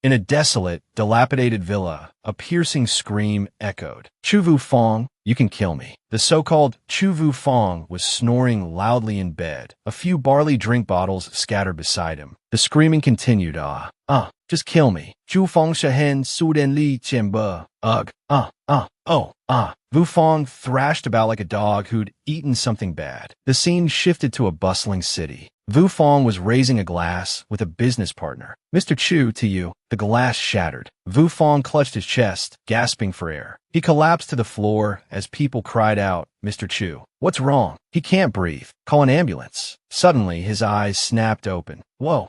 In a desolate, dilapidated villa, a piercing scream echoed. Chou Yufeng, you can kill me. The so-called Chou Yufeng was snoring loudly in bed, a few barley drink bottles scattered beside him. The screaming continued, just kill me. Chou Yufeng shahen suden li jianbe. Ugh, Yufeng thrashed about like a dog who'd eaten something bad. The scene shifted to a bustling city. Yufeng was raising a glass with a business partner. Mr. Chou, to you. The glass shattered. Yufeng clutched his chest, gasping for air. He collapsed to the floor as people cried out, Mr. Chou, what's wrong? He can't breathe. Call an ambulance. Suddenly, his eyes snapped open. Whoa.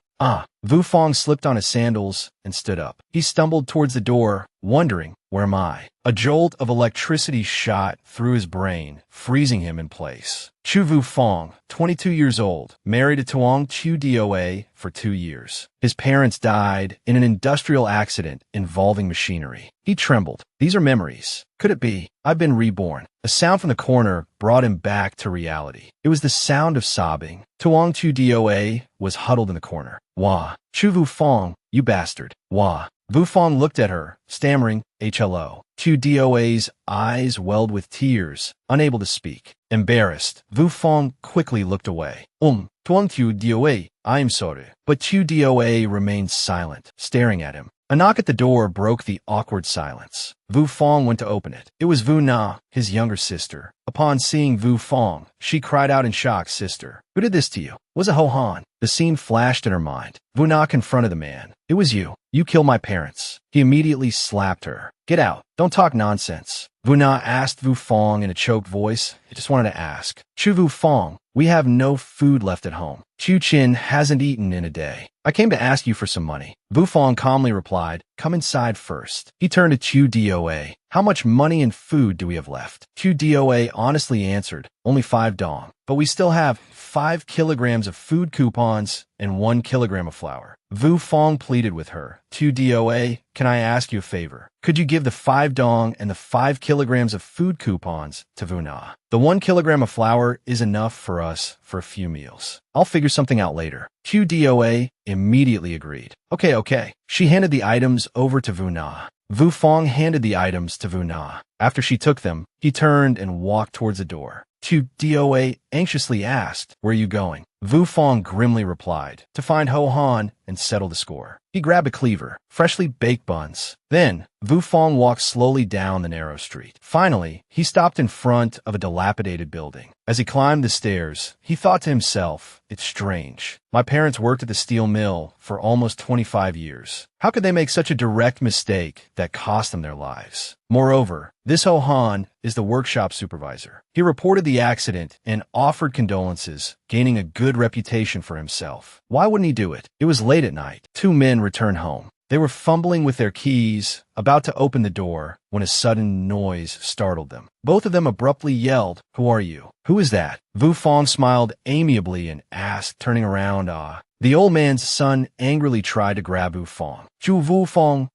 Yufeng slipped on his sandals and stood up. He stumbled towards the door, wondering, where am I? A jolt of electricity shot through his brain, freezing him in place. Chou Yufeng, 22 years old, married to Tuong Chu Doa for 2 years. His parents died in an industrial accident involving machinery. He trembled. These are memories. Could it be? I've been reborn. A sound from the corner brought him back to reality. It was the sound of sobbing. Tuong Chu Doa was huddled in the corner. Wah. Chou Yufeng, you bastard. Wah. Yufeng looked at her, stammering, HLO. Chu Doa's eyes welled with tears, unable to speak. Embarrassed, Yufeng quickly looked away. Tuong Chu Doa, I'm sorry. But Chu Doa remained silent, staring at him. A knock at the door broke the awkward silence. Yufeng went to open it. It was Vu Na, his younger sister. Upon seeing Yufeng, she cried out in shock, Sister, who did this to you? Was it Ho Han? The scene flashed in her mind. Vu Na confronted the man. It was you. You killed my parents. He immediately slapped her. Get out. Don't talk nonsense. Vu Na asked Yufeng in a choked voice. I just wanted to ask. Chou Yufeng, we have no food left at home. Chu Qin hasn't eaten in a day. I came to ask you for some money. Yufeng calmly replied, come inside first. He turned to Chu Doa. How much money and food do we have left? Chu Doa honestly answered, only 5 dong. But we still have 5 kilograms of food coupons and 1 kilogram of flour. Yufeng pleaded with her. Chu Doa, can I ask you a favor? Could you give the 5 dong and the 5 kilograms of food coupons to Vu Na? The 1 kilogram of flour is enough for us for a few meals. I'll figure something out later. Chu Doa immediately agreed. Okay. She handed the items over to Vu Na. Yufeng handed the items to Vu Na. After she took them, he turned and walked towards the door. Chu Doa anxiously asked, where are you going? Yufeng grimly replied, to find Ho Han and settle the score. He grabbed a cleaver, freshly baked buns. Then, Yufeng walked slowly down the narrow street. Finally, he stopped in front of a dilapidated building. As he climbed the stairs, he thought to himself, it's strange. My parents worked at the steel mill for almost 25 years. How could they make such a direct mistake that cost them their lives? Moreover, this Ho Han is the workshop supervisor. He reported the accident and offered condolences, gaining a good reputation for himself. Why wouldn't he do it? It was late at night. 2 men returned home. They were fumbling with their keys, about to open the door, when a sudden noise startled them. Both of them abruptly yelled, Who are you? Who is that? Yufeng smiled amiably and asked, turning around, The old man's son angrily tried to grab Yufeng. Chou Yufeng,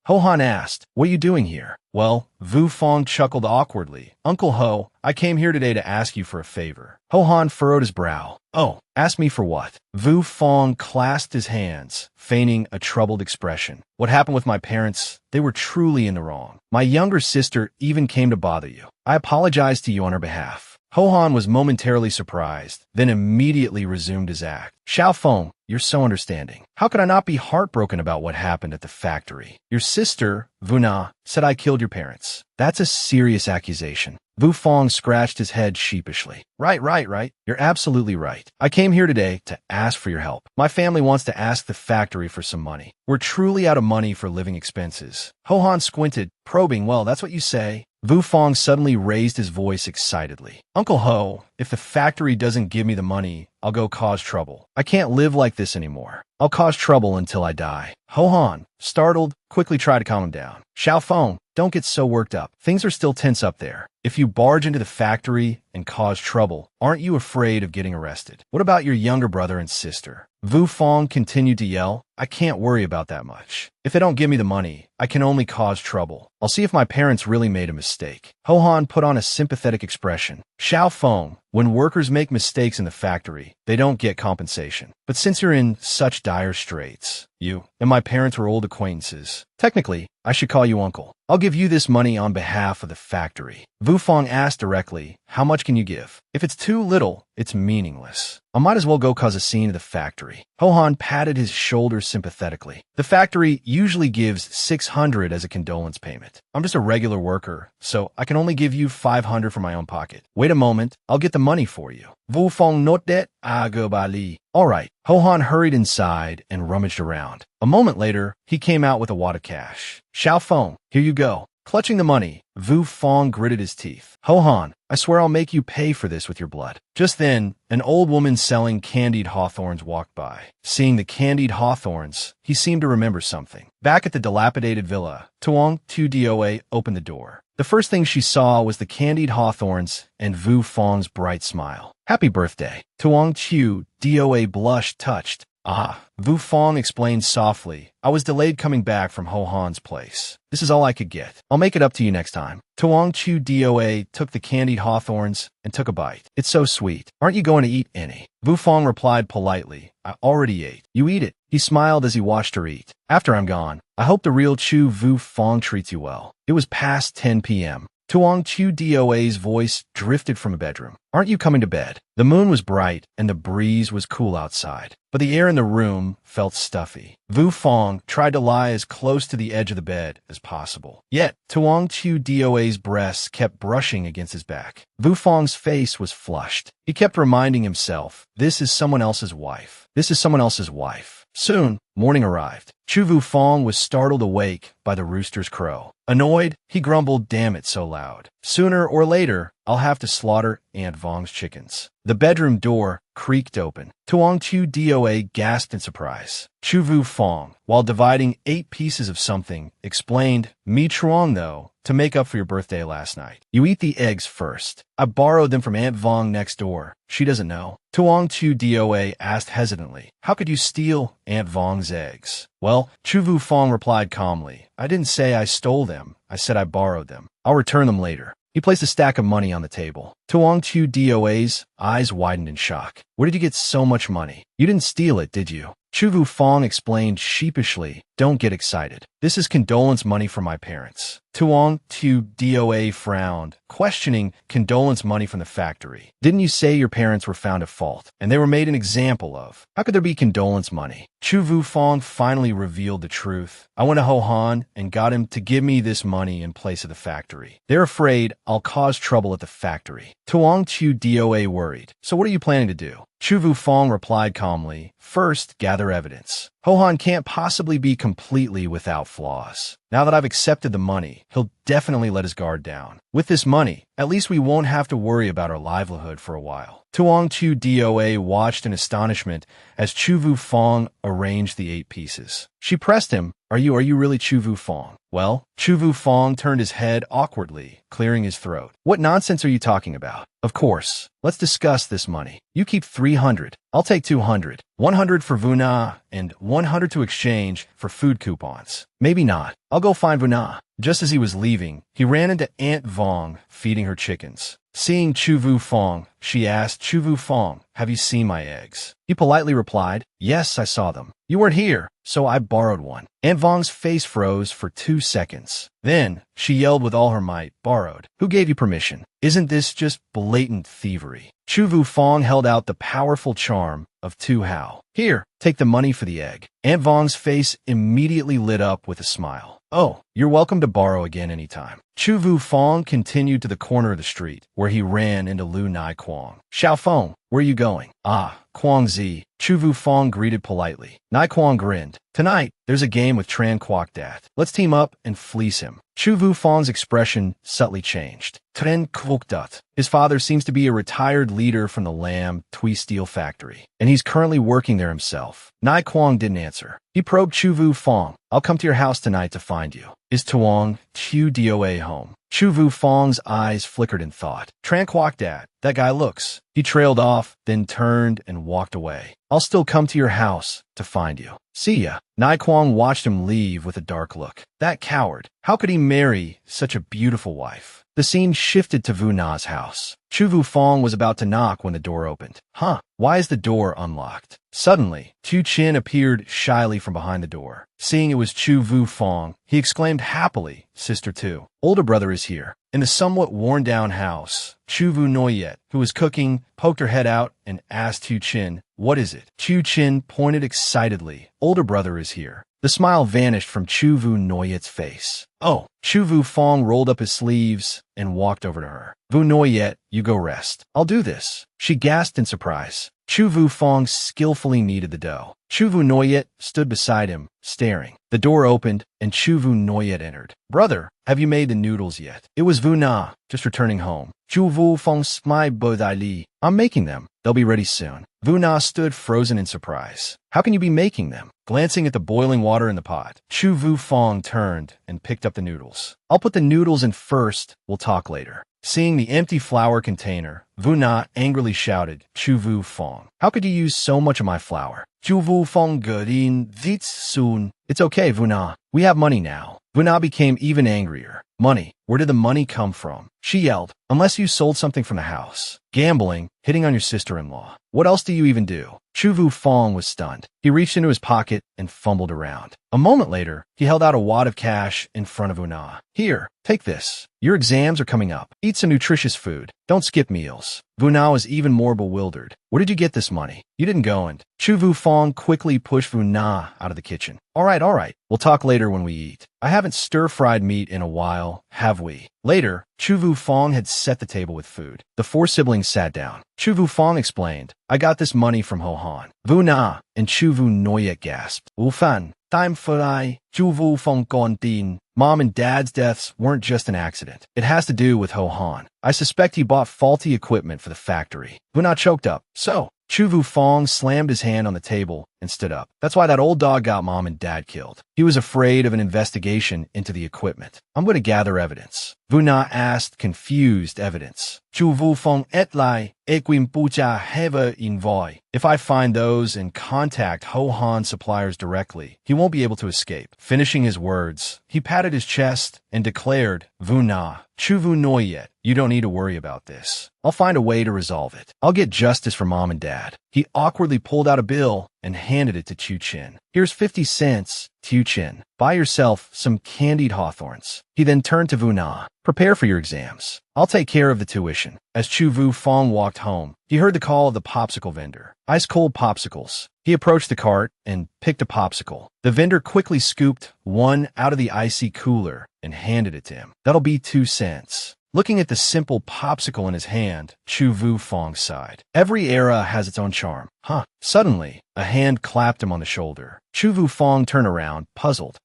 Ho Han asked, what are you doing here? Well, Yufeng chuckled awkwardly. Uncle Ho, I came here today to ask you for a favor. Ho Han furrowed his brow. Oh, ask me for what? Yufeng clasped his hands, feigning a troubled expression. What happened with my parents? They were truly in the wrong. My younger sister even came to bother you. I apologize to you on her behalf. Ho Han was momentarily surprised, then immediately resumed his act. Xiaofeng, you're so understanding. How could I not be heartbroken about what happened at the factory? Your sister, Vu Na, said I killed your parents. That's a serious accusation. Yufeng scratched his head sheepishly. Right. You're absolutely right. I came here today to ask for your help. My family wants to ask the factory for some money. We're truly out of money for living expenses. Ho Han squinted, probing, well, that's what you say. Yufeng suddenly raised his voice excitedly. Uncle Ho, if the factory doesn't give me the money, I'll go cause trouble. I can't live like this anymore. I'll cause trouble until I die. Ho Han, startled, quickly tried to calm him down. Xiaofeng, don't get so worked up. Things are still tense up there. If you barge into the factory and cause trouble, aren't you afraid of getting arrested? What about your younger brother and sister? Yufeng continued to yell, I can't worry about that much. If they don't give me the money, I can only cause trouble. I'll see if my parents really made a mistake. Ho Han put on a sympathetic expression. Xiaofeng, when workers make mistakes in the factory, they don't get compensation. But since you're in such dire straits, You and my parents were old acquaintances. Technically, I should call you uncle. I'll give you this money on behalf of the factory. Vu Fong asked directly, how much can you give? If it's too little, it's meaningless. I might as well go cause a scene at the factory. Ho Han patted his shoulder sympathetically. The factory usually gives 600 as a condolence payment. I'm just a regular worker, so I can only give you 500 from my own pocket. Wait a moment, I'll get the money for you. Vu Fong note that agobali. All right. Ho Han hurried inside and rummaged around. A moment later, he came out with a wad of cash. Xiao Feng, here you go. Clutching the money, Vu Fong gritted his teeth. Ho Han, I swear I'll make you pay for this with your blood. Just then, an old woman selling candied hawthorns walked by. Seeing the candied hawthorns, he seemed to remember something. Back at the dilapidated villa, Tuong Tu Doa opened the door. The first thing she saw was the candied hawthorns and Vu Fong's bright smile. Happy birthday. Tuong Tu Doa blushed, touched. Ah, Vu Fong explained softly. I was delayed coming back from Ho Han's place. This is all I could get. I'll make it up to you next time. Tuong Chu Doa took the candied hawthorns and took a bite. It's so sweet. Aren't you going to eat any? Vu Fong replied politely. I already ate. You eat it. He smiled as he watched her eat. After I'm gone, I hope the real Chu Vu Fong treats you well. It was past 10 p.m. Tuong Chu Doa's voice drifted from a bedroom. Aren't you coming to bed? The moon was bright and the breeze was cool outside, but the air in the room felt stuffy. Vu Fong tried to lie as close to the edge of the bed as possible. Yet, Tuong Chu Doa's breasts kept brushing against his back. Vu Fong's face was flushed. He kept reminding himself, this is someone else's wife. This is someone else's wife. Soon, morning arrived. Chu Vu Fong was startled awake by the rooster's crow. Annoyed, he grumbled, damn it so loud. Sooner or later, I'll have to slaughter Aunt Vong's chickens. The bedroom door creaked open. Tuong Chu Doa gasped in surprise. Chu Vu Fong, while dividing 8 pieces of something, explained, Me Truong though, to make up for your birthday last night. You eat the eggs first. I borrowed them from Aunt Vong next door. She doesn't know. Tuong Chu Doa asked hesitantly, how could you steal Aunt Vong's eggs? Well, Chu Vu Fong replied calmly, I didn't say I stole them. I said I borrowed them. I'll return them later. He placed a stack of money on the table. Tuong Chu Doa's eyes widened in shock. Where did you get so much money? You didn't steal it, did you? Chu Vu Fong explained sheepishly, don't get excited. This is condolence money from my parents. Tuong Tu Doa frowned, questioning condolence money from the factory. Didn't you say your parents were found at fault, and they were made an example of? How could there be condolence money? Chu Vu Fong finally revealed the truth. I went to Ho Han and got him to give me this money in place of the factory. They're afraid I'll cause trouble at the factory. Tuong Chu Doa worried. So what are you planning to do? Chu Vu Fong replied calmly, first, gather evidence. Ho Han can't possibly be completely without flaws. Now that I've accepted the money, he'll definitely let his guard down. With this money, at least we won't have to worry about our livelihood for a while. Tuong Chu Doa watched in astonishment as Chu Vu Fong arranged the 8 pieces. She pressed him, Are you really Chu Vu Fong? Well, Chu Vu Fong turned his head awkwardly, clearing his throat. What nonsense are you talking about? Of course. Let's discuss this money. You keep 300. I'll take 200. 100 for Vuna and 100 to exchange for food coupons. Maybe not. I'll go find Vuna. Just as he was leaving, he ran into Aunt Vong feeding her chickens. Seeing Chu Vu Fong, she asked, Chu Vu Fong, have you seen my eggs? He politely replied, yes, I saw them. You weren't here, so I borrowed one. Aunt Vong's face froze for 2 seconds. Then, she yelled with all her might, borrowed. Who gave you permission? Isn't this just blatant thievery? Chu Vu Fong held out the powerful charm of Tu Hao. Here, take the money for the egg. Aunt Vong's face immediately lit up with a smile. Oh, you're welcome to borrow again anytime. Chu Vu Fong continued to the corner of the street, where he ran into Lu Nai Quang. Xiao Feng, where are you going? Ah, Quang Zi. Chu Vu Fong greeted politely. Nai Quang grinned. Tonight, there's a game with Tran Quoc Dat. Let's team up and fleece him. Chu Vu Fong's expression subtly changed. Tran Quoc Dat. His father seems to be a retired leader from the Lam Tui Steel factory, and he's currently working there himself. Nai Quang didn't answer. He probed Chu Vu Fong. I'll come to your house tonight to find you. Is Tuong Chu Doa home? Chu Vu Fong's eyes flickered in thought. Tran Quoc Dat. That guy looks. He trailed off, then turned and walked away. I'll still come to your house to find you. See ya. Nai Quang watched him leave with a dark look. That coward. How could he marry such a beautiful wife? The scene shifted to Vu Na's house. Chu Vu Fong was about to knock when the door opened. Huh, why is the door unlocked? Suddenly, Chu Chin appeared shyly from behind the door. Seeing it was Chu Yufeng, he exclaimed happily, "Sister Tu, older brother is here." In the somewhat worn-down house, Chu Yufeng, who was cooking, poked her head out and asked Chu Chin, "What is it?" Chu Chin pointed excitedly, "Older brother is here." The smile vanished from Chu Yufeng's face. "Oh." Chu Yufeng rolled up his sleeves and walked over to her. "Yufeng, you go rest. I'll do this." She gasped in surprise. Chu Yufeng skillfully kneaded the dough. Chu Yufeng stood beside him, staring. The door opened, and Chu Yufeng entered. "Brother, have you made the noodles yet?" It was Vuna, just returning home. Chu Yufeng smiled bodily. "I'm making them. They'll be ready soon." Vuna stood frozen in surprise. "How can you be making them?" Glancing at the boiling water in the pot, Chu Yufeng turned and picked up the noodles. "I'll put the noodles in first. We'll talk later." Seeing the empty flour container, Vuna angrily shouted, "Chu Yufeng, how could you use so much of my flour?" Chu Yufeng good in this soon. "It's okay, Vuna. We have money now." Vuna became even angrier. "Money? Where did the money come from?" She yelled, "Unless you sold something from the house. Gambling, hitting on your sister-in-law. What else do you even do?" Chu Yufeng was stunned. He reached into his pocket and fumbled around. A moment later, he held out a wad of cash in front of Vuna. "Here, take this. Your exams are coming up. Eat some nutritious food. Don't skip meals." Vuna was even more bewildered. "Where did you get this money? You didn't go and—" Chu Yufeng quickly pushed Vuna out of the kitchen. All right. We'll talk later when we eat. I haven't stir-fried meat in a while, have we?" Later, Chu Yufeng had set the table with food. The four siblings sat down. Chu Yufeng explained, "I got this money from Ho Han." Vuna and Chu Yufeng gasped. "Wufan, time for I." Chu Yufeng continued. "Mom and Dad's deaths weren't just an accident. It has to do with Ho Han. I suspect he bought faulty equipment for the factory." Vuna choked up. "So?" Chu Yufeng slammed his hand on the table and stood up. "That's why that old dog got Mom and Dad killed. He was afraid of an investigation into the equipment. I'm going to gather evidence." Vuna asked, confused, "Evidence?" Chu Yufeng etlai, "Equim pucha heva invoi." "If I find those and contact Ho Han suppliers directly, he won't be able to escape." Finishing his words, he patted his chest and declared, "Vuna, Chu Yufeng, you don't need to worry about this. I'll find a way to resolve it. I'll get justice for Mom and Dad." He awkwardly pulled out a bill and handed it to Chu Chin. "Here's 50 cents, Chu Chin. Buy yourself some candied hawthorns." He then turned to Vuna. "Prepare for your exams. I'll take care of the tuition." As Chu Yufeng walked home, he heard the call of the popsicle vendor. Ice-cold popsicles. He approached the cart and picked a popsicle. The vendor quickly scooped one out of the icy cooler and handed it to him. "That'll be 2 cents." Looking at the simple popsicle in his hand, Chu Yufeng sighed. Every era has its own charm, huh? Suddenly, a hand clapped him on the shoulder. Chu Yufeng turned around, puzzled.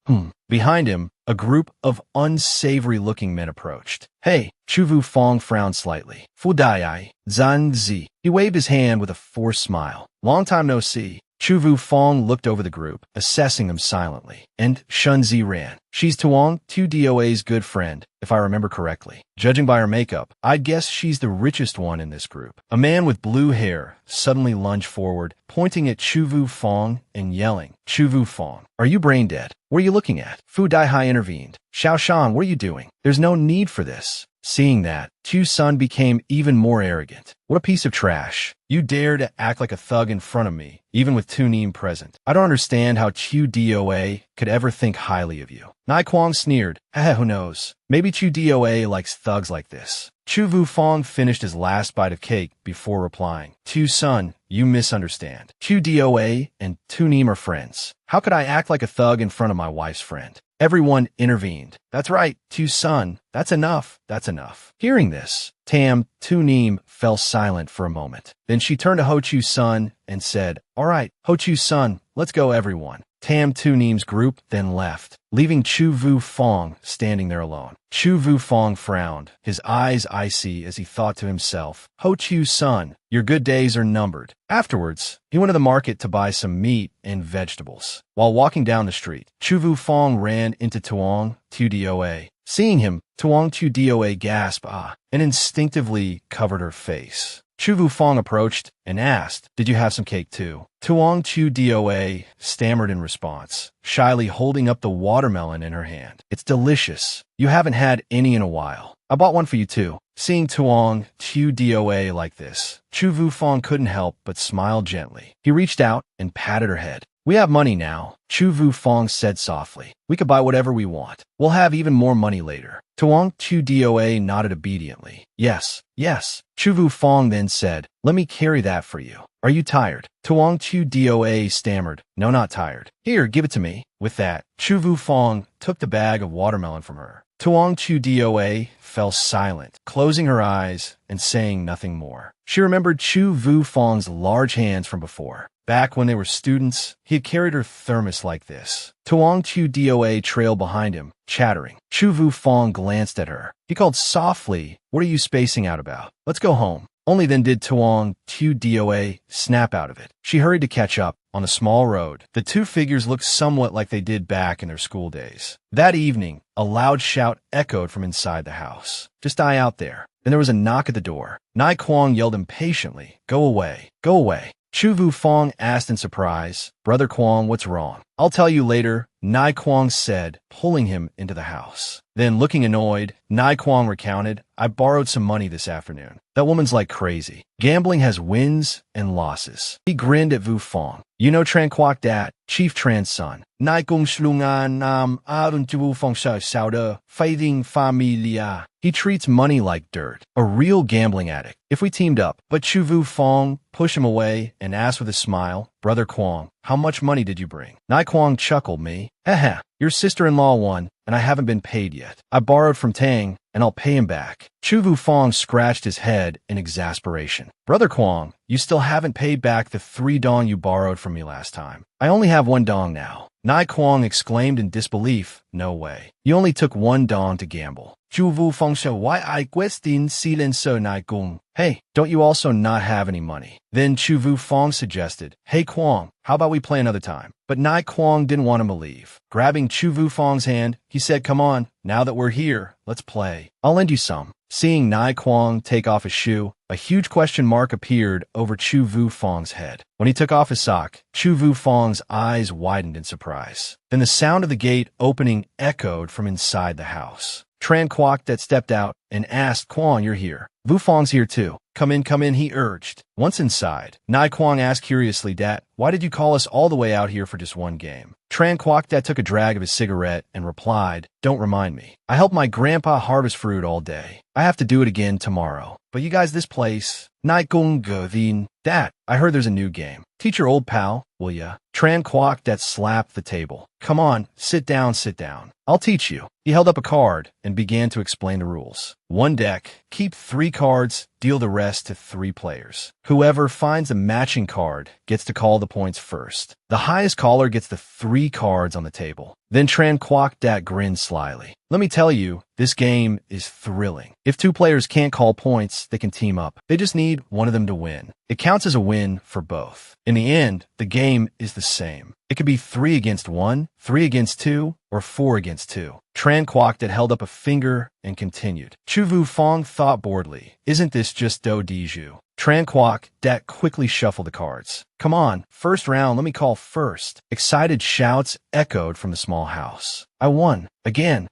Behind him, a group of unsavory-looking men approached. "Hey!" Chu Yufeng frowned slightly. "Fudai, Zan Zi." He waved his hand with a forced smile. "Long time no see." Chu Yufeng looked over the group, assessing them silently. "And Shunzi ran. She's Tuong, Tu Doa's good friend, if I remember correctly. Judging by her makeup, I'd guess she's the richest one in this group." A man with blue hair suddenly lunged forward, pointing at Chu Yufeng and yelling, "Chu Yufeng, are you brain dead? What are you looking at?" Fu Daihai intervened. "Xiao Shan, what are you doing? There's no need for this." Seeing that, Tu Sun became even more arrogant. "What a piece of trash. You dare to act like a thug in front of me, even with Tu Nim present. I don't understand how Chu Doa could ever think highly of you." Nai Kwang sneered. Who knows? Maybe Chu Doa likes thugs like this." Chu Yufeng finished his last bite of cake before replying. "Tu Sun, you misunderstand. Chu Doa and Tu Nim are friends. How could I act like a thug in front of my wife's friend?" Everyone intervened. "That's right, Tu Sun. That's enough. That's enough." Hearing this, Tam Tu Nim fell silent for a moment. Then she turned to Ho Chu Sun and said, "All right, Ho Chu Sun, let's go everyone." Tam Tu Nim's group then left, leaving Chu Yufeng standing there alone. Chu Yufeng frowned, his eyes icy as he thought to himself, "Ho Chu Sun, your good days are numbered." Afterwards, he went to the market to buy some meat and vegetables. While walking down the street, Chu Yufeng ran into Tuong Tu Doa. Seeing him, Tuong Tu Doa gasped, and instinctively covered her face. Chu Yufeng approached and asked, "Did you have some cake too?" Tuong Chu Doa stammered in response, shyly holding up the watermelon in her hand. "It's delicious. You haven't had any in a while. I bought one for you too." Seeing Tuong Chu Doa like this, Chou Yufeng couldn't help but smile gently. He reached out and patted her head. We have money now, Chou Yufeng said softly. We could buy whatever we want. We'll have even more money later. Tuong Chu Doa nodded obediently. Yes, yes. Chou Yufeng then said, let me carry that for you. Are you tired? Tuong Chu Doa stammered, no, not tired. Here, give it to me. With that, Chou Yufeng took the bag of watermelon from her. Tuong Chu Doa fell silent, closing her eyes and saying nothing more. She remembered Chou Yufeng's large hands from before. Back when they were students, he had carried her thermos like this. Tuong Chu Doa trailed behind him, chattering. Chou Yufeng glanced at her. He called softly, what are you spacing out about? Let's go home. Only then did Tuong Chu Doa snap out of it. She hurried to catch up. On a small road, the two figures looked somewhat like they did back in their school days. That evening, a loud shout echoed from inside the house. Just die out there. Then there was a knock at the door. Nai Kwong yelled impatiently, go away, go away. Chou Yufeng asked in surprise, Brother Kwong, what's wrong? I'll tell you later, Nai Kwong said, pulling him into the house. Then, looking annoyed, Nai Kwong recounted, I borrowed some money this afternoon. That woman's like crazy. Gambling has wins and losses. He grinned at Yufeng. You know Tran Quoc Dat, Chief Tran's son. Nai Kung Slungan Nam Arun Yufeng Sao De, Fighting Familia. He treats money like dirt. A real gambling addict. If we teamed up. But Chou Yufeng pushed him away and asked with a smile, Brother Kwong, how much money did you bring? Nai Kwong chuckled me. Heh, your sister-in-law won, and I haven't been paid yet. I borrowed from Tang, and I'll pay him back. Chou Yufeng scratched his head in exasperation. Brother Kwong, you still haven't paid back the 3 dong you borrowed from me last time. I only have 1 dong now. Nai Kwong exclaimed in disbelief. No way. You only took 1 dong to gamble. Chou Yufeng said, why I question silencio Nai Kung? Hey, don't you also not have any money? Then Chou Yufeng suggested, hey Kwong, how about we play another time? But Nai Kwong didn't want him to leave. Grabbing Chou Yufeng's hand, he said, come on, now that we're here, let's play. I'll lend you some. Seeing Nai Kwong take off his shoe, a huge question mark appeared over Chou Yufeng's head. When he took off his sock, Chou Yufeng's eyes widened in surprise. Then the sound of the gate opening echoed from inside the house. Tran Quoc Dat stepped out and asked, Kwong, you're here. Yufeng's here too. Come in, he urged. Once inside, Nai Kwong asked curiously, Dat, why did you call us all the way out here for just 1 game? Tran Quoc Dat took a drag of his cigarette and replied, don't remind me. I helped my grandpa harvest fruit all day. I have to do it again tomorrow. But you guys, this place, Nai Kung Godin. Dat, I heard there's a new game. Teach your old pal, will ya? Tran Quoc Dat slapped the table. Come on, sit down, sit down. I'll teach you. He held up a card and began to explain the rules. 1 deck, keep 3 cards, deal the rest to 3 players. Whoever finds a matching card gets to call the points first. The highest caller gets the 3 cards on the table. Then Tran Quoc Dat grinned slyly. Let me tell you, this game is thrilling. If 2 players can't call points, they can team up. They just need one of them to win. It counts as a win for both. In the end, the game is the same. It could be 3 against 1, 3 against 2, or 4 against 2. Tran Quoc Dat held up a finger and continued. Chou Yufeng thought boredly, isn't this just do Diju? Tran Quoc Dat quickly shuffled the cards. Come on, first round, let me call first. Excited shouts echoed from the small house. I won. Again.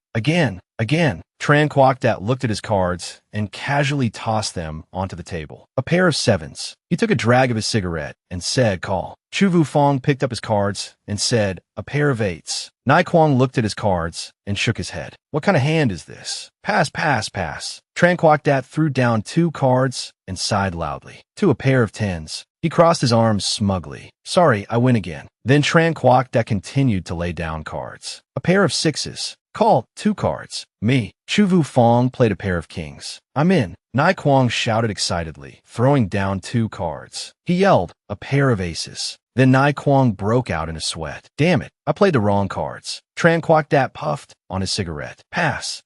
Tran Quoc Dat looked at his cards and casually tossed them onto the table. A pair of 7s. He took a drag of his cigarette and said, call. Chou Yufeng picked up his cards and said, a pair of 8s. Nai Kwong looked at his cards and shook his head. What kind of hand is this? Pass. Tran Quoc Dat threw down 2 cards and sighed loudly. To a pair of 10s. He crossed his arms smugly. Sorry, I win again. Then Tran Quoc Dat continued to lay down cards. A pair of 6s. Call, 2 cards. Me. Chou Yufeng played a pair of kings. I'm in. Nai Kwong shouted excitedly, throwing down 2 cards. He yelled, a pair of aces. Then Nai Kwong broke out in a sweat. Damn it, I played the wrong cards. Tran Quoc Dat puffed on his cigarette. Pass,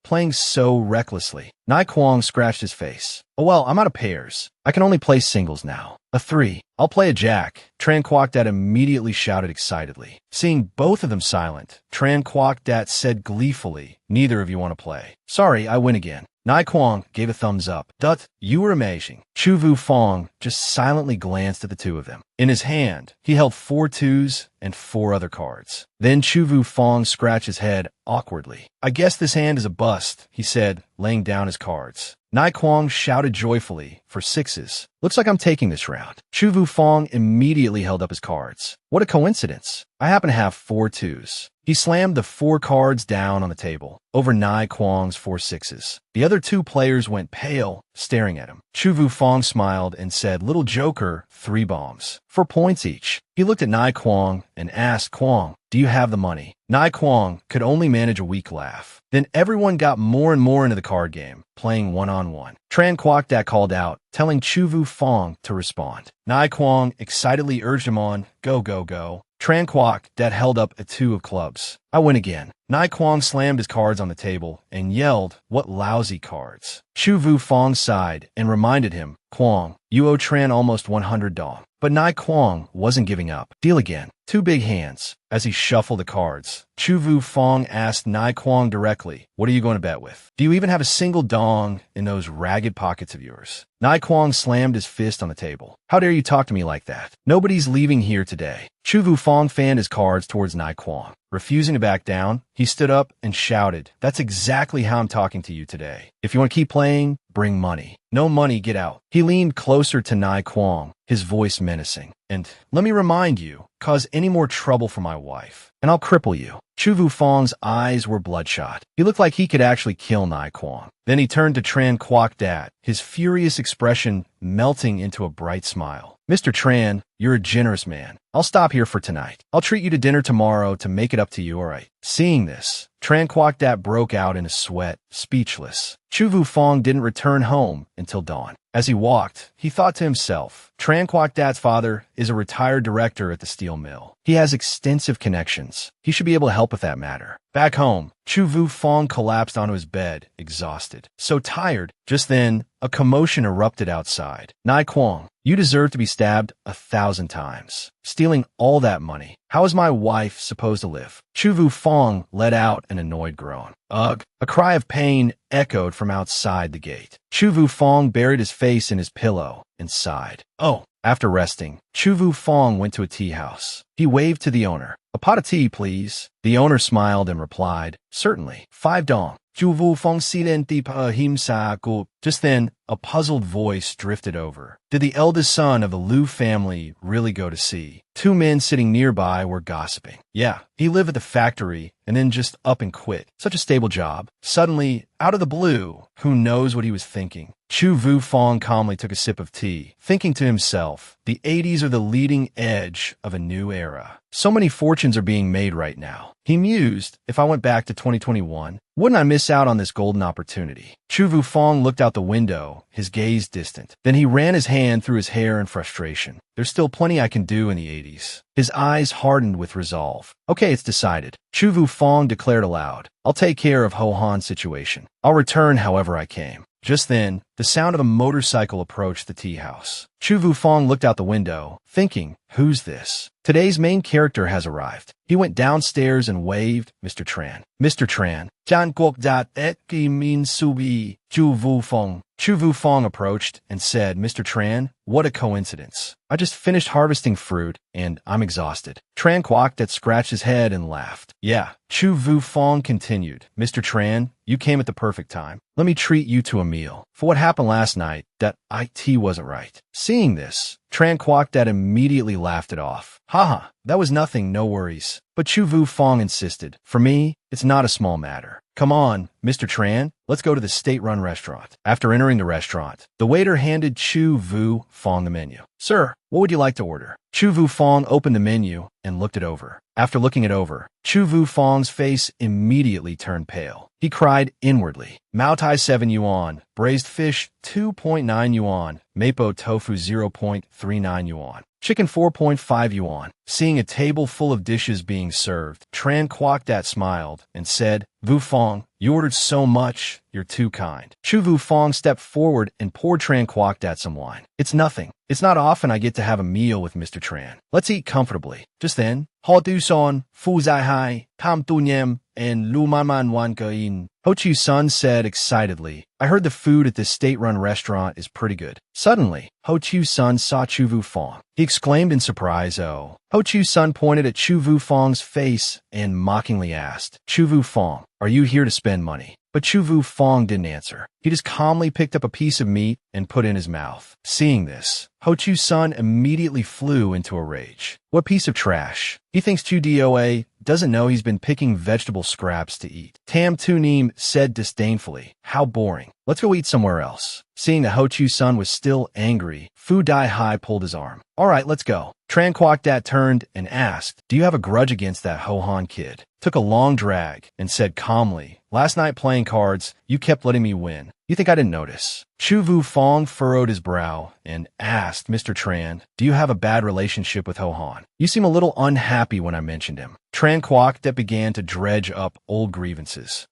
playing so recklessly. Nai Kwong scratched his face. Oh well, I'm out of pairs. I can only play singles now. A 3. I'll play a jack. Tran Quoc Dat immediately shouted excitedly. Seeing both of them silent, Tran Quoc Dat said gleefully, neither of you want to play. Sorry, I win again. Nai Kwong gave a thumbs up. Dut, you were amazing. Chou Yufeng just silently glanced at the 2 of them. In his hand, he held 4 twos and 4 other cards. Then Chou Yufeng scratched his head awkwardly. I guess this hand is a bust, he said, laying down his cards. Nai Kuang shouted joyfully for 6s. Looks like I'm taking this round. Chou Yufeng immediately held up his cards. What a coincidence. I happen to have 4 twos. He slammed the 4 cards down on the table, over Nai Kuang's 4 6s. The other 2 players went pale, staring at him. Chou Yufeng smiled and said, Little Joker, 3 bombs. 4 points each. He looked at Nai Kuang and asked, Kuang, do you have the money? Nai Kuang could only manage a weak laugh. Then everyone got more and more into the card game, playing one-on-one. Tran Kwok called out, telling Chou Yufeng to respond. Nai Kuang excitedly urged him on, go, go, go. Tran Kwok held up a 2 of clubs. I win again. Nai Kuang slammed his cards on the table and yelled, what lousy cards. Chou Yufeng sighed and reminded him, Kuang, you owe Tran almost 100 dong. But Nai Kuang wasn't giving up. Deal again. 2 big hands. As he shuffled the cards, Chou Yufeng asked Nai Kuang directly, what are you going to bet with? Do you even have a single dong in those ragged pockets of yours? Nai Kuang slammed his fist on the table. How dare you talk to me like that? Nobody's leaving here today. Chou Yufeng fanned his cards towards Nai Kuang. Refusing to back down, he stood up and shouted, that's exactly how I'm talking to you today. If you want to keep playing, bring money. No money, get out. He leaned closer to Nai Kuang, his voice menacing. And let me remind you, cause any more trouble for my wife, and I'll cripple you. Chou Yufeng's eyes were bloodshot. He looked like he could actually kill Nai Kuang. Then he turned to Tran Kwok, his furious expression melting into a bright smile. Mr. Tran, you're a generous man. I'll stop here for tonight. I'll treat you to dinner tomorrow to make it up to you, all right? Seeing this, Tran Kwok broke out in a sweat, speechless. Chou Yufeng didn't return home until dawn. As he walked, he thought to himself, Tran Kwok father is a retired director at the steel mill. He has extensive connections. He should be able to help with that matter. Back home, Chou Yufeng collapsed onto his bed, exhausted. So tired. Just then, a commotion erupted outside. Nai Kuang, you deserve to be stabbed 1,000 times. Stealing all that money. How is my wife supposed to live? Chou Yufeng let out an annoyed groan. Ugh! A cry of pain echoed from outside the gate. Chou Yufeng buried his face in his pillow and sighed. Oh! After resting, Chou Yufeng went to a tea house. He waved to the owner. A pot of tea, please. The owner smiled and replied, certainly. 5 dong. Chou Yufeng silenti pa himsa go. Just then, a puzzled voice drifted over. Did the eldest son of the Liu family really go to sea? 2 men sitting nearby were gossiping. Yeah, he lived at the factory and then just up and quit. Such a stable job. Suddenly, out of the blue, who knows what he was thinking? Chou Yufeng calmly took a sip of tea, thinking to himself, the 80s are the leading edge of a new era. So many fortunes are being made right now. He mused, if I went back to 2021, wouldn't I miss out on this golden opportunity? Chou Yufeng looked out the window, his gaze distant. Then he ran his hand through his hair in frustration. There's still plenty I can do in the 80s. His eyes hardened with resolve. Okay, it's decided. Chou Yufeng declared aloud. I'll take care of Ho Han's situation. I'll return however I came. Just then, the sound of a motorcycle approached the tea house. Chou Yufeng looked out the window, thinking, who's this? Today's main character has arrived. He went downstairs and waved, Mr. Tran. Mr. Tran. Jan Kwok et ki min subi. Chou Yufeng. Chou Yufeng approached and said, Mr. Tran, what a coincidence. I just finished harvesting fruit, and I'm exhausted. Tran Kwok scratched his head and laughed. Yeah. Chou Yufeng continued, Mr. Tran, you came at the perfect time. Let me treat you to a meal. For what happened last night, that IT wasn't right. Seeing this, Tran Kwok immediately laughed it off. Haha, that was nothing, no worries. But Chou Yufeng insisted. For me, it's not a small matter. Come on, Mr. Tran, let's go to the state-run restaurant. After entering the restaurant, the waiter handed Chou Yufeng the menu. Sir, what would you like to order? Chou Yufeng opened the menu and looked it over. After looking it over, Chou Yufeng's face immediately turned pale. He cried inwardly. Mao Tai 7 yuan, braised fish 2.9 yuan, mapo tofu 0.39 yuan, chicken 4.5 yuan, Seeing a table full of dishes being served, Tran Quoc Dat smiled and said, Vu Fong, you ordered so much, you're too kind. Chu Vu Fong stepped forward and poured Tran Quoc Dat some wine. It's nothing. It's not often I get to have a meal with Mr. Tran. Let's eat comfortably. Just then, Ho Tu Son, Fu Zai Hai, Tam Tu Nyem, and Lu Man Man Wan Ge In. Ho Chu Sun said excitedly, I heard the food at this state-run restaurant is pretty good. Suddenly, Ho Chu Sun saw Chu Vu Fong. He exclaimed in surprise, oh. Ho Chu Sun pointed at Chu Vu Fong's face and mockingly asked, Chu Vu Fong, are you here to spend money? But Chu Vu Fong didn't answer. He just calmly picked up a piece of meat and put it in his mouth. Seeing this, Ho Chu Sun immediately flew into a rage. What piece of trash? He thinks Chu Doa doesn't know he's been picking vegetable scraps to eat. Tam Tu Neem said disdainfully, how boring. Let's go eat somewhere else. Seeing that Ho Chu Sun was still angry, Fu Dai Hai pulled his arm. All right, let's go. Tran Quoc Dat turned and asked, do you have a grudge against that Ho Han kid? Took a long drag and said calmly, last night playing cards, you kept letting me win. You think I didn't notice? Chu Vu Fong furrowed his brow and asked Mr. Tran, do you have a bad relationship with Ho Han? You seem a little unhappy when I mentioned him. Tran Quoc Dat began to dredge up old grievances.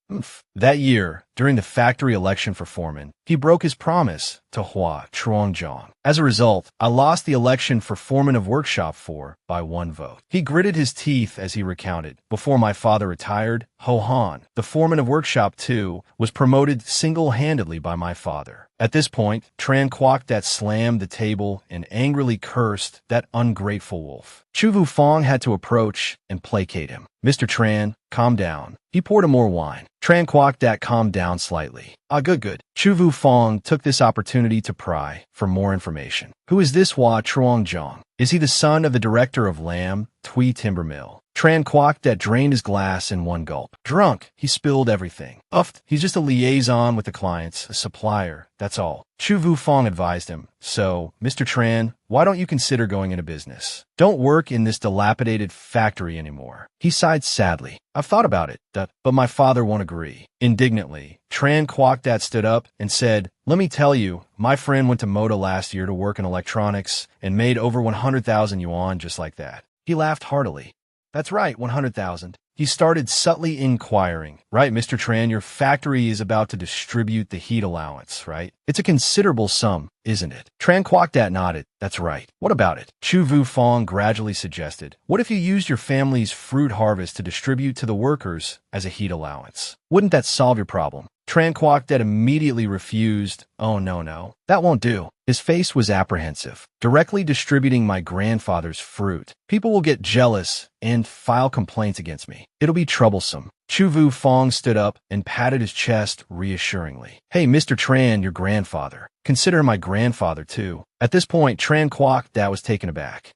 That year, during the factory election for foreman, he broke his promise to Hua Chuangjong. As a result, I lost the election for foreman of workshop 4 by 1 vote. He gritted his teeth as he recounted. Before my father retired, Ho Han, the foreman of workshop 2, was promoted single-handedly by my father. At this point, Tran Quoc Dat slammed the table and angrily cursed that ungrateful wolf. Chu Vu Fong had to approach and placate him. Mr. Tran, calm down. He poured him more wine. Tran Quoc Dat calmed down slightly. Good. Chu Vu Fong took this opportunity to pry for more information. Who is this Hua Chuangjong? Is he the son of the director of Lam Tui Timber Mill? Tran Quoc Dat drained his glass in one gulp. Drunk, he spilled everything. He's just a liaison with the clients, a supplier, that's all. Chu Vu Fong advised him. So, Mr. Tran, why don't you consider going into business? Don't work in this dilapidated factory anymore. He sighed sadly. I've thought about it, but my father won't agree. Indignantly, Tran Quoc Dat stood up and said, let me tell you, my friend went to Moda last year to work in electronics and made over 100,000 yuan just like that. He laughed heartily. That's right, 100,000. He started subtly inquiring. Right, Mr. Tran, your factory is about to distribute the heat allowance, right? It's a considerable sum, isn't it? Tran Quoc Dat nodded. That's right. What about it? Chu Vu Fong gradually suggested. What if you used your family's fruit harvest to distribute to the workers as a heat allowance? Wouldn't that solve your problem? Tran Quoc Dat immediately refused. Oh, no. That won't do. His face was apprehensive. Directly distributing my grandfather's fruit. People will get jealous and file complaints against me. It'll be troublesome. Chu Vu Fong stood up and patted his chest reassuringly. Hey, Mr. Tran, your grandfather. Consider my grandfather, too. At this point, Tran Quoc Dat was taken aback.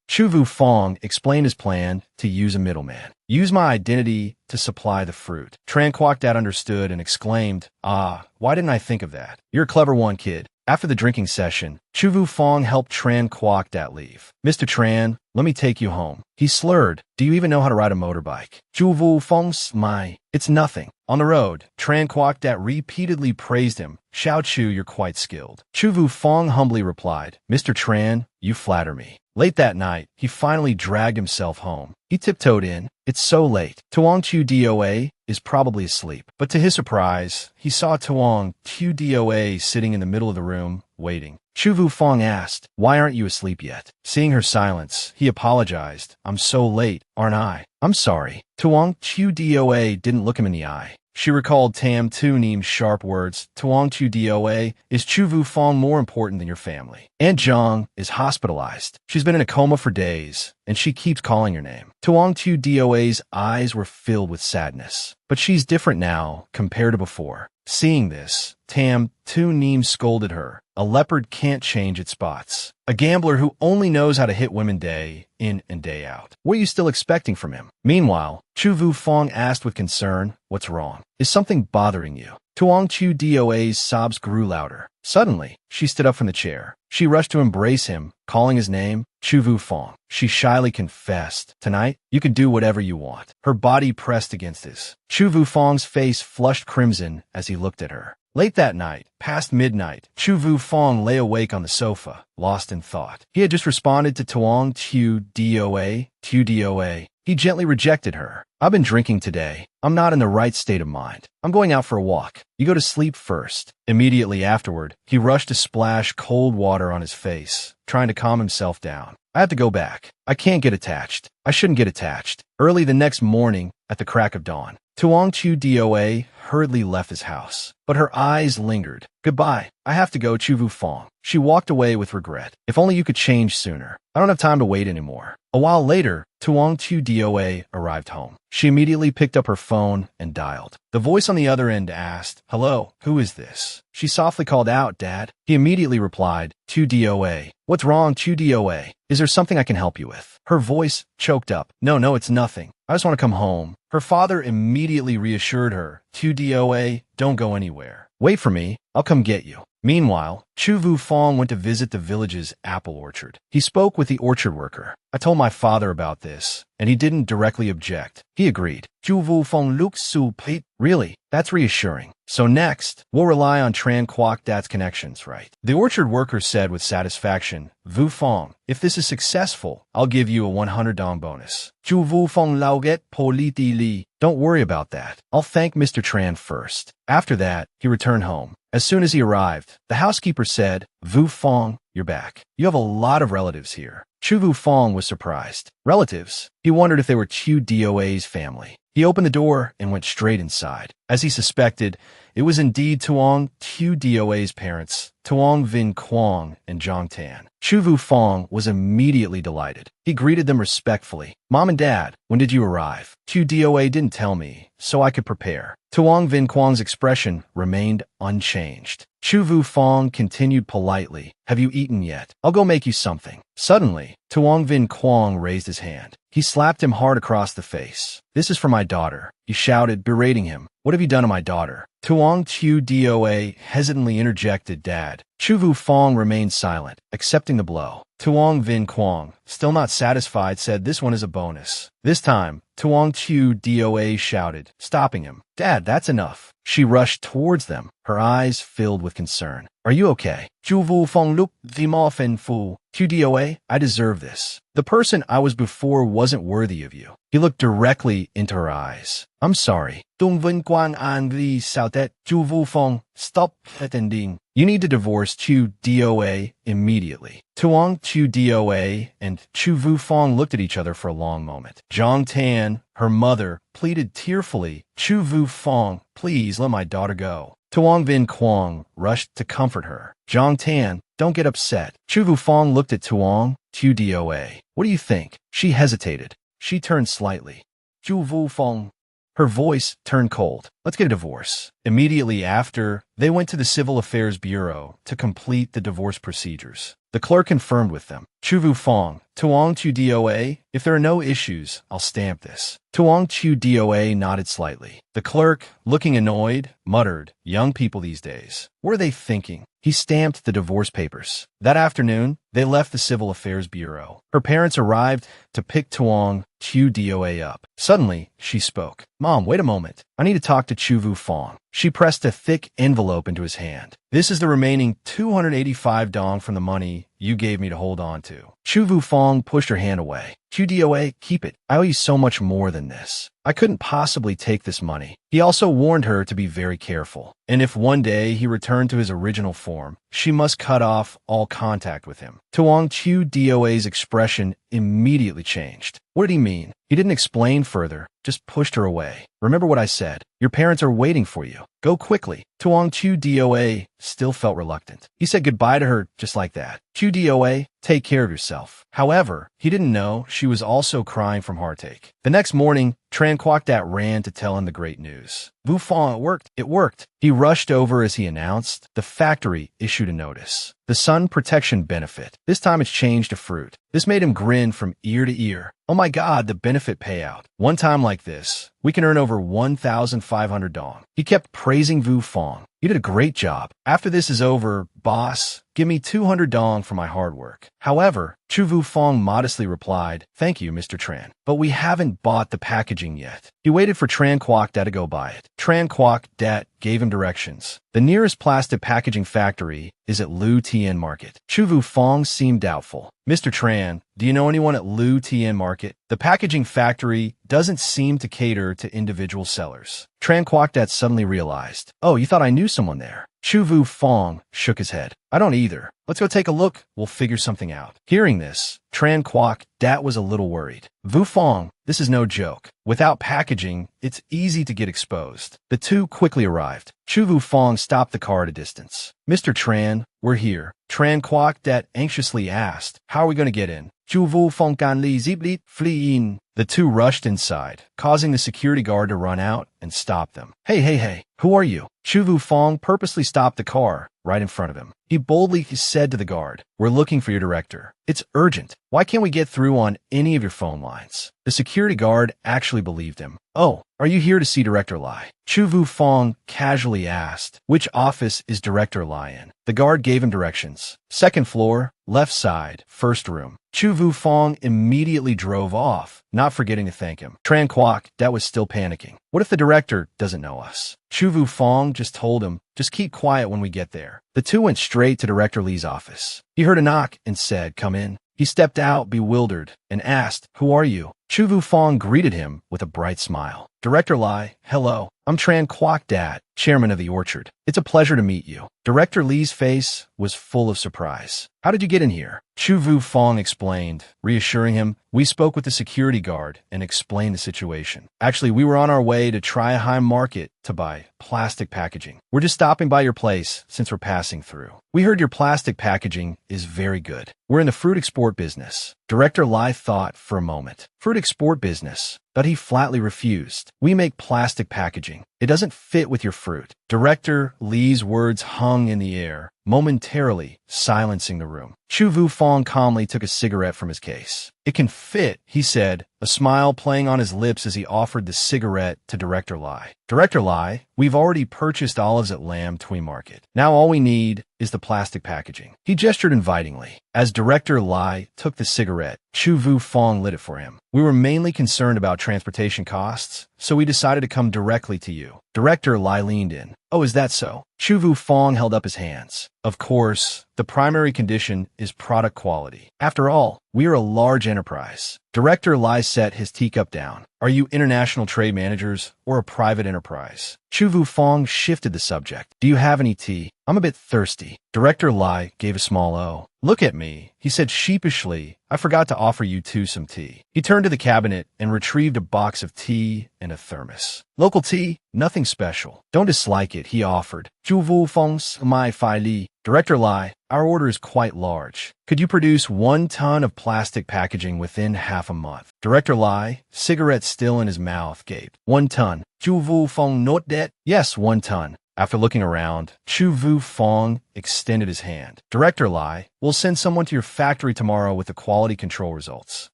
Chu Vu Fong explained his plan to use a middleman. Use my identity to supply the fruit. Tran Quoc Dat understood and exclaimed, why didn't I think of that? You're a clever one, kid. After the drinking session, Chu Vu Fong helped Tran Quoc Dat leave. Mr. Tran, let me take you home. He slurred. Do you even know how to ride a motorbike? Chu Vu Fong smiled. It's nothing. On the road, Tran Quoc Dat repeatedly praised him. Xiao Chu, you're quite skilled. Chu Vu Fong humbly replied, Mr. Tran, you flatter me. Late that night, he finally dragged himself home. He tiptoed in. It's so late. Tuong Chu Doa is probably asleep. But to his surprise, he saw Tuong Chu Doa sitting in the middle of the room, waiting. Chu Vu Fong asked, why aren't you asleep yet? Seeing her silence, he apologized. I'm so late, aren't I? I'm sorry. Tuong Chu Doa didn't look him in the eye. She recalled Tam Tu Neem's sharp words, Tuong Chu Doa, is Chu Vu Fong more important than your family? Aunt Zhang is hospitalized. She's been in a coma for days, and she keeps calling your name. Tuong Chu Doa's eyes were filled with sadness. But she's different now compared to before. Seeing this, Tam Tu Neem scolded her. A leopard can't change its spots. A gambler who only knows how to hit women day in and day out. What are you still expecting from him? Meanwhile, Chu Vu Fong asked with concern, what's wrong? Is something bothering you? Tuong Chu Doa's sobs grew louder. Suddenly, she stood up from the chair. She rushed to embrace him, calling his name, Chu Vu Fong. She shyly confessed, tonight, you can do whatever you want. Her body pressed against his. Chu Vu Fong's face flushed crimson as he looked at her. Late that night, past midnight, Chou Yufeng lay awake on the sofa, lost in thought. He had just responded to Tuong Tu Doa. He gently rejected her. I've been drinking today. I'm not in the right state of mind. I'm going out for a walk. You go to sleep first. Immediately afterward, he rushed to splash cold water on his face, trying to calm himself down. I have to go back. I can't get attached. I shouldn't get attached. Early the next morning, at the crack of dawn, Tuong Tu Doa hurriedly left his house, but her eyes lingered. Goodbye. I have to go, Chou Yufeng. She walked away with regret. If only you could change sooner. I don't have time to wait anymore. A while later, Tuong Tu Doa arrived home. She immediately picked up her phone and dialed. The voice on the other end asked, "Hello, who is this?" She softly called out, "Dad." He immediately replied, "Tu Doa. What's wrong, Chou Doa? Is there something I can help you with?" Her voice choked up. No, it's nothing. I just want to come home." Her father immediately reassured her, "Tu Doa, don't go anywhere. Wait for me. I'll come get you." Meanwhile, Chou Yufeng went to visit the village's apple orchard. He spoke with the orchard worker. "I told my father about this, and he didn't directly object. He agreed." Chou Yufeng looked suppliant. "Really? That's reassuring. So next, we'll rely on Tran Quoc Dat's connections, right?" The orchard worker said with satisfaction, "Yufeng, if this is successful, I'll give you a 100 dong bonus." Chou Yufeng lauget politi li. "Don't worry about that. I'll thank Mr. Tran first." After that, he returned home. As soon as he arrived, the housekeeper said, "Yufeng, you're back. You have a lot of relatives here." Chou Yufeng was surprised. Relatives? He wondered if they were Chou Doa's family. He opened the door and went straight inside. As he suspected, it was indeed Tuong Tu Doa's parents, Tuong Vin Quang and Zhang Tan. Chou Yufeng was immediately delighted. He greeted them respectfully. "Mom and Dad, when did you arrive? Tu Doa didn't tell me, so I could prepare." Tuong Vin Quang's expression remained unchanged. Chou Yufeng continued politely, "Have you eaten yet? I'll go make you something." Suddenly, Tuong Vin Quang raised his hand. He slapped him hard across the face. "This is for my daughter," he shouted, berating him. "What have you done to my daughter?" Tuong Tu Doa hesitantly interjected, "Dad." Chou Yufeng remained silent, accepting the blow. Tuong Vin Quang, still not satisfied, said, "This one is a bonus." This time, Tuong Tu Doa shouted, stopping him, "Dad, that's enough." She rushed towards them, her eyes filled with concern. "Are you okay?" Chou Yufeng looked them off and fu. Tu Doa, I deserve this. The person I was before wasn't worthy of you. He looked directly into her eyes. "I'm sorry." Tung Vin Quang Angli Sautet Chou Yufeng, stop pretending. You need to divorce Chou Doa immediately. Tuong Tu Doa and Chou Yufeng looked at each other for a long moment. Zhang Tan, her mother, pleaded tearfully, "Chou Yufeng, please let my daughter go." Tuong Vin Quang rushed to comfort her. "Zhang Tan, don't get upset." Chou Yufeng looked at Tuong Tu Doa. "What do you think?" She hesitated. She turned slightly. "Chou Yufeng." Her voice turned cold. "Let's get a divorce." Immediately after, they went to the Civil Affairs Bureau to complete the divorce procedures. The clerk confirmed with them. Chou Yufeng, Tuong Tu Doa, if there are no issues, I'll stamp this. Tuong Tu Doa nodded slightly. The clerk, looking annoyed, muttered, "Young people these days. What are they thinking?" He stamped the divorce papers. That afternoon, they left the Civil Affairs Bureau. Her parents arrived to pick Tuong Tu Doa up. Suddenly, she spoke. "Mom, wait a moment. I need to talk to Chou Yufeng." She pressed a thick envelope into his hand. "This is the remaining 285 dong from the money you gave me to hold on to." Chou Yufeng pushed her hand away. "Chou Doa, keep it. I owe you so much more than this. I couldn't possibly take this money." He also warned her to be very careful. And if one day he returned to his original form, she must cut off all contact with him. Tuong Tu Doa's expression immediately changed. What did he mean? He didn't explain further, just pushed her away. "Remember what I said. Your parents are waiting for you. Go quickly." Tuong Tu Doa still felt reluctant. He said goodbye to her just like that. "Chou Doa, take care of yourself." However, he didn't know she was also crying from heartache. The next morning, Tran Quoc Dat ran to tell him the great news. "Yufeng, it worked. It worked." He rushed over as he announced. The factory issued a notice. The sun protection benefit. This time it's changed to fruit. This made him grin from ear to ear. Oh my God, the benefit payout. One time like this, we can earn over 1,500 dong. He kept praising Yufeng. "You did a great job. After this is over, boss, give me 200 dong for my hard work." However, Chou Yufeng modestly replied, "Thank you, Mr. Tran. But we haven't bought the packaging yet." He waited for Tran Kwok Dat to go buy it. Tran Kwok Dat gave him directions. The nearest plastic packaging factory is at Lu Tien Market. Chou Yufeng seemed doubtful. "Mr. Tran, do you know anyone at Lu Tien Market? The packaging factory doesn't seem to cater to individual sellers." Tran Kwok Dat suddenly realized, "Oh, you thought I knew someone there?" Chou Yufeng shook his head. "I don't either. Let's go take a look. We'll figure something out." Hearing this, Tran Kwok Dat was a little worried. "Yufeng, this is no joke. Without packaging, it's easy to get exposed." The two quickly arrived. Chou Yufeng stopped the car at a distance. "Mr. Tran, we're here." Tran Kwok Dat anxiously asked, "How are we going to get in?" Chou Yufeng kan li ziblit flee in. The two rushed inside, causing the security guard to run out and stop them. Hey, who are you?" Chou Yufeng purposely stopped the car right in front of him. He boldly said to the guard, "We're looking for your director. It's urgent. Why can't we get through on any of your phone lines?" The security guard actually believed him. "Oh, are you here to see Director Lai?" Chou Yufeng casually asked, "Which office is Director Lai in?" The guard gave him directions. "Second floor, left side, first room." Chou Yufeng immediately drove off, not forgetting to thank him. Tran Kwok Dat was still panicking. What if the director doesn't know us? Chou Yufeng just told him, "Just keep quiet when we get there." The two went straight to Director Li's office. He heard a knock and said, "Come in." He stepped out, bewildered, and asked, "Who are you?" Chou Yufeng greeted him with a bright smile. "Director Lai, hello. I'm Tran Kwok Dat, chairman of the Orchard. It's a pleasure to meet you." Director Li's face was full of surprise. "How did you get in here?" Chou Yufeng explained, reassuring him, "We spoke with the security guard and explained the situation. Actually, we were on our way to Try High Market to buy plastic packaging. We're just stopping by your place since we're passing through. We heard your plastic packaging is very good. We're in the fruit export business." Director Lai thought for a moment. Fruit export business? But he flatly refused. "We make plastic packaging. It doesn't fit with your fruit." Director Li's words hung in the air, momentarily silencing the room. Chou Yufeng calmly took a cigarette from his case. "It can fit," he said, a smile playing on his lips as he offered the cigarette to Director Lai. "Director Lai, we've already purchased olives at Lam Tui Market. Now all we need is the plastic packaging." He gestured invitingly. As Director Lai took the cigarette, Chou Yufeng lit it for him. "We were mainly concerned about transportation costs, so we decided to come directly to you." Director Lai leaned in. "Oh, is that so?" Chou Yufeng held up his hands. "Of course, the primary condition is product quality. After all, we are a large enterprise." Director Lai set his teacup down. "Are you international trade managers or a private enterprise?" Chou Yufeng shifted the subject. "Do you have any tea? I'm a bit thirsty." Director Lai gave a small O. "Look at me," he said sheepishly. "I forgot to offer you two some tea." He turned to the cabinet and retrieved a box of tea and a thermos. "Local tea? Nothing special. Don't dislike it," he offered. "Chou Yufeng's my Fai Li." "Director Lai, our order is quite large. Could you produce 1 ton of plastic packaging within half a month?" Director Lai, cigarette still in his mouth, gaped. 1 ton. Chou Yufeng note that? "Yes, 1 ton." After looking around, Chou Yufeng extended his hand. "Director Lai, we'll send someone to your factory tomorrow with the quality control results."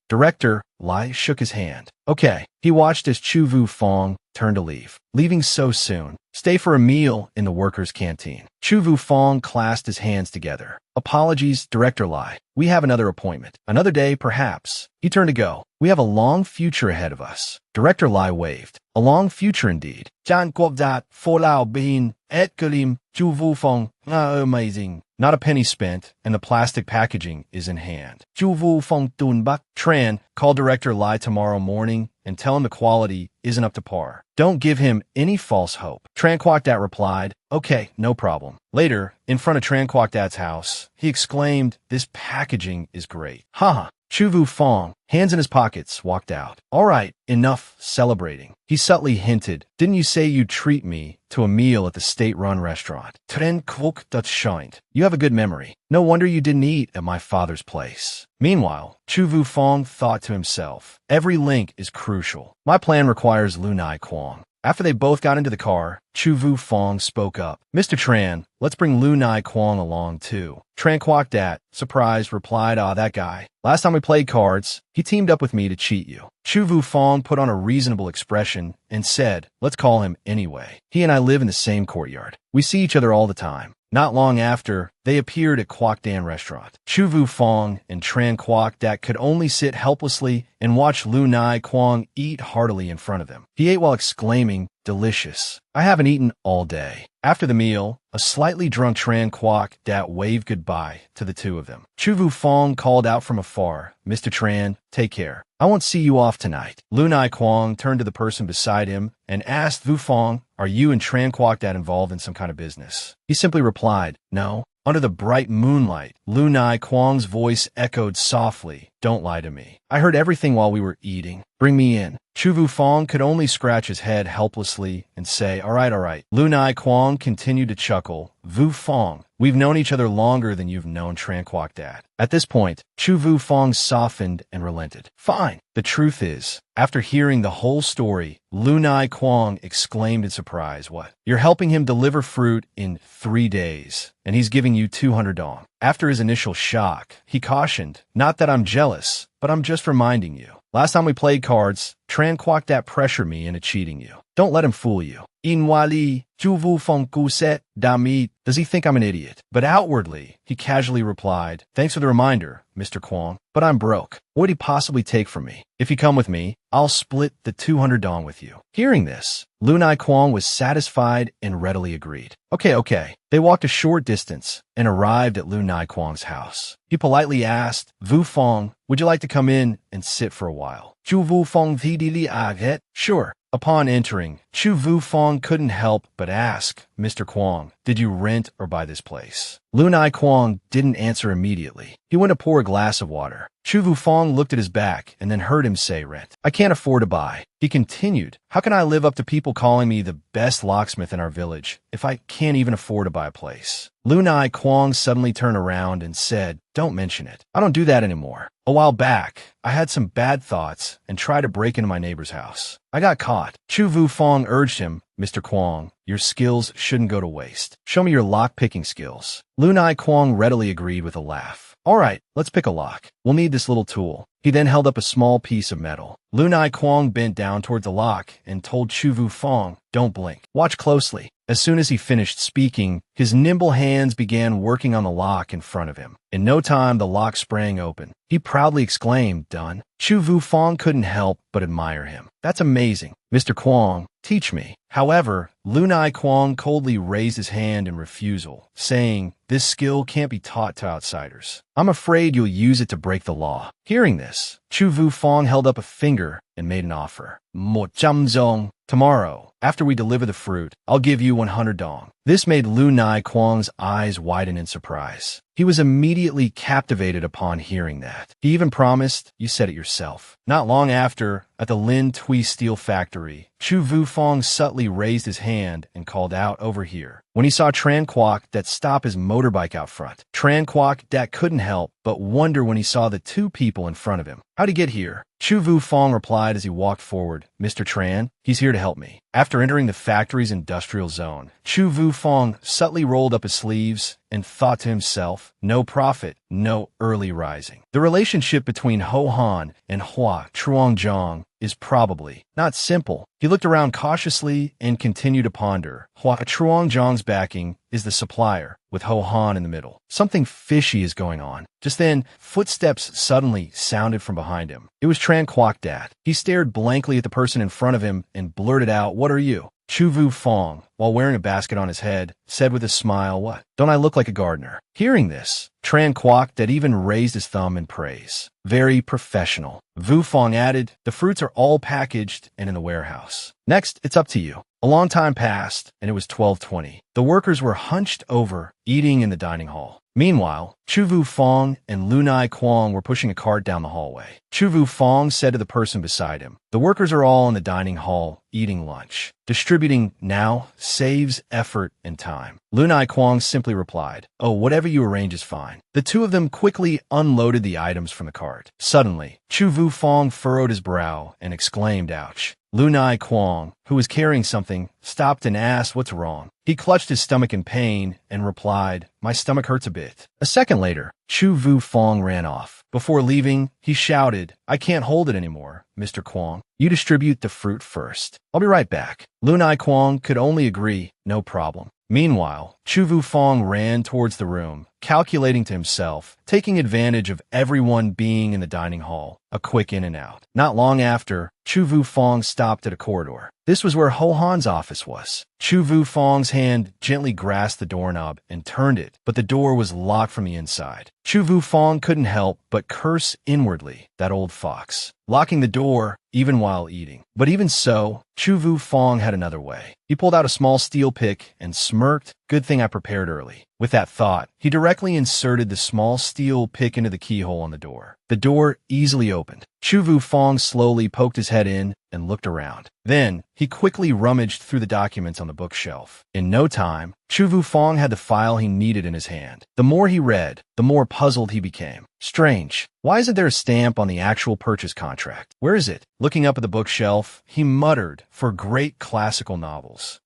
Director Lai shook his hand. "Okay." He watched as Chou Yufeng turned to leave. "Leaving so soon? Stay for a meal in the workers' canteen." Chou Yufeng clasped his hands together. "Apologies, Director Lai. We have another appointment. Another day, perhaps." He turned to go. "We have a long future ahead of us." Director Lai waved. "A long future indeed." Jan Kwok for Lao Bean, Et Kalim, Chou Yufeng, amazing. Not a penny spent, and the plastic packaging is in hand. Chou Yufeng Dunbak. Tran, call Director Lai tomorrow morning and tell him the quality isn't up to par. Don't give him any false hope. Tran Kwok Dat replied, "Okay, no problem." Later, in front of Tran Kwok Dat's house, he exclaimed, "This packaging is great." Haha. Chou Yufeng, hands in his pockets, walked out. "All right, enough celebrating." He subtly hinted, "Didn't you say you'd treat me to a meal at the state-run restaurant?" Tren Kwok Dat shined. "You have a good memory. No wonder you didn't eat at my father's place." Meanwhile, Chou Yufeng thought to himself, "Every link is crucial. My plan requires Lunai Kwong." After they both got into the car, Chou Yufeng spoke up. "Mr. Tran, let's bring Lunai Kwong along too." Tran Kwok Dat, surprised, replied, "Ah, that guy. Last time we played cards, he teamed up with me to cheat you." Chou Yufeng put on a reasonable expression and said, "Let's call him anyway. He and I live in the same courtyard. We see each other all the time." Not long after, they appeared at Quoc Dan restaurant. Chou Yufeng and Tran Quoc Dat could only sit helplessly and watch Lu Nai Quang eat heartily in front of them. He ate while exclaiming, "Delicious. I haven't eaten all day." After the meal, a slightly drunk Tran Quoc Dat waved goodbye to the two of them. Chou Yufeng called out from afar, "Mr. Tran, take care. I won't see you off tonight." Lu Nai Quang turned to the person beside him and asked Yufeng, "Are you and Tran Quoc Dat involved in some kind of business?" He simply replied, "No." Under the bright moonlight, Lu Nai Quang's voice echoed softly, "Don't lie to me. I heard everything while we were eating. Bring me in." Chou Yufeng could only scratch his head helplessly and say, all right. Lu Nai Quang continued to chuckle, "Yufeng, we've known each other longer than you've known Tran Quoc Dat." At this point, Chou Yufeng softened and relented. "Fine." The truth is, after hearing the whole story, Lu Nai Quang exclaimed in surprise, "What? You're helping him deliver fruit in 3 days, and he's giving you 200 dong." After his initial shock, he cautioned, "Not that I'm jealous, but I'm just reminding you. Last time we played cards, Tran Quoc Dat pressured me into cheating you. Don't let him fool you." Inwali, Chou Yufeng Guset, Damit, does he think I'm an idiot? But outwardly, he casually replied, "Thanks for the reminder, Mr. Quang, but I'm broke. What would he possibly take from me? If you come with me, I'll split the 200 dong with you." Hearing this, Lu Nai Quang was satisfied and readily agreed. Okay. They walked a short distance and arrived at Lu Nai Quang's house. He politely asked, "Yufeng, would you like to come in and sit for a while?" Chou Yufeng vidili aget. "Sure." Upon entering, Chou Yufeng couldn't help but ask, "Mr. Quang, did you rent or buy this place?" Lu Nai Quang didn't answer immediately. He went to pour a glass of water. Chou Yufeng looked at his back and then heard him say, "Rent. I can't afford to buy." He continued, "How can I live up to people calling me the best locksmith in our village if I can't even afford to buy a place?" Lu Nai Quang suddenly turned around and said, "Don't mention it. I don't do that anymore. A while back, I had some bad thoughts and tried to break into my neighbor's house. I got caught." Chou Yufeng urged him, "Mr. Quang, your skills shouldn't go to waste. Show me your lock-picking skills." Lu Nai Quang readily agreed with a laugh. "All right, let's pick a lock. We'll need this little tool." He then held up a small piece of metal. Lu Nai Quang bent down toward the lock and told Chou Yufeng, "Don't blink. Watch closely." As soon as he finished speaking, his nimble hands began working on the lock in front of him. In no time, the lock sprang open. He proudly exclaimed, "Done." Chou Yufeng couldn't help but admire him. "That's amazing. Mr. Quang, teach me." However, Lu Nai Quang coldly raised his hand in refusal, saying, "This skill can't be taught to outsiders. I'm afraid you'll use it to break the law." Hearing this, Chou Yufeng held up a finger and made an offer. "Mo cham zong. Tomorrow, after we deliver the fruit, I'll give you 100 dong." This made Lu Nai Quang's eyes widen in surprise. He was immediately captivated upon hearing that. He even promised, "You said it yourself." Not long after, at the Lin Tui steel factory, Chou Yufeng subtly raised his hand and called out, "Over here." When he saw Tran Quoc Dat stop his motorbike out front, Tran Quoc Dat couldn't help but wonder when he saw the two people in front of him. "How'd he get here?" Chou Yufeng replied as he walked forward, "Mr. Tran, he's here to help me." After entering the factory's industrial zone, Chou Yufeng subtly rolled up his sleeves and thought to himself, "No profit, no early rising." The relationship between Ho Han and Hua Truongjiang is probably not simple. He looked around cautiously and continued to ponder. Hua Truongjiang's backing is the supplier, with Ho Han in the middle. Something fishy is going on. Just then, footsteps suddenly sounded from behind him. It was Tran Quoc Dat. He stared blankly at the person in front of him and blurted out, "What are you?" Chou Yufeng, while wearing a basket on his head, said with a smile, "What? Don't I look like a gardener?" Hearing this, Tran Quoc Dat even raised his thumb in praise. "Very professional." Yufeng added, "The fruits are all packaged and in the warehouse. Next, it's up to you." A long time passed, and it was 12:20. The workers were hunched over, eating in the dining hall. Meanwhile, Chou Yufeng and Lu Nai Quang were pushing a cart down the hallway. Chou Yufeng said to the person beside him, "The workers are all in the dining hall, eating lunch. Distributing now saves effort and time." Lu Nai Quang simply replied, "Oh, whatever you arrange is fine." The two of them quickly unloaded the items from the cart. Suddenly, Chou Yufeng furrowed his brow and exclaimed, "Ouch." Lu Nai Quang, who was carrying something, stopped and asked, "What's wrong?" He clutched his stomach in pain and replied, "My stomach hurts a bit." A second later, Chou Yufeng ran off. Before leaving, he shouted, "I can't hold it anymore, Mr. Quang. You distribute the fruit first. I'll be right back." Lu Nai Quang could only agree, "No problem." Meanwhile, Chou Yufeng ran towards the room, calculating to himself, taking advantage of everyone being in the dining hall, a quick in and out. Not long after, Chou Yufeng stopped at a corridor. This was where Ho Han's office was. Chou Yufeng's hand gently grasped the doorknob and turned it, but the door was locked from the inside. Chou Yufeng couldn't help but curse inwardly, that old fox, locking the door even while eating. But even so, Chou Yufeng had another way. He pulled out a small steel pick and smirked, "Good thing I prepared early." With that thought, he directly inserted the small steel pick into the keyhole on the door. The door easily opened. Chou Yufeng slowly poked his head in and looked around. Then, he quickly rummaged through the documents on the bookshelf. In no time, Chou Yufeng had the file he needed in his hand. The more he read, the more puzzled he became. Strange. Why isn't there a stamp on the actual purchase contract? Where is it? Looking up at the bookshelf, he muttered, "For great classical novels.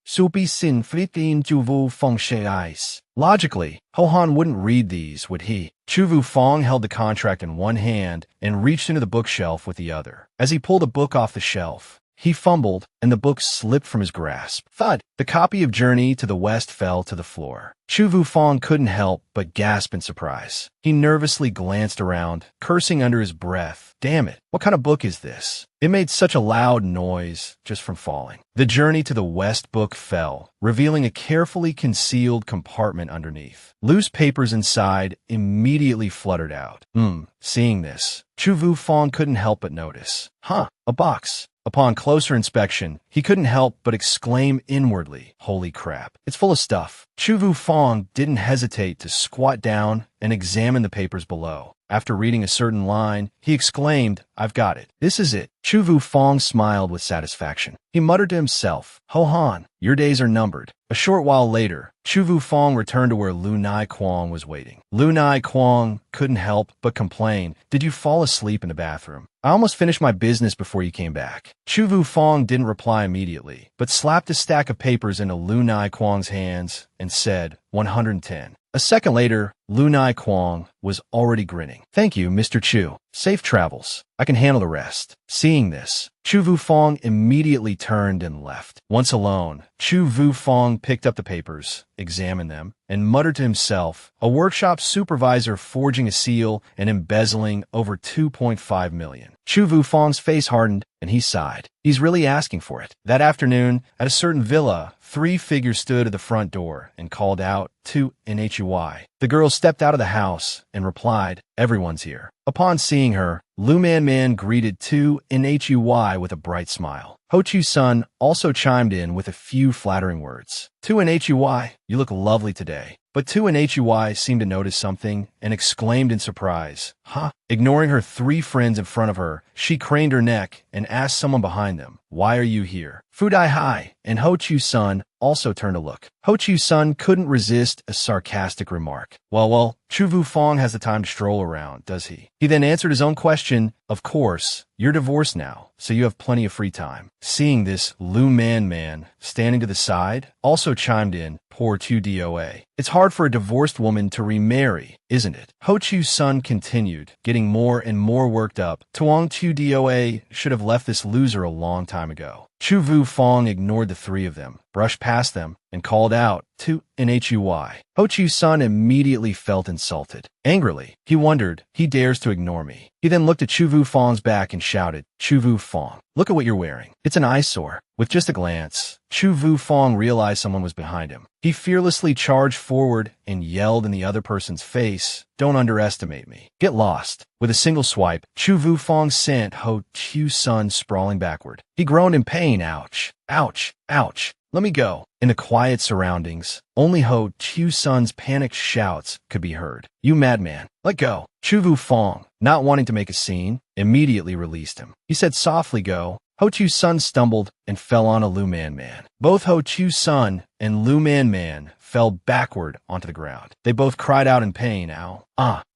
Logically, Ho Han wouldn't read these, would he? Chou Yufeng held the contract in one hand and reached into the bookshelf with the other. As he pulled a book off the shelf, he fumbled, and the book slipped from his grasp. Thud! The copy of Journey to the West fell to the floor. Chou Yufeng couldn't help but gasp in surprise. He nervously glanced around, cursing under his breath. Damn it, what kind of book is this? It made such a loud noise just from falling. The Journey to the West book fell, revealing a carefully concealed compartment underneath. Loose papers inside immediately fluttered out. Seeing this, Chou Yufeng couldn't help but notice. A box. Upon closer inspection, he couldn't help but exclaim inwardly, "Holy crap, it's full of stuff." Chou Yufeng didn't hesitate to squat down and examine the papers below. After reading a certain line, he exclaimed, "I've got it. This is it." Chou Yufeng smiled with satisfaction. He muttered to himself, "Ho Han, your days are numbered." A short while later, Chou Yufeng returned to where Lu Nai Kuang was waiting. Lu Nai Kuang couldn't help but complain, "Did you fall asleep in the bathroom? I almost finished my business before you came back." Chou Yufeng didn't reply immediately, but slapped a stack of papers into Lu Nai Kuang's hands and said, 110. A second later, Lu Nai Kuang was already grinning. "Thank you, Mr. Chu. Safe travels. I can handle the rest." Seeing this, Chou Yufeng immediately turned and left. Once alone, Chou Yufeng picked up the papers, examined them, and muttered to himself, "A workshop supervisor forging a seal and embezzling over 2.5 million. Chou Yufeng's face hardened, and he sighed. He's really asking for it. That afternoon, at a certain villa, 3 figures stood at the front door and called out, "To NHUI." The girl stepped out of the house and replied, "Everyone's here." Upon seeing her, Lu Man greeted Tu NHUI with a bright smile. Ho Chu-sun also chimed in with a few flattering words. "Tu NHUI, you look lovely today." But Tu NHUI seemed to notice something and exclaimed in surprise, "Huh?" Ignoring her 3 friends in front of her, she craned her neck and asked someone behind them, "Why are you here?" Fudai Hai and Ho Chu-sun also turned to look. Ho Chu-sun couldn't resist a sarcastic remark. Well, Chou Yufeng has the time to stroll around, does he? He then answered his own question, "Of course, you're divorced now, so you have plenty of free time." Seeing this, Lu Man, standing to the side, also chimed in, "Poor Tu DOA. It's hard for a divorced woman to remarry, isn't it?" Ho Chu-sun continued, getting more and more worked up. "Tuong Tu DOA should have left this loser a long time ago." Chou Yufeng ignored the 3 of them, brushed past them, and called out, "To NHUI." Ho Chu-sun immediately felt insulted. Angrily, he wondered, "He dares to ignore me." He then looked at Chou Yufeng's back and shouted, "Chou Yufeng, look at what you're wearing. It's an eyesore." With just a glance, Chou Yufeng realized someone was behind him. He fearlessly charged forward and yelled in the other person's face, "Don't underestimate me. Get lost." With a single swipe, Chou Yufeng sent Ho Chu-sun sprawling backward. He groaned in pain. "Ouch, ouch, ouch. Let me go." In the quiet surroundings, only Ho Chu-sun's panicked shouts could be heard. "You madman, let go." Chou Yufeng, not wanting to make a scene, immediately released him. He said softly, "Go." Ho Chu-sun stumbled and fell on a Lu Man. Both Ho Chu-sun and Lu Man fell backward onto the ground. They both cried out in pain. "Ow."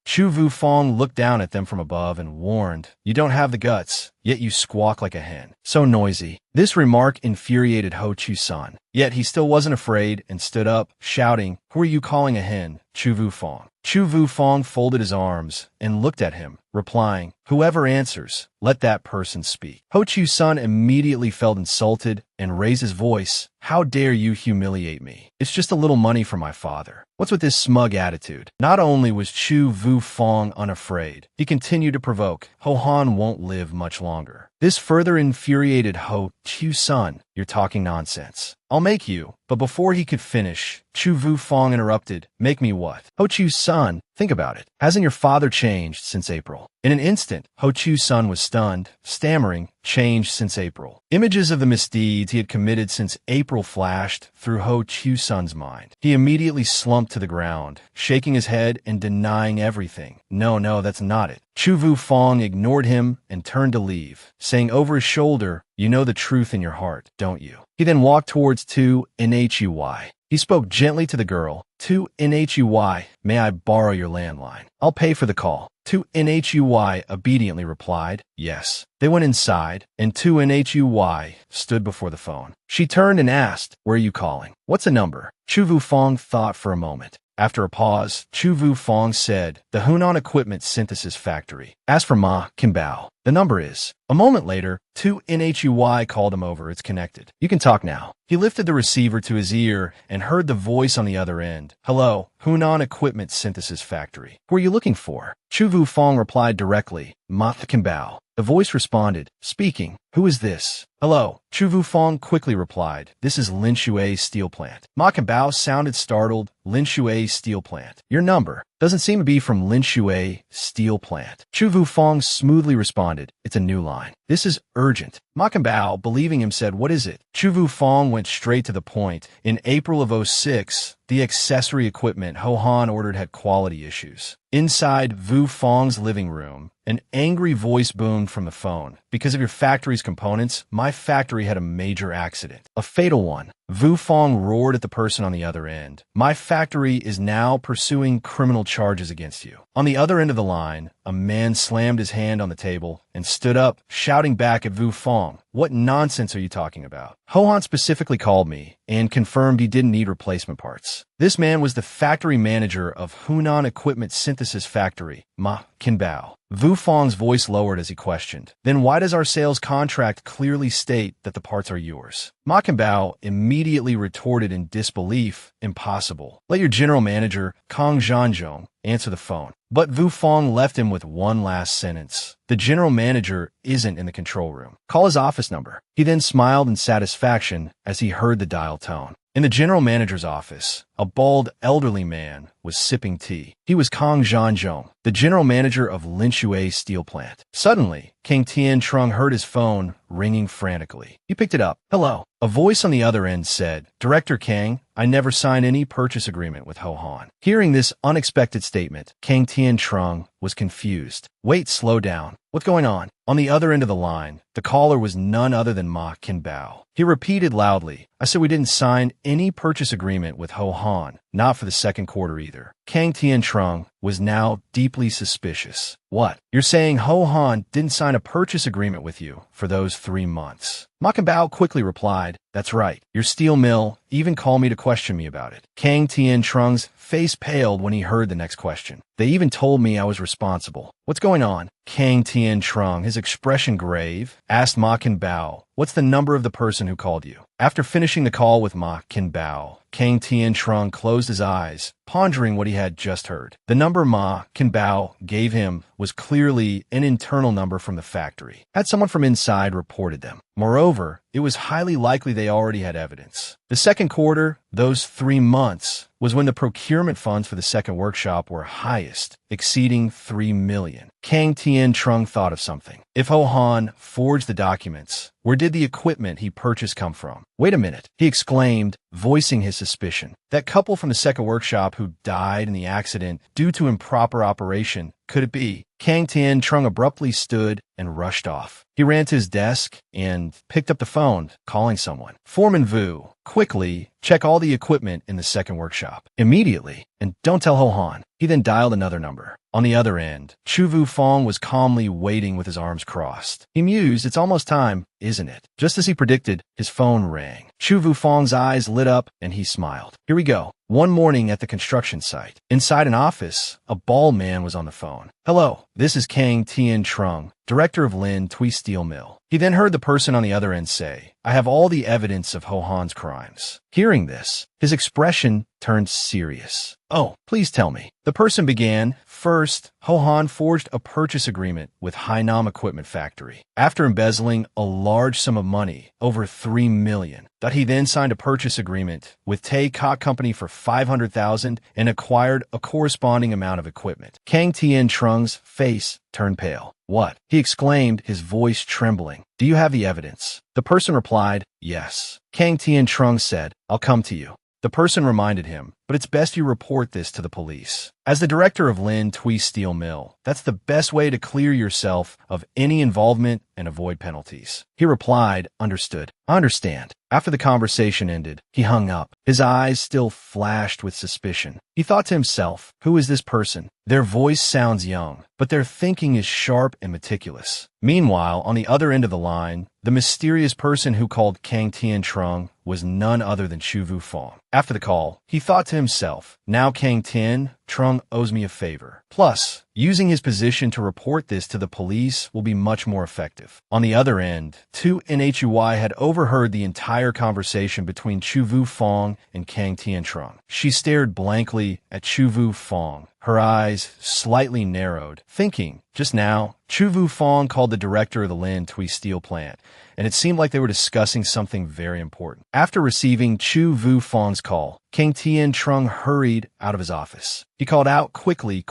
Chou Yufeng looked down at them from above and warned, "You don't have the guts, yet you squawk like a hen. So noisy." This remark infuriated Ho Chu-sun, yet he still wasn't afraid and stood up, shouting, Who are you calling a hen? Chou Yufeng. Chou Yufeng folded his arms and looked at him, replying, whoever answers, let that person speak. Ho Chu's son immediately felt insulted and raised his voice. How dare you humiliate me? It's just a little money for my father. What's with this smug attitude? Not only was Chou Yufeng unafraid, he continued to provoke. Ho Han won't live much longer. This further infuriated Ho Chu's son. You're talking nonsense. I'll make you. But before he could finish, Chou Yufeng interrupted. Make me what? Ho Chu's son, think about it. Hasn't your father changed since April? In an instant, Ho Chu's son was stunned, stammering, changed since April. Images of the misdeeds he had committed since April flashed through Ho Chu's son's mind. He immediately slumped to the ground, shaking his head and denying everything. No, that's not it. Chou Yufeng ignored him and turned to leave, saying over his shoulder, you know the truth in your heart, don't you? He then walked towards Tu Nhui. He spoke gently to the girl. Tu Nhui, may I borrow your landline? I'll pay for the call. Tu Nhui obediently replied, yes. They went inside, and Tu Nhui stood before the phone. She turned and asked, where are you calling? What's a number? Chou Yufeng thought for a moment. After a pause, Chou Yufeng said, the Hunan Equipment Synthesis Factory. Ask for Ma Kinbao. The number is. A moment later, Tu Nhui called him over. It's connected. You can talk now. He lifted the receiver to his ear and heard the voice on the other end. Hello, Hunan Equipment Synthesis Factory. Who are you looking for? Chou Yufeng replied directly, Ma Kinbao. The voice responded, speaking. Who is this? Hello. Chou Yufeng quickly replied, this is Lin Shui's steel plant. Ma Kinbao sounded startled. Lin Shui's steel plant. Your number doesn't seem to be from Lin Shui steel plant. Chou Yufeng smoothly responded, it's a new line. This is urgent. Ma Kinbao, believing him, said, what is it? Chou Yufeng went straight to the point. In April of 06, the accessory equipment Ho Han ordered had quality issues. Inside Yufeng's living room, an angry voice boomed from the phone. Because of your factory's components, my factory had a major accident. A fatal one. Yufeng roared at the person on the other end. My factory is now pursuing criminal charges against you. On the other end of the line, a man slammed his hand on the table and stood up, shouting back at Yufeng. What nonsense are you talking about? Ho Han specifically called me and confirmed he didn't need replacement parts. This man was the factory manager of Hunan Equipment Synthesis Factory, Ma Kinbao. Yufeng's voice lowered as he questioned. Then why does our sales contract clearly state that the parts are yours? Ma Kinbao immediately retorted in disbelief, impossible. Let your general manager, Kang Zhanzhong, answer the phone. But Yufeng left him with one last sentence. The general manager isn't in the control room. Call his office number. He then smiled in satisfaction as he heard the dial tone. In the general manager's office, a bald, elderly man was sipping tea. He was Kang Zhanzhong, the general manager of Lin Shui's steel plant. Suddenly, King Tian Trung heard his phone ringing frantically. He picked it up. Hello. A voice on the other end said, Director Kang, I never signed any purchase agreement with Ho Han. Hearing this unexpected statement, King Tian Trung was confused. Wait, slow down. What's going on? On the other end of the line, the caller was none other than Ma Kinbao. He repeated loudly, I said we didn't sign any purchase agreement with Ho Han, not for the second quarter either. Kang Tian Trung was now deeply suspicious. What? You're saying Ho Han didn't sign a purchase agreement with you for those 3 months? Ma Kinbao quickly replied, that's right. Your steel mill even called me to question me about it. Kang Tian Trung's face paled when he heard the next question. They even told me I was responsible. What's going on? Kang Tian Trung, his expression grave, asked Ma Kinbao, what's the number of the person who called you? After finishing the call with Ma Kinbao, Kang Tian Trung closed his eyes, pondering what he had just heard. The number Ma Kinbao gave him was clearly an internal number from the factory. Had someone from inside reported them. Moreover, it was highly likely they already had evidence. The second quarter, those 3 months, was when the procurement funds for the second workshop were highest, exceeding 3 million. Kang Tian Trung thought of something. If Ho Han forged the documents, where did the equipment he purchased come from? Wait a minute, he exclaimed, voicing his suspicion. That couple from the second workshop who died in the accident due to improper operation, could it be? Kang Tian Trung abruptly stood and rushed off. He ran to his desk and picked up the phone, calling someone. Foreman Vu, quickly, check all the equipment in the second workshop. Immediately, and don't tell Ho-Han. He then dialed another number. On the other end, Chou Yufeng was calmly waiting with his arms crossed. He mused, it's almost time, isn't it? Just as he predicted, his phone rang. Chou Yufeng's eyes lit up, and he smiled. Here we go. One morning at the construction site, inside an office, a bald man was on the phone. Hello, this is Kang Tien-trung, director of Lin Tui Steel Mill. He then heard the person on the other end say, I have all the evidence of Ho-Han's crimes. Hearing this, his expression turned serious. Oh, please tell me. The person began, first, Ho-Han forged a purchase agreement with Hainam Equipment Factory. After embezzling a large sum of money, over 3 million, that he then signed a purchase agreement with Tay Kok Company for 500,000 and acquired a corresponding amount of equipment. Kang Tien-trung's face turned pale. What? He exclaimed, his voice trembling. Do you have the evidence? The person replied, yes. Kang Tien-trung said, I'll come to you. The person reminded him, but it's best you report this to the police. As the director of Lin Tui Steel Mill, that's the best way to clear yourself of any involvement and avoid penalties. He replied, understood. I understand. After the conversation ended, he hung up. His eyes still flashed with suspicion. He thought to himself, who is this person? Their voice sounds young, but their thinking is sharp and meticulous. Meanwhile, on the other end of the line, the mysterious person who called Kang Tien-trung was none other than Chou Yufeng. After the call, he thought to himself, now Kang Tien-trung owes me a favor. Plus, using his position to report this to the police will be much more effective. On the other end, Tu Nhui had overheard the entire conversation between Chou Yufeng and Kang Tien-trung. She stared blankly at Chou Yufeng, her eyes slightly narrowed, thinking, just now, Chou Yufeng called the director of the Lin Tui steel plant, and it seemed like they were discussing something very important. After receiving Chou Yufeng's call, Kang Tien-trung hurried out of his office. He called out quickly,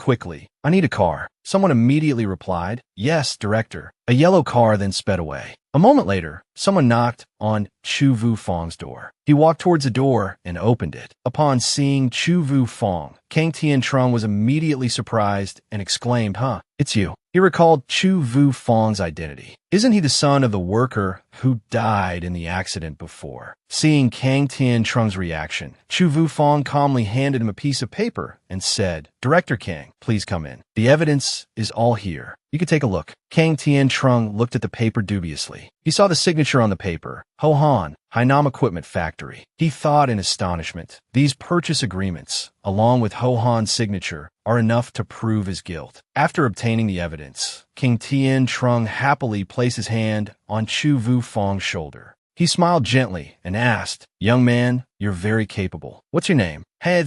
I need a car. Someone immediately replied, yes, director. A yellow car then sped away. A moment later, someone knocked on Chou Yufeng's door. He walked towards the door and opened it. Upon seeing Chou Yufeng, Kang Tien-trung was immediately surprised and exclaimed, it's you. He recalled Chou Yufeng's identity. Isn't he the son of the worker who died in the accident before? Seeing Kang Tien-trung's reaction, Chou Yufeng calmly handed him a piece of paper and said, Director Kang, please come in. The evidence is all here. You can take a look. Kang Tien-trung looked at the paper dubiously. He saw the signature on the paper, Ho-Han, Hainam Equipment Factory. He thought in astonishment, these purchase agreements, along with Ho-Han's signature, are enough to prove his guilt. After obtaining the evidence, Kang Tien-trung happily placed his hand on Chou Yufeng's shoulder. He smiled gently and asked, young man, you're very capable. What's your name? Chou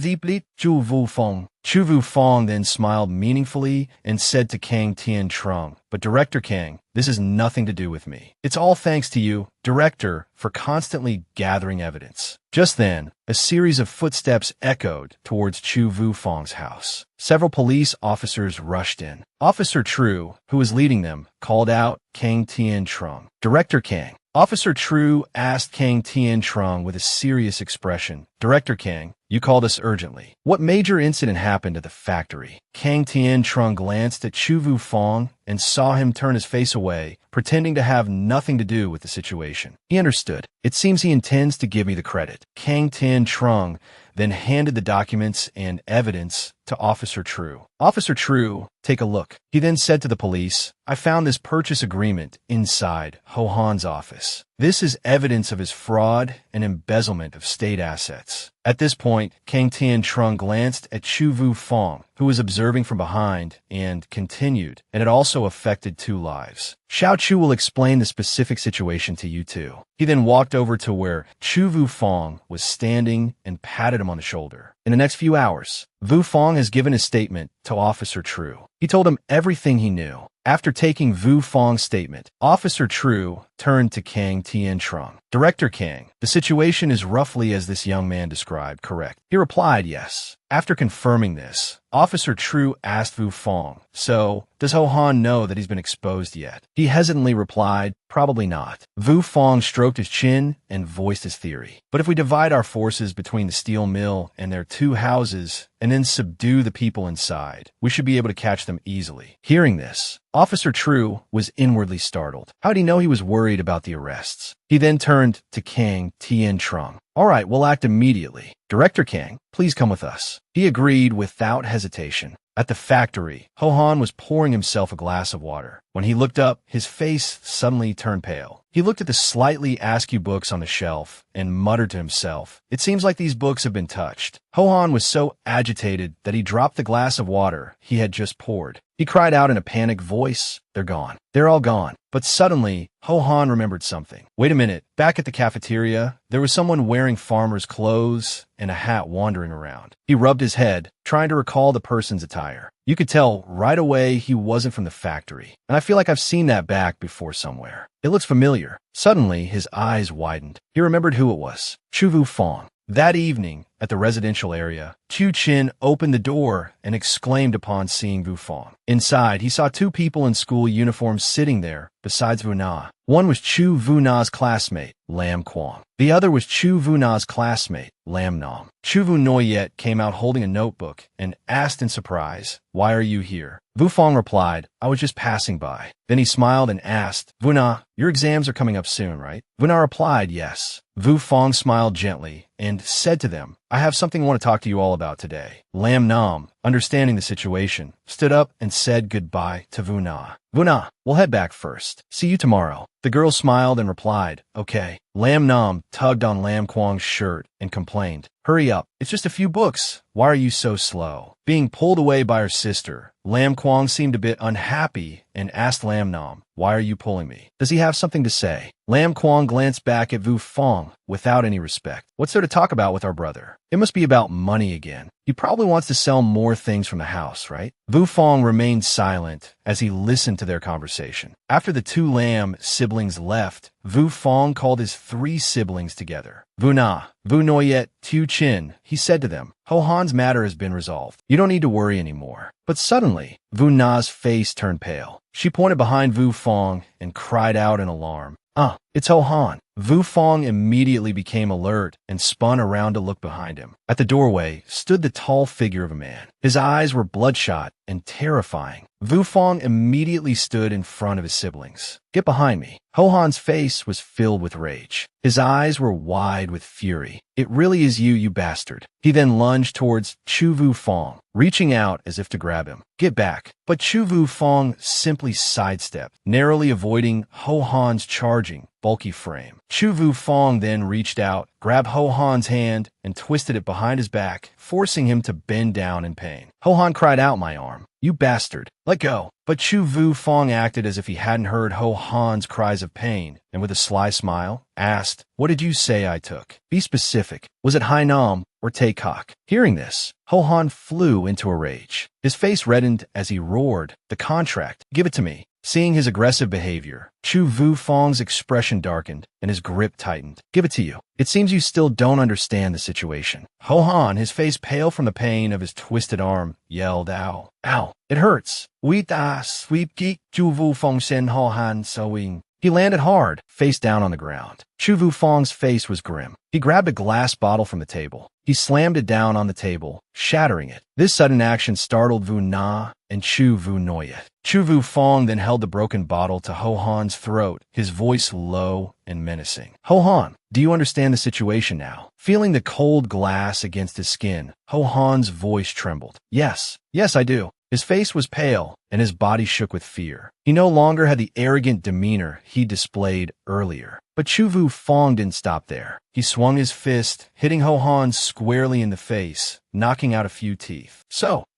Yufeng. Chou Yufeng then smiled meaningfully and said to Kang Tien-trung, but Director Kang, this has nothing to do with me. It's all thanks to you, Director, for constantly gathering evidence. Just then, a series of footsteps echoed towards Chou Yufeng's house. Several police officers rushed in. Officer Chou, who was leading them, called out Kang Tien-trung. Director Kang. Officer Chou asked Kang Tien-trung with a serious expression, Director Kang, you called us urgently. What major incident happened at the factory? Kang Tien-trung glanced at Chou Yufeng and saw him turn his face away, pretending to have nothing to do with the situation. He understood. It seems he intends to give me the credit. Kang Tien-trung then handed the documents and evidence to Officer Chou. Officer Chou, take a look. He then said to the police, I found this purchase agreement inside Ho-Han's office. This is evidence of his fraud and embezzlement of state assets. At this point, Kang Tien-trung glanced at Chou Yufeng, who was observing from behind, and continued, and it also affected 2 lives. Xiao Chu will explain the specific situation to you too. He then walked over to where Chou Yufeng was standing and patted him on the shoulder. In the next few hours, Yufeng has given his statement to Officer Chou. He told him everything he knew. After taking Yufeng's statement, Officer Chou turned to Kang Tien-trung. Director Kang, the situation is roughly as this young man described, correct? He replied, yes. After confirming this, Officer Chou asked Yufeng, so, does Ho-Han know that he's been exposed yet? He hesitantly replied, probably not. Yufeng stroked his chin and voiced his theory. But if we divide our forces between the steel mill and their 2 houses, and then subdue the people inside, we should be able to catch them easily. Hearing this, Officer Chou was inwardly startled. How did he know he was worried about the arrests? He then turned to Kang Tien-trung. All right, we'll act immediately. Director Kang, please come with us. He agreed without hesitation. At the factory, Ho-Han was pouring himself a glass of water. When he looked up, his face suddenly turned pale. He looked at the slightly askew books on the shelf and muttered to himself, "It seems like these books have been touched." Ho-Han was so agitated that he dropped the glass of water he had just poured. He cried out in a panicked voice, "They're gone. They're all gone." But suddenly, Ho-Han remembered something. Wait a minute. Back at the cafeteria, there was someone wearing farmer's clothes and a hat wandering around. He rubbed his head, trying to recall the person's attire. You could tell right away he wasn't from the factory, and I feel like I've seen that back before somewhere. It looks familiar. Suddenly, his eyes widened. He remembered who it was. Chou Yufeng. That evening, at the residential area, Chu Chin opened the door and exclaimed upon seeing Vu Fong. Inside, he saw two people in school uniforms sitting there, besides Vu Na. One was Chu Vu Na's classmate, Lam Kwong. The other was Chu Vu Na's classmate, Lam Nam. Chu Vu Noyet came out holding a notebook and asked in surprise, "Why are you here?" Vu Fong replied, "I was just passing by." Then he smiled and asked, "Vu Na, your exams are coming up soon, right?" Vu Na replied, "Yes." Vu Fong smiled gently and said to them, "I have something I want to talk to you all about today." Lam Nam, understanding the situation, stood up and said goodbye to Vu Na. "Vu Na, we'll head back first. See you tomorrow." The girl smiled and replied, "Okay." Lam Nam tugged on Lam Kwong's shirt and complained, "Hurry up. It's just a few books. Why are you so slow?" Being pulled away by her sister, Lam Kwong seemed a bit unhappy and asked Lam Nam, "Why are you pulling me? Does he have something to say?" Lam Kwong glanced back at Vu Fong without any respect. "What's there to talk about with our brother? It must be about money again. He probably wants to sell more things from the house, right?" Vu Fong remained silent as he listened to their conversation. After the two Lam siblings left, Vu Fong called his three siblings together. "Vu Na, Vu Noyet, Tu Chin," he said to them, "Ho-Han's matter has been resolved. You don't need to worry anymore." But suddenly, Vu Na's face turned pale. She pointed behind Vu Fong and cried out in alarm, It's Ho-Han." Vu Fong immediately became alert and spun around to look behind him. At the doorway stood the tall figure of a man. His eyes were bloodshot and terrifying. Vu Fong immediately stood in front of his siblings. "Get behind me." Ho-Han's face was filled with rage. His eyes were wide with fury. "It really is you, you bastard." He then lunged towards Chou Vu Fong, reaching out as if to grab him. "Get back." But Chou Vu Fong simply sidestepped, narrowly avoiding Ho-Han's charging, bulky frame. Chou Vu Fong then reached out, grabbed Ho-Han's hand, and twisted it behind his back, forcing him to bend down in pain. Ho-Han cried out, "My arm. You bastard. Let go." But Chou Vu Fong acted as if he hadn't heard Ho-Han's cries of pain, and with a sly smile, asked, "What did you say I took? Be specific. Was it Hainam or Taekok?" Hearing this, Ho-Han flew into a rage. His face reddened as he roared, "The contract. Give it to me." Seeing his aggressive behavior, Chou Vu Fong's expression darkened and his grip tightened. "Give it to you. It seems you still don't understand the situation." Ho-Han, his face pale from the pain of his twisted arm, yelled, "Ow. Ow. It hurts." "Wita sweep geek Chou Vu Fong sen Ho-Han sewing." He landed hard, face down on the ground. Chou Vu Fong's face was grim. He grabbed a glass bottle from the table. He slammed it down on the table, shattering it. This sudden action startled Vu Na and Chou Vu Noyet. Chou Vu Fong then held the broken bottle to Ho-Han's throat, his voice low and menacing. "Ho-Han, do you understand the situation now?" Feeling the cold glass against his skin, Ho-Han's voice trembled. Yes, I do." His face was pale, and his body shook with fear. He no longer had the arrogant demeanor he displayed earlier. But Chou Vu Fong didn't stop there. He swung his fist, hitting Ho-Han squarely in the face, knocking out a few teeth.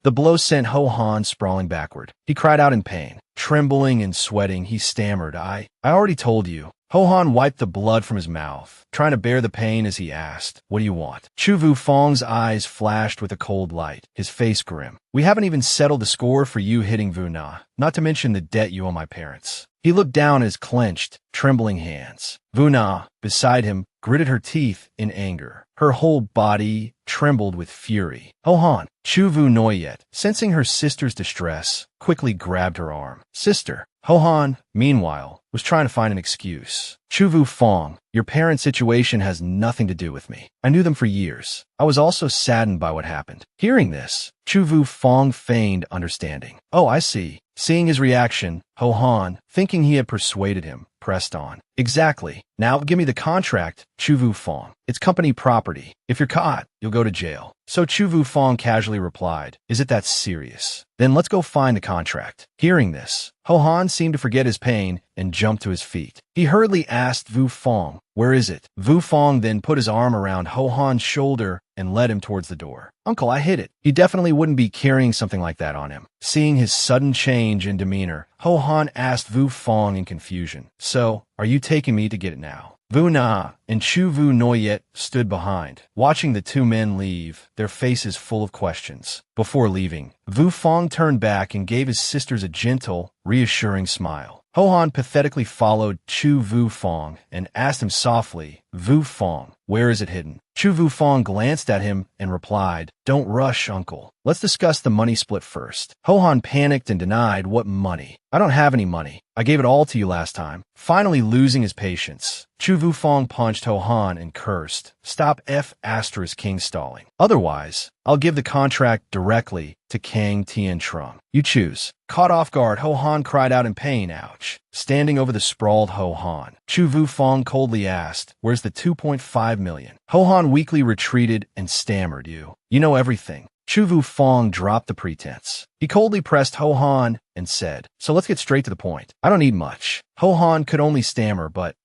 The blow sent Ho-Han sprawling backward. He cried out in pain. Trembling and sweating, he stammered, I already told you." Ho-Han wiped the blood from his mouth, trying to bear the pain as he asked, "What do you want?" Chou Vu Fong's eyes flashed with a cold light, his face grim. "We haven't even settled the score for you hitting Vu Na, not to mention the debt you owe my parents." He looked down at his clenched, trembling hands. Vu Na, beside him, gritted her teeth in anger. Her whole body trembled with fury. Ho-Han, Chou Vu Noyet, sensing her sister's distress, quickly grabbed her arm. "Sister." Ho-Han, meanwhile, was trying to find an excuse. "Chou Vu Fong, your parents' situation has nothing to do with me. I knew them for years. I was also saddened by what happened." Hearing this, Chou Vu Fong feigned understanding. "Oh, I see." Seeing his reaction, Ho-Han, thinking he had persuaded him, pressed on. Exactly. Now give me the contract, Chou Yufeng. It's company property. If you're caught, you'll go to jail. So Chou Yufeng casually replied, is it that serious? Then let's go find the contract. Hearing this, Ho-Han seemed to forget his pain and jumped to his feet. He hurriedly asked Yufeng, where is it? Yufeng then put his arm around Ho-Han's shoulder and led him towards the door. Uncle, I hid it. He definitely wouldn't be carrying something like that on him. Seeing his sudden change in demeanor, Ho-Han asked Yufeng in confusion, so, are you taking me to get it now? Vu Na and Chu Vu Noyet stood behind, watching the two men leave, their faces full of questions. Before leaving, Yufeng turned back and gave his sisters a gentle, reassuring smile. Ho-Han pathetically followed Chou Yufeng and asked him softly, Yufeng, where is it hidden? Chou Yufeng glanced at him and replied, don't rush, uncle. Let's discuss the money split first. Ho-Han panicked and denied, what money? I don't have any money. I gave it all to you last time. Finally losing his patience, Chou Yufeng punched Ho-Han and cursed, stop King stalling. Otherwise, I'll give the contract directly to Kang Tian Trung. You choose. Caught off guard, Ho-Han cried out in pain, ouch. Standing over the sprawled Ho-Han, Chou Yufeng coldly asked, where's the 2.5 million? Ho-Han weakly retreated and stammered, you know everything. Chou Yufeng dropped the pretense. He coldly pressed Ho-Han and said, so let's get straight to the point. I don't need much. Ho-Han could only stammer, but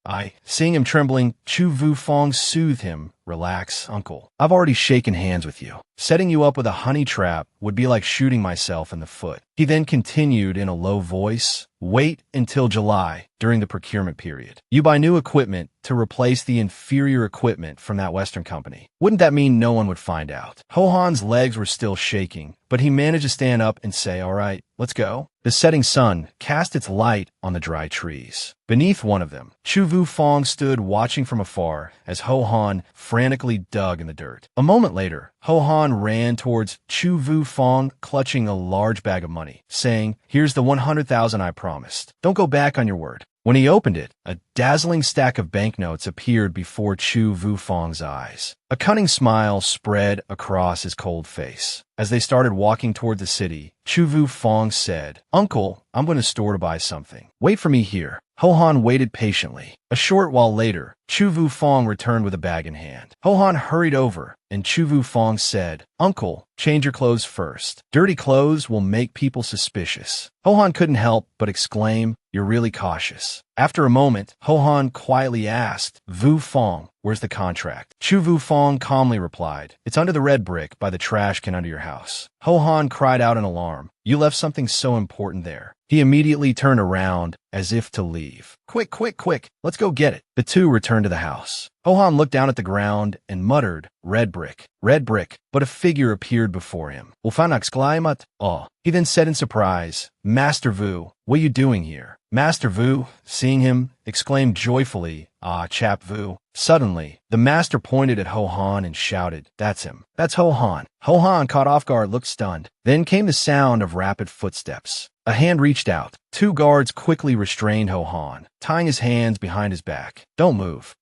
seeing him trembling, Chou Yufeng soothed him. Relax, uncle. I've already shaken hands with you. Setting you up with a honey trap would be like shooting myself in the foot. He then continued in a low voice, wait until July, during the procurement period. You buy new equipment to replace the inferior equipment from that Western company. Wouldn't that mean no one would find out? Ho-Han's legs were still shaking, but he managed to stand up and say, all right, let's go. The setting sun cast its light on the dry trees. Beneath one of them, Chou Yufeng stood watching from afar as Ho-Han frantically dug in the dirt. A moment later, Ho-Han ran towards Chou Yufeng, clutching a large bag of money, saying, here's the 100,000 I promised. Don't go back on your word. When he opened it, a dazzling stack of banknotes appeared before Chou Yufeng's eyes. A cunning smile spread across his cold face. As they started walking toward the city, Chou Yufeng said, Uncle, I'm going to store to buy something. Wait for me here. Ho-Han waited patiently. A short while later, Chou Yufeng returned with a bag in hand. Ho-Han hurried over, and Chou Yufeng said, Uncle, change your clothes first. Dirty clothes will make people suspicious. Ho-Han couldn't help but exclaim, you're really cautious. After a moment, Ho-Han quietly asked, Yufeng, where's the contract? Chou Yufeng calmly replied, it's under the red brick by the trash can under your house. Ho-Han cried out in alarm, you left something so important there. He immediately turned around as if to leave. Quick, quick, quick, let's go get it. The two returned to the house. Ho-Han looked down at the ground and muttered, red brick, but a figure appeared before him. Oh. He then said in surprise, Master Vu, what are you doing here? Master Vu, seeing him, exclaimed joyfully, chap Vu. Suddenly, the master pointed at Ho-Han and shouted, that's him. That's Ho-Han. Ho-Han, caught off guard, looked stunned. Then came the sound of rapid footsteps. A hand reached out. Two guards quickly restrained Ho-Han, tying his hands behind his back. Don't move.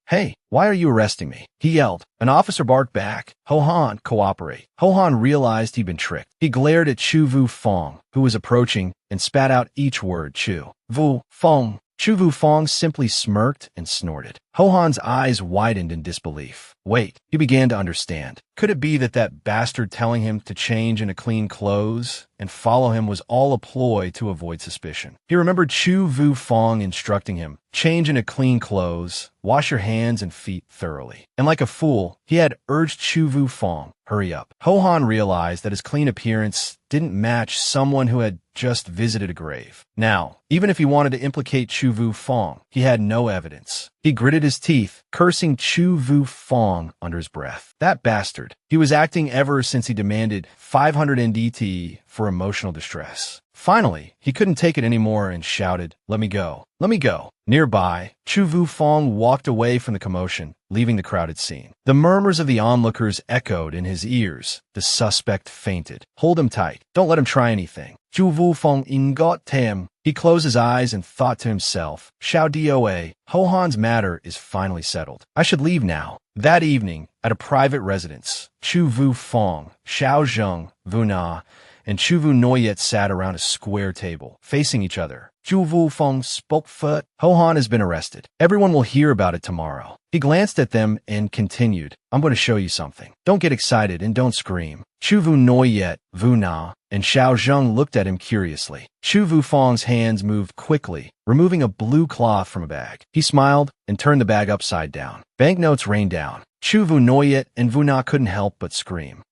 Hey, why are you arresting me? He yelled. An officer barked back. Ho-Han, cooperate. Ho-Han realized he'd been tricked. He glared at Chou Yufeng, who was approaching, and spat out each word, Chou Yufeng. Chou Yufeng simply smirked and snorted. Ho-Han's eyes widened in disbelief. Wait, he began to understand. Could it be that that bastard telling him to change into clean clothes and follow him was all a ploy to avoid suspicion? He remembered Chou Yufeng instructing him, change into clean clothes, wash your hands and feet thoroughly. And like a fool, he had urged Chou Yufeng, hurry up. Ho-Han realized that his clean appearance didn't match someone who had just visited a grave. Now, even if he wanted to implicate Chou Yufeng, he had no evidence. He gritted his teeth, cursing Chou Yufeng under his breath. That bastard. He was acting ever since he demanded 500 NDT for emotional distress. Finally, he couldn't take it anymore and shouted, let me go. Let me go. Nearby, Chou Yufeng walked away from the commotion, leaving the crowded scene. The murmurs of the onlookers echoed in his ears. The suspect fainted. Hold him tight. Don't let him try anything. Chou Yufeng ingot tem. He closed his eyes and thought to himself, Xiao Doa, Ho-Han's matter is finally settled. I should leave now. That evening, at a private residence, Chou Yufeng, Xiao Zheng, Vu Na, and Chou Noyet sat around a square table, facing each other. Chou Yufeng spoke first. Ho-Han has been arrested. Everyone will hear about it tomorrow. He glanced at them and continued, I'm going to show you something. Don't get excited and don't scream. Chou Noyet, Vu Na, and Xiao Zheng looked at him curiously. Chou Yufeng's hands moved quickly, removing a blue cloth from a bag. He smiled and turned the bag upside down. Banknotes rained down. Chou Noyet and Vu Na couldn't help but scream.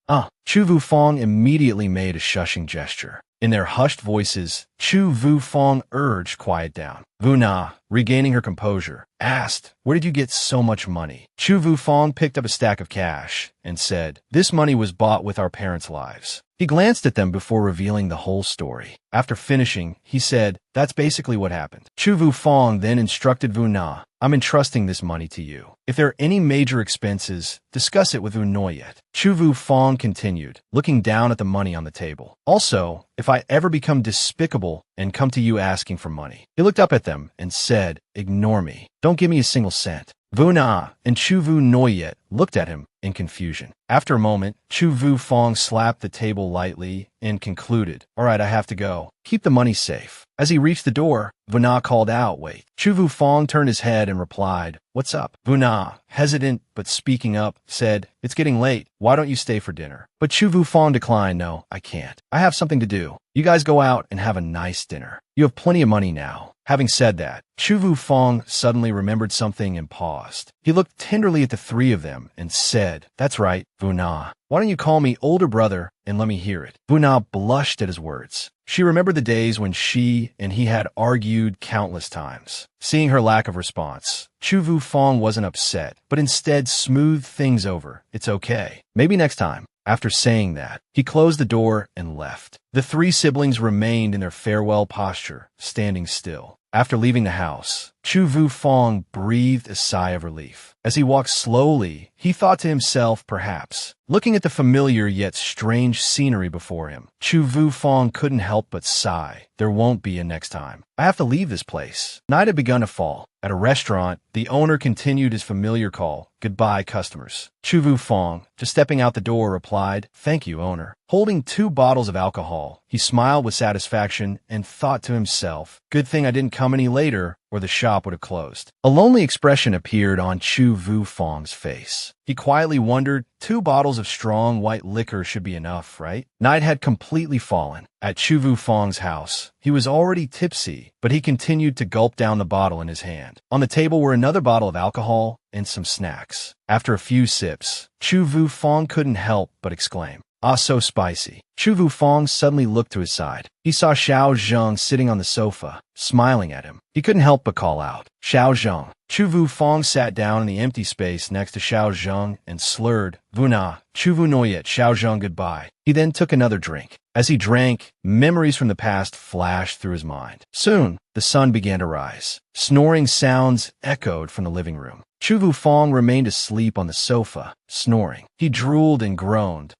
Chou Yufeng immediately made a shushing gesture. In their hushed voices, Chou Yufeng urged quiet down. Vu Na, regaining her composure, asked, where did you get so much money? Chou Yufeng picked up a stack of cash and said, this money was bought with our parents' lives. He glanced at them before revealing the whole story. After finishing, he said, that's basically what happened. Chou Yufeng then instructed Vu Na, I'm entrusting this money to you. If there are any major expenses, discuss it with Vu Noyet. Chou Yufeng continued, looking down at the money on the table. Also, if I ever become despicable and come to you asking for money. He looked up at them and said, ignore me. Don't give me a single cent. Vu Na and Chou Noyet looked at him in confusion. After a moment, Chou Yufeng slapped the table lightly and concluded, all right, I have to go. Keep the money safe. As he reached the door, Vu Na called out, wait. Chou Yufeng turned his head and replied, what's up? Vu Na, hesitant but speaking up, said, it's getting late. Why don't you stay for dinner? But Chou Yufeng declined, no, I can't. I have something to do. You guys go out and have a nice dinner. You have plenty of money now. Having said that, Chou Yufeng suddenly remembered something and paused. He looked tenderly at the three of them and said, that's right, Vu Na. Why don't you call me older brother and let me hear it? Vu Na blushed at his words. She remembered the days when she and he had argued countless times. Seeing her lack of response, Chou Yufeng wasn't upset, but instead smoothed things over. It's okay. Maybe next time. After saying that, he closed the door and left. The three siblings remained in their farewell posture, standing still. After leaving the house, Chou Yufeng breathed a sigh of relief. As he walked slowly, he thought to himself, perhaps, looking at the familiar yet strange scenery before him, Chou Yufeng couldn't help but sigh. There won't be a next time. I have to leave this place. Night had begun to fall. At a restaurant, the owner continued his familiar call, goodbye, customers. Chou Yufeng, just stepping out the door, replied, thank you, owner. Holding 2 bottles of alcohol, he smiled with satisfaction and thought to himself, good thing I didn't come any later, or the shop would have closed. A lonely expression appeared on Chou Yufeng's face. He quietly wondered, 2 bottles of strong white liquor should be enough, right? Night had completely fallen. At Chou Yufeng's house, he was already tipsy, but he continued to gulp down the bottle in his hand. On the table were another bottle of alcohol and some snacks. After a few sips, Chou Yufeng couldn't help but exclaim, ah, so spicy. Chou Yufeng suddenly looked to his side. He saw Xiao Zheng sitting on the sofa, smiling at him. He couldn't help but call out, Xiao Zheng. Chou Yufeng sat down in the empty space next to Xiao Zheng and slurred, Vu Na, Chou Noyet, Xiao Zheng goodbye. He then took another drink. As he drank, memories from the past flashed through his mind. Soon, the sun began to rise. Snoring sounds echoed from the living room. Chou Yufeng remained asleep on the sofa, snoring. He drooled and groaned.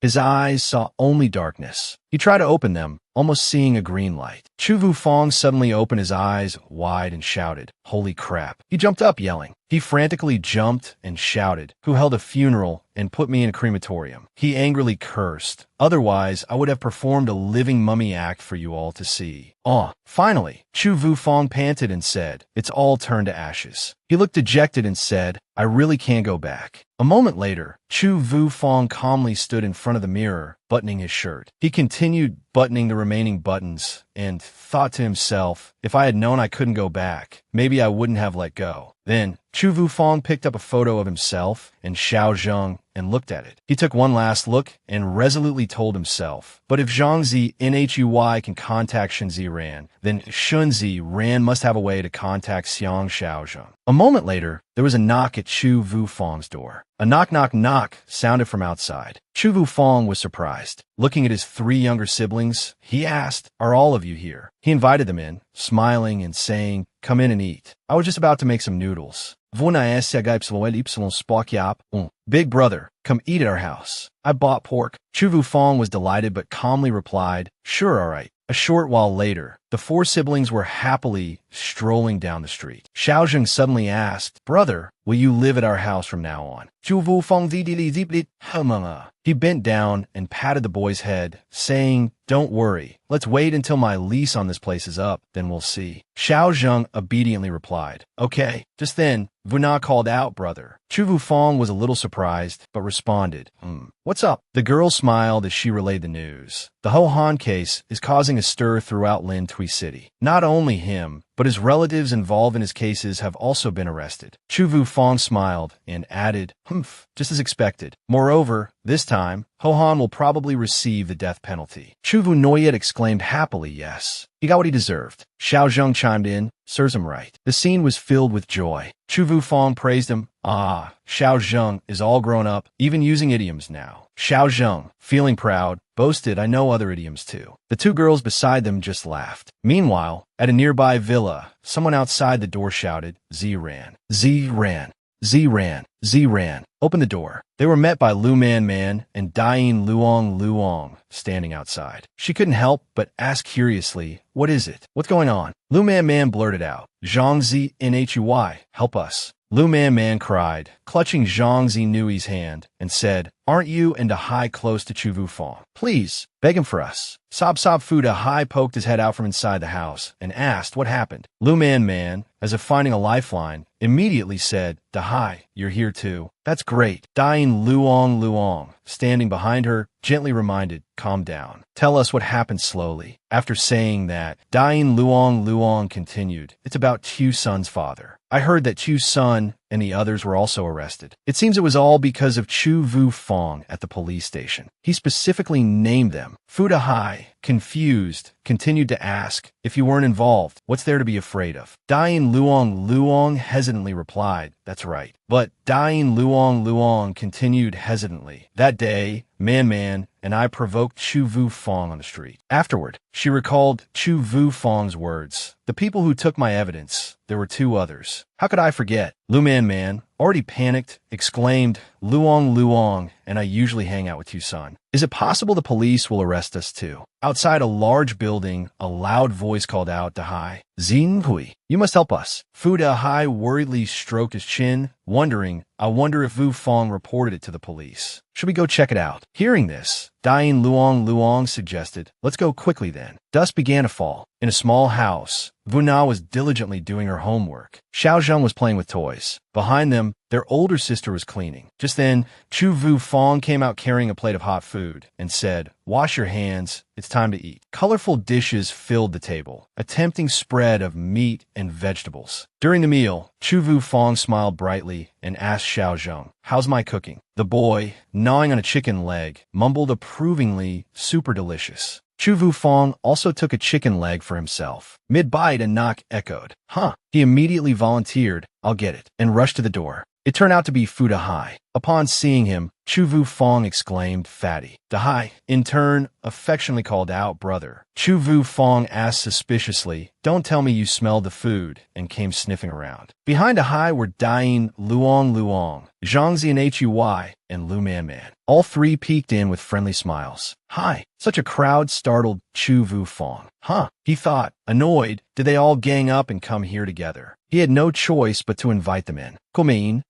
His eyes saw only darkness. He tried to open them, almost seeing a green light. Chou Yufeng suddenly opened his eyes wide and shouted, holy crap. He jumped up yelling. He frantically jumped and shouted, who held a funeral and put me in a crematorium? He angrily cursed. Otherwise, I would have performed a living mummy act for you all to see. Finally, Chou Yufeng panted and said, it's all turned to ashes. He looked dejected and said, I really can't go back. A moment later, Chou Yufeng calmly stood in front of the mirror, buttoning his shirt. He continued buttoning the remaining buttons and thought to himself, if I had known I couldn't go back, maybe I wouldn't have let go. Then, Chou Yufeng picked up a photo of himself and Xiao Zheng and looked at it. He took one last look and resolutely told himself, but if Zhangzi Nhui can contact Shunzi Ran, then Shunzi Ran must have a way to contact Xiang Xiaozheng. A moment later, there was a knock at Chou Yufeng's door. A knock, knock, knock sounded from outside. Chou Yufeng was surprised. Looking at his 3 younger siblings, he asked, are all of you here? He invited them in, smiling and saying, come in and eat. I was just about to make some noodles. Big brother, come eat at our house. I bought pork. Chou Yufeng was delighted but calmly replied, sure, all right. A short while later, the four siblings were happily strolling down the street. Xiaozheng suddenly asked, brother, will you live at our house from now on? He bent down and patted the boy's head, saying, don't worry, let's wait until my lease on this place is up, then we'll see. Xiaozheng obediently replied, okay. Just then, Vuna called out, brother. Chou Yufeng was a little surprised, but responded, what's up? The girl smiled as she relayed the news. The Ho Han case is causing a stir throughout Lin Tui City. Not only him, but his relatives involved in his cases have also been arrested. Chou Yufeng smiled and added, humph, just as expected. Moreover, this time, Ho Han will probably receive the death penalty. Chu Vu Noyet exclaimed happily, yes. He got what he deserved. Xiaozheng chimed in, serves him right. The scene was filled with joy. Chou Yufeng praised him. Ah, Xiaozheng is all grown up, even using idioms now. Xiaozheng, feeling proud, boasted, I know other idioms too. The two girls beside them just laughed. Meanwhile, at a nearby villa, someone outside the door shouted, Z ran. Z ran. Z ran. Z ran. Open the door. They were met by Lu Man Man and Diane Luong standing outside. She couldn't help but ask curiously, what is it? What's going on? Lu Man Man blurted out, Zhang Nhui, help us. Lu Man Man cried, clutching Zhang Zinui's hand, and said, aren't you and Dahai close to Chou Yufeng? Please, beg him for us. Sob Fu Dahai poked his head out from inside the house and asked what happened. Lu Man Man, as if finding a lifeline, immediately said, Dahai, you're here too. That's great. Dying Luong, standing behind her, gently reminded, calm down. Tell us what happened slowly. After saying that, Dying Luong continued, it's about Chu's son's father. I heard that Chu's son and the others were also arrested. It seems it was all because of Chou Yufeng at the police station. He specifically named them. Fu Dahai, confused, continued to ask, if you weren't involved, what's there to be afraid of? Dying Luong hesitantly replied, that's right. But Dying Luong continued hesitantly. That day, Man and I provoked Chou Yufeng on the street. Afterward, she recalled Chou Yufeng's words. The people who took my evidence, there were two others. How could I forget? Lu Man, already panicked, exclaimed, Luong, and I usually hang out with you, son. Is it possible the police will arrest us too? Outside a large building, a loud voice called out, Dahai, Hui, you must help us. Fu Dahai worriedly stroked his chin, wondering, I wonder if Yufeng reported it to the police. Should we go check it out? Hearing this, Dying Luong suggested, let's go quickly then. Dusk began to fall. In a small house, Vuna was diligently doing her homework. Xiaozheng was playing with toys. Behind them, their older sister was cleaning. Just then, Chou Yufeng came out carrying a plate of hot food and said, wash your hands, it's time to eat. Colorful dishes filled the table, a tempting spread of meat and vegetables. During the meal, Chou Yufeng smiled brightly and asked Xiaozheng, how's my cooking? The boy, gnawing on a chicken leg, mumbled approvingly, super delicious. Chou Yufeng also took a chicken leg for himself. Mid-bite, a knock echoed. Huh. He immediately volunteered, I'll get it, and rushed to the door. It turned out to be Fu Dahai. Upon seeing him, Chou Yufeng exclaimed, fatty. Dahai, in turn, affectionately called out, brother. Chou Yufeng asked suspiciously, don't tell me you smelled the food, and came sniffing around. Behind Dahai were Dying Luong, Zhang Nhui, and Lu Man. All three peeked in with friendly smiles. Hi. Such a crowd startled Chou Yufeng. Huh, he thought. Annoyed, did they all gang up and come here together? He had no choice but to invite them in. Come in.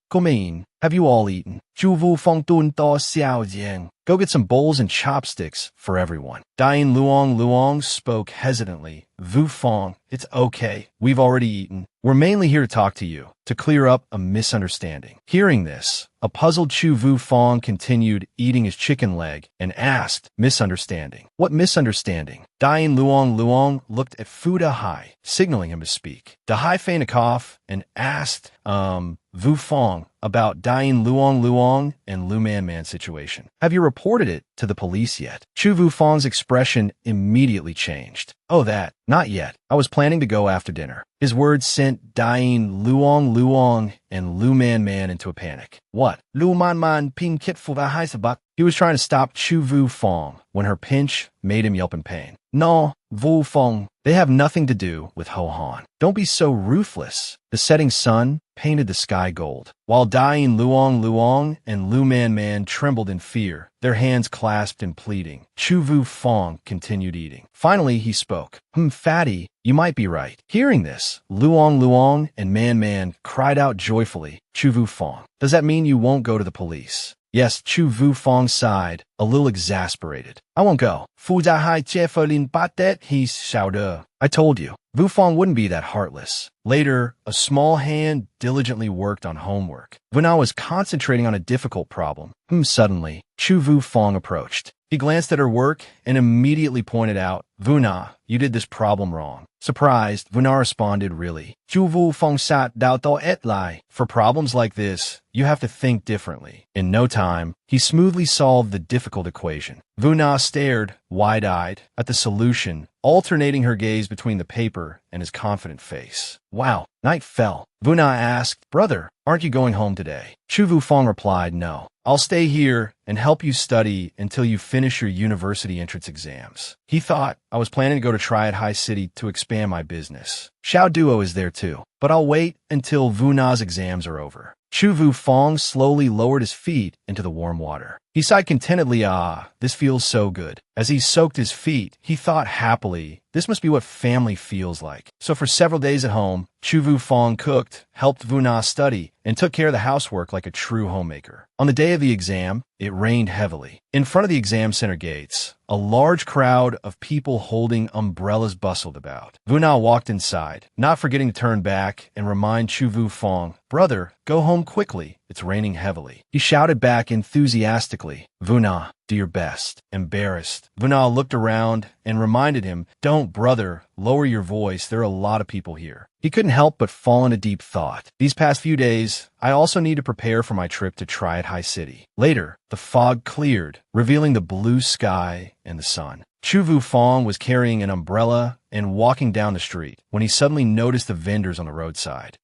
Have you all eaten? Chou Yufeng dun da xiao jiang. Go get some bowls and chopsticks for everyone. Dying Luong spoke hesitantly. Yufeng, it's okay. We've already eaten. We're mainly here to talk to you, to clear up a misunderstanding. Hearing this, a puzzled Chou Yufeng continued eating his chicken leg and asked, misunderstanding. What misunderstanding? Dying Luong looked at Fu Dahai, signaling him to speak. Dahai feigned a cough and asked, Yufeng, about Dying Luong and Lu Man situation. Have you reported it to the police yet? Chou Yufeng's expression immediately changed. Oh, that. Not yet. I was planning to go after dinner. His words sent Dying Luong and Lu Man into a panic. What? Lu Man ping kit fu Dahai sabak. He was trying to stop Chou Yufeng when her pinch made him yelp in pain. No, Yufeng. They have nothing to do with Ho Han. Don't be so ruthless. The setting sun, painted the sky gold. While dying, Luong Luong and Lu Man Man trembled in fear, their hands clasped and pleading. Chou Yufeng continued eating. Finally, he spoke. Fatty, you might be right. Hearing this, Luong Luong and Man Man cried out joyfully. Chou Yufeng, does that mean you won't go to the police? Yes, Chou Yufeng sighed, a little exasperated. I won't go. He shouted. I told you. Yufeng wouldn't be that heartless. Later, a small hand diligently worked on homework. Vuna was concentrating on a difficult problem. Suddenly, Chou Yufeng approached. He glanced at her work and immediately pointed out, Vuna, you did this problem wrong. Surprised, Vuna responded, really? Chou Yufeng sat dao to et lai. For problems like this, you have to think differently. In no time, he smoothly solved the difficult equation. Vuna stared, wide-eyed, at the solution, alternating her gaze between the paper and his confident face. Wow. Night fell. Vuna asked, Brother, aren't you going home today? Chou Yufeng replied, No. I'll stay here and help you study until you finish your university entrance exams. He thought I was planning to go to Triad High City to expand my business. Xiao Duo is there too, but I'll wait until Vuna's exams are over. Chou Yufeng slowly lowered his feet into the warm water. He sighed contentedly, this feels so good. As he soaked his feet, he thought happily, this must be what family feels like. So for several days at home, Chou Yufeng cooked, helped Vuna study, and took care of the housework like a true homemaker. On the day of the exam, it rained heavily. In front of the exam center gates, a large crowd of people holding umbrellas bustled about. Vuna walked inside, not forgetting to turn back and remind Chou Yufeng, Brother, go home quickly. It's raining heavily. He shouted back enthusiastically, Vuna, do your best. Embarrassed, Vuna looked around and reminded him, Don't, brother, lower your voice. There are a lot of people here. He couldn't help but fall into deep thought. These past few days, I also need to prepare for my trip to Triad High City. Later, the fog cleared, revealing the blue sky and the sun. Chou Yufeng was carrying an umbrella and walking down the street when he suddenly noticed the vendors on the roadside.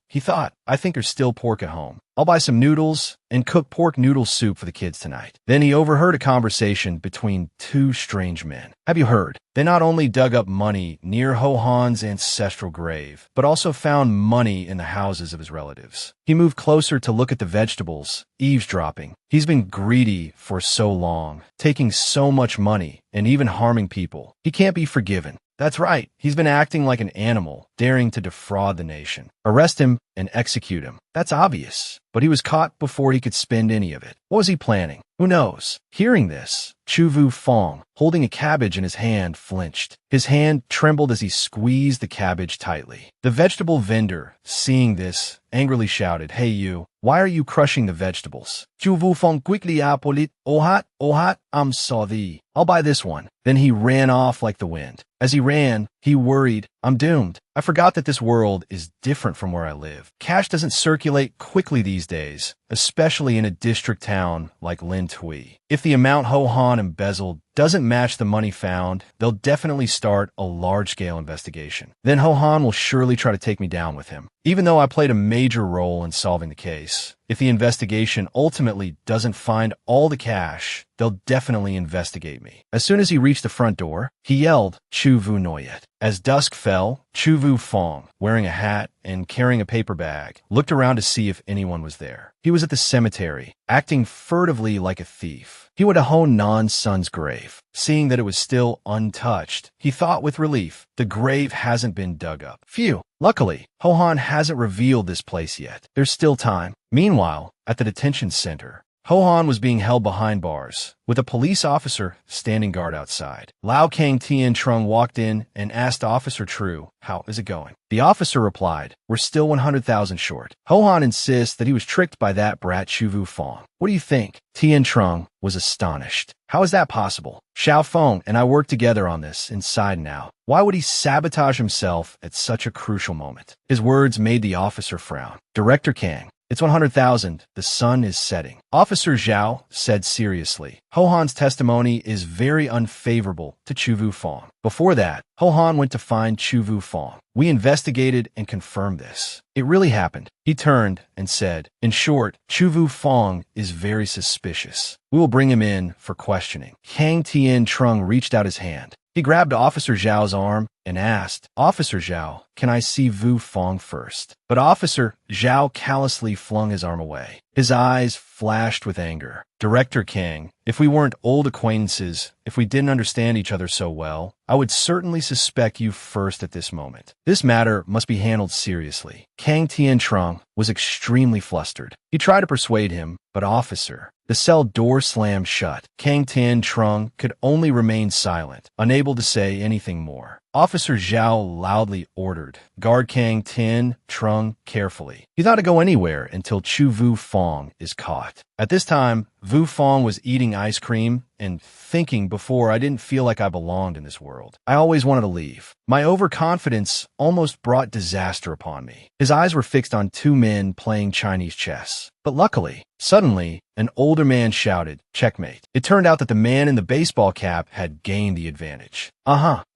He thought, I think there's still pork at home. I'll buy some noodles and cook pork noodle soup for the kids tonight. Then he overheard a conversation between two strange men. Have you heard? They not only dug up money near Ho Han's ancestral grave, but also found money in the houses of his relatives. He moved closer to look at the vegetables, eavesdropping. He's been greedy for so long, taking so much money and even harming people. He can't be forgiven. That's right. He's been acting like an animal, daring to defraud the nation. Arrest him and execute him. That's obvious. But he was caught before he could spend any of it. What was he planning? Who knows? Hearing this, Chou Yufeng, holding a cabbage in his hand, flinched. His hand trembled as he squeezed the cabbage tightly. The vegetable vendor, seeing this, angrily shouted, Hey you, why are you crushing the vegetables? Chou Yufeng quickly apologized. Oh, I'm sorry. I'll buy this one. Then he ran off like the wind. As he ran, he worried, I'm doomed. I forgot that this world is different from where I live. Cash doesn't circulate quickly these days, especially in a district town like Lin Tui. If the amount Ho Han embezzled doesn't match the money found, they'll definitely start a large-scale investigation. Then Ho Han will surely try to take me down with him. Even though I played a major role in solving the case, if the investigation ultimately doesn't find all the cash, they'll definitely investigate me. As soon as he reached the front door, he yelled, Chu Vu Noyet. As dusk fell, Chou Yufeng, wearing a hat and carrying a paper bag, looked around to see if anyone was there. He was at the cemetery, acting furtively like a thief. He went to Ho Nan's son's grave. Seeing that it was still untouched, he thought with relief, the grave hasn't been dug up. Phew! Luckily, Ho Han hasn't revealed this place yet. There's still time. Meanwhile, at the detention center, Ho Han was being held behind bars, with a police officer standing guard outside. Lao Kang Tien Trung walked in and asked Officer True, how is it going? The officer replied, we're still 100,000 short. Ho Han insists that he was tricked by that brat Chou Yufeng. What do you think? Tien Trung was astonished. How is that possible? Xiao Feng and I work together on this inside now. Why would he sabotage himself at such a crucial moment? His words made the officer frown. Director Kang, it's 100,000. The sun is setting. Officer Zhao said seriously. Ho Han's testimony is very unfavorable to Chou Yufeng. Before that, Ho Han went to find Chou Yufeng. We investigated and confirmed this. It really happened. He turned and said, in short, Chou Yufeng is very suspicious. We will bring him in for questioning. Kang Tien Trung reached out his hand. He grabbed Officer Zhao's arm and asked, "Officer Zhao, can I see Vu Fong first?" But Officer Zhao callously flung his arm away. His eyes flashed with anger. "Director King, if we weren't old acquaintances, if we didn't understand each other so well, I would certainly suspect you first at this moment. This matter must be handled seriously." Kang Tiantrong was extremely flustered. He tried to persuade him, but officer, the cell door slammed shut. Kang Tiantrong could only remain silent, unable to say anything more. Officer Zhao loudly ordered, "Guard Kang Tiantrong carefully. He's not to go anywhere until Chu Vu Fong is caught." At this time, Vu Fong was eating ice cream and thinking before, "I didn't feel like I belonged in this world. I always wanted to leave. My overconfidence almost brought disaster upon me." His eyes were fixed on two men playing Chinese chess. But luckily, suddenly, an older man shouted, "Checkmate." It turned out that the man in the baseball cap had gained the advantage.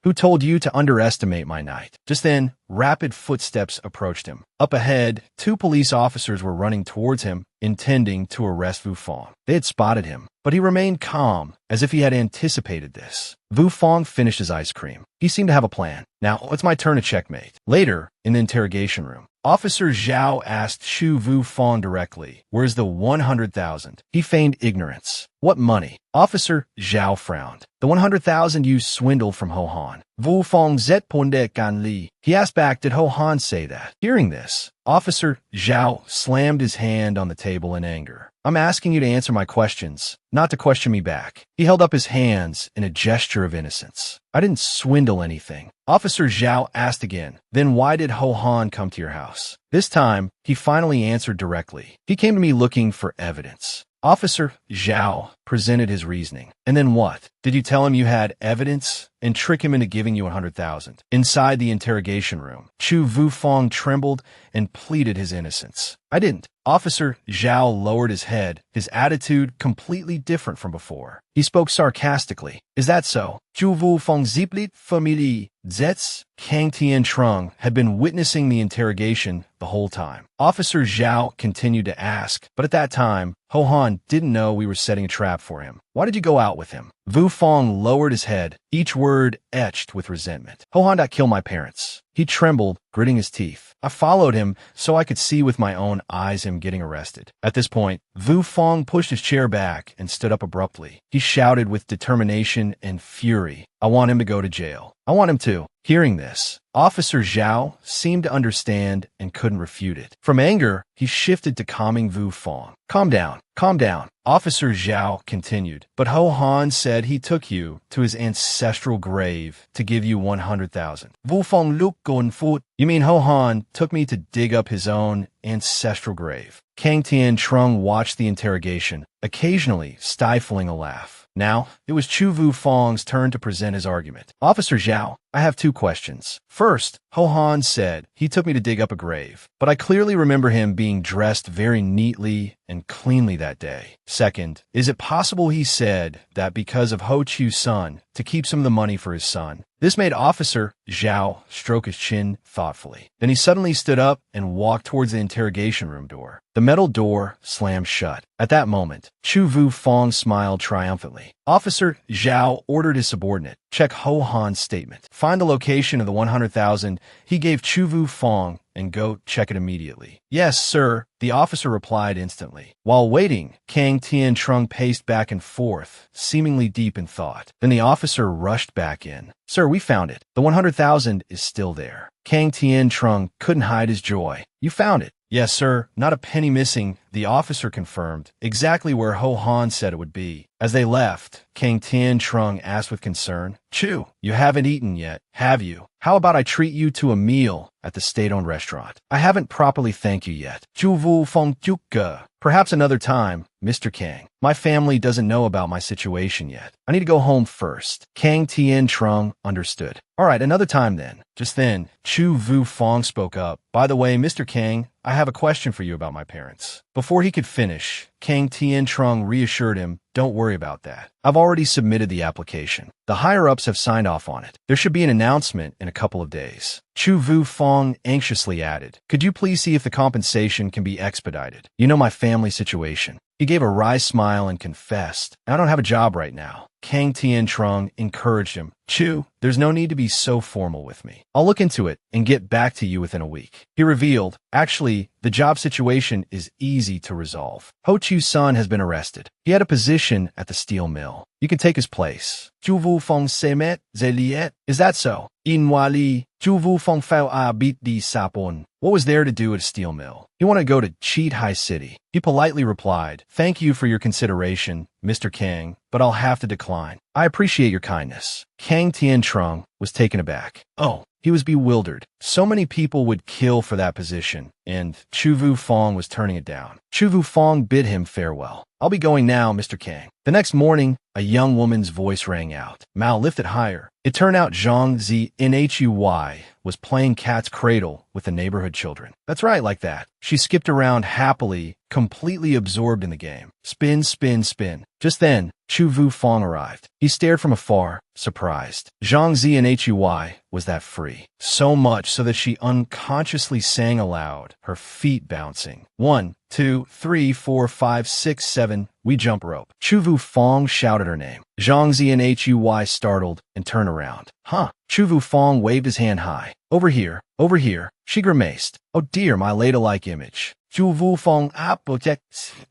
Who told you to underestimate my knight?" Just then, rapid footsteps approached him. Up ahead, two police officers were running towards him, intending to arrest Vu Fong. They had spotted him, but he remained calm, as if he had anticipated this. Vu Fong finished his ice cream. He seemed to have a plan. "Now, it's my turn to checkmate." Later, in the interrogation room, Officer Zhao asked Chu Vu Fong directly, "Where's the 100,000? He feigned ignorance. "What money?" Officer Zhao frowned. "The 100,000 you swindled from Ho Han." Vu Fong zet ponde gan li. He asked back, "Did Ho Han say that?" Hearing this, Officer Zhao slammed his hand on the table in anger. "I'm asking you to answer my questions, not to question me back." He held up his hands in a gesture of innocence. "I didn't swindle anything." Officer Zhao asked again, "Then why did Ho Han come to your house?" This time, he finally answered directly. "He came to me looking for evidence." Officer Zhao presented his reasoning. "And then what? Did you tell him you had evidence and trick him into giving you 100,000? Inside the interrogation room, Chu Vu Fong trembled and pleaded his innocence. "I didn't." Officer Zhao lowered his head, his attitude completely different from before. He spoke sarcastically. "Is that so? Chu Vu Fong ziplit family zets?" Kang Tiantrong had been witnessing the interrogation the whole time. Officer Zhao continued to ask, but at that time, Ho Han didn't know we were setting a trap for him. "Why did you go out with him?" Vu Fong lowered his head, each word etched with resentment. "Ho Han did kill my parents." He trembled, gritting his teeth. "I followed him so I could see with my own eyes him getting arrested." At this point, Vu Fong pushed his chair back and stood up abruptly. He shouted with determination and fury, "I want him to go to jail. I want him to." Hearing this, Officer Zhao seemed to understand and couldn't refute it. From anger, he shifted to calming Vu Fong. "Calm down. Calm down." Officer Zhao continued, "But Ho Han said he took you to his ancestral grave to give you 100,000. Vu Fong looked going foot. "You mean Ho Han took me to dig up his own ancestral grave?" Kang Tiantrong watched the interrogation, occasionally stifling a laugh. Now, it was Chu Vu Fong's turn to present his argument. "Officer Zhao, I have two questions. First, Ho Han said he took me to dig up a grave, but I clearly remember him being dressed very neatly and cleanly that day. Second, is it possible he said that because of Ho Chu's son, to keep some of the money for his son?" This made Officer Zhao stroke his chin thoughtfully. Then he suddenly stood up and walked towards the interrogation room door. The metal door slammed shut. At that moment, Chu Vu Fong smiled triumphantly. Officer Zhao ordered his subordinate, "Check Ho Han's statement. Find the location of the 100,000 he gave Chu Vu Fong and go check it immediately." "Yes, sir," the officer replied instantly. While waiting, Kang Tiantrong paced back and forth, seemingly deep in thought. Then the officer rushed back in. "Sir, we found it. The 100,000 is still there." Kang Tiantrong couldn't hide his joy. "You found it?" "Yes, sir. Not a penny missing," the officer confirmed, exactly where Ho Han said it would be. As they left, Kang Tiantrong asked with concern, "Chu, you haven't eaten yet, have you? How about I treat you to a meal at the state-owned restaurant? I haven't properly thanked you yet." "Chu Vu Fong Juk." "Perhaps another time, Mr. Kang. My family doesn't know about my situation yet. I need to go home first." Kang Tiantrong understood. "All right, another time then." Just then, Chu Vu Fong spoke up. "By the way, Mr. Kang, I have a question for you about my parents." Before he could finish, Kang Tiantrong reassured him, "Don't worry about that. I've already submitted the application. The higher-ups have signed off on it. There should be an announcement in a couple of days." Chu Vu Fong anxiously added, "Could you please see if the compensation can be expedited? You know my family situation." He gave a wry smile and confessed, "I don't have a job right now. Kang Tiantrong encouraged him. Chu, there's no need to be so formal with me. I'll look into it and get back to you within a week. He revealed, actually, the job situation is easy to resolve. Ho Chu's son has been arrested. He had a position at the steel mill. You can take his place. Chu Yufeng semet zeliet. Is that so? Inwali, Chu Yufeng fell a bit di sapon. What was there to do at a steel mill? He wanted to go to Cheat City. He politely replied, thank you for your consideration, Mr. Kang, but I'll have to decline. I appreciate your kindness. Kang Tiantrong was taken aback. Oh, he was bewildered. So many people would kill for that position, and Chou Yufeng was turning it down. Chou Yufeng bid him farewell. I'll be going now, Mr. Kang. The next morning, a young woman's voice rang out. Mao lifted higher. It turned out Zhang Znhui was playing cat's cradle with the neighborhood children. That's right, like that. She skipped around happily, completely absorbed in the game. Spin, spin, spin. Just then, Chou Yufeng arrived. He stared from afar, surprised. Zhang Znhui was that free. So much so that she unconsciously sang aloud, her feet bouncing. 1, 2, 3, 4, 5, 6, 7. We jump rope. Chou Yufeng shouted her name. Zhang Znhui startled and turned around. Huh. Chou Yufeng waved his hand high. Over here, over here. She grimaced. Oh dear, my ladle-like image. Chou Yufeng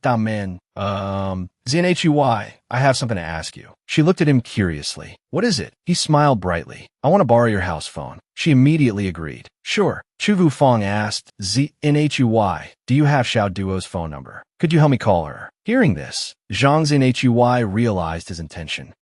damen. Znhui, I have something to ask you. She looked at him curiously. What is it? He smiled brightly. I want to borrow your house phone. She immediately agreed. Sure. Chou Yufeng asked, Znhui, do you have Xiao Duo's phone number? Could you help me call her? Hearing this, Zhang Znhui realized his intention.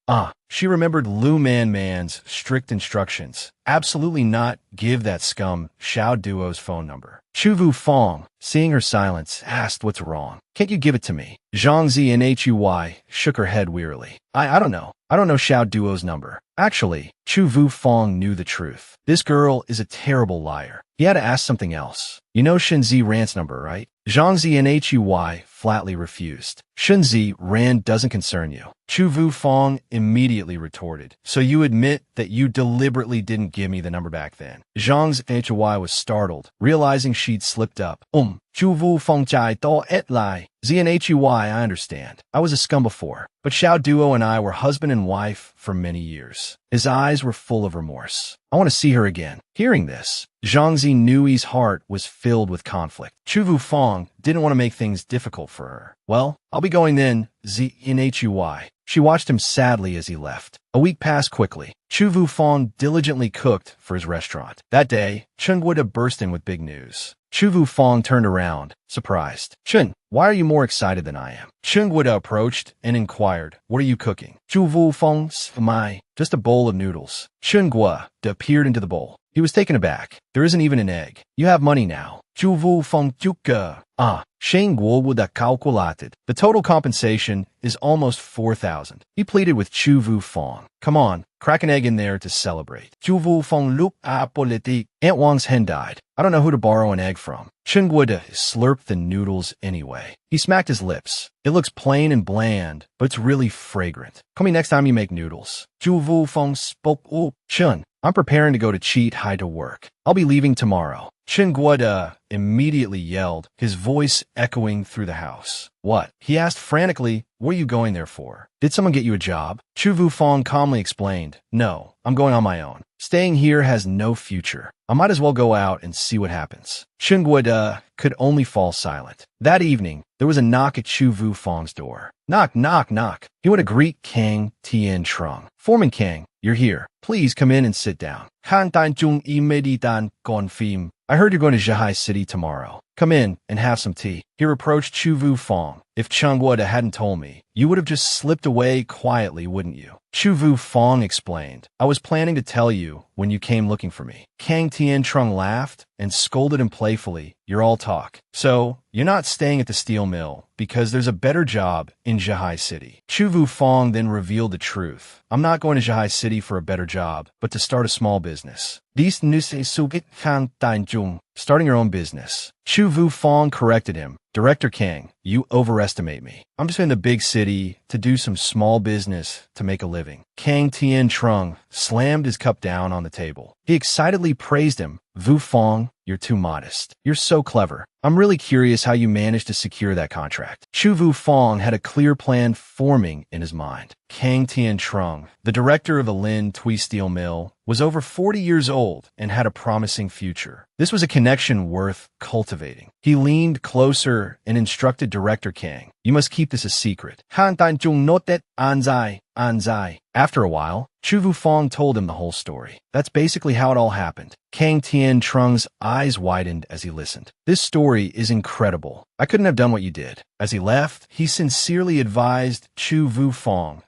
She remembered Lu Man's strict instructions. Absolutely not give that scum Xiao Duo's phone number. Chou Yufeng, seeing her silence, asked what's wrong. Can't you give it to me? Zhang Znhui shook her head wearily. I don't know. I don't know Xiao Duo's number. Actually, Chou Yufeng knew the truth. This girl is a terrible liar. He had to ask something else. You know Shenzi Rant's number, right? Zhang Znhui flatly refused. Shenzi Rand doesn't concern you. Chou Yufeng immediately retorted. So you admit that you deliberately didn't give me the number back then? Zhang Znhui was startled, realizing she'd slipped up. Chou Yufeng jai do et lai. Znhui, I understand. I was a scum before, but Xiao Duo and I were husband and wife for many years. His eyes were full of remorse. I want to see her again. Hearing this, Zhang Zhinui's heart was filled with conflict. Chou Yufeng didn't want to make things difficult for her. Well, I'll be going then, Znhui. She watched him sadly as he left. A week passed quickly. Chou Yufeng diligently cooked for his restaurant. That day, Chen Guoda burst in with big news. Chou Yufeng turned around, surprised. Chen, why are you more excited than I am? Chen Guoda approached and inquired, what are you cooking? Chou Yufeng smiled. Just a bowl of noodles. Chen Guoda peered into the bowl. He was taken aback. There isn't even an egg. You have money now. Chou Yufeng juka. Shane Guo would have calculated. The total compensation is almost 4,000. He pleaded with Chou Yufeng. Come on, crack an egg in there to celebrate. Chou Yufeng looked apolitique. Aunt Wang's hen died. I don't know who to borrow an egg from. Chen Guoda slurped the noodles anyway. He smacked his lips. It looks plain and bland, but it's really fragrant. Call me next time you make noodles. Chou Yufeng spoke. Oh, Chen, I'm preparing to go to Cheat High to work. I'll be leaving tomorrow. Chen Guoda immediately yelled, his voice echoing through the house. What? He asked frantically, what are you going there for? Did someone get you a job? Chou Yufeng calmly explained, no, I'm going on my own. Staying here has no future. I might as well go out and see what happens. Chen Guoda could only fall silent. That evening, there was a knock at Chou Yufeng's door. Knock, knock, knock. He went to greet Kang Tiantrong. Foreman Kang, you're here. Please come in and sit down. Han Dan Jung I Medidan Gonfim. I heard you're going to Zhihai City tomorrow. Come in and have some tea. He reproached Chou Yufeng. If Chen Guoda hadn't told me, you would have just slipped away quietly, wouldn't you? Chou Yufeng explained. I was planning to tell you when you came looking for me. Kang Tiantrong laughed and scolded him playfully. You're all talk. So, you're not staying at the steel mill because there's a better job in Zhihai City. Chou Yufeng then revealed the truth. I'm not going to Zhihai City for a better job, but to start a small business. Starting your own business. Chou Yufeng corrected him. Director Kang, you overestimate me. I'm just in the big city to do some small business to make a living. Kang Tiantrong slammed his cup down on the table. He excitedly praised him. Yufeng, you're too modest. You're so clever. I'm really curious how you managed to secure that contract. Chou Yufeng had a clear plan forming in his mind. Kang Tian-trung, the director of the Lin Tui Steel Mill, was over 40 years old and had a promising future. This was a connection worth cultivating. He leaned closer and instructed Director Kang, "You must keep this a secret." After a while, Chou Yufeng told him the whole story. That's basically how it all happened. Kang Tian-trung's eyes widened as he listened. "This story is incredible. I couldn't have done what you did." As he left, he sincerely advised Chou Yufeng,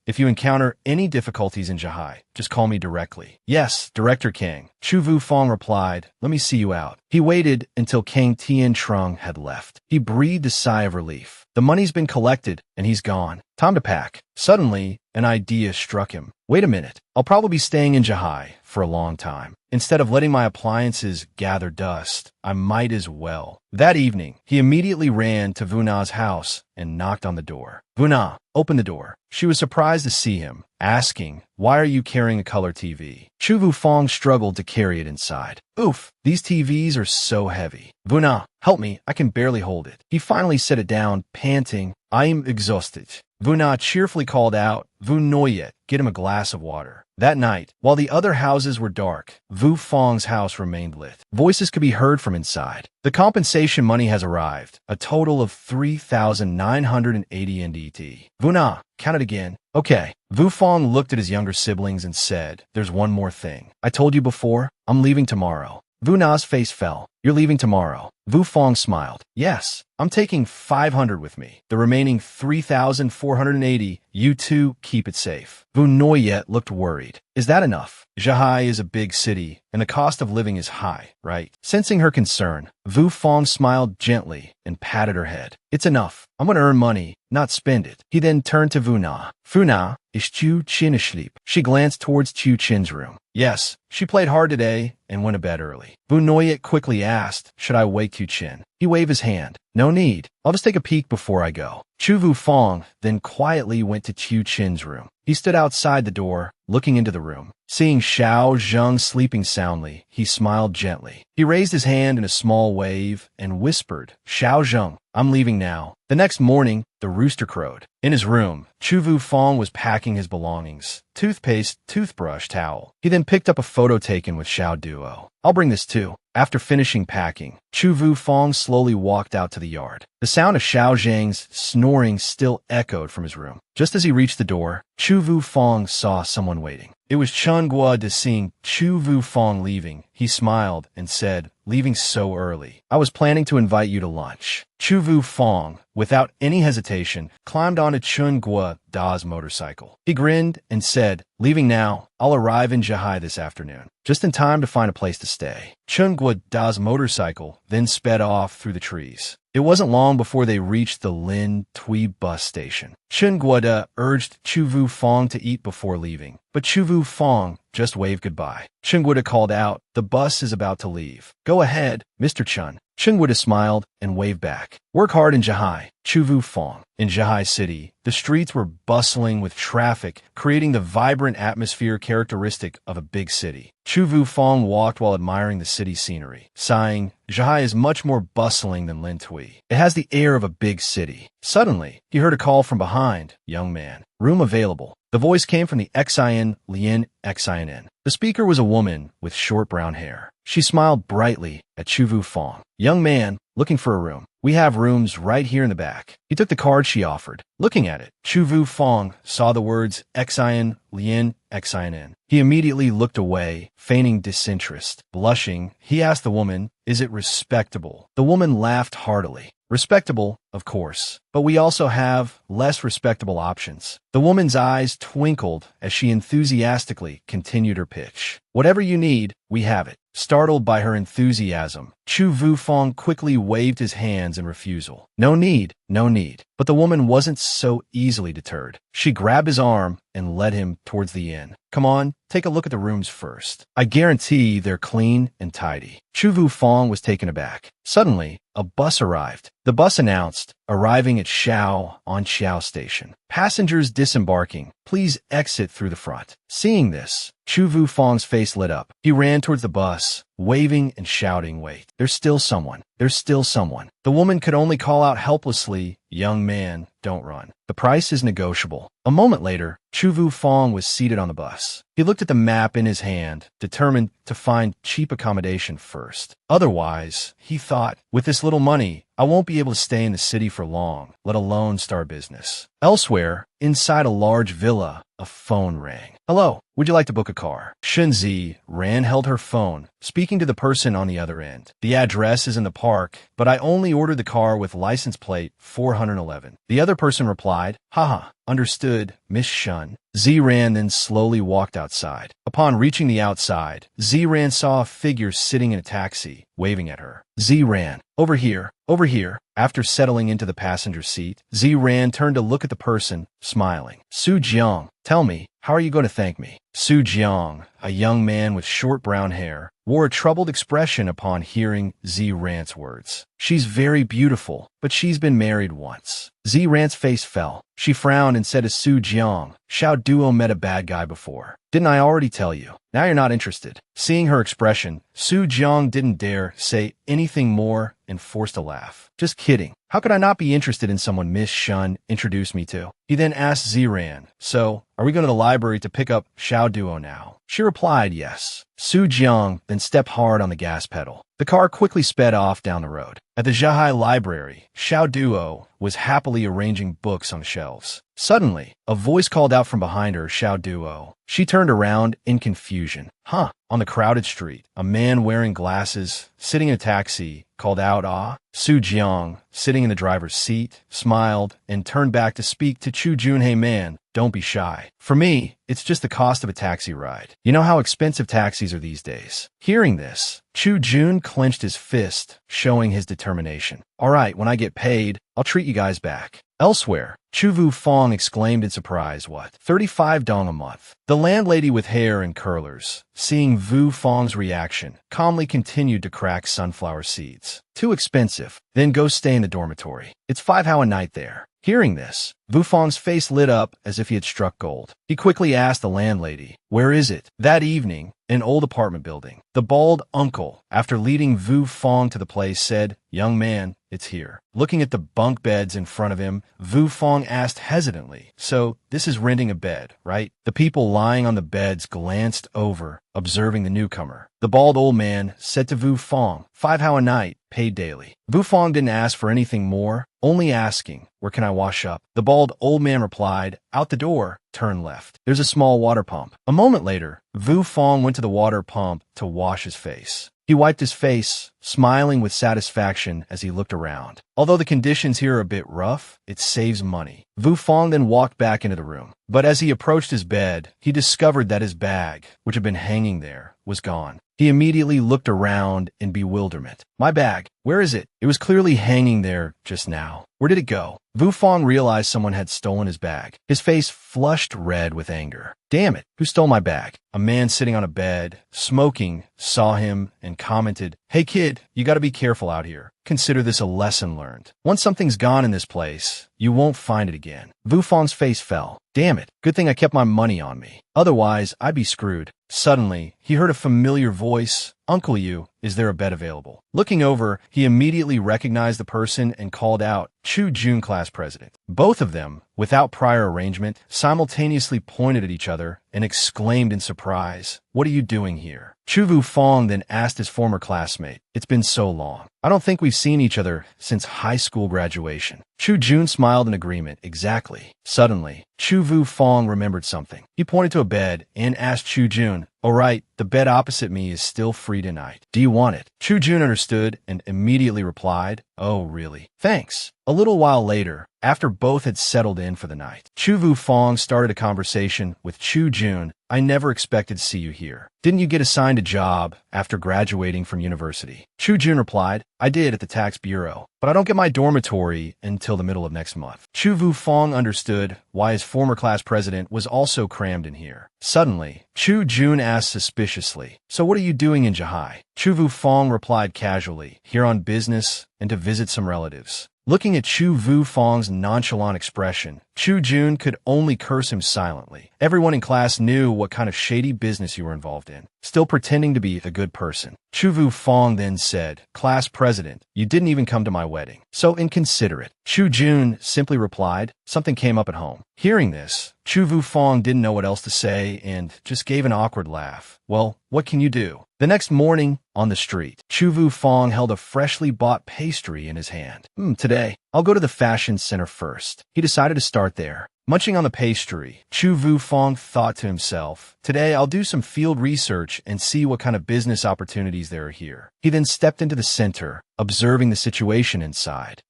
"If you encounter any difficulties in Zhihai, just call me directly." "Yes, Director Kang." Chou Yufeng replied, "Let me see you out." He waited until Kang Tian-trung had left. He breathed a sigh of relief. The money's been collected, and he's gone. Time to pack. Suddenly, an idea struck him. Wait a minute. I'll probably be staying in Zhihai for a long time. Instead of letting my appliances gather dust, I might as well. That evening, he immediately ran to Vuna's house and knocked on the door. "Vuna, open the door." She was surprised to see him, asking, "Why are you carrying a color TV?" Chou Yufeng struggled to carry it inside. "Oof, these TVs are so heavy." "Vuna, help me, I can barely hold it." He finally set it down, panting, "I'm exhausted." Vuna cheerfully called out, "Vu Noyet, get him a glass of water." That night, while the other houses were dark, Vu Fong's house remained lit. Voices could be heard from inside. "The compensation money has arrived, a total of 3,980 NDT. Vuna, count it again." "Okay." Vu Fong looked at his younger siblings and said, "There's one more thing. I told you before, I'm leaving tomorrow." Vuna's face fell. "You're leaving tomorrow?" Vu Fong smiled. "Yes, I'm taking 500 with me. The remaining 3,480, you two keep it safe." Vu Noyet looked worried. "Is that enough? Zhihai is a big city, and the cost of living is high, right?" Sensing her concern, Vu Fong smiled gently and patted her head. "It's enough. I'm going to earn money, not spend it." He then turned to Vuna. "Vuna, is Chu Chin asleep?" She glanced towards Chu Chin's room. "Yes, she played hard today and went to bed early." Vu Noyet quickly asked, "Should I wake Chu Chin?" He waved his hand. "No need. I'll just take a peek before I go." Chou Yufeng then quietly went to Chu Chin's room. He stood outside the door, looking into the room. Seeing Xiao Zheng sleeping soundly, he smiled gently. He raised his hand in a small wave and whispered, "Xiao Zheng, I'm leaving now." The next morning, the rooster crowed. In his room, Chou Yufeng was packing his belongings: toothpaste, toothbrush, towel. He then picked up a photo taken with Xiao Duo. "I'll bring this too." After finishing packing, Chou Yufeng slowly walked out to the yard. The sound of Xiao Zheng's snoring still echoed from his room. Just as he reached the door, Chou Yufeng saw someone waiting. It was Chen Guo. Seeing Chou Yufeng leaving, he smiled and said, "Leaving so early. I was planning to invite you to lunch." Chou Yufeng, without any hesitation, climbed onto Chen Guo's motorcycle. He grinned and said, "Leaving now. I'll arrive in Zhihai this afternoon, just in time to find a place to stay." Chen Guo's motorcycle then sped off through the trees. It wasn't long before they reached the Lin Tui bus station. Chen Guo urged Chou Yufeng to eat before leaving, but Chou Yufeng just waved goodbye. Chen Guo called out, "The bus is about to leave. Go ahead, Mr. Chen." Chen Guo smiled and waved back. "Work hard in Zhihai." Chou Yufeng. In Zhihai City, the streets were bustling with traffic, creating the vibrant atmosphere characteristic of a big city. Chou Yufeng walked while admiring the city scenery, sighing, "Zhihai is much more bustling than Lin Tui. It has the air of a big city." Suddenly, he heard a call from behind. "Young man, room available." The voice came from the Xin Lien Xin. The speaker was a woman with short brown hair. She smiled brightly at Chou Yufeng. "Young man, looking for a room. We have rooms right here in the back." He took the card she offered. Looking at it, Chou Yufeng saw the words Xin Lien Xin. He immediately looked away, feigning disinterest. Blushing, he asked the woman, "Is it respectable?" The woman laughed heartily. "Respectable, of course, but we also have less respectable options." The woman's eyes twinkled as she enthusiastically continued her pitch. "Whatever you need, we have it." Startled by her enthusiasm, Chou Yufeng quickly waved his hands in refusal. "No need, no need." But the woman wasn't so easily deterred. She grabbed his arm and led him towards the inn. "Come on, take a look at the rooms first. I guarantee they're clean and tidy." Chou Yufeng was taken aback. Suddenly, a bus arrived. The bus announced, arriving at Xiao Station. Passengers disembarking. Please exit through the front. Seeing this, Chou Yufeng's face lit up. He ran towards the bus, waving and shouting, "Wait, there's still someone. There's still someone." The woman could only call out helplessly, "Young man, don't run. The price is negotiable." A moment later, Chou Yufeng was seated on the bus. He looked at the map in his hand, determined to find cheap accommodation first. Otherwise, he thought, with this little money, I won't be able to stay in the city for long, let alone start business. Elsewhere, inside a large villa, a phone rang. "Hello, would you like to book a car?" Shunzi Ran held her phone, speaking to the person on the other end. "The address is in the park, but I only ordered the car with license plate 411. The other person replied, "Haha, understood, Miss Shun." Ziran then slowly walked outside. Upon reaching the outside, Ziran saw a figure sitting in a taxi, waving at her. Ziran, over here, over here." After settling into the passenger seat, Ziran turned to look at the person, smiling. "Su Jiang, tell me, how are you going to thank me?" Su Jiang, a young man with short brown hair, wore a troubled expression upon hearing Ziran's words. "She's very beautiful, but she's been married once." Ziran's face fell. She frowned and said to Su Jiang, "Xiao Duo met a bad guy before. Didn't I already tell you? Now you're not interested." Seeing her expression, Su Jiang didn't dare say anything more and forced a laugh. "Just kidding. How could I not be interested in someone Miss Shun introduced me to?" He then asked Ziran, "So, are we going to the library to pick up Xiao Duo now?" She replied yes. Su Jiang then stepped hard on the gas pedal. The car quickly sped off down the road. At the Zhahai Library, Xiao Duo was happily arranging books on shelves. Suddenly, a voice called out from behind her, "Xiao Duo." She turned around in confusion. "Huh?" On the crowded street, a man wearing glasses, sitting in a taxi, called out, "Ah?" Su Jiang, sitting in the driver's seat, smiled and turned back to speak to Chu Jun. "Hey man, don't be shy. For me, it's just the cost of a taxi ride. You know how expensive taxis are these days." Hearing this, Chu Jun clenched his fist, showing his determination. "All right, when I get paid, I'll treat you guys back." Elsewhere, Chou Yufeng exclaimed in surprise, "What? 35 dong a month?" The landlady with hair and curlers, seeing Vu Fong's reaction, calmly continued to crack sunflower seeds. "Too expensive. Then go stay in the dormitory. It's 5 how a night there." Hearing this, Vu Fong's face lit up as if he had struck gold. He quickly asked the landlady, "Where is it?" That evening, an old apartment building. The bald uncle, after leading Vu Fong to the place, said, "Young man, it's here." Looking at the bunk beds in front of him, Vu Fong asked hesitantly, "So, this is renting a bed, right?" The people lying on the beds glanced over, observing the newcomer. The bald old man said to Vu Fong, 5 how a night, paid daily." Vu Fong didn't ask for anything more, only asking, "Where can I wash up?" The bald old man replied, "Out the door, turn left. There's a small water pump." A moment later, Vu Fong went to the water pump to wash his face. He wiped his face, smiling with satisfaction as he looked around. Although the conditions here are a bit rough, it saves money. Vu Fong then walked back into the room. But as he approached his bed, he discovered that his bag, which had been hanging there, was gone. He immediately looked around in bewilderment. "My bag, where is it? It was clearly hanging there just now. Where did it go?" Vu Fong realized someone had stolen his bag. His face flushed red with anger. "Damn it, who stole my bag?" A man sitting on a bed, smoking, saw him and commented, "Hey kid, you gotta be careful out here. Consider this a lesson learned. Once something's gone in this place, you won't find it again." Vu Fong's face fell. "Damn it, good thing I kept my money on me. Otherwise, I'd be screwed." Suddenly, he heard a familiar voice. "Uncle Yu, is there a bed available?" Looking over, he immediately recognized the person and called out, "Chu Jun, class president." Both of them, without prior arrangement, simultaneously pointed at each other and exclaimed in surprise, "What are you doing here?" Chou Yufeng then asked his former classmate, "It's been so long. I don't think we've seen each other since high school graduation." Chu Jun smiled in agreement. "Exactly." Suddenly, Chou Yufeng remembered something. He pointed to a bed and asked Chu Jun, "All right, the bed opposite me is still free tonight. Do you want it?" Chu Jun understood and immediately replied, "Oh, really? Thanks." A little while later, after both had settled in for the night, Chou Yufeng started a conversation with Chu Jun I never expected to see you here. Didn't you get assigned a job after graduating from university? Chu Jun replied, I did at the tax bureau, but I don't get my dormitory until the middle of next month. Chu Yufeng understood why his former class president was also crammed in here. Suddenly, Chu Jun asked suspiciously, so what are you doing in Zhihai? Chu Yufeng replied casually, here on business and to visit some relatives. Looking at Chu Yufeng's nonchalant expression, Chu Jun could only curse him silently. Everyone in class knew what kind of shady business you were involved in, still pretending to be a good person. Chu Yufeng then said, Class president, you didn't even come to my wedding. So inconsiderate. Chu Jun simply replied, something came up at home. Hearing this, Chu Yufeng didn't know what else to say and just gave an awkward laugh. Well, what can you do? The next morning, on the street, Chu Yufeng held a freshly bought pastry in his hand. Today, I'll go to the fashion center first. He decided to start there. Munching on the pastry, Chu Yufeng thought to himself, today I'll do some field research and see what kind of business opportunities there are here. He then stepped into the center, observing the situation inside.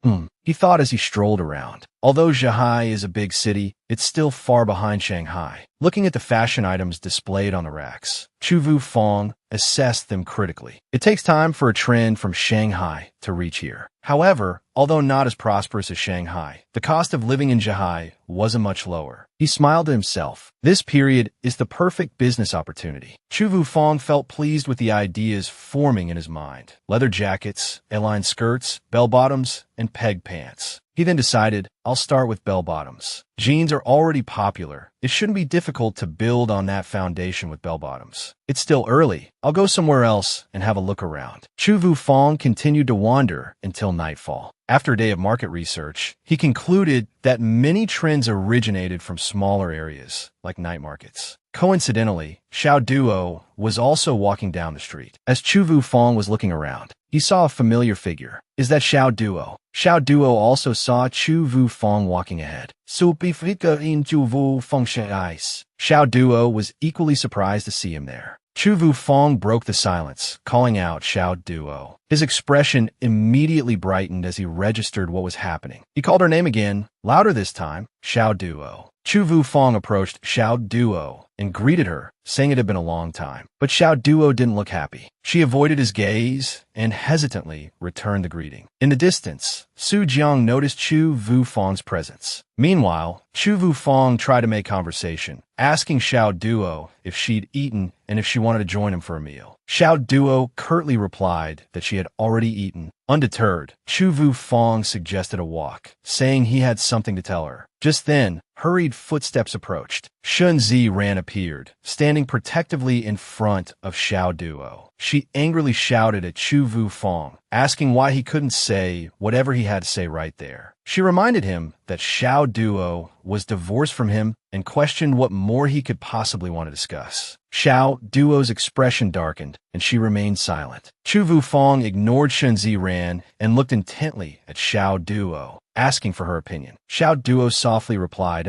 He thought as he strolled around. Although Zhihai is a big city, it's still far behind Shanghai. Looking at the fashion items displayed on the racks, Chu Yufeng assessed them critically. It takes time for a trend from Shanghai to reach here. However, although not as prosperous as Shanghai, the cost of living in Zhihai wasn't much lower. He smiled to himself. This period is the perfect business opportunity. Chu Yufeng felt pleased with the ideas forming in his mind. Leather jackets, A-line skirts, bell-bottoms, and peg pants. He then decided, I'll start with bell-bottoms. Jeans are already popular. It shouldn't be difficult to build on that foundation with bell-bottoms. It's still early. I'll go somewhere else and have a look around. Chu Yufeng continued to wander until nightfall. After a day of market research, he concluded that many trends originated from smaller areas, like night markets. Coincidentally, Xiao Duo was also walking down the street. As Chu Yufeng was looking around, he saw a familiar figure. Is that Xiao Duo? Xiao Duo also saw Chu Yufeng walking ahead. Xiao Duo was equally surprised to see him there. Chu Yufeng broke the silence, calling out Xiao Duo. His expression immediately brightened as he registered what was happening. He called her name again, louder this time, Xiao Duo. Chu Yufeng approached Xiao Duo and greeted her, saying it had been a long time. But Xiao Duo didn't look happy. She avoided his gaze and hesitantly returned the greeting. In the distance, Su Jiang noticed Chu Yufeng's presence. Meanwhile, Chu Yufeng tried to make conversation, asking Xiao Duo if she'd eaten and if she wanted to join him for a meal. Xiao Duo curtly replied that she had already eaten. Undeterred, Chu Yufeng suggested a walk, saying he had something to tell her. Just then, hurried footsteps approached. Shunzi Ran appeared, standing protectively in front of Xiao Duo. She angrily shouted at Chu Yufeng, asking why he couldn't say whatever he had to say right there. She reminded him that Xiao Duo was divorced from him and questioned what more he could possibly want to discuss. Xiao Duo's expression darkened, and she remained silent. Chu Yufeng ignored Shunzi Ran and looked intently at Xiao Duo, asking for her opinion. Xiao Duo softly replied,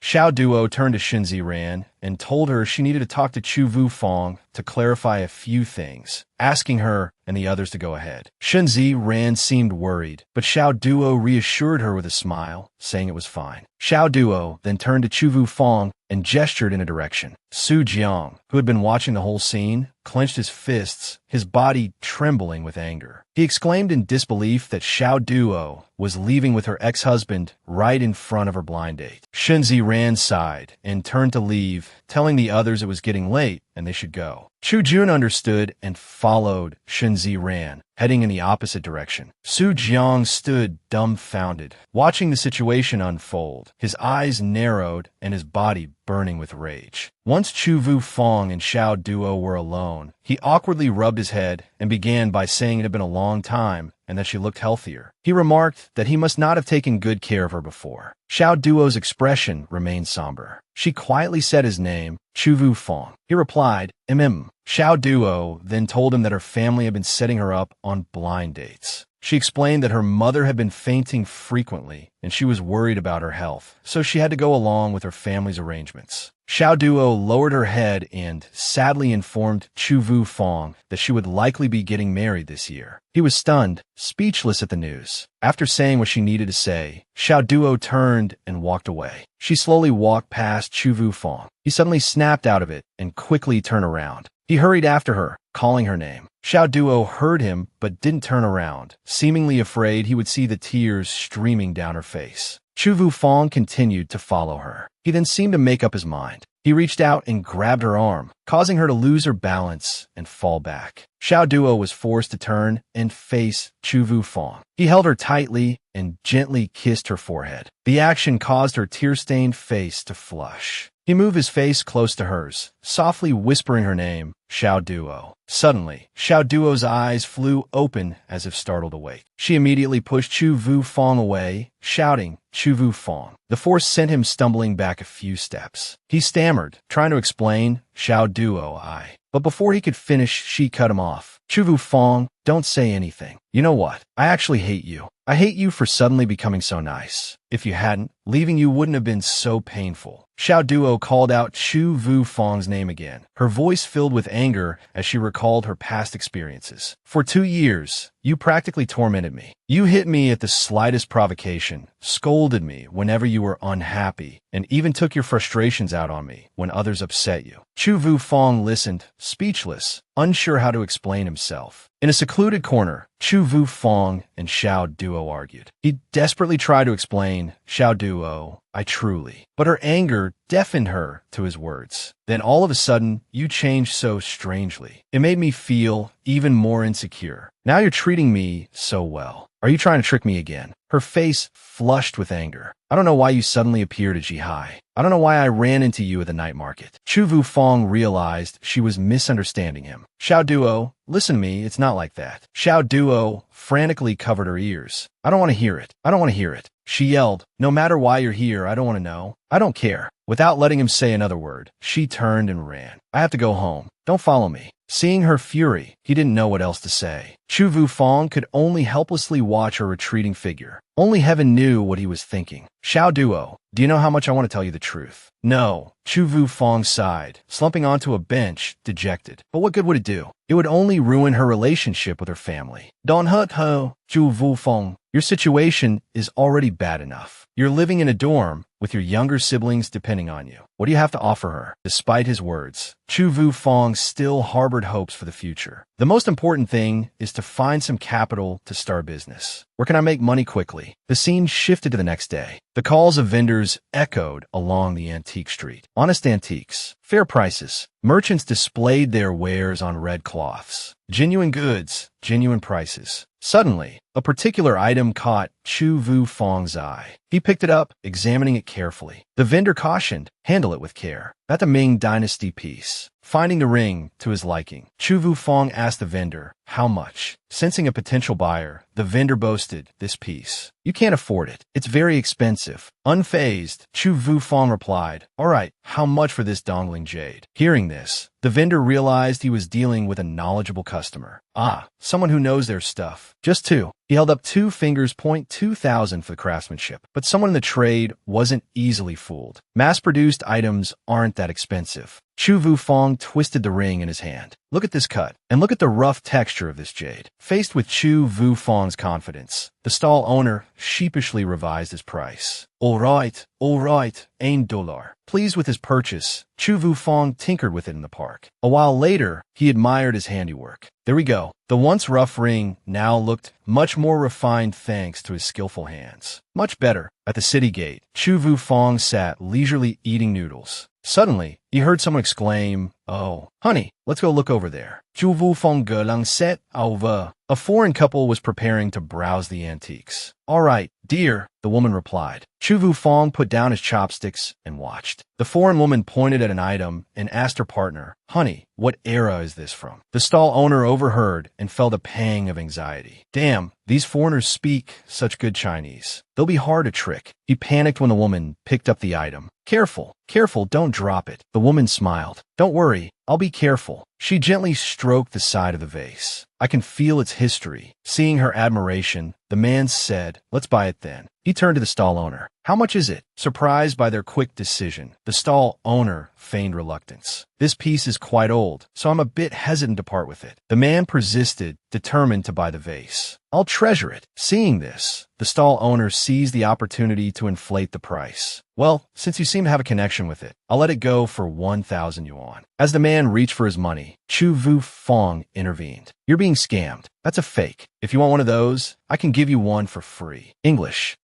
Xiao Duo turned to Shunzi Ran and told her she needed to talk to Chu Yufeng to clarify a few things, asking her and the others to go ahead. Shunzi Ran seemed worried, but Xiao Duo reassured her with a smile, saying it was fine. Xiao Duo then turned to Chu Yufeng and gestured in a direction. Su Jiang, who had been watching the whole scene, clenched his fists, his body trembling with anger. He exclaimed in disbelief that Xiao Duo was leaving with her ex-husband right in front of her blind date. Shunzi Ran sighed and turned to leave, telling the others it was getting late and they should go. Chu Jun understood and followed Shunzi Ran, heading in the opposite direction. Su Jiang stood dumbfounded, watching the situation unfold, his eyes narrowed and his body burning with rage. Once Chu Yufeng and Xiao Duo were alone, he awkwardly rubbed his head and began by saying it had been a long time and that she looked healthier. He remarked that he must not have taken good care of her before. Xiao Duo's expression remained somber. She quietly said his name, Chu Yufeng. He replied, Xiao Duo then told him that her family had been setting her up on blind dates. She explained that her mother had been fainting frequently and she was worried about her health, so she had to go along with her family's arrangements. Xiao Duo lowered her head and sadly informed Chou Yufeng that she would likely be getting married this year. He was stunned, speechless at the news. After saying what she needed to say, Xiao Duo turned and walked away. She slowly walked past Chou Yufeng. He suddenly snapped out of it and quickly turned around. He hurried after her, calling her name. Xiao Duo heard him but didn't turn around, seemingly afraid he would see the tears streaming down her face. Chou Yufeng continued to follow her. He then seemed to make up his mind. He reached out and grabbed her arm, causing her to lose her balance and fall back. Xiao Duo was forced to turn and face Chou Yufeng. He held her tightly and gently kissed her forehead. The action caused her tear-stained face to flush. He moved his face close to hers, softly whispering her name, Xiao Duo. Suddenly, Xiao Duo's eyes flew open as if startled awake. She immediately pushed Chou Yufeng away, shouting, Chou Yufeng. The force sent him stumbling back a few steps. He stammered, trying to explain, Xiao Duo, I. But before he could finish, she cut him off. Chou Yufeng, don't say anything. You know what? I actually hate you. I hate you for suddenly becoming so nice. If you hadn't, leaving you wouldn't have been so painful. Xiao Duo called out Chou Yufeng's name again, her voice filled with anger as she recalled her past experiences. For 2 years, you practically tormented me. You hit me at the slightest provocation, scolded me whenever you were unhappy, and even took your frustrations out on me when others upset you. Chou Yufeng listened, speechless, unsure how to explain himself. In a secluded corner, Chou Yufeng and Xiao Duo argued. He desperately tried to explain, Xiao Duo, I truly. But her anger deafened her to his words. Then all of a sudden, you changed so strangely. It made me feel even more insecure. Now you're treating me so well. Are you trying to trick me again? Her face flushed with anger. I don't know why you suddenly appeared at Jihai. I don't know why I ran into you at the night market. Chou Yufeng realized she was misunderstanding him. Xiao Duo, listen to me, it's not like that. Xiao Duo frantically covered her ears. I don't want to hear it. I don't want to hear it. She yelled, no matter why you're here, I don't want to know. I don't care. Without letting him say another word, she turned and ran. I have to go home. Don't follow me. Seeing her fury, he didn't know what else to say. Chou Yufeng could only helplessly watch her retreating figure. Only heaven knew what he was thinking. Xiao Duo, do you know how much I want to tell you the truth? No. Chou Yufeng sighed, slumping onto a bench, dejected. But what good would it do? It would only ruin her relationship with her family. Don't hurt her, Chou Yufeng. Your situation is already bad enough. You're living in a dorm with your younger siblings depending on you. What do you have to offer her? Despite his words, Chou Yufeng still harbored hopes for the future. The most important thing is to find some capital to start business. Where can I make money quickly? The scene shifted to the next day. The calls of vendors echoed along the antique street. Honest antiques, fair prices. Merchants displayed their wares on red cloths. Genuine goods, genuine prices. Suddenly, a particular item caught Chou Yufeng's eye. He picked it up, examining it carefully. The vendor cautioned, handle it with care. That's a Ming Dynasty piece. Finding the ring to his liking, Chou Yufeng asked the vendor, how much? Sensing a potential buyer, the vendor boasted, this piece. You can't afford it. It's very expensive. Unfazed, Chou Yufeng replied, all right, how much for this dongling jade? Hearing this, the vendor realized he was dealing with a knowledgeable customer. Ah, someone who knows their stuff. Just 2. He held up 2 fingers, point 2,000 for the craftsmanship. But someone in the trade wasn't easily fooled. Mass-produced items aren't that expensive. Chou Yufeng twisted the ring in his hand. Look at this cut, and look at the rough texture of this jade. Faced with Chou Yufeng's confidence, the stall owner sheepishly revised his price. All right, $1. Pleased with his purchase, Chou Yufeng tinkered with it in the park. A while later, he admired his handiwork. There we go. The once rough ring now looked much more refined thanks to his skillful hands. Much better. At the city gate, Chou Yufeng sat leisurely eating noodles. Suddenly, he heard someone exclaim, oh, honey, let's go look over there. Chou Yufeng gelang set over. A foreign couple was preparing to browse the antiques. All right, dear, the woman replied. Chou Yufeng put down his chopsticks and watched. The foreign woman pointed at an item and asked her partner, honey, what era is this from? The stall owner overheard and felt a pang of anxiety. Damn, these foreigners speak such good Chinese. They'll be hard to trick. He panicked when the woman picked up the item. Careful, careful, don't drop it. The woman smiled. Don't worry, I'll be careful. She gently stroked the side of the vase. I can feel its history. Seeing her admiration, the man said, let's buy it then. He turned to the stall owner. How much is it? Surprised by their quick decision, the stall owner feigned reluctance. This piece is quite old, so I'm a bit hesitant to part with it. The man persisted, determined to buy the vase. I'll treasure it. Seeing this, the stall owner seized the opportunity to inflate the price. Well, since you seem to have a connection with it, I'll let it go for 1,000 yuan. As the man reached for his money, Chou Yufeng intervened. You're being scammed. That's a fake. If you want one of those, I can give you one for free. English.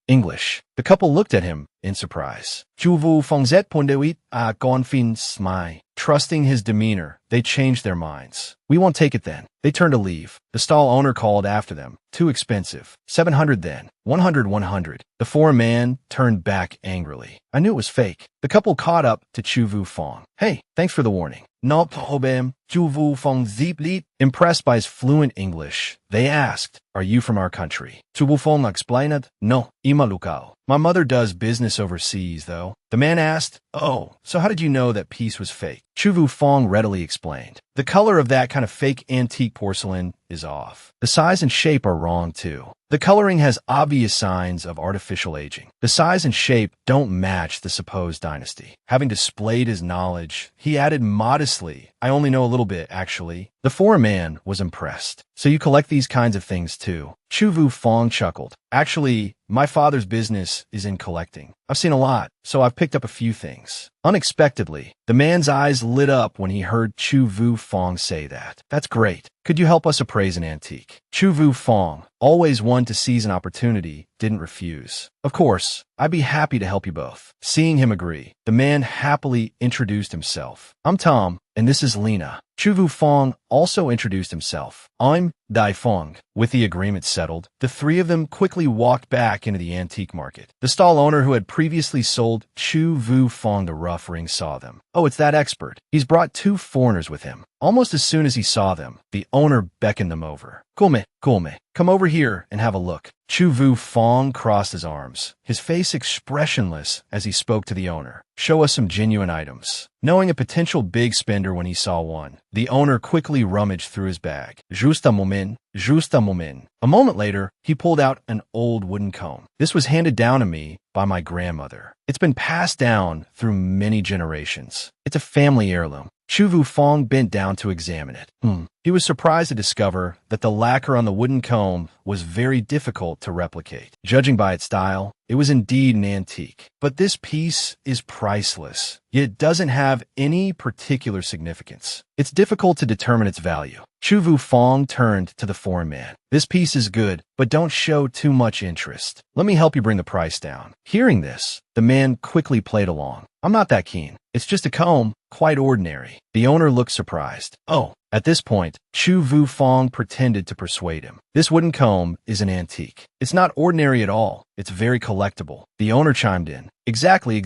The couple looked at him in surprise. Chou Yufeng zet pondewit a gonfin smai. Trusting his demeanor, they changed their minds. We won't take it then. They turned to leave. The stall owner called after them. Too expensive. 700 then. 100. The foreign man turned back angrily. I knew it was fake. The couple caught up to Chou Yufeng. Hey, thanks for the warning. No problem. Chou Yufeng deeply impressed by his fluent English. They asked, are you from our country? Chou Yufeng explained, no, ima lukao. My mother does business overseas, though. The man asked, oh, so how did you know that piece was fake? Chou Yufeng readily explained. The color of that kind of fake antique porcelain is off. The size and shape are wrong, too. The coloring has obvious signs of artificial aging. The size and shape don't match the supposed dynasty. Having displayed his knowledge, he added modestly, I only know a little bit, actually. The foreign man was impressed. So you collect these kinds of things, too? Chou Yufeng chuckled. Actually, my father's business is in collecting. I've seen a lot, so I've picked up a few things. Unexpectedly, the man's eyes lit up when he heard Chou Yufeng say that. That's great. Could you help us appraise an antique? Chou Yufeng, always one to seize an opportunity, didn't refuse. Of course, I'd be happy to help you both. Seeing him agree, the man happily introduced himself. I'm Tom, and this is Lena. Chou Yufeng also introduced himself. I'm Daifeng. With the agreement settled, the three of them quickly walked back into the antique market. The stall owner who had previously sold Chou Yufeng the rough ring saw them. Oh, it's that expert. He's brought two foreigners with him. Almost as soon as he saw them, the owner beckoned them over. Come, come over here and have a look. Chou Yufeng crossed his arms, his face expressionless as he spoke to the owner. Show us some genuine items. Knowing a potential big spender when he saw one, the owner quickly rummaged through his bag. Juste un moment. A moment later, he pulled out an old wooden comb. This was handed down to me by my grandmother. It's been passed down through many generations. It's a family heirloom. Chou Yufeng bent down to examine it. He was surprised to discover that the lacquer on the wooden comb was very difficult to replicate. Judging by its style, it was indeed an antique. But this piece is priceless, yet it doesn't have any particular significance. It's difficult to determine its value. Chou Yufeng turned to the foreign man. This piece is good, but don't show too much interest. Let me help you bring the price down. Hearing this, the man quickly played along. I'm not that keen. It's just a comb, quite ordinary. The owner looked surprised. Oh. At this point, Chou Yufeng pretended to persuade him. This wooden comb is an antique. It's not ordinary at all. It's very collectible. The owner chimed in. Exactly.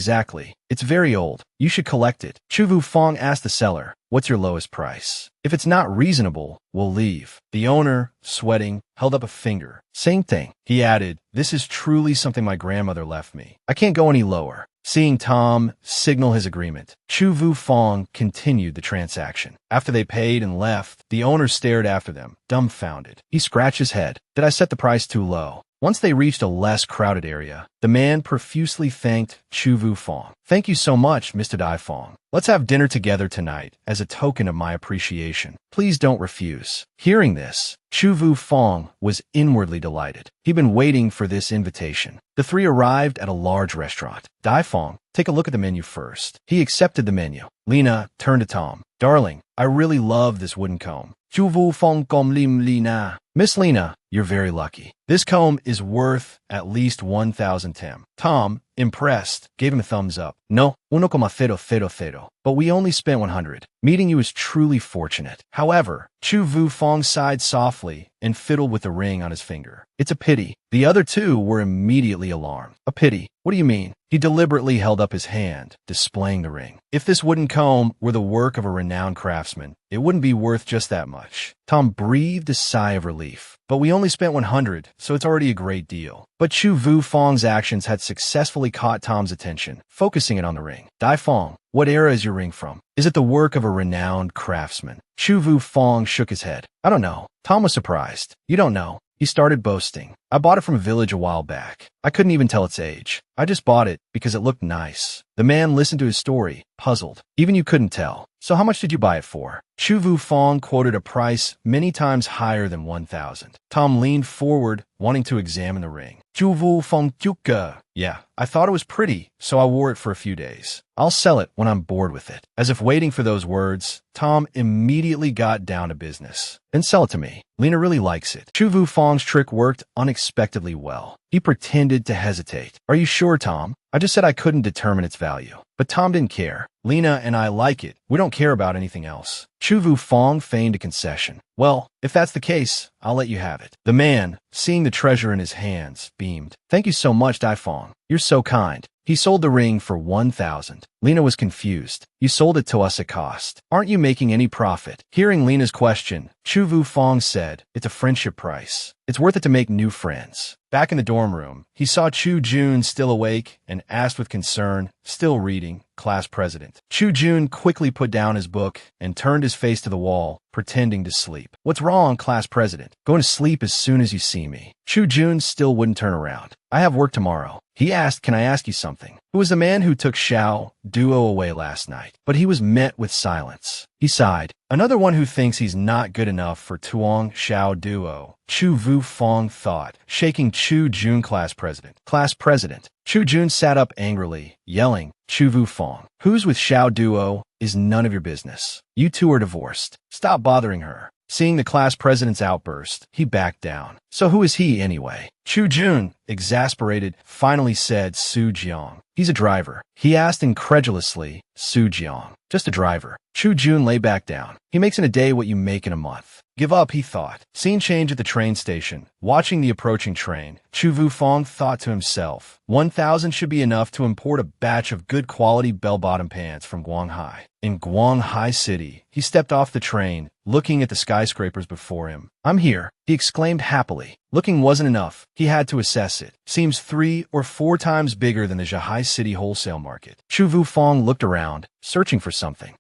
It's very old. You should collect it. Chou Yufeng asked the seller, what's your lowest price? If it's not reasonable, we'll leave. The owner, sweating, held up a finger. Same thing. He added, this is truly something my grandmother left me. I can't go any lower. Seeing Tom signal his agreement, Chou Yufeng continued the transaction. After they paid and left, the owner stared after them, dumbfounded. He scratched his head. Did I set the price too low? Once they reached a less crowded area, the man profusely thanked Chou Yufeng. Thank you so much, Mr. Daifeng. Let's have dinner together tonight as a token of my appreciation. Please don't refuse. Hearing this, Chou Yufeng was inwardly delighted. He'd been waiting for this invitation. The three arrived at a large restaurant. Daifeng, take a look at the menu first. He accepted the menu. Lena turned to Tom. Darling, I really love this wooden comb. Chou Yufeng kom lim Lena. Miss Lena, you're very lucky. This comb is worth at least 1,000 tem. Tom, impressed, gave him a thumbs up. No, 1,000. But we only spent 100. Meeting you is truly fortunate. However, Chou Yufeng sighed softly and fiddled with the ring on his finger. It's a pity. The other two were immediately alarmed. A pity? What do you mean? He deliberately held up his hand, displaying the ring. If this wooden comb were the work of a renowned craftsman, it wouldn't be worth just that much. Tom breathed a sigh of relief. But we only spent 100, so it's already a great deal. But Chou Yufeng's actions had successfully caught Tom's attention, focusing it on the ring. Daifeng, what era is your ring from? Is it the work of a renowned craftsman? Chou Yufeng shook his head. I don't know. Tom was surprised. You don't know? He started boasting. I bought it from a village a while back. I couldn't even tell its age. I just bought it because it looked nice. The man listened to his story, puzzled. Even you couldn't tell. So how much did you buy it for? Chou Yufeng quoted a price many times higher than 1,000. Tom leaned forward, wanting to examine the ring. Chou Yufeng Juke. Yeah, I thought it was pretty, so I wore it for a few days. I'll sell it when I'm bored with it. As if waiting for those words, Tom immediately got down to business. Then sell it to me. Lena really likes it. Chou Yufeng's trick worked unexpectedly well. He pretended to hesitate. Are you sure, Tom? I just said I couldn't determine its value. But Tom didn't care. Lena and I like it. We don't care about anything else. Chou Yufeng feigned a concession. Well, if that's the case, I'll let you have it. The man, seeing the treasure in his hands, beamed. Thank you so much, Daifeng. You're so kind. He sold the ring for 1,000. Lena was confused. You sold it to us at cost. Aren't you making any profit? Hearing Lena's question, Chou Yufeng said, it's a friendship price. It's worth it to make new friends. Back in the dorm room, he saw Chu Jun still awake and asked with concern, still reading, class president. Chu Jun quickly put down his book and turned his face to the wall, pretending to sleep. What's wrong, class president? Going to sleep as soon as you see me. Chu Jun still wouldn't turn around. I have work tomorrow. He asked, can I ask you something? Who was the man who took Xiao Duo away last night? But he was met with silence. He sighed. Another one who thinks he's not good enough for Tuong Xiao Duo. Chou Yufeng thought, shaking Chu Jun class president. Class president. Chu Jun sat up angrily, yelling, Chou Yufeng, who's with Xiao Duo is none of your business. You two are divorced. Stop bothering her. Seeing the class president's outburst, he backed down. So who is he anyway? Chu Jun, exasperated, finally said Su Jiang. He's a driver. He asked incredulously, Su Jiang. Just a driver. Chu Jun lay back down. He makes in a day what you make in a month. Give up, he thought. Scene change at the train station. Watching the approaching train, Chou Yufeng thought to himself, 1,000 should be enough to import a batch of good quality bell-bottom pants from Guanghai. In Guanghai City, he stepped off the train, looking at the skyscrapers before him. I'm here, he exclaimed happily. Looking wasn't enough. He had to assess it. Seems 3 or 4 times bigger than the Zhahai City wholesale market. Chou Yufeng looked around, searching for something.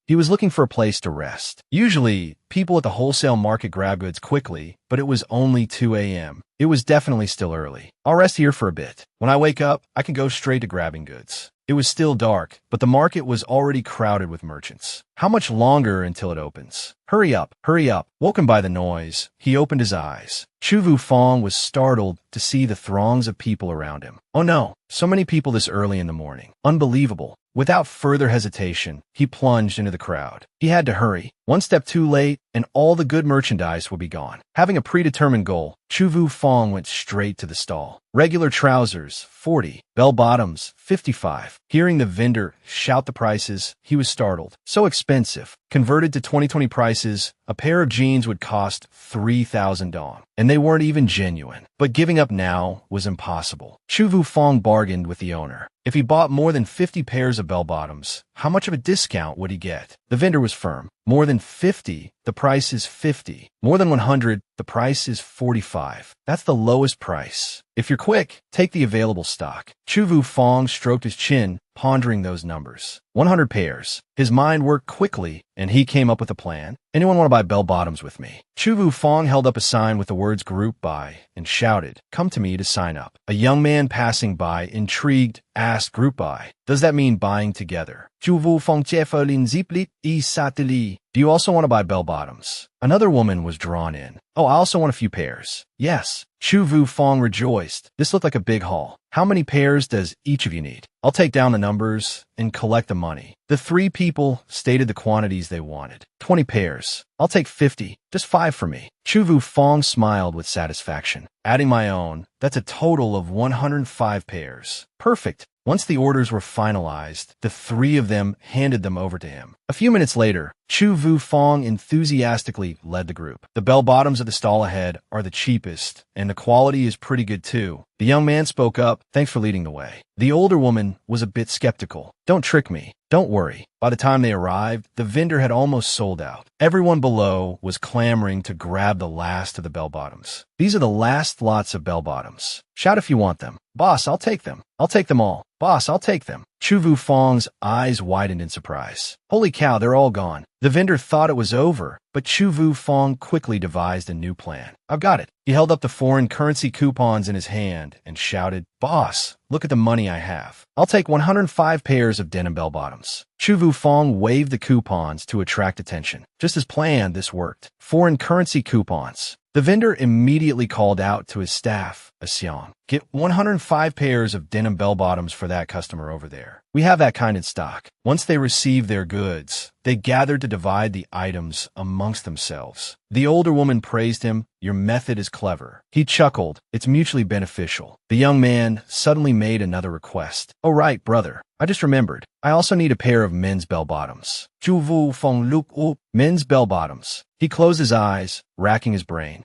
He was looking for a place to rest. Usually, people at the wholesale market grab goods quickly, but it was only 2 a.m. It was definitely still early. I'll rest here for a bit. When I wake up, I can go straight to grabbing goods. It was still dark, but the market was already crowded with merchants. How much longer until it opens? Hurry up, hurry up. Woken by the noise, he opened his eyes. Chou Yufeng was startled to see the throngs of people around him. Oh no, so many people this early in the morning. Unbelievable. Without further hesitation, he plunged into the crowd. He had to hurry. One step too late, and all the good merchandise would be gone. Having a predetermined goal, Chou Yufeng went straight to the stall. Regular trousers, 40. Bell-bottoms, 55. Hearing the vendor shout the prices, he was startled. So expensive. Converted to 2020 prices, a pair of jeans would cost 3,000 dong, and they weren't even genuine. But giving up now was impossible. Chou Yufeng bargained with the owner. If he bought more than 50 pairs of bell-bottoms, how much of a discount would he get? The vendor was firm. More than 50, the price is 50. More than 100, the price is 45. That's the lowest price. If you're quick, take the available stock. Chou Yufeng stroked his chin, pondering those numbers. 100 pairs. His mind worked quickly, and he came up with a plan. Anyone want to buy bell-bottoms with me? Chou Yufeng held up a sign with the words group buy and shouted, come to me to sign up. A young man passing by, intrigued, asked group buy. Does that mean buying together? Chou Yufeng Jefelin Ziplit E Satili. Do you also want to buy bell-bottoms? Another woman was drawn in. Oh, I also want a few pairs. Yes. Chou Yufeng rejoiced. This looked like a big haul. How many pairs does each of you need? I'll take down the numbers and collect the money. The 3 people stated the quantities they wanted. 20 pairs. I'll take 50. Just 5 for me. Chou Yufeng smiled with satisfaction. Adding my own, that's a total of 105 pairs. Perfect. Once the orders were finalized, the 3 of them handed them over to him. A few minutes later, Chou Yufeng enthusiastically led the group. The bell-bottoms of the stall ahead are the cheapest, and the quality is pretty good too. The young man spoke up, thanks for leading the way. The older woman was a bit skeptical. Don't trick me. Don't worry. By the time they arrived, the vendor had almost sold out. Everyone below was clamoring to grab the last of the bell-bottoms. These are the last lots of bell-bottoms. Shout if you want them. Boss, I'll take them. I'll take them all. Boss, I'll take them. Chou Yufeng's eyes widened in surprise. Holy cow, they're all gone. The vendor thought it was over, but Chou Yufeng quickly devised a new plan. I've got it. He held up the foreign currency coupons in his hand and shouted, Boss, look at the money I have. I'll take 105 pairs of denim bell-bottoms. Chou Yufeng waved the coupons to attract attention. Just as planned, this worked. Foreign currency coupons. The vendor immediately called out to his staff, Asyong, get 105 pairs of denim bell-bottoms for that customer over there. We have that kind in stock. Once they received their goods, they gathered to divide the items amongst themselves. The older woman praised him. Your method is clever. He chuckled. It's mutually beneficial. The young man suddenly made another request. Oh, right, brother. I just remembered. I also need a pair of men's bell-bottoms. Chou Yufeng looked up. Men's bell-bottoms. He closed his eyes, racking his brain.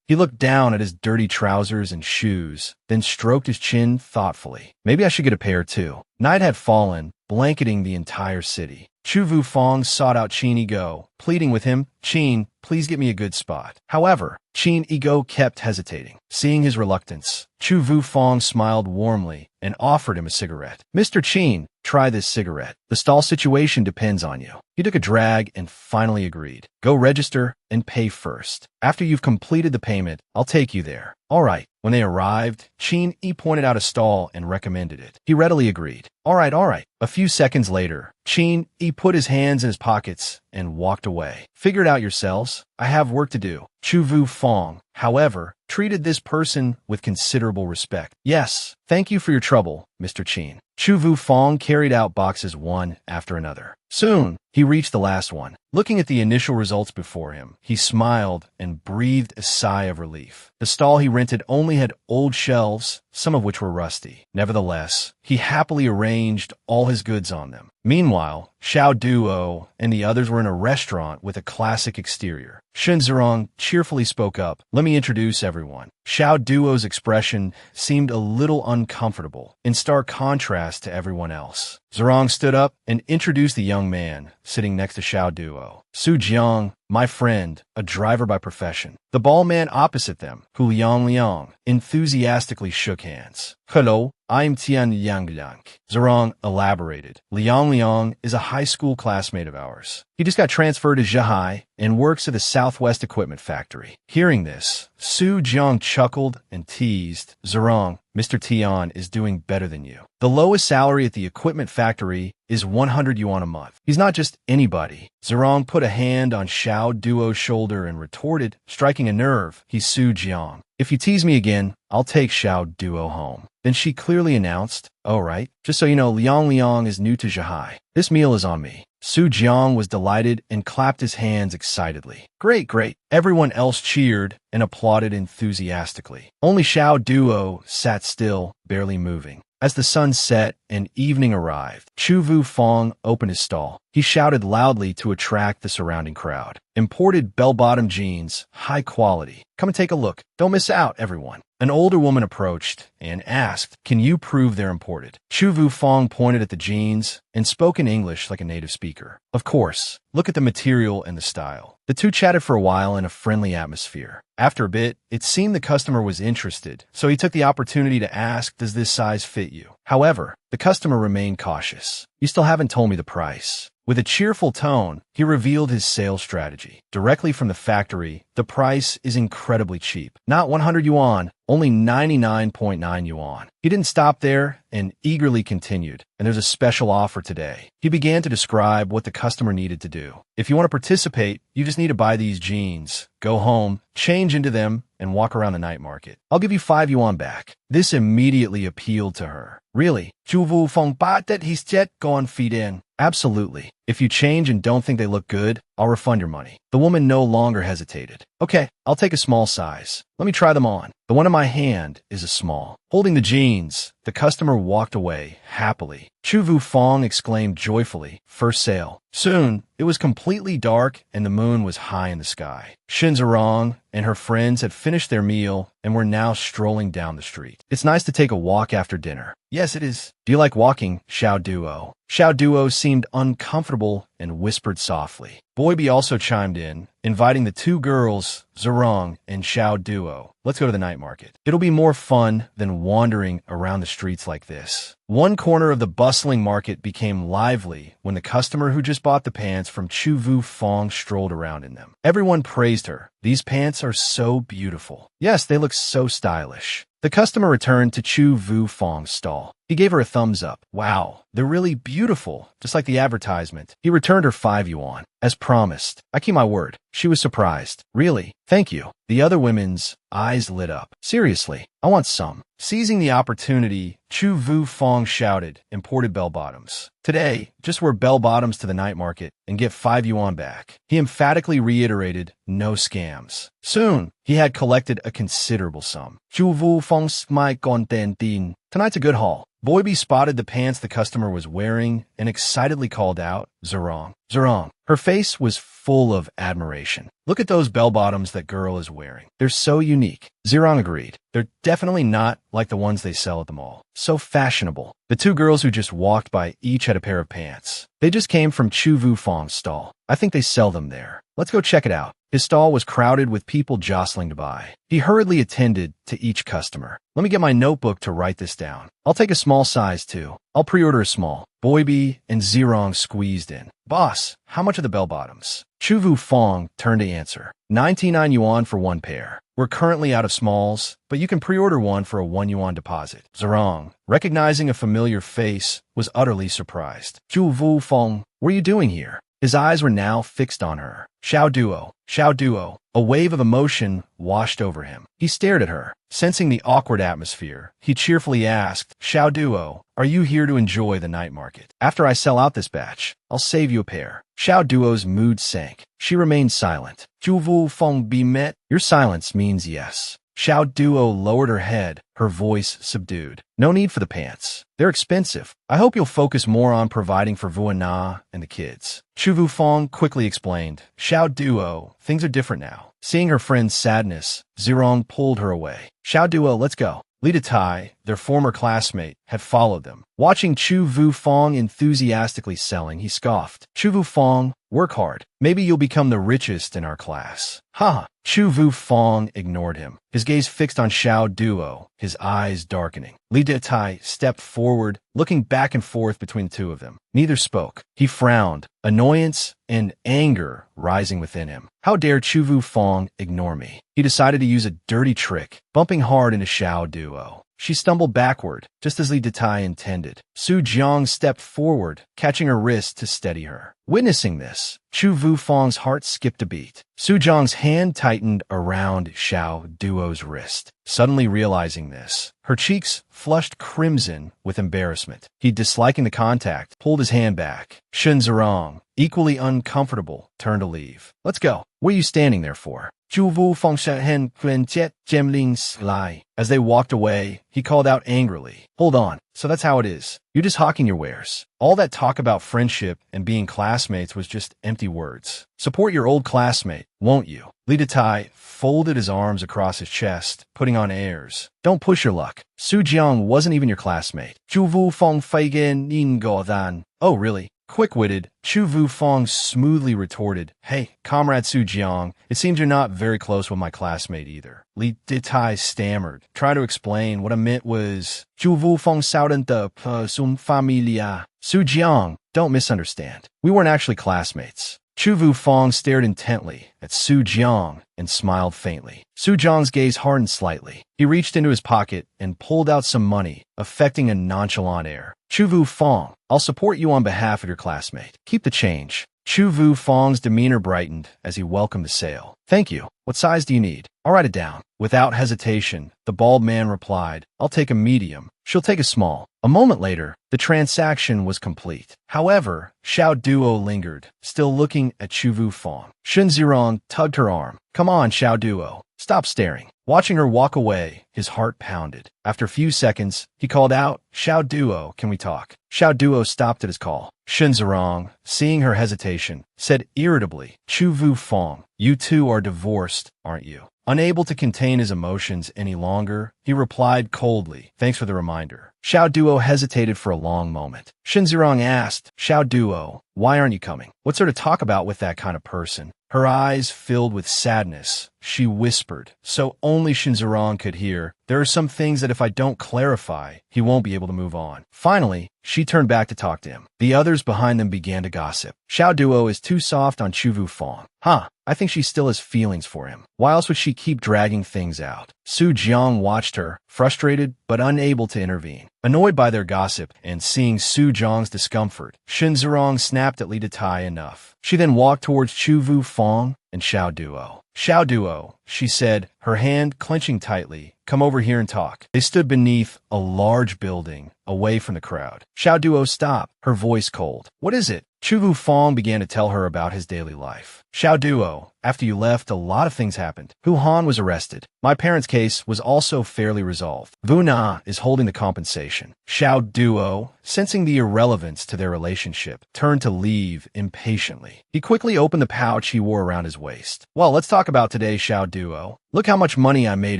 He looked down at his dirty trousers and shoes, then stroked his chin thoughtfully. Maybe I should get a pair too. Night had fallen, blanketing the entire city. Chou Yufeng sought out Qin Ego, pleading with him, Qin, please get me a good spot. However, Qin Ego kept hesitating. Seeing his reluctance, Chou Yufeng smiled warmly and offered him a cigarette. Mr. Qin, try this cigarette. The stall situation depends on you. He took a drag and finally agreed. Go register and pay first. After you've completed the payment, I'll take you there. All right. When they arrived, Qin Yi pointed out a stall and recommended it. He readily agreed. All right. A few seconds later, Qin Yi put his hands in his pockets and walked away. Figure it out yourselves. I have work to do. Chou Yufeng, however, treated this person with considerable respect. Yes, thank you for your trouble, Mr. Qin. Chou Yufeng carried out boxes one after another. Soon, he reached the last one. Looking at the initial results before him, he smiled and breathed a sigh of relief. The stall he rented only had old shelves, some of which were rusty. Nevertheless, he happily arranged all his goods on them. Meanwhile, Xiao Duo and the others were in a restaurant with a classic exterior. Shen Zerong cheerfully spoke up. Let me introduce everyone. Xiao Duo's expression seemed a little uncomfortable, in stark contrast to everyone else. Zerong stood up and introduced the young man sitting next to Xiao Duo. Su Jiang, my friend, a driver by profession. The bald man opposite them, Hu Liang, enthusiastically shook hands. Hello, I'm Tian Liang. Zerong elaborated. Liang is a high school classmate of ours. He just got transferred to Zhehai and works at the Southwest Equipment Factory. Hearing this, Su Jiang chuckled and teased. Zerong, Mr. Tian is doing better than you. The lowest salary at the equipment factory is 100 yuan a month. He's not just anybody. Zerong put a hand on Xiao Duo's shoulder and retorted, striking a nerve. He's Su Jiang. If you tease me again, I'll take Xiao Duo home. Then she clearly announced, oh right, just so you know, Liang is new to Zhehai. This meal is on me. Su Jiang was delighted and clapped his hands excitedly. Great. Everyone else cheered and applauded enthusiastically. Only Xiao Duo sat still, barely moving. As the sun set and evening arrived, Chou Yufeng opened his stall. He shouted loudly to attract the surrounding crowd. Imported bell-bottom jeans, high quality. Come and take a look. Don't miss out, everyone. An older woman approached and asked, can you prove they're imported? Chou Yufeng pointed at the jeans and spoke in English like a native speaker. Of course. Look at the material and the style. The two chatted for a while in a friendly atmosphere. After a bit, it seemed the customer was interested, so he took the opportunity to ask, does this size fit you? However, the customer remained cautious. You still haven't told me the price. With a cheerful tone, he revealed his sales strategy. Directly from the factory, the price is incredibly cheap. Not 100 yuan, only 99.9 yuan. He didn't stop there and eagerly continued. And there's a special offer today. He began to describe what the customer needed to do. If you want to participate, you just need to buy these jeans, go home, change into them, and walk around the night market. I'll give you 5 yuan back. This immediately appealed to her. Really? Chou Yufeng bought that he's jet gone feed in. Absolutely. If you change and don't think they look good, I'll refund your money. The woman no longer hesitated. Okay, I'll take a small size. Let me try them on. The one in my hand is a small. Holding the jeans, the customer walked away happily. Chou Yufeng exclaimed joyfully, first sale. Soon, it was completely dark and the moon was high in the sky. Shen Zerong and her friends had finished their meal and were now strolling down the street. It's nice to take a walk after dinner. Yes, it is. Do you like walking, Xiao Duo? Xiao Duo seemed uncomfortable and whispered softly. Boybe also chimed in, inviting the two girls, Zerong and Xiao Duo. Let's go to the night market. It'll be more fun than wandering around the streets like this. One corner of the bustling market became lively when the customer who just bought the pants from Chou Yufeng strolled around in them. Everyone praised her. These pants are so beautiful. Yes, they look so stylish. The customer returned to Chou Yufeng's stall. He gave her a thumbs up. Wow, they're really beautiful, just like the advertisement. He returned her 5 yuan. As promised. I keep my word. She was surprised. Really? Thank you. The other women's eyes lit up. Seriously, I want some. Seizing the opportunity, Chou Yufeng shouted, imported bell-bottoms. Today, just wear bell-bottoms to the night market and get 5 yuan back. He emphatically reiterated, no scams. Soon, he had collected a considerable sum. Chou Yufeng's my contentin. Tonight's a good haul. Boybe spotted the pants the customer was wearing and excitedly called out, Zerong. Zerong. Her face was full of admiration. Look at those bell-bottoms that girl is wearing. They're so unique. Zerong agreed. They're definitely not like the ones they sell at the mall. So fashionable. The two girls who just walked by each had a pair of pants. They just came from Chou Yufeng's stall. I think they sell them there. Let's go check it out. His stall was crowded with people jostling to buy. He hurriedly attended to each customer. Let me get my notebook to write this down. I'll take a small size too. I'll pre-order a small. Boybe and Zerong squeezed in. Boss, how much are the bell-bottoms? Chou Yufeng turned to answer. 99 yuan for one pair. We're currently out of smalls, but you can pre-order one for a 1 yuan deposit. Zerong, recognizing a familiar face, was utterly surprised. Chou Yufeng, what are you doing here? His eyes were now fixed on her. Xiao Duo, Xiao Duo. A wave of emotion washed over him. He stared at her. Sensing the awkward atmosphere, he cheerfully asked, Xiao Duo, are you here to enjoy the night market? After I sell out this batch, I'll save you a pair. Xiao Duo's mood sank. She remained silent. Chou Yufeng be met? Your silence means yes. Xiao Duo lowered her head, her voice subdued. No need for the pants. They're expensive. I hope you'll focus more on providing for Vuana and the kids. Chou Yufeng quickly explained. Xiao Duo, things are different now. Seeing her friend's sadness, Zerong pulled her away. Xiao Duo, let's go. Li Tai, their former classmate, had followed them. Watching Chou Yufeng enthusiastically selling, he scoffed. Chou Yufeng, work hard. Maybe you'll become the richest in our class. Ha! Chou Yufeng ignored him, his gaze fixed on Xiao Duo, his eyes darkening. Li Tai stepped forward, looking back and forth between the two of them. Neither spoke. He frowned, annoyance and anger rising within him. How dare Chou Yufeng ignore me? He decided to use a dirty trick, bumping hard into Xiao Duo. She stumbled backward, just as Li Tai intended. Su Jiang stepped forward, catching her wrist to steady her. Witnessing this, Chou Yufeng's heart skipped a beat. Su Jiang's hand tightened around Xiao Duo's wrist. Suddenly realizing this, her cheeks flushed crimson with embarrassment. He, disliking the contact, pulled his hand back. Shen Zerong, equally uncomfortable, turned to leave. Let's go. What are you standing there for? Chou Yufeng Hen Quenjet Jemling Sly. As they walked away, he called out angrily. Hold on. So that's how it is. You're just hawking your wares. All that talk about friendship and being classmates was just empty words. Support your old classmate, won't you? Li Tai folded his arms across his chest, putting on airs. Don't push your luck. Su Jiang wasn't even your classmate. Chou Yufeng Feigen Ningodan. Oh, really? Quick-witted, Chou Yufeng smoothly retorted, Hey, Comrade Su Jiang, it seems you're not very close with my classmate either. Li Tai stammered, trying to explain what I meant was, Chou Yufeng sauden de sum familia. Su Jiang, don't misunderstand. We weren't actually classmates. Chou Yufeng stared intently at Su Jiang and smiled faintly. Su Jiang's gaze hardened slightly. He reached into his pocket and pulled out some money, affecting a nonchalant air. Chou Yufeng, I'll support you on behalf of your classmate. Keep the change. Chou Yufeng's demeanor brightened as he welcomed the sale. Thank you. What size do you need? I'll write it down. Without hesitation, the bald man replied, I'll take a medium. She'll take a small. A moment later, the transaction was complete. However, Xiao Duo lingered, still looking at Chou Yufeng. Shen Zerong tugged her arm. Come on, Xiao Duo. Stop staring. Watching her walk away, his heart pounded. After a few seconds, he called out, Xiao Duo, can we talk? Xiao Duo stopped at his call. Shen Zerong, seeing her hesitation, said irritably, Chou Yufeng, you two are divorced, aren't you? Unable to contain his emotions any longer, he replied coldly, "Thanks for the reminder." Xiao Duo hesitated for a long moment. Shinzurong asked, "Xiao Duo, why aren't you coming? What's there to talk about with that kind of person?" Her eyes filled with sadness. She whispered, so only Shinzurong could hear, "There are some things that if I don't clarify, he won't be able to move on." Finally, she turned back to talk to him. The others behind them began to gossip. "Xiao Duo is too soft on Chou Yufeng. Huh, I think she still has feelings for him. Why else would she keep dragging things out?" Su Jiang watched her, frustrated but unable to intervene. Annoyed by their gossip and seeing Su Jiang's discomfort, Shinzurong snapped at Li Datai enough. She then walked towards Chou Yufeng and Xiao Duo. "Xiao Duo," she said, her hand clenching tightly, "come over here and talk." They stood beneath a large building, away from the crowd. Xiao Duo stopped, her voice cold. "What is it?" Chou Yufeng began to tell her about his daily life. "Xiao Duo, after you left, a lot of things happened. Hu Han was arrested. My parents' case was also fairly resolved. Vu Na is holding the compensation." Xiao Duo, sensing the irrelevance to their relationship, turned to leave impatiently. He quickly opened the pouch he wore around his waist. "Well, let's talk about today, Xiao Duo. Look how much money I made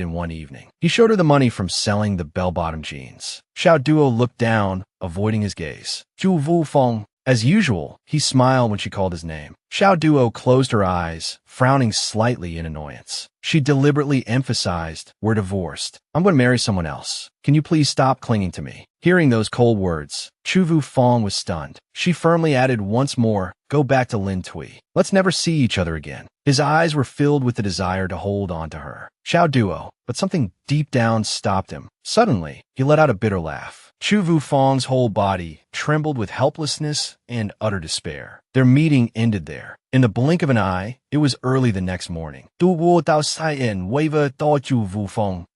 in one evening." He showed her the money from selling the bell-bottom jeans. Xiao Duo looked down, avoiding his gaze. "Zhu Wufeng." As usual, he smiled when she called his name. Xiao Duo closed her eyes, frowning slightly in annoyance. She deliberately emphasized, "We're divorced. I'm going to marry someone else. Can you please stop clinging to me?" Hearing those cold words, Chou Yufeng was stunned. She firmly added once more, "Go back to Lin Tui. Let's never see each other again." His eyes were filled with the desire to hold on to her. Xiao Duo, but something deep down stopped him. Suddenly, he let out a bitter laugh. Chou Yufeng's whole body trembled with helplessness and utter despair. Their meeting ended there. In the blink of an eye, it was early the next morning.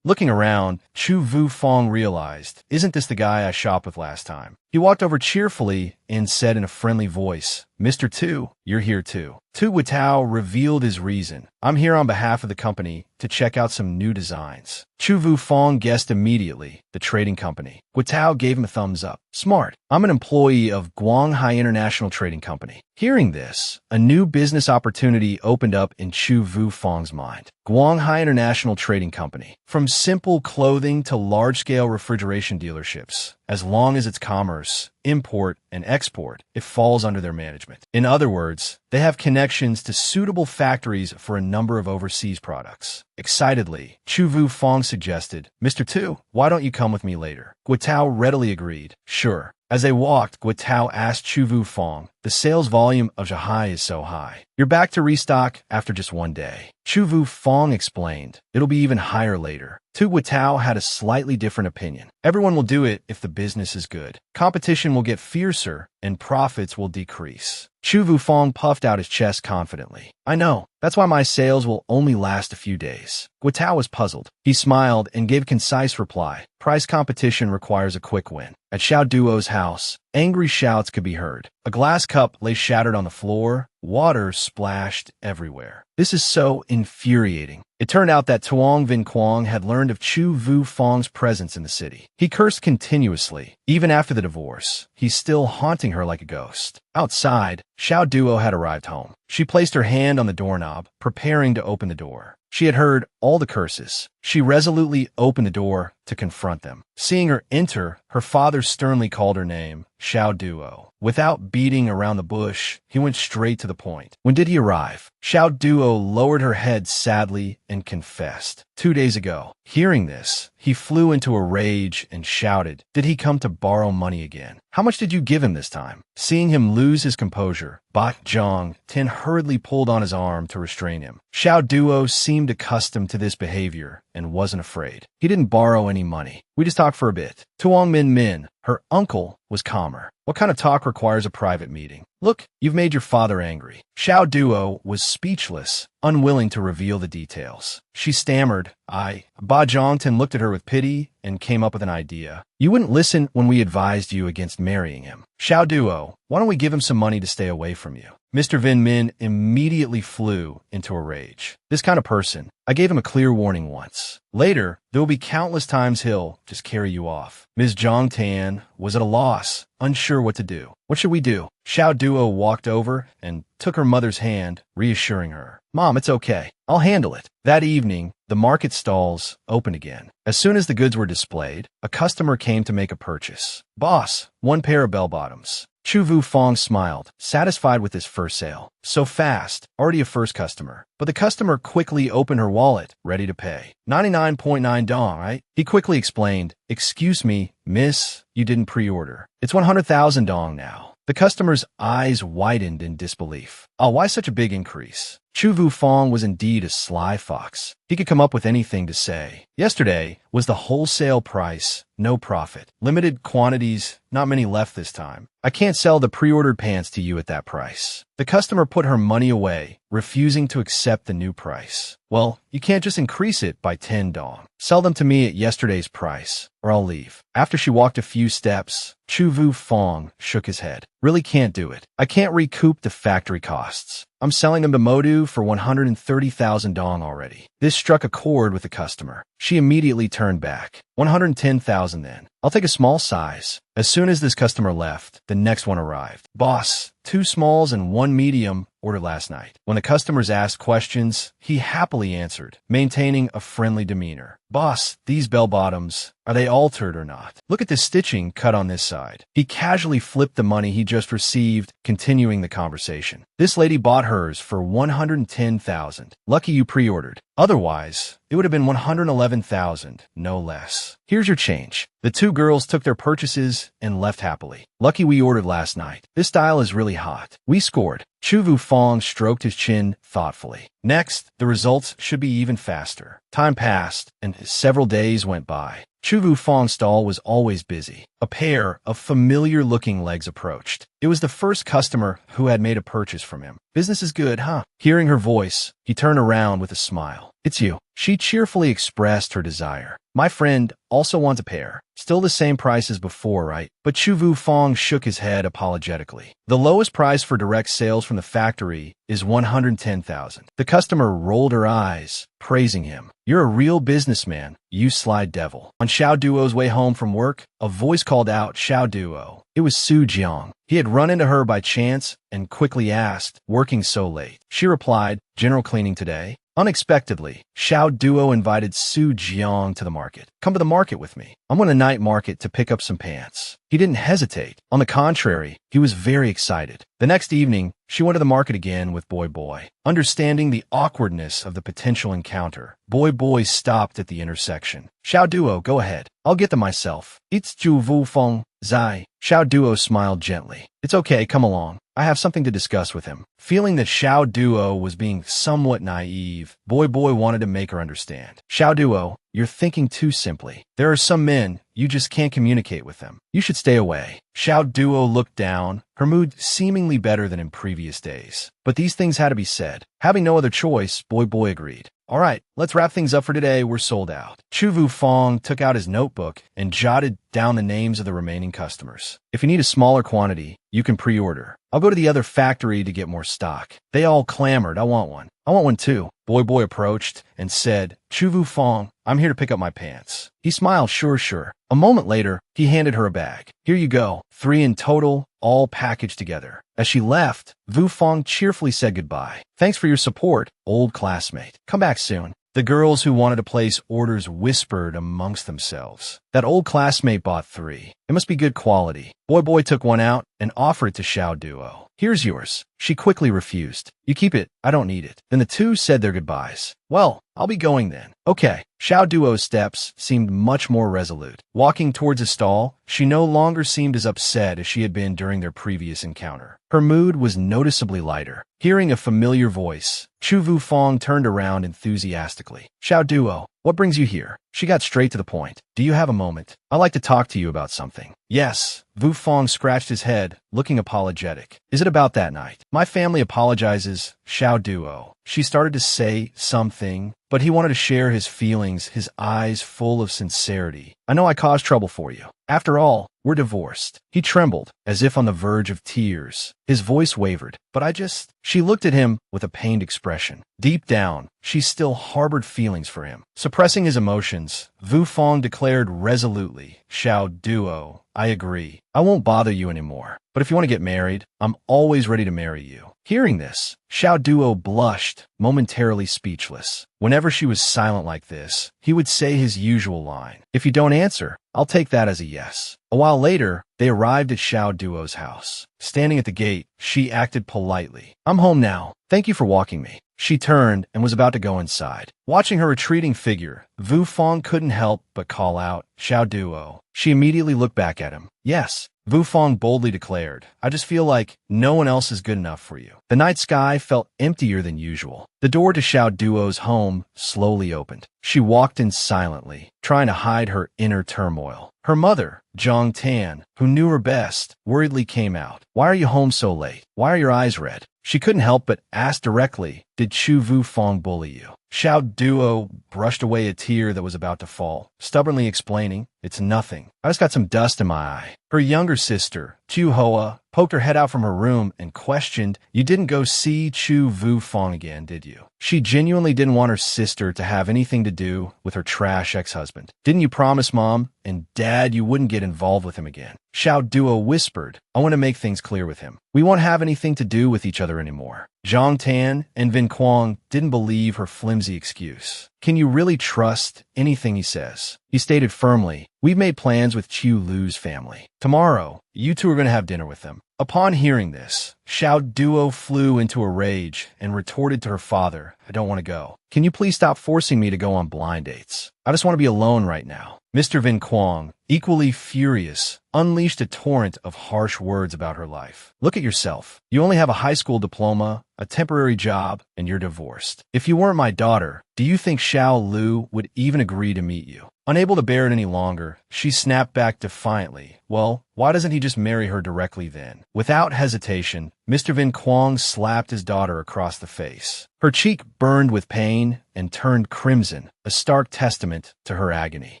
Looking around, Chou Yufeng realized, "Isn't this the guy I shopped with last time?" He walked over cheerfully and said in a friendly voice, "Mr. Tu, you're here too." Tu Witao revealed his reason. "I'm here on behalf of the company to check out some new designs." Chou Yufeng guessed immediately, the trading company. Witao gave him a thumbs up. "Smart. I'm an employee of Guanghai International Trading Company." Hearing this, a new business opportunity opened up in Chou Yufeng's mind. Guanghai International Trading Company. From simple clothing to large-scale refrigeration dealerships, as long as it's commerce, import, and export, it falls under their management. In other words, they have connections to suitable factories for a number of overseas products. Excitedly, Chou Yufeng suggested, "Mr. Tu, why don't you come with me later?" Guitao readily agreed. "Sure." As they walked, Guitao asked Chou Yufeng, "The sales volume of Zhahai is so high. You're back to restock after just one day." Chou Yufeng explained, "It'll be even higher later." Tu Guitao had a slightly different opinion. "Everyone will do it if the business is good. Competition will get fiercer and profits will decrease." Chou Yufeng puffed out his chest confidently. "I know. That's why my sales will only last a few days." Guitao was puzzled. He smiled and gave a concise reply. "Price competition requires a quick win." At Xiao Duo's house, angry shouts could be heard. A glass cup lay shattered on the floor. Water splashed everywhere. "This is so infuriating." It turned out that Tuong Vin Quang had learned of Chou Yufeng's presence in the city. He cursed continuously. Even after the divorce, he's still haunting her like a ghost. Outside, Xiao Duo had arrived home. She placed her hand on the doorknob, preparing to open the door. She had heard all the curses. She resolutely opened the door to confront them. Seeing her enter, her father sternly called her name, Xiao Duo. Without beating around the bush, he went straight to the point. "When did he arrive?" Xiao Duo lowered her head sadly and confessed, 2 days ago." Hearing this, he flew into a rage and shouted, "Did he come to borrow money again? How much did you give him this time?" Seeing him lose his composure, Bak Zhang Tin hurriedly pulled on his arm to restrain him. Xiao Duo seemed accustomed to this behavior and wasn't afraid. "He didn't borrow any money. We just talked for a bit." Tuong Min Min, her uncle, was calmer. "What kind of talk requires a private meeting? Look, you've made your father angry." Xiao Duo was speechless, unwilling to reveal the details. She stammered, Ba Zhongtin looked at her with pity and came up with an idea. "You wouldn't listen when we advised you against marrying him. Xiao Duo, why don't we give him some money to stay away from you?" Mr. Vin Min immediately flew into a rage. "This kind of person, I gave him a clear warning once. Later, there will be countless times he'll just carry you off." Ms. Zhang Tan was at a loss, unsure what to do. "What should we do?" Xiao Duo walked over and took her mother's hand, reassuring her. Mom, it's okay. I'll handle it. That evening, the market stalls opened again. As soon as the goods were displayed, a customer came to make a purchase. Boss, 1 pair of bell-bottoms. Chou Yufeng smiled, satisfied with his first sale. So fast, already a first customer. But the customer quickly opened her wallet, ready to pay. 99.9 dong, right? He quickly explained, excuse me, miss, you didn't pre-order. It's 100,000 dong now. The customer's eyes widened in disbelief. Oh, why such a big increase? Chou Yufeng was indeed a sly fox. He could come up with anything to say. Yesterday was the wholesale price, no profit. Limited quantities, not many left this time. I can't sell the pre-ordered pants to you at that price. The customer put her money away, refusing to accept the new price. Well, you can't just increase it by 10 dong. Sell them to me at yesterday's price, or I'll leave. After she walked a few steps, Chou Yufeng shook his head. Really can't do it. I can't recoup the factory costs. I'm selling them to Modu for 130,000 dong already. This struck a chord with the customer. She immediately turned back. 110,000 then. I'll take a small size. As soon as this customer left, the next one arrived. Boss, 2 smalls and 1 medium ordered last night. When the customers asked questions, he happily answered, maintaining a friendly demeanor. Boss, these bell-bottoms, are they altered or not? Look at the stitching cut on this side. He casually flipped the money he just received, continuing the conversation. This lady bought hers for 110,000. Lucky you pre-ordered. Otherwise, it would have been 111,000, no less. Here's your change. The 2 girls took their purchases and left happily. Lucky we ordered last night. This style is really hot. We scored. Chou Yufeng stroked his chin thoughtfully. Next, the results should be even faster. Time passed, and several days went by. Chou Yufeng's stall was always busy. A pair of familiar-looking legs approached. It was the first customer who had made a purchase from him. Business is good, huh? Hearing her voice, he turned around with a smile. It's you. She cheerfully expressed her desire. My friend also wants a pair. Still the same price as before, right? But Chou Yufeng shook his head apologetically. The lowest price for direct sales from the factory is 110,000. The customer rolled her eyes, praising him. You're a real businessman, you sly devil. On Xiao Duo's way home from work, a voice called out Xiao Duo. It was Su Jiang. He had run into her by chance and quickly asked, working so late. She replied, general cleaning today. Unexpectedly, Xiao Duo invited Su Jiang to the market. Come to the market with me. I'm on a night market to pick up some pants. He didn't hesitate. On the contrary, he was very excited. The next evening, she went to the market again with Boy Boy. Understanding the awkwardness of the potential encounter, Boy Boy stopped at the intersection. Xiao Duo, go ahead. I'll get them myself. It's Chou Yufeng, Zai. Xiao Duo smiled gently. It's okay, come along. I have something to discuss with him. Feeling that Xiao Duo was being somewhat naive, Boy Boy wanted to make her understand. Xiao Duo, you're thinking too simply. There are some men, you just can't communicate with them. You should stay away. Xiao Duo looked down, her mood seemingly better than in previous days. But these things had to be said. Having no other choice, Boy Boy agreed. All right, let's wrap things up for today. We're sold out. Chou Yufeng took out his notebook and jotted down the names of the remaining customers. If you need a smaller quantity, you can pre-order. I'll go to the other factory to get more stock. They all clamored, I want one. I want one too. Boy Boy approached and said, Chou Yufeng, I'm here to pick up my pants. He smiled, sure. A moment later, he handed her a bag. Here you go, 3 in total, all packaged together. As she left, Yufeng cheerfully said goodbye. Thanks for your support, old classmate. Come back soon. The girls who wanted to place orders whispered amongst themselves. That old classmate bought 3. It must be good quality. Boy Boy took one out and offered it to Xiao Duo. Here's yours. She quickly refused. You keep it. I don't need it. Then the 2 said their goodbyes. Well, I'll be going then. Okay. Xiao Duo's steps seemed much more resolute. Walking towards a stall, she no longer seemed as upset as she had been during their previous encounter. Her mood was noticeably lighter. Hearing a familiar voice, Chou Yufeng turned around enthusiastically. Xiao Duo, what brings you here? She got straight to the point. Do you have a moment? I'd like to talk to you about something. Yes. Yufeng scratched his head, looking apologetic. Is it about that night? My family apologizes, Xiao Duo. She started to say something, but he wanted to share his feelings, his eyes full of sincerity. I know I caused trouble for you. After all, We're divorced. He trembled, as if on the verge of tears. His voice wavered. But She looked at him with a pained expression. Deep down, she still harbored feelings for him. Suppressing his emotions, Vu Fong declared resolutely, Xiao Duo, I agree. I won't bother you anymore. But if you want to get married, I'm always ready to marry you. Hearing this, Xiao Duo blushed, momentarily speechless. Whenever she was silent like this, he would say his usual line, if you don't answer, I'll take that as a yes. A while later, they arrived at Xiao Duo's house. Standing at the gate, she acted politely. I'm home now. Thank you for walking me. She turned and was about to go inside. Watching her retreating figure, Vu Fong couldn't help but call out, Xiao Duo. She immediately looked back at him. Yes, Vu Fong boldly declared, I just feel like no one else is good enough for you. The night sky felt emptier than usual. The door to Xiao Duo's home slowly opened. She walked in silently, trying to hide her inner turmoil. Her mother, Zhang Tan, who knew her best, worriedly came out. Why are you home so late? Why are your eyes red? She couldn't help but ask directly, did Chu Vu Fong bully you? Xiao Duo brushed away a tear that was about to fall, stubbornly explaining, it's nothing. I just got some dust in my eye. Her younger sister, Chu Hoa, poked her head out from her room and questioned, you didn't go see Chu Vu Fong again, did you? She genuinely didn't want her sister to have anything to do with her trash ex-husband. Didn't you promise Mom and Dad you wouldn't get involved with him again? Xiao Duo whispered, I want to make things clear with him. We won't have anything to do with each other anymore. Zhang Tan and Vin Quang didn't believe her flimsy excuse. Can you really trust anything he says? He stated firmly, we've made plans with Qiu Lu's family. Tomorrow, you two are going to have dinner with them. Upon hearing this, Xiao Duo flew into a rage and retorted to her father, I don't want to go. Can you please stop forcing me to go on blind dates? I just want to be alone right now. Mr. Vin Quang, equally furious, unleashed a torrent of harsh words about her life. Look at yourself. You only have a high school diploma, a temporary job, and you're divorced. If you weren't my daughter, do you think Xiao Lu would even agree to meet you? Unable to bear it any longer, she snapped back defiantly. Well, why doesn't he just marry her directly then? Without hesitation, Mr. Vin Quang slapped his daughter across the face. Her cheek burned with pain and turned crimson, a stark testament to her agony.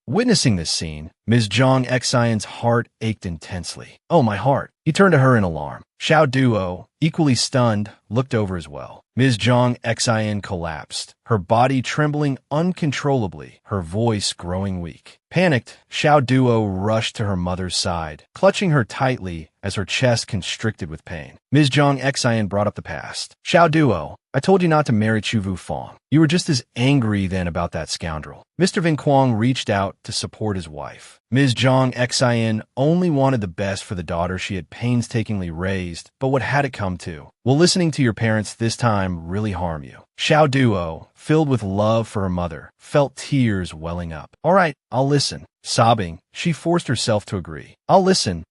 Witnessing this scene, Ms. Zhang Xian's heart ached intensely. Oh, my heart. He turned to her in alarm. Xiao Duo, equally stunned, looked over as well. Ms. Zhang Xian collapsed, her body trembling uncontrollably, her voice growing weak. Panicked, Xiao Duo rushed to her mother's side, clutching her tightly as her chest constricted with pain. Ms. Zhang Xian brought up the past. Xiao Duo, I told you not to marry Chu Vu Fong. You were just as angry then about that scoundrel. Mr. Vin Quang reached out to support his wife. Ms. Zhang Xian only wanted the best for the daughter she had painstakingly raised, but what had it come to? Will listening to your parents this time really harm you? Xiao Duo, filled with love for her mother, felt tears welling up. All right, I'll listen. Sobbing, she forced herself to agree. I'll listen.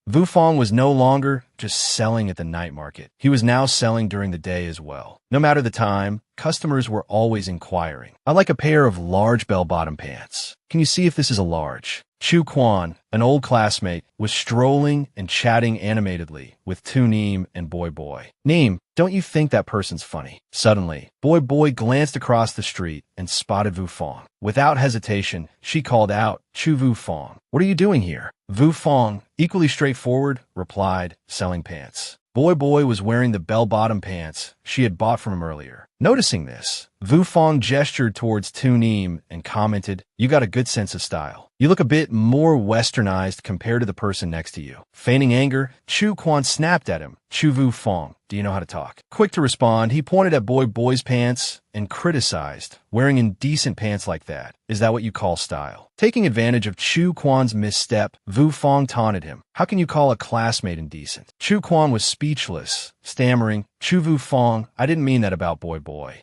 Vu Fong was no longer just selling at the night market. He was now selling during the day as well. No matter the time, customers were always inquiring. I'd like a pair of large bell-bottom pants. Can you see if this is a large? Chu Quan, an old classmate, was strolling and chatting animatedly with Tu Neem and Boy Boy. Neem, don't you think that person's funny? Suddenly, Boy Boy glanced across the street and spotted Vu Fong. Without hesitation, she called out, Chu Vu Fong, what are you doing here? Vu Fong, equally straightforward, replied, selling pants. Boy Boy was wearing the bell-bottom pants she had bought from him earlier. Noticing this, Vu Fong gestured towards Tu Neem and commented, you got a good sense of style. You look a bit more westernized compared to the person next to you. Feigning anger, Chu Quan snapped at him. Chu Vu Fong, do you know how to talk? Quick to respond, he pointed at Boy Boy's pants and criticized, wearing indecent pants like that. Is that what you call style? Taking advantage of Chu Quan's misstep, Vu Fong taunted him. How can you call a classmate indecent? Chu Quan was speechless, stammering, Chu Vu Fong, I didn't mean that about Boy Boy.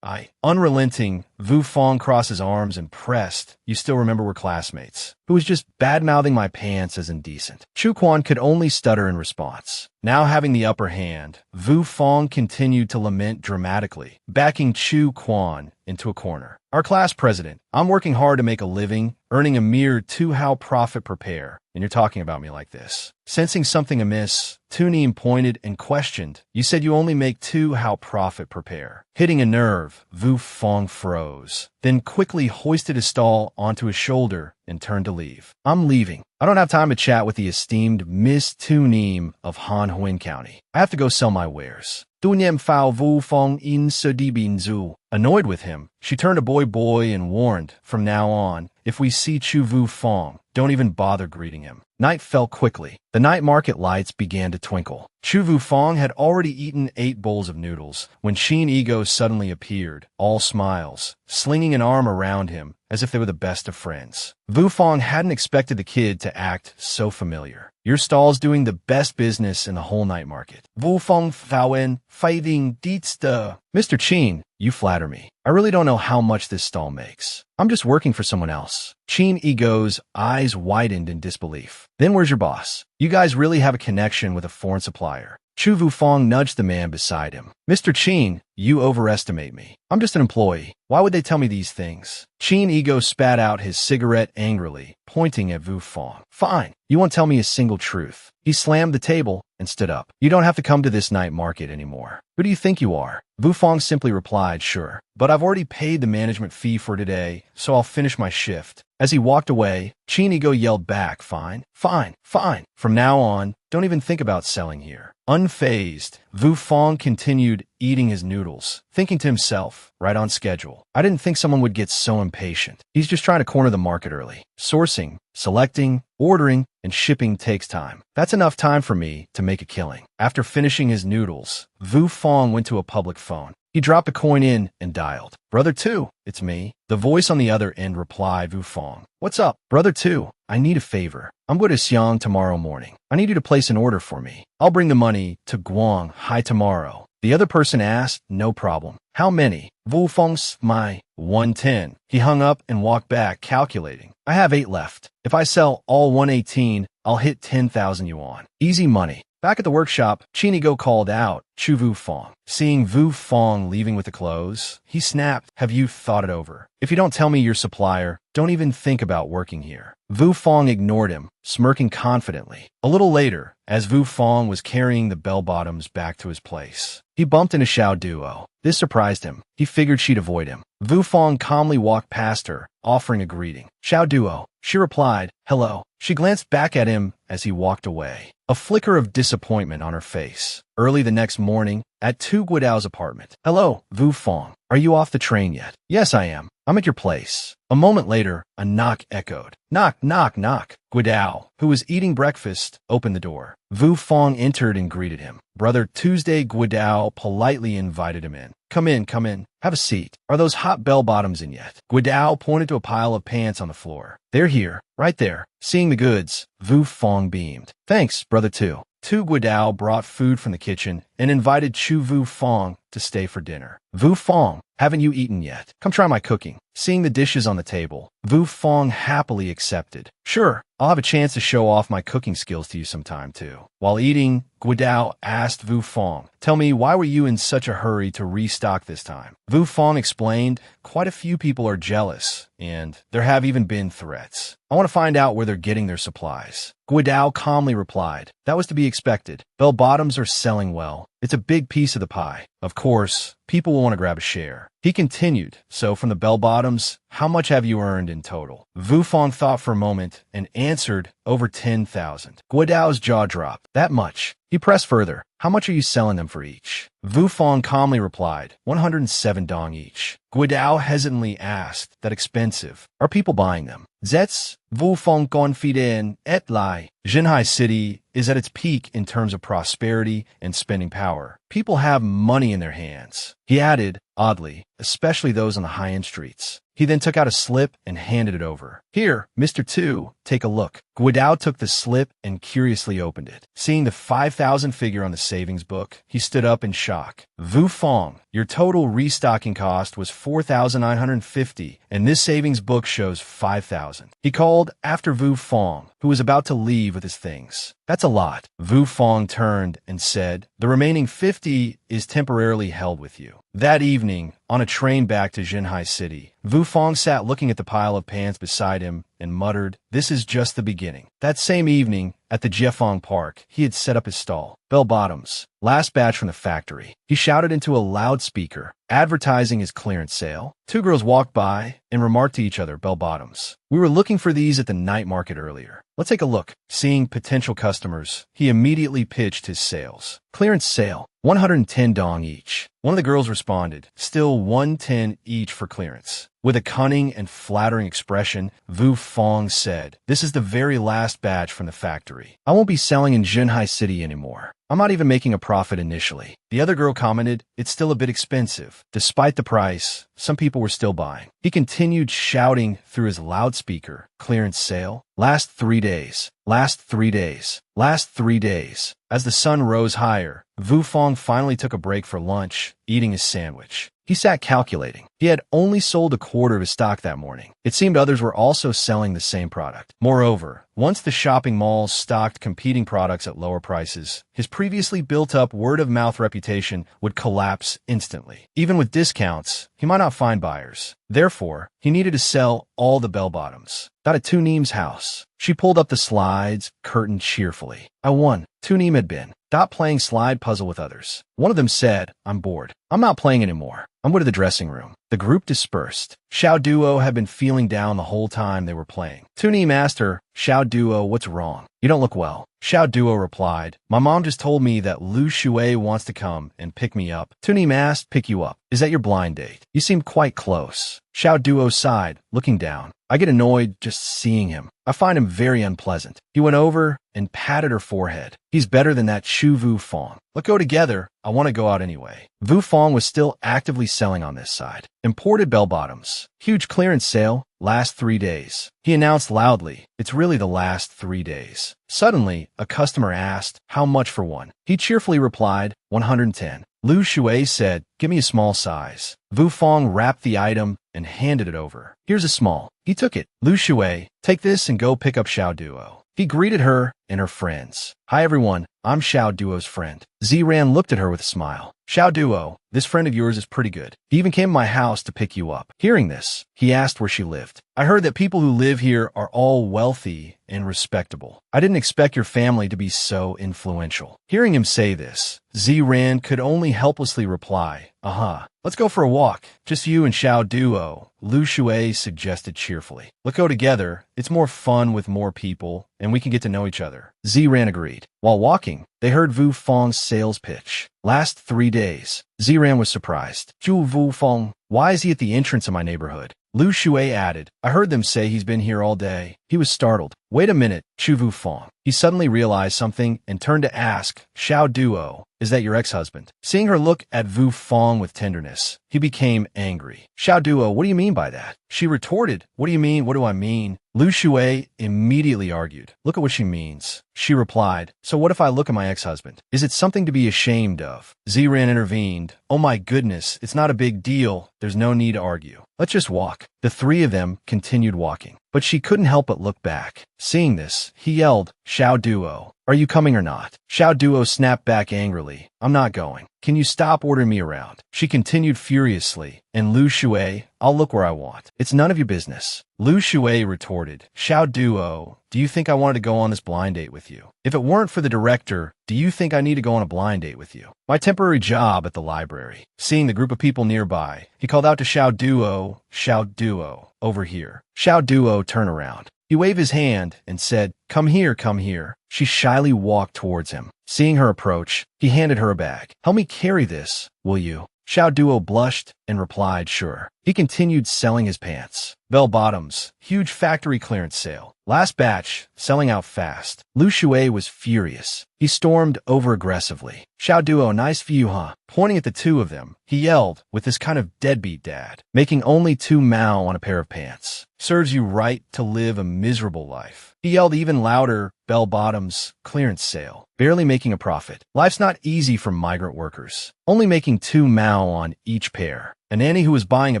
Unrelenting, Vu Fong crossed his arms and pressed, you still remember we're classmates. Who was just bad-mouthing my pants as indecent. Chu Quan could only stutter in response. Now having the upper hand, Vu Fong continued to lament dramatically, backing Chu Quan into a corner. Our class president, I'm working hard to make a living, earning a mere 2 hao profit per pair, and you're talking about me like this. Sensing something amiss, Tunim pointed and questioned, "You said you only make 2 hao profit per pair." Hitting a nerve, Vu Fong froze, then quickly hoisted his stall onto his shoulder and turned to leave. "I'm leaving. I don't have time to chat with the esteemed Miss Tunim of Han Huin County. I have to go sell my wares." Dunyem Fao Vu Fong In Sudibin Zu. Annoyed with him, she turned to Boy and warned, "From now on, if we see Chu Vu Fong, don't even bother greeting him." Night fell quickly. The night market lights began to twinkle. Chu Vu Fong had already eaten 8 bowls of noodles when Sheen Ego suddenly appeared, all smiles, slinging an arm around him as if they were the best of friends. Vu Fong hadn't expected the kid to act so familiar. "Your stall's doing the best business in the whole night market." Vu Fong Fauen fighting Dietste. "Mr. Chin, you flatter me. I really don't know how much this stall makes. I'm just working for someone else." Chin Ego's eyes widened in disbelief. "Then where's your boss? You guys really have a connection with a foreign supplier." Chu Vu Fong nudged the man beside him. "Mr. Chin, you overestimate me. I'm just an employee. Why would they tell me these things?" Chin Ego spat out his cigarette angrily, pointing at Vu Fong. "Fine. You won't tell me a single truth." He slammed the table and stood up. "You don't have to come to this night market anymore. Who do you think you are?" Vu Fong simply replied, "Sure, but I've already paid the management fee for today, so I'll finish my shift." As he walked away, Chin Ego yelled back, "Fine, fine, fine. From now on, don't even think about selling here." Unfazed, Vu Fong continued eating his noodles, thinking to himself, "Right on schedule. I didn't think someone would get so impatient. He's just trying to corner the market early. Sourcing, selecting, ordering, and shipping takes time. That's enough time for me to make a killing." After finishing his noodles, Vu Fong went to a public phone. He dropped a coin in and dialed. "Brother Two, it's me." The voice on the other end replied, "Vu Fong. What's up?" "Brother Two, I need a favor. I'm going to Xiang tomorrow morning. I need you to place an order for me. I'll bring the money to Guang Hai tomorrow." The other person asked, "No problem. How many?" Vu Fong smiled. 110. He hung up and walked back, calculating. "I have 8 left. If I sell all 118, I'll hit 10,000 yuan. Easy money." Back at the workshop, Chinigo called out, "Chu Vu Fong." Seeing Vu Fong leaving with the clothes, he snapped, "Have you thought it over? If you don't tell me your supplier, don't even think about working here." Vu Fong ignored him, smirking confidently. A little later, as Vu Fong was carrying the bell-bottoms back to his place, he bumped into Xiao Duo. This surprised him. He figured she'd avoid him. Vu Fong calmly walked past her, offering a greeting. "Xiao Duo." She replied, "Hello." She glanced back at him as he walked away, a flicker of disappointment on her face. Early the next morning, at Tu Guidao's apartment. "Hello, Vu Fong. Are you off the train yet?" "Yes, I am. I'm at your place." A moment later, a knock echoed. "Knock, knock, knock." Guidao, who was eating breakfast, opened the door. Vu Fong entered and greeted him. Brother Tuesday Guidao politely invited him in. Come in, come in. Have a seat. Are those hot bell-bottoms in yet?" Guidao pointed to a pile of pants on the floor. "They're here, right there." Seeing the goods, Vu Fong beamed. "Thanks, Brother Tu." Tu Guidao brought food from the kitchen and invited Chu Vu Fong to stay for dinner. "Vu Fong, haven't you eaten yet? Come try my cooking." Seeing the dishes on the table, Vu Fong happily accepted. "Sure, I'll have a chance to show off my cooking skills to you sometime too." While eating, Guidao asked Vu Fong, "Tell me, why were you in such a hurry to restock this time?" Vu Fong explained, "Quite a few people are jealous, and there have even been threats. I want to find out where they're getting their supplies." Guidao calmly replied, "That was to be expected. Bell-bottoms are selling well. It's a big piece of the pie. Of course, people will want to grab a share." He continued, "So from the bell-bottoms, how much have you earned in total?" Vu Fong thought for a moment and answered, "Over 10,000. Guidao's jaw dropped. "That much?" He pressed further, "How much are you selling them for each?" Vu Fong calmly replied, 107 dong each. Guidao hesitantly asked, "That expensive? Are people buying them?" "Zets, Vu Fong confident et lai. Jinhai City is at its peak in terms of prosperity and spending power. People have money in their hands." He added, oddly, especially those on the high-end streets. He then took out a slip and handed it over. "Here, Mr. Tu, take a look." Guidao took the slip and curiously opened it. Seeing the 5,000 figure on the savings book, he stood up in shock. "Vu Fong, your total restocking cost was 4,950, and this savings book shows 5,000. He called after Vu Fong, who was about to leave with his things. "That's a lot." Vu Fong turned and said, "The remaining 50 is temporarily held with you." That evening, on a train back to Jinhai City, Vu Fong sat looking at the pile of pans beside him and muttered, "This is just the beginning." That same evening, at the Jiefeng Park, he had set up his stall. Bell bottoms, last batch from the factory. He shouted into a loudspeaker, advertising his clearance sale. Two girls walked by and remarked to each other, "Bell bottoms. We were looking for these at the night market earlier. Let's take a look." Seeing potential customers, he immediately pitched his sales. Clearance sale, 110 dong each. One of the girls responded, "Still 110 each for clearance." With a cunning and flattering expression, Vu Fong said, "This is the very last batch from the factory. I won't be selling in Zhenhai City anymore. I'm not even making a profit initially." The other girl commented, "It's still a bit expensive." Despite the price, some people were still buying. He continued shouting through his loudspeaker, "Clearance sale, last 3 days, last 3 days, last 3 days." As the sun rose higher, Vu Fong finally took a break for lunch, eating his sandwich. He sat calculating. He had only sold a quarter of his stock that morning. It seemed others were also selling the same product. Moreover, once the shopping malls stocked competing products at lower prices, his previously built-up word-of-mouth reputation would collapse instantly. Even with discounts, he might not find buyers. Therefore, he needed to sell all the bell-bottoms. Got at Tuneem's house. She pulled up the slides, curtained cheerfully. "I won." Tuneem had been. "Stop playing slide puzzle with others." One of them said, "I'm bored. I'm not playing anymore. I'm going to the dressing room." The group dispersed. Xiao Duo had been feeling down the whole time they were playing. Tuneem asked her, "Xiao Duo, what's wrong? You don't look well." Xiao Duo replied, "My mom just told me that Lu Shui wants to come and pick me up." Tuneem asked, "Pick you up? Is that your blind date? You seem quite close." Xiao Duo sighed, looking down. "I get annoyed just seeing him. I find him very unpleasant." He went over and patted her forehead. "He's better than that Chu Vu Fong. Let's go together. I want to go out anyway." Vu Fong was still actively selling on this side. Imported bell-bottoms. Huge clearance sale. Last 3 days. He announced loudly, "It's really the last 3 days." Suddenly, a customer asked, "How much for one?" He cheerfully replied, 110. Lu Shui said, "Give me a small size." Vu Fong wrapped the item and handed it over. "Here's a small." He took it. "Lu Shui, take this and go pick up Xiao Duo." He greeted her and her friends. "Hi everyone, I'm Xiao Duo's friend." Ziran looked at her with a smile. "Xiao Duo, this friend of yours is pretty good. He even came to my house to pick you up." Hearing this, he asked where she lived. "I heard that people who live here are all wealthy and respectable. I didn't expect your family to be so influential." Hearing him say this, Ziran could only helplessly reply, "Uh-huh. Let's go for a walk. Just you and Xiao Duo," Lu Shui suggested cheerfully. "Let's go together. It's more fun with more people, and we can get to know each other." Ziran agreed. While walking, they heard Vu Fong's sales pitch. Last 3 days. Ziran was surprised. "Chu Vu Fong, why is he at the entrance of my neighborhood?" Lu Shui added, "I heard them say he's been here all day." He was startled. "Wait a minute, Chu Vu Fong." He suddenly realized something and turned to ask, "Xiao Duo, is that your ex-husband?" Seeing her look at Vu Fong with tenderness, he became angry. "Xiao Duo, what do you mean by that?" She retorted, "What do you mean? What do I mean?" Lu Shui immediately argued, "Look at what she means." She replied, "So what if I look at my ex-husband? Is it something to be ashamed of?" Ziran intervened, "Oh my goodness, it's not a big deal. There's no need to argue. Let's just walk." The three of them continued walking, but she couldn't help but look back. Seeing this, he yelled, "Xiao Duo, are you coming or not?" Xiao Duo snapped back angrily, "I'm not going. Can you stop ordering me around?" She continued furiously, and Lu Shui, "I'll look where I want. It's none of your business." Lu Shui retorted, "Xiao Duo, do you think I wanted to go on this blind date with you? If it weren't for the director, do you think I need to go on a blind date with you? My temporary job at the library." Seeing the group of people nearby, he called out to Xiao Duo, "Xiao Duo, over here." Xiao Duo turned around. He waved his hand and said, "Come here, come here." She shyly walked towards him. Seeing her approach, he handed her a bag. "Help me carry this, will you?" Xiao Duo blushed and replied, "Sure." He continued selling his pants. Bell bottoms, huge factory clearance sale. Last batch, selling out fast. Lu Shui was furious. He stormed over aggressively. "Xiao Duo, nice view, huh?" Pointing at the two of them, he yelled, with this kind of deadbeat dad, making only 2 mao on a pair of pants. "Serves you right to live a miserable life." He yelled even louder, "Bell bottoms, clearance sale. Barely making a profit. Life's not easy for migrant workers. Only making 2 mao on each pair." An Annie who was buying a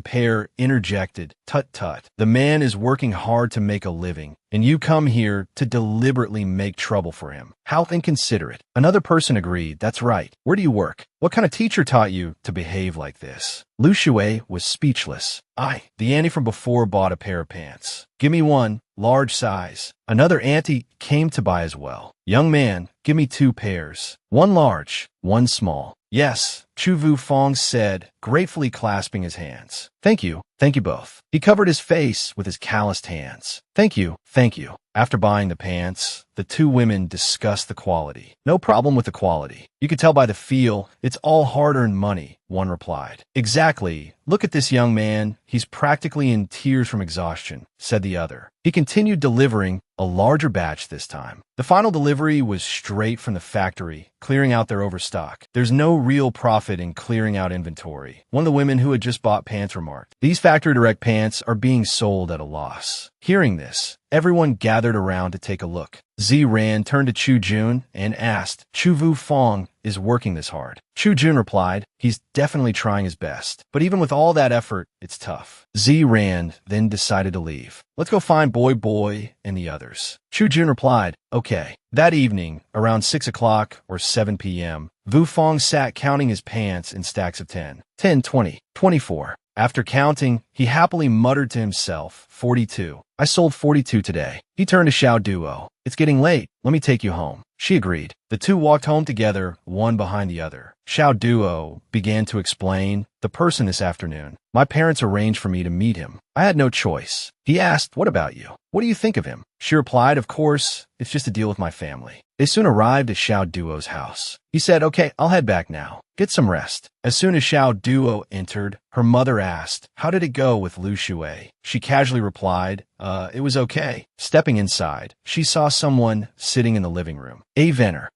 pair interjected, "Tut tut. The man is working hard to make a living, and you come here to deliberately make trouble for him. How inconsiderate." considerate. Another person agreed, that's right. Where do you work? What kind of teacher taught you to behave like this? Lu Shui was speechless. The auntie from before bought a pair of pants. Give me one, large size. Another auntie came to buy as well. Young man, give me 2 pairs. One large, one small. Yes, Chou Yufeng said, gratefully clasping his hands. Thank you both. He covered his face with his calloused hands. Thank you. After buying the pants, the 2 women discussed the quality. No problem with the quality. You could tell by the feel, it's all hard-earned money, one replied. Exactly. Look at this young man. He's practically in tears from exhaustion, said the other. He continued delivering a larger batch this time. The final delivery was straight from the factory, clearing out their overstock. There's no real profit in clearing out inventory. One of the women who had just bought pants remarked. These factory direct pants are being sold at a loss. Hearing this, everyone gathered around to take a look. Ran turned to Chu Jun and asked, Chou Yufeng is working this hard. Chu Jun replied, he's definitely trying his best. But even with all that effort, it's tough. Ran then decided to leave. Let's go find Boy and the others. Chu Jun replied, okay. That evening, around 6 o'clock or 7 p.m., Yufeng sat counting his pants in stacks of 10, 20, 24. After counting, he happily muttered to himself, 42. I sold 42 today. He turned to Xiao Duo. It's getting late. Let me take you home. She agreed. The 2 walked home together, one behind the other. Xiao Duo began to explain, the person this afternoon. My parents arranged for me to meet him. I had no choice. He asked, what about you? What do you think of him? She replied, of course, it's just a deal with my family. They soon arrived at Xiao Duo's house. He said, okay, I'll head back now. Get some rest. As soon as Xiao Duo entered, her mother asked, how did it go with Lu Shui? She casually replied, it was okay. Stepping inside, she saw someone sitting in the living room. Venner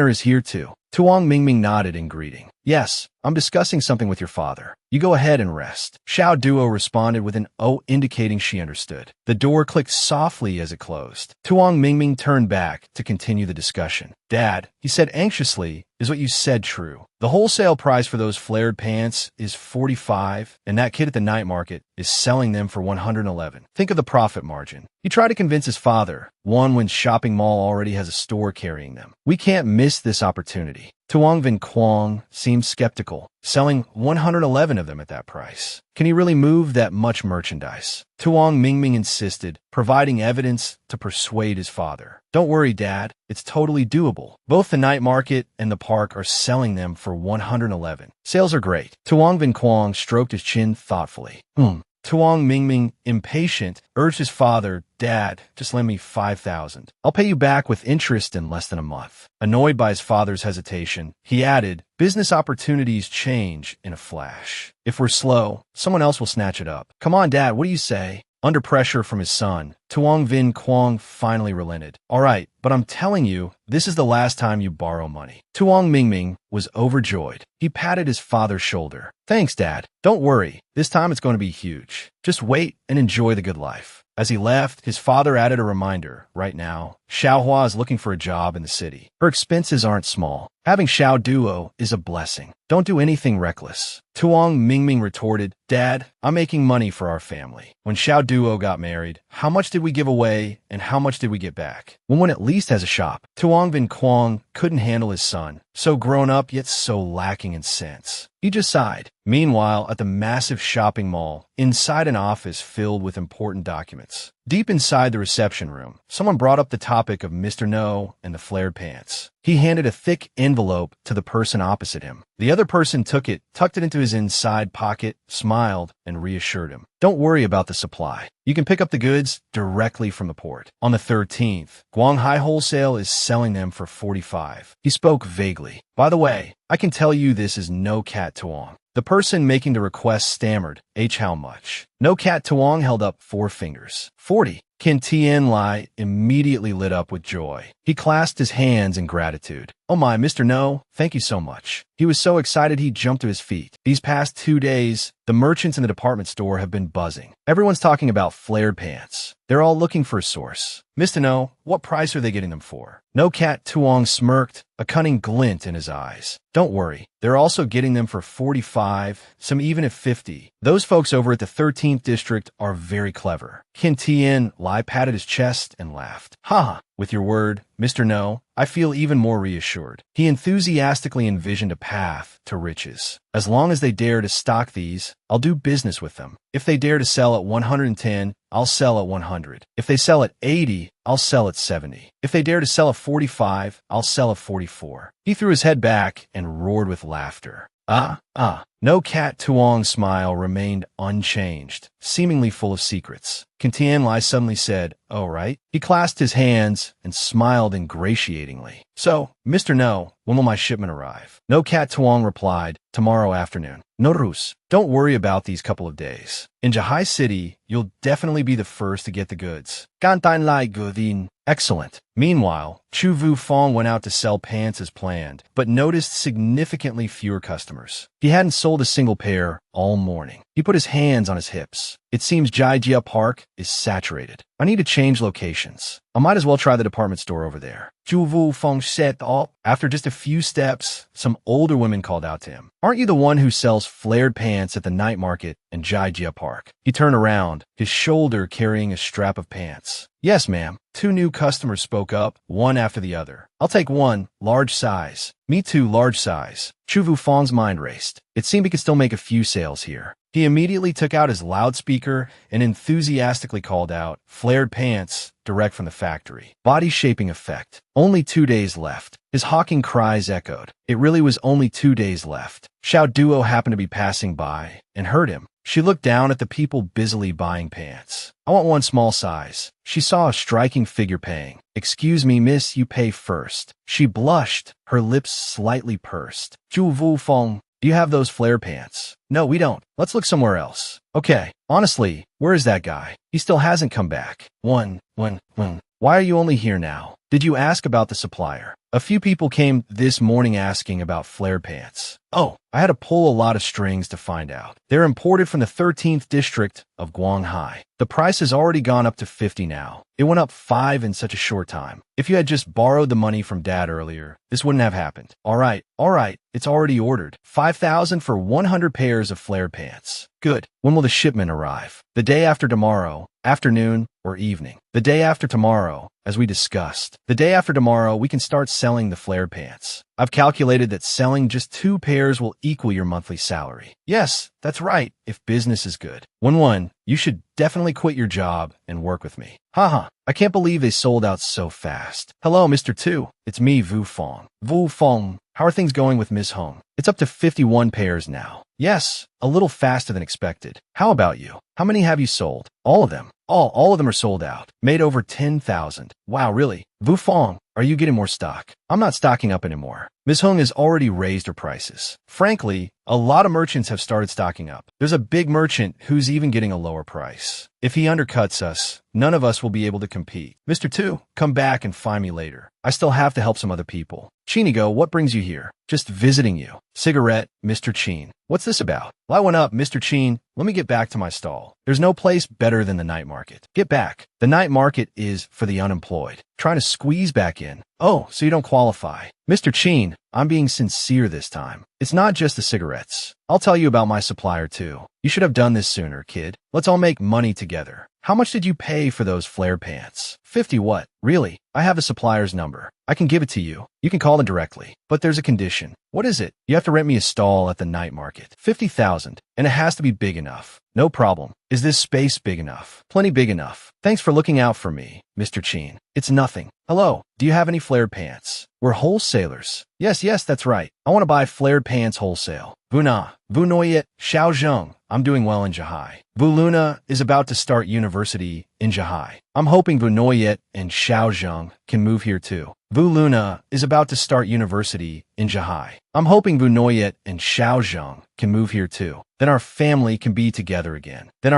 is here too. Tuong Mingming nodded in greeting. Yes, I'm discussing something with your father. You go ahead and rest. Xiao Duo responded with an O indicating she understood. The door clicked softly as it closed. Tuong Mingming turned back to continue the discussion. Dad, he said anxiously, is what you said true? The wholesale price for those flared pants is 45, and that kid at the night market is selling them for 111. Think of the profit margin. He tried to convince his father, one when shopping mall already has a store carrying them. We can't miss this opportunity. Tuong Vin Quang seemed skeptical, selling 111 of them at that price. Can he really move that much merchandise? Tuong Mingming insisted, providing evidence to persuade his father. Don't worry, Dad. It's totally doable. Both the night market and the park are selling them for 111. Sales are great. Tuong Vin Quang stroked his chin thoughtfully. Tuong Mingming, impatient, urged his father, Dad, just lend me 5,000. I'll pay you back with interest in less than a month. Annoyed by his father's hesitation, he added, business opportunities change in a flash. If we're slow, someone else will snatch it up. Come on, Dad, what do you say? Under pressure from his son, Tuong Vin Quang finally relented. All right, but I'm telling you, this is the last time you borrow money. Tuong Mingming was overjoyed. He patted his father's shoulder. Thanks, Dad. Don't worry. This time it's going to be huge. Just wait and enjoy the good life. As he left, his father added a reminder. Right now, Xiaohua is looking for a job in the city. Her expenses aren't small. Having Xiao Duo is a blessing. Don't do anything reckless. Tuong Mingming retorted, Dad, I'm making money for our family. When Xiao Duo got married, how much did we give away and how much did we get back? One at least has a shop. Tuong Vin Quang couldn't handle his son, so grown up yet so lacking in sense. He just sighed. Meanwhile, at the massive shopping mall, inside an office filled with important documents. Deep inside the reception room, someone brought up the topic of Mr. No and the flared pants. He handed a thick envelope to the person opposite him. The other person took it, tucked it into his inside pocket, smiled, and reassured him. Don't worry about the supply. You can pick up the goods directly from the port. On the 13th, Guanghai Wholesale is selling them for 45. He spoke vaguely. By the way, I can tell you this is no cat Tuong. The person making the request stammered, how much? No cat Tuong held up 4 fingers. 40. Kin Tien Lai immediately lit up with joy. He clasped his hands in gratitude. Oh my, Mr. No, thank you so much. He was so excited he jumped to his feet. These past 2 days, the merchants in the department store have been buzzing. Everyone's talking about flared pants. They're all looking for a source. Mr. No, what price are they getting them for? No cat Tuong smirked, a cunning glint in his eyes. Don't worry, they're also getting them for 45, some even at 50. Those folks over at the 13th district are very clever. Kin Tien Lai patted his chest and laughed. Ha! With your word, Mr. No, I feel even more reassured. He enthusiastically envisioned a path to riches. As long as they dare to stock these, I'll do business with them. If they dare to sell at 110, I'll sell at 100. If they sell at 80, I'll sell at 70. If they dare to sell at 45, I'll sell at 44. He threw his head back and roared with laughter. No Cat Tuong's smile remained unchanged, seemingly full of secrets. Tianlai suddenly said, "Oh, right?" He clasped his hands and smiled ingratiatingly. "So, Mr. No, when will my shipment arrive?" No Cat Tuong replied, "Tomorrow afternoon." Norus, don't worry about these couple of days. In Jahai City, you'll definitely be the first to get the goods. Gantanlai Gudin. Excellent. Meanwhile, Chou Yufeng went out to sell pants as planned, but noticed significantly fewer customers. He hadn't sold a single pair all morning. He put his hands on his hips. It seems Jiajia Park is saturated. I need to change locations. I might as well try the department store over there. Chou Yufeng said. After just a few steps, some older women called out to him. "Aren't you the one who sells flared pants at the night market in Jiajia Park?" He turned around, his shoulder carrying a strap of pants. "Yes, ma'am." Two new customers spoke up, one after the other. "I'll take one, large size." "Me too, large size." Chou Yufeng's mind raced. It seemed he could still make a few sales here. He immediately took out his loudspeaker and enthusiastically called out, "Flared pants, direct from the factory. Body shaping effect. Only 2 days left." His hawking cries echoed. It really was only 2 days left. Xiao Duo happened to be passing by and heard him. She looked down at the people busily buying pants. "I want one small size." She saw a striking figure paying. "Excuse me, miss, you pay first." She blushed, her lips slightly pursed. "Chou Yufeng, do you have those flare pants?" "No, we don't. Let's look somewhere else." "Okay. Honestly, where is that guy? He still hasn't come back." When? Why are you only here now? Did you ask about the supplier?" "A few people came this morning asking about flare pants." "Oh, I had to pull a lot of strings to find out. They're imported from the 13th district of Guanghai. The price has already gone up to 50 now. It went up 5 in such a short time. If you had just borrowed the money from Dad earlier, this wouldn't have happened." All right, it's already ordered. 5,000 for 100 pairs of flare pants." "Good. When will the shipment arrive?" "The day after tomorrow, afternoon or evening." "The day after tomorrow, as we discussed. The day after tomorrow, we can start selling the flare pants. I've calculated that selling just 2 pairs will equal your monthly salary." "Yes, that's right, if business is good." One, you should definitely quit your job and work with me." Haha, I can't believe they sold out so fast." "Hello, Mr. Tu. It's me, Yufeng." "Yufeng, how are things going with Miss Hong?" "It's up to 51 pairs now." "Yes, a little faster than expected." "How about you? How many have you sold?" "All of them." All of them are sold out. Made over 10,000. "Wow, really? Yufeng, are you getting more stock?" "I'm not stocking up anymore. Ms. Hung has already raised her prices. Frankly, a lot of merchants have started stocking up. There's a big merchant who's even getting a lower price. If he undercuts us, none of us will be able to compete." "Mr. Tu, come back and find me later. I still have to help some other people." "Chinigo, what brings you here?" "Just visiting you." "Cigarette, Mr. Chin. What's this about?" "Light one up, Mr. Chin. Let me get back to my stall. There's no place better than the night market." "Get back." "The night market is for the unemployed. Trying to squeeze back in." "Oh, so you don't qualify." "Mr. Chin, I'm being sincere this time. It's not just the cigarettes. I'll tell you about my supplier too. You should have done this sooner, kid. Let's all make money together." "How much did you pay for those flare pants?" 50 what? Really? I have a supplier's number. I can give it to you. You can call them directly. But there's a condition." "What is it?" "You have to rent me a stall at the night market. 50,000. And it has to be big enough." "No problem. Is this space big enough?" "Plenty big enough. Thanks for looking out for me, Mr. Chin." "It's nothing." "Hello, do you have any flared pants?" "We're wholesalers." Yes, that's right. I want to buy flared pants wholesale." "Vuna, Vunoyet, Xiaozheng. I'm doing well in Jahai. Vuluna is about to start university in Jahai. I'm hoping Vunoyet and Xiaozheng can move here too." "Vuluna is about to start university in Jahai. I'm hoping Vunoyet and Xiaozheng can move here too. Then our family can be together again." "But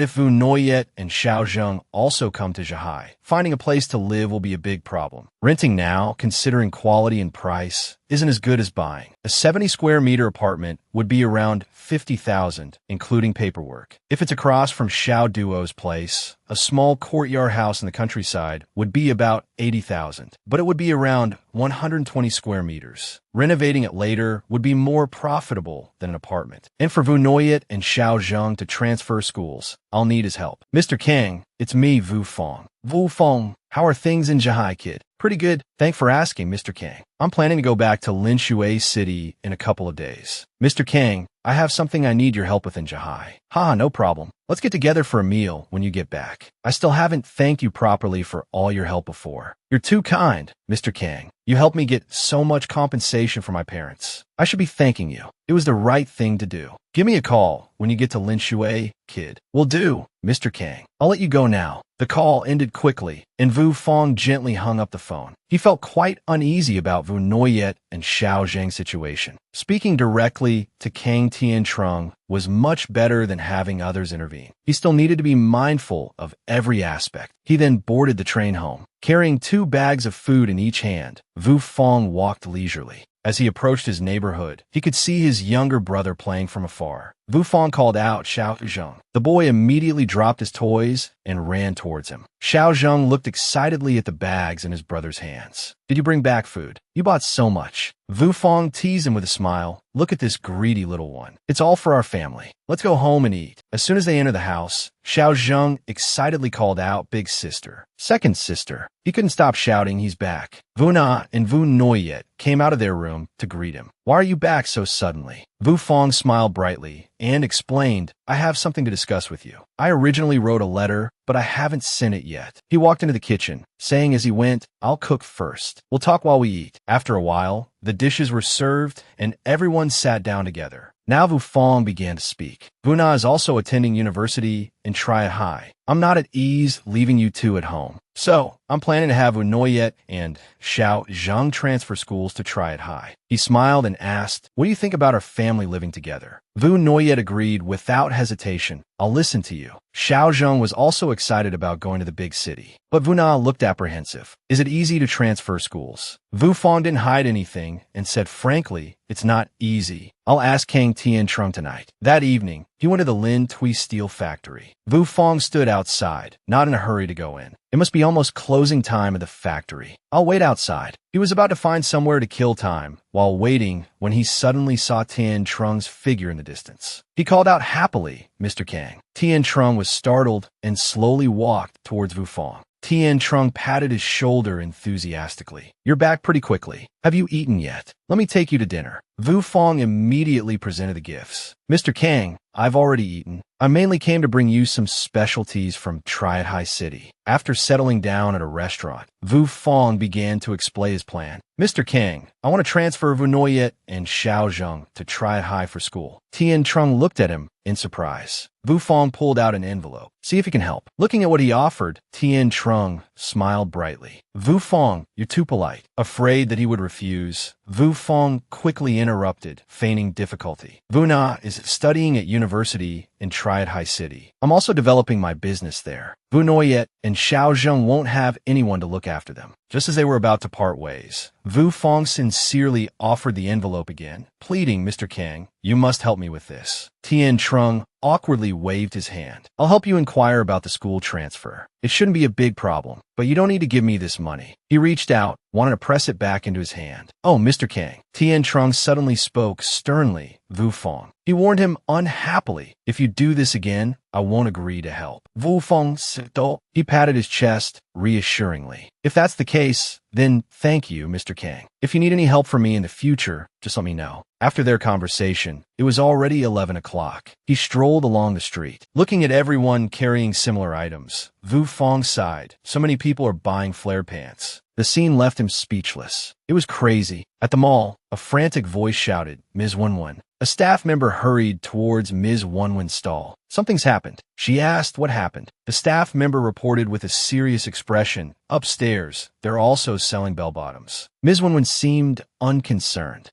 if Vunoyet and Xiaozheng also come to Jahai, finding a place to live will be a big problem. Renting now, considering quality and price, isn't as good as buying. A 70 square meter apartment would be around 50,000, including paperwork. If it's across from Xiao Duo's place, a small courtyard house in the countryside would be about 80,000, but it would be around 120 square meters. Renovating it later would be more profitable than an apartment. And for Vunoyet and Xiaozheng to transfer schools, I'll need his help." "Mr. Kang, it's me, Yufeng. Vu Feng, how are things in Zhihai, kid? Pretty good. Thanks for asking, Mr. Kang. I'm planning to go back to Linshui City in a couple of days. Mr. Kang, I have something I need your help with in Zhihai. Haha, no problem. Let's get together for a meal when you get back. I still haven't thanked you properly for all your help before. You're too kind, Mr. Kang. You helped me get so much compensation for my parents. I should be thanking you. It was the right thing to do. Give me a call when you get to Linshui, kid. Will do, Mr. Kang. I'll let you go now. The call ended quickly, and Vu Feng gently hung up the phone. He felt quite uneasy about Vu Noyet and Xiao Zhang's situation. Speaking directly to Kang Tiantrong was much better than having others intervene. He still needed to be mindful of every aspect. He then boarded the train home. Carrying 2 bags of food in each hand, Vu Feng walked leisurely. As he approached his neighborhood, he could see his younger brother playing from afar. Vu Feng called out Xiao Zhang. The boy immediately dropped his toys and ran towards him. Xiao Zhang looked excitedly at the bags in his brother's hands. Did you bring back food? You bought so much. Vu Feng teased him with a smile. Look at this greedy little one. It's all for our family. Let's go home and eat. As soon as they enter the house, Xiao Zhang excitedly called out big sister. Second sister. He couldn't stop shouting he's back. Vu Na and Vu Noyet came out of their room to greet him. Why are you back so suddenly? Vu Feng smiled brightly and explained, I have something to discuss with you. I originally wrote a letter, but I haven't sent it yet. He walked into the kitchen, saying as he went, I'll cook first. We'll talk while we eat. After a while, the dishes were served and everyone sat down together. Now Vu Feng began to speak. Vu Na is also attending university in Triad High. I'm not at ease leaving you two at home. So, I'm planning to have Vu Noyet and Xiao Zhang transfer schools to Triad High. He smiled and asked, what do you think about our family living together? Vu Noyet agreed without hesitation. I'll listen to you. Xiao Zhang was also excited about going to the big city. But Vu Na looked apprehensive. Is it easy to transfer schools? Vu Feng didn't hide anything and said frankly, it's not easy. I'll ask Kang Tiantrong tonight. That evening, he went to the Lin Tui steel factory. Vu Feng stood outside, not in a hurry to go in. It must be almost closing time at the factory. I'll wait outside. He was about to find somewhere to kill time while waiting when he suddenly saw Tiantrong's figure in the distance. He called out happily, Mr. Kang. Tiantrong was startled and slowly walked towards Vu Feng. Tiantrong patted his shoulder enthusiastically. You're back pretty quickly. Have you eaten yet? Let me take you to dinner. Vu Feng immediately presented the gifts. Mr. Kang, I've already eaten. I mainly came to bring you some specialties from Triad High City. After settling down at a restaurant, Vu Feng began to explain his plan. Mr. Kang, I want to transfer Vu Noyet and Xiao Zhang to Triad High for school. Tiantrong looked at him in surprise. Vu Feng pulled out an envelope. See if he can help. Looking at what he offered, Tiantrong smiled brightly. Vu Feng, you're too polite. Afraid that he would refuse, Vu Feng quickly interrupted, feigning difficulty. Vu Na is studying at university in Triad High City. I'm also developing my business there. Vu Noyet and Xiao Zhang won't have anyone to look after them. Just as they were about to part ways, Vu Feng sincerely offered the envelope again, pleading, Mr. Kang, you must help me with this. Tiantrong awkwardly waved his hand. I'll help you inquire about the school transfer. It shouldn't be a big problem, but you don't need to give me this money. He reached out, wanted to press it back into his hand. Oh, Mr. Kang. Tiantrong suddenly spoke sternly, Vu Feng. He warned him unhappily, if you do this again, I won't agree to help. Vu Feng said, he patted his chest reassuringly. If that's the case, then thank you, Mr. Kang. If you need any help from me in the future, just let me know. After their conversation, it was already 11 o'clock. He strolled along the street, looking at everyone carrying similar items. Vu Feng sighed. So many people are buying flare pants. The scene left him speechless. It was crazy. At the mall, a frantic voice shouted, Ms. Wenwen. A staff member hurried towards Ms. Wenwen's stall. Something's happened. She asked what happened. The staff member reported with a serious expression, upstairs, they're also selling bell-bottoms. Ms. Wenwen seemed unconcerned.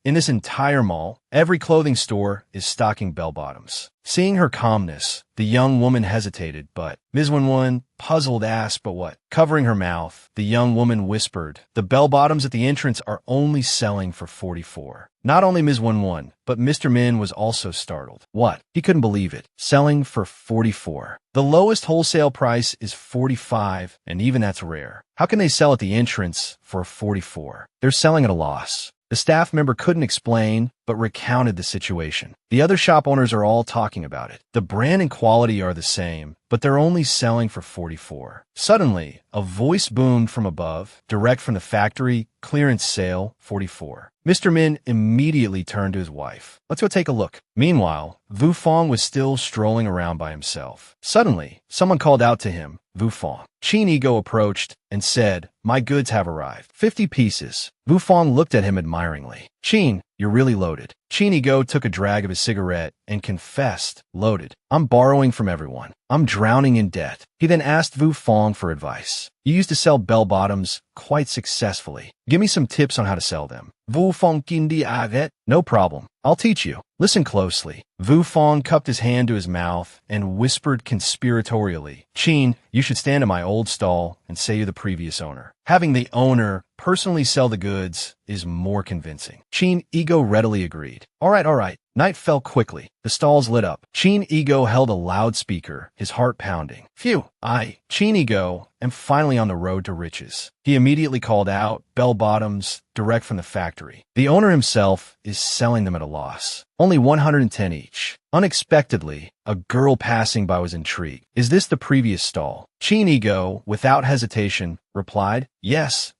In this entire mall, every clothing store is stocking bell-bottoms. Seeing her calmness, the young woman hesitated, but Ms. Wenwen, puzzled, asked, but what? Covering her mouth, the young woman whispered, the bell-bottoms at the entrance are only selling for 44. Not only Ms. Wenwen, but Mr. Min was also startled. What? He couldn't believe it. Selling for 44. The lowest wholesale price is 45, and even that's rare. How can they sell at the entrance for 44? They're selling at a loss. The The staff member couldn't explain, but recounted the situation. The other shop owners are all talking about it. The brand and quality are the same, but they're only selling for 44. Suddenly, a voice boomed from above, direct from the factory, clearance sale, 44. Mr. Min immediately turned to his wife. Let's go take a look. Meanwhile, Vu Fong was still strolling around by himself. Suddenly, someone called out to him, Vu Fong. Qin Ego approached and said, my goods have arrived. 50 pieces. Vu Fong looked at him admiringly. Qin, you're really loaded. Qin Ego took a drag of his cigarette and confessed, loaded. I'm borrowing from everyone. I'm drowning in debt. He then asked Vu Fong for advice. You used to sell bell-bottoms quite successfully. Give me some tips on how to sell them. Vu Fong kindi avet? No problem. I'll teach you. Listen closely. Vu Fong cupped his hand to his mouth and whispered conspiratorially, Qin, you should stand in my old stall and say you're the previous owner. Having the owner personally sell the goods is more convincing. Qin Ego readily agreed. All right. Night fell quickly. The stalls lit up. Qin Ego held a loudspeaker, his heart pounding. Phew, Qin Ego, am finally on the road to riches. He immediately called out, bell-bottoms, direct from the factory. The owner himself is selling them at a loss. Only 110 each. Unexpectedly, a girl passing by was intrigued. Is this the previous stall? Qin Ego, without hesitation, replied, Yes,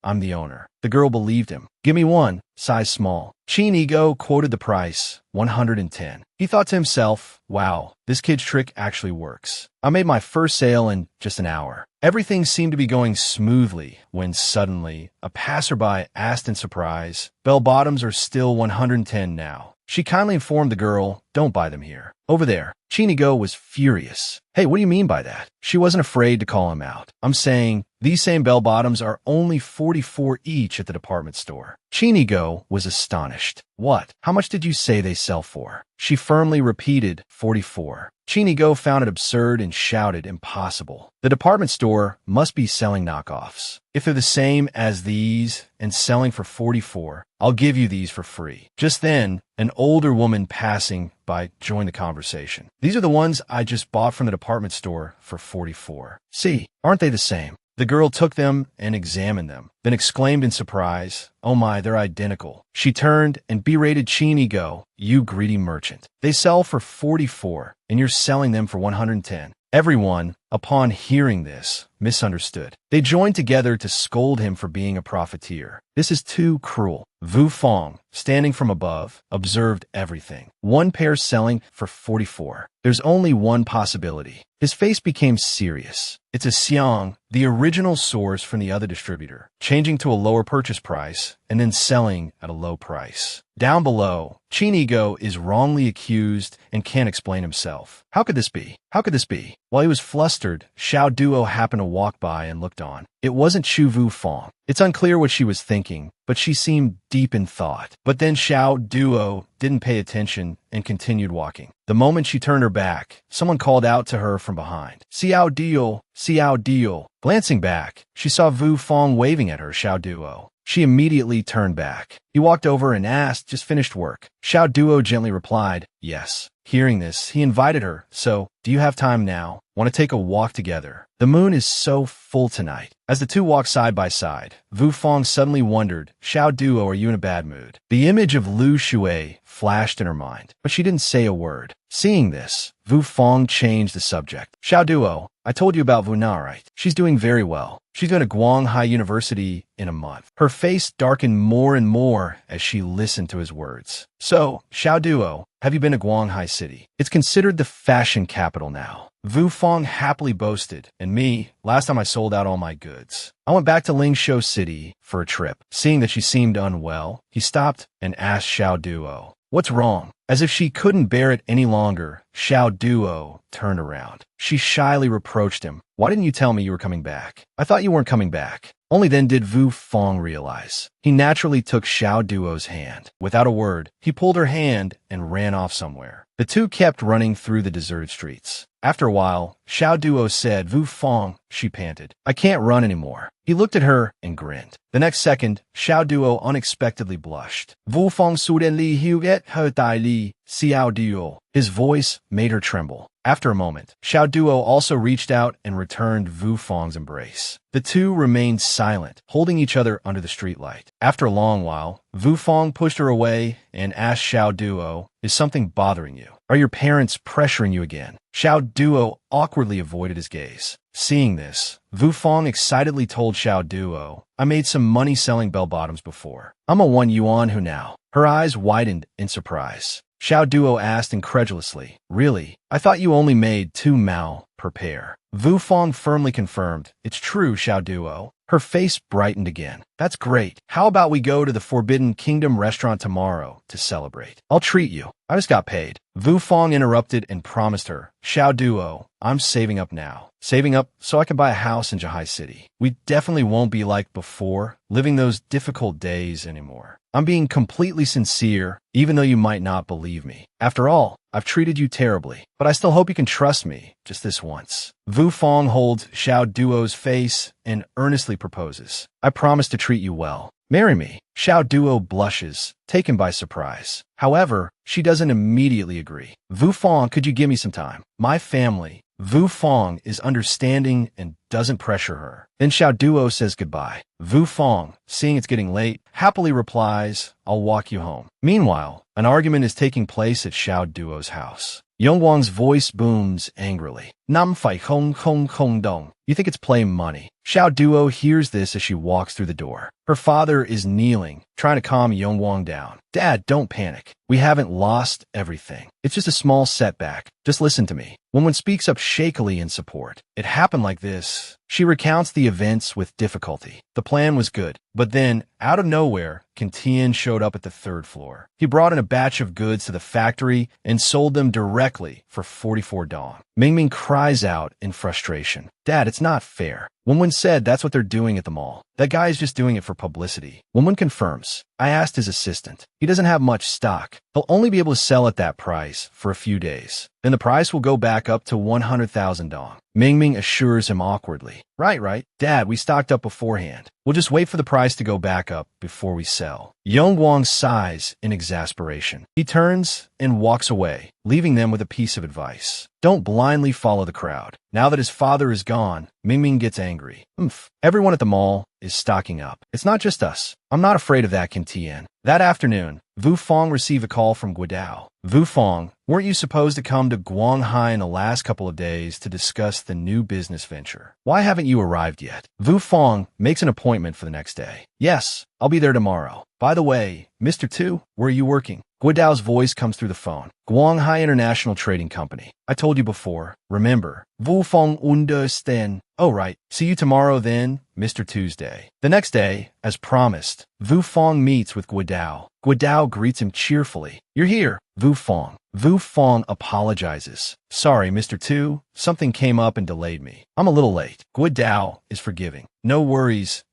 I'm the owner. The girl believed him. Give me one, size small. Qin Ego quoted the price, 110. He thought to himself, wow, this kid's trick actually works. I made my first sale in just an hour. Everything seemed to be going smoothly when suddenly a passerby asked in surprise, bell-bottoms are still 110 now. She kindly informed the girl, don't buy them here. Over there. Qin Ego was furious. Hey, what do you mean by that? She wasn't afraid to call him out. I'm saying, these same bell-bottoms are only 44 each at the department store. Qin Ego was astonished. What? How much did you say they sell for? She firmly repeated, 44. Qin Ego found it absurd and shouted, impossible. The department store must be selling knockoffs. If they're the same as these and selling for 44, I'll give you these for free. Just then, an older woman passing by joined the conversation. These are the ones I just bought from the department store for 44. See, aren't they the same? The girl took them and examined them, then exclaimed in surprise, oh my, they're identical. She turned and berated Qin Ego, you greedy merchant. They sell for 44, and you're selling them for 110. Everyone, upon hearing this, misunderstood. They joined together to scold him for being a profiteer. This is too cruel. Vu Fong, standing from above, observed everything. One pair selling for 44. There's only one possibility. His face became serious. It's a xiang, the original source from the other distributor, changing to a lower purchase price and then selling at a low price. Down below, Qin Ego is wrongly accused and can't explain himself. How could this be? While he was flustered, Xiao Duo happened to walk by and looked on. It wasn't Chu Vu Fong. It's unclear what she was thinking, but she seemed deep in thought. But then Xiao Duo didn't pay attention and continued walking. The moment she turned her back, someone called out to her from behind. Xiao Dio. Glancing back, she saw Vu Fong waving at her, Xiao Duo. She immediately turned back. He walked over and asked, just finished work. Xiao Duo gently replied, yes. Hearing this, he invited her, so, do you have time now? Want to take a walk together? The moon is so full tonight. As the two walked side by side, Vu Fong suddenly wondered, Xiao Duo, are you in a bad mood? The image of Lu Shui flashed in her mind, but she didn't say a word. Seeing this, Vu Fong changed the subject. Xiao Duo, I told you about Vu Na, right? She's doing very well. She's going to Guanghai University in a month. Her face darkened more and more as she listened to his words. So, Xiao Duo, have you been to Guanghai City? It's considered the fashion capital now. Vu Fong happily boasted, and me, last time I sold out all my goods. I went back to Lingshou City for a trip. Seeing that she seemed unwell, he stopped and asked Xiao Duo, what's wrong? As if she couldn't bear it any longer, Xiao Duo turned around. She shyly reproached him. Why didn't you tell me you were coming back? I thought you weren't coming back. Only then did Vu Fong realize. He naturally took Xiao Duo's hand. Without a word, he pulled her hand and ran off somewhere. The two kept running through the deserted streets. After a while, Xiao Duo said, Vu Fong, she panted. I can't run anymore. He looked at her and grinned. The next second, Xiao Duo unexpectedly blushed. Vu Fong suddenly huet her dai li Xiao Duo. His voice made her tremble. After a moment, Xiao Duo also reached out and returned Vu Fang's embrace. The two remained silent, holding each other under the streetlight. After a long while, Vu Fang pushed her away and asked Xiao Duo, "Is something bothering you? Are your parents pressuring you again?" Xiao Duo awkwardly avoided his gaze. Seeing this, Vu Fang excitedly told Xiao Duo, "I made some money selling bell-bottoms before. I'm a 1 yuan who now." Her eyes widened in surprise. Xiao Duo asked incredulously, "Really? I thought you only made 2 mao per pair." Vu Fang firmly confirmed, "It's true, Xiao Duo." Her face brightened again. "That's great. How about we go to the Forbidden Kingdom restaurant tomorrow to celebrate? I'll treat you. I just got paid." Vu Fang interrupted and promised her, "Xiao Duo, I'm saving up now. Saving up so I can buy a house in Zhihai City. We definitely won't be like before, living those difficult days anymore. I'm being completely sincere, even though you might not believe me. After all, I've treated you terribly, but I still hope you can trust me, just this once." Vu Fang holds Xiao Duo's face and earnestly proposes, "I promise to treat you well. Marry me." Xiao Duo blushes, taken by surprise. However, she doesn't immediately agree. "Vu Fang, could you give me some time? My family." Vu Fang is understanding and doesn't pressure her. Then Xiao Duo says goodbye. Vu Fang, seeing it's getting late, happily replies, "I'll walk you home." Meanwhile, an argument is taking place at Xiao Duo's house. Yongwang's voice booms angrily. "Nam fai hong hong hong dong. You think it's play money?" Xiao Duo hears this as she walks through the door. Her father is kneeling, trying to calm Yongwang down. "Dad, don't panic. We haven't lost everything. It's just a small setback. Just listen to me." Woman speaks up shakily in support. "It happened like this." She recounts the events with difficulty. The plan was good, but then, out of nowhere, Tian showed up at the 3rd floor. He brought in a batch of goods to the factory and sold them directly for 44 dong. Mingming cries out in frustration. "Dad, it's not fair." Wenwen said that's what they're doing at the mall. "That guy is just doing it for publicity." Wenwen confirms. "I asked his assistant. He doesn't have much stock. He'll only be able to sell at that price for a few days. Then the price will go back up to 100,000 dong. Mingming assures him awkwardly. Right. Dad, we stocked up beforehand. We'll just wait for the price to go back up before we sell." Yongwang sighs in exasperation. He turns and walks away, leaving them with a piece of advice. Don't blindly follow the crowd. Now that his father is gone, Mingming gets angry. Everyone at the mall is stocking up. It's not just us. I'm not afraid of that, Tian. That afternoon, Vu Fang received a call from Guidao. "Vu Fang, weren't you supposed to come to Guanghai in the last couple of days to discuss the new business venture? Why haven't you arrived yet?" Vu Fang makes an appointment for the next day. "Yes, I'll be there tomorrow. By the way, Mr. Tu, where are you working?" Guidao's voice comes through the phone. "Guanghai International Trading Company. I told you before. Remember." Vu Fang understand. "Oh right. See you tomorrow then, Mr. Tuesday." The next day, as promised, Vu Fang meets with Guidao. Guidao greets him cheerfully. "You're here, Vu Fang." Vu Fang apologizes. "Sorry, Mr. Tu. Something came up and delayed me. I'm a little late." Guidao is forgiving. No worries.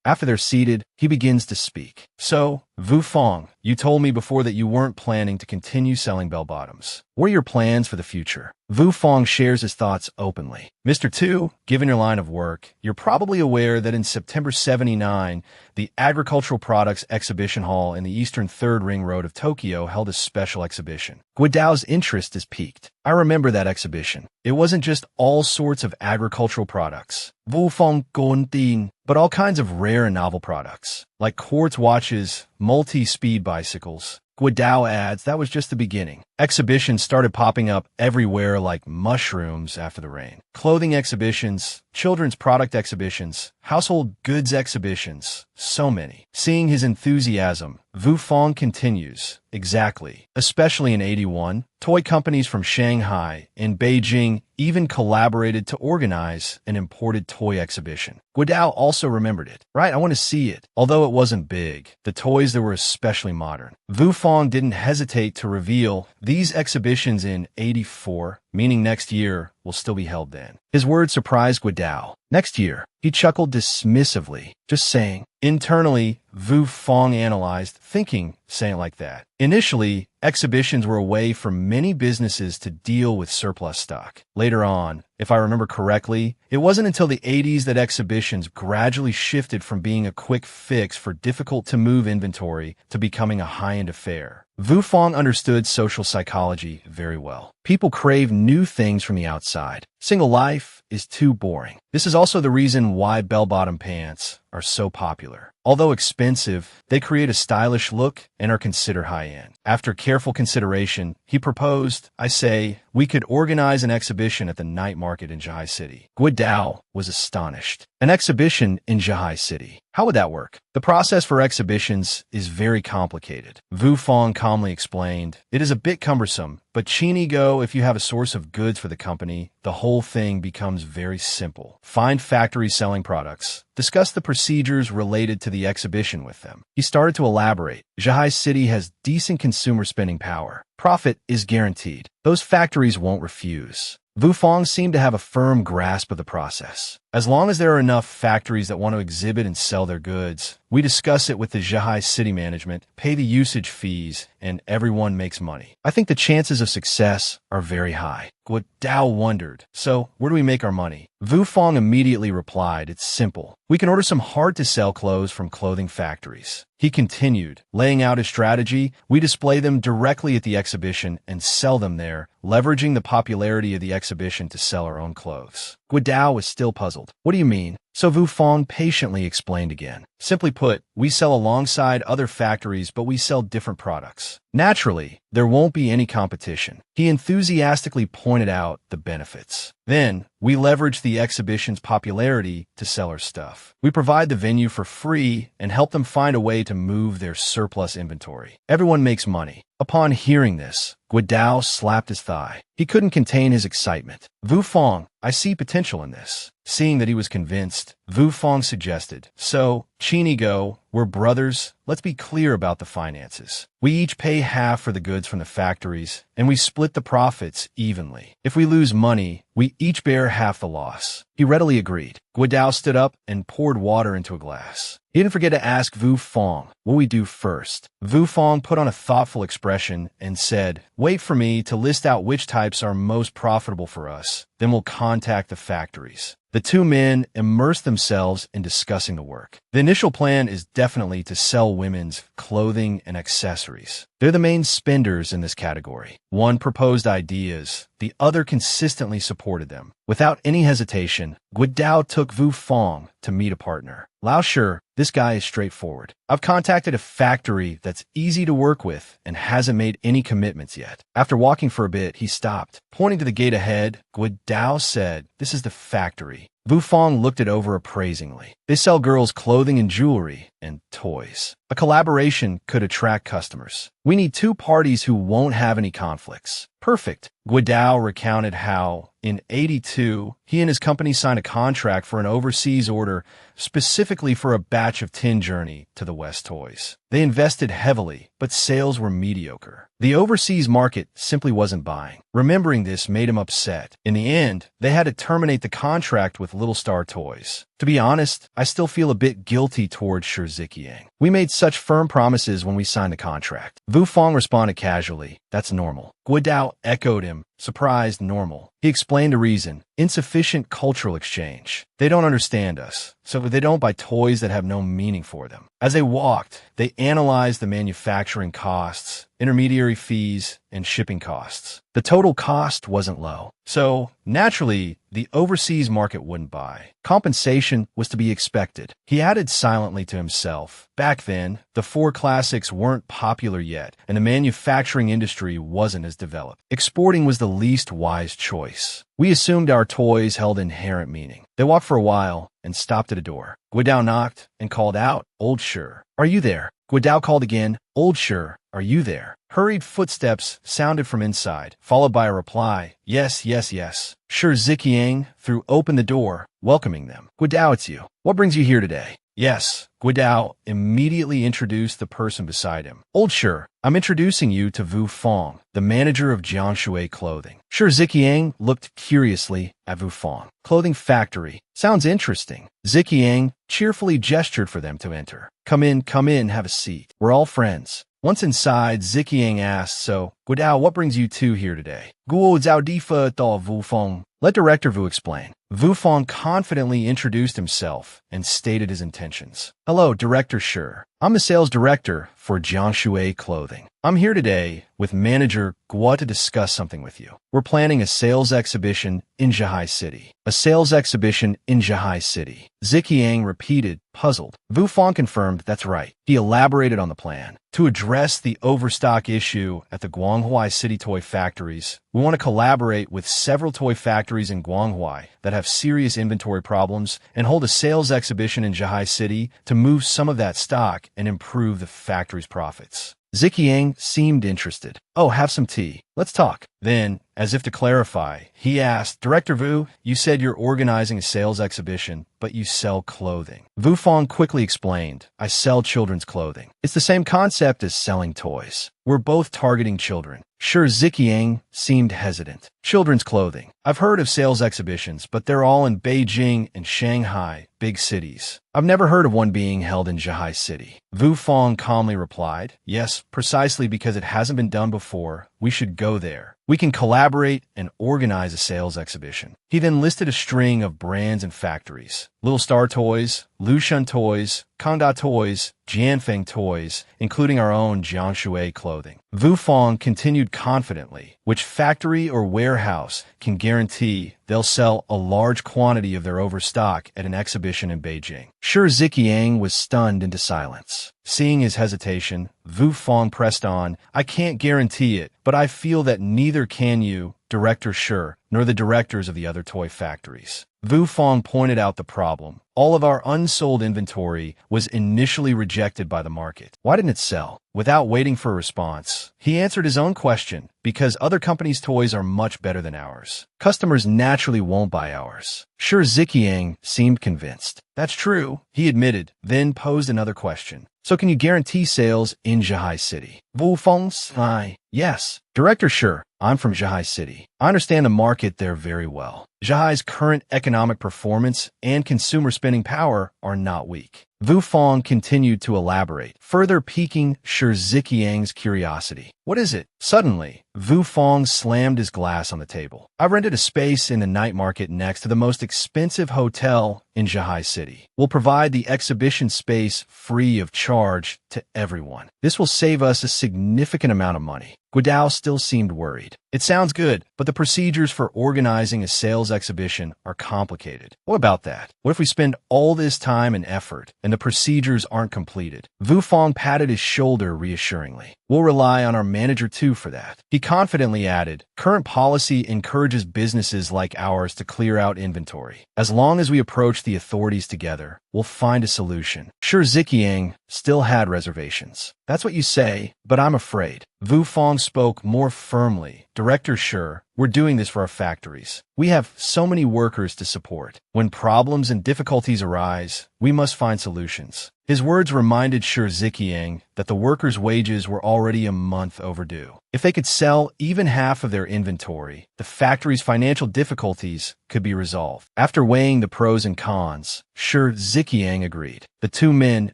After they're seated, he begins to speak. "So, Vu Fang, you told me before that you weren't planning to continue selling bell-bottoms. What are your plans for the future?" Vu Fang shares his thoughts openly. "Mr. Tu, given your line of work, you're probably aware that in September 79, the Agricultural Products Exhibition Hall in the Eastern 3rd Ring Road of Tokyo held a special exhibition. Guidao's interest is piqued. I remember that exhibition. It wasn't just all sorts of agricultural products, Vu Fang Gondin, but all kinds of rare and novel products, like quartz watches, multi-speed bicycles." Guidao adds that was just the beginning. Exhibitions started popping up everywhere like mushrooms after the rain. Clothing exhibitions, children's product exhibitions, household goods exhibitions, so many. Seeing his enthusiasm, Vu Fang continues, "Exactly. Especially in 81, toy companies from Shanghai and Beijing even collaborated to organize an imported toy exhibition." Guidao also remembered it. "Right, I want to see it." Although it wasn't big, the toys there were especially modern. Vu Fang didn't hesitate to reveal these exhibitions in 84, meaning next year, will still be held then. His words surprised Guidao. "Next year." He chuckled dismissively, just saying. Internally, Vu Fang analyzed, thinking, saying it like that. Initially, exhibitions were a way for many businesses to deal with surplus stock. Later on, if I remember correctly, it wasn't until the 80s that exhibitions gradually shifted from being a quick fix for difficult-to-move inventory to becoming a high-end affair. Vu Fong understood social psychology very well. People crave new things from the outside. Single life is too boring. This is also the reason why bell-bottom pants are so popular. Although expensive, they create a stylish look and are considered high-end. After careful consideration, he proposed, I say, we could organize an exhibition at the night market in Zhihai City. Guodao was astonished. An exhibition in Zhihai City. How would that work? The process for exhibitions is very complicated. Vu Fong calmly explained, it is a bit cumbersome, but Chinigo, if you have a source of goods for the company, the whole thing becomes very simple. Find factories selling products. Discuss the procedures related to the exhibition with them. He started to elaborate. Zhihai City has decent consumer spending power. Profit is guaranteed. Those factories won't refuse. Vu Fong seemed to have a firm grasp of the process. As long as there are enough factories that want to exhibit and sell their goods, we discuss it with the Zhihai City management, pay the usage fees, and everyone makes money. I think the chances of success are very high. Guodao wondered, so where do we make our money? Vu Fong immediately replied, it's simple. We can order some hard-to-sell clothes from clothing factories. He continued, laying out his strategy, we display them directly at the exhibition and sell them there, leveraging the popularity of the exhibition to sell our own clothes. Guodao was still puzzled. What do you mean? So Vu Fong patiently explained again. Simply put, we sell alongside other factories, but we sell different products. Naturally, there won't be any competition. He enthusiastically pointed out the benefits. Then, we leverage the exhibition's popularity to sell our stuff. We provide the venue for free and help them find a way to move their surplus inventory. Everyone makes money. Upon hearing this, Guodao slapped his thigh. He couldn't contain his excitement. Vu Fong, I see potential in this. Seeing that he was convinced, Vu Fong suggested, so, Chinigo, we're brothers, let's be clear about the finances. We each pay half for the goods from the factories, and we split the profits evenly. If we lose money, we each bear half the loss. He readily agreed. Guodao stood up and poured water into a glass. He didn't forget to ask Vu Fong, what we do first. Vu Fong put on a thoughtful expression and said, wait for me to list out which types are most profitable for us, then we'll contact the factories. The two men immersed themselves in discussing the work. The initial plan is definitely to sell women's clothing and accessories. They're the main spenders in this category. One proposed ideas, the other consistently supported them. Without any hesitation, Guodao took Vu Fong to meet a partner. Lao Shi, this guy is straightforward. I've contacted a factory that's easy to work with and hasn't made any commitments yet. After walking for a bit, he stopped. Pointing to the gate ahead, Guodao said, this is the factory. Vu Fong looked it over appraisingly. They sell girls' clothing and jewelry and toys. A collaboration could attract customers. We need two parties who won't have any conflicts. Perfect. Guodao recounted how, in '82, he and his company signed a contract for an overseas order specifically for a batch of tin journey to the West toys. They invested heavily, but sales were mediocre. The overseas market simply wasn't buying. Remembering this made him upset. In the end, they had to terminate the contract with Little Star Toys. To be honest, I still feel a bit guilty towards Chou Yufeng. We made such firm promises when we signed the contract. Vu Fong responded casually, that's normal. Guodao echoed him, surprised normal. He explained the reason, insufficient cultural exchange. They don't understand us, so they don't buy toys that have no meaning for them. As they walked, they analyzed the manufacturing costs, intermediary fees, and shipping costs. The total cost wasn't low, so naturally, the overseas market wouldn't buy. Compensation was to be expected. He added silently to himself, back then, the four classics weren't popular yet, and the manufacturing industry wasn't as developed. Exporting was the least wise choice. We assumed our toys held inherent meaning. They walked for a while and stopped at a door. Guodao knocked and called out, Old Shi, are you there? Guodao called again, Old Shi, are you there? Hurried footsteps sounded from inside, followed by a reply, yes, yes, yes. Shi Ziqiang threw open the door, welcoming them. Guodao, it's you. What brings you here today? Yes, Guodao immediately introduced the person beside him. Old Shi, I'm introducing you to Vu Fong, the manager of Jianshui Clothing. Shi Ziqiang looked curiously at Vu Fong. Clothing factory. Sounds interesting. Ziqiang cheerfully gestured for them to enter. Come in, have a seat. We're all friends. Once inside, Ziqiang asked, so, Guodao, what brings you two here today? Guo Zhao Difa da Vu Fong. Let Director Vu explain. Vu Fong confidently introduced himself and stated his intentions. Hello, Director Shi. I'm the sales director for Jiangshui Clothing. I'm here today with manager Guo to discuss something with you. We're planning a sales exhibition in Zhihai City. A sales exhibition in Zhihai City. Ziqiang repeated, puzzled. Vu Fong confirmed that's right. He elaborated on the plan. To address the overstock issue at the Guanghuai City toy factories, we want to collaborate with several toy factories in Guanghuai that have serious inventory problems and hold a sales exhibition in Zhihai City to move some of that stock and improve the factory's profits. Ziqiang seemed interested. Oh, have some tea. Let's talk. Then, as if to clarify, he asked, Director Vu, you said you're organizing a sales exhibition, but you sell clothing. Vu Fong quickly explained, I sell children's clothing. It's the same concept as selling toys. We're both targeting children. Sure, Ziqiang seemed hesitant. Children's clothing. I've heard of sales exhibitions, but they're all in Beijing and Shanghai, big cities. I've never heard of one being held in Zhihai City. Vu Fong calmly replied, yes, precisely because it hasn't been done before, we should go there. We can collaborate and organize a sales exhibition. He then listed a string of brands and factories. Little Star Toys, Lushan Toys, Kangda Toys, Jianfeng Toys, including our own Jiangshui Clothing. Vu Fong continued confidently, which factory or warehouse can guarantee they'll sell a large quantity of their overstock at an exhibition in Beijing. Sure, Ziqiang was stunned into silence. Seeing his hesitation, Vu Fong pressed on, I can't guarantee it, but I feel that neither can you, Director Shi, nor the directors of the other toy factories. Vu Fong pointed out the problem. All of our unsold inventory was initially rejected by the market. Why didn't it sell? Without waiting for a response, he answered his own question, because other companies' toys are much better than ours. Customers naturally won't buy ours. Sure, Ziqiang seemed convinced. That's true, he admitted, then posed another question. So can you guarantee sales in Zhihai City? Vu Fong sighed. Yes. Director Shi, I'm from Zhihai City. I understand the market there very well. Zhihai's current economic performance and consumer spending power are not weak. Vu Fong continued to elaborate, further piquing Shi Ziqiang's curiosity. What is it? Suddenly, Vu Fong slammed his glass on the table. I rented a space in the night market next to the most expensive hotel in Zhihai City. We'll provide the exhibition space free of charge to everyone. This will save us a significant amount of money. Guodao still seemed worried. It sounds good, but the procedures for organizing a sales exhibition are complicated. What about that? What if we spend all this time and effort and the procedures aren't completed? Vu Fong patted his shoulder reassuringly. We'll rely on our manager too for that. He confidently added, current policy encourages businesses like ours to clear out inventory. As long as we approach the authorities together, we'll find a solution. Sure, Ziqiang still had reservations. That's what you say, but I'm afraid. Vu Fong spoke more firmly. Director Shi, we're doing this for our factories. We have so many workers to support. When problems and difficulties arise, we must find solutions. His words reminded Shi Ziqiang that the workers' wages were already a month overdue. If they could sell even half of their inventory, the factory's financial difficulties could be resolved. After weighing the pros and cons, Shi Ziqiang agreed. The two men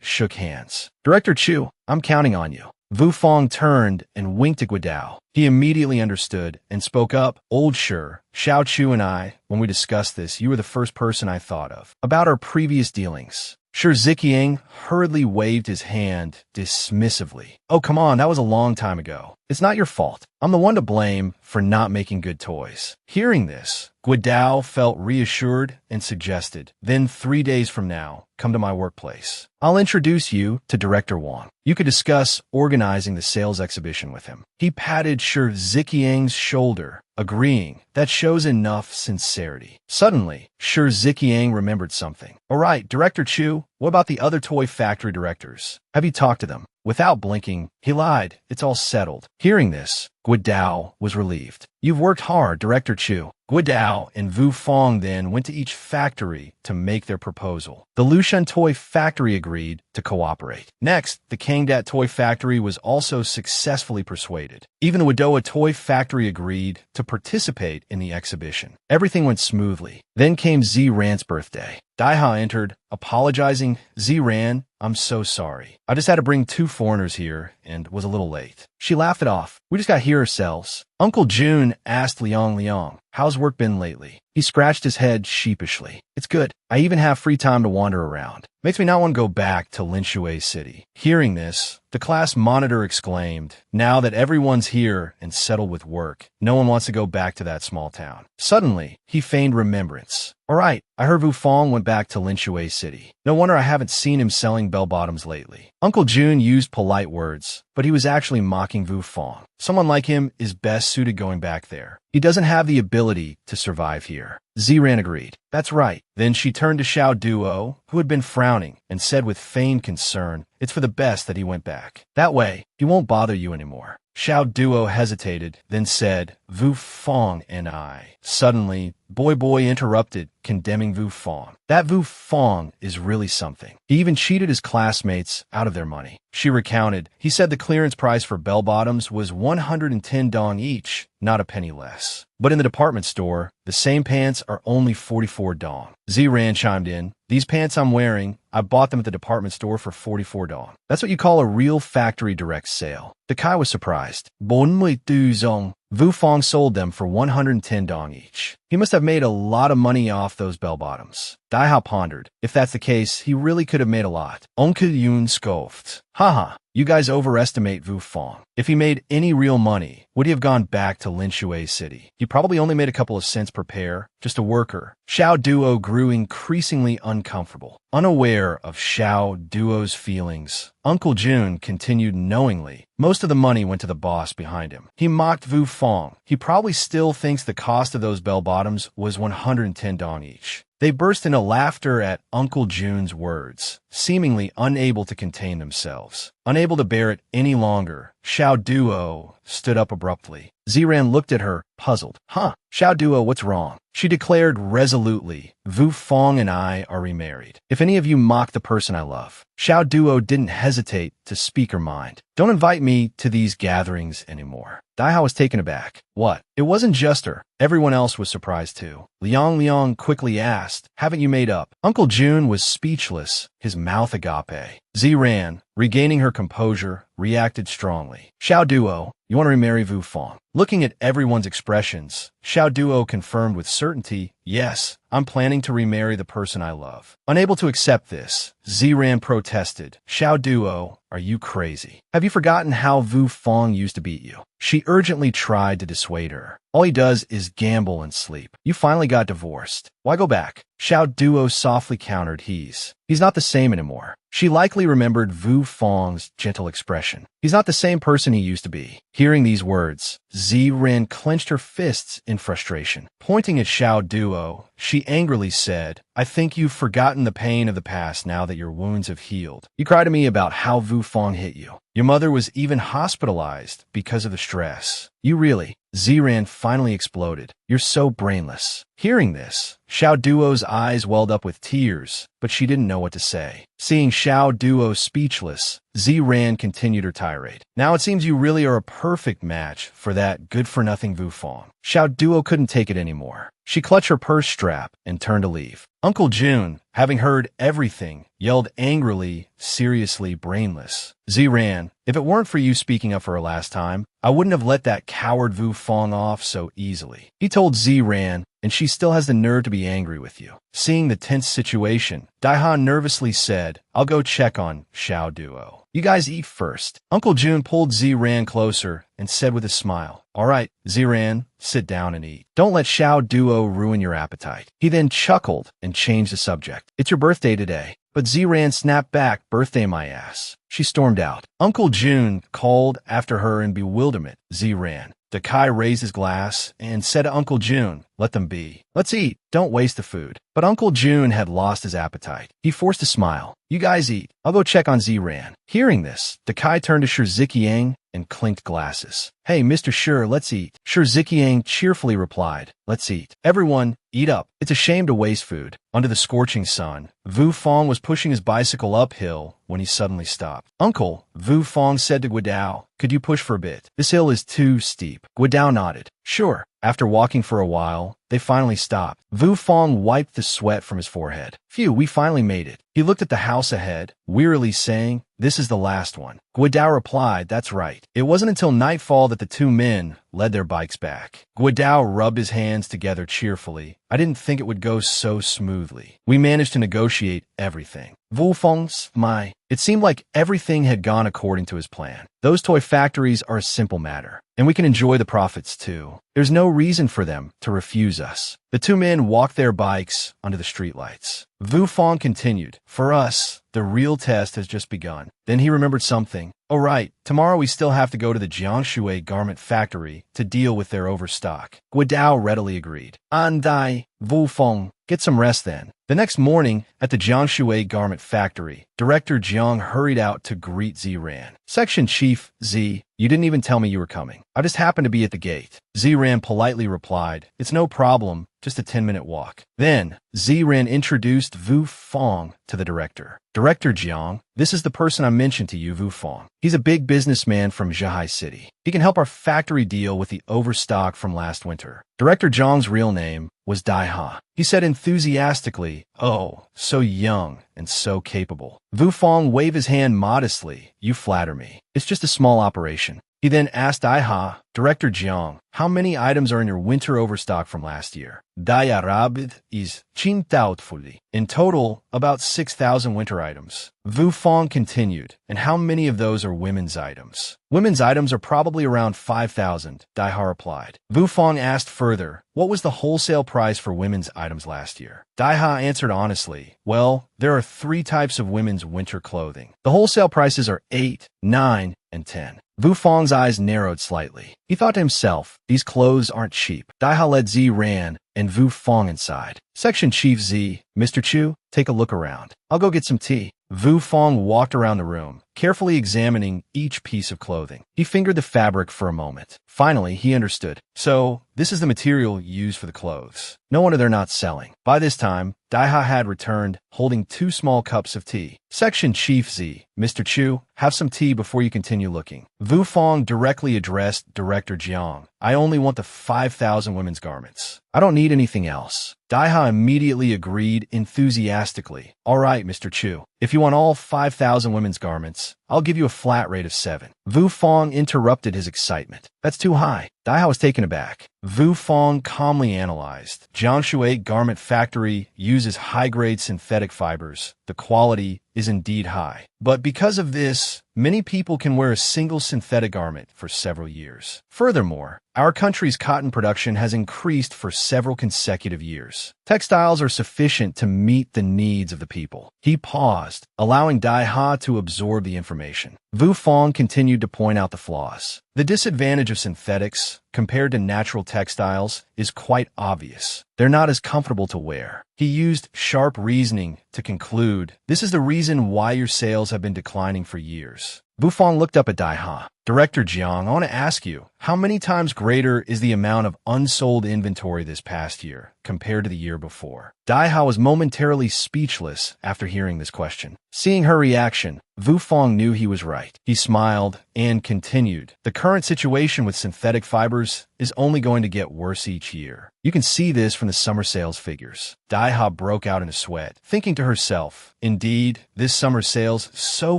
shook hands. Director Chu, I'm counting on you. Vu Fong turned and winked at Guodao. He immediately understood and spoke up. Old Shi, Xiao Chu and I, when we discussed this, you were the first person I thought of. About our previous dealings. Shi Ziqiang hurriedly waved his hand dismissively. Oh, come on, that was a long time ago. It's not your fault. I'm the one to blame for not making good toys. Hearing this, Guodao felt reassured and suggested, then 3 days from now, come to my workplace. I'll introduce you to Director Wang. You could discuss organizing the sales exhibition with him. He patted Shi Ziqiang's shoulder, agreeing. That shows enough sincerity. Suddenly, Shi Ziqiang remembered something. All right, Director Chu, what about the other toy factory directors? Have you talked to them? Without blinking, he lied. It's all settled. Hearing this, Guodao was relieved. You've worked hard, Director Chu. Guodao and Vu Fong then went to each factory to make their proposal. The Lushan Toy Factory agreed to cooperate. Next, the Kangdat Toy Factory was also successfully persuaded. Even the Wadoa Toy Factory agreed to participate in the exhibition. Everything went smoothly. Then came Ziran's birthday. Daiha entered, apologizing. Ziran, I'm so sorry. I just had to bring 2 foreigners here and was a little late. She laughed it off. We just got here ourselves. Uncle June asked Liang, how's work been lately? He scratched his head sheepishly. It's good. I even have free time to wander around. Makes me not want to go back to Linshui City. Hearing this, the class monitor exclaimed, now that everyone's here and settled with work, no one wants to go back to that small town. Suddenly, he feigned remembrance. All right, I heard Wu Fong went back to Linshui City. No wonder I haven't seen him selling bell-bottoms lately. Uncle June used polite words, but he was actually mocking Wu Fong. Someone like him is best suited going back there. He doesn't have the ability to survive here. Ziran agreed. That's right. Then she turned to Xiao Duo, who had been frowning, and said with feigned concern, it's for the best that he went back. That way, he won't bother you anymore. Xiao Duo hesitated, then said, Wu Fong and I. Suddenly, Boy interrupted, condemning Wu Fong. That Wu Fong is really something. He even cheated his classmates out of their money. She recounted, he said the clearance price for bell-bottoms was 110 dong each, not a penny less. But in the department store, the same pants are only 44 dong. Ziran chimed in, these pants I'm wearing, I bought them at the department store for 44 dong. That's what you call a real factory direct sale. Dakai was surprised. 42 dong. Wu Fong sold them for 110 dong each. He must have made a lot of money off those bell-bottoms. Daihao pondered. If that's the case, he really could have made a lot. Onkel Yun scoffed. Haha, you guys overestimate Wu Fong. If he made any real money, would he have gone back to Linshui City? He probably only made a couple of cents per pair, just a worker. Xiao Duo grew increasingly uncomfortable. Unaware of Xiao Duo's feelings, Uncle June continued knowingly. Most of the money went to the boss behind him. He mocked Wu Fong. He probably still thinks the cost of those bell-bottoms was 110 dong each. They burst into laughter at Uncle June's words, seemingly unable to contain themselves. Unable to bear it any longer, Xiao Duo stood up abruptly. Ziran looked at her, puzzled. Huh, Xiao Duo, what's wrong? She declared resolutely, Wu Fong and I are remarried. If any of you mock the person I love. Xiao Duo didn't hesitate to speak her mind. Don't invite me to these gatherings anymore. Daihao was taken aback. What? It wasn't just her. Everyone else was surprised too. Liang quickly asked, haven't you made up? Uncle June was speechless, his mouth agape. Ziran, regaining her composure, reacted strongly. Xiao Duo, you want to remarry Wu Fong? Looking at everyone's expressions, Xiao Duo confirmed with certainty, yes, I'm planning to remarry the person I love. Unable to accept this, Ziran protested. Xiao Duo, are you crazy? Have you forgotten how Wu Fong used to beat you? She urgently tried to dissuade her. All he does is gamble and sleep. You finally got divorced. Why go back? Xiao Duo softly countered he's not the same anymore. She likely remembered Wu Fong's gentle expression. He's not the same person he used to be. Hearing these words, Ziran clenched her fists in frustration. Pointing at Xiao Duo, she angrily said, I think you've forgotten the pain of the past now that your wounds have healed. You cried to me about how Wu Fong hit you. Your mother was even hospitalized because of the stress. You really... Ziran finally exploded. You're so brainless. Hearing this, Xiao Duo's eyes welled up with tears, but she didn't know what to say. Seeing Xiao Duo speechless, Ziran continued her tirade. Now it seems you really are a perfect match for that good-for-nothing Wu Fong. Xiao Duo couldn't take it anymore. She clutched her purse strap and turned to leave. Uncle June, having heard everything, yelled angrily, seriously brainless. Ziran, if it weren't for you speaking up for her last time, I wouldn't have let that coward Wu Fong off so easily. He told Ziran, and she still has the nerve to be angry with you. Seeing the tense situation, Daihan nervously said, I'll go check on Xiao Duo. You guys eat first. Uncle June pulled Ziran closer and said with a smile, all right, Ziran, sit down and eat. Don't let Xiao Duo ruin your appetite. He then chuckled and changed the subject. It's your birthday today. But Ziran snapped back, birthday my ass. She stormed out. Uncle June called after her in bewilderment. Ziran. Dakai raised his glass and said to Uncle June, let them be. Let's eat. Don't waste the food. But Uncle June had lost his appetite. He forced a smile. You guys eat. I'll go check on Ziran. Hearing this, Dakai turned to Shiziqiang and clinked glasses. Hey, Mr. Shur, let's eat. Shiziqiang cheerfully replied, let's eat. Everyone, eat up. It's a shame to waste food. Under the scorching sun, Wu Fong was pushing his bicycle uphill when he suddenly stopped. Uncle, Wu Fong said to Guidao, could you push for a bit? This hill is too steep. Guidao nodded. Sure. After walking for a while, they finally stopped. Wu Fong wiped the sweat from his forehead. Phew, we finally made it. He looked at the house ahead, wearily saying, "This is the last one." Guodao replied, "That's right." It wasn't until nightfall that the two men led their bikes back. Guodao rubbed his hands together cheerfully. "I didn't think it would go so smoothly. We managed to negotiate everything." Wufeng's my. It seemed like everything had gone according to his plan. Those toy factories are a simple matter, and we can enjoy the profits too. There's no reason for them to refuse us. The two men walked their bikes under the streetlights. Wufeng continued, "For us, the real test has just begun." Then he remembered something. "Oh right, tomorrow we still have to go to the Jiangshui garment factory to deal with their overstock." Guodao readily agreed. "Andai, Wufeng, get some rest then." The next morning, at the Jiangshui garment factory, Director Jiang hurried out to greet Ziran. "Section Chief Z, you didn't even tell me you were coming. I just happened to be at the gate." Ziran politely replied, "It's no problem, just a 10-minute walk." Then, Ziran introduced Wufeng to the director. "Director Jiang, this is the person I mentioned to you, Wufeng. He's a big businessman from Zhihai City. He can help our factory deal with the overstock from last winter." Director Jiang's real name was Daiha. He said enthusiastically, "Oh, so young and so capable." Wufeng waved his hand modestly. "You flatter me. It's just a small operation." He then asked Daiha, "Director Jiang, how many items are in your winter overstock from last year?" Daiha is doubtfully. "In total, about 6,000 winter items." Wufeng continued, "And how many of those are women's items?" "Women's items are probably around 5,000, Daiha replied. Wufeng asked further, "What was the wholesale price for women's items last year?" Daiha answered honestly, "Well, there are 3 types of women's winter clothing. The wholesale prices are 8, 9, and 10. Wufeng's eyes narrowed slightly. He thought to himself, "These clothes aren't cheap." Daiha led Ziran and Wufeng inside. "Section Chief Z, Mr. Chou, take a look around. I'll go get some tea." Wufeng walked around the room, carefully examining each piece of clothing. He fingered the fabric for a moment. Finally, he understood. "So, this is the material used for the clothes. No wonder they're not selling." By this time, Daiha had returned, holding 2 small cups of tea. "Section Chief Z, Mr. Chou, have some tea before you continue looking." Wufeng directly addressed Director Jiang. "I only want the 5,000 women's garments. I don't need anything else." Daiha immediately agreed enthusiastically. "All right, Mr. Chou. If you want all 5,000 women's garments, I'll give you a flat rate of 7. Wufeng interrupted his excitement. "That's too high." Daiha was taken aback. Wufeng calmly analyzed. Jiangshui garment factory uses high-grade synthetic fibers. The quality is indeed high. But because of this, many people can wear a single synthetic garment for several years. Furthermore, our country's cotton production has increased for several consecutive years. Textiles are sufficient to meet the needs of the people." He paused, allowing Daiha to absorb the information. Wufeng continued to point out the flaws. "The disadvantage of synthetics, compared to natural textiles, is quite obvious. They're not as comfortable to wear." He used sharp reasoning to conclude, "This is the reason why your sales have been declining for years." Wufeng looked up at Daiha. "Director Jiang, I want to ask you, how many times greater is the amount of unsold inventory this past year compared to the year before?" Daiha was momentarily speechless after hearing this question. Seeing her reaction, Wufeng knew he was right. He smiled and continued, "The current situation with synthetic fibers is only going to get worse each year. You can see this from the summer sales figures." Daiha broke out in a sweat, thinking to herself, "Indeed, this summer's sales so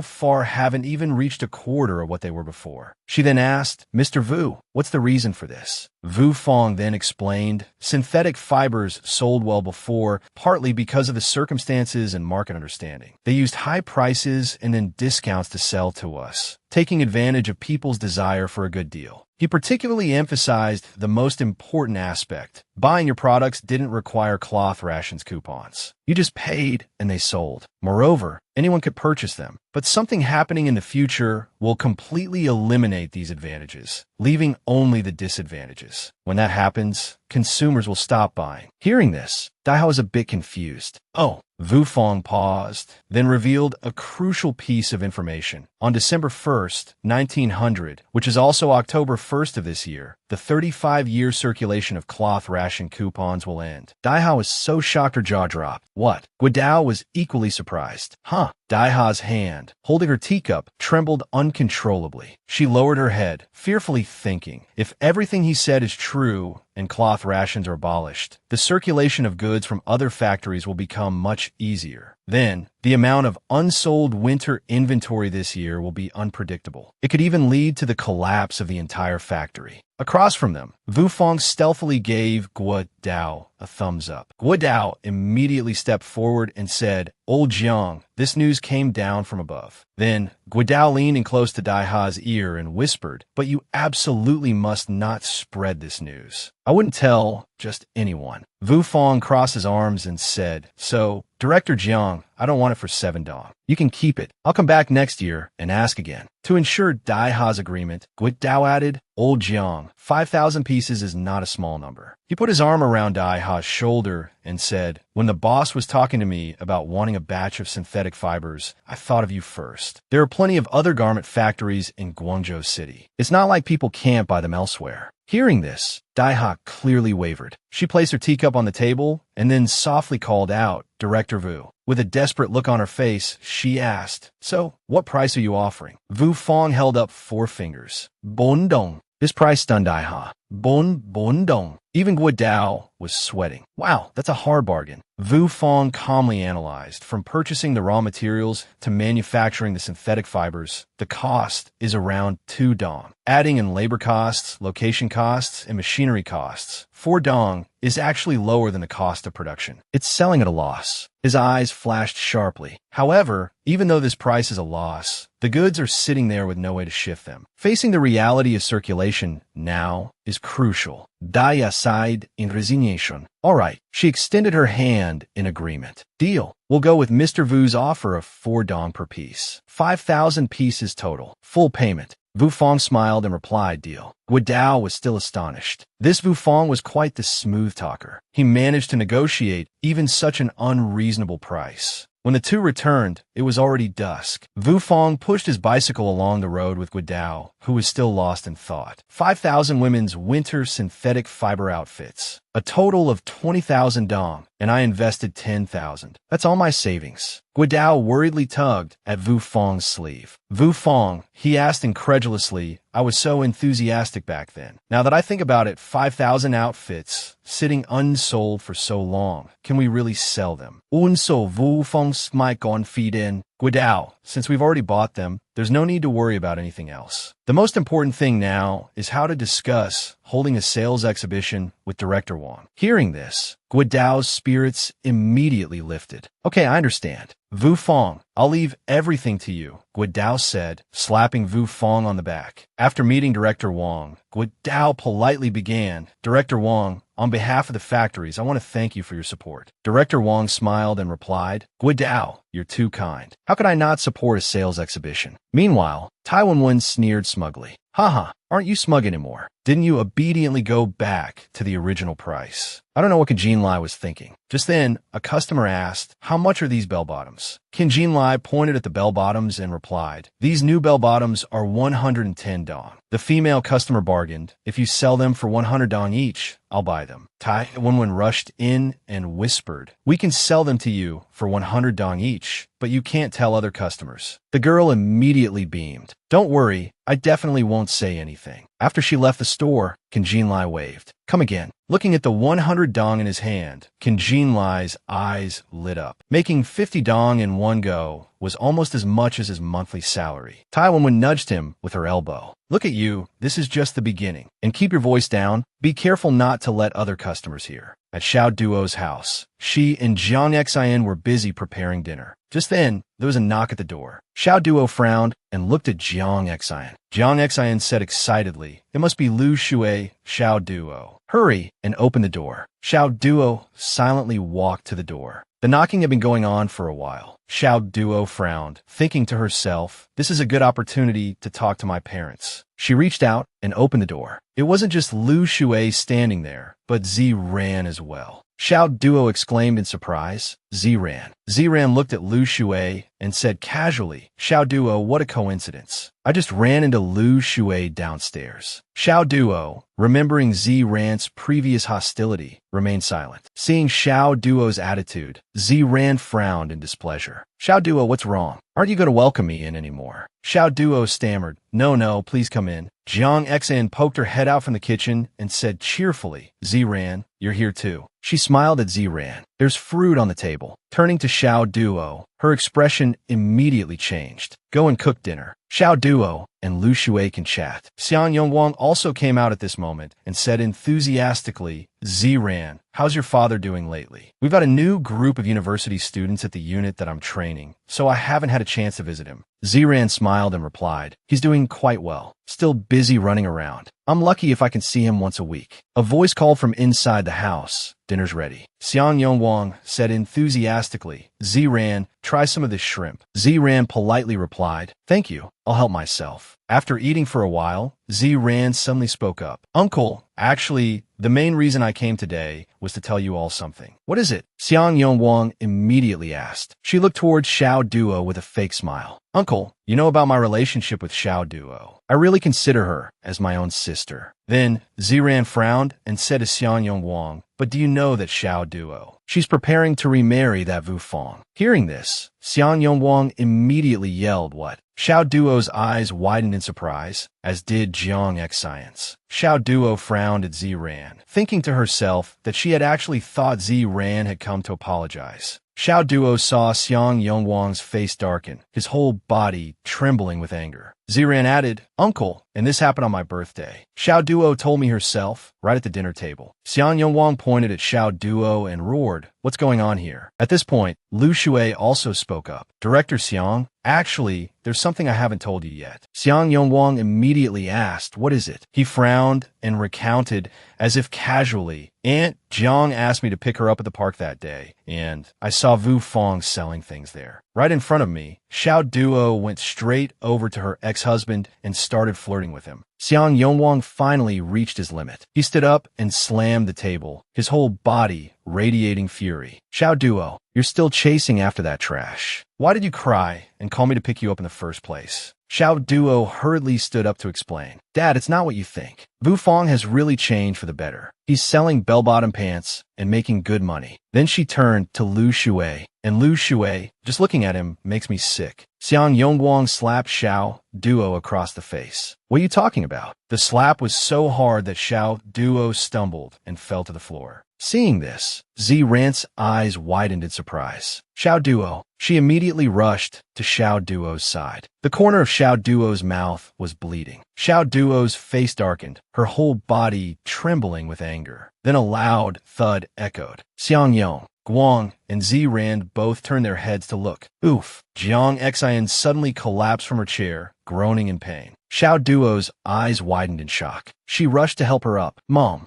far haven't even reached a quarter of what they were before." She then asked, "Mr. Wu, what's the reason for this?" Wufeng then explained, "Synthetic fibers sold well before, partly because of the circumstances and market understanding. They used high prices and then discounts to sell to us, taking advantage of people's desire for a good deal." He particularly emphasized the most important aspect. Buying your products didn't require cloth rations coupons. You just paid and they sold. Moreover, anyone could purchase them. But something happening in the future will completely eliminate these advantages, leaving only the disadvantages. When that happens, consumers will stop buying. Hearing this, Daiha was a bit confused. "Oh." Wufeng paused, then revealed a crucial piece of information. On December 1st, 1900, which is also October 1st of this year, the 35-year circulation of cloth ration coupons will end. Daiha was so shocked her jaw dropped. "What?" Guodao was equally surprised. "Huh." Daiha's hand, holding her teacup, trembled uncontrollably. She lowered her head, fearfully thinking, if everything he said is true, and cloth rations are abolished, the circulation of goods from other factories will become much easier. Then, the amount of unsold winter inventory this year will be unpredictable. It could even lead to the collapse of the entire factory. Across from them, Wu Fang stealthily gave Guo Dao a thumbs up. Guo Dao immediately stepped forward and said, "Old Jiang, this news came down from above." Then, Guo Dao leaned in close to Dai Ha's ear and whispered, "But you absolutely must not spread this news. I wouldn't tell just anyone." Wu Fang crossed his arms and said, "So, Director Jiang, I don't want it for 7 dong. You can keep it. I'll come back next year and ask again." To ensure Dai Ha's agreement, Guo Dao added, "Old Jiang, 5,000 pieces is not a small number." He put his arm around Dai Ha's shoulder and said, "When the boss was talking to me about wanting a batch of synthetic fibers, I thought of you first. There are plenty of other garment factories in Guangzhou City. It's not like people can't buy them elsewhere." Hearing this, Dai Ha clearly wavered. She placed her teacup on the table and then softly called out, "Director Wu." With a desperate look on her face, she asked, "So, what price are you offering?" Wu Fang held up 4 fingers. "Bon dong." This price stunned Dai Ha. Bon dong. Even Guo Dao was sweating. Wow, that's a hard bargain. Wu Fang calmly analyzed, from purchasing the raw materials to manufacturing the synthetic fibers, the cost is around 2 dong. Adding in labor costs, location costs, and machinery costs, 4 dong is actually lower than the cost of production. It's selling at a loss. His eyes flashed sharply. However, even though this price is a loss, the goods are sitting there with no way to shift them. Facing the reality of circulation now is crucial. Dai Ha sighed in resignation. "All right." She extended her hand in agreement. "Deal. We'll go with Mr. Wu's offer of 4 dong per piece. 5,000 pieces total. Full payment." Wu Fang smiled and replied, "Deal." Guo Dao was still astonished. This Wu Fang was quite the smooth talker. He managed to negotiate even such an unreasonable price. When the two returned, it was already dusk. Wu Fang pushed his bicycle along the road with Guo Dao, who was still lost in thought. 5,000 women's winter synthetic fiber outfits. A total of 20,000 dong, and I invested 10,000. That's all my savings. Guo Dao worriedly tugged at Wu Fang's sleeve. "Wu Fang," he asked incredulously, "I was so enthusiastic back then. Now that I think about it, 5,000 outfits, sitting unsold for so long. Can we really sell them?" "Unso," Wu Fang's mic on feed in. "Guo Dao, since we've already bought them, there's no need to worry about anything else. The most important thing now is how to discuss holding a sales exhibition with Director Wang." Hearing this, Guo Dao's spirits immediately lifted. "Okay, I understand. Wu Fang, I'll leave everything to you," Guo Dao said, slapping Wu Fang on the back. After meeting Director Wang, Guo Dao politely began, "Director Wang, on behalf of the factories, I want to thank you for your support." Director Wang smiled and replied, "Guo Dao, you're too kind. How could I not support a sales exhibition?" Meanwhile, Tai Wen sneered smugly. "Haha, aren't you smug anymore? Didn't you obediently go back to the original price?" I don't know what Qin Lai was thinking. Just then, a customer asked, "How much are these bell-bottoms?" Qin Lai pointed at the bell-bottoms and replied, "These new bell-bottoms are 110 dong." The female customer bargained, "If you sell them for 100 dong each, I'll buy them." Tai Wen rushed in and whispered, "We can sell them to you for 100 dong each, but you can't tell other customers." The girl immediately beamed. "Don't worry, I definitely won't say anything." After she left the store, Qin Lai waved. "Come again." Looking at the 100 dong in his hand, Qin Lai's eyes lit up. Making 50 dong in one go was almost as much as his monthly salary. Tai Wen nudged him with her elbow. "Look at you, this is just the beginning. And keep your voice down. Be careful not to let other customers hear." At Xiao Duo's house, she and Jiang Xin were busy preparing dinner. Just then, there was a knock at the door. Xiao Duo frowned and looked at Jiang Xin. Jiang Xin said excitedly, "It must be Lu Shui, Xiao Duo. Hurry and open the door." Xiao Duo silently walked to the door. The knocking had been going on for a while. Xiao Duo frowned, thinking to herself, "This is a good opportunity to talk to my parents." She reached out and opened the door. It wasn't just Lu Shui standing there, but Z ran as well. Xiao Duo exclaimed in surprise. Z ran. Z ran looked at Lu Shui and said casually, "Xiao Duo, what a coincidence. I just ran into Lu Shui downstairs." Xiao Duo, remembering Z Ran's previous hostility, remained silent. Seeing Xiao Duo's attitude, Z Ran frowned in displeasure. her. Xiao Duo, what's wrong? Aren't you going to welcome me in anymore? Xiao Duo stammered. No, please come in. Jiang Xan poked her head out from the kitchen and said cheerfully, Ziran, you're here too. She smiled at Ziran. There's fruit on the table. Turning to Xiao Duo, her expression immediately changed. Go and cook dinner. Xiao Duo and Lu Shui can chat. Xiang Yongwang also came out at this moment and said enthusiastically, Ziran, how's your father doing lately? We've got a new group of university students at the unit that I'm training, so I haven't had a chance to visit him. Ziran smiled and replied, he's doing quite well, still busy running around. I'm lucky if I can see him once a week. A voice called from inside the house, dinner's ready. Xiang Yongwang said enthusiastically, Ziran, try some of this shrimp. Ziran politely replied, thank you, I'll help myself. After eating for a while, Ziran suddenly spoke up. Uncle, actually, the main reason I came today was to tell you all something. What is it? Xiang Yongwang immediately asked. She looked towards Xiao Duo with a fake smile. Uncle, you know about my relationship with Xiao Duo. I really consider her as my own sister. Then Ziran frowned and said to Xiang Yongwang, but do you know that Xiao Duo? She's preparing to remarry that Vu Fong. Hearing this, Xiang Yongwang immediately yelled, what? Xiao Duo's eyes widened in surprise, as did Jiang Xian's. Xiao Duo frowned at Ziran, thinking to herself that she had actually thought Ziran had come to apologize. Xiao Duo saw Xiang Yongwang's face darken, his whole body trembling with anger. Ziran added, Uncle, and this happened on my birthday. Xiao Duo told me herself, right at the dinner table. Xiang Yongwang pointed at Xiao Duo and roared, what's going on here? At this point, Lu Shui also spoke up. Director Xiang, actually, there's something I haven't told you yet. Xiang Yongwang immediately asked, what is it? He frowned and recounted as if casually, Aunt Jiang asked me to pick her up at the park that day, and I saw Vu Fong selling things there. Right in front of me, Xiao Duo went straight over to her ex-husband and started flirting with him. Xiang Yongwang finally reached his limit. He stood up and slammed the table, his whole body radiating fury. Xiao Duo, you're still chasing after that trash. Why did you cry and call me to pick you up in the first place? Xiao Duo hurriedly stood up to explain. Dad, it's not what you think. Vu Fong has really changed for the better. He's selling bell-bottom pants and making good money. Then she turned to Lu Shui, and Lu Shui, just looking at him, makes me sick. Xiang Yongwang slapped Xiao Duo across the face. What are you talking about? The slap was so hard that Xiao Duo stumbled and fell to the floor. Seeing this, Ziran's eyes widened in surprise. Xiao Duo. She immediately rushed to Xiao Duo's side. The corner of Xiao Duo's mouth was bleeding. Xiao Duo's face darkened, her whole body trembling with anger. Then a loud thud echoed. Xiang Yong, Guang, and Ziran both turned their heads to look. Oof! Jiang Xian suddenly collapsed from her chair, groaning in pain. Xiao Duo's eyes widened in shock. She rushed to help her up. Mom,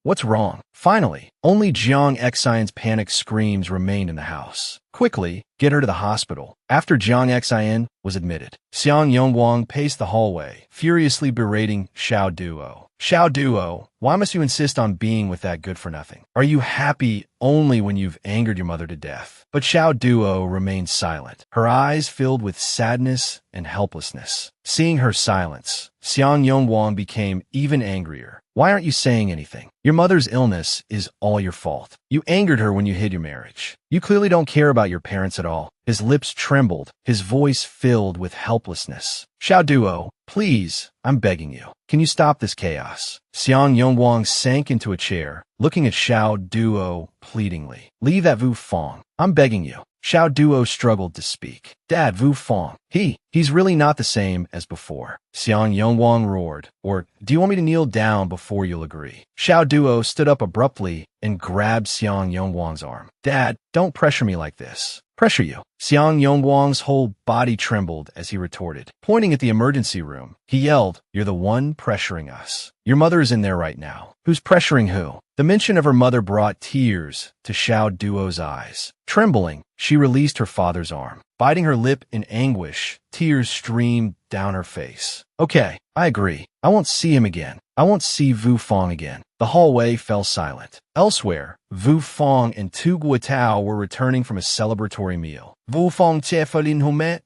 what's wrong? Finally, only Jiang Xian's panicked screams remained in the house. Quickly, get her to the hospital. After Jiang Xian was admitted, Xiang Yongwang paced the hallway, furiously berating Xiao Duo. Xiao Duo, why must you insist on being with that good-for-nothing? Are you happy only when you've angered your mother to death? But Xiao Duo remained silent, her eyes filled with sadness and helplessness. Seeing her silence, Xiang Yongwang became even angrier. Why aren't you saying anything? Your mother's illness is all your fault. You angered her when you hid your marriage. You clearly don't care about your parents at all. His lips trembled, his voice filled with helplessness. Xiao Duo, please, I'm begging you. Can you stop this chaos? Xiang Yongwang sank into a chair, looking at Xiao Duo pleadingly. Leave that Vu Fong. I'm begging you. Xiao Duo struggled to speak. Dad, Vu Fong. He's really not the same as before. Xiang Yongwang roared. Or, do you want me to kneel down before you'll agree? Xiao Duo stood up abruptly and grabbed Xiang Yongwang's arm. Dad, don't pressure me like this. Pressure you. Xiang Yongwang's whole body trembled as he retorted. Pointing at the emergency room, he yelled, You're the one pressuring us. Your mother is in there right now. Who's pressuring who? The mention of her mother brought tears to Xiao Duo's eyes. Trembling, she released her father's arm. Biting her lip in anguish, tears streamed down her face. Okay, I agree. I won't see him again. I won't see Vu Fong again. The hallway fell silent. Elsewhere, Vu Fong and Tu Guotao were returning from a celebratory meal. Vu Fong chefelin humet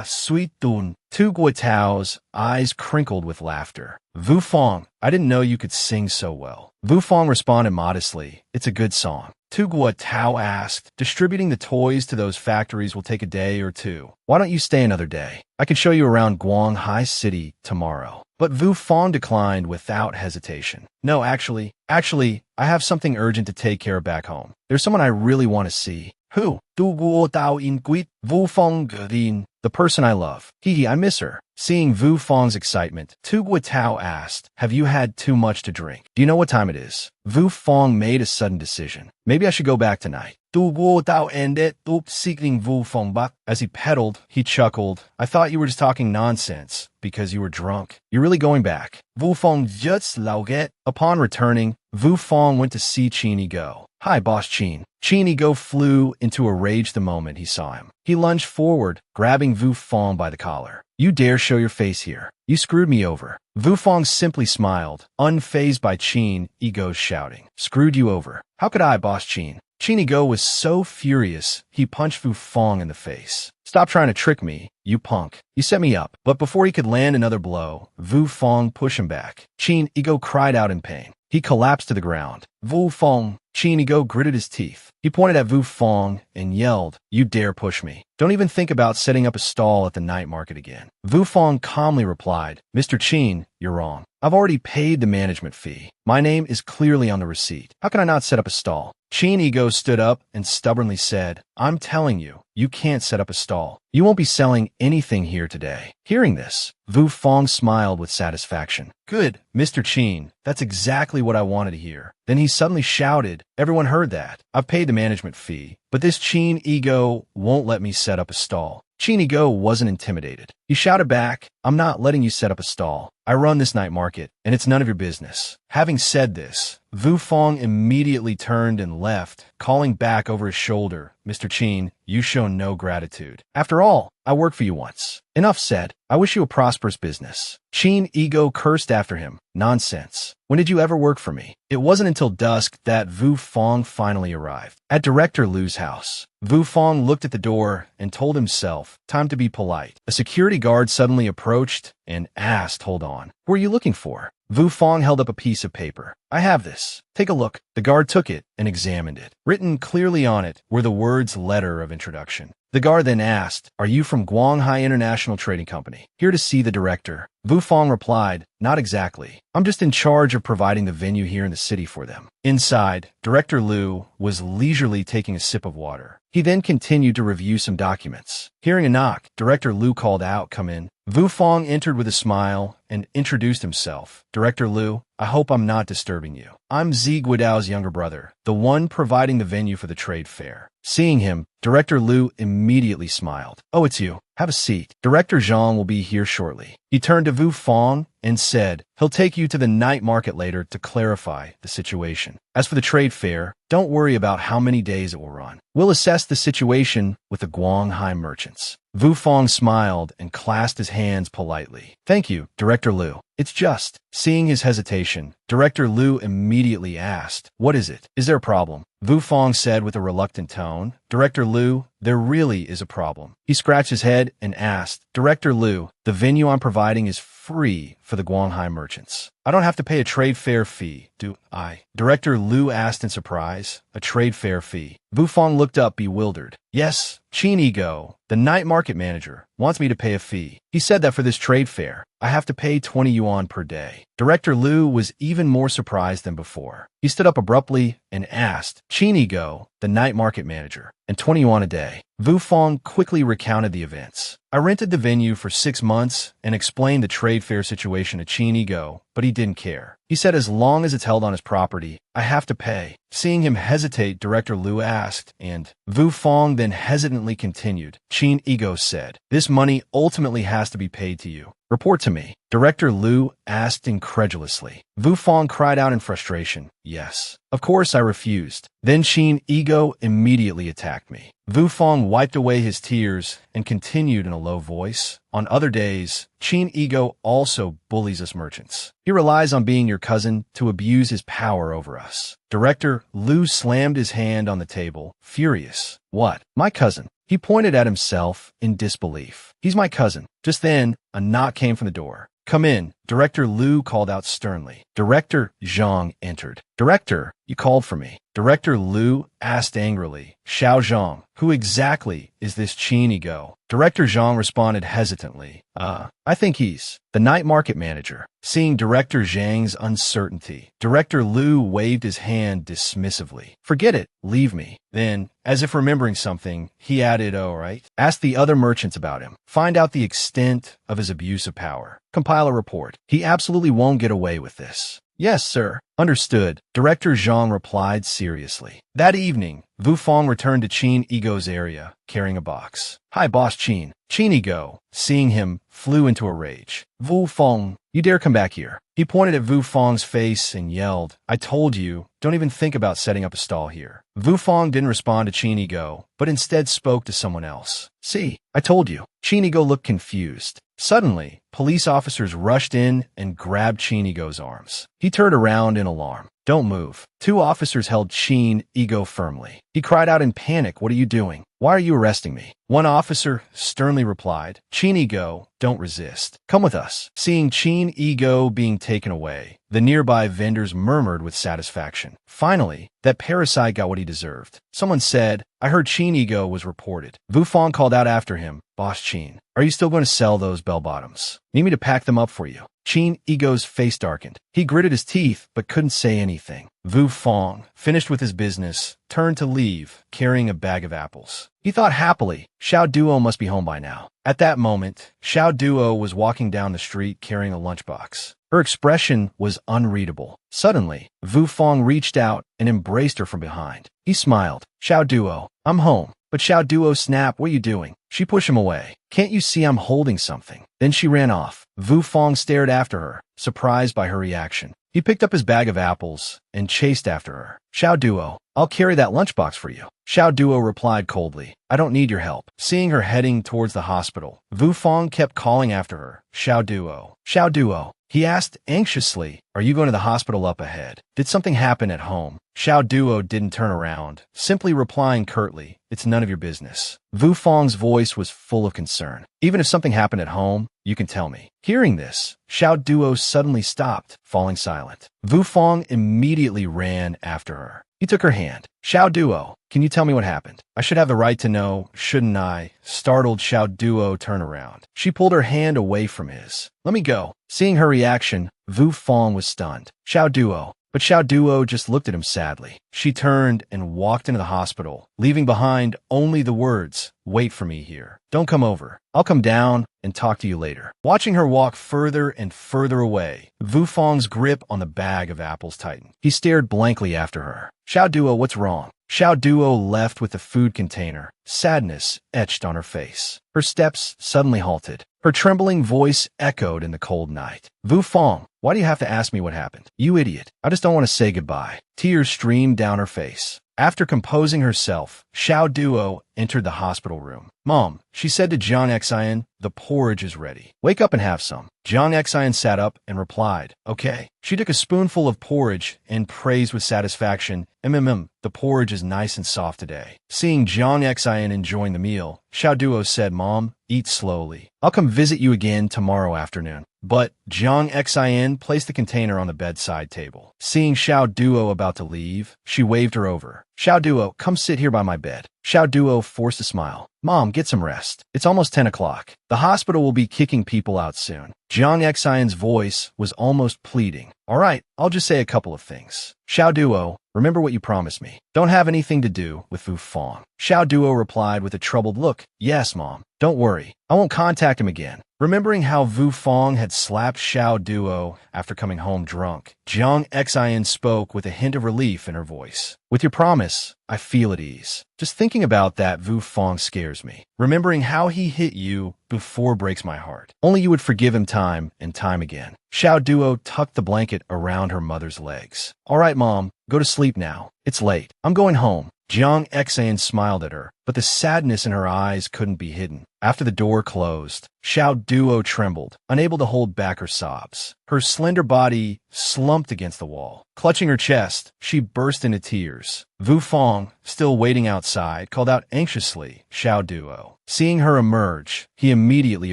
sweet dun. Tu Guotao's eyes crinkled with laughter. Vu Fong, I didn't know you could sing so well. Vu Fong responded modestly, It's a good song. Tugua Tao asked. Distributing the toys to those factories will take a day or two. Why don't you stay another day? I can show you around Guanghai City tomorrow. But Vu Fong declined without hesitation. No, actually, I have something urgent to take care of back home. There's someone I really want to see. Who? Du Guo Dao In Guit, Vu Fong Gedin. The person I love. Hee, I miss her. Seeing Vu Fong's excitement, Tu Guotao asked, have you had too much to drink? Do you know what time it is? Vu Fong made a sudden decision. Maybe I should go back tonight. Tu Guotao ended up seeking Vu Fong back. As he pedaled, he chuckled. I thought you were just talking nonsense because you were drunk. You're really going back. Vu Fong just lauget. Upon returning, Vu Fong went to see Qin Go. Hi, Boss Qin. Qin Go flew into a rage the moment he saw him. He lunged forward, grabbing Vu Fong by the collar. You dare show your face here. You screwed me over. Vu Fong simply smiled, unfazed by Qin Go's shouting. Screwed you over. How could I, Boss Qin? Qin Go was so furious, he punched Vu Fong in the face. Stop trying to trick me, you punk. You set me up. But before he could land another blow, Vu Fong pushed him back. Qin Go cried out in pain. He collapsed to the ground. Vu Fong. Qin Go gritted his teeth. He pointed at Vu Fong and yelled, you dare push me. Don't even think about setting up a stall at the night market again. Vu Fong calmly replied, Mr. Qin, you're wrong. I've already paid the management fee. My name is clearly on the receipt. How can I not set up a stall? Qin Go stood up and stubbornly said, I'm telling you, you can't set up a stall. You won't be selling anything here today. Hearing this, Vu Fong smiled with satisfaction. Good, Mr. Qin. That's exactly what I wanted to hear. Then he suddenly shouted, everyone heard that. I've paid the management fee, but this Qin Go won't let me set up a stall. Qin Go wasn't intimidated. He shouted back, I'm not letting you set up a stall. I run this night market, and it's none of your business. Having said this, Vu Fong immediately turned and left, calling back over his shoulder, Mr. Qin, you show no gratitude. After all, I worked for you once. Enough said. I wish you a prosperous business. Qin Go cursed after him. Nonsense. When did you ever work for me? It wasn't until dusk that Vu Fong finally arrived. At Director Lu's house, Vu Fong looked at the door and told himself, time to be polite. A security guard suddenly approached and asked, hold on, who are you looking for? Vu Fong held up a piece of paper. I have this. Take a look. The guard took it and examined it. Written clearly on it were the words letter of introduction. The guard then asked, are you from Guanghai International Trading Company? Here to see the director. Vu Fong replied, not exactly. I'm just in charge of providing the venue here in the city for them. Inside, Director Lu was leisurely taking a sip of water. He then continued to review some documents. Hearing a knock, Director Lu called out, come in. Vu Fong entered with a smile and introduced himself. Director Lu, I hope I'm not disturbing you. I'm Zi Guidao's younger brother, the one providing the venue for the trade fair. Seeing him, Director Lu immediately smiled. Oh, it's you. Have a seat. Director Zhang will be here shortly. He turned to Vu Fong and said, he'll take you to the night market later to clarify the situation. As for the trade fair, don't worry about how many days it will run. We'll assess the situation with the Guanghai merchants. Vu Fong smiled and clasped his hands politely. Thank you, Director Lu. It's just. Seeing his hesitation, Director Lu immediately asked, what is it? Is there a problem? Vu Fong said with a reluctant tone, Director Lu, there really is a problem. He scratched his head and asked, Director Lu, the venue I'm providing is free for the Guanghai merchants. I don't have to pay a trade fair fee, do I? Director Lu asked in surprise. A trade fair fee. Vu Fong looked up bewildered. Yes, Qin Go, the night market manager, wants me to pay a fee. He said that for this trade fair, I have to pay 20 yuan per day. Director Lu was even more surprised than before. He stood up abruptly and asked, Qin Go, the night market manager, and 20 yuan a day. Vu Fong quickly recounted the events. I rented the venue for 6 months and explained the trade fair situation to Qin Go, but he didn't care. He said as long as it's held on his property, I have to pay. Seeing him hesitate, Director Lu asked, and Vu Fong then hesitantly continued. Qin Go said, this money ultimately has to be paid to you. Report to me. Director Lu asked incredulously. Vu Fong cried out in frustration. Yes. Of course I refused. Then Qin Go immediately attacked me. Vu Fong wiped away his tears and continued in a low voice. On other days, Qin Go also bullies us merchants. He relies on being your cousin to abuse his power over us. Director Lu slammed his hand on the table, furious. What? My cousin? He pointed at himself in disbelief. He's my cousin. Just then, a knock came from the door. Come in, Director Lu called out sternly. Director Zhang entered. Director, You called for me. Director Liu asked angrily. Xiao Zhang, who exactly is this Chinigo? Director Zhang responded hesitantly. I think he's the night market manager. Seeing Director Zhang's uncertainty, Director Liu waved his hand dismissively. Forget it. Leave me. Then, as if remembering something, he added, oh, right. Ask the other merchants about him. Find out the extent of his abuse of power. Compile a report. He absolutely won't get away with this. Yes, sir. Understood. Director Zhang replied seriously. That evening, Wu Fong returned to Qin Ego's area, carrying a box. Hi, Boss Qin. Qin Ego, seeing him, flew into a rage. Wu Fong, you dare come back here. He pointed at Wu Fong's face and yelled, I told you, don't even think about setting up a stall here. Wu Fong didn't respond to Qin Ego, but instead spoke to someone else. See, I told you. Qin Ego looked confused. Suddenly, police officers rushed in and grabbed Qin Ego's arms. He turned around in alarm. Don't move. Two officers held Qin Ego firmly. He cried out in panic, what are you doing? Why are you arresting me? One officer sternly replied, Qin Ego, don't resist. Come with us. Seeing Qin Ego being taken away, the nearby vendors murmured with satisfaction. Finally, that parasite got what he deserved. Someone said, I heard Qin Ego was reported. Wu Fong called out after him, Boss Qin, are you still going to sell those bell-bottoms? Need me to pack them up for you? Qin Ego's face darkened. He gritted his teeth, but couldn't say anything. Wu Fong, finished with his business, turned to leave, carrying a bag of apples. He thought happily, Xiao Duo must be home by now. At that moment, Xiao Duo was walking down the street carrying a lunchbox. Her expression was unreadable. Suddenly, Wu Fong reached out and embraced her from behind. He smiled. Xiao Duo, I'm home. But Xiao Duo snapped, what are you doing? She pushed him away. Can't you see I'm holding something? Then she ran off. Wu Fong stared after her, surprised by her reaction. He picked up his bag of apples and chased after her. Xiao Duo, I'll carry that lunchbox for you. Xiao Duo replied coldly, I don't need your help. Seeing her heading towards the hospital, Wu Fong kept calling after her. Xiao Duo. Xiao Duo. He asked anxiously, are you going to the hospital up ahead? Did something happen at home? Xiao Duo didn't turn around, simply replying curtly, it's none of your business. Wu Fong's voice was full of concern. Even if something happened at home, you can tell me. Hearing this, Xiao Duo suddenly stopped, falling silent. Wu Fong immediately ran after her. He took her hand. Xiao Duo, can you tell me what happened? I should have the right to know, shouldn't I? Startled, Xiao Duo turned around. She pulled her hand away from his. Let me go. Seeing her reaction, Wu Fong was stunned. Xiao Duo. But Xiao Duo just looked at him sadly. She turned and walked into the hospital, leaving behind only the words, wait for me here. Don't come over. I'll come down and talk to you later. Watching her walk further and further away, Wu Fong's grip on the bag of apples tightened. He stared blankly after her. Xiao Duo, what's wrong? Xiao Duo left with the food container, sadness etched on her face. Her steps suddenly halted. Her trembling voice echoed in the cold night. Wu Fong, why do you have to ask me what happened? You idiot. I just don't want to say goodbye. Tears streamed down her face. After composing herself, Xiao Duo entered the hospital room. Mom, she said to Jiang Xian, the porridge is ready. Wake up and have some. Jiang Xian sat up and replied, okay. She took a spoonful of porridge and praised with satisfaction, the porridge is nice and soft today. Seeing Jiang Xian enjoying the meal, Xiao Duo said, Mom, eat slowly. I'll come visit you again tomorrow afternoon. But Jiang Xian placed the container on the bedside table. Seeing Xiao Duo about to leave, she waved her over. Xiao Duo, come sit here by my bed. Xiao Duo forced a smile. Mom, get some rest. It's almost 10 o'clock. The hospital will be kicking people out soon. Jiang Xian's voice was almost pleading. All right, I'll just say a couple of things. Xiao Duo, remember what you promised me. Don't have anything to do with Wu Fong. Xiao Duo replied with a troubled look. Yes, Mom. Don't worry. I won't contact him again. Remembering how Wu Fong had slapped Xiao Duo after coming home drunk, Jiang Xian spoke with a hint of relief in her voice. With your promise, I feel at ease. Just thinking about that Wu Fong scares me. Remembering how he hit you before breaks my heart. Only you would forgive him time and time again. Xiao Duo tucked the blanket around her mother's legs. All right, Mom, go to sleep now. It's late. I'm going home. Jiang Xian smiled at her, but the sadness in her eyes couldn't be hidden. After the door closed, Xiao Duo trembled, unable to hold back her sobs. Her slender body slumped against the wall. Clutching her chest, she burst into tears. Wu Fong, still waiting outside, called out anxiously, "Xiao Duo." Seeing her emerge, he immediately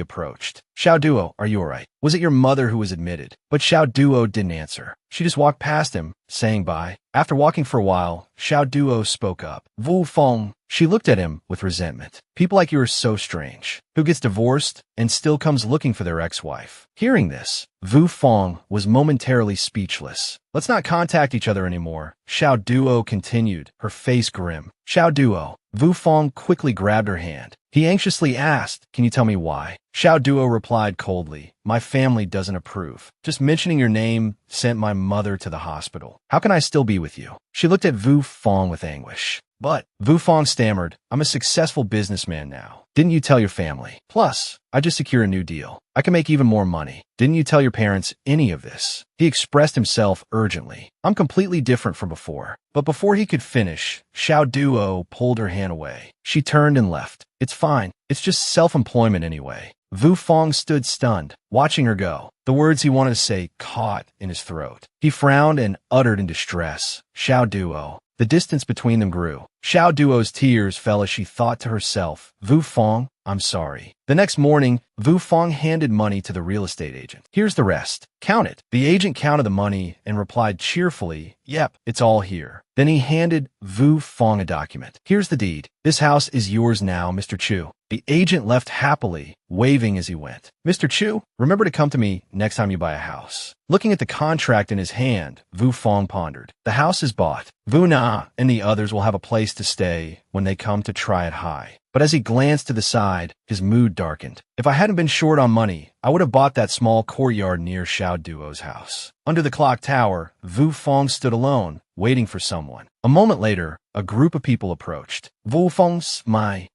approached. "Xiao Duo, are you alright? Was it your mother who was admitted?" But Xiao Duo didn't answer. She just walked past him, saying bye. After walking for a while, Xiao Duo spoke up. "Wu Fong." She looked at him with resentment. "People like you are so strange. Who gets divorced and still comes looking for their ex-wife?" Hearing this, Wu Fong was momentarily speechless. "Let's not contact each other anymore," Xiao Duo continued, her face grim. "Xiao Duo." Wu Fong quickly grabbed her hand. He anxiously asked, "Can you tell me why?" Xiao Duo replied coldly, "My family doesn't approve. Just mentioning your name sent my mother to the hospital. How can I still be with you?" She looked at Wu Fong with anguish. "But," Wu Fong stammered, "I'm a successful businessman now. Didn't you tell your family? Plus, I just secured a new deal. I can make even more money. Didn't you tell your parents any of this?" He expressed himself urgently. "I'm completely different from before." But before he could finish, Xiao Duo pulled her hand away. She turned and left. "It's fine. It's just self-employment anyway." Wu Fong stood stunned, watching her go. The words he wanted to say caught in his throat. He frowned and uttered in distress, "Xiao Duo." The distance between them grew. Xiao Duo's tears fell as she thought to herself, "Wu Fong, I'm sorry." The next morning, Wu Fong handed money to the real estate agent. "Here's the rest. Count it." The agent counted the money and replied cheerfully, "Yep, it's all here." Then he handed Wu Fong a document. "Here's the deed. This house is yours now, Mr. Chou." The agent left happily, waving as he went. "Mr. Chou, remember to come to me next time you buy a house." Looking at the contract in his hand, Wu Fong pondered. The house is bought. Wu Na and the others will have a place to stay when they come to try it high. But as he glanced to the side, his mood darkened. If I hadn't been short on money, I would have bought that small courtyard near Xiao Duo's house. Under the clock tower, Wu Fong stood alone, waiting for someone. A moment later, a group of people approached. "Wu Fong,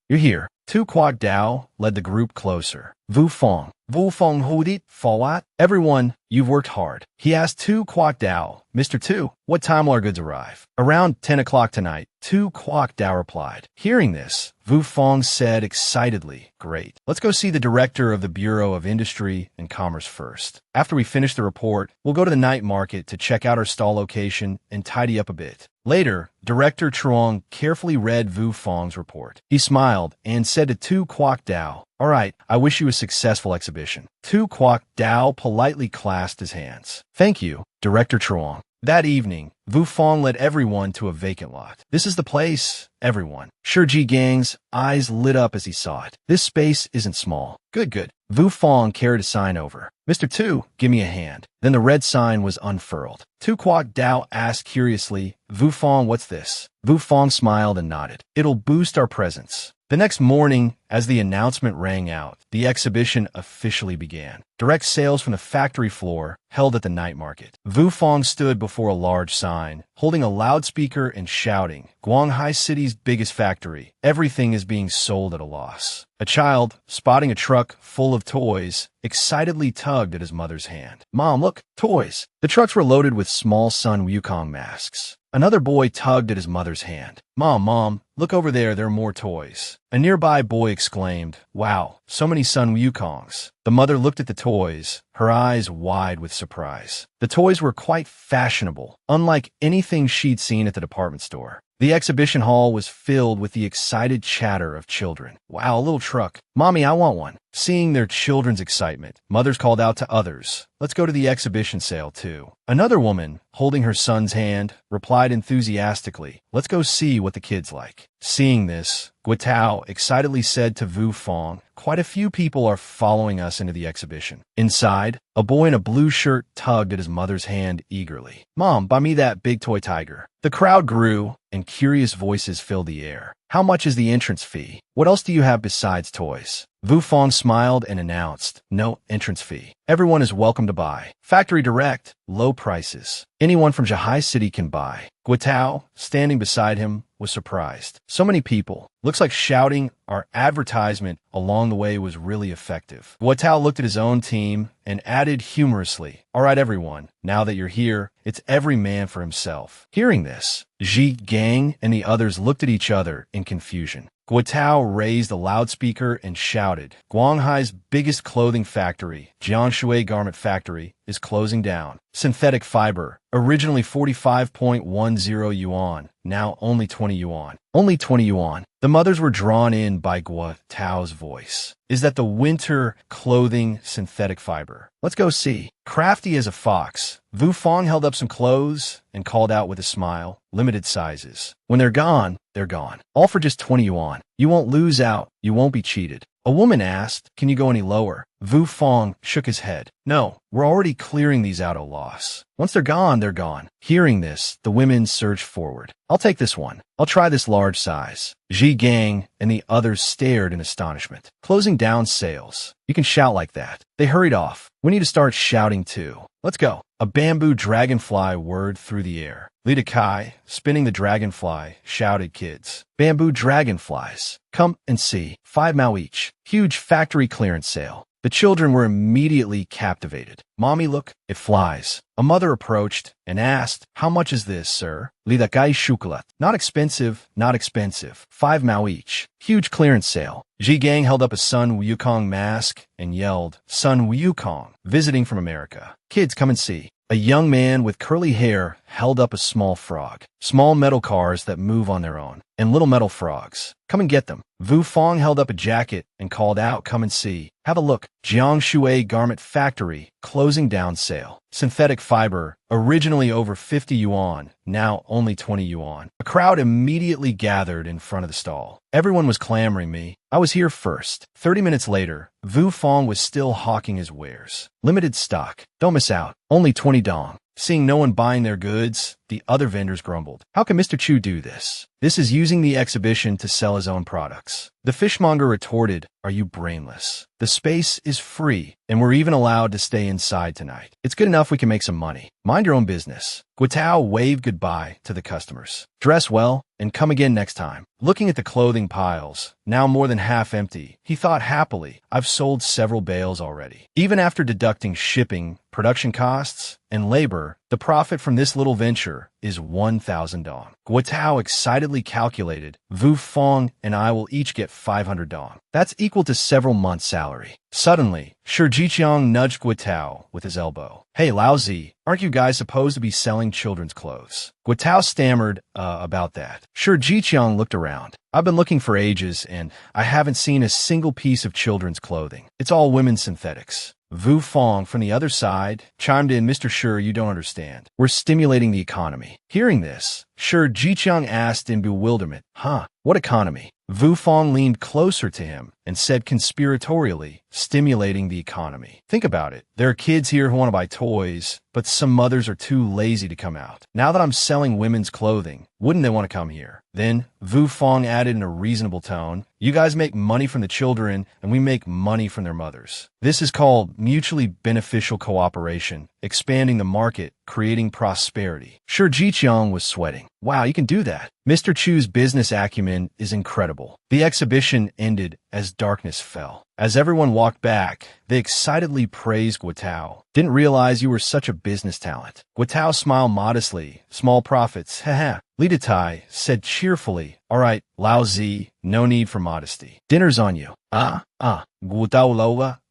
you're here." Tu Quoc Dao led the group closer. "Wu Fong who did for what?" "Everyone, you've worked hard." He asked Tu Quoc Dao, "Mr. Tu, what time will our goods arrive?" "Around 10 o'clock tonight," Tu Quoc Dao replied. Hearing this, Wu Fong said excitedly, "Great. Let's go see the director of the Bureau of Industry and Commerce first. After we finish the report, we'll go to the night market to check out our stall location and tidy up a bit." Later, Director Truong carefully read Wu Fong's report. He smiled and said to Tu Quoc Dao, "All right, I wish you a successful exhibition." Tu Quoc Dao politely clasped his hands. "Thank you, Director Truong." That evening, Wu Fong led everyone to a vacant lot. "This is the place, everyone." Shiji Gang's eyes lit up as he saw it. "This space isn't small." Good. Wu Fong carried a sign over. "Mr. Tu, give me a hand." Then the red sign was unfurled. Tu Quoc Dao asked curiously, "Wu Fong, what's this?" Wu Fong smiled and nodded. "It'll boost our presence." The next morning, as the announcement rang out, the exhibition officially began. Direct sales from the factory floor held at the night market. Wu Fong stood before a large sign, holding a loudspeaker and shouting, "Guanghai City's biggest factory. Everything is being sold at a loss." A child, spotting a truck full of toys, excitedly tugged at his mother's hand. "Mom, look, toys." The trucks were loaded with small Sun Wukong masks. Another boy tugged at his mother's hand. Mom, look over there are more toys." A nearby boy exclaimed, "Wow, so many Sun Wukongs." The mother looked at the toys, her eyes wide with surprise. The toys were quite fashionable, unlike anything she'd seen at the department store. The exhibition hall was filled with the excited chatter of children. "Wow, a little truck. Mommy, I want one." Seeing their children's excitement, mothers called out to others, "Let's go to the exhibition sale too." Another woman, holding her son's hand, replied enthusiastically, "Let's go see what the kids like." Seeing this, Guitao excitedly said to Wu Fong, "Quite a few people are following us into the exhibition." Inside, a boy in a blue shirt tugged at his mother's hand eagerly. "Mom, buy me that big toy tiger." The crowd grew, and curious voices filled the air. "How much is the entrance fee? What else do you have besides toys?" Wu Fong smiled and announced, "No entrance fee. Everyone is welcome to buy. Factory direct, low prices. Anyone from Zhahai City can buy." Guitao, standing beside him, was surprised. "So many people. Looks like shouting our advertisement along the way was really effective." Guitao looked at his own team and added humorously, "All right, everyone, now that you're here, it's every man for himself." Hearing this, Ji Gang and the others looked at each other in confusion. Guo raised a loudspeaker and shouted, Guanghai's biggest clothing factory, Jiangshui Garment Factory, is closing down. Synthetic fiber, originally 45.10 yuan, now only 20 yuan. Only 20 yuan. The mothers were drawn in by Guo Tao's voice. Is that the winter clothing synthetic fiber? Let's go see. Crafty as a fox, Vu Fong held up some clothes and called out with a smile, limited sizes. When they're gone, they're gone. All for just 20 yuan. You won't lose out. You won't be cheated. A woman asked, can you go any lower? Vu Fong shook his head. No, we're already clearing these out of loss. Once they're gone, they're gone. Hearing this, the women surged forward. I'll take this one. I'll try this large size. Ji Gang and the others stared in astonishment. Closing down sales. You can shout like that. They hurried off. We need to start shouting too. Let's go. A bamboo dragonfly whirred through the air. Lita Kai, spinning the dragonfly, shouted, kids. Bamboo dragonflies. Come and see. 5 mao each. Huge factory clearance sale. The children were immediately captivated. Mommy, look, it flies. A mother approached and asked, how much is this, sir? Lita Kai chocolate. Not expensive, not expensive. 5 mao each. Huge clearance sale. Ji Gang held up a Sun Wukong mask and yelled, Sun Wukong, visiting from America. Kids, come and see. A young man with curly hair held up a small frog. Small metal cars that move on their own. And little metal frogs. Come and get them. Vu Fong held up a jacket and called out, come and see. Have a look. Jiangshui Garment Factory, closing down sale. Synthetic fiber, originally over 50 yuan, now only 20 yuan. A crowd immediately gathered in front of the stall. Everyone was clamoring me. I was here first. 30 minutes later, Vu Fong was still hawking his wares. Limited stock. Don't miss out. Only 20 dong. Seeing no one buying their goods, the other vendors grumbled. How can Mr. Chou do this? This is using the exhibition to sell his own products. The fishmonger retorted, are you brainless? The space is free, and we're even allowed to stay inside tonight. It's good enough we can make some money. Mind your own business. Guo Tao waved goodbye to the customers. Dress well, and come again next time. Looking at the clothing piles, now more than half empty, he thought happily, I've sold several bales already. Even after deducting shipping, production costs, and labor, the profit from this little venture is 1,000 dong. Guo Tao excitedly calculated, Vu Fong and I will each get 500 dong. That's equal to several months' salary. Suddenly, Shi Jiqiang nudged Guo Tao with his elbow. Hey, Lao Zi, aren't you guys supposed to be selling children's clothes? Guo Tao stammered, about that. Shi Jiqiang looked around. I've been looking for ages, and I haven't seen a single piece of children's clothing. It's all women's synthetics. Vu Fong from the other side chimed in, Mr. Shi, you don't understand. We're stimulating the economy. Hearing this, Shi Jiqiang asked in bewilderment, huh, what economy? Vu Fong leaned closer to him and said conspiratorially, stimulating the economy. Think about it. There are kids here who want to buy toys, but some mothers are too lazy to come out. Now that I'm selling women's clothing, wouldn't they want to come here? Then Vu Fong added in a reasonable tone, you guys make money from the children and we make money from their mothers. This is called mutually beneficial cooperation, expanding the market, creating prosperity. Shi Jiqiang was sweating. Wow, you can do that. Mr. Chu's business acumen is incredible. The exhibition ended as darkness fell. As everyone walked back, they excitedly praised Guo Tao. Didn't realize you were such a business talent. Guo Tao smiled modestly. Small profits, haha. Lita Tai said cheerfully, all right, Lao Zi, no need for modesty. Dinner's on you. Guo Tao Lola,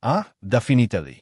definitely.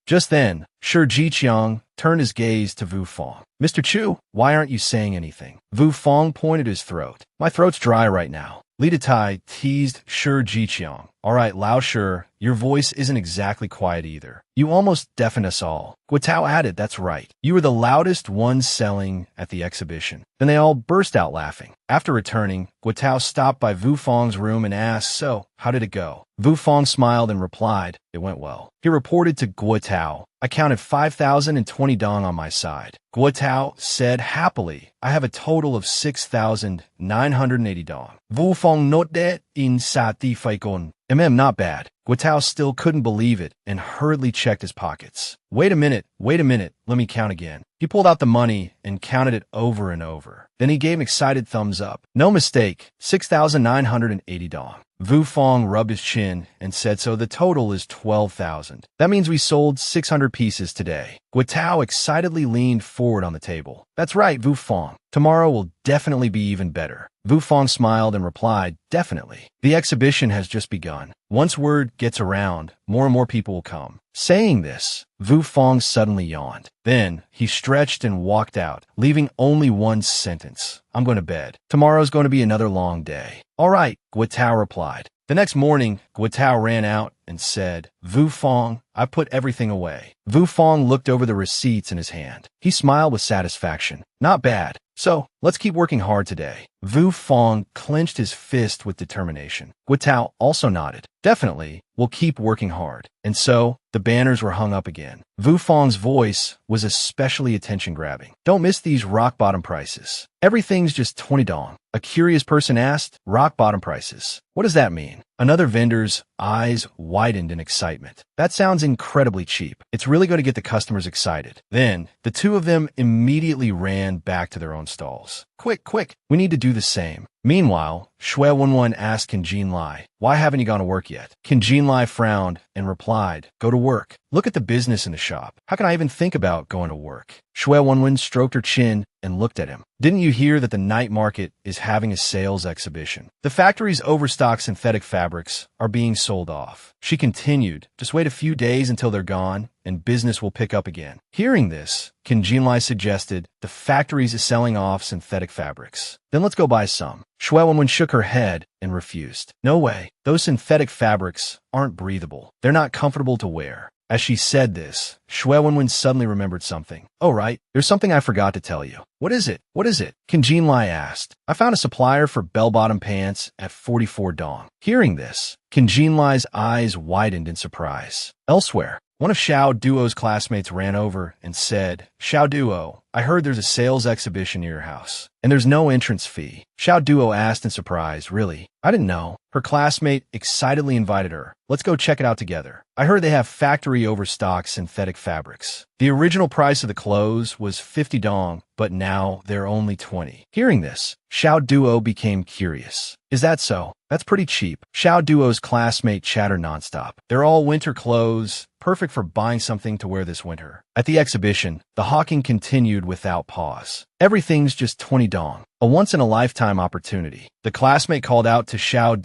Just then, Shi Jiqiang turned his gaze to Vu Fong. Mr. Chu, why aren't you saying anything? Vu Fong pointed his throat. My throat's dry right now. Lita Tai teased Shi Jiqiang. All right, Lao Shi, your voice isn't exactly quiet either. You almost deafened us all. Guo Tao added, that's right. You were the loudest one selling at the exhibition. Then they all burst out laughing. After returning, Guo Tao stopped by Vu Fong's room and asked, so, how did it go? Vu Fong smiled and replied, it went well. He reported to Guo Tao, I counted 5,020 dong on my side. Guo Tao said happily, I have a total of 6,980 dong. Vu Fong noted in satisfaction. Not bad. Guo Tao still couldn't believe it and hurriedly checked his pockets. Wait a minute, let me count again. He pulled out the money and counted it over and over. Then he gave an excited thumbs up. No mistake, 6,980 dong. Vu Fong rubbed his chin and said, so the total is 12,000. That means we sold 600 pieces today. Guo excitedly leaned forward on the table. That's right, Vu Fong. Tomorrow will definitely be even better. Vu Fong smiled and replied, definitely. The exhibition has just begun. Once word gets around, more and more people will come. Saying this, Vu Fong suddenly yawned. Then he stretched and walked out, leaving only one sentence. I'm going to bed. Tomorrow's going to be another long day. All right, Guo replied. The next morning, Guo ran out and said, Vu Fong, I put everything away. Vu Fong looked over the receipts in his hand. He smiled with satisfaction. Not bad. So, let's keep working hard today. Vu Fong clenched his fist with determination. Guo also nodded. Definitely, we'll keep working hard. And so, the banners were hung up again. Vu Fong's voice was especially attention-grabbing. Don't miss these rock-bottom prices. Everything's just 20 dong. A curious person asked, rock-bottom prices. What does that mean? Another vendor's eyes widened in excitement. That sounds incredibly cheap. It's really going to get the customers excited. Then, the two of them immediately ran back to their own stalls. Quick, quick, we need to do the same. Meanwhile, Shui Wenwen asked Qin Jinlai, why haven't you gone to work yet? Qin Jinlai frowned and replied, go to work. Look at the business in the shop. How can I even think about going to work? Shui Wenwen stroked her chin and looked at him. Didn't you hear that the night market is having a sales exhibition? The factory's overstocked synthetic fabrics are being sold off. She continued, just wait a few days until they're gone, and business will pick up again. Hearing this, Qin Jinlai suggested, the factory's selling off synthetic fabrics. Then let's go buy some. Shui Wenwen shook her head and refused. No way. Those synthetic fabrics aren't breathable. They're not comfortable to wear. As she said this, Shui Wenwen suddenly remembered something. Oh right, there's something I forgot to tell you. What is it? What is it? Qin Jinlai asked. I found a supplier for bell-bottom pants at 44 dong. Hearing this, Qin Jinlai's eyes widened in surprise. Elsewhere, one of Xiao Duo's classmates ran over and said, Xiao Duo, I heard there's a sales exhibition near your house, and there's no entrance fee. Xiao Duo asked in surprise, really? I didn't know. Her classmate excitedly invited her. Let's go check it out together. I heard they have factory overstocked synthetic fabrics. The original price of the clothes was 50 dong, but now they're only 20. Hearing this, Xiao Duo became curious. Is that so? That's pretty cheap. Xiao Duo's classmate chattered nonstop. They're all winter clothes, perfect for buying something to wear this winter. At the exhibition, the hawking continued without pause. Everything's just 20 dong. A once-in-a-lifetime opportunity. The classmate called out to Xiao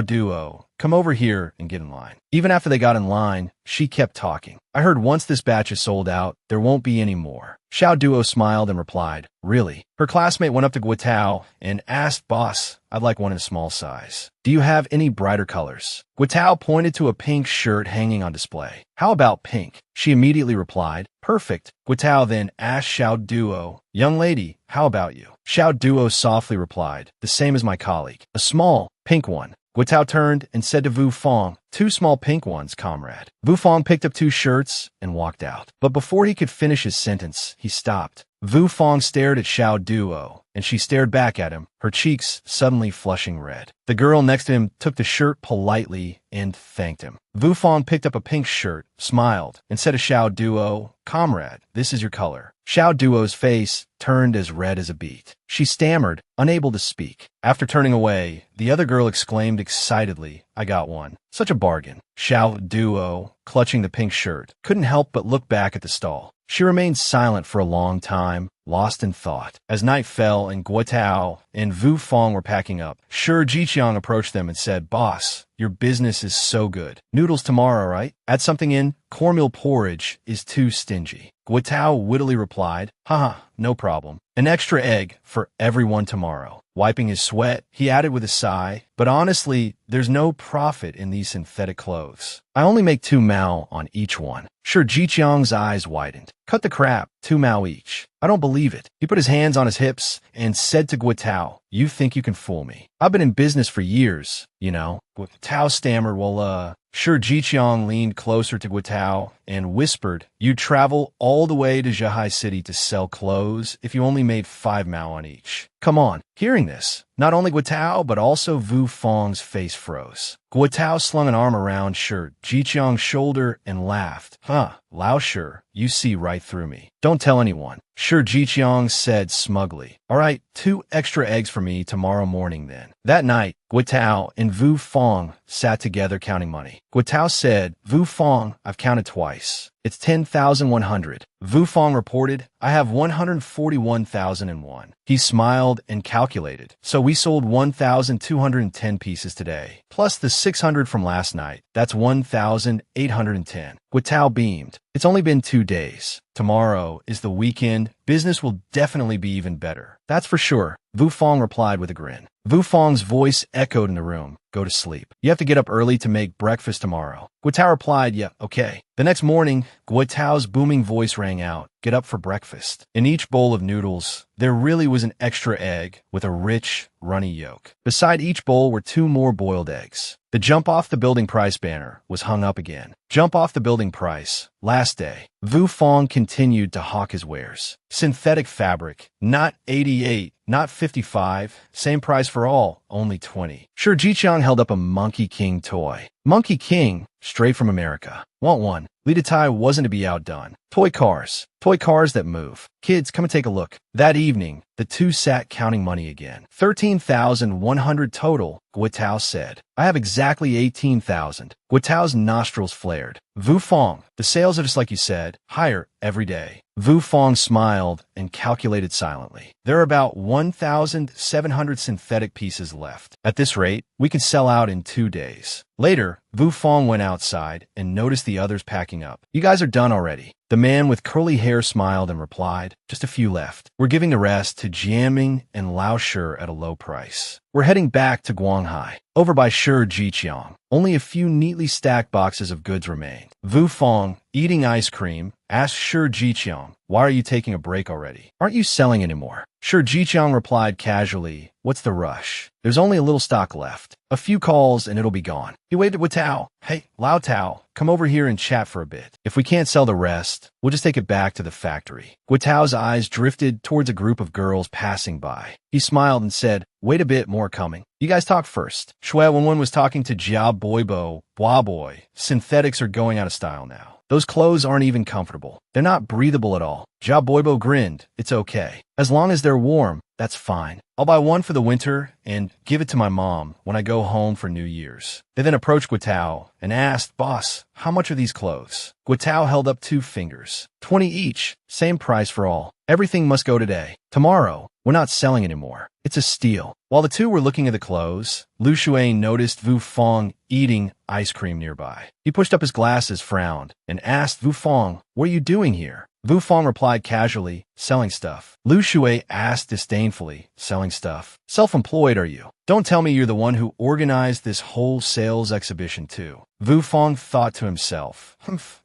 Duo, come over here and get in line. Even after they got in line, she kept talking. I heard once this batch is sold out, there won't be any more. Xiao Duo smiled and replied, really? Her classmate went up to Guo and asked, boss, I'd like one in a small size. Do you have any brighter colors? Guo pointed to a pink shirt hanging on display. How about pink? She immediately replied, perfect. Guo then asked Xiao Duo, young lady, how about you? Xiao Duo softly replied, the same as my colleague, a small, pink one. Guo turned and said to Vu Fong, 2 small pink ones, comrade. Vu Fong picked up 2 shirts and walked out. But before he could finish his sentence, he stopped. Vu Fong stared at Xiao Duo, and she stared back at him, her cheeks suddenly flushing red. The girl next to him took the shirt politely and thanked him. Vu Fong picked up a pink shirt, smiled, and said to Xiao Duo, comrade, this is your color. Xiao Duo's face turned as red as a beet. She stammered, unable to speak. After turning away, the other girl exclaimed excitedly, I got one. Such a bargain. Xiao Duo, clutching the pink shirt, couldn't help but look back at the stall. She remained silent for a long time, lost in thought. As night fell and Guo and Vu Fong were packing up, Shi Jiqiang approached them and said, boss, your business is so good. Noodles tomorrow, right? Add something in. Cornmeal porridge is too stingy. Guo wittily replied, haha, no problem. An extra egg for everyone tomorrow. Wiping his sweat, he added with a sigh, but honestly, there's no profit in these synthetic clothes. I only make 2 mao on each one. Shi Jiqiang's eyes widened. Cut the crap, 2 mao each. I don't believe it. He put his hands on his hips and said to Guo, you think you can fool me? I've been in business for years, you know. Guo stammered, well, Shi Jiqiang leaned closer to Guo and whispered, you'd travel all the way to Zhehai City to sell clothes if you only made 5 mao on each. Come on. Hearing this, not only Guo but also Vu Fong's face froze. Guo slung an arm around Shi Jiqiang's shoulder and laughed. Huh, Lao Shi, you see right through me. Don't tell anyone. Shi Jiqiang said smugly. All right, 2 extra eggs for me tomorrow morning then. That night, Guo and Vu Fong sat together counting money. Guo said, Vu Fong, I've counted twice. It's 10,100. Vu Fong reported, I have 141,001. He smiled and calculated. So we sold 1,210 pieces today, plus the 600 from last night. That's 1,810. Guo beamed. It's only been 2 days. Tomorrow is the weekend. Business will definitely be even better. That's for sure. Vu Fong replied with a grin. Vu Fong's voice echoed in the room. Go to sleep. You have to get up early to make breakfast tomorrow. Guo replied, yeah, okay. The next morning, Guo's booming voice rang out. Get up for breakfast. In each bowl of noodles, there really was an extra egg with a rich, runny yolk. Beside each bowl were 2 more boiled eggs. The jump off the building price banner was hung up again. Jump off the building price. Last day, Vu Fong continued to hawk his wares. Synthetic fabric, not 88, not 55, same price for all, only 20. Shi Jiqiang held up a Monkey King toy. Monkey King, straight from America. Want one? Li Tai wasn't to be outdone. Toy cars that move. Kids, come and take a look. That evening, the 2 sat counting money again. 13,100 total, Guo said. I have exactly 18,000. Guo's nostrils flared. Vu Fong, the sales are just like you said, higher every day. Vu Fong smiled and calculated silently. There are about 1,700 synthetic pieces left. At this rate, we can sell out in 2 days. Later, Vu Fong went outside and noticed the others packing up. You guys are done already. The man with curly hair smiled and replied, just a few left. We're giving the rest to Jiaming and Lao Shi at a low price. We're heading back to Guanghai, over by Shi Jiqiang. Only a few neatly stacked boxes of goods remained. Vu Fong, eating ice cream, asked Shi Jiqiang, why are you taking a break already? Aren't you selling anymore? Shi Jiqiang replied casually, what's the rush? There's only a little stock left. A few calls and it'll be gone. He waved at Guo. Hey, Lao Tao, come over here and chat for a bit. If we can't sell the rest, we'll just take it back to the factory. Guo's eyes drifted towards a group of girls passing by. He smiled and said, wait a bit, more coming. You guys talk first. Shui Wenwen was talking to Jia Boibo, Bua Boy. Synthetics are going out of style now. Those clothes aren't even comfortable. They're not breathable at all. Jia Boibo grinned. It's okay. As long as they're warm, that's fine. I'll buy one for the winter and give it to my mom when I go home for New Year's. They then approached Guo and asked, boss, how much are these clothes? Guo held up 2 fingers. 20 each. Same price for all. Everything must go today. Tomorrow, we're not selling anymore. It's a steal. While the 2 were looking at the clothes, Lu Shui noticed Vu Fong eating ice cream nearby. He pushed up his glasses, frowned, and asked Vu Fong, what are you doing here? Vu Fong replied casually, selling stuff. Lu Shui asked disdainfully, selling stuff? Self-employed are you? Don't tell me you're the one who organized this whole sales exhibition too. Vu Fong thought to himself,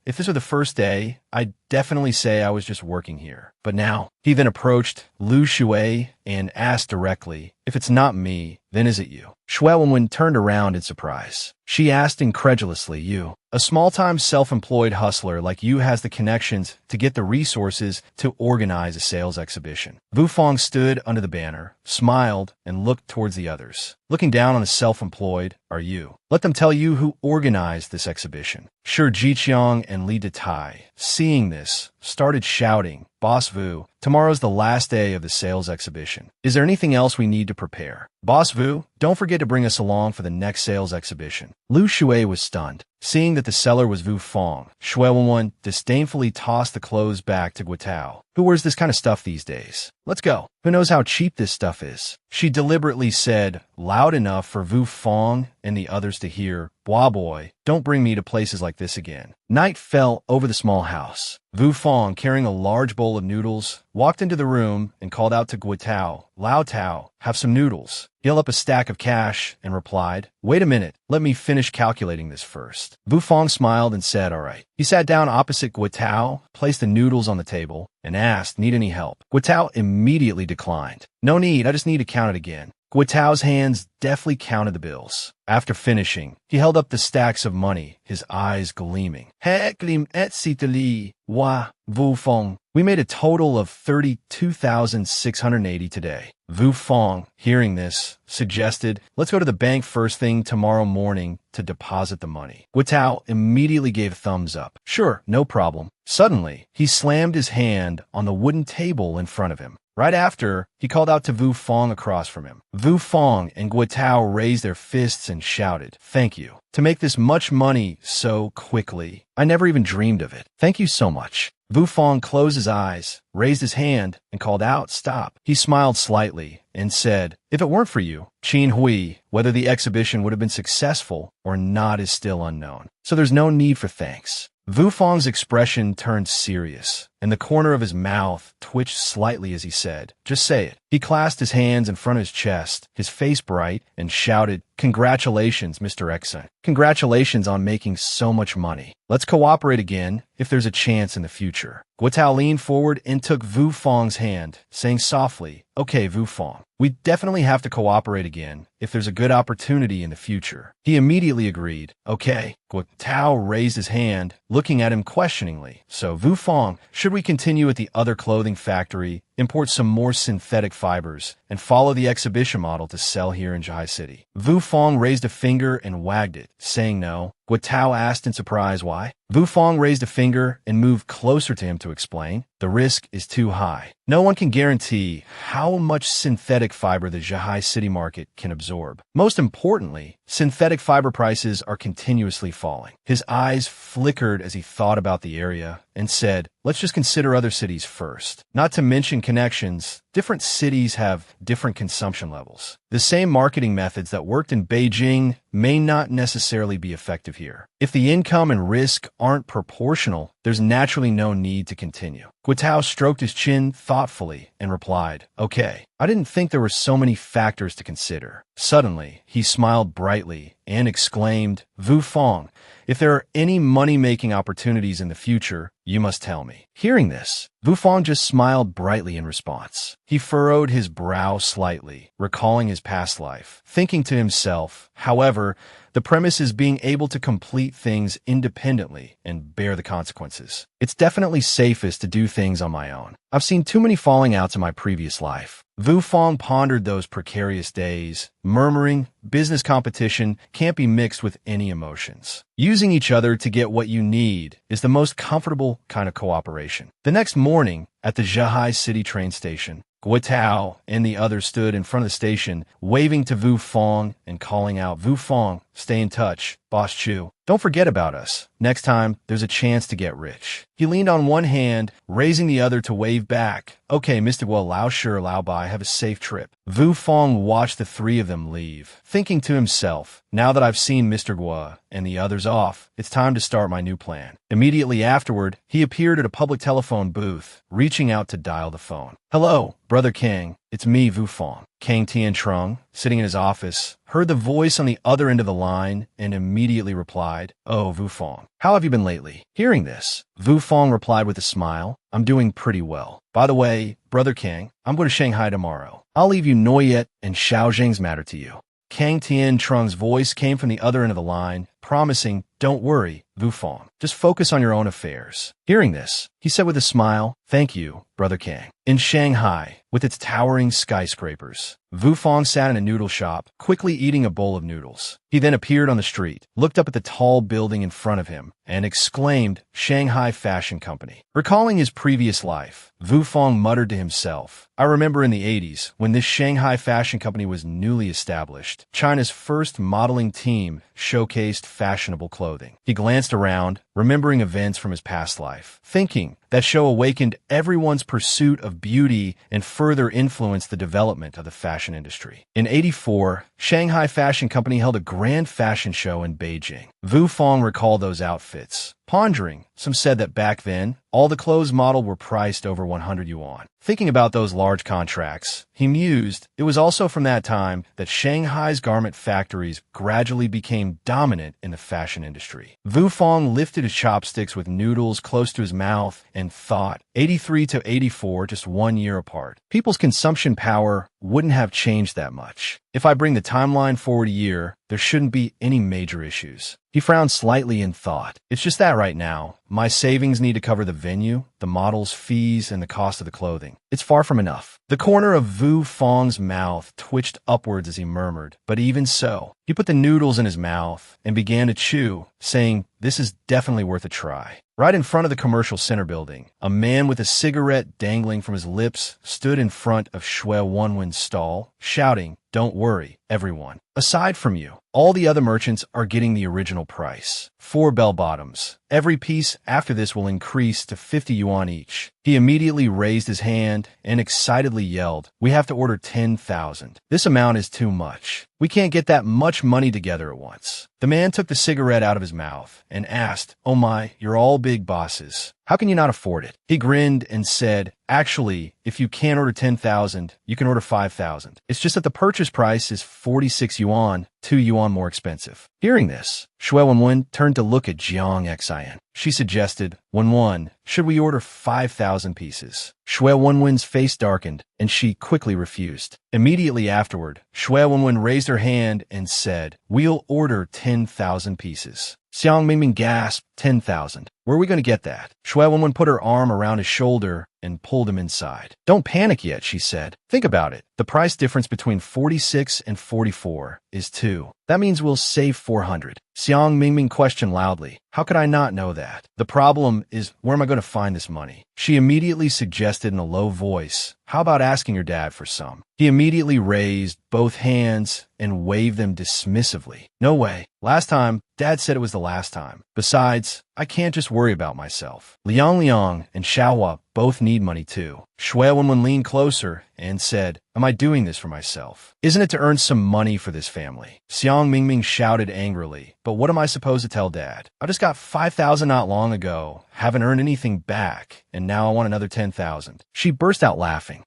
if this were the first day, I'd definitely say I was just working here. But now, he then approached Lu Shui and asked directly, if it's not me, then is it you? Shui Wenwen turned around in surprise. She asked incredulously, you, a small-time self-employed hustler like you has the connections to get the resources to organize a sales exhibition. Vu Fong stood under the banner, smiled, and looked towards the others. Looking down on the self-employed are you. Let them tell you who organized this exhibition. Shi Jiqiang and Li Tai, seeing this, started shouting, Boss Vu, tomorrow's the last day of the sales exhibition. Is there anything else we need to prepare? Boss Vu, don't forget to bring us along for the next sales exhibition. Lu Shui was stunned. Seeing that the seller was Vu Fong, Shui Wenwen disdainfully tossed the clothes back to Guo. Who wears this kind of stuff these days? Let's go. Who knows how cheap this stuff is? She deliberately said, loud enough for Vu Fong and the others to hear, Bua Boy, don't bring me to places like this again. Night fell over the small house. Vu Fong, carrying a large bowl of noodles, walked into the room and called out to Guo, Lao Tao, have some noodles. He held up a stack of cash and replied, wait a minute, let me finish calculating this first. Vu Fong smiled and said, all right. He sat down opposite Guo, placed the noodles on the table, and asked, need any help? Guo immediately declined. No need, I just need to count it again. Guotao's hands deftly counted the bills. After finishing, he held up the stacks of money, his eyes gleaming. Heklim et sitali, wa, Vu Fong. We made a total of 32,680 today. Vu Fong, hearing this, suggested, let's go to the bank first thing tomorrow morning to deposit the money. Guotao immediately gave a thumbs up. Sure, no problem. Suddenly, he slammed his hand on the wooden table in front of him. Right after, he called out to Vu Fong across from him. Vu Fong and Guotao raised their fists and shouted, "Thank you. To make this much money so quickly. I never even dreamed of it. Thank you so much." Vu Fong closed his eyes, raised his hand, and called out, "Stop." He smiled slightly and said, "If it weren't for you, Qin Hui, whether the exhibition would have been successful or not is still unknown. So there's no need for thanks." Vu Fong's expression turned serious, and the corner of his mouth twitched slightly as he said, "Just say it." He clasped his hands in front of his chest, his face bright, and shouted, "Congratulations, Mr. Exon. Congratulations on making so much money. Let's cooperate again if there's a chance in the future." Guotao leaned forward and took Vu Fong's hand, saying softly, "Okay, Vu Fong. We definitely have to cooperate again if there's a good opportunity in the future." He immediately agreed. "Okay." Guotao raised his hand, looking at him questioningly. "So, Vu Fong, should we continue at the other clothing factory, import some more synthetic fibers, and follow the exhibition model to sell here in Zhihai City?" Vu Fong raised a finger and wagged it, saying no. Guotao asked in surprise why. Vu Fong raised a finger and moved closer to him to explain. "The risk is too high. No one can guarantee how much synthetic fiber the Zhihai City market can absorb. Most importantly, synthetic fiber prices are continuously falling." His eyes flickered as he thought about the area and said, "Let's just consider other cities first. Not to mention connections, different cities have different consumption levels. The same marketing methods that worked in Beijing may not necessarily be effective here. If the income and risk aren't proportional, there's naturally no need to continue." Guotao stroked his chin thoughtfully and replied, "Okay, I didn't think there were so many factors to consider." Suddenly, he smiled brightly and exclaimed, "Vu Fong, if there are any money-making opportunities in the future, you must tell me." Hearing this, Vu Fong just smiled brightly in response. He furrowed his brow slightly, recalling his past life, thinking to himself, however, the premise is being able to complete things independently and bear the consequences. It's definitely safest to do things on my own. I've seen too many falling outs in my previous life. Vu Fong pondered those precarious days, murmuring, business competition can't be mixed with any emotions. Using each other to get what you need is the most comfortable kind of cooperation. The next morning, at the Zhihai City train station, Guotao and the others stood in front of the station, waving to Vu Fong and calling out, "Vu Fong, stay in touch. Boss Chu, don't forget about us. Next time, there's a chance to get rich." He leaned on one hand, raising the other to wave back. "Okay, Mr. Guo, Lao Sure, Lao Bai, have a safe trip." Vu Fong watched the three of them leave, thinking to himself, now that I've seen Mr. Guo and the others off, it's time to start my new plan. Immediately afterward, he appeared at a public telephone booth, reaching out to dial the phone. "Hello, Brother Kang. It's me, Vu Fong." Kang Tian Trung, sitting in his office, heard the voice on the other end of the line and immediately replied, "Oh, Vu Fong, how have you been lately?" Hearing this, Vu Fong replied with a smile, "I'm doing pretty well. By the way, Brother Kang, I'm going to Shanghai tomorrow. I'll leave you Noyet and Shaozheng's matter to you." Kang Tian Trung's voice came from the other end of the line, promising, "Don't worry, Vu Fong. Just focus on your own affairs." Hearing this, he said with a smile, "Thank you, Brother Kang." In Shanghai, with its towering skyscrapers, Vu Fong sat in a noodle shop, quickly eating a bowl of noodles. He then appeared on the street, looked up at the tall building in front of him, and exclaimed, "Shanghai Fashion Company." Recalling his previous life, Vu Fong muttered to himself, "I remember in the 80s, when this Shanghai Fashion Company was newly established, China's first modeling team showcased fashionable clothing." He glanced around, remembering events from his past life, thinking that show awakened everyone's pursuit of beauty and further influenced the development of the fashion industry. In '84, Shanghai Fashion Company held a grand fashion show in Beijing. Vu Fong recalled those outfits. Pondering, some said that back then, All the clothes modeled were priced over 100 yuan. Thinking about those large contracts, he mused, it was also from that time that Shanghai's garment factories gradually became dominant in the fashion industry. Wu Fong lifted his chopsticks with noodles close to his mouth and thought, 83 to 84, just 1 year apart. People's consumption power wouldn't have changed that much. If I bring the timeline forward a year, there shouldn't be any major issues. He frowned slightly and thought, it's just that right now, my savings need to cover the venue, the model's fees, and the cost of the clothing. It's far from enough. The corner of Wu Fong's mouth twitched upwards as he murmured, but even so, he put the noodles in his mouth and began to chew, saying, this is definitely worth a try. Right in front of the commercial center building, a man with a cigarette dangling from his lips stood in front of Shui Wenwen's stall, shouting, don't worry, everyone. Aside from you, all the other merchants are getting the original price. 4 bell-bottoms. Every piece after this will increase to 50 yuan each. He immediately raised his hand and excitedly yelled, we have to order 10,000. This amount is too much. We can't get that much money together at once. The man took the cigarette out of his mouth and asked, oh my, you're all big bosses. How can you not afford it? He grinned and said, actually, if you can't order 10,000, you can order 5,000. It's just that the purchase price is 46 yuan, 2 yuan more expensive. Hearing this, Shui Wenwen turned to look at Jiang Xian. She suggested, Wenwen, should we order 5,000 pieces? Shui Wenwen's face darkened, and she quickly refused. Immediately afterward, Shui Wenwen raised her hand and said, we'll order 10,000 pieces. Xiang Mingming gasped, 10,000. Where are we going to get that? Shui Wenwen put her arm around his shoulder and pulled him inside. Don't panic yet, she said. Think about it. The price difference between 46 and 44 is 2. That means we'll save 400. Xiang Mingming questioned loudly. How could I not know that? The problem is, where am I going to find this money? She immediately suggested in a low voice, how about asking your dad for some? He immediately raised both hands and waved them dismissively. No way. Last time, Dad said it was the last time. Besides, I can't just worry about myself. Liang Liang and Xiaohua both need money too. Shui Wenwen leaned closer and said, am I doing this for myself? Isn't it to earn some money for this family? Xiang Mingming shouted angrily, but what am I supposed to tell Dad? I just got 5,000 not long ago, haven't earned anything back, and now I want another 10,000. She burst out laughing.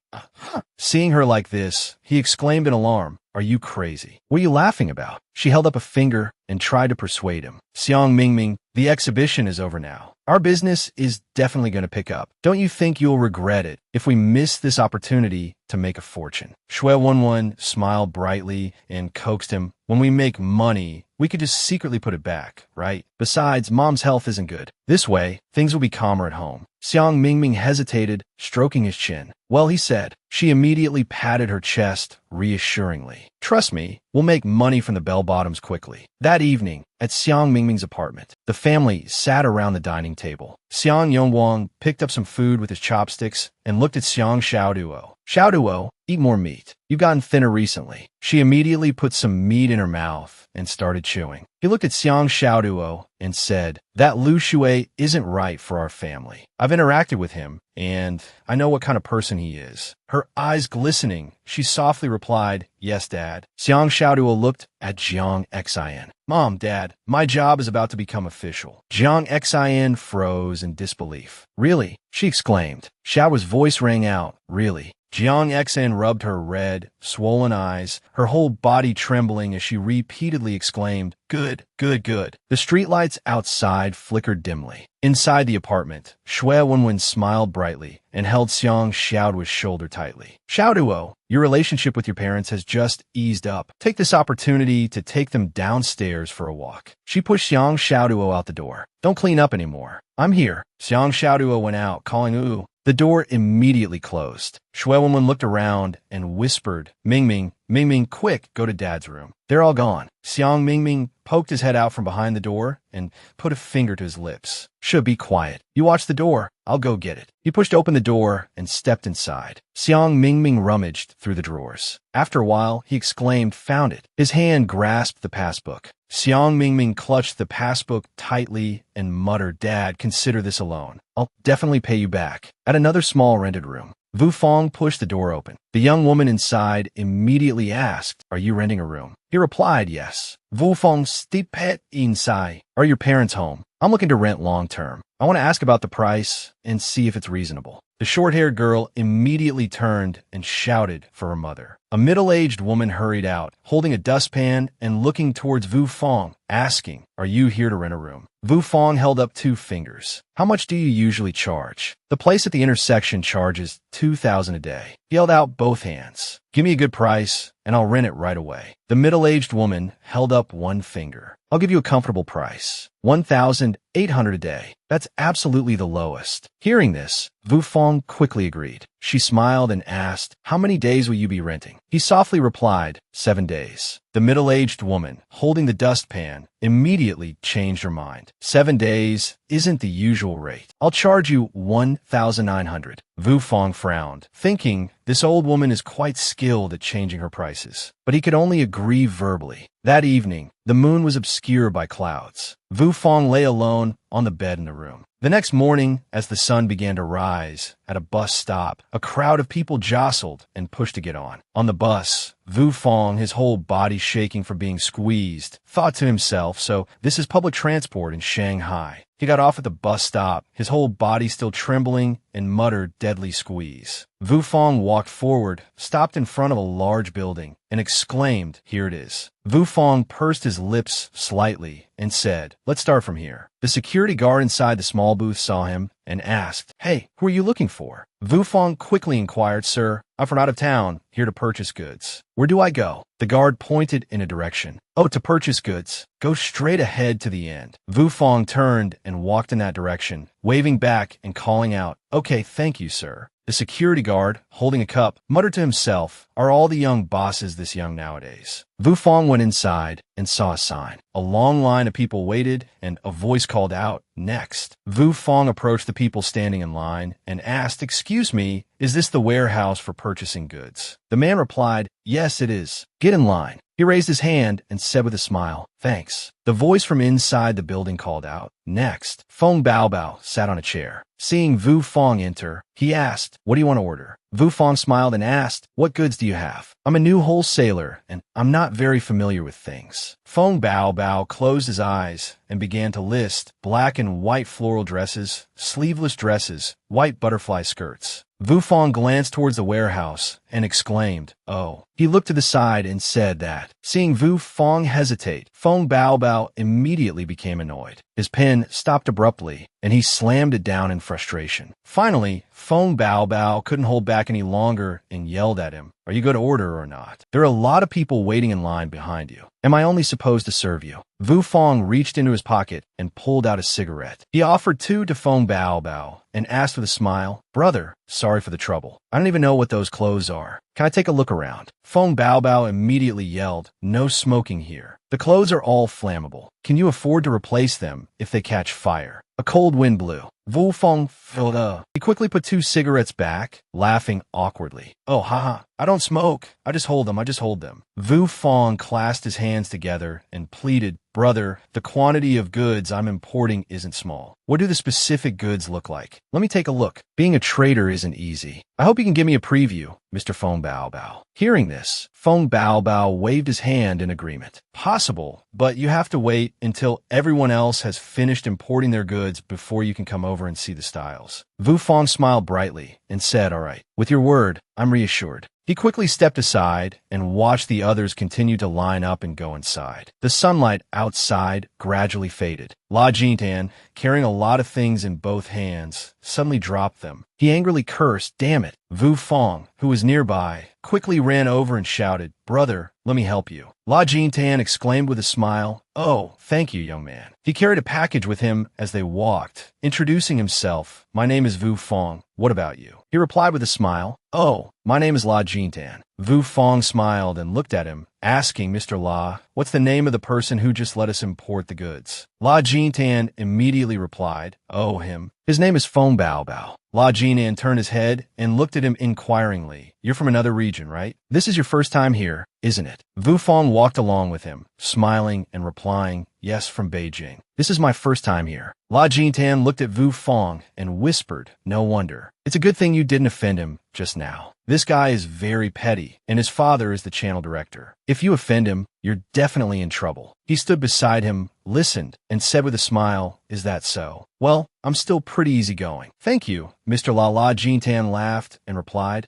Seeing her like this, he exclaimed in alarm, are you crazy? What are you laughing about? She held up a finger and tried to persuade him. Xiang Mingming, the exhibition is over now. Our business is definitely going to pick up. Don't you think you'll regret it if we miss this opportunity to make a fortune? Shui Wenwen smiled brightly and coaxed him. When we make money, we could just secretly put it back, right? Besides, Mom's health isn't good. This way, things will be calmer at home. Xiang Mingming hesitated, stroking his chin. Well, he said. She immediately patted her chest reassuringly. Trust me, we'll make money from the bell-bottoms quickly. That evening, at Xiang Mingming's apartment, the family sat around the dining table. Xiang Yongguang picked up some food with his chopsticks and looked at Xiang Xiaoduo. Xiaoduo, eat more meat. You've gotten thinner recently. She immediately put some meat in her mouth and started chewing. He looked at Xiang Xiaoduo and said, that Lu Shui isn't right for our family. I've interacted with him, and I know what kind of person he is. Her eyes glistening, she softly replied, yes, Dad. Xiang Xiaoduo looked at Jiang Xian. Mom, Dad, my job is about to become official. Jiang Xian froze in disbelief. Really? She exclaimed. Xiao's voice rang out. Really? Jiang Xian rubbed her red, swollen eyes, her whole body trembling as she repeatedly exclaimed, good, good, good. The streetlights outside flickered dimly. Inside the apartment, Shui Wenwen smiled brightly and held Xiang Xiaoduo's shoulder tightly. Xiaoduo, your relationship with your parents has just eased up. Take this opportunity to take them downstairs for a walk. She pushed Xiang Xiaoduo out the door. Don't clean up anymore. I'm here. Xiang Xiaoduo went out, calling ooh. The door immediately closed. Shui Wenwen looked around and whispered, Mingming, Mingming, quick, go to Dad's room. They're all gone. Xiang Mingming poked his head out from behind the door and put a finger to his lips. Should be quiet. You watch the door. I'll go get it. He pushed open the door and stepped inside. Xiang Mingming rummaged through the drawers. After a while, he exclaimed, found it. His hand grasped the passbook. Xiang Mingming clutched the passbook tightly and muttered, Dad, consider this a loan. I'll definitely pay you back. At another small rented room, Wu Fong pushed the door open. The young woman inside immediately asked, are you renting a room? He replied, yes. Wu Fong stepped inside. Are your parents home? I'm looking to rent long term. I want to ask about the price and see if it's reasonable. The short-haired girl immediately turned and shouted for her mother. A middle-aged woman hurried out, holding a dustpan and looking towards Vu Fong, asking, "Are you here to rent a room?" Vu Fong held up 2 fingers. "How much do you usually charge?" "The place at the intersection charges 2,000 a day." He held out both hands. "Give me a good price, and I'll rent it right away." The middle-aged woman held up 1 finger. "I'll give you a comfortable price. 1,800 a day. That's absolutely the lowest." Hearing this, Vu Fong quickly agreed. She smiled and asked, "How many days will you be renting?" He softly replied, 7 days. The middle-aged woman, holding the dustpan, immediately changed her mind. 7 days isn't the usual rate. "I'll charge you 1,900. Vu Fong frowned, thinking this old woman is quite skilled at changing her prices. But he could only agree verbally. That evening, the moon was obscured by clouds. Vu Fong lay alone on the bed in the room. The next morning, as the sun began to rise, at a bus stop, a crowd of people jostled and pushed to get on. On the bus, Vu Fong, his whole body shaking from being squeezed, thought to himself, so this is public transport in Shanghai. He got off at the bus stop, his whole body still trembling, and muttered deadly squeeze. Vu Fong walked forward, stopped in front of a large building, and exclaimed, "Here it is." Vu Fong pursed his lips slightly and said, "Let's start from here." The security guard inside the small booth saw him and asked, "Hey, who are you looking for?" Vu Fong quickly inquired, "Sir, I'm from out of town, here to purchase goods." "Where do I go?" The guard pointed in a direction. "Oh, to purchase goods. Go straight ahead to the end." Vu Fong turned and walked in that direction, waving back and calling out, "Okay, thank you, sir." The security guard, holding a cup, muttered to himself, "Are all the young bosses this young nowadays?" Vu Fong went inside and saw a sign. A long line of people waited, and a voice called out, "Next." Vu Fong approached the people standing in line and asked, "Excuse me, is this the warehouse for purchasing goods?" The man replied, "Yes, it is. Get in line." He raised his hand and said with a smile, "Thanks." The voice from inside the building called out, "Next." Feng Baobao sat on a chair. Seeing Vu Fong enter, he asked, "What do you want to order?" Vu Fong smiled and asked, "What goods do you have?" "I'm a new wholesaler, and I'm not very familiar with things." Feng Baobao closed his eyes and began to list black and white floral dresses, sleeveless dresses, white butterfly skirts. Vu Fong glanced towards the warehouse and exclaimed, "Oh." He looked to the side and said that. Seeing Vu Fong hesitate, Feng Baobao immediately became annoyed. His pen stopped abruptly, and he slammed it down in frustration. Finally, Feng Baobao couldn't hold back any longer and yelled at him, "Are you going to order or not? There are a lot of people waiting in line behind you. Am I only supposed to serve you?" Vu Fong reached into his pocket and pulled out a cigarette. He offered 2 to Feng Baobao and asked with a smile, "Brother, sorry for the trouble. I don't even know what those clothes are. Can I take a look around?" Feng Baobao immediately yelled, "No smoking here. The clothes are all flammable. Can you afford to replace them if they catch fire?" A cold wind blew. Vu Fong filled up. He quickly put 2 cigarettes back, laughing awkwardly. "Oh, haha, I don't smoke. I just hold them. Vu Fong clasped his hands together and pleaded, "Brother, the quantity of goods I'm importing isn't small. What do the specific goods look like? Let me take a look. Being a trader isn't easy. I hope you can give me a preview, Mr. Feng Baobao." Hearing this, Feng Baobao waved his hand in agreement. "Possible, but you have to wait until everyone else has finished importing their goods before you can come over and see the styles." Vu Fong smiled brightly and said, "All right, with your word, I'm reassured." He quickly stepped aside and watched the others continue to line up and go inside. The sunlight outside gradually faded. La Jintan, carrying a lot of things in both hands, suddenly dropped them. He angrily cursed, "Damn it!" Vu Fong, who was nearby, quickly ran over and shouted, "Brother, let me help you." La Jintan exclaimed with a smile, "Oh, thank you, young man." He carried a package with him as they walked, introducing himself. "My name is Vu Fong. What about you?" He replied with a smile, "Oh, my name is La Jintan." Vu Fong smiled and looked at him, asking, "Mr. La, what's the name of the person who just let us import the goods?" La Jintan immediately replied, "Oh, him. His name is Feng Baobao." La Jinan turned his head and looked at him inquiringly. You're from another region, right? This is your first time here, isn't it? Wu Fong walked along with him, smiling and replying, yes, from Beijing. This is my first time here. La Jintan looked at Wu Fong and whispered, no wonder. It's a good thing you didn't offend him just now. This guy is very petty, and his father is the channel director. If you offend him, you're definitely in trouble. He stood beside him, listened, and said with a smile, is that so? Well, I'm still pretty easygoing. Thank you. Mr. La Jintan laughed and replied,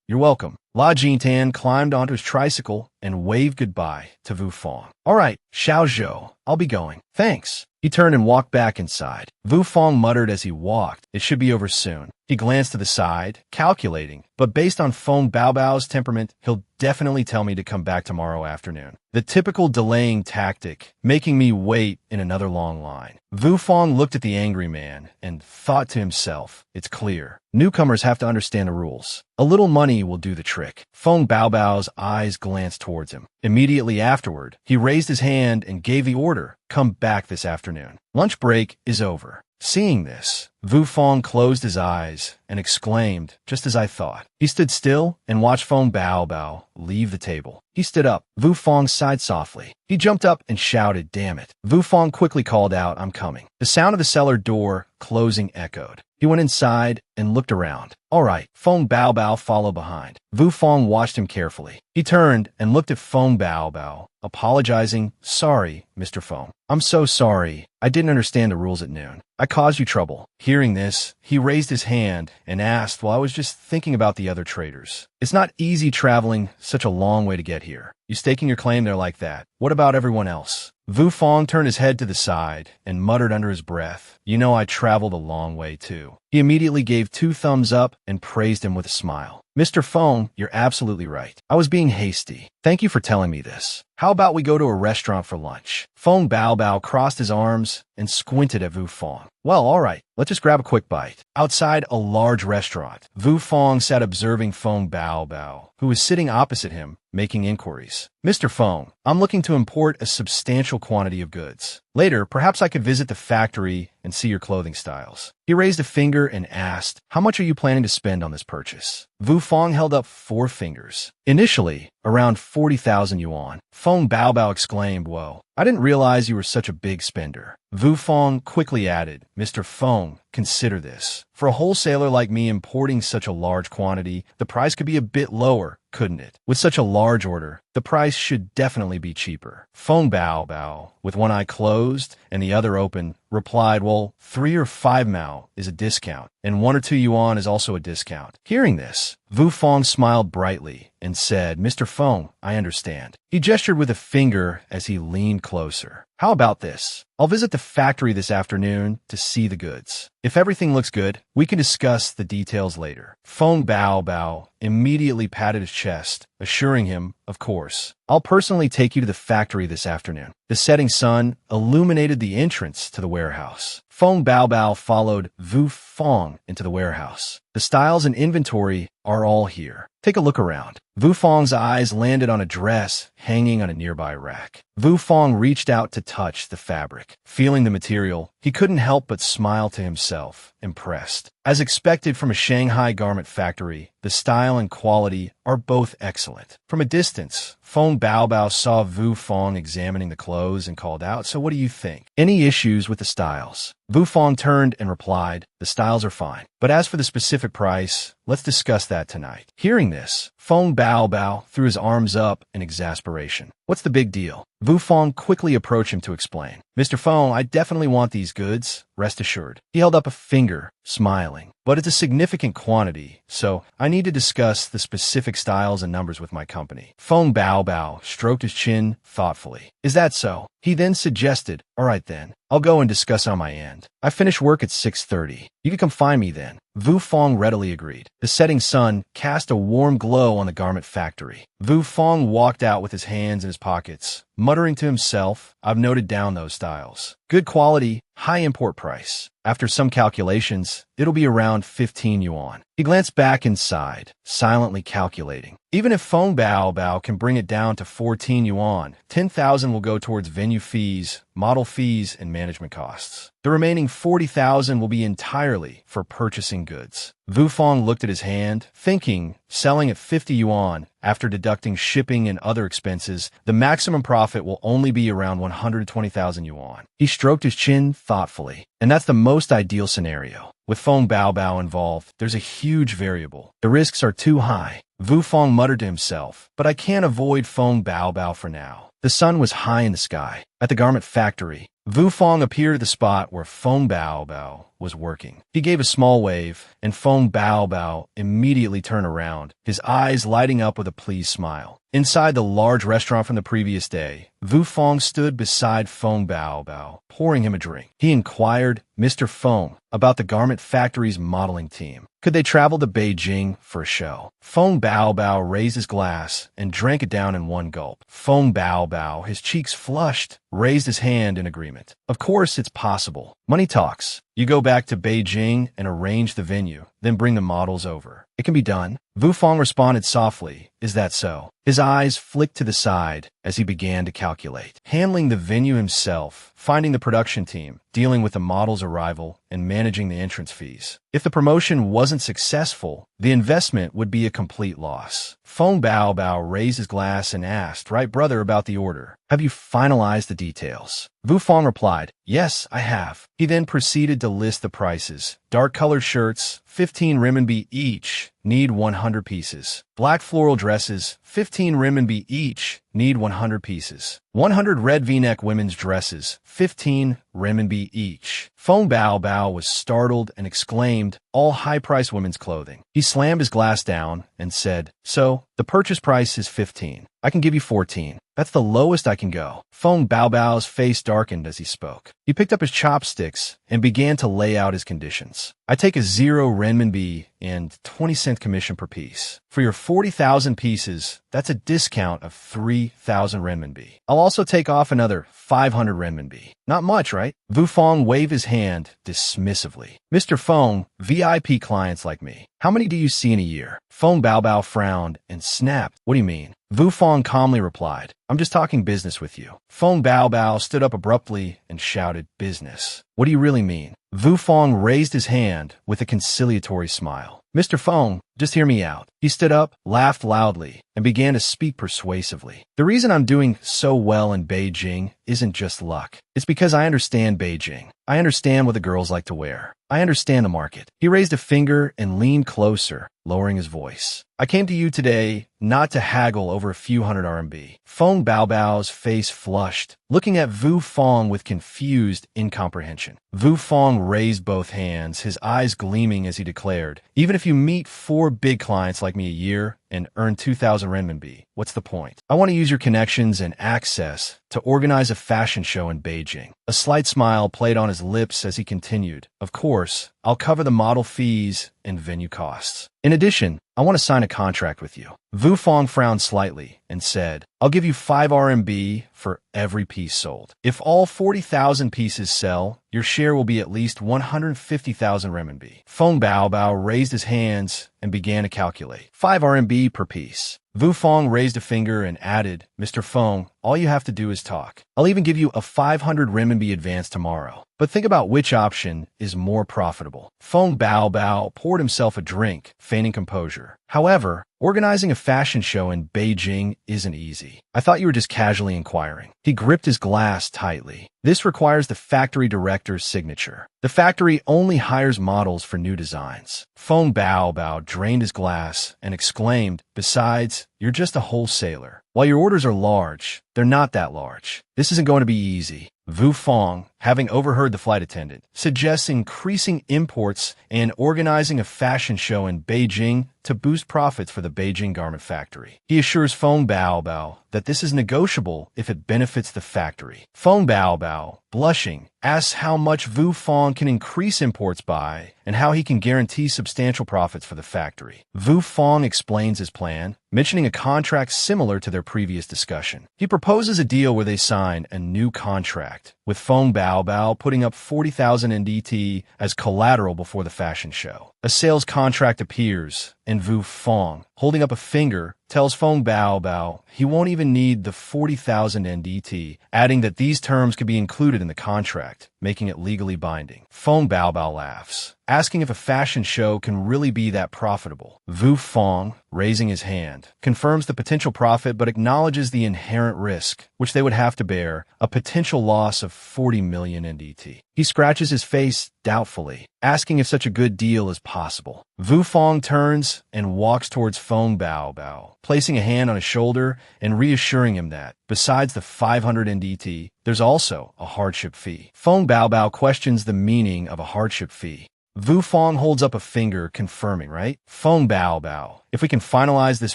you're welcome. La Jintan climbed onto his tricycle and waved goodbye to Wu Fong. All right, Xiao Zhou, I'll be going. Thanks. He turned and walked back inside. Wu Fong muttered as he walked, it should be over soon. He glanced to the side, calculating, but based on Feng Baobao's temperament, he'll definitely tell me to come back tomorrow afternoon. The typical delaying tactic, making me wait in another long line. Wu Fong looked at the angry man and thought to himself, it's clear. Newcomers have to understand the rules. A little money will do the trick. Feng Baobao's eyes glanced towards him. Immediately afterward, he raised his hand and gave the order, come back this afternoon. Lunch break is over. Seeing this, Wu Fong closed his eyes and exclaimed, just as I thought. He stood still and watched Feng Baobao leave the table. He stood up. Wu Fong sighed softly. He jumped up and shouted, damn it. Wu Fong quickly called out, I'm coming. The sound of the cellar door closing echoed. He went inside and looked around. All right, Feng Baobao followed behind. Wu Fong watched him carefully. He turned and looked at Feng Baobao, apologizing, sorry, Mr. Feng. I'm so sorry. I didn't understand the rules at noon. I caused you trouble. Hearing this, he raised his hand and asked, well, I was just thinking about the other traders. It's not easy traveling such a long way to get here. You staking your claim there like that. What about everyone else? Wu Fong turned his head to the side and muttered under his breath, you know I traveled a long way too. He immediately gave 2 thumbs up and praised him with a smile. Mr. Feng, you're absolutely right. I was being hasty. Thank you for telling me this. How about we go to a restaurant for lunch? Feng Baobao crossed his arms and squinted at Wu Fong. Well, all right. Let's just grab a quick bite. Outside a large restaurant, Wu Fong sat observing Feng Baobao, who was sitting opposite him, making inquiries. Mr. Feng, I'm looking to import a substantial quantity of goods. Later, perhaps I could visit the factory and see your clothing styles. He raised a finger and asked, how much are you planning to spend on this purchase? Wu Fong held up 4 fingers. Initially, around 40,000 yuan. Feng Baobao exclaimed, whoa, I didn't realize you were such a big spender. Wu Fong quickly added, Mr. Feng, consider this. For a wholesaler like me importing such a large quantity, the price could be a bit lower, couldn't it? With such a large order, the price should definitely be cheaper. Feng Baobao, with one eye closed and the other open, replied, well, 3 or 5 mao is a discount, and 1 or 2 yuan is also a discount. Hearing this, Wu Fong smiled brightly and said, Mr. Feng, I understand. He gestured with a finger as he leaned closer. How about this? I'll visit the factory this afternoon to see the goods. If everything looks good, we can discuss the details later. Feng Baobao immediately patted his chest, assuring him, of course. I'll personally take you to the factory this afternoon. The setting sun illuminated the entrance to the warehouse. Feng Baobao followed Wu Fong into the warehouse. The styles and inventory are all here. Take a look around. Wu Fong's eyes landed on a dress hanging on a nearby rack. Wu Fong reached out to touch the fabric. Feeling the material, he couldn't help but smile to himself, impressed. As expected from a Shanghai garment factory, the style and quality are both excellent. From a distance, Feng Baobao saw Wu Fong examining the clothes and called out, so what do you think? Any issues with the styles? Wu Fong turned and replied, the styles are fine. But as for the specific price, let's discuss that tonight. Hearing this, Feng Baobao threw his arms up in exasperation. What's the big deal? Wu Fong quickly approached him to explain. Mr. Feng, I definitely want these goods, rest assured. He held up a finger, smiling. But it's a significant quantity, so I need to discuss the specific styles and numbers with my company. Feng Baobao stroked his chin thoughtfully. Is that so? He then suggested, all right then, I'll go and discuss on my end. I finish work at 6:30. You can come find me then. Wu Fong readily agreed. The setting sun cast a warm glow on the garment factory. Wu Fong walked out with his hands in his pockets, muttering to himself, I've noted down those styles. Good quality, high import price. After some calculations, it'll be around 15 yuan. He glanced back inside, silently calculating. Even if Feng Baobao can bring it down to 14 yuan, 10,000 will go towards venue fees, model fees, and management costs. The remaining 40,000 will be entirely for purchasing goods. Vu Fong looked at his hand, thinking, selling at 50 yuan, after deducting shipping and other expenses, the maximum profit will only be around 120,000 yuan. He stroked his chin thoughtfully. And that's the most ideal scenario. With Feng Baobao involved, there's a huge variable. The risks are too high. Vu Fong muttered to himself, but I can't avoid Feng Baobao for now. The sun was high in the sky. At the garment factory, Vu Fong appeared at the spot where Feng Baobao was working. He gave a small wave, and Feng Baobao immediately turned around, his eyes lighting up with a pleased smile. Inside the large restaurant from the previous day, Vu Fong stood beside Feng Baobao, pouring him a drink. He inquired, Mr. Feng, about the garment factory's modeling team. Could they travel to Beijing for a show? Feng Baobao raised his glass and drank it down in one gulp. Feng Baobao, his cheeks flushed, raised his hand in agreement. Of course, it's possible. Money talks. You go back to Beijing and arrange the venue, then bring the models over. It can be done. Vu Fong responded softly, Is that so? His eyes flicked to the side as he began to calculate. Handling the venue himself, finding the production team, dealing with the model's arrival, and managing the entrance fees. If the promotion wasn't successful, the investment would be a complete loss. Feng Baobao raised his glass and asked, Right, brother, about the order. Have you finalized the details? Vu Fong replied, Yes, I have. He then proceeded to list the prices. Dark-colored shirts, 15 renminbi each, need 100 pieces. Black floral dresses, 15 renminbi each, need 100 pieces. 100 red V-neck women's dresses, 15 renminbi each. Feng Baobao was startled and exclaimed, All high-priced women's clothing. He slammed his glass down and said, So, the purchase price is 15. I can give you 14. That's the lowest I can go. Feng Baobao's face darkened as he spoke. He picked up his chopsticks and began to lay out his conditions. I take a 0 renminbi and 20-cent commission per piece. For your 40,000 pieces, that's a discount of 3,000 renminbi. I'll also take off another 500 renminbi. Not much, right? Vu Fong waved his hand dismissively. Mr. Feng, VIP clients like me. How many do you see in a year? Feng Baobao frowned and snapped. What do you mean? Vu Fong calmly replied, I'm just talking business with you. Feng Baobao stood up abruptly and shouted, Business. What do you really mean? Vu Fong raised his hand with a conciliatory smile. Mr. Feng, just hear me out. He stood up, laughed loudly, and began to speak persuasively. The reason I'm doing so well in Beijing isn't just luck. It's because I understand Beijing. I understand what the girls like to wear. I understand the market. He raised a finger and leaned closer, lowering his voice. I came to you today not to haggle over a few hundred RMB. Feng Baobao's face flushed, looking at Vu Fong with confused incomprehension. Vu Fong raised both hands, his eyes gleaming as he declared, Even if you meet 4 big clients like me a year and earn 2,000 renminbi, what's the point? I want to use your connections and access to organize a fashion show in Beijing. A slight smile played on his lips as he continued, Of course, I'll cover the model fees and venue costs. In addition, I want to sign a contract with you. Vu Fong frowned slightly and said, I'll give you 5 RMB for every piece sold. If all 40,000 pieces sell, your share will be at least 150,000 renminbi. Feng Baobao raised his hands and began to calculate. 5 RMB per piece. Vu Fong raised a finger and added, Mr. Feng, all you have to do is talk. I'll even give you a 500 renminbi advance tomorrow. But think about which option is more profitable. Feng Baobao poured himself a drink, feigning composure. However, organizing a fashion show in Beijing isn't easy. I thought you were just casually inquiring. He gripped his glass tightly. This requires the factory director's signature. The factory only hires models for new designs. Feng Baobao drained his glass and exclaimed, Besides, you're just a wholesaler. While your orders are large, they're not that large. This isn't going to be easy. Vu Fong, having overheard the flight attendant, suggests increasing imports and organizing a fashion show in Beijing to boost profits for the Beijing garment factory. He assures Feng Baobao that this is negotiable if it benefits the factory. Feng Baobao, blushing, asks how much Vu Fong can increase imports by and how he can guarantee substantial profits for the factory. Vu Fong explains his plan, mentioning a contract similar to their previous discussion. He proposes a deal where they sign a new contract with Feng Baobao putting up 40,000 NDT as collateral before the fashion show. A sales contract appears, and Vu Fong, holding up a finger, tells Feng Baobao he won't even need the 40,000 NDT, adding that these terms could be included in the contract, making it legally binding. Feng Baobao laughs, asking if a fashion show can really be that profitable. Vu Fong, raising his hand, confirms the potential profit but acknowledges the inherent risk, which they would have to bear, a potential loss of 40 million NDT. He scratches his face doubtfully, asking if such a good deal is possible. Vu Fong turns and walks towards Feng Baobao, placing a hand on his shoulder and reassuring him that, besides the 500 NDT, there's also a hardship fee. Feng Baobao questions the meaning of a hardship fee. Vu Fong holds up a finger, confirming, right? Feng Baobao, if we can finalize this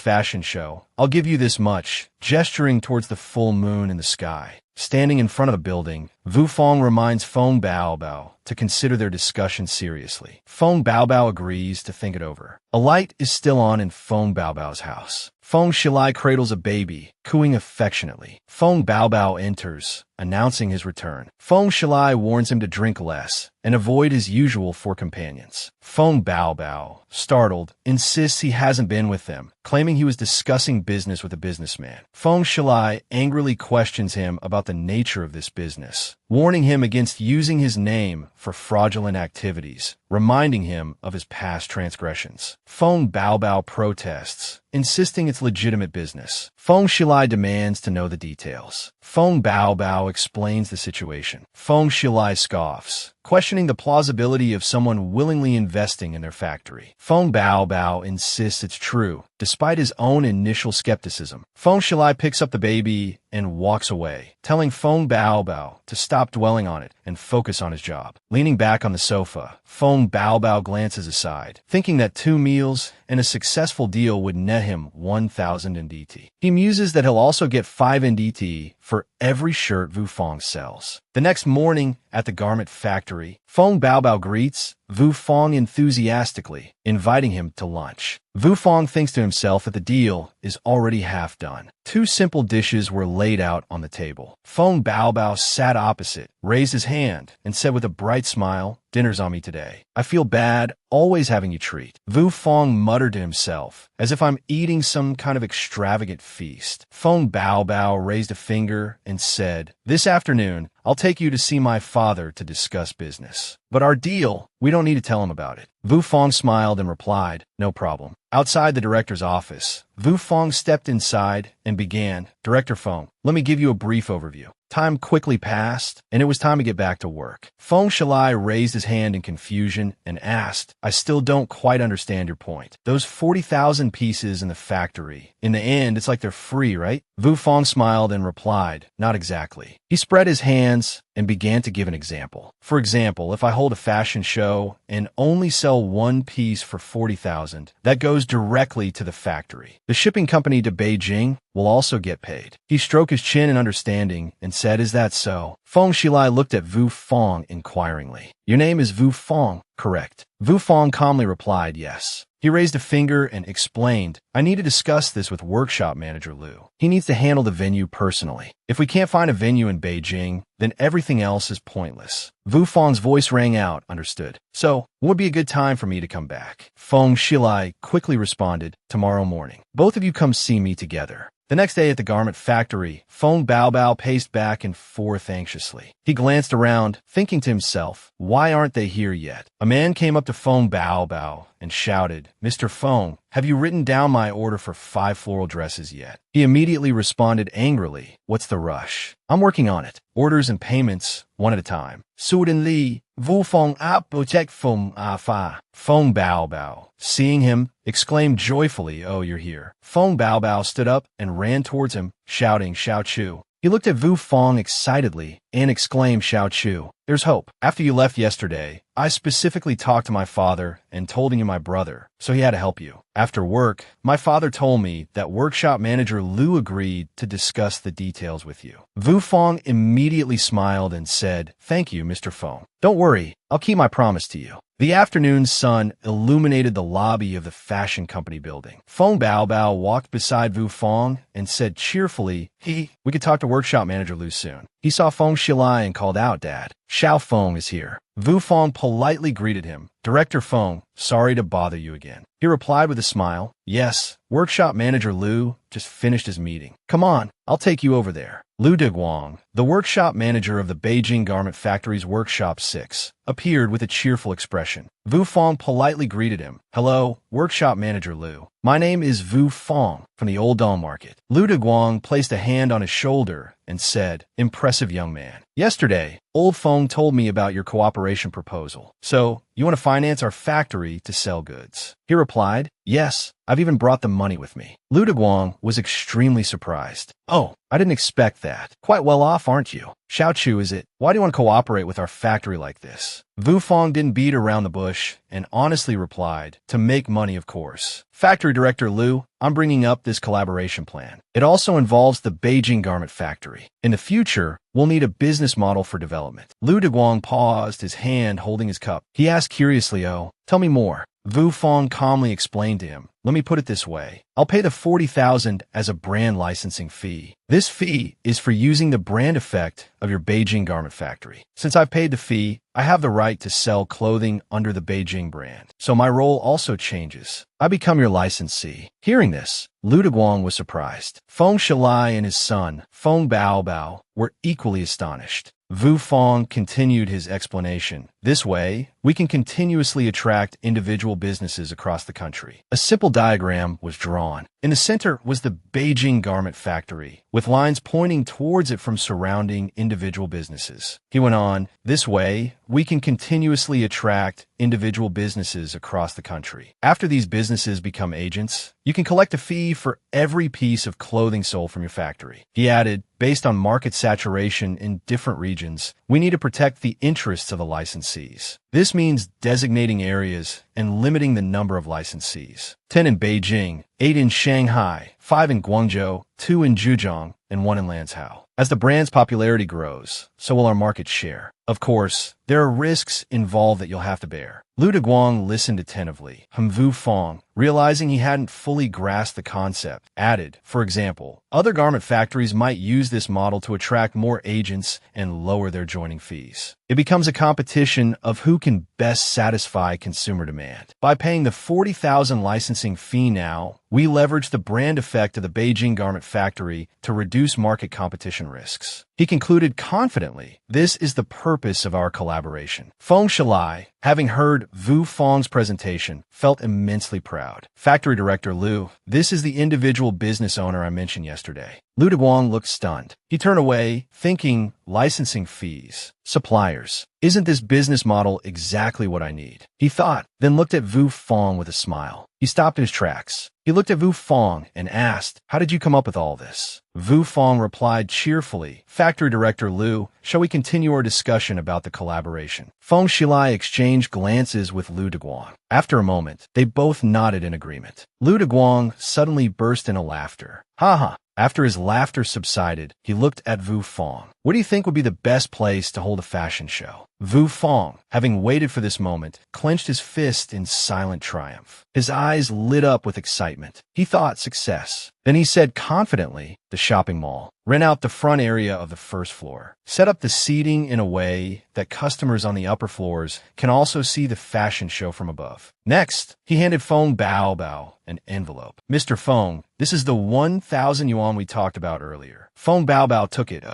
fashion show, I'll give you this much, gesturing towards the full moon in the sky. Standing in front of the building, Vu Fong reminds Feng Baobao to consider their discussion seriously. Feng Baobao agrees to think it over. A light is still on in Feng Baobao's house. Feng Shilai cradles a baby, cooing affectionately. Feng Baobao enters, announcing his return. Feng Shilai warns him to drink less and avoid his usual four companions. Feng Baobao, startled, insists he hasn't been with them, claiming he was discussing business with a businessman. Feng Shilai angrily questions him about the nature of this business, warning him against using his name for fraudulent activities, reminding him of his past transgressions. Feng Baobao protests, insisting it's legitimate business. Feng Shilai demands to know the details. Feng Baobao explains the situation. Feng Shilai scoffs, questioning the plausibility of someone willingly investing in their factory. Feng Baobao insists it's true, despite his own initial skepticism. Feng Shilai picks up the baby and walks away, telling Feng Baobao to stop dwelling on it and focus on his job. Leaning back on the sofa, Feng Baobao glances aside, thinking that 2 meals and a successful deal would net him 1,000 NDT. He muses that he'll also get 5 NDT for every shirt Vu Fong sells. The next morning, at the garment factory, Feng Baobao greets Vu Fong enthusiastically, inviting him to lunch. Vu Fong thinks to himself that the deal is already half done. 2 simple dishes were laid out on the table. Feng Baobao sat opposite, raised his hand, and said with a bright smile, "Dinner's on me today. I feel bad, always having you treat." Vu Fong muttered to himself, as if I'm eating some kind of extravagant feast. Feng Baobao raised a finger and said, "This afternoon, I'll take you to see my father to discuss business. But our deal, we don't need to tell him about it." Vu Fong smiled and replied, "No problem." Outside the director's office, Vu Fong stepped inside and began, "Director Feng, let me give you a brief overview." Time quickly passed, and it was time to get back to work. Feng Shilai raised his hand in confusion and asked, "I still don't quite understand your point. Those 40,000 pieces in the factory, in the end, it's like they're free, right?" Vu Fong smiled and replied, "Not exactly." He spread his hands and began to give an example. For example, if I hold a fashion show and only sell 1 piece for 40,000, that goes directly to the factory. The shipping company to Beijing will also get paid. He stroked his chin in understanding and said, "Is that so?" Feng Shilai looked at Vu Fong inquiringly. "Your name is Vu Fong, correct?" Vu Fong calmly replied, "Yes." He raised a finger and explained, "I need to discuss this with workshop manager Liu. He needs to handle the venue personally. If we can't find a venue in Beijing, then everything else is pointless." Vu Fong's voice rang out, understood. "So, what would be a good time for me to come back?" Feng Shilai quickly responded, "Tomorrow morning. Both of you come see me together." The next day at the garment factory, Feng Baobao paced back and forth anxiously. He glanced around, thinking to himself, "Why aren't they here yet?" A man came up to Feng Baobao and shouted, "Mr. Feng, have you written down my order for 5 floral dresses yet?" He immediately responded angrily, "What's the rush? I'm working on it. Orders and payments, one at a time." Suddenly, Vu Feng project Feng Fa. Feng Baobao, seeing him, exclaimed joyfully, "Oh, you're here." Feng Baobao stood up and ran towards him, shouting, "Xiao Chu." He looked at Vu Fong excitedly and exclaimed, "Xiao Chu, there's hope. After you left yesterday, I specifically talked to my father and told him you're my brother, so he had to help you. After work, my father told me that workshop manager Liu agreed to discuss the details with you." Vu Fong immediately smiled and said, "Thank you, Mr. Fong. Don't worry, I'll keep my promise to you." The afternoon sun illuminated the lobby of the fashion company building. Feng Baobao walked beside Vu Fong and said cheerfully, we could talk to workshop manager Liu soon. He saw Feng Shilai and called out, "Dad, Xiao Feng is here." Vu Feng politely greeted him. "Director Feng, sorry to bother you again." He replied with a smile, "Yes, workshop manager Lu just finished his meeting. Come on, I'll take you over there." Lu Deguang, the workshop manager of the Beijing Garment Factory's Workshop 6, appeared with a cheerful expression. Vu Feng politely greeted him. "Hello, workshop manager Lu. My name is Vu Feng from the Old Dong Market." Lu Deguang placed a hand on his shoulder and said, "Impressive young man. Yesterday, Old Feng told me about your cooperation proposal. So, you want to finance our factory to sell goods?" He replied, "Yes, I've even brought the money with me." Lu Deguang was extremely surprised. "Oh, I didn't expect that. Quite well off, aren't you? Xiao Chu, is it? Why do you want to cooperate with our factory like this?" Vu Feng didn't beat around the bush and honestly replied, "To make money, of course. Factory Director Lu, I'm bringing up this collaboration plan. It also involves the Beijing Garment Factory. In the future, we'll need a business model for development." Lu Deguang paused, his hand holding his cup. He asked curiously, "Oh, tell me more." Vu Feng calmly explained to him, "Let me put it this way. I'll pay the 40,000 as a brand licensing fee. This fee is for using the brand effect of your Beijing Garment Factory. Since I've paid the fee, I have the right to sell clothing under the Beijing brand. So my role also changes. I become your licensee." Hearing this, Lu Deguang was surprised. Feng Shilai and his son, Feng Baobao, were equally astonished. Vu Feng continued his explanation. "This way, we can continuously attract individual businesses across the country." A simple diagram was drawn. In the center was the Beijing Garment Factory, with lines pointing towards it from surrounding individual businesses. He went on, "This way, we can continuously attract individual businesses across the country. After these businesses become agents, you can collect a fee for every piece of clothing sold from your factory." He added, "Based on market saturation in different regions, we need to protect the interests of the licensees. This means designating areas and limiting the number of licensees. 10 in Beijing, 8 in Shanghai, 5 in Guangzhou, 2 in Zhejiang, and 1 in Lanzhou. As the brand's popularity grows, so will our market share. Of course, there are risks involved that you'll have to bear." Lu Deguang listened attentively. Vu Feng, realizing he hadn't fully grasped the concept, added, "For example, other garment factories might use this model to attract more agents and lower their joining fees. It becomes a competition of who can best satisfy consumer demand. By paying the 40,000 licensing fee now, we leverage the brand effect of the Beijing Garment Factory to reduce market competition risks." He concluded confidently, "This is the purpose of our collaboration." Feng Shilai, having heard Vu Feng's presentation, felt immensely proud. "Factory Director Lu, this is the individual business owner I mentioned yesterday." Lu Deguang looked stunned. He turned away, thinking, licensing fees, suppliers. Isn't this business model exactly what I need? He thought, then looked at Vu Feng with a smile. He stopped in his tracks. He looked at Vu Feng and asked, "How did you come up with all this?" Vu Feng replied cheerfully, "Factory Director Lu, shall we continue our discussion about the collaboration?" Feng Shilai exchanged glances with Lu Deguang. After a moment, they both nodded in agreement. Lu Deguang suddenly burst into laughter. "Ha ha." After his laughter subsided, he looked at Vu Feng. "What do you think would be the best place to hold a fashion show?" Vu Feng, having waited for this moment, clenched his fist in silent triumph. His eyes lit up with excitement. He thought success. Then he said confidently, "The shopping mall. Rent out the front area of the first floor. Set up the seating in a way that customers on the upper floors can also see the fashion show from above." Next, he handed Feng Baobao an envelope. "Mr. Feng, this is the 1,000 yuan we talked about earlier." Feng Baobao took it.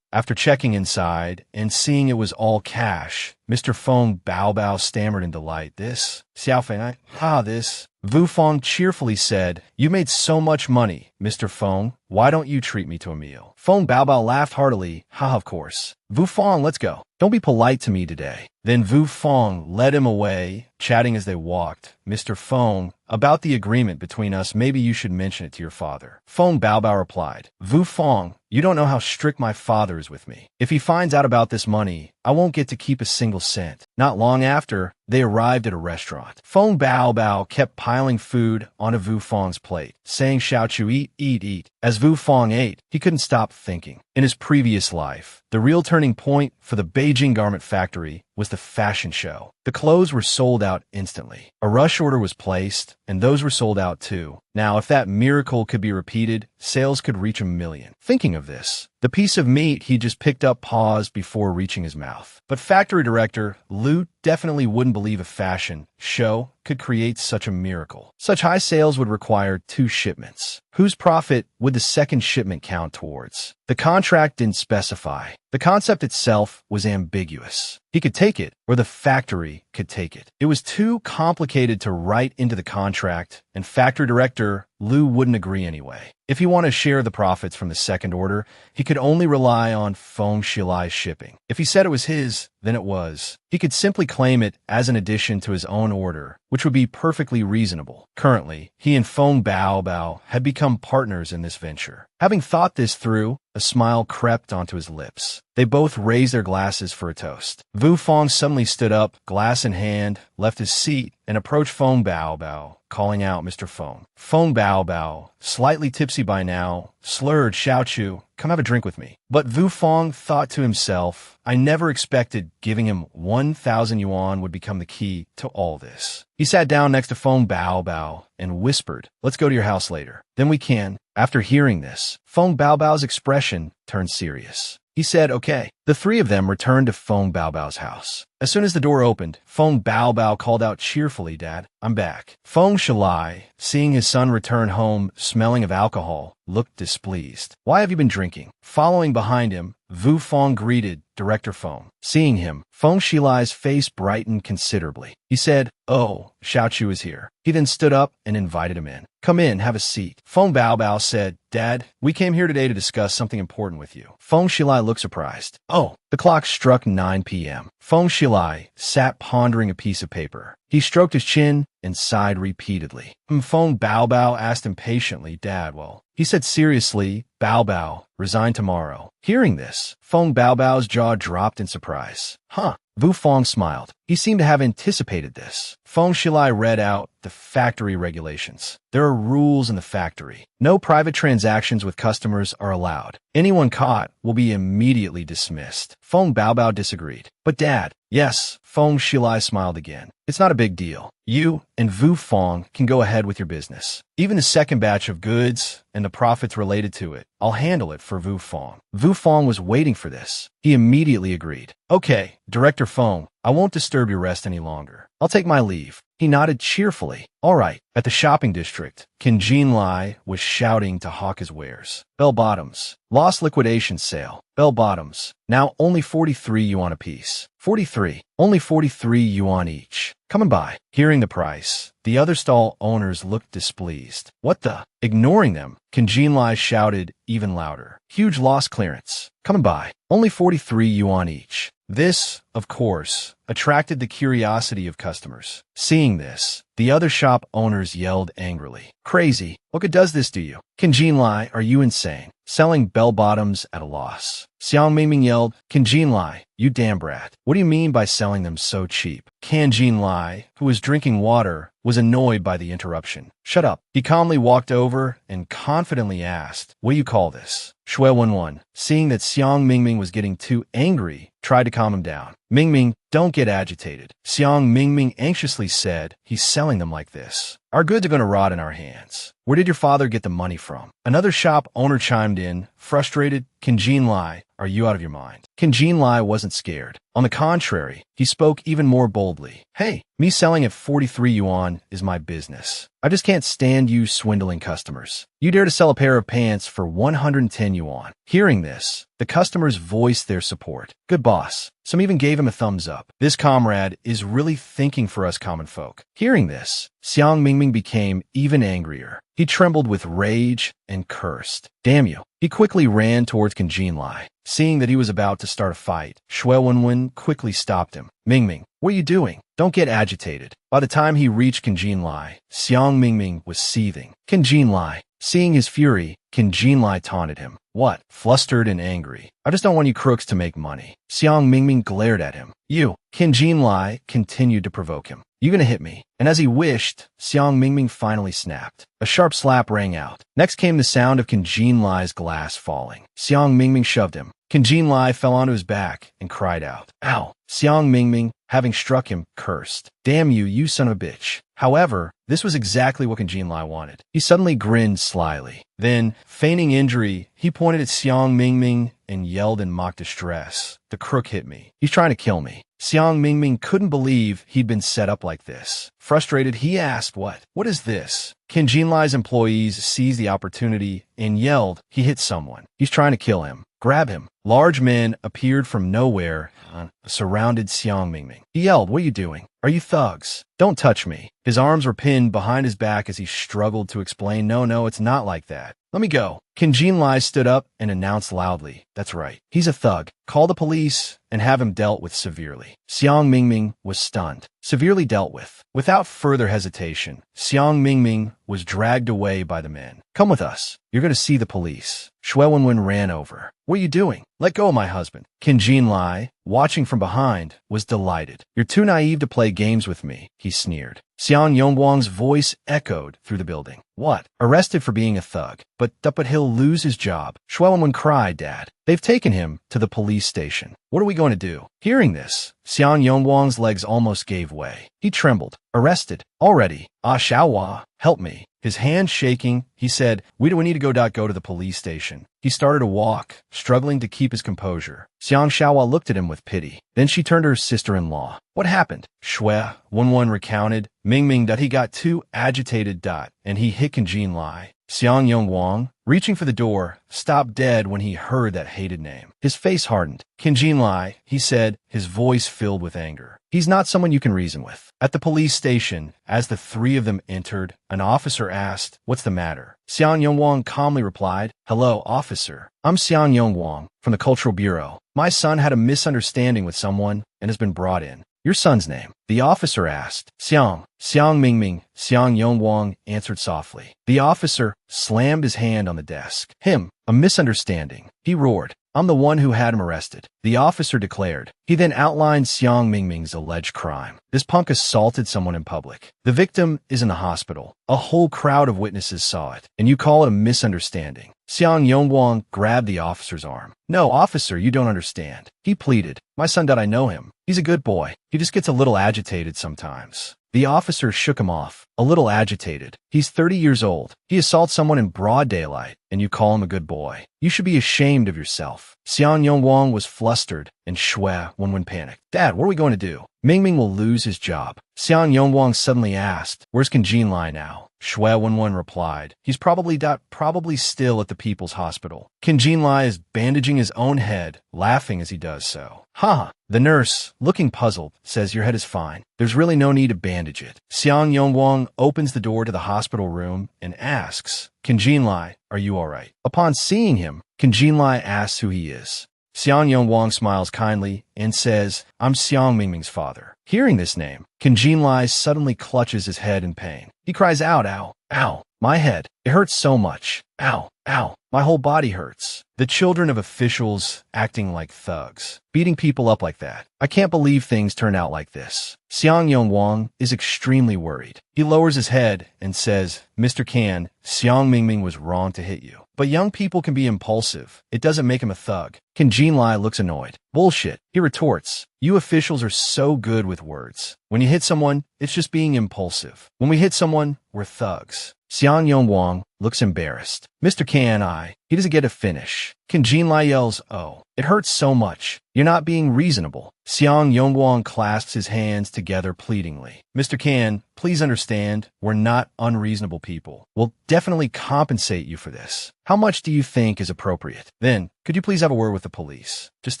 After checking inside and seeing it was all cash, Mr. Feng Baobao stammered in delight. "This? Xiaofeng, this." Vu Feng cheerfully said, "You made so much money, Mr. Feng. Why don't you treat me to a meal?" Feng Baobao laughed heartily. Of course. Vu Feng, let's go. Don't be polite to me today." Then Vu Feng led him away, chatting as they walked. "Mr. Feng, about the agreement between us, maybe you should mention it to your father." Feng Baobao replied, "Vu Feng, you don't know how strict my father is with me. If he finds out about this money, I won't get to keep a single cent." Not long after, they arrived at a restaurant. Feng Baobao kept piling food onto Vu Feng's plate, saying, "Xiao Chu, eat, eat, eat." As Vu Feng ate, he couldn't stop thinking. In his previous life, the real turning point for the Beijing Garment Factory was the fashion show. The clothes were sold out instantly. A rush order was placed, and those were sold out too. Now, if that miracle could be repeated, sales could reach 1 million. Thinking of this, The piece of meat he just picked up paused before reaching his mouth. But factory director Liu definitely wouldn't believe a fashion show could create such a miracle. Such high sales would require 2 shipments. Whose profit would the second shipment count towards? The contract didn't specify. The concept itself was ambiguous. He could take it, or the factory could take it. It was too complicated to write into the contract, and factory director Liu wouldn't agree anyway. If he wanted to share the profits from the second order, he could only rely on Feng Shilai's shipping. If he said it was his, then it was. He could simply claim it as an addition to his own order, which would be perfectly reasonable. Currently, he and Feng Baobao had become partners in this venture. Having thought this through, a smile crept onto his lips. They both raised their glasses for a toast. Vu Fong suddenly stood up, glass in hand, left his seat, and approached Feng Baobao, calling out Mr. Feng. Feng Baobao, slightly tipsy by now, slurred, "Xiaochu, come have a drink with me." But Vu Fong thought to himself, I never expected giving him 1,000 yuan would become the key to all this. He sat down next to Feng Baobao and whispered, "Let's go to your house later. Then we can." After hearing this, Feng Baobao's expression turned serious. He said, "Okay." The 3 of them returned to Feng Baobao's house. As soon as the door opened, Feng Baobao called out cheerfully, "Dad, I'm back." Feng Shilai, seeing his son return home smelling of alcohol, looked displeased. "Why have you been drinking?" Following behind him, Vu Fong greeted Director Feng. Seeing him, Feng Shilai's face brightened considerably. He said, "Oh, Xiaochu is here." He then stood up and invited him in. "Come in, have a seat." Feng Baobao said, "Dad, we came here today to discuss something important with you." Feng Shilai looked surprised. "Oh." The clock struck 9 p.m. Feng Shilai sat pondering a piece of paper. He stroked his chin and sighed repeatedly. Feng Baobao asked impatiently, "Dad, well." He said seriously, "Baobao, resign tomorrow." Hearing this, Feng Baobao's jaw dropped in surprise. "Huh." Vu Fong smiled. He seemed to have anticipated this. Feng Shilai read out the factory regulations. There are rules in the factory. No private transactions with customers are allowed. Anyone caught will be immediately dismissed. Feng Baobao disagreed. "But Dad." "Yes." Feng Shilai smiled again. "It's not a big deal. You and Vu Fong can go ahead with your business. Even the second batch of goods and the profits related to it, I'll handle it for Vu Fong." Vu Fong was waiting for this. He immediately agreed. "Okay, Director Fong, I won't disturb your rest any longer. I'll take my leave." He nodded cheerfully. "All right." At the shopping district, Qin Jinlai was shouting to hawk his wares. "Bell bottoms. Lost liquidation sale. Bell bottoms. Now only 43 yuan apiece. 43. Only 43 yuan each. Come and buy." Hearing the price, the other stall owners looked displeased. "What the?" Ignoring them, Qin Jinlai shouted even louder. "Huge loss clearance. Come and buy. Only 43 yuan each." This, of course, attracted the curiosity of customers. Seeing this, the other shop owners yelled angrily. "Crazy. What good does this do you? Qin Jinlai, are you insane? Selling bell-bottoms at a loss." Xiang Mingming yelled, "Qin Jinlai, you damn brat. What do you mean by selling them so cheap?" Qin Jinlai, who was drinking water, was annoyed by the interruption. "Shut up." He calmly walked over and confidently asked, "What do you call this?" Shui Wenwen, seeing that Xiang Mingming was getting too angry, tried to calm him down. "Mingming, don't get agitated." Xiang Mingming anxiously said, "He's selling them like this. Our goods are going to rot in our hands. Where did your father get the money from?" Another shop owner chimed in, frustrated. "Qin Jinlai, are you out of your mind?" Qin Jinlai wasn't scared. On the contrary, he spoke even more boldly. "Hey, me selling at 43 yuan is my business. I just can't stand you swindling customers. You dare to sell a pair of pants for 110 yuan. Hearing this, the customers voiced their support. "Good boss." Some even gave him a thumbs up. This comrade is really thinking for us common folk. Hearing this, Xiang Mingming became even angrier. He trembled with rage and cursed. "Damn you." He quickly ran towards Qin Jinlai. Seeing that he was about to start a fight, Shui Wenwen quickly stopped him. "Mingming, what are you doing? Don't get agitated." By the time he reached Qin Jinlai, Xiang Mingming was seething. Qin Jinlai, seeing his fury, Qin Jinlai taunted him. "What?" Flustered and angry. "I just don't want you crooks to make money." Xiang Mingming glared at him. "You." Qin Jinlai continued to provoke him. "You gonna hit me?" And as he wished, Xiang Mingming finally snapped. A sharp slap rang out. Next came the sound of Qin Jinlai's glass falling. Xiang Mingming shoved him. Qin Jinlai fell onto his back and cried out, "Ow!" Xiang Mingming, having struck him, cursed. Damn you, you son of a bitch. However, this was exactly what Jinlai wanted. He suddenly grinned slyly. Then, feigning injury, he pointed at Xiang Mingming and yelled in mock distress. The crook hit me. He's trying to kill me. Xiang Mingming couldn't believe he'd been set up like this. Frustrated, he asked, What is this? Jinlai's employees seized the opportunity and yelled, he hit someone. He's trying to kill him. Grab him. Large men appeared from nowhere and surrounded Xiang Mingming. He yelled, what are you doing? Are you thugs? Don't touch me. His arms were pinned behind his back as he struggled to explain, no, it's not like that. Let me go. Jinlai stood up and announced loudly, that's right. He's a thug. Call the police and have him dealt with severely. Xiang Mingming was stunned. Severely dealt with. Without further hesitation, Xiang Mingming was dragged away by the men. Come with us. You're going to see the police. Shui Wenwen ran over. What are you doing? Let go of my husband. Jinlai, watching from behind, was delighted. You're too naive to play games with me, he sneered. Xiang Yongguang's voice echoed through the building. What? Arrested for being a thug. But he'll lose his job. Shui Wenwen cried, Dad. They've taken him to the police station. What are we going to do? Hearing this, Xiang Yongguang's legs almost gave way. He trembled. Arrested. Already. Ah, Xiaohua, help me. His hands shaking, he said, we need to go to the police station. He started to walk, struggling to keep his composure. Xiang Xiaohua looked at him with pity. Then she turned to her sister-in-law. What happened? Shui Wenwen recounted. Mingming that he got too agitated and he hit Jinlai. Xiang Yongguang, reaching for the door, stopped dead when he heard that hated name. His face hardened. Jinlai, he said, his voice filled with anger. He's not someone you can reason with. At the police station, as the three of them entered, an officer asked, what's the matter? Xiang Yongguang calmly replied, hello, officer. I'm Xiang Yongguang from the Cultural Bureau. My son had a misunderstanding with someone and has been brought in. Your son's name? The officer asked. Xiang Mingming. Xiang Yongguang answered softly. The officer slammed his hand on the desk. Him, a misunderstanding. He roared. I'm the one who had him arrested, the officer declared. He then outlined Xiang Mingming's alleged crime. This punk assaulted someone in public. The victim is in the hospital. A whole crowd of witnesses saw it, and you call it a misunderstanding. Xiang Yongguang grabbed the officer's arm. No, officer, you don't understand. He pleaded. My son I know him. He's a good boy. He just gets a little agitated sometimes. The officer shook him off, a little agitated. He's 30 years old. He assaults someone in broad daylight, and you call him a good boy. You should be ashamed of yourself. Xiang Yongguang was flustered, and Shui Wenwen panicked. Dad, what are we going to do? Mingming will lose his job. Xiang Yongguang suddenly asked, where's Jinlai now? Shui Wenwen replied, he's probably still at the People's Hospital. Jinlai is bandaging his own head, laughing as he does so. Ha! The nurse, looking puzzled, says your head is fine. There's really no need to bandage it. Xiang Yongguang opens the door to the hospital room and asks, Jinlai, are you all right? Upon seeing him, Jinlai asks who he is. Xiang Yongguang smiles kindly and says, I'm Xiang Mingming's father. Hearing this name, Jinlai suddenly clutches his head in pain. He cries out, ow, ow, my head. It hurts so much. Ow, ow, my whole body hurts. The children of officials acting like thugs, beating people up like that. I can't believe things turned out like this. Xiang Yongguang is extremely worried. He lowers his head and says, Mr. Kan, Xiang Mingming was wrong to hit you. But young people can be impulsive. It doesn't make him a thug. Jinlai looks annoyed. Bullshit, he retorts. You officials are so good with words. When you hit someone, it's just being impulsive. When we hit someone, we're thugs. Xiang Yongguang looks embarrassed. Mr. Kan, he doesn't get a finish. Jinlai yells, oh, it hurts so much. You're not being reasonable. Xiang Yongguang clasps his hands together pleadingly. Mr. Kan, please understand, we're not unreasonable people. We'll definitely compensate you for this. How much do you think is appropriate? Then, could you please have a word with the police? Just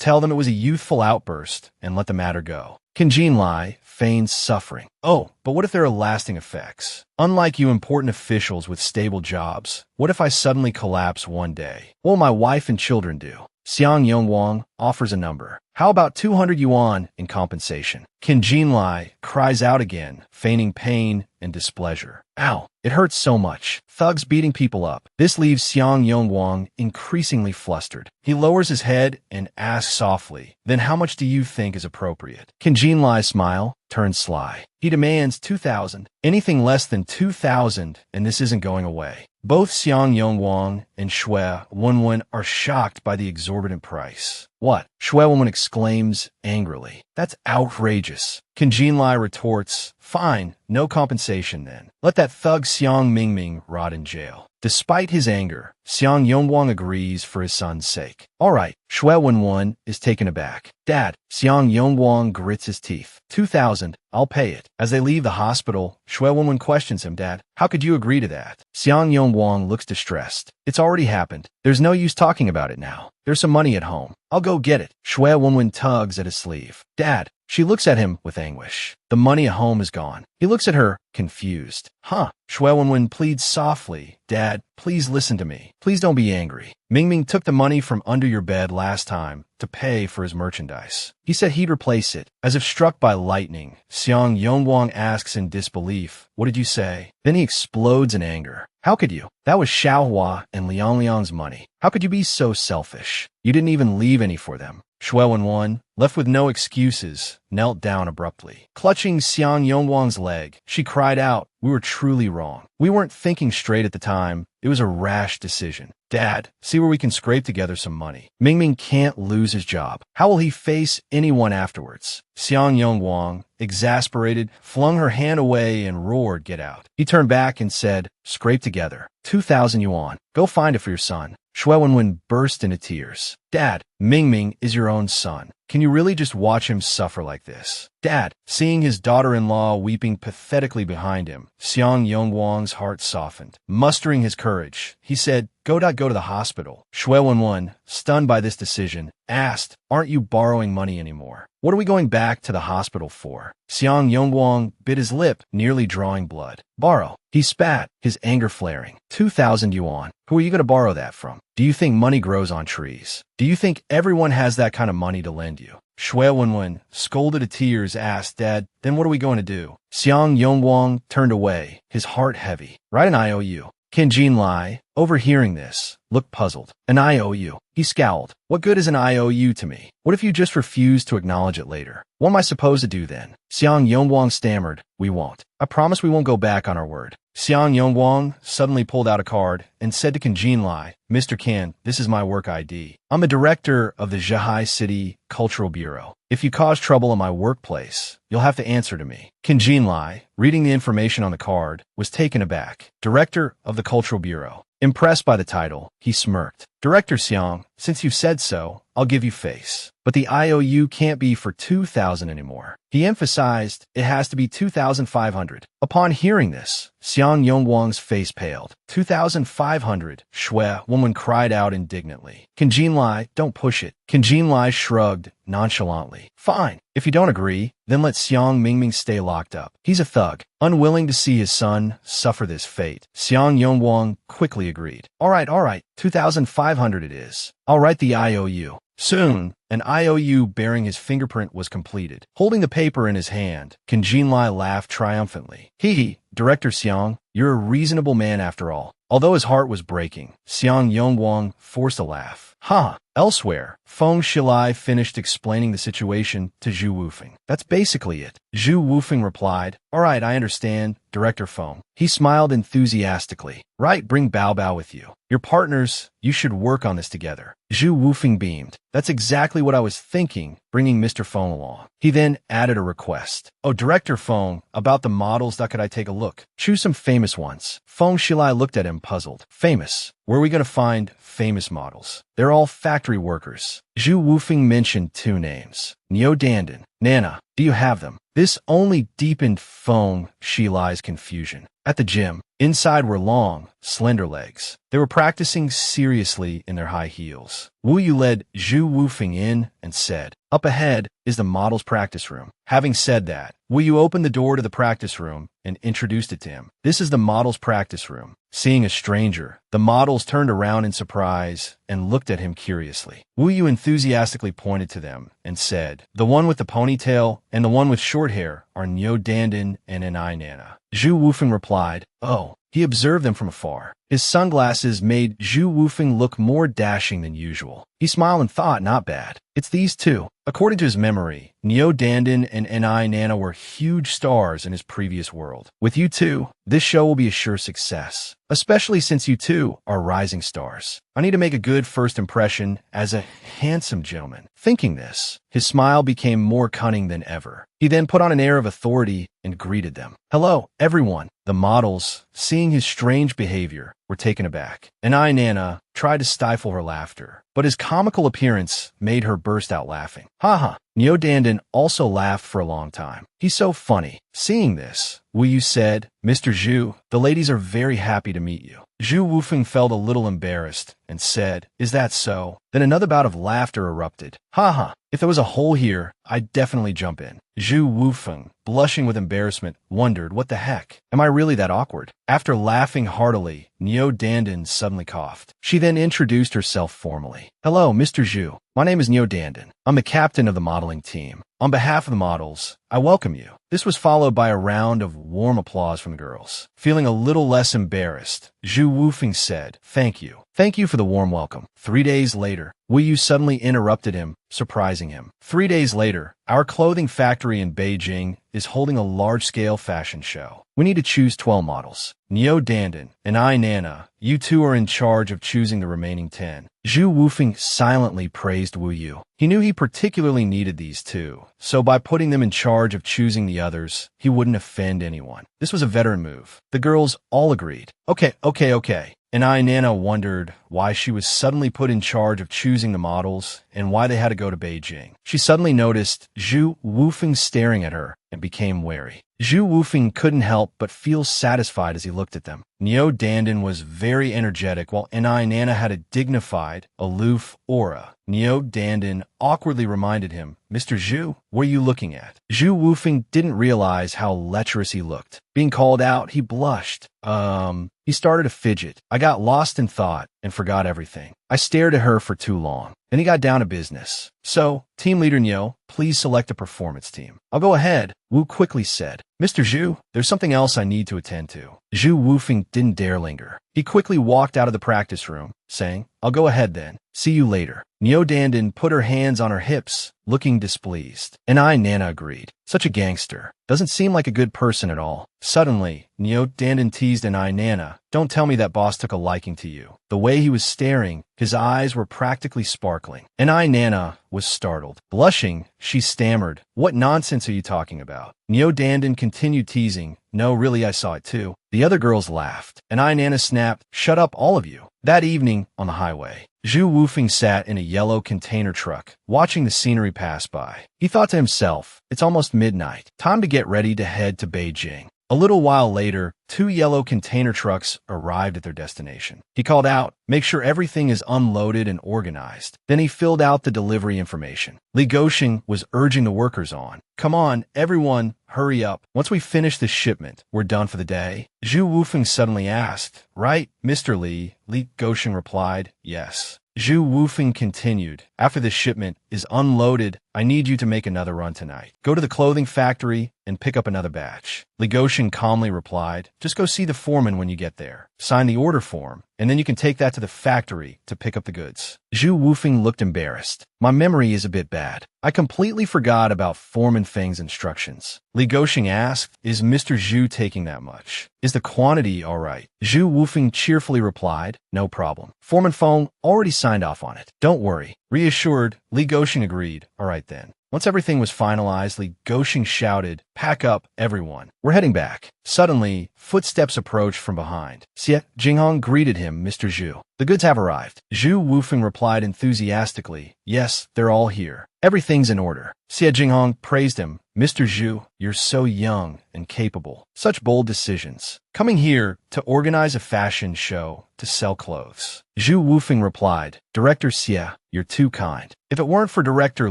tell them it was a youthful outburst and let the matter go. Jinlai feigns suffering. Oh, but what if there are lasting effects? Unlike you important officials with stable jobs, what if I suddenly collapse one day? What will my wife and children do? Xiang Yongguang offers a number. How about 200 yuan in compensation? Jinlai cries out again, feigning pain and displeasure. Ow, it hurts so much. Thugs beating people up. This leaves Xiang Yongguang increasingly flustered. He lowers his head and asks softly, then how much do you think is appropriate? Jinlai's smile turns sly. He demands 2,000. Anything less than 2,000, and this isn't going away. Both Xiang Yongguang and Shui Wenwen are shocked by the exorbitant price. What? Shui Wenwen exclaims angrily. That's outrageous. Can Jinlai retorts, fine, no compensation then. Let that thug Xiang Mingming rot in jail. Despite his anger, Xiang Yongwang agrees for his son's sake. All right, Shui Wenwen is taken aback. Dad, Xiang Yongwang grits his teeth. 2,000, I'll pay it. As they leave the hospital, Shui Wenwen questions him, Dad, how could you agree to that? Xiang Yongwang looks distressed. It's already happened. There's no use talking about it now. There's some money at home. I'll go get it. Shui Wenwen tugs at his sleeve. Dad. She looks at him with anguish. The money at home is gone. He looks at her, confused. Huh. Shui Wenwen pleads softly. Dad, please listen to me. Please don't be angry. Mingming took the money from under your bed last time to pay for his merchandise. He said he'd replace it. As if struck by lightning, Xiang Yongwang asks in disbelief, what did you say? Then he explodes in anger. How could you? That was Xiaohua and Liang Liang's money. How could you be so selfish? You didn't even leave any for them. Shui Wenwen, left with no excuses, knelt down abruptly. Clutching Xiang Yongwang's leg, she cried out, we were truly wrong. We weren't thinking straight at the time. It was a rash decision. Dad, see where we can scrape together some money. Mingming can't lose his job. How will he face anyone afterwards? Xiang Yongwang, exasperated, flung her hand away and roared, get out. He turned back and said, scrape together. 2,000 yuan. Go find it for your son. Shui Wenwen burst into tears. Dad, Mingming is your own son. Can you really just watch him suffer like this? Dad, seeing his daughter-in-law weeping pathetically behind him, Xiang Yongwang's heart softened. Mustering his courage, he said, go to the hospital. Shui Wenwen, stunned by this decision, asked, aren't you borrowing money anymore? What are we going back to the hospital for? Xiang Yongwang bit his lip, nearly drawing blood. Borrow. He spat, his anger flaring. 2,000 yuan. Who are you going to borrow that from? Do you think money grows on trees? Do you think everyone has that kind of money to lend you? Shui Wenwen, scolded to tears, asked, Dad, then what are we going to do? Xiang Yongwang turned away, his heart heavy. Write an IOU. Qin Jinlai, overhearing this, looked puzzled. An IOU. He scowled. What good is an IOU to me? What if you just refuse to acknowledge it later? What am I supposed to do then? Xiang Yongwang stammered, we won't. I promise we won't go back on our word. Xiang Yongwang suddenly pulled out a card and said to Qin Jinlai, Mr. Qin, this is my work ID. I'm a director of the Zhehai City Cultural Bureau. If you cause trouble in my workplace, you'll have to answer to me. Qin Jinlai, reading the information on the card, was taken aback. Director of the Cultural Bureau. Impressed by the title, he smirked. Director Xiang, since you've said so, I'll give you face. But the IOU can't be for 2,000 anymore. He emphasized it has to be 2,500. Upon hearing this, Xiang Yongwang's face paled. 2,500, Shui Wenwen cried out indignantly. Qin Jinlai, don't push it. Qin Jinlai shrugged nonchalantly. Fine. If you don't agree, then let Xiang Mingming stay locked up. He's a thug, unwilling to see his son suffer this fate. Xiang Yongwang quickly agreed. All right, 2,500 it is. I'll write the IOU. Soon, an IOU bearing his fingerprint was completed. Holding the paper in his hand, Qin Jinlai laughed triumphantly. Hee, Director Xiang, you're a reasonable man after all. Although his heart was breaking, Xiang Yongwang forced a laugh. Ha! Elsewhere, Feng Shilai finished explaining the situation to Chou Yufeng. That's basically it. Chou Yufeng replied, all right, I understand, Director Feng. He smiled enthusiastically. Right, bring Bao Bao with you. Your partners, you should work on this together. Chou Yufeng beamed. That's exactly what I was thinking, bringing Mr. Feng along. He then added a request. Oh, Director Feng, about the models, could I take a look? Choose some famous ones. Feng Shilai looked at him puzzled. Famous? Where are we going to find famous models? They're all factory workers. Chou Yufeng mentioned two names. Neo Dandan, Nana. Do you have them? This only deepened Feng Shilai's confusion. At the gym, inside were long, slender legs. They were practicing seriously in their high heels. Wu Yu led Chou Yufeng in and said, up ahead is the model's practice room. Having said that, Wu Yu opened the door to the practice room and introduced it to him. This is the model's practice room. Seeing a stranger, the models turned around in surprise and looked at him curiously. Wu Yu enthusiastically pointed to them and said, the one with the ponytail and the one with short hair are Neo Dandan and Nai Nana. Chou Yufeng replied, oh. He observed them from afar. His sunglasses made Chou Yufeng look more dashing than usual. He smiled and thought, not bad. It's these two. According to his memory, Neo Dandan and Nai Nana were huge stars in his previous world. world. With you two, this show will be a sure success, especially since you two are rising stars. I need to make a good first impression as a handsome gentleman. Thinking this, his smile became more cunning than ever. He then put on an air of authority and greeted them. Hello, everyone. The models, seeing his strange behavior, were taken aback. And Nana tried to stifle her laughter, but his comical appearance made her burst out laughing. Haha. Neo Dandan also laughed for a long time. He's so funny. Seeing this, Wu Yu said, Mr. Zhu, the ladies are very happy to meet you. Chou Yufeng felt a little embarrassed and said, Is that so? Then another bout of laughter erupted. Haha, if there was a hole here, I'd definitely jump in. Chou Yufeng, blushing with embarrassment, wondered, what the heck? Am I really that awkward? After laughing heartily, Neo Dandan suddenly coughed. She then introduced herself formally. Hello, Mr. Zhu. My name is Neo Dandan. I'm the captain of the modeling team. On behalf of the models, I welcome you. This was followed by a round of warm applause from the girls. Feeling a little less embarrassed, Chou Yufeng said, Thank you. Thank you for the warm welcome. 3 days later, Wu Yu suddenly interrupted him, surprising him. 3 days later, our clothing factory in Beijing is holding a large-scale fashion show. We need to choose 12 models. Neo Dandan and Nana, you two are in charge of choosing the remaining 10. Chou Yufeng silently praised Wu Yu. He knew he particularly needed these two, so by putting them in charge of choosing the others, he wouldn't offend anyone. This was a veteran move. The girls all agreed. Okay. And Nana wondered why she was suddenly put in charge of choosing the models and why they had to go to Beijing. She suddenly noticed Chou Yufeng staring at her and became wary. Chou Yufeng couldn't help but feel satisfied as he looked at them. Neo Dandan was very energetic while Nana had a dignified, aloof aura. Neo Dandan awkwardly reminded him, Mr. Zhu, what are you looking at? Chou Yufeng didn't realize how lecherous he looked. Being called out, he blushed. He started to fidget. I got lost in thought and forgot everything. I stared at her for too long. Then he got down to business. So, team leader Neo, please select a performance team. I'll go ahead, Wu quickly said. Mr. Zhu, there's something else I need to attend to. Chou Yufeng didn't dare linger. He quickly walked out of the practice room, saying, I'll go ahead then. See you later. Neo Dandan put her hands on her hips, looking displeased. And Nana agreed. Such a gangster. Doesn't seem like a good person at all. Suddenly, Neo Dandan teased Nana, don't tell me that boss took a liking to you. The way he was staring, his eyes were practically sparkling. And Nana was startled. Blushing, she stammered, What nonsense are you talking about? Neo Dandan continued teasing, No, really I saw it too. The other girls laughed, and Nana snapped, Shut up, all of you. That evening, on the highway, Chou Yufeng sat in a yellow container truck, watching the scenery pass by. He thought to himself, it's almost midnight. Time to get ready to head to Beijing. A little while later, 2 yellow container trucks arrived at their destination. He called out, Make sure everything is unloaded and organized. Then he filled out the delivery information. Li Gosheng was urging the workers on. Come on, everyone, hurry up. Once we finish this shipment, we're done for the day. Chou Yufeng suddenly asked, Right, Mr. Li? Li Gosheng replied, Yes. Chou Yufeng continued, After this shipment is unloaded, I need you to make another run tonight. Go to the clothing factory and pick up another batch. Li Gosheng calmly replied, Just go see the foreman when you get there. Sign the order form, and then you can take that to the factory to pick up the goods. Chou Yufeng looked embarrassed. My memory is a bit bad. I completely forgot about Foreman Feng's instructions. Li Gosheng asked, Is Mr. Zhu taking that much? Is the quantity all right? Chou Yufeng cheerfully replied, No problem. Foreman Feng already signed off on it. Don't worry. Reassured, Li Gosheng agreed. All right then. Once everything was finalized, Li Gosheng shouted, Pack up, everyone. We're heading back. Suddenly, footsteps approached from behind. Xie Jinghong greeted him, Mr. Zhu. The goods have arrived. Chou Yufeng replied enthusiastically, Yes, they're all here. Everything's in order. Xie Jinghong praised him. Mr. Zhu, you're so young and capable. Such bold decisions. Coming here to organize a fashion show to sell clothes. Chou Yufeng replied, Director Xie, you're too kind. If it weren't for Director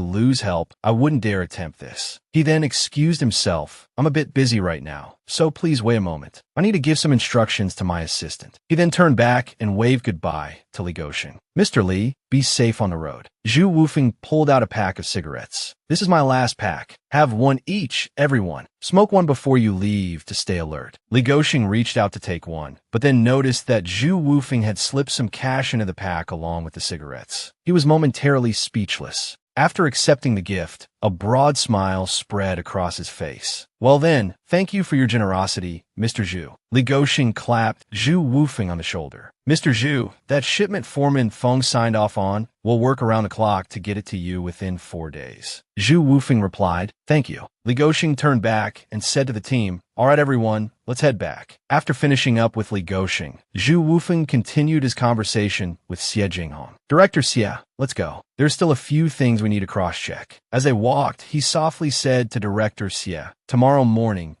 Lu's help, I wouldn't dare attempt this. He then excused himself. I'm a bit busy right now, so please wait a moment. I need to give some instructions to my assistant. He then turned back and waved goodbye to Li Gosheng. Mr. Li, be safe on the road. Chou Yufeng pulled out a pack of cigarettes. This is my last pack. Have one each, everyone. Smoke one before you leave to stay alert. Li Gosheng reached out to take one, but then noticed that Chou Yufeng had slipped some cash into the pack along with the cigarettes. He was momentarily speechless. After accepting the gift, a broad smile spread across his face. Well then, thank you for your generosity, Mr. Zhu. Li Gouxing clapped Chou Yufeng on the shoulder. Mr. Zhu, that shipment foreman Feng signed off on, will work around the clock to get it to you within 4 days. Chou Yufeng replied, thank you. Li Gouxing turned back and said to the team, all right everyone, let's head back. After finishing up with Li Gouxing, Chou Yufeng continued his conversation with Xie Jinghong. Director Xie, let's go. There's still a few things we need to cross-check. As they walked, he softly said to Director Xie, tomorrow morning,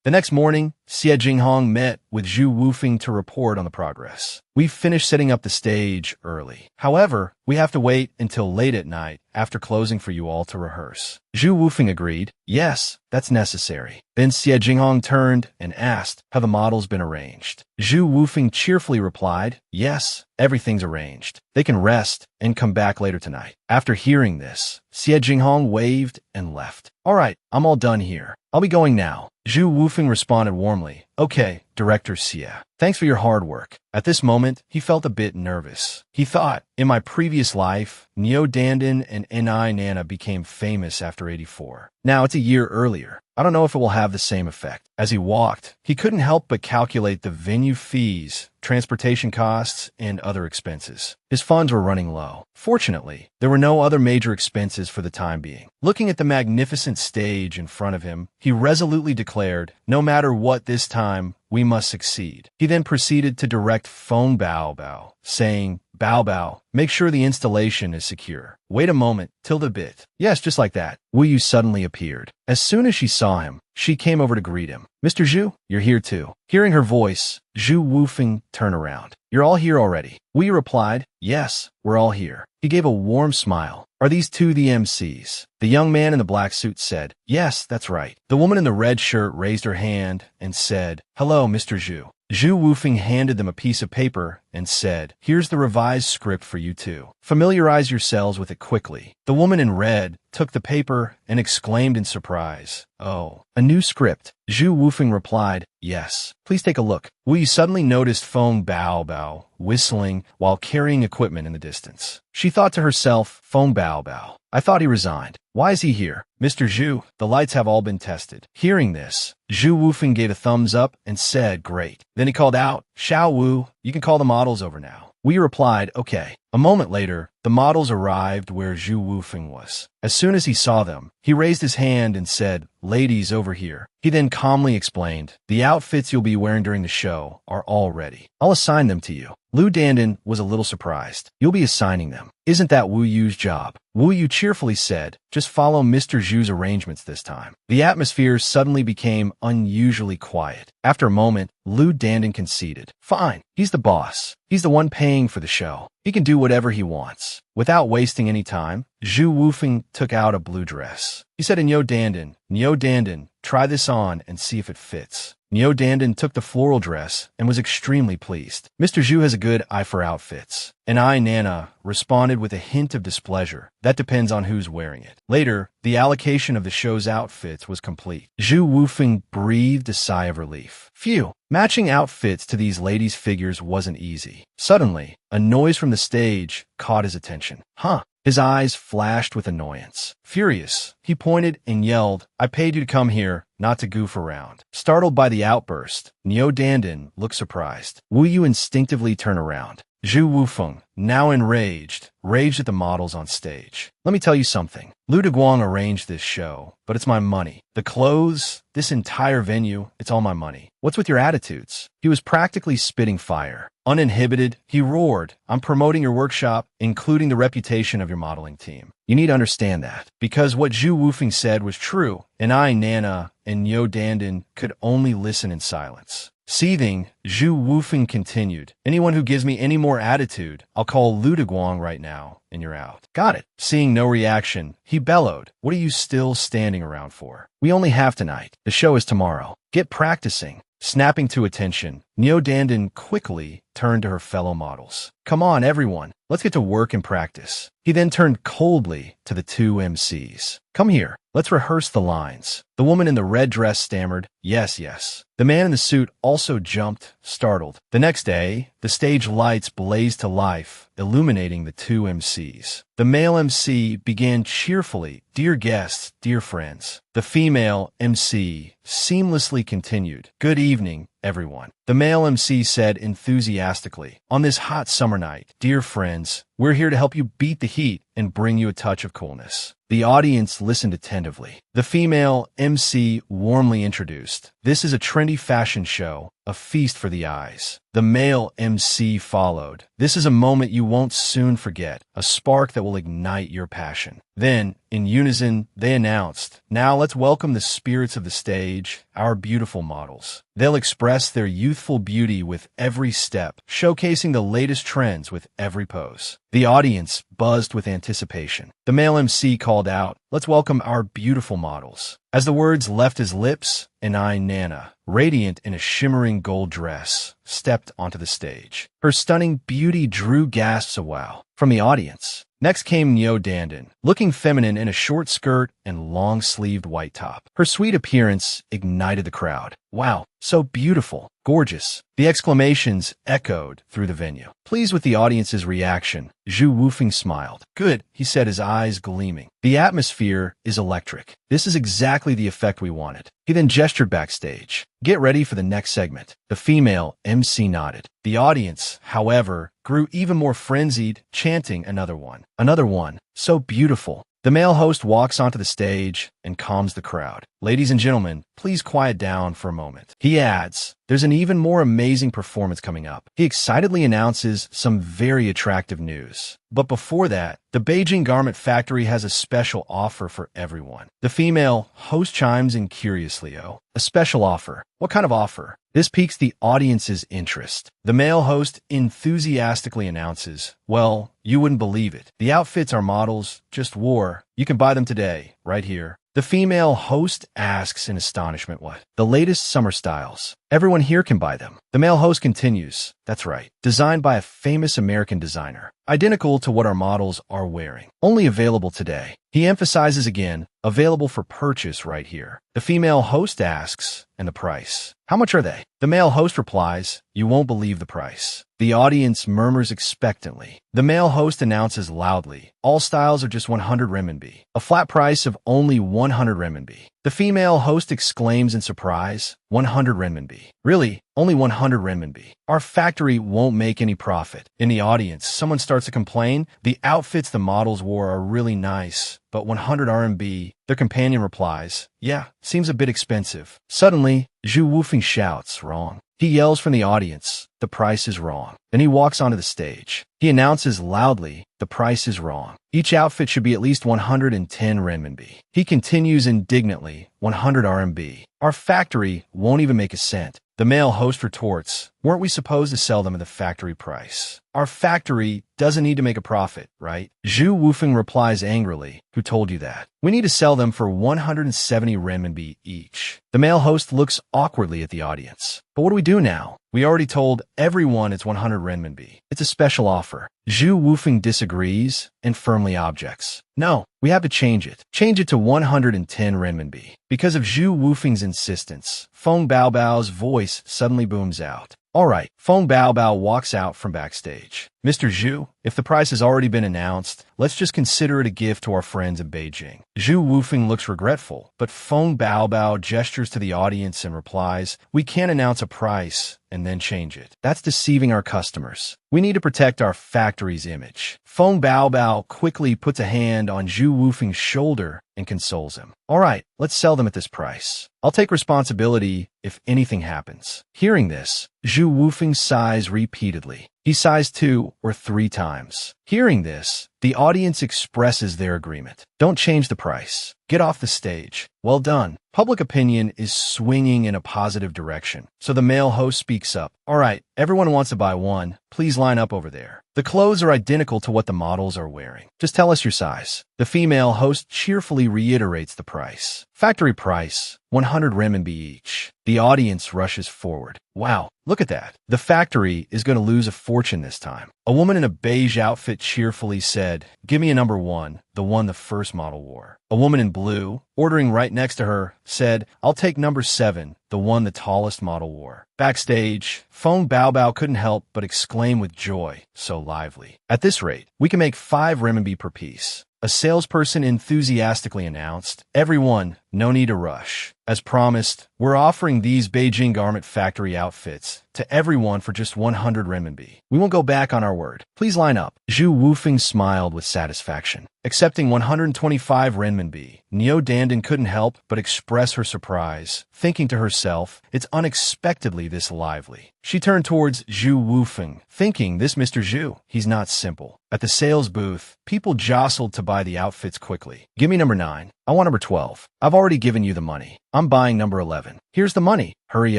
The next morning, Xie Jinghong met with Chou Yufeng to report on the progress. We've finished setting up the stage early. However, we have to wait until late at night after closing for you all to rehearse. Chou Yufeng agreed, yes, that's necessary. Then Xie Jinghong turned and asked how the model's been arranged. Chou Yufeng cheerfully replied, yes, everything's arranged. They can rest and come back later tonight. After hearing this, Xie Jinghong waved and left. All right, I'm all done here. I'll be going now. Chou Yufeng responded warmly, okay, Director Xie. Thanks for your hard work. At this moment, he felt a bit nervous. He thought, in my previous life, Neo Dandan and Ni Nana became famous after 84. Now it's a year earlier. I don't know if it will have the same effect. As he walked, he couldn't help but calculate the venue fees, transportation costs, and other expenses. His funds were running low. Fortunately, there were no other major expenses for the time being. Looking at the magnificent stage in front of him, he resolutely declared, no matter what this time, we must succeed. He then proceeded to direct Feng Bao Bao, saying, Bao Bao, make sure the installation is secure. Wait a moment, tilde a bit. Yes, just like that. Wu Yu suddenly appeared. As soon as she saw him, she came over to greet him. Mr. Zhu, you're here too. Hearing her voice, Chou Yufeng turned around. You're all here already. Wu Yu replied, yes, we're all here. He gave a warm smile. Are these two the MCs? The young man in the black suit said, yes, that's right. The woman in the red shirt raised her hand and said, hello, Mr. Zhu. Chou Yufeng handed them a piece of paper and said, here's the revised script for you two. Familiarize yourselves with it quickly. The woman in red took the paper and exclaimed in surprise, oh, a new script. Chou Yufeng replied, yes. Please take a look. Wu Yu suddenly noticed Feng Bao Bao whistling while carrying equipment in the distance. She thought to herself, Feng Bao Bao, I thought he resigned. Why is he here? Mr. Zhu, the lights have all been tested. Hearing this, Chou Yufeng gave a thumbs up and said, great. Then he called out, Xiao Wu, you can call the models over now. We replied, okay. A moment later, the models arrived where Chou Yufeng was. As soon as he saw them, he raised his hand and said, ladies over here. He then calmly explained, the outfits you'll be wearing during the show are all ready. I'll assign them to you. Lu Dandan was a little surprised. You'll be assigning them. Isn't that Wu Yu's job? Wu Yu cheerfully said, just follow Mr. Zhu's arrangements this time. The atmosphere suddenly became unusually quiet. After a moment, Lu Dandan conceded. Fine, he's the boss. He's the one paying for the show. He can do whatever he wants. Without wasting any time, Chou Yufeng took out a blue dress. He said to Neo Dandan, try this on and see if it fits. Neo Dandan took the floral dress and was extremely pleased. Mr. Zhu has a good eye for outfits. And Nana responded with a hint of displeasure. That depends on who's wearing it. Later, the allocation of the show's outfits was complete. Chou Yufeng breathed a sigh of relief. Phew, matching outfits to these ladies' figures wasn't easy. Suddenly, a noise from the stage caught his attention. Huh. His eyes flashed with annoyance. Furious, he pointed and yelled, I paid you to come here, not to goof around. Startled by the outburst, Neo Dandan looked surprised. Wu Yu instinctively turned around. Chou Yufeng, now enraged, raged at the models on stage. Let me tell you something. Lu Deguang arranged this show, but it's my money. The clothes, this entire venue, it's all my money. What's with your attitudes? He was practically spitting fire. Uninhibited, he roared, I'm promoting your workshop, including the reputation of your modeling team. You need to understand that, because what Chou Yufeng said was true, and Nana and Neo Dandan could only listen in silence. Seething, Chou Yufeng continued, anyone who gives me any more attitude, I'll call Lu Deguang right now, and you're out. Got it. Seeing no reaction, he bellowed, what are you still standing around for? We only have tonight. The show is tomorrow. Get practicing. Snapping to attention, Neo Dandan quickly turned to her fellow models. Come on, everyone. Let's get to work and practice. He then turned coldly to the two MCs. Come here. Let's rehearse the lines. The woman in the red dress stammered, yes, yes. The man in the suit also jumped, startled. The next day, the stage lights blazed to life, illuminating the two MCs. The male MC began cheerfully, dear guests, dear friends. The female MC seamlessly continued, good evening, everyone. The male MC said enthusiastically, on this hot summer night, dear friends, we're here to help you beat the heat and bring you a touch of coolness. The audience listened attentively. The female MC warmly introduced, this is a trendy fashion show, a feast for the eyes. The male MC followed. This is a moment you won't soon forget, a spark that will ignite your passion. Then, in unison, they announced, now let's welcome the spirits of the stage, our beautiful models. They'll express their youthful beauty with every step, showcasing the latest trends with every pose. The audience buzzed with anticipation. The male MC called out, let's welcome our beautiful models. As the words left his lips, Nana, radiant in a shimmering gold dress, stepped onto the stage. Her stunning beauty drew gasps of wow from the audience. Next came Neo Dandan, looking feminine in a short skirt and long-sleeved white top. Her sweet appearance ignited the crowd. Wow, so beautiful, gorgeous. The exclamations echoed through the venue. Pleased with the audience's reaction, Chou Yufeng smiled. Good, he said, his eyes gleaming. The atmosphere is electric. This is exactly the effect we wanted. He then gestured backstage. Get ready for the next segment. The female MC nodded. The audience, however, grew even more frenzied, chanting another one. Another one. So beautiful. The male host walks onto the stage and calms the crowd. Ladies and gentlemen, please quiet down for a moment. He adds, there's an even more amazing performance coming up. He excitedly announces some very attractive news. But before that, the Beijing Garment Factory has a special offer for everyone. The female host chimes in curiously, oh, a special offer. What kind of offer? This piques the audience's interest. The male host enthusiastically announces, well, you wouldn't believe it. The outfits our models just wore. You can buy them today, right here. The female host asks in astonishment, what? The latest summer styles. Everyone here can buy them. The male host continues, that's right, designed by a famous American designer, identical to what our models are wearing. Only available today. He emphasizes again, available for purchase right here. The female host asks, and the price? How much are they? The male host replies, you won't believe the price. The audience murmurs expectantly. The male host announces loudly, all styles are just 100 renminbi, a flat price of only 100 renminbi. The female host exclaims in surprise, 100 renminbi. Really? Only 100 renminbi. Our factory won't make any profit. In the audience, someone starts to complain, the outfits the models wore are really nice, but 100 RMB. Their companion replies, yeah, seems a bit expensive. Suddenly, Chou Yufeng shouts, wrong. He yells from the audience, the price is wrong. Then he walks onto the stage. He announces loudly, the price is wrong. Each outfit should be at least 110 renminbi. He continues indignantly, 100 RMB. Our factory won't even make a cent. The male host retorts, weren't we supposed to sell them at the factory price? Our factory doesn't need to make a profit, right? Chou Yufeng replies angrily, who told you that? We need to sell them for 170 renminbi each. The male host looks awkwardly at the audience. But what do we do now? We already told everyone it's 100 renminbi. It's a special offer. Chou Yufeng disagrees and firmly objects. No, we have to change it. Change it to 110 renminbi. Because of Chou Yufeng's insistence, Feng Baobao's voice suddenly booms out. All right, Feng Baobao walks out from backstage. Mr. Zhu, if the price has already been announced, let's just consider it a gift to our friends in Beijing. Chou Yufeng looks regretful, but Feng Baobao gestures to the audience and replies, we can't announce a price and then change it. That's deceiving our customers. We need to protect our factory's image. Feng Baobao quickly puts a hand on Chou Yufeng's shoulder and consoles him. All right, let's sell them at this price. I'll take responsibility if anything happens. Hearing this, Chou Yufeng sighs repeatedly. He sighs 2 or 3 times. Hearing this, the audience expresses their agreement. Don't change the price. Get off the stage. Well done. Public opinion is swinging in a positive direction. So the male host speaks up. All right, everyone wants to buy one. Please line up over there. The clothes are identical to what the models are wearing. Just tell us your size. The female host cheerfully reiterates the price. Factory price, 100 renminbi each. The audience rushes forward. Wow, look at that. The factory is going to lose a fortune this time. A woman in a beige outfit cheerfully said, "Give me a number 1, the one the first model wore." A woman in blue, ordering right next to her, said, "I'll take number 7, the one the tallest model wore." Backstage, Feng Baobao couldn't help but exclaim with joy, so lively. "At this rate, we can make 5 renminbi per piece." A salesperson enthusiastically announced, "Everyone, no need to rush. As promised, we're offering these Beijing garment factory outfits to everyone for just 100 renminbi. We won't go back on our word. Please line up." Chou Yufeng smiled with satisfaction. Accepting 125 renminbi, Neo Dandan couldn't help but express her surprise, thinking to herself, it's unexpectedly this lively. She turned towards Chou Yufeng, thinking, this Mr. Zhu, he's not simple. At the sales booth, people jostled to buy the outfits quickly. "Give me number 9. I want number 12. I've already given you the money. I'm buying number 11. Here's the money. Hurry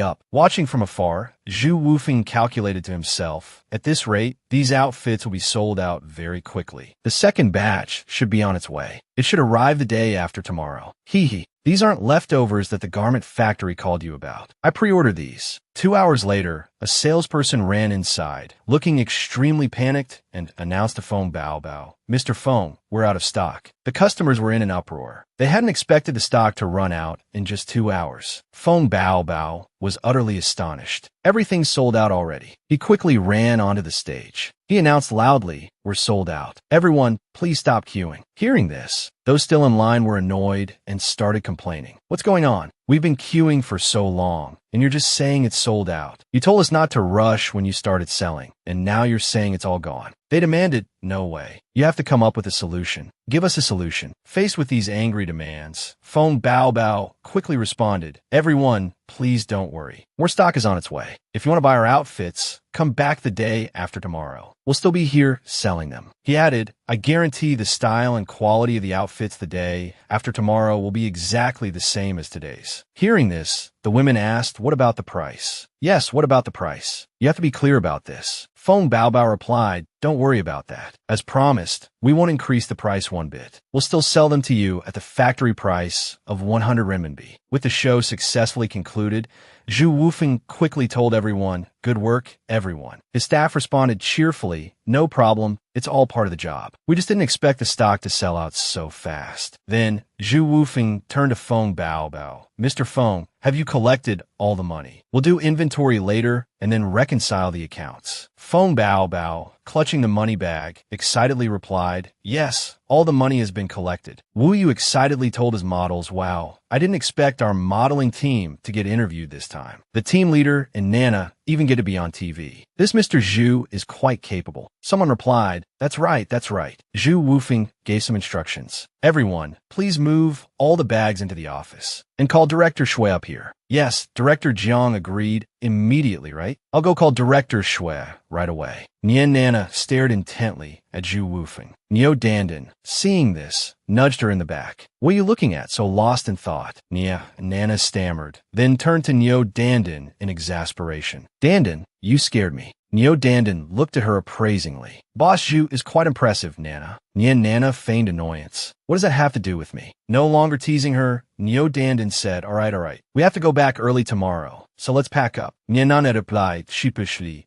up." Watching from afar, Chou Yufeng calculated to himself, at this rate, these outfits will be sold out very quickly. The second batch should be on its way. It should arrive the day after tomorrow. Hee. These aren't leftovers that the garment factory called you about. I pre-ordered these. 2 hours later, a salesperson ran inside, looking extremely panicked, and announced to Feng Baobao, "Mr. Feng, we're out of stock." The customers were in an uproar. They hadn't expected the stock to run out in just 2 hours. Feng Baobao was utterly astonished. Everything's sold out already. He quickly ran onto the stage. He announced loudly, "We're sold out. Everyone, please stop queuing." Hearing this, those still in line were annoyed and started complaining. "What's going on? We've been queuing for so long, and you're just saying it's sold out. You told us not to rush when you started selling, and now you're saying it's all gone." They demanded, "No way. You have to come up with a solution. Give us a solution." Faced with these angry demands, Feng Baobao quickly responded, "Everyone, please don't worry. More stock is on its way. If you want to buy our outfits, come back the day after tomorrow. We'll still be here selling them." He added, "I guarantee the style and quality of the outfits the day after tomorrow will be exactly the same as today's." Hearing this, the women asked, "What about the price?" "Yes, what about the price? You have to be clear about this." Feng Baobao replied, "Don't worry about that. As promised, we won't increase the price one bit. We'll still sell them to you at the factory price of 100 renminbi. With the show successfully concluded, Chou Yufeng quickly told everyone, "Good work, everyone." His staff responded cheerfully, "No problem. It's all part of the job. We just didn't expect the stock to sell out so fast." Then, Chou Yufeng turned to Feng Baobao. "Mr. Feng, have you collected all the money? We'll do inventory later and then reconcile the accounts." Feng Baobao, clutching the money bag, excitedly replied, "Yes, all the money has been collected." Wu Yu excitedly told his models, "Wow, I didn't expect our modeling team to get interviewed this time. The team leader and Nana even get to be on TV. This Mr. Zhu is quite capable." Someone replied, That's right. Chou Yufeng gave some instructions. "Everyone, please move all the bags into the office and call Director Shui up here." "Yes," Director Jiang agreed immediately, right? "I'll go call Director Shui right away." Nian Nana stared intently at Chou Yufeng. Neo Dandan, seeing this, nudged her in the back. "What are you looking at, so lost in thought?" Nana stammered, then turned to Neo Dandan in exasperation. "Dandan, you scared me." Neo Dandan looked at her appraisingly. "Boss Zhu is quite impressive, Nana." Nian Nana feigned annoyance. "What does that have to do with me?" No longer teasing her, Neo Dandan said, all right. We have to go back early tomorrow, so let's pack up." Nian Nana replied sheepishly,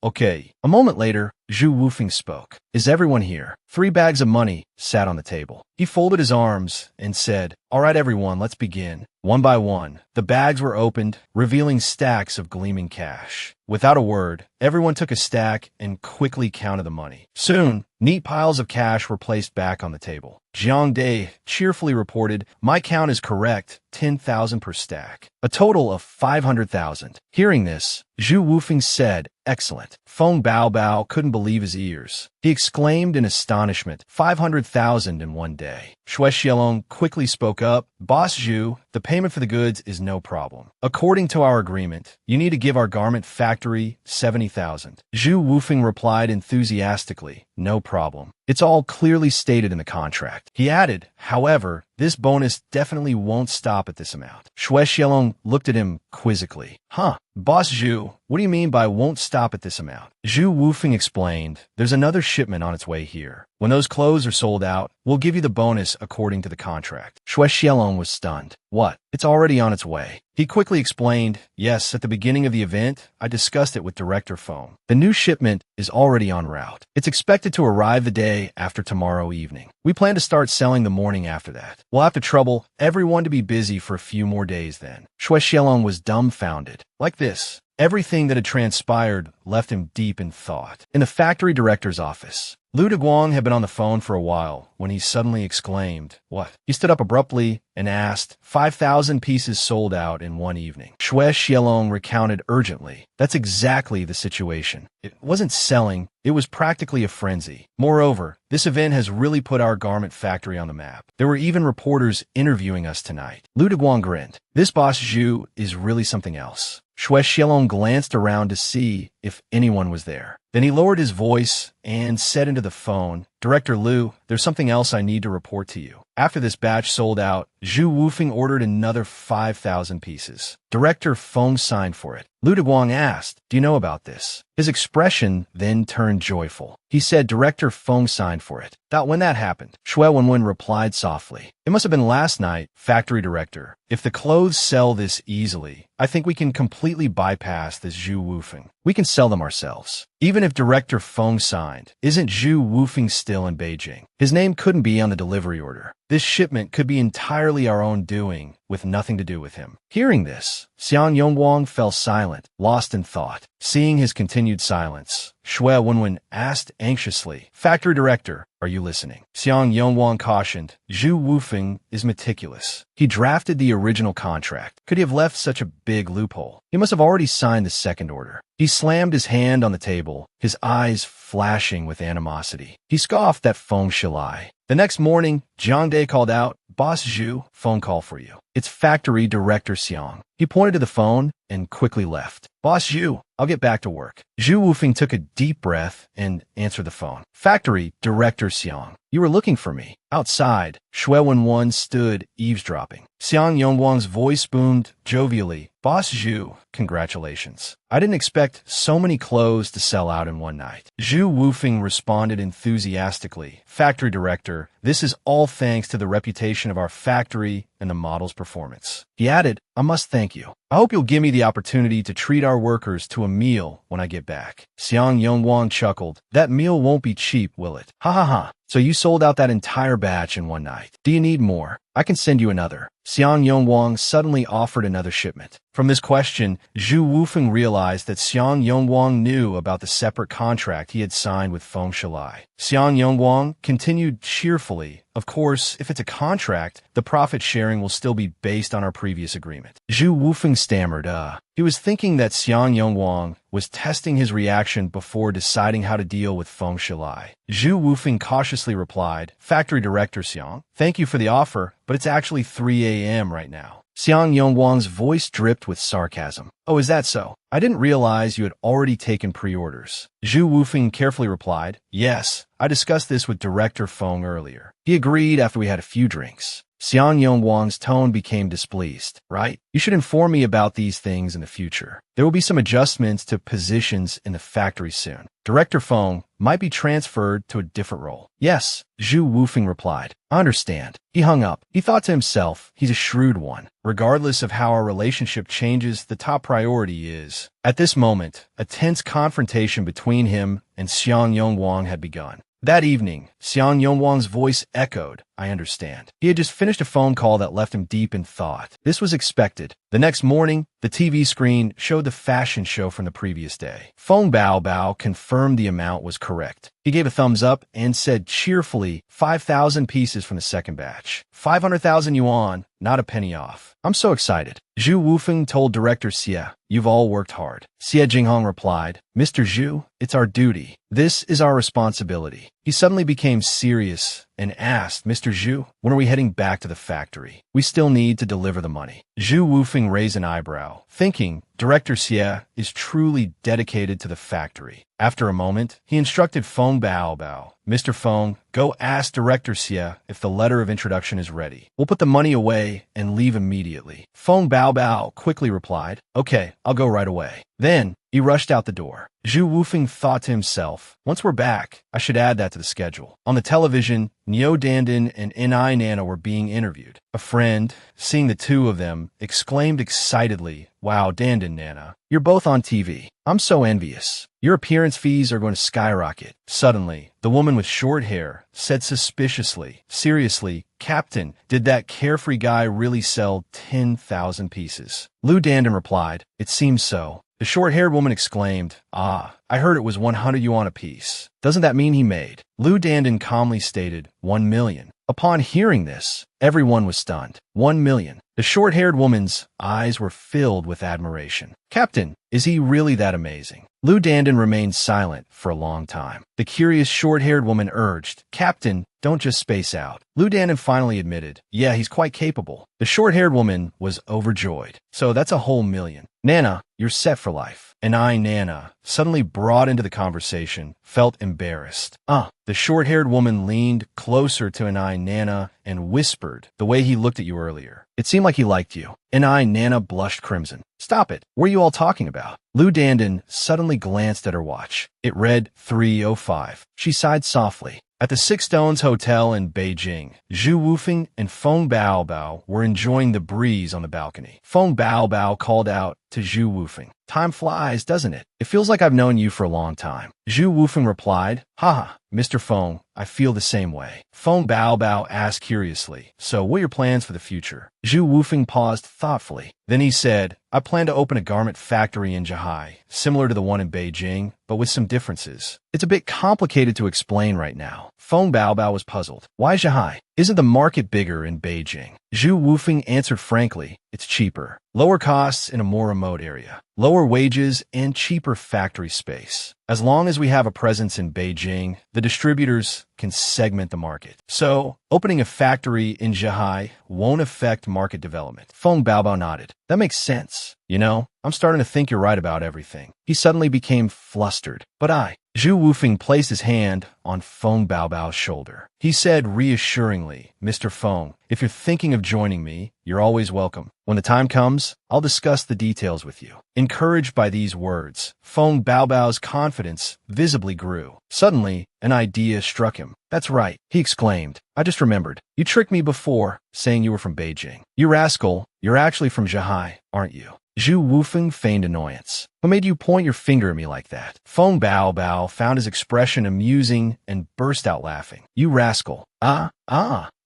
Okay. A moment later, Chou Yufeng spoke. "Is everyone here?" 3 bags of money sat on the table. He folded his arms and said, "All right, everyone, let's begin." One by one, the bags were opened, revealing stacks of gleaming cash. Without a word, everyone took a stack and quickly counted the money. Soon, neat piles of cash were placed back on the table. Jiang Dai cheerfully reported, "My count is correct, 10,000 per stack. A total of 500,000. Hearing this, Chou Yufeng said, "Excellent." Feng Baobao couldn't believe his ears. He exclaimed in astonishment, 500,000 in one day. Shui Xialong quickly spoke up, "Boss Zhu, the payment for the goods is no problem. According to our agreement, you need to give our garment factory 70,000. Chou Yufeng replied enthusiastically, no problem. It's all clearly stated in the contract. He added, however, this bonus definitely won't stop at this amount. Shui Xielong looked at him quizzically. Huh? Boss Zhu, what do you mean by won't stop at this amount? Zhu Wufeng explained, there's another shipment on its way here. When those clothes are sold out, we'll give you the bonus according to the contract. Shui Xielong was stunned. What? It's already on its way. He quickly explained, yes, at the beginning of the event, I discussed it with Director Feng. The new shipment is already en route. It's expected to arrive the day after tomorrow evening. We plan to start selling the morning after that. We'll have to trouble everyone to be busy for a few more days then. Shui Xielong was dumbfounded. Like this. Everything that had transpired left him deep in thought. In the factory director's office, Lu Deguang had been on the phone for a while when he suddenly exclaimed, "What?" He stood up abruptly and asked, 5,000 pieces sold out in one evening. Shui Xielong recounted urgently, that's exactly the situation. It wasn't selling, it was practically a frenzy. Moreover, this event has really put our garment factory on the map. There were even reporters interviewing us tonight. Lu Deguang grinned. This boss Zhu is really something else. Shui Xielong glanced around to see if anyone was there. Then he lowered his voice and said into the phone, Director Lu, there's something else I need to report to you. After this batch sold out, Zhu Wufeng ordered another 5,000 pieces. Director Feng signed for it. Lu Deguang asked, do you know about this? His expression then turned joyful. He said Director Feng signed for it. When that happened, Shui Wenwen replied softly. It must have been last night, factory director. If the clothes sell this easily, I think we can completely bypass this Zhu Wufeng. We can sell them ourselves. Even if Director Feng signed, isn't Zhu Wufeng still in Beijing? His name couldn't be on the delivery order. This shipment could be entirely our own doing, with nothing to do with him. Hearing this, Xiang Yongguang fell silent, lost in thought. Seeing his continued silence, Shui Wenwen asked anxiously, Factory Director, are you listening? Xiang Yongguang cautioned, Zhu Wufeng is meticulous. He drafted the original contract. Could he have left such a big loophole? He must have already signed the second order. He slammed his hand on the table, his eyes flashing with animosity. He scoffed at Feng Shilai. The next morning, Jiang Dai called out, Boss Zhu, phone call for you. It's Factory Director Xiang. He pointed to the phone and quickly left. Boss Zhu, I'll get back to work. Zhu Wufeng took a deep breath and answered the phone. Factory Director Xiang, you were looking for me. Outside, Shui Wenwen stood eavesdropping. Xiang Yongguang's voice boomed jovially. Boss Zhu, congratulations. I didn't expect so many clothes to sell out in one night. Zhu Wufeng responded enthusiastically. Factory Director, this is all thanks to the reputation of our factory and the model's performance. He added, I must thank you. I hope you'll give me the opportunity to treat our workers to a meal when I get back. Xiang Yongguang chuckled. That meal won't be cheap, will it? Ha ha ha. So you sold out that entire batch in one night. Do you need more? I can send you another. Xiang Yongguang suddenly offered another shipment. From this question, Zhu Wufeng realized that Xiang Yongguang knew about the separate contract he had signed with Feng Shilai. Xiang Yongguang continued cheerfully, of course, if it's a contract, the profit sharing will still be based on our previous agreement. Zhu Wufeng stammered, He was thinking that Xiang Yongguang was testing his reaction before deciding how to deal with Feng Shilai. Zhu Wufeng cautiously replied, Factory Director Xiang, thank you for the offer, but it's actually 3 a.m. right now. Xiang Yongguang's voice dripped with sarcasm. Oh, is that so? I didn't realize you had already taken pre-orders. Zhu Wufeng carefully replied, Yes, I discussed this with Director Feng earlier. He agreed after we had a few drinks. Xiang Yongguang's tone became displeased. Right? You should inform me about these things in the future. There will be some adjustments to positions in the factory soon. Director Feng might be transferred to a different role. Yes, Zhu Wufeng replied. I understand. He hung up. He thought to himself, he's a shrewd one. Regardless of how our relationship changes, the top priority is. At this moment, a tense confrontation between him and Xiang Yongguang had begun. That evening, Xiang Yongguang's voice echoed, I understand. He had just finished a phone call that left him deep in thought. This was expected. The next morning, the TV screen showed the fashion show from the previous day. Feng Bao confirmed the amount was correct. He gave a thumbs up and said cheerfully, 5,000 pieces from the second batch. 500,000 yuan, not a penny off. I'm so excited. Zhu Wufeng told Director Xie, you've all worked hard. Xie Jinghong replied, Mr. Zhu, it's our duty. This is our responsibility. He suddenly became serious and asked, Mr. Zhu, when are we heading back to the factory? We still need to deliver the money. Zhu Wufeng raised an eyebrow, thinking Director Xie is truly dedicated to the factory. After a moment, he instructed Feng Baobao, Mr. Feng, go ask Director Xie if the letter of introduction is ready. We'll put the money away and leave immediately. Feng Baobao quickly replied, okay, I'll go right away. Then, he rushed out the door. Zhu Wufeng thought to himself, once we're back, I should add that to the schedule. On the television, Niu Dandan and Ni Nana were being interviewed. A friend, seeing the two of them, exclaimed excitedly, wow, Dandan Nana, you're both on TV. I'm so envious. Your appearance fees are going to skyrocket. Suddenly, the woman with short hair said suspiciously, seriously, Captain, did that carefree guy really sell 10,000 pieces? Liu Dandan replied, it seems so. The short-haired woman exclaimed, ah, I heard it was 100 yuan a piece. Doesn't that mean he made? Liu Dandan calmly stated, 1 million. Upon hearing this, everyone was stunned. 1 million. The short-haired woman's eyes were filled with admiration. Captain, is he really that amazing? Liu Dandan remained silent for a long time. The curious short-haired woman urged, Captain, don't just space out. Liu Dandan finally admitted, yeah, he's quite capable. The short-haired woman was overjoyed. So that's a whole million. Nana, you're set for life. And Nana, suddenly brought into the conversation, felt embarrassed. The short-haired woman leaned closer to Nana and whispered, the way he looked at you earlier. It seemed like he liked you. Nana blushed crimson. Stop it. What are you all talking about? Liu Dandan suddenly glanced at her watch. It read 3:05. She sighed softly. At the Six Stones Hotel in Beijing, Zhu Wufeng and Feng Baobao were enjoying the breeze on the balcony. Feng Baobao called out to Zhu Wufeng, time flies, doesn't it? It feels like I've known you for a long time. Zhu Wufeng replied, haha, Mr. Feng, I feel the same way. Feng Baobao asked curiously, so what are your plans for the future? Zhu Wufeng paused thoughtfully. Then he said, I plan to open a garment factory in Zhahai, similar to the one in Beijing, but with some differences. It's a bit complicated to explain right now. Feng Baobao was puzzled. Why Zhahai? Isn't the market bigger in Beijing? Zhu Wufeng answered frankly, it's cheaper. Lower costs in a more remote area. Lower wages and cheaper factory space. As long as we have a presence in Beijing, the distributors can segment the market. So, opening a factory in Zhahai won't affect market development. Feng Baobao nodded. That makes sense. You know, I'm starting to think you're right about everything. He suddenly became flustered. But Zhu Wufeng placed his hand on Feng Baobao's shoulder. He said reassuringly, Mr. Feng, if you're thinking of joining me, you're always welcome. When the time comes, I'll discuss the details with you. Encouraged by these words, Feng Baobao's confidence visibly grew. Suddenly, an idea struck him. That's right, he exclaimed. I just remembered. You tricked me before, saying you were from Beijing. You rascal, you're actually from Zhahai, aren't you? Zhu Wufeng feigned annoyance. What made you point your finger at me like that? Feng Baobao found his expression amusing and burst out laughing. You rascal. The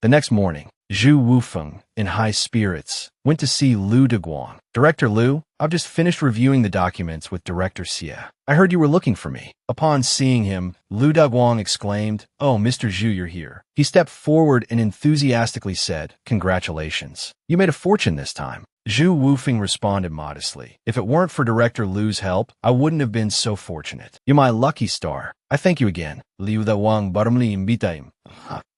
next morning, Zhu Wufeng, in high spirits, went to see Liu Deguang. Director Liu, I've just finished reviewing the documents with Director Xie. I heard you were looking for me. Upon seeing him, Liu Deguang exclaimed, oh, Mr. Zhu, you're here. He stepped forward and enthusiastically said, congratulations. You made a fortune this time. Zhu Wufeng responded modestly. If it weren't for Director Liu's help, I wouldn't have been so fortunate. You're my lucky star. I thank you again. Liu Deguang buttermly invita him.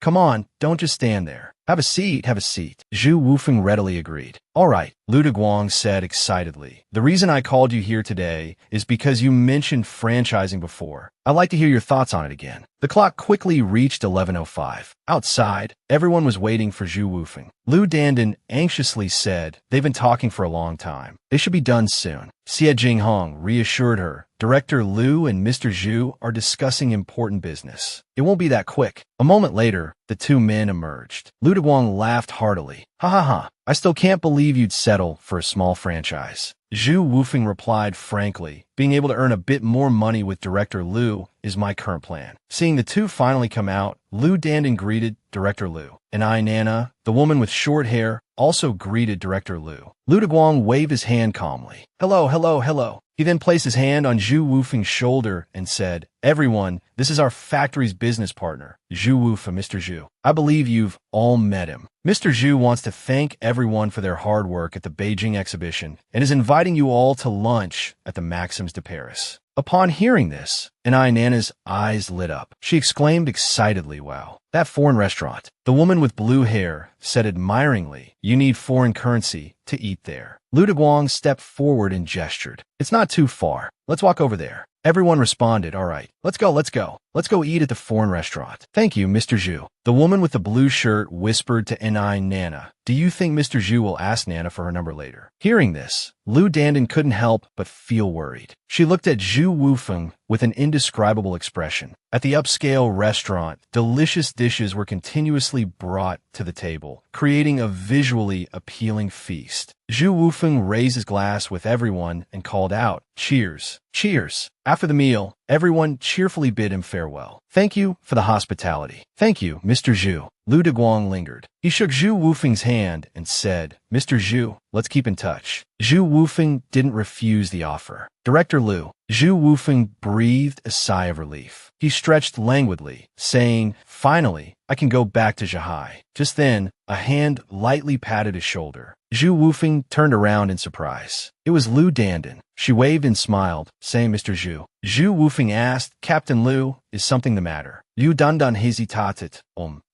Come on, don't just stand there. Have a seat, have a seat. Zhu Wufeng readily agreed. All right, Liu Deguang said excitedly. The reason I called you here today is because you mentioned franchising before. I'd like to hear your thoughts on it again. The clock quickly reached 11:05. Outside, everyone was waiting for Zhu Wufeng. Liu Dandan anxiously said, they've been talking for a long time. They should be done soon. Xie Jinghong reassured her. Director Liu and Mr. Zhu are discussing important business. It won't be that quick. A moment later, the two men emerged. Liu Deguang laughed heartily. Ha ha ha. I still can't believe you'd settle for a small franchise. Zhu Wufeng replied frankly, being able to earn a bit more money with Director Liu is my current plan. Seeing the two finally come out, Liu Dandan greeted Director Liu. And Nana, the woman with short hair, also greeted Director Liu. Liu Deguang waved his hand calmly. Hello, hello, hello. He then placed his hand on Zhu Wufeng's shoulder and said, everyone, this is our factory's business partner, Zhu Wufeng, Mr. Zhu. I believe you've all met him. Mr. Zhu wants to thank everyone for their hard work at the Beijing exhibition and is inviting you all to lunch at the Maxims de Paris. Upon hearing this, and Nana's eyes lit up. She exclaimed excitedly, "Wow, that foreign restaurant." The woman with blue hair said admiringly, "You need foreign currency to eat there." Lu Deguang stepped forward and gestured. "It's not too far. Let's walk over there." Everyone responded, "All right, let's go, let's go. Let's go eat at the foreign restaurant." "Thank you, Mr. Zhu." The woman with the blue shirt whispered to Nana, "Do you think Mr. Zhu will ask Nana for her number later?" Hearing this, Lu Dandan couldn't help but feel worried. She looked at Chou Yufeng with an indescribable expression. At the upscale restaurant, delicious dishes were continuously brought to the table, creating a visually appealing feast. Chou Yufeng raised his glass with everyone and called out, "Cheers! Cheers!" After the meal, everyone cheerfully bid him farewell. "Thank you for the hospitality." "Thank you, Mr. Zhu." Lu Deguang lingered. He shook Chou Yufeng's hand and said, "Mr. Zhu, let's keep in touch." Chou Yufeng didn't refuse the offer. "Director Lu." Chou Yufeng breathed a sigh of relief. He stretched languidly, saying, "Finally, I can go back to Zhahai." Just then, a hand lightly patted his shoulder. Chou Yufeng turned around in surprise. It was Lu Dandan. She waved and smiled, saying, "Mr. Zhu." Chou Yufeng asked, "Captain Lu, is something the matter?" Lu Dandan hesitated.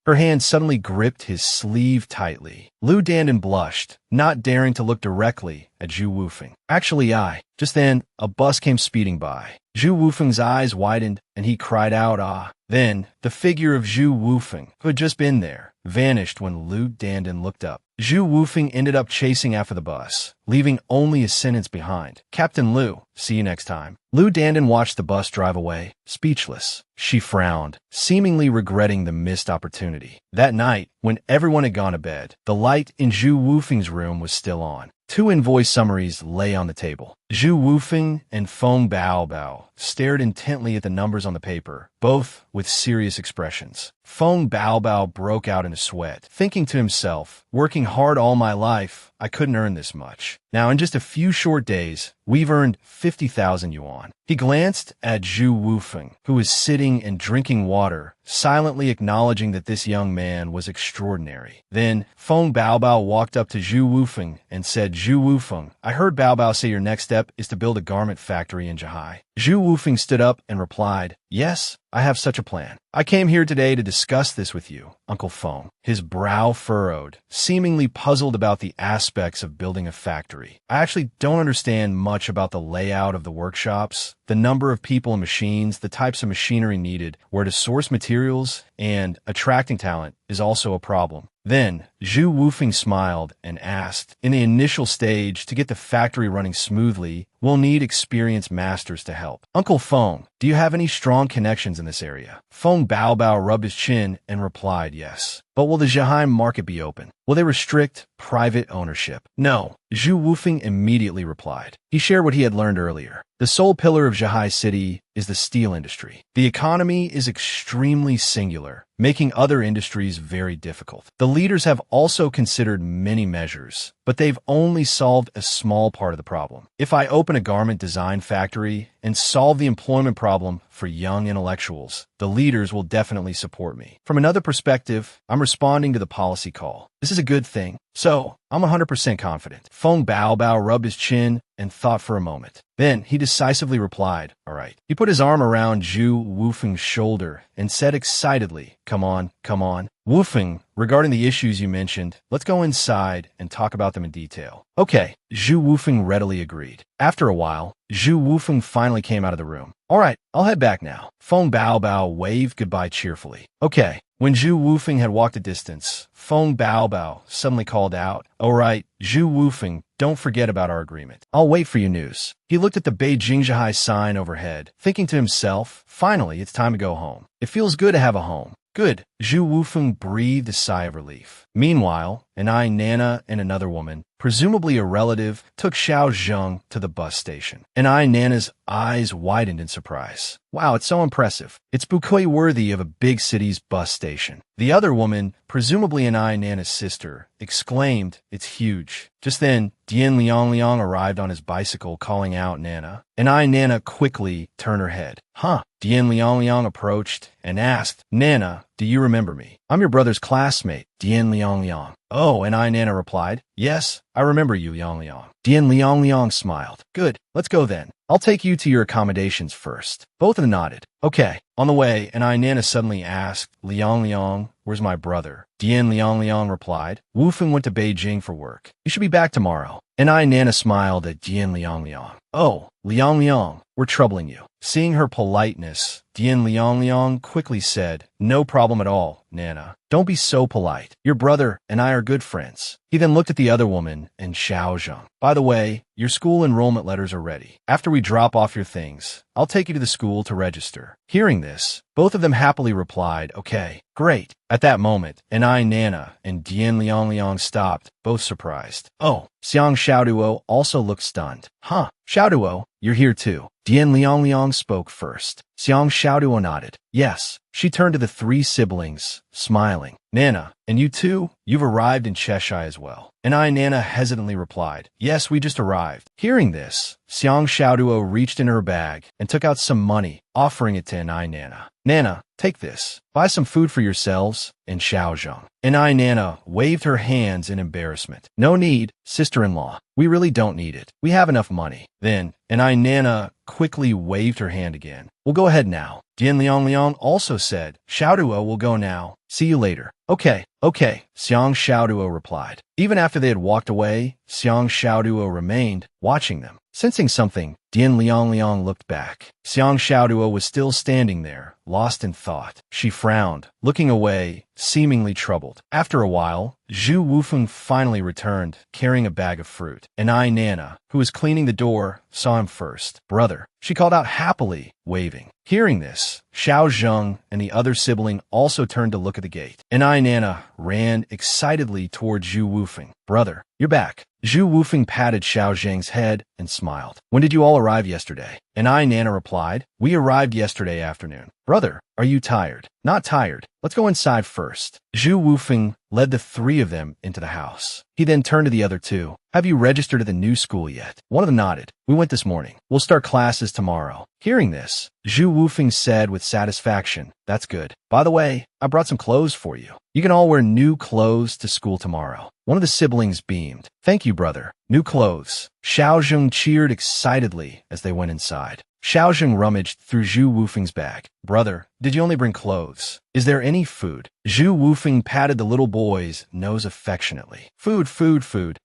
Her hand suddenly gripped his sleeve tightly. Lu Dandan blushed, not daring to look directly at Chou Yufeng. "Actually, Just then, a bus came speeding by. Chou Yufeng's eyes widened, and he cried out, "Ah!" Then, the figure of Chou Yufeng, who had just been there, vanished when Lu Dandan looked up. Chou Yufeng ended up chasing after the bus, leaving only a sentence behind. "Captain Lu, see you next time." Lu Dandan watched the bus drive away, speechless. She frowned, seemingly regretting the missed opportunity. That night, when everyone had gone to bed, the light in Chou Yufeng's room was still on. 2 invoice summaries lay on the table. Chou Yufeng and Feng Baobao stared intently at the numbers on the paper, both with serious expressions. Feng Baobao broke out in a sweat, thinking to himself, "Working hard all my life, I couldn't earn this much. Now in just a few short days, we've earned 50,000 yuan." He glanced at Chou Yufeng, who was sitting and drinking water, silently acknowledging that this young man was extraordinary. Then, Feng Baobao walked up to Chou Yufeng and said, "Chou Yufeng, I heard Baobao say your next step is to build a garment factory in Zhahai." Chou Yufeng stood up and replied, "Yes, I have such a plan. I came here today to discuss this with you, Uncle Feng." His brow furrowed, seemingly puzzled about the aspects of building a factory. "I actually don't understand much about the layout of the workshops, the number of people and machines, the types of machinery needed, where to source materials, and attracting talent is also a problem." Then, Chou Yufeng smiled and asked, "In the initial stage, to get the factory running smoothly, we'll need experienced masters to help. Uncle Feng, do you have any strong connections in this area?" Feng Baobao rubbed his chin and replied, "Yes. But will the Zhahai market be open? Will they restrict private ownership?" "No," Chou Yufeng immediately replied. He shared what he had learned earlier. The sole pillar of Zhahai City is the steel industry. The economy is extremely singular, making other industries very difficult. The leaders have also considered many measures, but they've only solved a small part of the problem. If I open a garment design factory and solve the employment problem for young intellectuals, the leaders will definitely support me. From another perspective, I'm responding to the policy call. This is a good thing. So, I'm 100% confident. Feng Baobao rubbed his chin and thought for a moment. Then, he decisively replied, "All right." He put his arm around Chou Yufeng's shoulder and said excitedly, "Come on, come on. Yufeng, regarding the issues you mentioned, let's go inside and talk about them in detail." "Okay," Chou Yufeng readily agreed. After a while, Chou Yufeng finally came out of the room. "All right, I'll head back now." Feng Baobao waved goodbye cheerfully. "Okay." When Chou Yufeng had walked a distance, Feng Baobao suddenly called out, "All right, Chou Yufeng, don't forget about our agreement. I'll wait for your news." He looked at the Beijing Zhahai sign overhead, thinking to himself, "Finally, it's time to go home. It feels good to have a home." "Good." Chou Yufeng breathed a sigh of relief. Meanwhile, Nana and another woman, presumably a relative, took Xiao Zheng to the bus station. Nana's eyes widened in surprise. "Wow, it's so impressive. It's bouquet worthy of a big city's bus station." The other woman, presumably Nana's sister, exclaimed, "It's huge." Just then, Dian Liang arrived on his bicycle calling out Nana. Nana quickly turned her head. "Huh?" Dian Liang approached and asked, "Nana, do you remember me?" "I'm your brother's classmate, Dian Liang." "Oh," Nana replied, "Yes, I remember you, Liang." Dian Liang smiled. "Good, let's go then. I'll take you to your accommodations first. Both of them nodded. Okay. On the way, and Nana suddenly asked, Liang Liang, where's my brother? Dian Liang Liang replied, Wufeng went to Beijing for work. He should be back tomorrow. And Nana smiled at Dian Liang Liang. Oh, Liang Liang, we're troubling you. Seeing her politeness, Dian Liang Liang quickly said, No problem at all, Nana. Don't be so polite. Your brother and I are good friends. He then looked at the other woman and Xiao Zheng. By the way, your school enrollment letters are ready. After we drop off your things, I'll take you to the school to register. Hearing this, both of them happily replied, Okay, great. At that moment, Nana and Dian Liang Liang stopped, both surprised. Oh, Xiang Xiaoduo also looked stunned. Huh, Xiaoduo, you're here too. Dian Liang Liang spoke first. Xiang Xiaoduo nodded. Yes. She turned to the three siblings, smiling. Nana, and you too? You've arrived in Cheshire as well. And Nana hesitantly replied, Yes, we just arrived. Hearing this, Xiang Xiaoduo reached in her bag and took out some money, offering it to Nana. Nana, take this. Buy some food for yourselves and Xiao Zheng. And Nana waved her hands in embarrassment. No need, sister-in-law. We really don't need it. We have enough money. Then, Nana quickly waved her hand again. We'll go ahead now. Dian Liang Liang also said, Xiaoduo will go now. See you later. Okay, Xiang Xiaoduo replied. Even after they had walked away, Xiang Xiaoduo remained, watching them. Sensing something, Dian Liang Liang looked back. Xiang Xiaoduo was still standing there, lost in thought. She frowned, looking away, seemingly troubled. After a while, Chou Yufeng finally returned, carrying a bag of fruit. And Nana, who was cleaning the door, saw him first. Brother, she called out happily, waving. Hearing this, Xiao Zheng and the other sibling also turned to look at the gate. And Nana ran excitedly toward Chou Yufeng. Brother, you're back. Chou Yufeng patted Xiao Zheng's head and smiled. When did you all arrive yesterday? And Nana replied, We arrived yesterday afternoon. Brother, are you tired? Not tired. Let's go inside first. Chou Yufeng led the three of them into the house. He then turned to the other two. Have you registered at the new school yet? One of them nodded. We went this morning. We'll start classes tomorrow. Hearing this, Chou Yufeng said with satisfaction, That's good. By the way, I brought some clothes for you. You can all wear new clothes to school tomorrow. One of the siblings beamed. Thank you, brother. New clothes. Xiao Zheng cheered excitedly as they went inside. Xiao Zheng rummaged through Chou Yufeng's bag. Brother, did you only bring clothes? Is there any food? Chou Yufeng patted the little boy's nose affectionately. Food.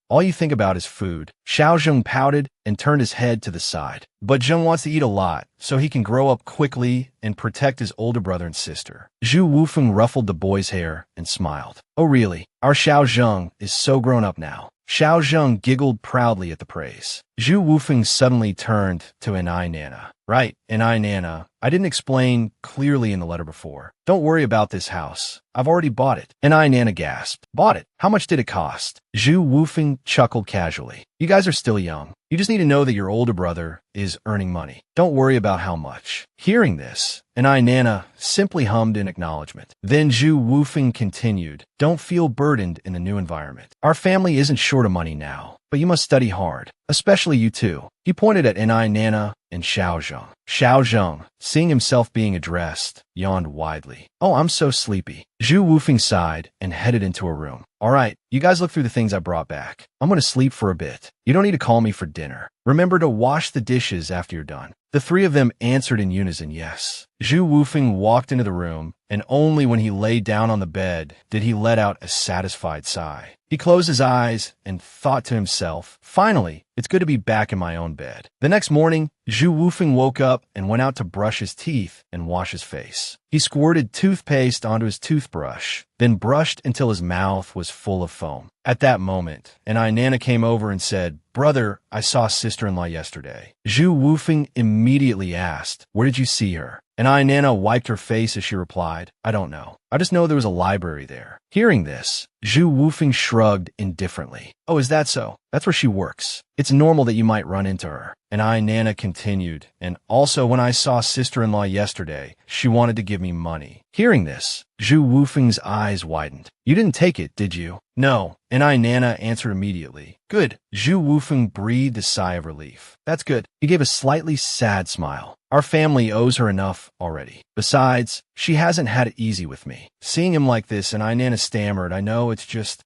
All you think about is food. Xiao Zheng pouted and turned his head to the side. But Zheng wants to eat a lot, so he can grow up quickly and protect his older brother and sister. Chou Yufeng ruffled the boy's hair and smiled. Oh really? Our Xiao Zheng is so grown up now. Xiao Zheng giggled proudly at the praise. Chou Yufeng suddenly turned to Nana. Right, Nana, I didn't explain clearly in the letter before. Don't worry about this house. I've already bought it. Nana gasped. Bought it? How much did it cost? Chou Yufeng chuckled casually. You guys are still young. You just need to know that your older brother is earning money. Don't worry about how much. Hearing this, Nana simply hummed in acknowledgement. Then Chou Yufeng continued, Don't feel burdened in the new environment. Our family isn't short of money now, but you must study hard, especially you two. He pointed at Nana and Xiao Zheng. Xiao Zheng, seeing himself being addressed, yawned widely. Oh, I'm so sleepy. Chou Yufeng sighed and headed into a room. All right, you guys look through the things I brought back. I'm going to sleep for a bit. You don't need to call me for dinner. Remember to wash the dishes after you're done. The three of them answered in unison, yes. Chou Yufeng walked into the room, and only when he lay down on the bed did he let out a satisfied sigh. He closed his eyes and thought to himself, Finally, it's good to be back in my own bed. The next morning, Chou Yufeng woke up and went out to brush his teeth and wash his face. He squirted toothpaste onto his toothbrush, then brushed until his mouth was full of foam. At that moment, Nana came over and said, Brother, I saw sister-in-law yesterday. Chou Yufeng immediately asked, Where did you see her? And Nana wiped her face as she replied, I don't know. I just know there was a library there. Hearing this, Chou Yufeng shrugged indifferently. Oh, is that so? That's where she works. It's normal that you might run into her. And Nana continued, and also when I saw sister-in-law yesterday, she wanted to give me money. Hearing this, Chou Yufeng's eyes widened. You didn't take it, did you? No. And Nana answered immediately. Good. Chou Yufeng breathed a sigh of relief. That's good. He gave a slightly sad smile. Our family owes her enough already. Besides, she hasn't had it easy with me. Seeing him like this, and Nana stammered, I know it's just.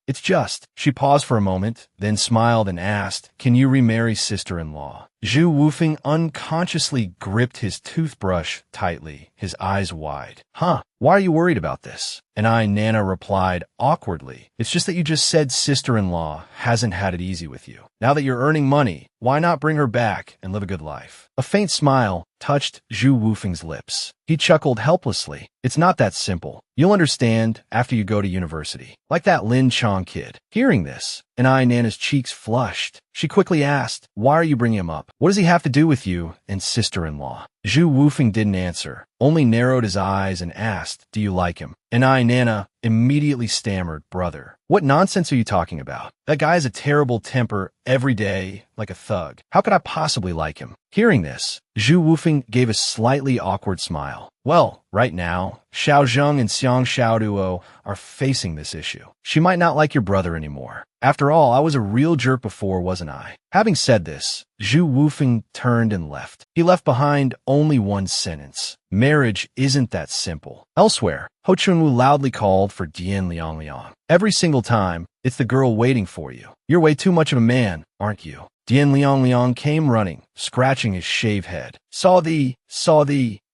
She paused for a moment, then smiled and asked, Can you remarry sister-in-law? Zhu Wufeng unconsciously gripped his toothbrush tightly, his eyes wide. Huh, why are you worried about this? And Nana replied awkwardly, it's just that you just said sister-in-law hasn't had it easy with you. Now that you're earning money, why not bring her back and live a good life? A faint smile touched Zhu Wufeng's lips. He chuckled helplessly. It's not that simple. You'll understand after you go to university. Like that Lin Chong kid. Hearing this, and Nana's cheeks flushed. She quickly asked, why are you bringing him up? What does he have to do with you and sister-in-law? Zhu Wufeng didn't answer, only narrowed his eyes and asked, do you like him? And Nana immediately stammered, brother. What nonsense are you talking about? That guy has a terrible temper every day, like a thug. How could I possibly like him? Hearing this, Zhu Wufeng gave a slightly awkward smile. Well, right now, Xiao Zheng and Xiang Xiaoduo are facing this issue. She might not like your brother anymore. After all, I was a real jerk before, wasn't I? Having said this, Zhu Wufeng turned and left. He left behind only one sentence. Marriage isn't that simple. Elsewhere, Ho Chunwu loudly called for Dian Liang. Every single time, it's the girl waiting for you. You're way too much of a man, aren't you? Dian Liang came running, scratching his shaved head. Saw thee.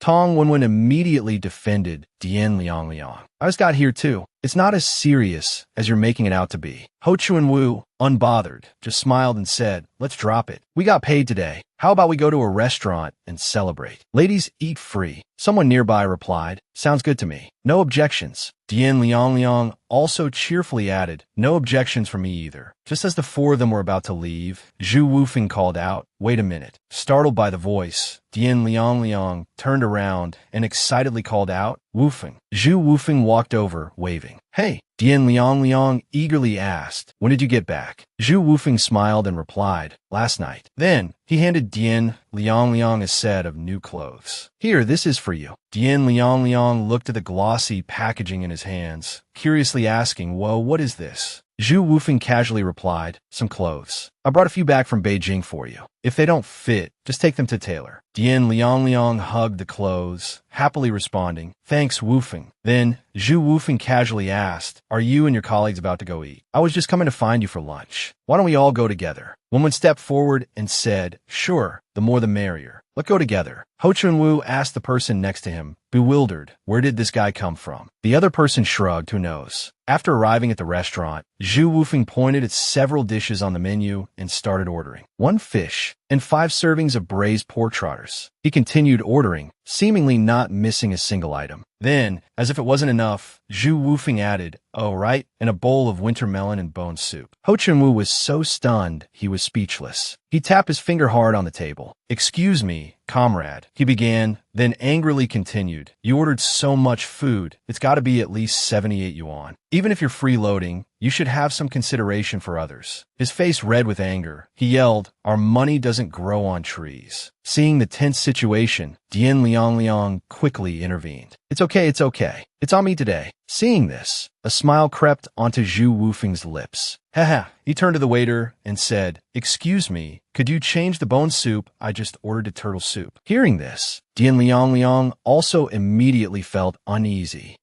Tong Wenwen immediately defended Dian Liang. I just got here too. It's not as serious as you're making it out to be. Ho Chunwu, unbothered, just smiled and said, let's drop it. We got paid today. How about we go to a restaurant and celebrate? Ladies eat free. Someone nearby replied, sounds good to me. No objections. Dian Liang also cheerfully added, no objections from me either. Just as the four of them were about to leave, Zhu Wufeng called out, wait a minute. Startled by the voice, Dian Liang turned around and excitedly called out, Wufeng. Zhu Wufeng walked over, waving. Hey, Dian Liang eagerly asked, when did you get back? Zhu Wufeng smiled and replied, last night. Then, he handed Dian Liang a set of new clothes. Here, this is for you. Dian Liang looked at the glossy packaging in his hands, curiously asking, whoa, what is this? Zhu Wufeng casually replied, some clothes. I brought a few back from Beijing for you. If they don't fit, just take them to tailor. Dian Liang hugged the clothes, happily responding, thanks Wufeng. Then, Zhu Wufeng casually asked, are you and your colleagues about to go eat? I was just coming to find you for lunch. Why don't we all go together? Woman stepped forward and said, sure, the more the merrier. Let's go together. Ho Chunwu asked the person next to him, bewildered, where did this guy come from? The other person shrugged, who knows? After arriving at the restaurant, Zhu Wufeng pointed at several dishes on the menu and started ordering. 1 fish and 5 servings of braised pork trotters. He continued ordering, seemingly not missing a single item. Then, as if it wasn't enough, Zhu Wufeng added, oh right, and a bowl of winter melon and bone soup. Ho Chunwu was so stunned, he was speechless. He tapped his finger hard on the table. Excuse me, comrade, he began, then angrily continued. You ordered so much food, it's got to be at least 78 yuan. Even if you're freeloading, you should have some consideration for others. His face red with anger, he yelled, our money doesn't grow on trees. Seeing the tense situation, Dian Liang quickly intervened. It's okay. It's on me today. Seeing this, a smile crept onto Zhu Wufeng's lips. Haha, he turned to the waiter and said, excuse me, could you change the bone soup? I just ordered a turtle soup. Hearing this, Dian Liang also immediately felt uneasy.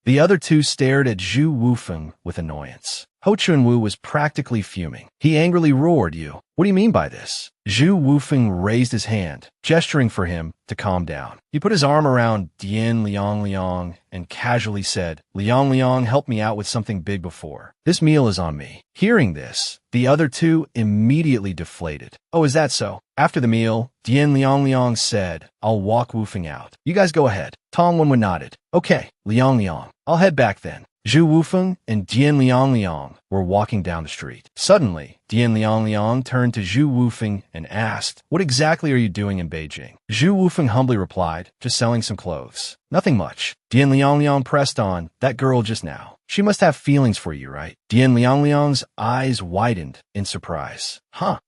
The other two stared at Zhu Wufeng with annoyance. Ho Chunwu was practically fuming. He angrily roared, you. What do you mean by this? Zhu Wufeng raised his hand, gesturing for him to calm down. He put his arm around Dian Liang and casually said, Liang helped me out with something big before. This meal is on me. Hearing this, the other two immediately deflated. Oh, is that so? After the meal, Dian Liang said, I'll walk Wufeng out. You guys go ahead. Tong Wenwen nodded. Okay, Liang, I'll head back then. Zhu Wufeng and Dian Liang were walking down the street. Suddenly, Dian Liang turned to Zhu Wufeng and asked, what exactly are you doing in Beijing? Zhu Wufeng humbly replied, just selling some clothes. Nothing much. Dian Liang pressed on, that girl just now. She must have feelings for you, right? Dian Liang's eyes widened in surprise.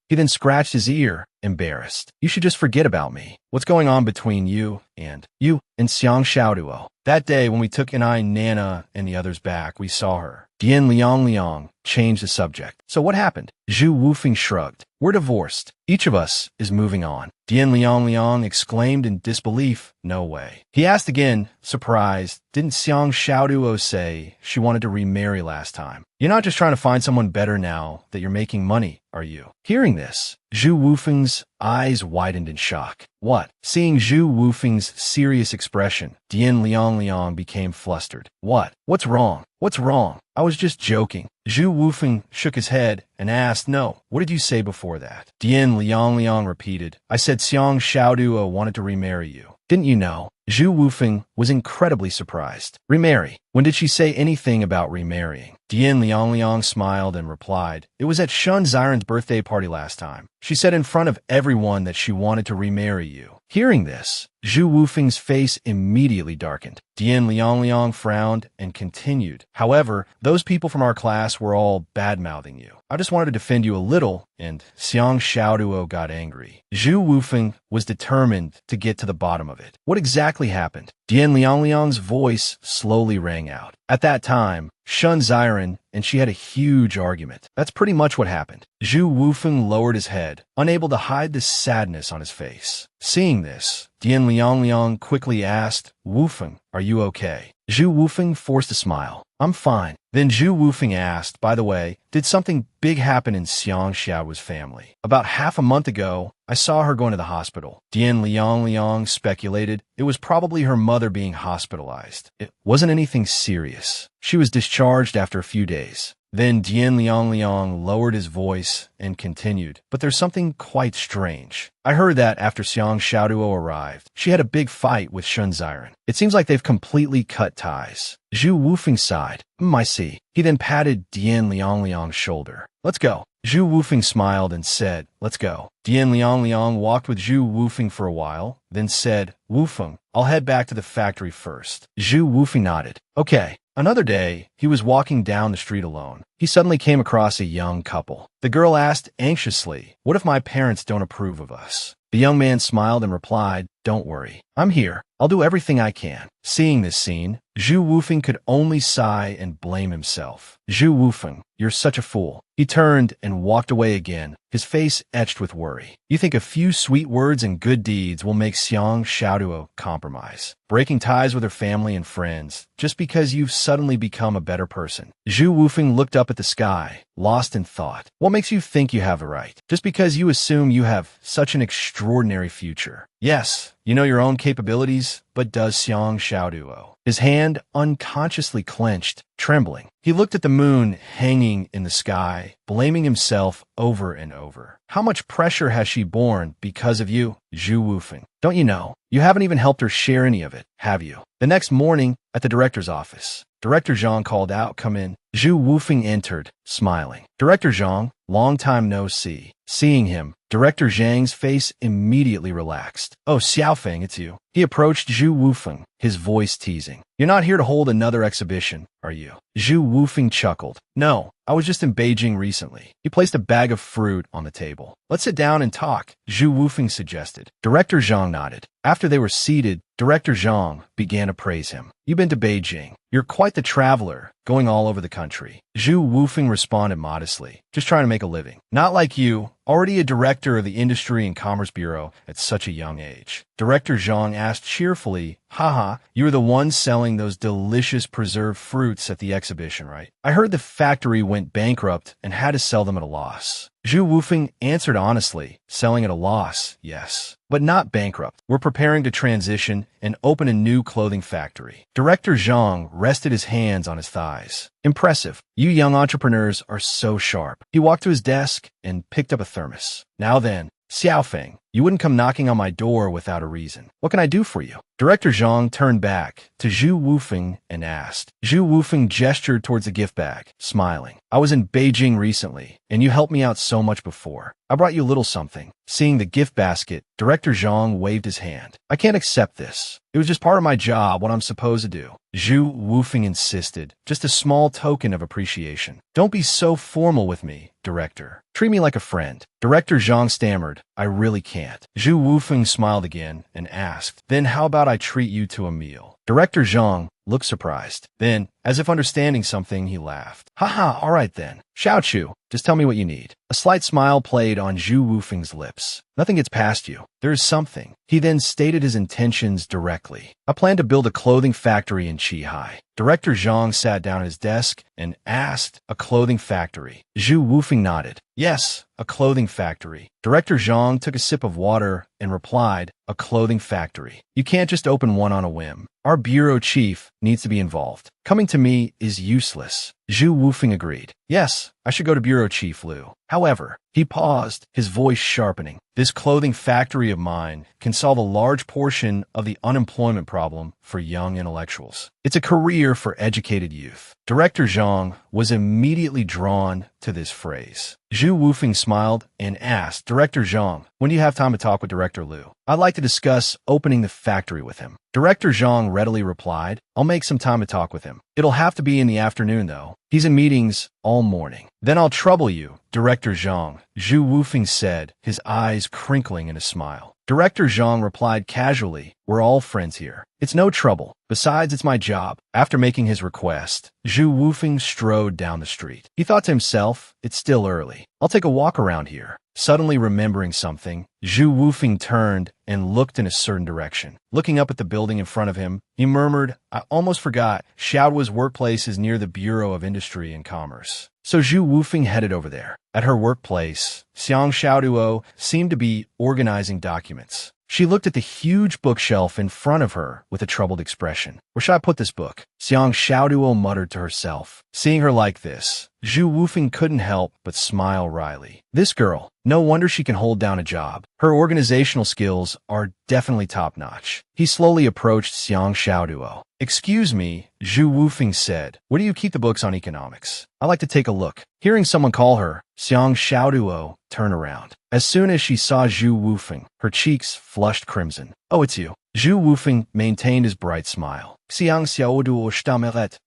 He then scratched his ear, embarrassed. You should just forget about me. What's going on between you and Xiang Xiaoduo? That day when we took Nana and the others back, we saw her. Dian Liang change the subject. So what happened? Chou Yufeng shrugged. We're divorced. Each of us is moving on. Dian Liang exclaimed in disbelief. No way. He asked again, surprised. Didn't Xiang Xiaoduo say she wanted to remarry last time? You're not just trying to find someone better now that you're making money, are you? Hearing this, Chou Yufeng's eyes widened in shock. What? Seeing Chou Yufeng's serious expression, Dian Liang became flustered. What? What's wrong? What's wrong? I was just joking. Chou Yufeng shook his head and asked, no, what did you say before that? Dian Liang repeated, I said Xiang Xiaoduo wanted to remarry you. Didn't you know? Chou Yufeng was incredibly surprised. Remarry? When did she say anything about remarrying? Dian Liang smiled and replied, it was at Shun Xiren's birthday party last time. She said in front of everyone that she wanted to remarry you. Hearing this, Chou Yufeng's face immediately darkened. Dian Liang frowned and continued. However, those people from our class were all bad-mouthing you. I just wanted to defend you a little, and Xiang Xiaoduo got angry. Chou Yufeng was determined to get to the bottom of it. What exactly happened? Dian Liang's voice slowly rang out. At that time, Shun Xiren and she had a huge argument. That's pretty much what happened. Chou Yufeng lowered his head, unable to hide the sadness on his face. Seeing this, Dian Liang quickly asked, Yufeng, are you okay? Chou Yufeng forced a smile. I'm fine. Then Chou Yufeng asked, by the way, did something big happen in Xiang Xiao's family? About half a month ago, I saw her going to the hospital. Dian Liang speculated it was probably her mother being hospitalized. It wasn't anything serious. She was discharged after a few days. Then Dian Liang lowered his voice and continued, but there's something quite strange. I heard that after Xiang Xiaoduo arrived, she had a big fight with Shun Xiren. It seems like they've completely cut ties. Chou Yufeng sighed. I see. He then patted Dian Liang's shoulder. Let's go. Chou Yufeng smiled and said, let's go. Dian Liang walked with Chou Yufeng for a while, then said, Yufeng, I'll head back to the factory first. Chou Yufeng nodded. Okay. Another day, he was walking down the street alone. He suddenly came across a young couple. The girl asked anxiously, what if my parents don't approve of us? The young man smiled and replied, don't worry. I'm here. I'll do everything I can. Seeing this scene, Chou Yufeng could only sigh and blame himself. Chou Yufeng, you're such a fool. He turned and walked away again, his face etched with worry. You think a few sweet words and good deeds will make Xiang Xiaoduo compromise, breaking ties with her family and friends, just because you've suddenly become a better person. Chou Yufeng looked up at the sky, lost in thought. What makes you think you have a right? Just because you assume you have such an extraordinary future. Yes, you know your own capabilities, but does Xiang Xiaoduo? His hand unconsciously clenched, trembling. He looked at the moon hanging in the sky, blaming himself over and over. How much pressure has she borne because of you, Chou Yufeng? Don't you know? You haven't even helped her share any of it, have you? The next morning, at the director's office, Director Zhang called out, come in. Chou Yufeng entered, smiling. Director Zhang, long time no see. Seeing him, Director Zhang's face immediately relaxed. Oh, Xiaofeng, it's you. He approached Chou Yufeng, his voice teasing. You're not here to hold another exhibition, are you? Chou Yufeng chuckled. No, I was just in Beijing recently. He placed a bag of fruit on the table. Let's sit down and talk, Chou Yufeng suggested. Director Zhang nodded. After they were seated, Director Zhang began to praise him. You've been to Beijing. You're quite the traveler, going all over the country. Chou Yufeng responded modestly, just trying to make a living. Not like you, already a director of the Industry and Commerce Bureau at such a young age. Director Zhang asked cheerfully, haha, you were the one selling those delicious preserved fruits at the exhibition, right? I heard the factory went bankrupt and had to sell them at a loss. Chou Yufeng answered honestly, selling at a loss, yes, but not bankrupt. We're preparing to transition and open a new clothing factory. Director Zhang rested his hands on his thighs. Impressive. You young entrepreneurs are so sharp. He walked to his desk and picked up a thermos. Now then, Xiaofeng, you wouldn't come knocking on my door without a reason. What can I do for you? Director Zhang turned back to Chou Yufeng and asked. Chou Yufeng gestured towards the gift bag, smiling. I was in Beijing recently, and you helped me out so much before. I brought you a little something. Seeing the gift basket, Director Zhang waved his hand. I can't accept this. It was just part of my job, what I'm supposed to do. Chou Yufeng insisted. Just a small token of appreciation. Don't be so formal with me, Director. Treat me like a friend. Director Zhang stammered. I really can't. Chou Yufeng smiled again and asked, then how about I treat you to a meal? Director Zhang looked surprised. Then, as if understanding something, he laughed. Haha, all right then. Xiao Chu, just tell me what you need. A slight smile played on Chou Yufeng's lips. Nothing gets past you. There is something. He then stated his intentions directly. I plan to build a clothing factory in Qihai. Director Zhang sat down at his desk and asked, a clothing factory? Chou Yufeng nodded. Yes, a clothing factory. Director Zhang took a sip of water and replied, a clothing factory. You can't just open one on a whim. Our bureau chief needs to be involved. Coming to me is useless. Chou Yufeng agreed. Yes, I should go to Bureau Chief Liu. However, he paused, his voice sharpening. This clothing factory of mine can solve a large portion of the unemployment problem for young intellectuals. It's a career for educated youth. Director Zhang was immediately drawn to this phrase. Chou Yufeng smiled and asked, Director Zhang, when do you have time to talk with Director Liu? I'd like to discuss opening the factory with him. Director Zhang readily replied, I'll make some time to talk with him. It'll have to be in the afternoon, though. He's in meetings all morning. Then I'll trouble you, Director Zhang, Chou Yufeng said, his eyes crinkling in a smile. Director Zhang replied casually, we're all friends here. It's no trouble. Besides, it's my job. After making his request, Chou Yufeng strode down the street. He thought to himself, it's still early. I'll take a walk around here. Suddenly remembering something, Chou Yufeng turned and looked in a certain direction. Looking up at the building in front of him, he murmured, I almost forgot, Xiaoduo's workplace is near the Bureau of Industry and Commerce. So Chou Yufeng headed over there. At her workplace, Xiang Xiaoduo seemed to be organizing documents. She looked at the huge bookshelf in front of her with a troubled expression. Where should I put this book? Xiang Xiaoduo muttered to herself. Seeing her like this, Chou Yufeng couldn't help but smile wryly. This girl, no wonder she can hold down a job. Her organizational skills are definitely top-notch. He slowly approached Xiang Xiaoduo. Excuse me, Chou Yufeng said. Where do you keep the books on economics? I'd like to take a look. Hearing someone call her, Xiang Xiaoduo turned around. As soon as she saw Chou Yufeng, her cheeks flushed crimson. Oh, it's you. Chou Yufeng maintained his bright smile. Xiang Xiaoduo stammerait.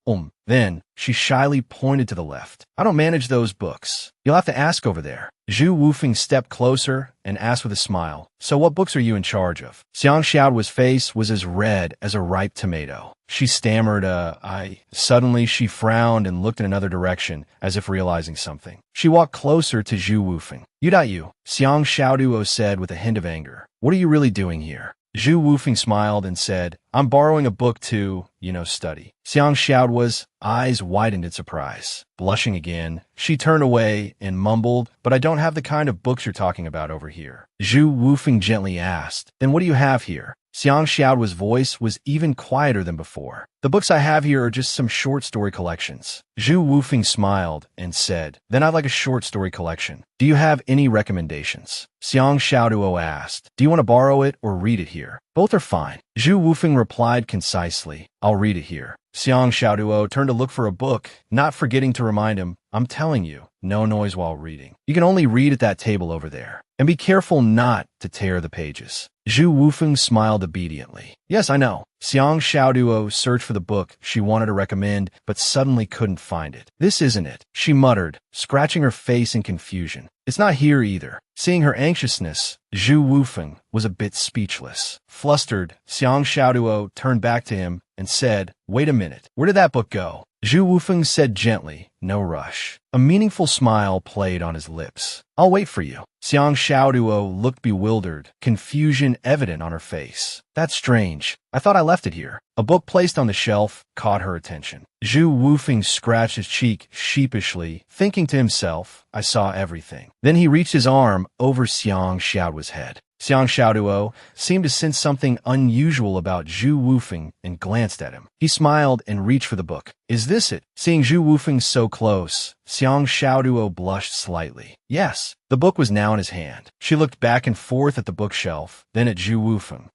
Then, she shyly pointed to the left. I don't manage those books. You'll have to ask over there. Chou Yufeng stepped closer and asked with a smile, so what books are you in charge of? Xiang Xiaoduo's face was as red as a ripe tomato. She stammered, Suddenly, she frowned and looked in another direction, as if realizing something. She walked closer to Chou Yufeng. You, Xiang Xiaoduo said with a hint of anger. What are you really doing here? Chou Yufeng smiled and said, I'm borrowing a book to, study. Xiang Xiaoduo's eyes widened in surprise. Blushing again, she turned away and mumbled, but I don't have the kind of books you're talking about over here. Chou Yufeng gently asked, then what do you have here? Xiang Xiaoduo's voice was even quieter than before. The books I have here are just some short story collections. Chou Yufeng smiled and said, then I'd like a short story collection. Do you have any recommendations? Xiang Xiaoduo asked, do you want to borrow it or read it here? Both are fine. Chou Yufeng replied concisely, I'll read it here. Xiang Xiaoduo turned to look for a book, not forgetting to remind him, I'm telling you, no noise while reading. You can only read at that table over there. And be careful not to tear the pages. Chou Yufeng smiled obediently. Yes, I know. Xiang Xiaoduo searched for the book she wanted to recommend, but suddenly couldn't find it. This isn't it, she muttered, scratching her face in confusion. It's not here either. Seeing her anxiousness, Chou Yufeng was a bit speechless. Flustered, Xiang Xiaoduo turned back to him and said, wait a minute, where did that book go? Chou Yufeng said gently, no rush. A meaningful smile played on his lips. I'll wait for you. Xiang Xiaoduo looked bewildered, confusion evident on her face. That's strange. I thought I left it here. A book placed on the shelf caught her attention. Chou Yufeng scratched his cheek sheepishly, thinking to himself, I saw everything. Then he reached his arm over Xiang Xiaoduo's head. Xiang Xiaoduo seemed to sense something unusual about Chou Yufeng and glanced at him. He smiled and reached for the book. Is this it? Seeing Chou Yufeng so close, Xiang Xiaoduo blushed slightly. Yes, the book was now in his hand. She looked back and forth at the bookshelf, then at Chou Yufeng.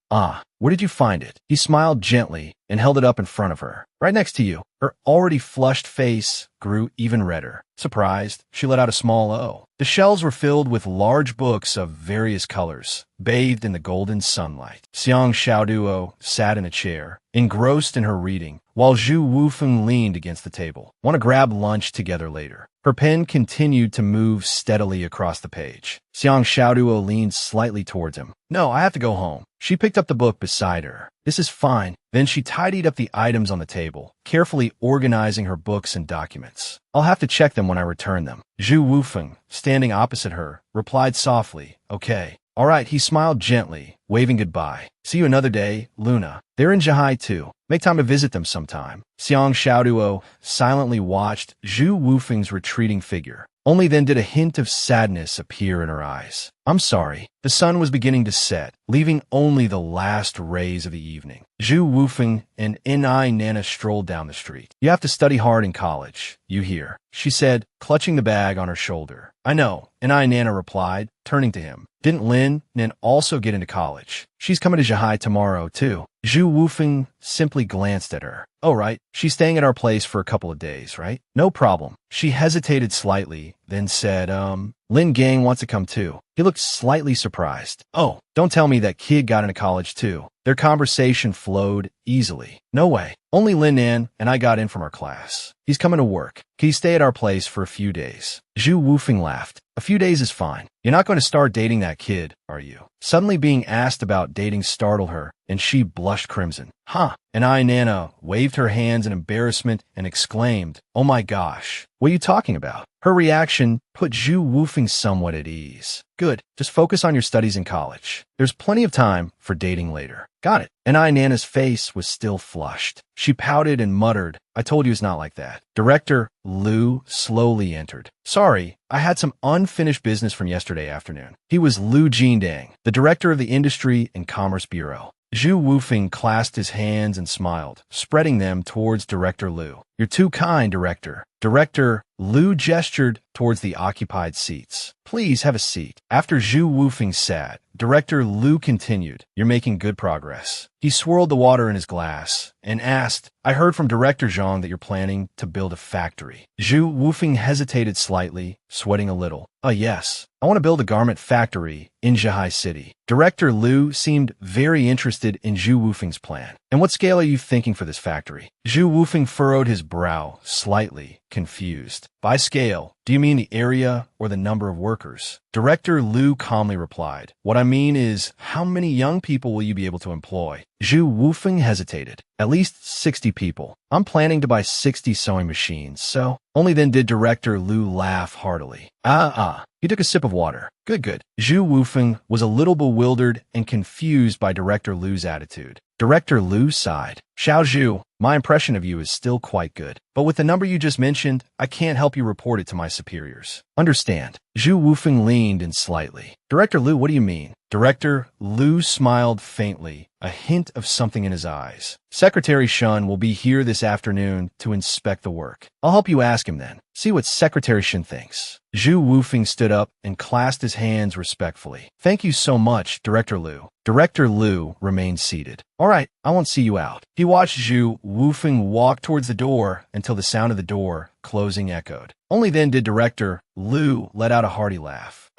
Where did you find it? He smiled gently and held it up in front of her. Right next to you. Her already flushed face grew even redder. Surprised, she let out a small "oh." The shelves were filled with large books of various colors, bathed in the golden sunlight. Xiang Xiaoduo sat in a chair, engrossed in her reading, while Chou Yufeng leaned against the table. Want to grab lunch together later. Her pen continued to move steadily across the page. Xiang Xiaoduo leaned slightly towards him. No, I have to go home. She picked up the book beside her. This is fine. Then she tidied up the items on the table, carefully organizing her books and documents. I'll have to check them when I return them. Chou Yufeng, standing opposite her, replied softly, okay. All right, he smiled gently, waving goodbye. See you another day, Luna. They're in Zhihai too. Make time to visit them sometime. Xiang Xiaoduo silently watched Chou Yufeng's retreating figure. Only then did a hint of sadness appear in her eyes. I'm sorry. The sun was beginning to set, leaving only the last rays of the evening. Chou Yufeng and Nana strolled down the street. You have to study hard in college, you hear, she said, clutching the bag on her shoulder. I know, Nana replied, turning to him. Didn't Nin also get into college? She's coming to Zhihai tomorrow, too. Chou Yufeng simply glanced at her. Oh, right. She's staying at our place for a couple of days, right? No problem. She hesitated slightly, then said, Lin Gang wants to come too. He looked slightly surprised. Oh, don't tell me that kid got into college too. Their conversation flowed easily. No way. Only Lin Nan and I got in from our class. He's coming to work. Can you stay at our place for a few days? Chou Yufeng laughed. A few days is fine. You're not going to start dating that kid, are you? Suddenly being asked about dating startled her, and she blushed crimson. Huh. And Nana waved her hands in embarrassment and exclaimed, oh my gosh, what are you talking about? Her reaction put Chou Yufeng somewhat at ease. Good. Just focus on your studies in college. There's plenty of time for dating later. Got it. And Nana's face was still flushed. She pouted and muttered, I told you it's not like that. Director Liu slowly entered. Sorry, I had some unfinished business from yesterday afternoon. He was Liu Jindang, the director of the Industry and Commerce Bureau. Chou Yufeng clasped his hands and smiled, spreading them towards Director Liu. You're too kind, Director. Director Liu gestured towards the occupied seats. Please have a seat. After Chou Yufeng sat, Director Liu continued, You're making good progress. He swirled the water in his glass and asked, I heard from Director Zhang that you're planning to build a factory. Chou Yufeng hesitated slightly, sweating a little. Yes. I want to build a garment factory in Zhihai City. Director Liu seemed very interested in Chou Yufeng's plan. And what scale are you thinking for this factory? Chou Yufeng furrowed his brow, slightly confused. By scale, do you mean the area or the number of workers? Director Liu calmly replied, What I mean is, how many young people will you be able to employ? Chou Yufeng hesitated. At least 60 people. I'm planning to buy 60 sewing machines, so... Only then did Director Liu laugh heartily. He took a sip of water. Good. Chou Yufeng was a little bewildered and confused by Director Liu's attitude. Director Liu sighed. Xiao Zhu, my impression of you is still quite good. But with the number you just mentioned, I can't help you report it to my superiors. Understand. Chou Yufeng leaned in slightly. Director Liu, what do you mean? Director Liu smiled faintly, a hint of something in his eyes. Secretary Shun will be here this afternoon to inspect the work. I'll help you ask him then. See what Secretary Shun thinks. Chou Yufeng stood up and clasped his hands respectfully. Thank you so much, Director Liu. Director Liu remained seated. All right, I won't see you out. He watched Chou Yufeng walk towards the door until the sound of the door closing echoed. Only then did Director Liu let out a hearty laugh.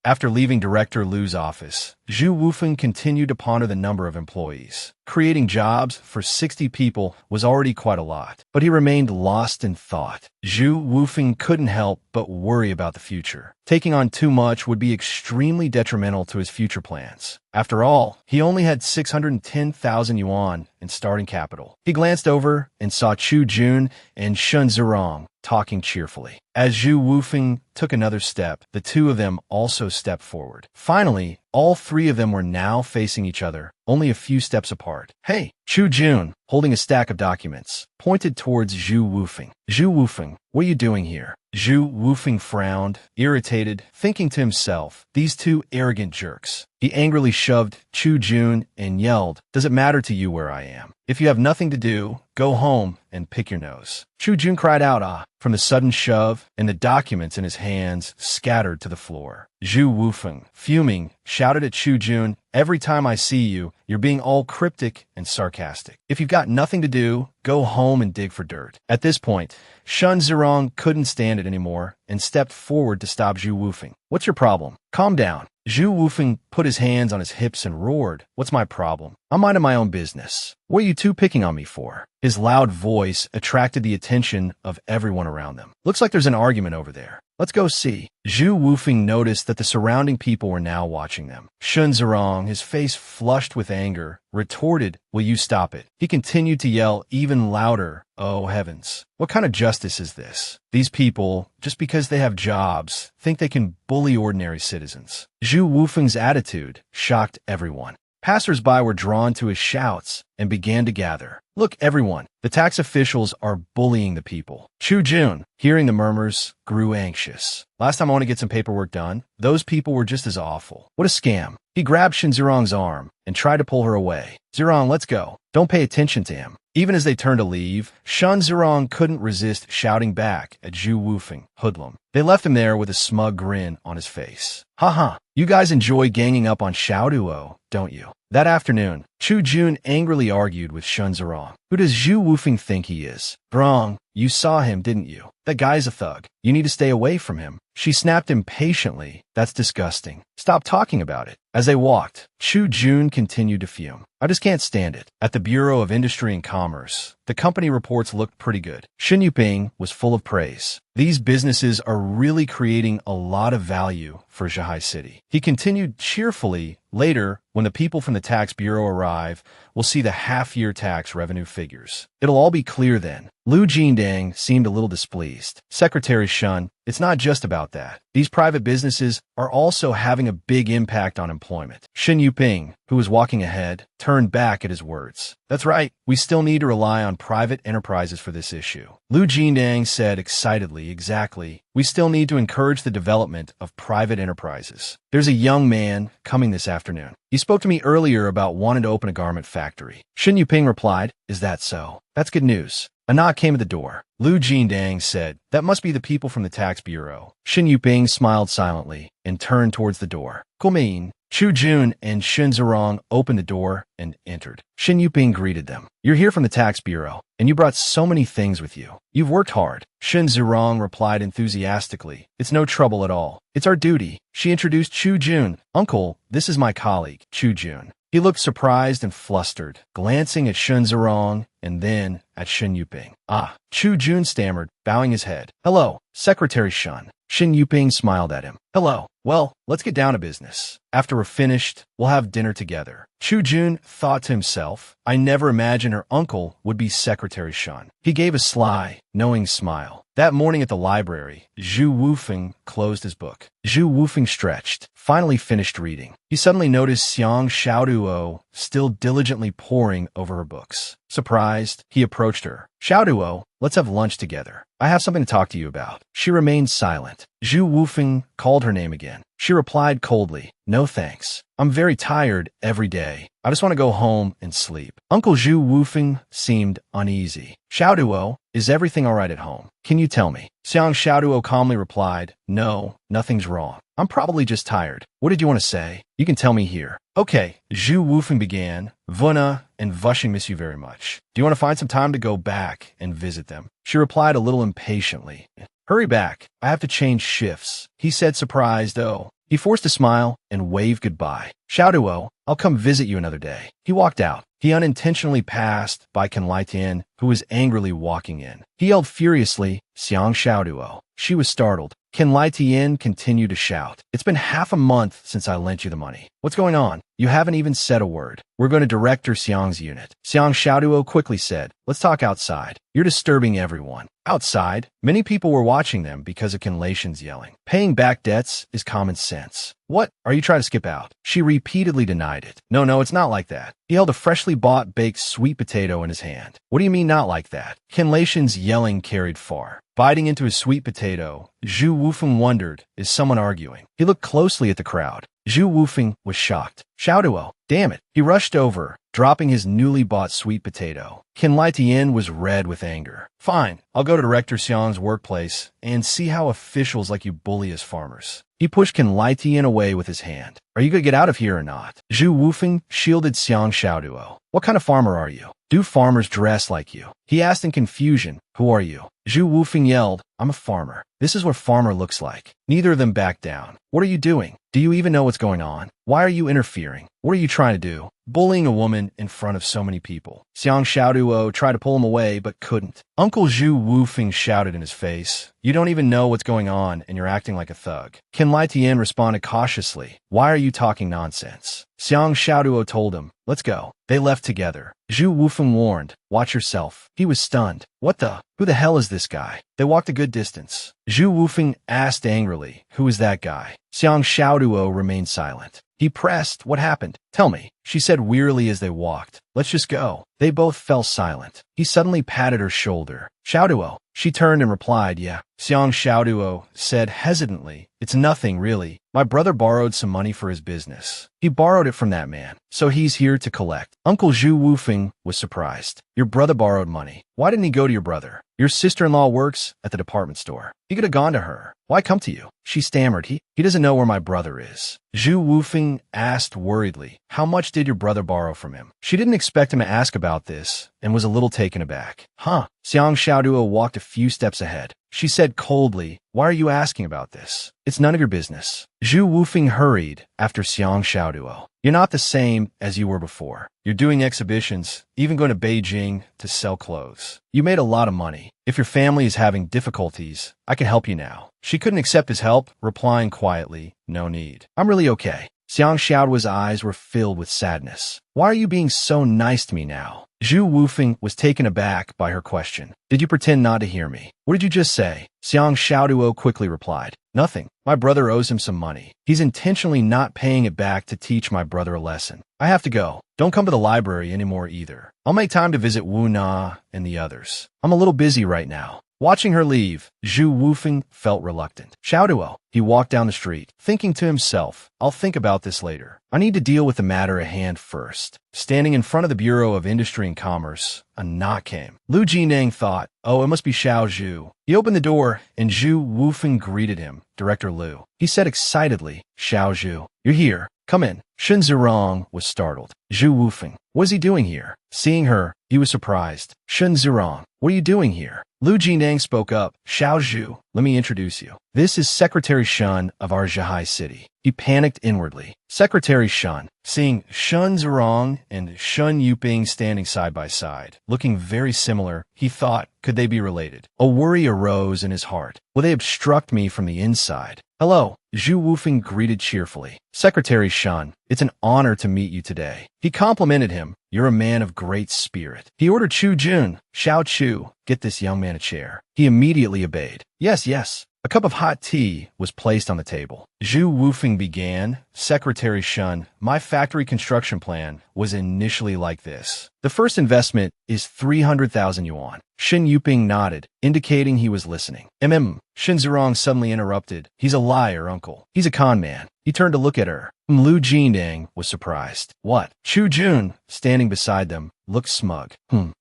After leaving Director Liu's office, Chou Yufeng continued to ponder the number of employees. Creating jobs for 60 people was already quite a lot, but he remained lost in thought. Chou Yufeng couldn't help but worry about the future. Taking on too much would be extremely detrimental to his future plans. After all, he only had 610,000 yuan in starting capital. He glanced over and saw Chu Jun and Shun Zirong talking cheerfully. As Chou Yufeng took another step, the two of them also stepped forward. Finally, all three of them were now facing each other, only a few steps apart. Hey, Chu Jun, holding a stack of documents, pointed towards Chou Yufeng. Chou Yufeng, what are you doing here? Chou Yufeng frowned, irritated, thinking to himself, these two arrogant jerks. He angrily shoved Chu Jun and yelled, Does it matter to you where I am? If you have nothing to do, go home and pick your nose. Chu Jun cried out, from the sudden shove, and the documents in his hands scattered to the floor. Chou Yufeng, fuming, shouted at Chu Jun, Every time I see you, you're being all cryptic and sarcastic. If you've got nothing to do, go home and dig for dirt. At this point, Shun Zirong couldn't stand it anymore and stepped forward to stop Chou Yufeng. What's your problem? Calm down. Chou Yufeng put his hands on his hips and roared, What's my problem? I'm minding my own business. What are you two picking on me for? His loud voice attracted the attention of everyone around them. Looks like there's an argument over there. Let's go see. Chou Yufeng noticed that the surrounding people were now watching them. Shun Zirong, his face flushed with anger, retorted, "Will you stop it?" He continued to yell even louder, "Oh heavens. What kind of justice is this? These people, just because they have jobs, think they can bully ordinary citizens." Chou Yufeng's attitude shocked everyone. Passers-by were drawn to his shouts and began to gather. "Look, everyone, the tax officials are bullying the people." Chu Jun, hearing the murmurs, grew anxious. "Last time I want to get some paperwork done, those people were just as awful. What a scam." He grabbed Shin Zirong's arm and tried to pull her away. "Zirong, let's go. Don't pay attention to him." Even as they turned to leave, Shun Zirong couldn't resist shouting back at Chou Yufeng, "Hoodlum." They left him there with a smug grin on his face. "Haha, you guys enjoy ganging up on Xiaoduo, don't you?" That afternoon, Chu Jun angrily argued with Shun Zirong. "Who does Chou Yufeng think he is? Zirong, you saw him, didn't you? That guy's a thug. You need to stay away from him." She snapped impatiently. "That's disgusting. Stop talking about it." As they walked, Chu Jun continued to fume. "I just can't stand it." At the Bureau of Industry and Commerce, the company reports looked pretty good. Shin Yuping was full of praise. "These businesses are really creating a lot of value for Zhihai City." He continued cheerfully, "Later, when the people from the tax bureau arrive, we'll see the half-year tax revenue figures. It'll all be clear then." Lu Jindang seemed a little displeased. "Secretary Shun, it's not just about that. These private businesses are also having a big impact on employment." Shin Yuping, who was walking ahead, turned back at his words. "That's right. We still need to rely on private enterprises for this issue." Lu Jindang said excitedly, "Exactly. We still need to encourage the development of private enterprises. There's a young man coming this afternoon. He spoke to me earlier about wanting to open a garment factory." Shin Yuping replied, "Is that so? That's good news." A knock came at the door. Lu Jindang said, "That must be the people from the tax bureau." Shin Yuping smiled silently and turned towards the door. "Kumin." Chu Jun and Shun Zirong opened the door and entered. Shin Yuping greeted them. "You're here from the tax bureau, and you brought so many things with you. You've worked hard." Shun Zirong replied enthusiastically, "It's no trouble at all. It's our duty." She introduced Chu Jun. "Uncle, this is my colleague, Chu Jun." He looked surprised and flustered, glancing at Shun Zirong and then at Shin Yuping. "Ah," Chu Jun stammered, bowing his head. "Hello, Secretary Shun." Shin Yuping smiled at him. "Hello. Well, let's get down to business. After we're finished, we'll have dinner together." Chu Jun thought to himself, "I never imagined her uncle would be Secretary Shun." He gave a sly, knowing smile. That morning at the library, Chou Yufeng closed his book. Chou Yufeng stretched, finally finished reading. He suddenly noticed Xiang Xiaoduo still diligently poring over her books. Surprised, he approached her. "Xiaoduo, let's have lunch together. I have something to talk to you about." She remained silent. Chou Yufeng called her name again. She replied coldly, "No thanks. I'm very tired every day. I just want to go home and sleep." Uncle Chou Yufeng seemed uneasy. "Xiaoduo, is everything all right at home? Can you tell me?" Xiang Xiaoduo calmly replied, "No, nothing's wrong. I'm probably just tired. What did you want to say? You can tell me here." "Okay," Chou Yufeng began. "Vuna and Vushing miss you very much. Do you want to find some time to go back and visit them?" She replied a little impatiently. "Hurry back. I have to change shifts," he said, surprised. "Oh." He forced a smile and waved goodbye. "Xiaoduo, I'll come visit you another day." He walked out. He unintentionally passed by Ken Laitin, who was angrily walking in. He yelled furiously, "Xiang Xiaoduo." She was startled. Ken Laitin continued to shout, "It's been half a month since I lent you the money. What's going on? You haven't even said a word. We're going to Director Xiang's unit." Xiang Xiaoduo quickly said, "Let's talk outside. You're disturbing everyone." Outside, many people were watching them because of Ken Laishin's yelling. "Paying back debts is common sense." "What? Are you trying to skip out?" She repeatedly denied it. No, it's not like that." He held a freshly bought baked sweet potato in his hand. "What do you mean not like that?" Ken Laishin's yelling carried far. Biting into his sweet potato, Chou Yufeng wondered, is someone arguing? He looked closely at the crowd. Chou Yufeng was shocked. "Xiaoduo, damn it." He rushed over, dropping his newly bought sweet potato. Ken Laitin was red with anger. "Fine, I'll go to Director Xiang's workplace and see how officials like you bully us farmers." He pushed Ken Laitin away with his hand. "Are you going to get out of here or not?" Chou Yufeng shielded Xiang Xiaoduo. "What kind of farmer are you? Do farmers dress like you?" He asked in confusion. "Who are you?" Chou Yufeng yelled, "I'm a farmer. This is what farmer looks like." Neither of them backed down. "What are you doing? Do you even know what's going on?" Why are you interfering? What are you trying to do? Bullying a woman in front of so many people. Xiang Xiaoduo tried to pull him away, but couldn't. Uncle Chou Yufeng shouted in his face, "You don't even know what's going on, and you're acting like a thug." Qin Lietian responded cautiously, "Why are you talking nonsense?" Xiang Xiaoduo told him, "Let's go." They left together. Chou Yufeng warned, "Watch yourself." He was stunned. "What the? Who the hell is this guy?" They walked a good distance. Chou Yufeng asked angrily, "Who is that guy?" Xiang Xiaoduo remained silent. He pressed, "What happened? Tell me," she said wearily as they walked. "Let's just go." They both fell silent. He suddenly patted her shoulder. "Xiaoduo." She turned and replied, "Yeah." Xiang Xiaoduo said hesitantly, "It's nothing, really. My brother borrowed some money for his business. He borrowed it from that man, so he's here to collect." Uncle Chou Yufeng was surprised. "Your brother borrowed money. Why didn't he go to your brother? Your sister-in-law works at the department store. He could have gone to her. Why come to you?" She stammered, He doesn't know where my brother is." Chou Yufeng asked worriedly, "How much did your brother borrow from him?" She didn't expect him to ask about this and was a little taken aback. "Huh?" Xiang Xiaoduo walked a few steps ahead. She said coldly, "Why are you asking about this? It's none of your business." Chou Yufeng hurried after Xiang Xiaoduo. "You're not the same as you were before. You're doing exhibitions, even going to Beijing to sell clothes. You made a lot of money. If your family is having difficulties, I can help you now." She couldn't accept his help, replying quietly, "No need. I'm really okay." Xiang Xiaoduo's eyes were filled with sadness. "Why are you being so nice to me now?" Chou Yufeng was taken aback by her question. "Did you pretend not to hear me? What did you just say?" Xiang Xiaoduo quickly replied, "Nothing. My brother owes him some money. He's intentionally not paying it back to teach my brother a lesson. I have to go. Don't come to the library anymore either. I'll make time to visit Wu Na and the others. I'm a little busy right now." Watching her leave, Chou Yufeng felt reluctant. "Xiaoduo." He walked down the street, thinking to himself, "I'll think about this later. I need to deal with the matter at hand first." Standing in front of the Bureau of Industry and Commerce, a knock came. Lu Jineng thought, "Oh, it must be Xiao Zhu." He opened the door, and Chou Yufeng greeted him, "Director Lu." He said excitedly, "Xiao Zhu, you're here. Come in." Shen Zirong was startled. Chou Yufeng, what is he doing here? Seeing her, he was surprised. "Shen Zirong, what are you doing here?" Lu Jineng spoke up, "Xiao Zhu, let me introduce you. This is Secretary Shen of our Zhihai city." He panicked inwardly. Secretary Shen, seeing Shen Zirong and Shen Yuping standing side by side, looking very similar, he thought, could they be related? A worry arose in his heart. Will they obstruct me from the inside? "Hello," Chou Yufeng greeted cheerfully. "Secretary Shen, it's an honor to meet you today." He complimented him. "You're a man of great spirit." He ordered Chu Jun, "Xiao Chu, get this young man a chair." He immediately obeyed. Yes, yes." A cup of hot tea was placed on the table. Chou Yufeng began, "Secretary Shen, my factory construction plan was initially like this. The first investment is 300,000 yuan. Shen Yuping nodded, indicating he was listening. Shen Zirong suddenly interrupted. "He's a liar, uncle. He's a con man." He turned to look at her. Lu Jineng was surprised. "What?" Chu Jun, standing beside them, looked smug.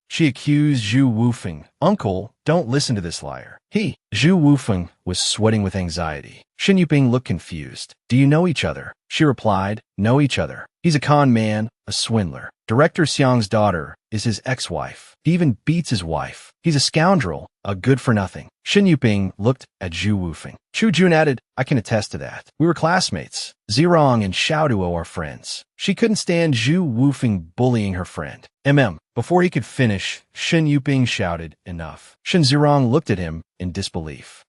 She accused Chou Yufeng. "Uncle, don't listen to this liar. Chou Yufeng was sweating with anxiety. Shen Yuping looked confused. "Do you know each other?" She replied, "Know each other. He's a con man, a swindler. Director Xiang's daughter is his ex-wife. He even beats his wife. He's a scoundrel, a good-for-nothing." Shen Yuping looked at Chou Yufeng. Chu Jun added, "I can attest to that. We were classmates. Zirong and Xiaoduo are friends." She couldn't stand Chou Yufeng bullying her friend. Before he could finish, Shen Yuping shouted, "Enough." Shen Zirong looked at him in disbelief.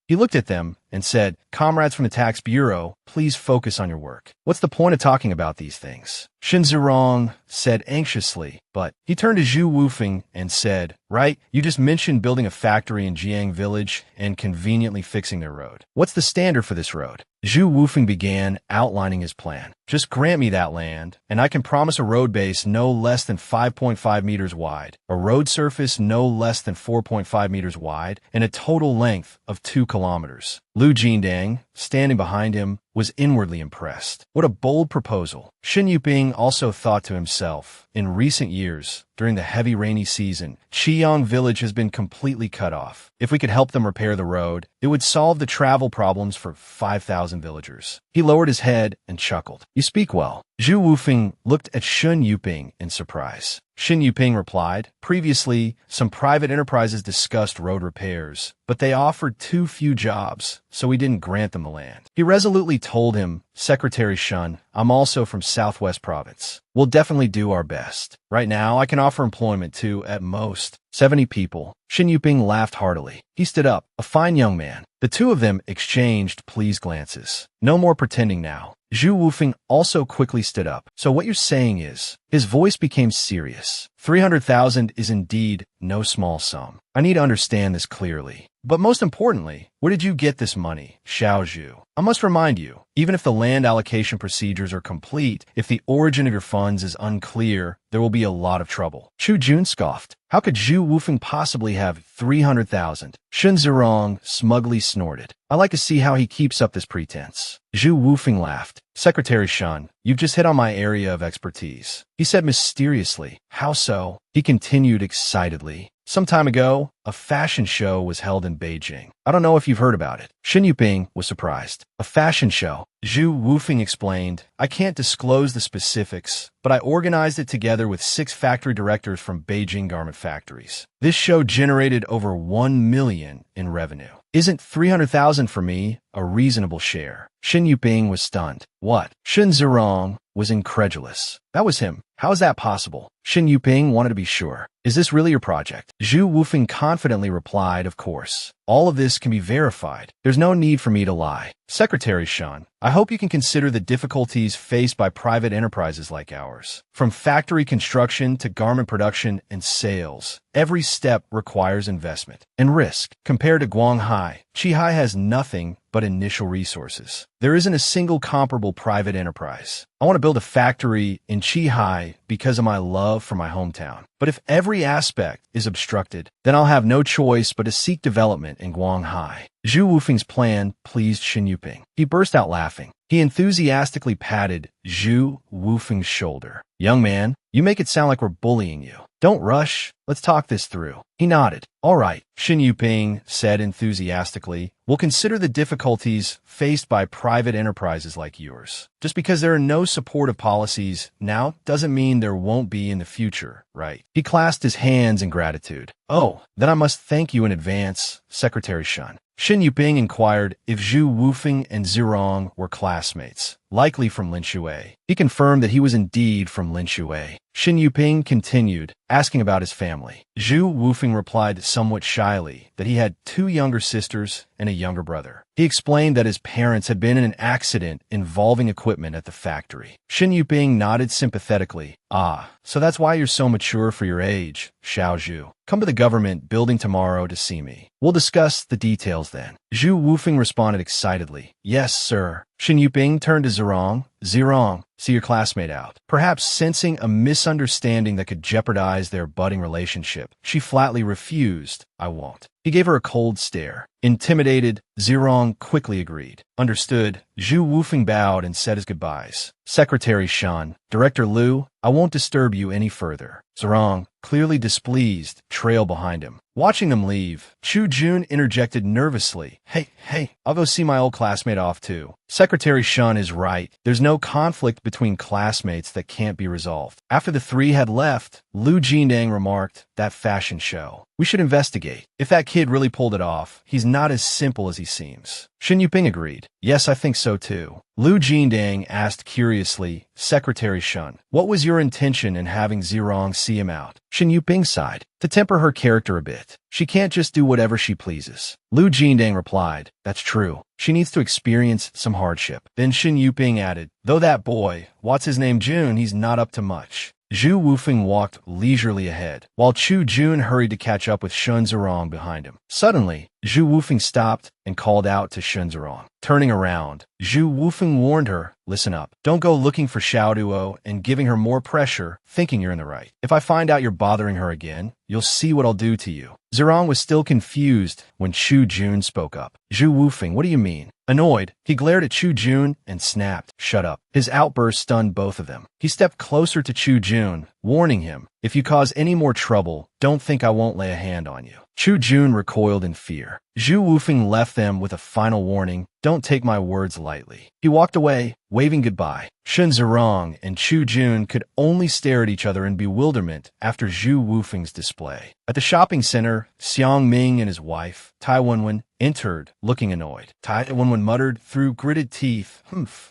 He looked at them and said, "Comrades from the Tax Bureau, please focus on your work. What's the point of talking about these things?" Shen Zirong said anxiously, but he turned to Chou Yufeng and said, "Right, you just mentioned building a factory in Jiang Village and conveniently fixing their road. What's the standard for this road?" Chou Yufeng began outlining his plan. "Just grant me that land, and I can promise a road base no less than 5.5 meters wide, a road surface no less than 4.5 meters wide, and a total length of 2 kilometers. Lu Jindang, standing behind him, was inwardly impressed. What a bold proposal. Shen Yuping also thought to himself, in recent years, during the heavy rainy season, Qiyang village has been completely cut off. If we could help them repair the road, it would solve the travel problems for 5,000 villagers. He lowered his head and chuckled. "You speak well." Chou Yufeng looked at Shen Yuping in surprise. Shen Yuping replied, "Previously, some private enterprises discussed road repairs, but they offered too few jobs, so he didn't grant them the land. He resolutely told him, Secretary Shun, I'm also from Southwest Province. We'll definitely do our best. Right now, I can offer employment to, at most, 70 people. Shin Yuping laughed heartily. He stood up, a fine young man. The two of them exchanged pleased glances. No more pretending now. Chou Yufeng also quickly stood up. So what you're saying is, his voice became serious. 300,000 is indeed no small sum. I need to understand this clearly. But most importantly, where did you get this money, Xiao Zhu? I must remind you, even if the land allocation procedures are complete, if the origin of your funds is unclear, there will be a lot of trouble. Chu Jun scoffed. How could Chou Yufeng possibly have 300,000? Shun Zirong smugly snorted. I like to see how he keeps up this pretense. Chou Yufeng laughed. Secretary Shun, you've just hit on my area of expertise. He said mysteriously. How so? He continued excitedly. Some time ago, a fashion show was held in Beijing. I don't know if you've heard about it. Shin Yuping was surprised. A fashion show. Chou Yufeng explained, I can't disclose the specifics, but I organized it together with 6 factory directors from Beijing garment factories. This show generated over 1 million in revenue. Isn't 300,000 for me a reasonable share? Shin Yuping was stunned. What? Shun Zirong was incredulous. That was him. How is that possible? Shin Yuping wanted to be sure. Is this really your project? Chou Yufeng confidently replied, of course. All of this can be verified. There's no need for me to lie. Secretary Shun, I hope you can consider the difficulties faced by private enterprises like ours. From factory construction to garment production and sales, every step requires investment and risk. Compared to Guanghai, Qihai has nothing but initial resources. There isn't a single comparable private enterprise. I want to build a factory in Qihai because of my love for my hometown. But if every aspect is obstructed, then I'll have no choice but to seek development in Guanghai. Chou Yufeng's plan pleased Shin Yuping. He burst out laughing. He enthusiastically patted Chou Yufeng's shoulder. Young man, you make it sound like we're bullying you. Don't rush. Let's talk this through. He nodded. All right, Shin Yuping said enthusiastically. We'll consider the difficulties faced by private enterprises like yours. Just because there are no supportive policies now doesn't mean there won't be in the future, right? He clasped his hands in gratitude. Oh, then I must thank you in advance, Secretary Shun. Shin Yuping inquired if Chou Yufeng and Zirong were classmates, likely from Linshui. He confirmed that he was indeed from Linshui. Shin Yuping continued, asking about his family. Chou Yufeng replied somewhat shyly that he had 2 younger sisters and a younger brother. He explained that his parents had been in an accident involving equipment at the factory. Shin Yuping nodded sympathetically. Ah, so that's why you're so mature for your age, Xiao Zhu. Come to the government building tomorrow to see me. We'll discuss the details then. Chou Yufeng responded excitedly. Yes, sir. Shin Yuping turned to Zirong. Zirong, see your classmate out. Perhaps sensing a misunderstanding that could jeopardize their budding relationship, she flatly refused. I won't. He gave her a cold stare. Intimidated, Zirong quickly agreed. Understood. Chou Yufeng bowed and said his goodbyes. Secretary Shun, Director Liu, I won't disturb you any further. Zirong, clearly displeased, trailed behind him. Watching them leave, Chu Jun interjected nervously. Hey, I'll go see my old classmate off too. Secretary Shun is right. There's no conflict between classmates that can't be resolved. After the 3 had left, Lu Jindang remarked, that fashion show. We should investigate. If that kid really pulled it off, he's not as simple as he seems. Shin Yuping agreed. Yes, I think so too. Lu Jindang asked curiously, Secretary Shun, what was your intention in having Zirong see him out? Shin Yuping sighed. To temper her character a bit. She can't just do whatever she pleases. Lu Jindang replied, that's true. She needs to experience some hardship. Then Shin Yuping added, though that boy, what's his name Jun, he's not up to much. Chou Yufeng walked leisurely ahead, while Chu Jun hurried to catch up with Shun Zirong behind him. Suddenly, Chou Yufeng stopped and called out to Shun Zirong. Turning around, Chou Yufeng warned her, listen up. Don't go looking for Xiao Duo and giving her more pressure, thinking you're in the right. If I find out you're bothering her again, you'll see what I'll do to you. Zirong was still confused when Chu Jun spoke up. Chou Yufeng, what do you mean? Annoyed, he glared at Chu Jun and snapped, shut up. His outburst stunned both of them. He stepped closer to Chu Jun, warning him, if you cause any more trouble, don't think I won't lay a hand on you. Chu Jun recoiled in fear. Chou Yufeng left them with a final warning, Don't take my words lightly. He walked away, waving goodbye. Shun Zirong and Chu Jun could only stare at each other in bewilderment after Chou Yufeng's display. At the shopping center, Xiang Ming and his wife, Tai Wenwen, entered, looking annoyed. Tai Wenwen muttered through gritted teeth,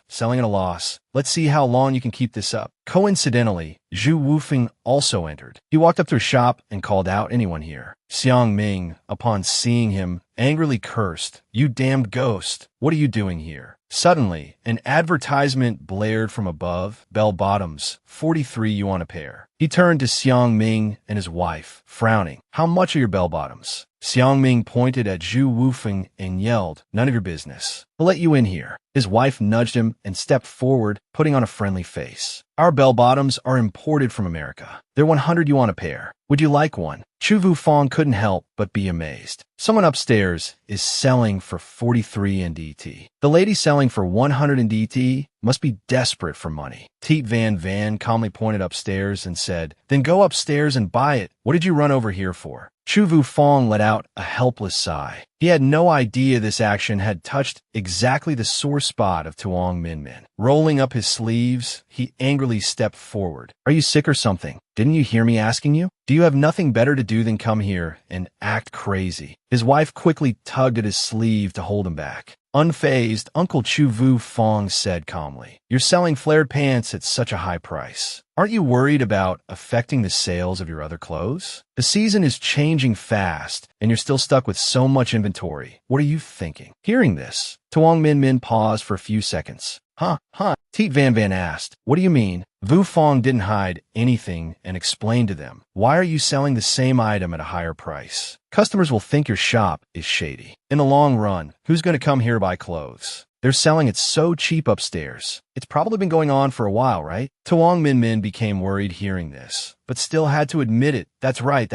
selling at a loss. Let's see how long you can keep this up. Coincidentally, Chou Yufeng also entered. He walked up to a shop and called out, anyone here? Xiang Ming, upon seeing him, angrily cursed, "You damned ghost! What are you doing here?" Suddenly, an advertisement blared from above, bell bottoms, 43 yuan a pair. He turned to Xiang Ming and his wife, frowning. "How much are your bell bottoms?" Xiang Ming pointed at Chou Yufeng and yelled, "None of your business. I'll let you in here." His wife nudged him and stepped forward, putting on a friendly face. "Our bell bottoms are imported from America. They're 100 yuan a pair. Would you like one?" Chou Yufeng couldn't help but be amazed. Someone upstairs is selling for 43 NDT. The lady selling for 100 NDT must be desperate for money. Teet Van Van calmly pointed upstairs and said, "Then go upstairs and buy it. What did you run over here for?" Chou Yufeng let out a helpless sigh. He had no idea this action had touched exactly the sore spot of Tuong Min Min. Rolling up his sleeves, he angrily stepped forward. "Are you sick or something? Didn't you hear me asking you? Do you have nothing better to do than come here and act crazy?" His wife quickly tugged at his sleeve to hold him back. Unfazed, Uncle Chou Yufeng said calmly, "You're selling flared pants at such a high price. Aren't you worried about affecting the sales of your other clothes? The season is changing fast, and you're still stuck with so much inventory. What are you thinking?" Hearing this, Tuong Min Min paused for a few seconds. Huh? Teet Van Van asked, "What do you mean?" Yufeng didn't hide anything and explained to them, "Why are you selling the same item at a higher price? Customers will think your shop is shady. In the long run, who's going to come here buy clothes? They're selling it so cheap upstairs. It's probably been going on for a while, right?" Tuong Min Min became worried hearing this, but still had to admit it. That's right.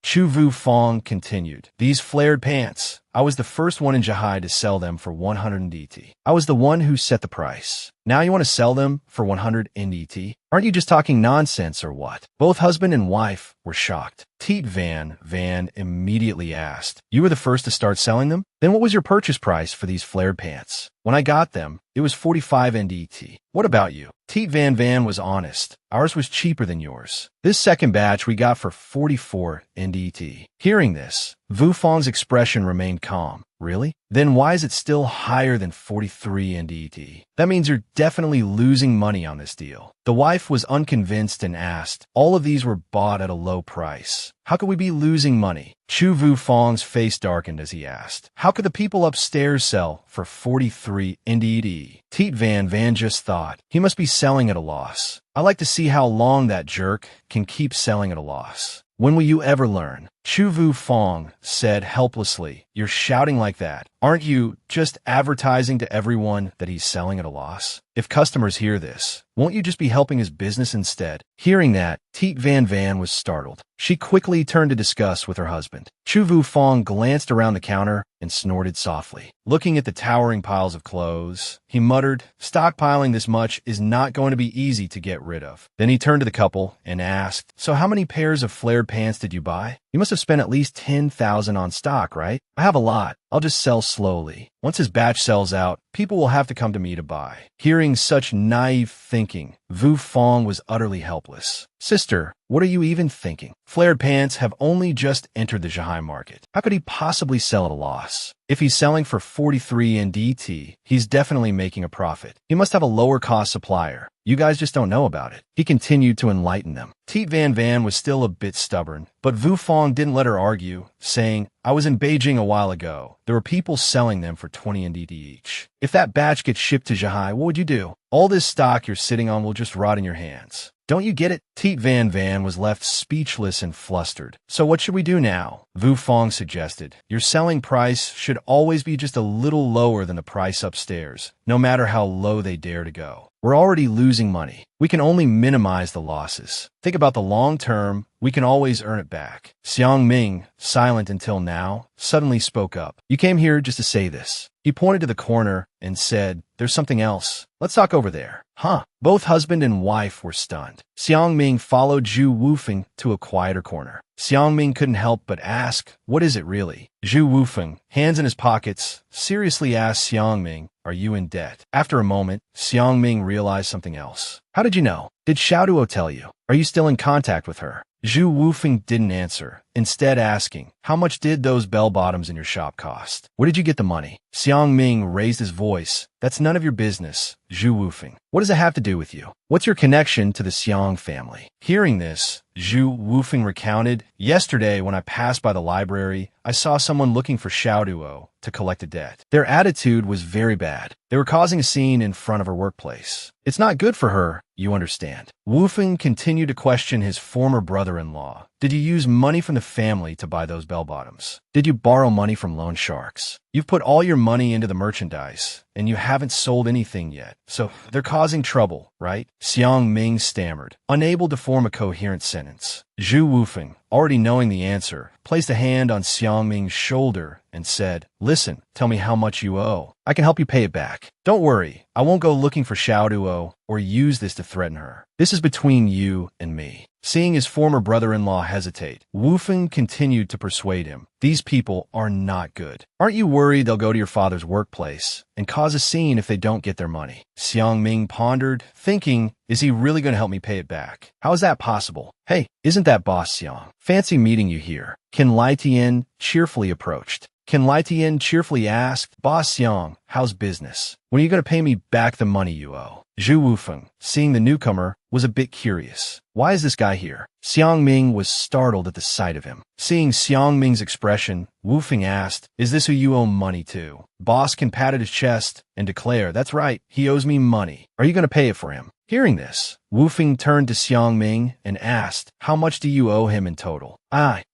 Chou Yufeng continued, "These flared pants, I was the first one in Zhahai to sell them for 100 NDT. I was the one who set the price. Now you want to sell them for 100 NDT? Aren't you just talking nonsense or what?" Both husband and wife were shocked. Teet Van Van immediately asked, "You were the first to start selling them? Then what was your purchase price for these flared pants?" "When I got them, it was 45 NDT. What about you?" Teet Van Van was honest. "Ours was cheaper than yours. This second batch we got for 44 NDT. Hearing this, Yufeng's expression remained calm. "Really? Then why is it still higher than 43 NDT? That means you're definitely losing money on this deal." The wife was unconvinced and asked, "All of these were bought at a low price. How could we be losing money?" Chou Yufeng's face darkened as he asked, "How could the people upstairs sell for 43 NDT?" Teet Van Van just thought, he must be selling at a loss. "I like to see how long that jerk can keep selling at a loss. When will you ever learn?" Chou Yufeng said helplessly, "You're shouting like that. Aren't you just advertising to everyone that he's selling at a loss? If customers hear this, won't you just be helping his business instead?" Hearing that, Teet Van Van was startled. She quickly turned to discuss with her husband. Chou Yufeng glanced around the counter and snorted softly. Looking at the towering piles of clothes, he muttered, "Stockpiling this much is not going to be easy to get rid of." Then he turned to the couple and asked, "So how many pairs of flared pants did you buy? You must have spent at least 10,000 on stock, right?" "I have a lot. I'll just sell slowly. Once his batch sells out, people will have to come to me to buy." Hearing such naive thinking, Yufeng was utterly helpless. "Sister, what are you even thinking? Flared pants have only just entered the Zhahai market. How could he possibly sell at a loss? If he's selling for 43 NDT, he's definitely making a profit. He must have a lower cost supplier. You guys just don't know about it." He continued to enlighten them. Teet Van Van was still a bit stubborn, but Yufeng didn't let her argue, saying, "I was in Beijing a while ago. There were people selling them for 20 NDT each. If that batch gets shipped to Zhahai, what would you do? All this stock you're sitting on will just rot in your hands. Don't you get it?" Teet Van Van was left speechless and flustered. "So what should we do now?" Yufeng suggested. "Your selling price should always be just a little lower than the price upstairs, no matter how low they dare to go. We're already losing money. We can only minimize the losses. Think about the long term. We can always earn it back." Xiang Ming, silent until now, suddenly spoke up. "You came here just to say this. He pointed to the corner and said, "There's something else. Let's talk over there." Huh? Both husband and wife were stunned. Xiangming followed Chou Yufeng to a quieter corner. Xiangming couldn't help but ask, "What is it really?" Chou Yufeng, hands in his pockets, seriously asked Xiangming, "Are you in debt?" After a moment, Xiangming realized something else. "How did you know? Did Xiaoduo tell you? Are you still in contact with her?" Chou Yufeng didn't answer, instead asking, "How much did those bell-bottoms in your shop cost? Where did you get the money?" Xiangming raised his voice. "That's none of your business, Chou Yufeng. What does it have to do with you? What's your connection to the Xiang family?" Hearing this, Chou Yufeng recounted, "Yesterday, when I passed by the library, I saw someone looking for Xiaoduo to collect a debt. Their attitude was very bad. They were causing a scene in front of her workplace. It's not good for her, you understand." Yufeng continued to question his former brother-in-law. "Did you use money from the family to buy those bell-bottoms? Did you borrow money from loan sharks? You've put all your money into the merchandise, and you haven't sold anything yet. So they're causing trouble, right?" Xiangming stammered, unable to form a coherent sentence. Chou Yufeng, already knowing the answer, placed a hand on Xiangming's shoulder and said, "Listen, tell me how much you owe. I can help you pay it back. Don't worry, I won't go looking for Xiaoduo or use this to threaten her. This is between you and me." Seeing his former brother-in-law hesitate, Yufeng continued to persuade him. "These people are not good. Aren't you worried they'll go to your father's workplace and cause a scene if they don't get their money?" Xiangming pondered, thinking, "Is he really going to help me pay it back? How is that possible? Hey, isn't that Boss Xiang? Fancy meeting you here." Qin Lietian cheerfully approached. Qin Lietian cheerfully asked, "Boss Xiang, how's business? When are you going to pay me back the money you owe?" Chou Yufeng, seeing the newcomer, was a bit curious. "Why is this guy here?" Xiangming was startled at the sight of him. Seeing Xiangming's expression, Yufeng asked, "Is this who you owe money to?" Boss Qin patted his chest and declared, "That's right, he owes me money. Are you going to pay it for him?" Hearing this, Yufeng turned to Xiangming and asked, "How much do you owe him in total?"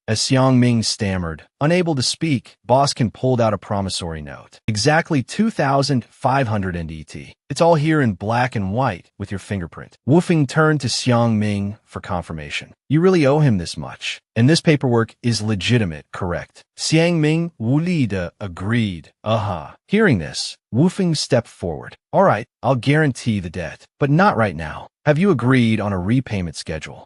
As Xiangming stammered, unable to speak, Boskin pulled out a promissory note. "Exactly 2,500 NDT. It's all here in black and white with your fingerprint." Yufeng turned to Xiangming for confirmation. "You really owe him this much, and this paperwork is legitimate, correct?" Xiangming Wulida agreed. Hearing this, Yufeng stepped forward. "All right, I'll guarantee the debt, but not right now. Have you agreed on a repayment schedule?"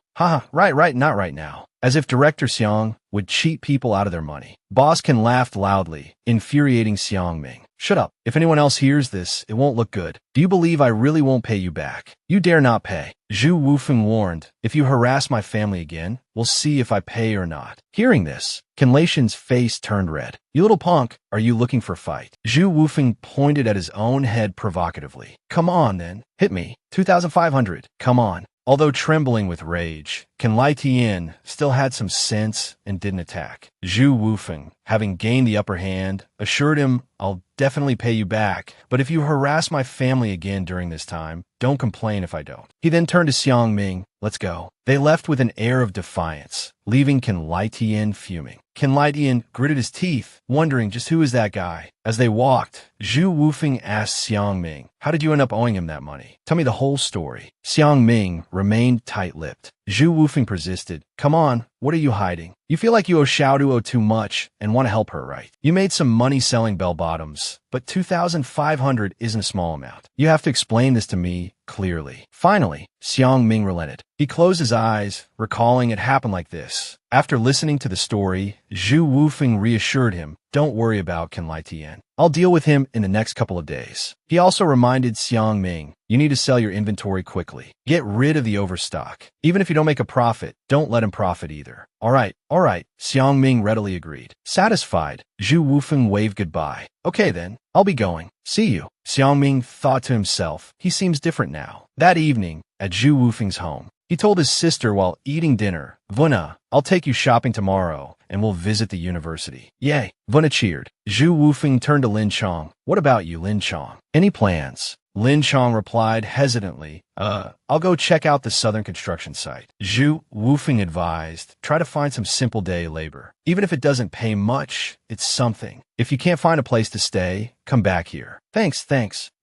Right, not right now. As if Director Xiang would cheat people out of their money. Boskin laughed loudly, infuriating Xiangming. "Shut up. If anyone else hears this, it won't look good. Do you believe I really won't pay you back? You dare not pay." Chou Yufeng warned, "If you harass my family again, we'll see if I pay or not." Hearing this, Qin Lietian's face turned red. "You little punk, are you looking for a fight?" Chou Yufeng pointed at his own head provocatively. "Come on, then. Hit me. 2,500. Come on." Although trembling with rage, Qin Lietian still had some sense and didn't attack. Chou Yufeng, having gained the upper hand, assured him, "I'll definitely pay you back, but if you harass my family again during this time, don't complain if I don't." He then turned to Xiangming. "Let's go." They left with an air of defiance, leaving Qin Lietian fuming. Qin Lietian gritted his teeth, wondering just who is that guy. As they walked, Chou Yufeng asked Xiangming, "How did you end up owing him that money? Tell me the whole story." Xiangming remained tight-lipped. Chou Yufeng persisted. "Come on, what are you hiding? You feel like you owe Xiaoduo too much and want to help her, right? You made some money selling bell-bottoms, but 2,500 isn't a small amount. You have to explain this to me clearly." Finally, Xiangming relented. He closed his eyes, recalling it happened like this. After listening to the story, Chou Yufeng reassured him, "Don't worry about Qin Lietian. I'll deal with him in the next couple of days." He also reminded Xiangming, "You need to sell your inventory quickly. Get rid of the overstock. Even if you don't make a profit, don't let him profit either." All right, Xiangming readily agreed. Satisfied, Chou Yufeng waved goodbye. "Okay then, I'll be going. See you." Xiangming thought to himself, he seems different now. That evening, at Chou Yufeng's home, he told his sister while eating dinner, "Vuna, I'll take you shopping tomorrow, and we'll visit the university." "Yay!" Vuna cheered. Chou Yufeng turned to Lin Chong. "What about you, Lin Chong? Any plans?" Lin Chong replied hesitantly, I'll go check out the southern construction site. Chou Yufeng advised, try to find some simple day labor. Even if it doesn't pay much, it's something. If you can't find a place to stay, come back here. Thanks.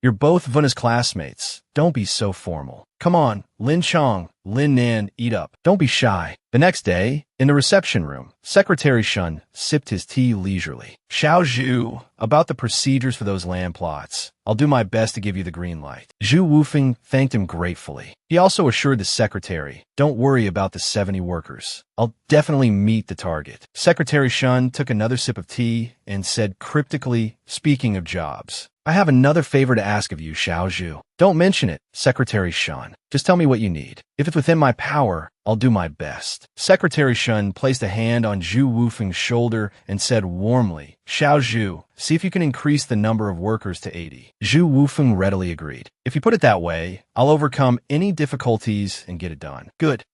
You're both Vuna's classmates. Don't be so formal. Come on, Lin Chong, Lin Nan, eat up. Don't be shy. The next day, in the reception room, Secretary Shun sipped his tea leisurely. Xiao Zhu, about the procedures for those land plots. I'll do my best to give you the green light. Chou Yufeng thanked him gratefully. He also assured the secretary, don't worry about the 70 workers. I'll definitely meet the target. Secretary Shun took another sip of tea and said cryptically, speaking of jobs, I have another favor to ask of you, Xiao Zhu. Don't mention it, Secretary Shun. Just tell me what you need. If it's within my power, I'll do my best. Secretary Shun placed a hand on Chou Yufeng's shoulder and said warmly, Xiao Zhu, see if you can increase the number of workers to 80. Chou Yufeng readily agreed. If you put it that way, I'll overcome any difficulties and get it done. Good.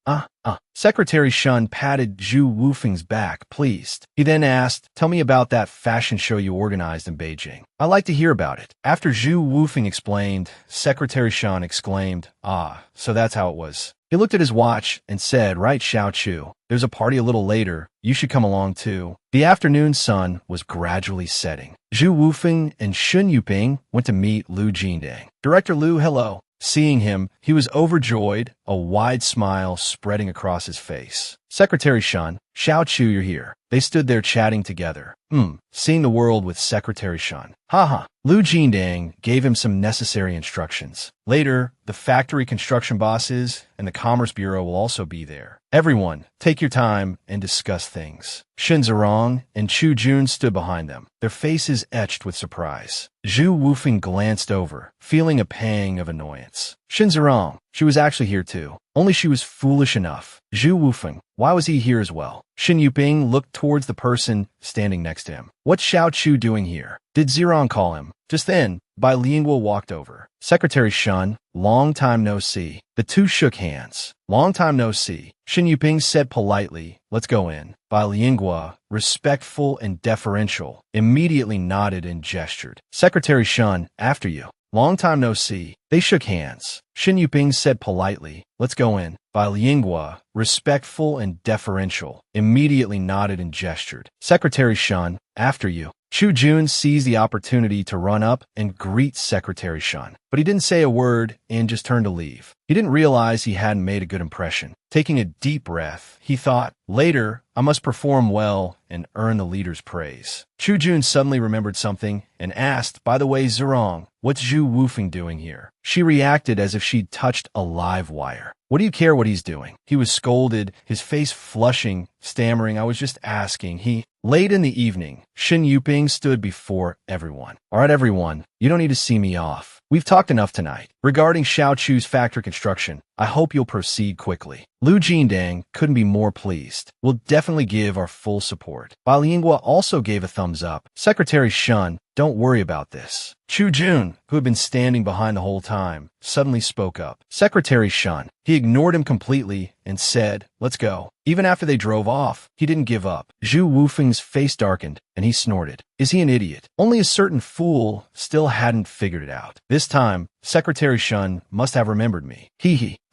Secretary Shun patted Chou Yufeng's back, pleased. He then asked, tell me about that fashion show you organized in Beijing. I'd like to hear about it. After Chou Yufeng explained, Secretary Shun exclaimed, so that's how it was. He looked at his watch and said, right, Xiao Chu, there's a party a little later. You should come along too. The afternoon sun was gradually setting. Chou Yufeng and Shun Yuping went to meet Lu Jindang. Director Lu, hello. Seeing him, he was overjoyed, a wide smile spreading across his face. Secretary Shun, Xiao Chu, you're here. They stood there chatting together. Seeing the world with Secretary Shun. Lu Jindang gave him some necessary instructions. Later, the factory construction bosses and the Commerce Bureau will also be there. Everyone, take your time and discuss things. Shin Zerong and Chu Jun stood behind them, their faces etched with surprise. Chou Yufeng glanced over, feeling a pang of annoyance. Shin Zerong, she was actually here too. Only she was foolish enough. Chou Yufeng, why was he here as well? Shin Yuping looked towards the person standing next to him. What's Xiao Chu doing here? Did Zerong call him? Just then, Bilingual walked over. Secretary Shun, long time no see. The two shook hands. Long time no see. Shin Yuping said politely, let's go in. Bilingual, respectful and deferential, immediately nodded and gestured. Secretary Shun, after you. Long time no see. They shook hands. Shin Yuping said politely, let's go in. Bilingual, respectful and deferential, immediately nodded and gestured. Secretary Shun, after you. Chu Jun seized the opportunity to run up and greet Secretary Shun, but he didn't say a word and just turned to leave. He didn't realize he hadn't made a good impression. Taking a deep breath, he thought, later, I must perform well and earn the leader's praise. Chu Jun suddenly remembered something and asked, by the way, Zerong, what's Chou Yufeng doing here? She reacted as if she'd touched a live wire. What do you care what he's doing? He was scolded, his face flushing, stammering, I was just asking. Late in the evening, Shin Yuping stood before everyone. All right, everyone, you don't need to see me off. We've talked enough tonight. Regarding Xiao Chu's factory construction, I hope you'll proceed quickly. Lu Jindang couldn't be more pleased. We'll definitely give our full support. Bilingual also gave a thumbs up. Secretary Shun, don't worry about this. Chu Jun, who had been standing behind the whole time, suddenly spoke up. Secretary Shun. He ignored him completely and said, let's go. Even after they drove off, he didn't give up. Chou Yufeng's face darkened, and he snorted. Is he an idiot? Only a certain fool still hadn't figured it out. This time, Secretary Shun must have remembered me.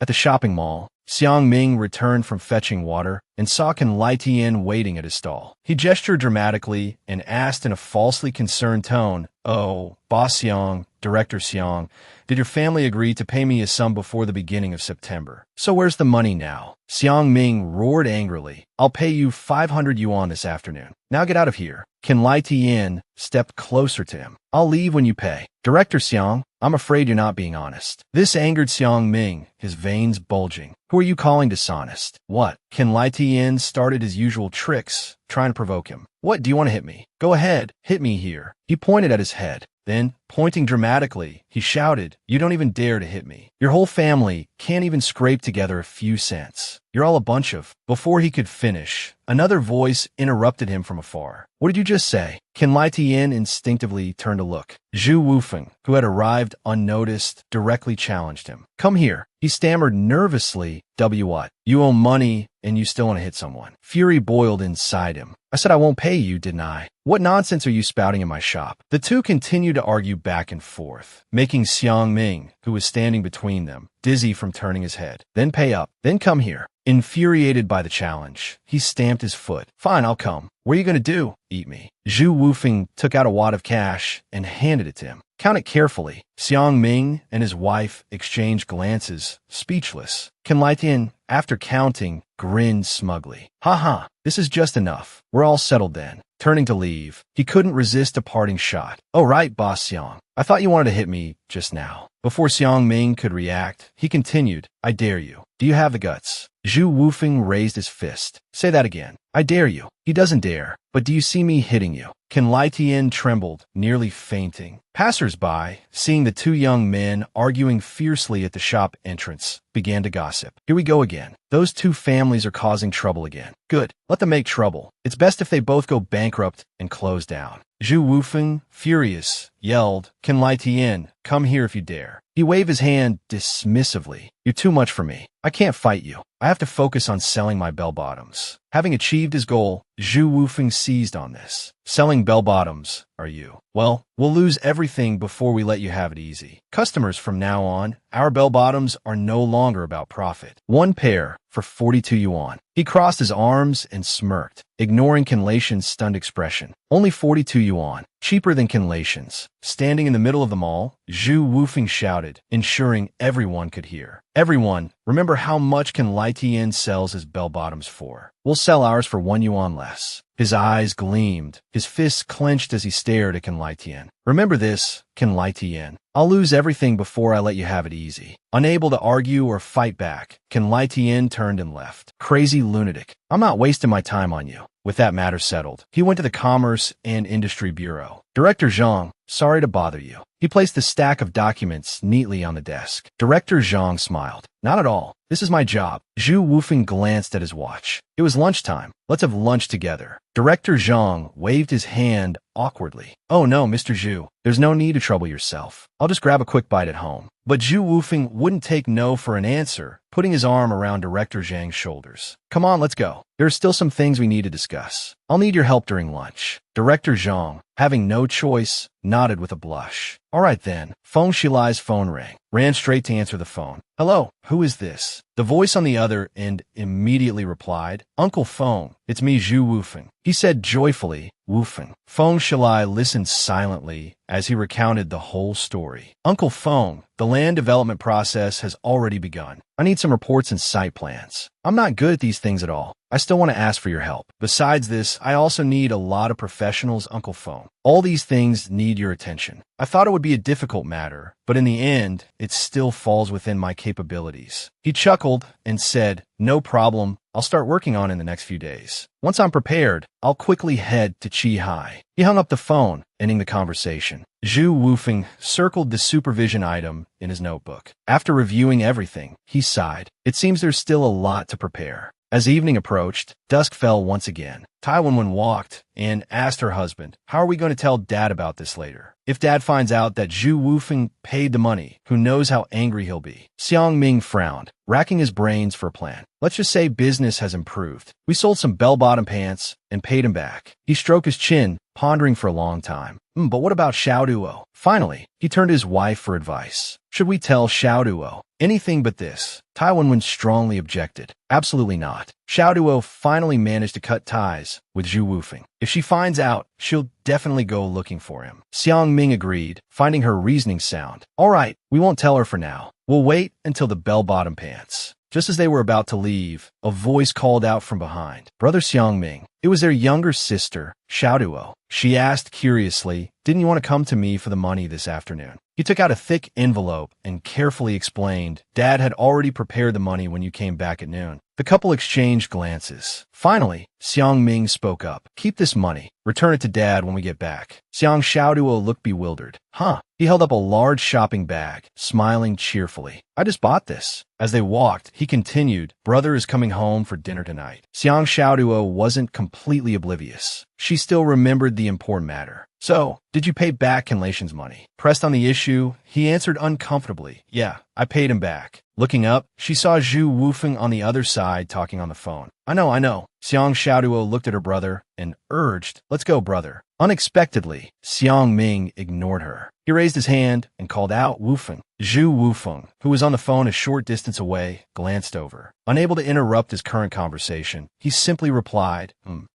At the shopping mall, Xiang Ming returned from fetching water and saw Can Lai Tian waiting at his stall. He gestured dramatically and asked in a falsely concerned tone, oh, Boss Xiang, Director Xiang, did your family agree to pay me a sum before the beginning of September? So where's the money now? Xiang Ming roared angrily. I'll pay you 500 yuan this afternoon. Now get out of here. Can Lai Tian stepped closer to him. I'll leave when you pay. Director Xiang, I'm afraid you're not being honest. This angered Xiang Ming, his veins bulging. Who are you calling dishonest? What? Can Lai Tian started his usual tricks, trying to provoke him. What, do you want to hit me? Go ahead, hit me here. He pointed at his head. Then, pointing dramatically, he shouted, you don't even dare to hit me. Your whole family can't even scrape together a few cents. You're all a bunch of... Before he could finish, another voice interrupted him from afar. What did you just say? Can Lai Tian instinctively turned to look. Chou Yufeng, who had arrived unnoticed, directly challenged him. Come here. He stammered nervously. What? You owe money and you still want to hit someone. Fury boiled inside him. I said I won't pay you, didn't I? What nonsense are you spouting in my shop? The two continued to argue back and forth, making Xiang Ming, who was standing between them, dizzy from turning his head. Then pay up. Then come here. Infuriated by the challenge, he stamped his foot. Fine, I'll come. What are you going to do? Eat me. Chou Yufeng took out a wad of cash and handed it to him. Count it carefully. Xiang Ming and his wife exchanged glances, speechless. Tian, after counting, grinned smugly. Ha, this is just enough. We're all settled then. Turning to leave, he couldn't resist a parting shot. Oh right, Boss Xiang. I thought you wanted to hit me just now. Before Xiang Ming could react, he continued, I dare you. Do you have the guts? Chou Yufeng raised his fist. Say that again. I dare you. He doesn't dare. But do you see me hitting you? Tian trembled, nearly fainting. Passers-by, seeing the two young men arguing fiercely at the shop entrance, began to gossip. Here we go again. Those two families are causing trouble again. Good. Let them make trouble. It's best if they both go bankrupt and close down. Chou Yufeng, furious, yelled, Tian, come here if you dare. He waved his hand dismissively. You're too much for me. I can't fight you. I have to focus on selling my bell-bottoms. Having achieved his goal, Chou Yufeng seized on this. Selling bell-bottoms, are you? Well, we'll lose everything before we let you have it easy. Customers from now on, our bell-bottoms are no longer about profit. One pair for 42 yuan. He crossed his arms and smirked, ignoring Laishan's stunned expression. Only 42 yuan. Cheaper than Laishan's. Standing in the middle of the mall, Chou Yufeng shouted, ensuring everyone could hear. Everyone, remember how much Tian sells his bell-bottoms for. We'll sell ours for 1 yuan less. His eyes gleamed. His fists clenched as he stared at Tian. Remember this, Tian. I'll lose everything before I let you have it easy. Unable to argue or fight back, Tian turned and left. Crazy lunatic. I'm not wasting my time on you. With that matter settled, he went to the Commerce and Industry Bureau. Director Zhang, sorry to bother you. He placed the stack of documents neatly on the desk. Director Zhang smiled. Not at all. This is my job. Chou Yufeng glanced at his watch. It was lunchtime. Let's have lunch together. Director Zhang waved his hand awkwardly. Oh no, Mr. Zhu. There's no need to trouble yourself. I'll just grab a quick bite at home. But Chou Yufeng wouldn't take no for an answer, putting his arm around Director Zhang's shoulders. Come on, let's go. There are still some things we need to discuss. I'll need your help during lunch. Director Zhang, having no choice, nodded with a blush. All right then. Feng Shilai's phone rang. Ran straight to answer the phone. Hello, who is this? The voice on the other end immediately replied, Uncle Feng, it's me, Chou Yufeng. He said joyfully, Yufeng. Feng Shilai listened silently as he recounted the whole story. Uncle Feng, the land development process has already begun. I need some reports and site plans. I'm not good at these things at all. I still want to ask for your help. Besides this, I also need a lot of professionals, Uncle Feng. All these things need your attention. I thought it would be a difficult matter, but in the end, it still falls within my capabilities. He chuckled and said, no problem. I'll start working on it in the next few days. Once I'm prepared, I'll quickly head to Qihai. He hung up the phone, ending the conversation. Chou Yufeng circled the supervision item in his notebook. After reviewing everything, he sighed. It seems there's still a lot to prepare. As evening approached, dusk fell once again. Tai Wenwen walked and asked her husband, how are we going to tell Dad about this later? If Dad finds out that Chou Yufeng paid the money, who knows how angry he'll be? Xiang Ming frowned, racking his brains for a plan. Let's just say business has improved. We sold some bell-bottom pants and paid him back. He stroked his chin, pondering for a long time. But what about Xiao Duo? Finally, he turned to his wife for advice. Should we tell Xiao Duo anything but this? Tai Wenwen strongly objected. Absolutely not. Xiao Duo finally managed to cut ties with Chou Yufeng. If she finds out, she'll definitely go looking for him. Xiang Ming agreed, finding her reasoning sound. All right, we won't tell her for now. We'll wait until the bell-bottom pants. Just as they were about to leave, a voice called out from behind. Brother Xiang Ming. It was their younger sister, Xiao Duo. She asked curiously, didn't you want to come to me for the money this afternoon? He took out a thick envelope and carefully explained, Dad had already prepared the money when you came back at noon. The couple exchanged glances. Finally, Xiang Ming spoke up. Keep this money. Return it to Dad when we get back. Xiao Duo looked bewildered. Huh? He held up a large shopping bag, smiling cheerfully. I just bought this. As they walked, he continued, Brother is coming home for dinner tonight. Xiao Duo wasn't completely oblivious. She still remembered the important matter. So, did you pay back Laishan's money? Pressed on the issue, he answered uncomfortably, yeah, I paid him back. Looking up, she saw Chou Yufeng on the other side talking on the phone. I know. Xiang Xiaoduo looked at her brother and urged, let's go, brother. Unexpectedly, Xiang Ming ignored her. He raised his hand and called out Wufeng. Chou Yufeng, who was on the phone a short distance away, glanced over. Unable to interrupt his current conversation, he simply replied,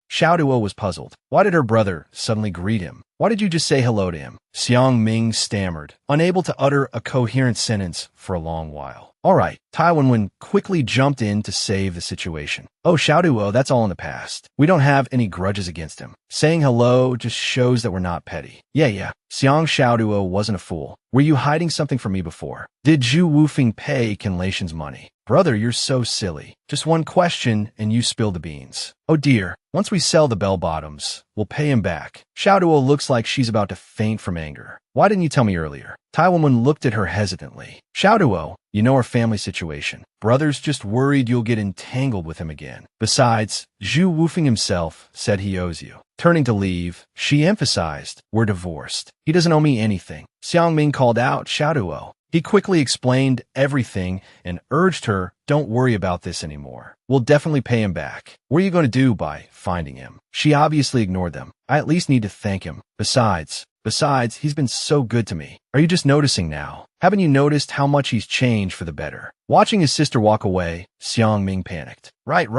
Xiaoduo was puzzled. Why did her brother suddenly greet him? Why did you just say hello to him? Xiang Ming stammered, unable to utter a coherent sentence for a long while. All right, Tai Wenwen quickly jumped in to save the situation. Oh, Xiaoduo, that's all in the past. We don't have any grudges against him. Saying hello just shows that we're not petty. Yeah. Xiang Xiaoduo wasn't a fool. Were you hiding something from me before? Did Chou Yufeng pay Kinlation's money? Brother, you're so silly. Just one question and you spill the beans. Oh dear, once we sell the bell-bottoms, we'll pay him back. Xiaoduo looks like she's about to faint from anger. Why didn't you tell me earlier? Tai Wenwen looked at her hesitantly. Xiaoduo, you know our family situation. Brother's just worried you'll get entangled with him again. Besides, Chou Yufeng himself said he owes you. Turning to leave, she emphasized, we're divorced. He doesn't owe me anything. Xiang Ming called out Xiaoduo. He quickly explained everything and urged her, don't worry about this anymore. We'll definitely pay him back. What are you going to do by finding him? She obviously ignored them. I at least need to thank him. Besides, he's been so good to me. Are you just noticing now? Haven't you noticed how much he's changed for the better? Watching his sister walk away, Xiang Ming panicked. Right.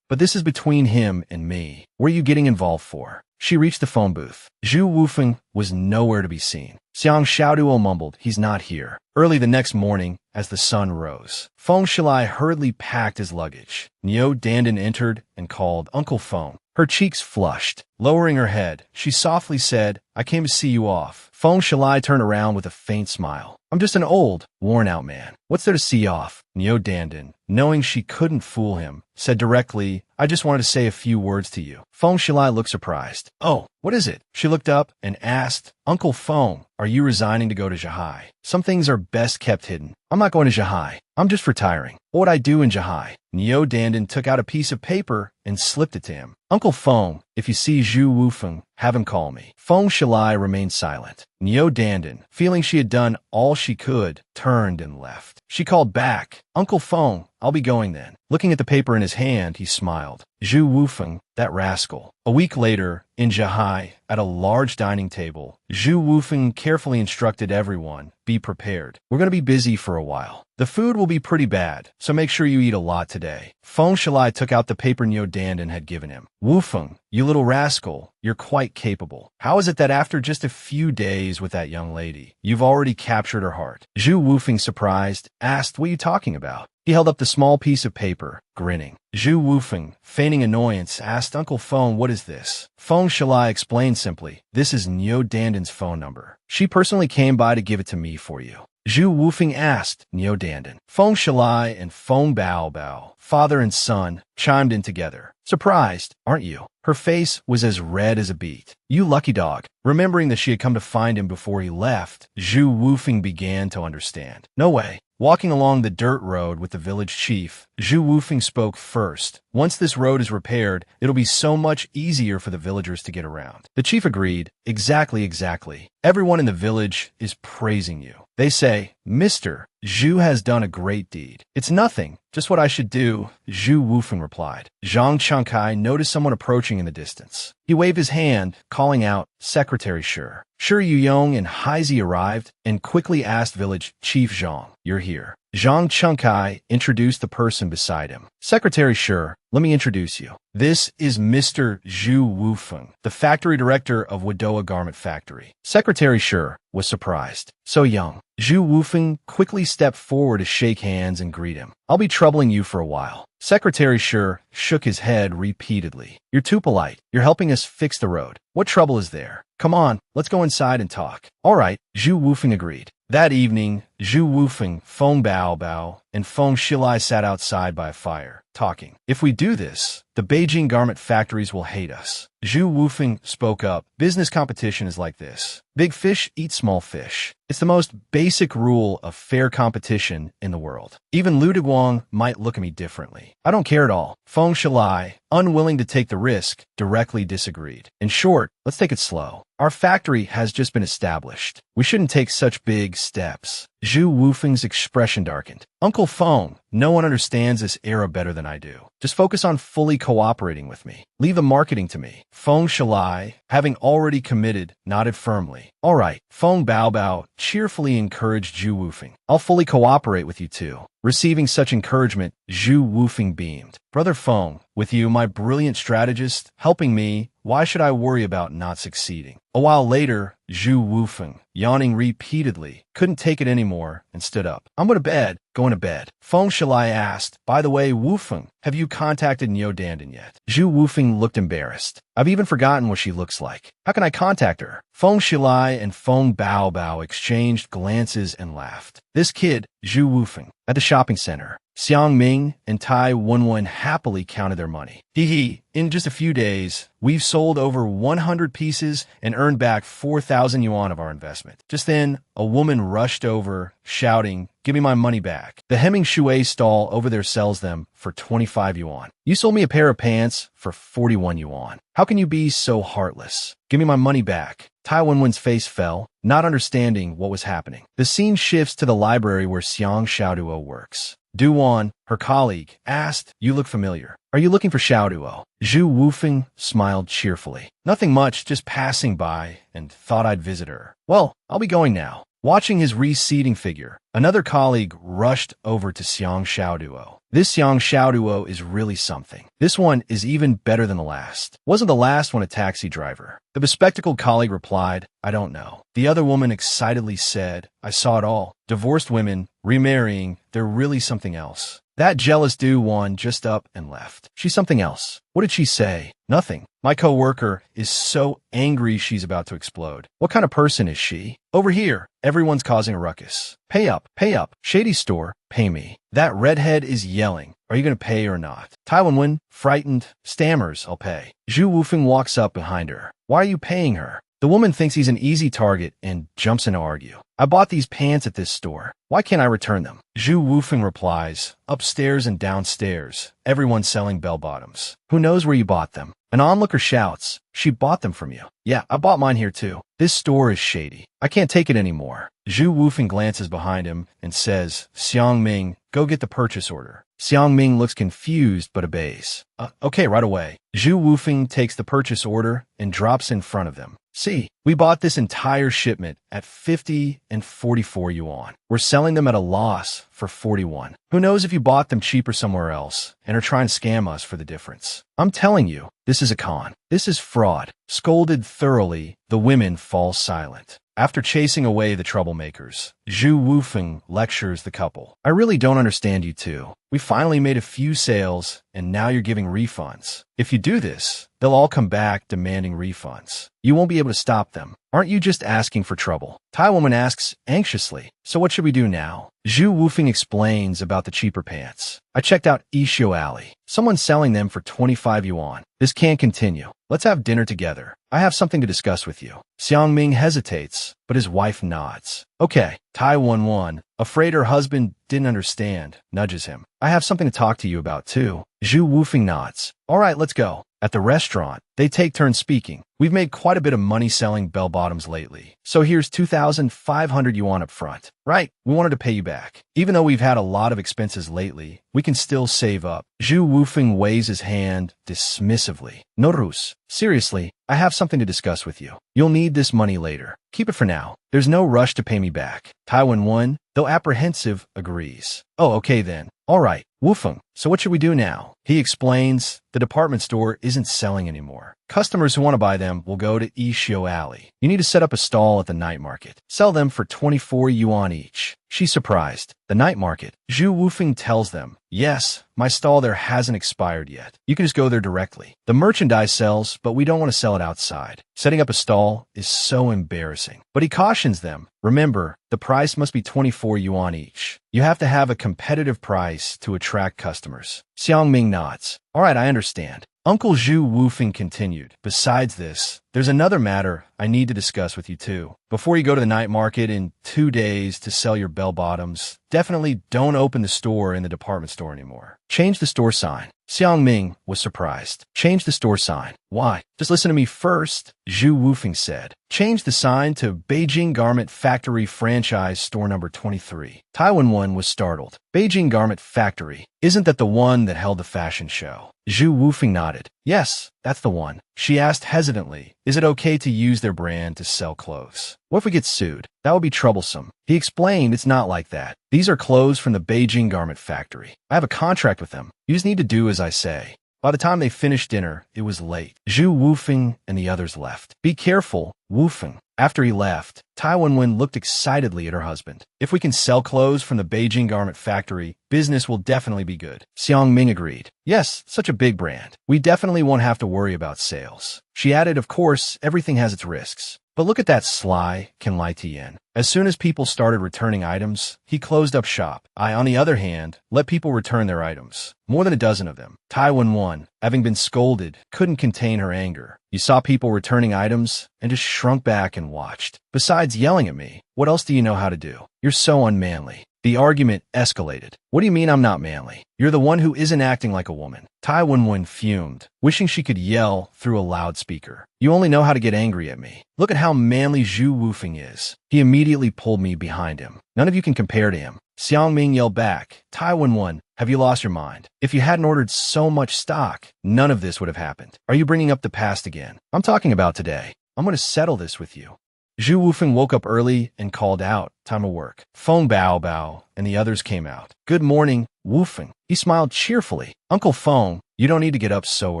But this is between him and me. What are you getting involved for? She reached the phone booth. Chou Yufeng was nowhere to be seen. Xiang Xiaoduo mumbled, he's not here. Early the next morning, as the sun rose, Feng Shilai hurriedly packed his luggage. Niu Dandan entered and called Uncle Feng. Her cheeks flushed. Lowering her head, she softly said, I came to see you off. Feng Shilai turned around with a faint smile. I'm just an old, worn-out man. What's there to see off? Niu Dandan, knowing she couldn't fool him, said directly, I just wanted to say a few words to you. Feng Shilai looked surprised. Oh, what is it? She looked up and asked, Uncle Feng, are you resigning to go to Zhahai? Some things are best kept hidden. I'm not going to Zhahai. I'm just retiring. What would I do in Zhahai? Niu Dandan took out a piece of paper and slipped it to him. Uncle Feng, if you see Chou Yufeng, have him call me. Feng Shilai remained silent. Niu Dandan, feeling she had done all she could, turned and left. She called back, Uncle Feng, I'll be going then. Looking at the paper in his hand, he smiled. Chou Yufeng, that rascal. A week later, in Zhahai, at a large dining table, Chou Yufeng carefully instructed everyone, be prepared. We're going to be busy for a while. The food will be pretty bad, so make sure you eat a lot today. Feng Shilai took out the paper Niu Dandan had given him. Yufeng, you little rascal, you're quite capable. How is it that after just a few days with that young lady, you've already captured her heart? Chou Yufeng, surprised, asked, what are you talking about? He held up the small piece of paper, grinning. Chou Yufeng, feigning annoyance, asked Uncle Feng, what is this? Feng Shilai explained simply, this is Niu Dandan's phone number. She personally came by to give it to me for you. Chou Yufeng asked Niu Dandan. Feng Shilai and Feng Baobao, father and son, chimed in together. Surprised, aren't you? Her face was as red as a beet. You lucky dog. Remembering that she had come to find him before he left, Chou Yufeng began to understand. No way. Walking along the dirt road with the village chief, Chou Yufeng spoke first. Once this road is repaired, it'll be so much easier for the villagers to get around. The chief agreed. Exactly. Everyone in the village is praising you. They say, Mr. Zhu has done a great deed. It's nothing, just what I should do, Chou Yufeng replied. Zhang Changkai noticed someone approaching in the distance. He waved his hand, calling out, Secretary Shi. Shi Yuyong and Haizi arrived and quickly asked village chief Zhang, you're here. Zhang Changkai introduced the person beside him. Secretary Shi, let me introduce you. This is Mr. Chou Yufeng, the factory director of Wadoa Garment Factory. Secretary Shi was surprised. So young. Chou Yufeng quickly stepped forward to shake hands and greet him. I'll be troubling you for a while. Secretary Shi shook his head repeatedly. You're too polite. You're helping us fix the road. What trouble is there? Come on, let's go inside and talk. All right, Chou Yufeng agreed. That evening, Chou Yufeng, Feng Baobao, and Feng Shilai sat outside by a fire, talking. If we do this, the Beijing garment factories will hate us. Chou Yufeng spoke up. Business competition is like this. Big fish eat small fish. It's the most basic rule of fair competition in the world. Even Lu Deguang might look at me differently. I don't care at all. Feng Shilai, unwilling to take the risk, directly disagreed. In short, let's take it slow. Our factory has just been established. We shouldn't take such big steps. Zhu Wufeng's expression darkened. Uncle Feng, no one understands this era better than I do. Just focus on fully cooperating with me. Leave the marketing to me. Feng Shalai, having already committed, nodded firmly. All right. Feng Bao cheerfully encouraged Zhu Wufeng. I'll fully cooperate with you too. Receiving such encouragement, Zhu Wufeng beamed. Brother Feng, with you, my brilliant strategist, helping me, why should I worry about not succeeding? A while later, Zhu Wufeng, yawning repeatedly, couldn't take it anymore and stood up. I'm going to bed. Going to bed. Feng Shalai asked, by the way, Wufeng, have you contacted Niu Dandan yet? Zhu Wufeng looked embarrassed. I've even forgotten what she looks like. How can I contact her? Feng Shalai and Feng Bao exchanged glances and laughed. This kid, Zhu Wufeng, at the shopping center. Xiang Ming and Tai Wenwen happily counted their money. Hee, in just a few days, we've sold over 100 pieces and earned back 4,000 yuan of our investment. Just then, a woman rushed over, shouting, give me my money back. The Hemming Shui stall over there sells them for 25 yuan. You sold me a pair of pants for 41 yuan. How can you be so heartless? Give me my money back. Tai Wenwen's face fell, not understanding what was happening. The scene shifts to the library where Xiang Xiaoduo works. Duan, her colleague, asked, you look familiar. Are you looking for Xiaoduo? Zhu Wufeng smiled cheerfully. Nothing much, just passing by and thought I'd visit her. Well, I'll be going now. Watching his receding figure, another colleague rushed over to Xiang Xiaoduo. This Xiang Xiaoduo is really something. This one is even better than the last. Wasn't the last one a taxi driver? The bespectacled colleague replied, I don't know. The other woman excitedly said, I saw it all. Divorced women, remarrying, they're really something else. That jealous one just up and left. She's something else. What did she say? Nothing. My coworker is so angry she's about to explode. What kind of person is she? Over here, everyone's causing a ruckus. Pay up, pay up. Shady store, pay me. That redhead is yelling. Are you going to pay or not? Tai Wenwen, frightened, stammers, I'll pay. Zhu Wufeng walks up behind her. Why are you paying her? The woman thinks he's an easy target and jumps in to argue. I bought these pants at this store. Why can't I return them? Zhu Wufeng replies, upstairs and downstairs, everyone's selling bell-bottoms. Who knows where you bought them? An onlooker shouts, she bought them from you. Yeah, I bought mine here too. This store is shady. I can't take it anymore. Zhu Wufeng glances behind him and says, Xiang Ming, go get the purchase order. Xiang Ming looks confused but obeys. Okay, right away. Zhu Wufeng takes the purchase order and drops in front of them. See, we bought this entire shipment at 50 and 44 yuan. We're selling them at a loss for 41. Who knows if you bought them cheaper somewhere else and are trying to scam us for the difference. I'm telling you, this is a con. This is fraud. Scolded thoroughly, the women fall silent. After chasing away the troublemakers, Zhu Wufeng lectures the couple. I really don't understand you two. We finally made a few sales, and now you're giving refunds. If you do this, they'll all come back demanding refunds. You won't be able to stop them. Aren't you just asking for trouble? Tai Woman asks anxiously. So what should we do now? Zhu Wufeng explains about the cheaper pants. I checked out Ishio Alley. Someone's selling them for 25 yuan. This can't continue. Let's have dinner together. I have something to discuss with you. Xiang Ming hesitates, but his wife nods. Okay. Tai Wenwen, afraid her husband didn't understand, nudges him. I have something to talk to you about too. Zhu Wufeng nods. All right, let's go. At the restaurant, they take turns speaking. We've made quite a bit of money selling bell-bottoms lately. So here's 2,500 yuan up front. Right, we wanted to pay you back. Even though we've had a lot of expenses lately, we can still save up. Zhu Wufeng waves his hand dismissively. Norus, seriously, I have something to discuss with you. You'll need this money later. Keep it for now. There's no rush to pay me back. Tai Wenwen, though apprehensive, agrees. Oh, okay then. All right, Wufeng, so what should we do now? He explains, the department store isn't selling anymore. Customers who want to buy them will go to Ishio Alley. You need to set up a stall at the night market. Sell them for 24 yuan each. She's surprised. The night market. Zhu Wufeng tells them, yes, my stall there hasn't expired yet. You can just go there directly. The merchandise sells, but we don't want to sell it outside. Setting up a stall is so embarrassing. But he cautions them, remember, the price must be 24 yuan each. You have to have a competitive price to attract customers. Xiang Ming nods. All right, I understand. Uncle Zhu Wufeng continued. Besides this, there's another matter I need to discuss with you too. Before you go to the night market in 2 days to sell your bell-bottoms, definitely don't open the store in the department store anymore. Change the store sign. Xiang Ming was surprised. Change the store sign. Why? Just listen to me first, Chou Yufeng said. Change the sign to Beijing Garment Factory Franchise Store Number 23. Tai Wen was startled. Beijing Garment Factory. Isn't that the one that held the fashion show? Chou Yufeng nodded. Yes, that's the one. She asked hesitantly, is it okay to use their brand to sell clothes? What if we get sued? That would be troublesome. He explained it's not like that. These are clothes from the Beijing Garment Factory. I have a contract with them. You just need to do as I say. By the time they finished dinner, it was late. Chou Yufeng and the others left. Be careful, Yufeng. After he left, Tai Wen looked excitedly at her husband. If we can sell clothes from the Beijing Garment Factory, business will definitely be good. Xiang Ming agreed. Yes, such a big brand. We definitely won't have to worry about sales. She added, of course, everything has its risks. But look at that sly Can Lai Tien. As soon as people started returning items, he closed up shop. I, on the other hand, let people return their items. More than a dozen of them. Tai Wen, having been scolded, couldn't contain her anger. You saw people returning items and just shrunk back and watched. Besides yelling at me, what else do you know how to do? You're so unmanly. The argument escalated. What do you mean I'm not manly? You're the one who isn't acting like a woman. Tai Wen fumed, wishing she could yell through a loudspeaker. You only know how to get angry at me. Look at how manly Chou Yufeng is. He immediately pulled me behind him. None of you can compare to him. Xiang Ming yelled back. Tai Wen, have you lost your mind? If you hadn't ordered so much stock, none of this would have happened. Are you bringing up the past again? I'm talking about today. I'm going to settle this with you. Chou Yufeng woke up early and called out, time to work. Feng Bao and the others came out. Good morning, Yufeng. He smiled cheerfully. Uncle Feng, you don't need to get up so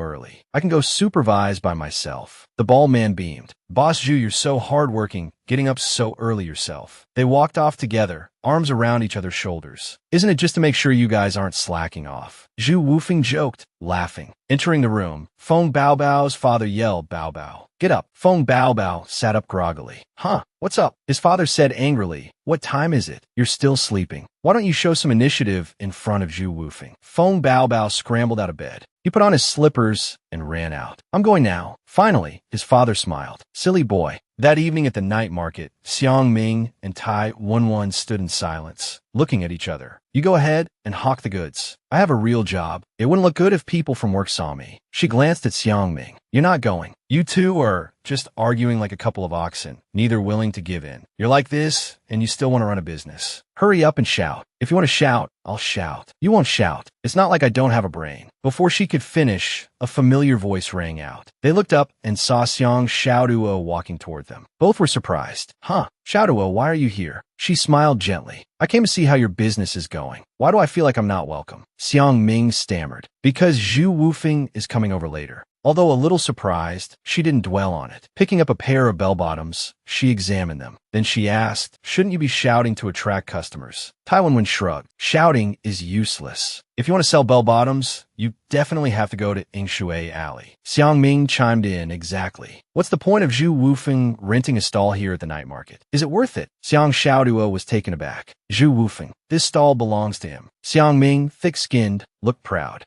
early. I can go supervise by myself. The bald man beamed. Boss Zhu, you're so hardworking, getting up so early yourself. They walked off together, arms around each other's shoulders. Isn't it just to make sure you guys aren't slacking off? Chou Yufeng joked, laughing. Entering the room, Feng Bao's father yelled, Bao. Get up. Feng Bao sat up groggily. Huh, what's up? His father said angrily. What time is it? You're still sleeping. Why don't you show some initiative in front of Chou Yufeng? Feng Bao scrambled out of bed. He put on his slippers and ran out. I'm going now. Finally, his father smiled. Silly boy. That evening at the night market, Xiang Ming and Tai Wen stood in silence, looking at each other. You go ahead and hawk the goods. I have a real job. It wouldn't look good if people from work saw me. She glanced at Xiang Ming. You're not going. You two are just arguing like a couple of oxen, neither willing to give in. You're like this, and you still want to run a business. Hurry up and shout. If you want to shout, I'll shout. You won't shout. It's not like I don't have a brain. Before she could finish, a familiar voice rang out. They looked up and saw Xiang Xiaoduo walking toward them. Both were surprised. Huh, Xiaoduo, why are you here? She smiled gently. I came to see how your business is going. Why do I feel like I'm not welcome? Xiang Ming stammered. Because Chou Yufeng is coming over later. Although a little surprised, she didn't dwell on it. Picking up a pair of bell-bottoms, she examined them. Then she asked, shouldn't you be shouting to attract customers? Tai Wen shrugged. Shouting is useless. If you want to sell bell-bottoms, you definitely have to go to Yingshui Alley. Xiang Ming chimed in, exactly. What's the point of Chou Yufeng renting a stall here at the night market? Is it worth it? Xiang Xiaoduo was taken aback. Chou Yufeng, this stall belongs to him. Xiang Ming, thick-skinned, looked proud.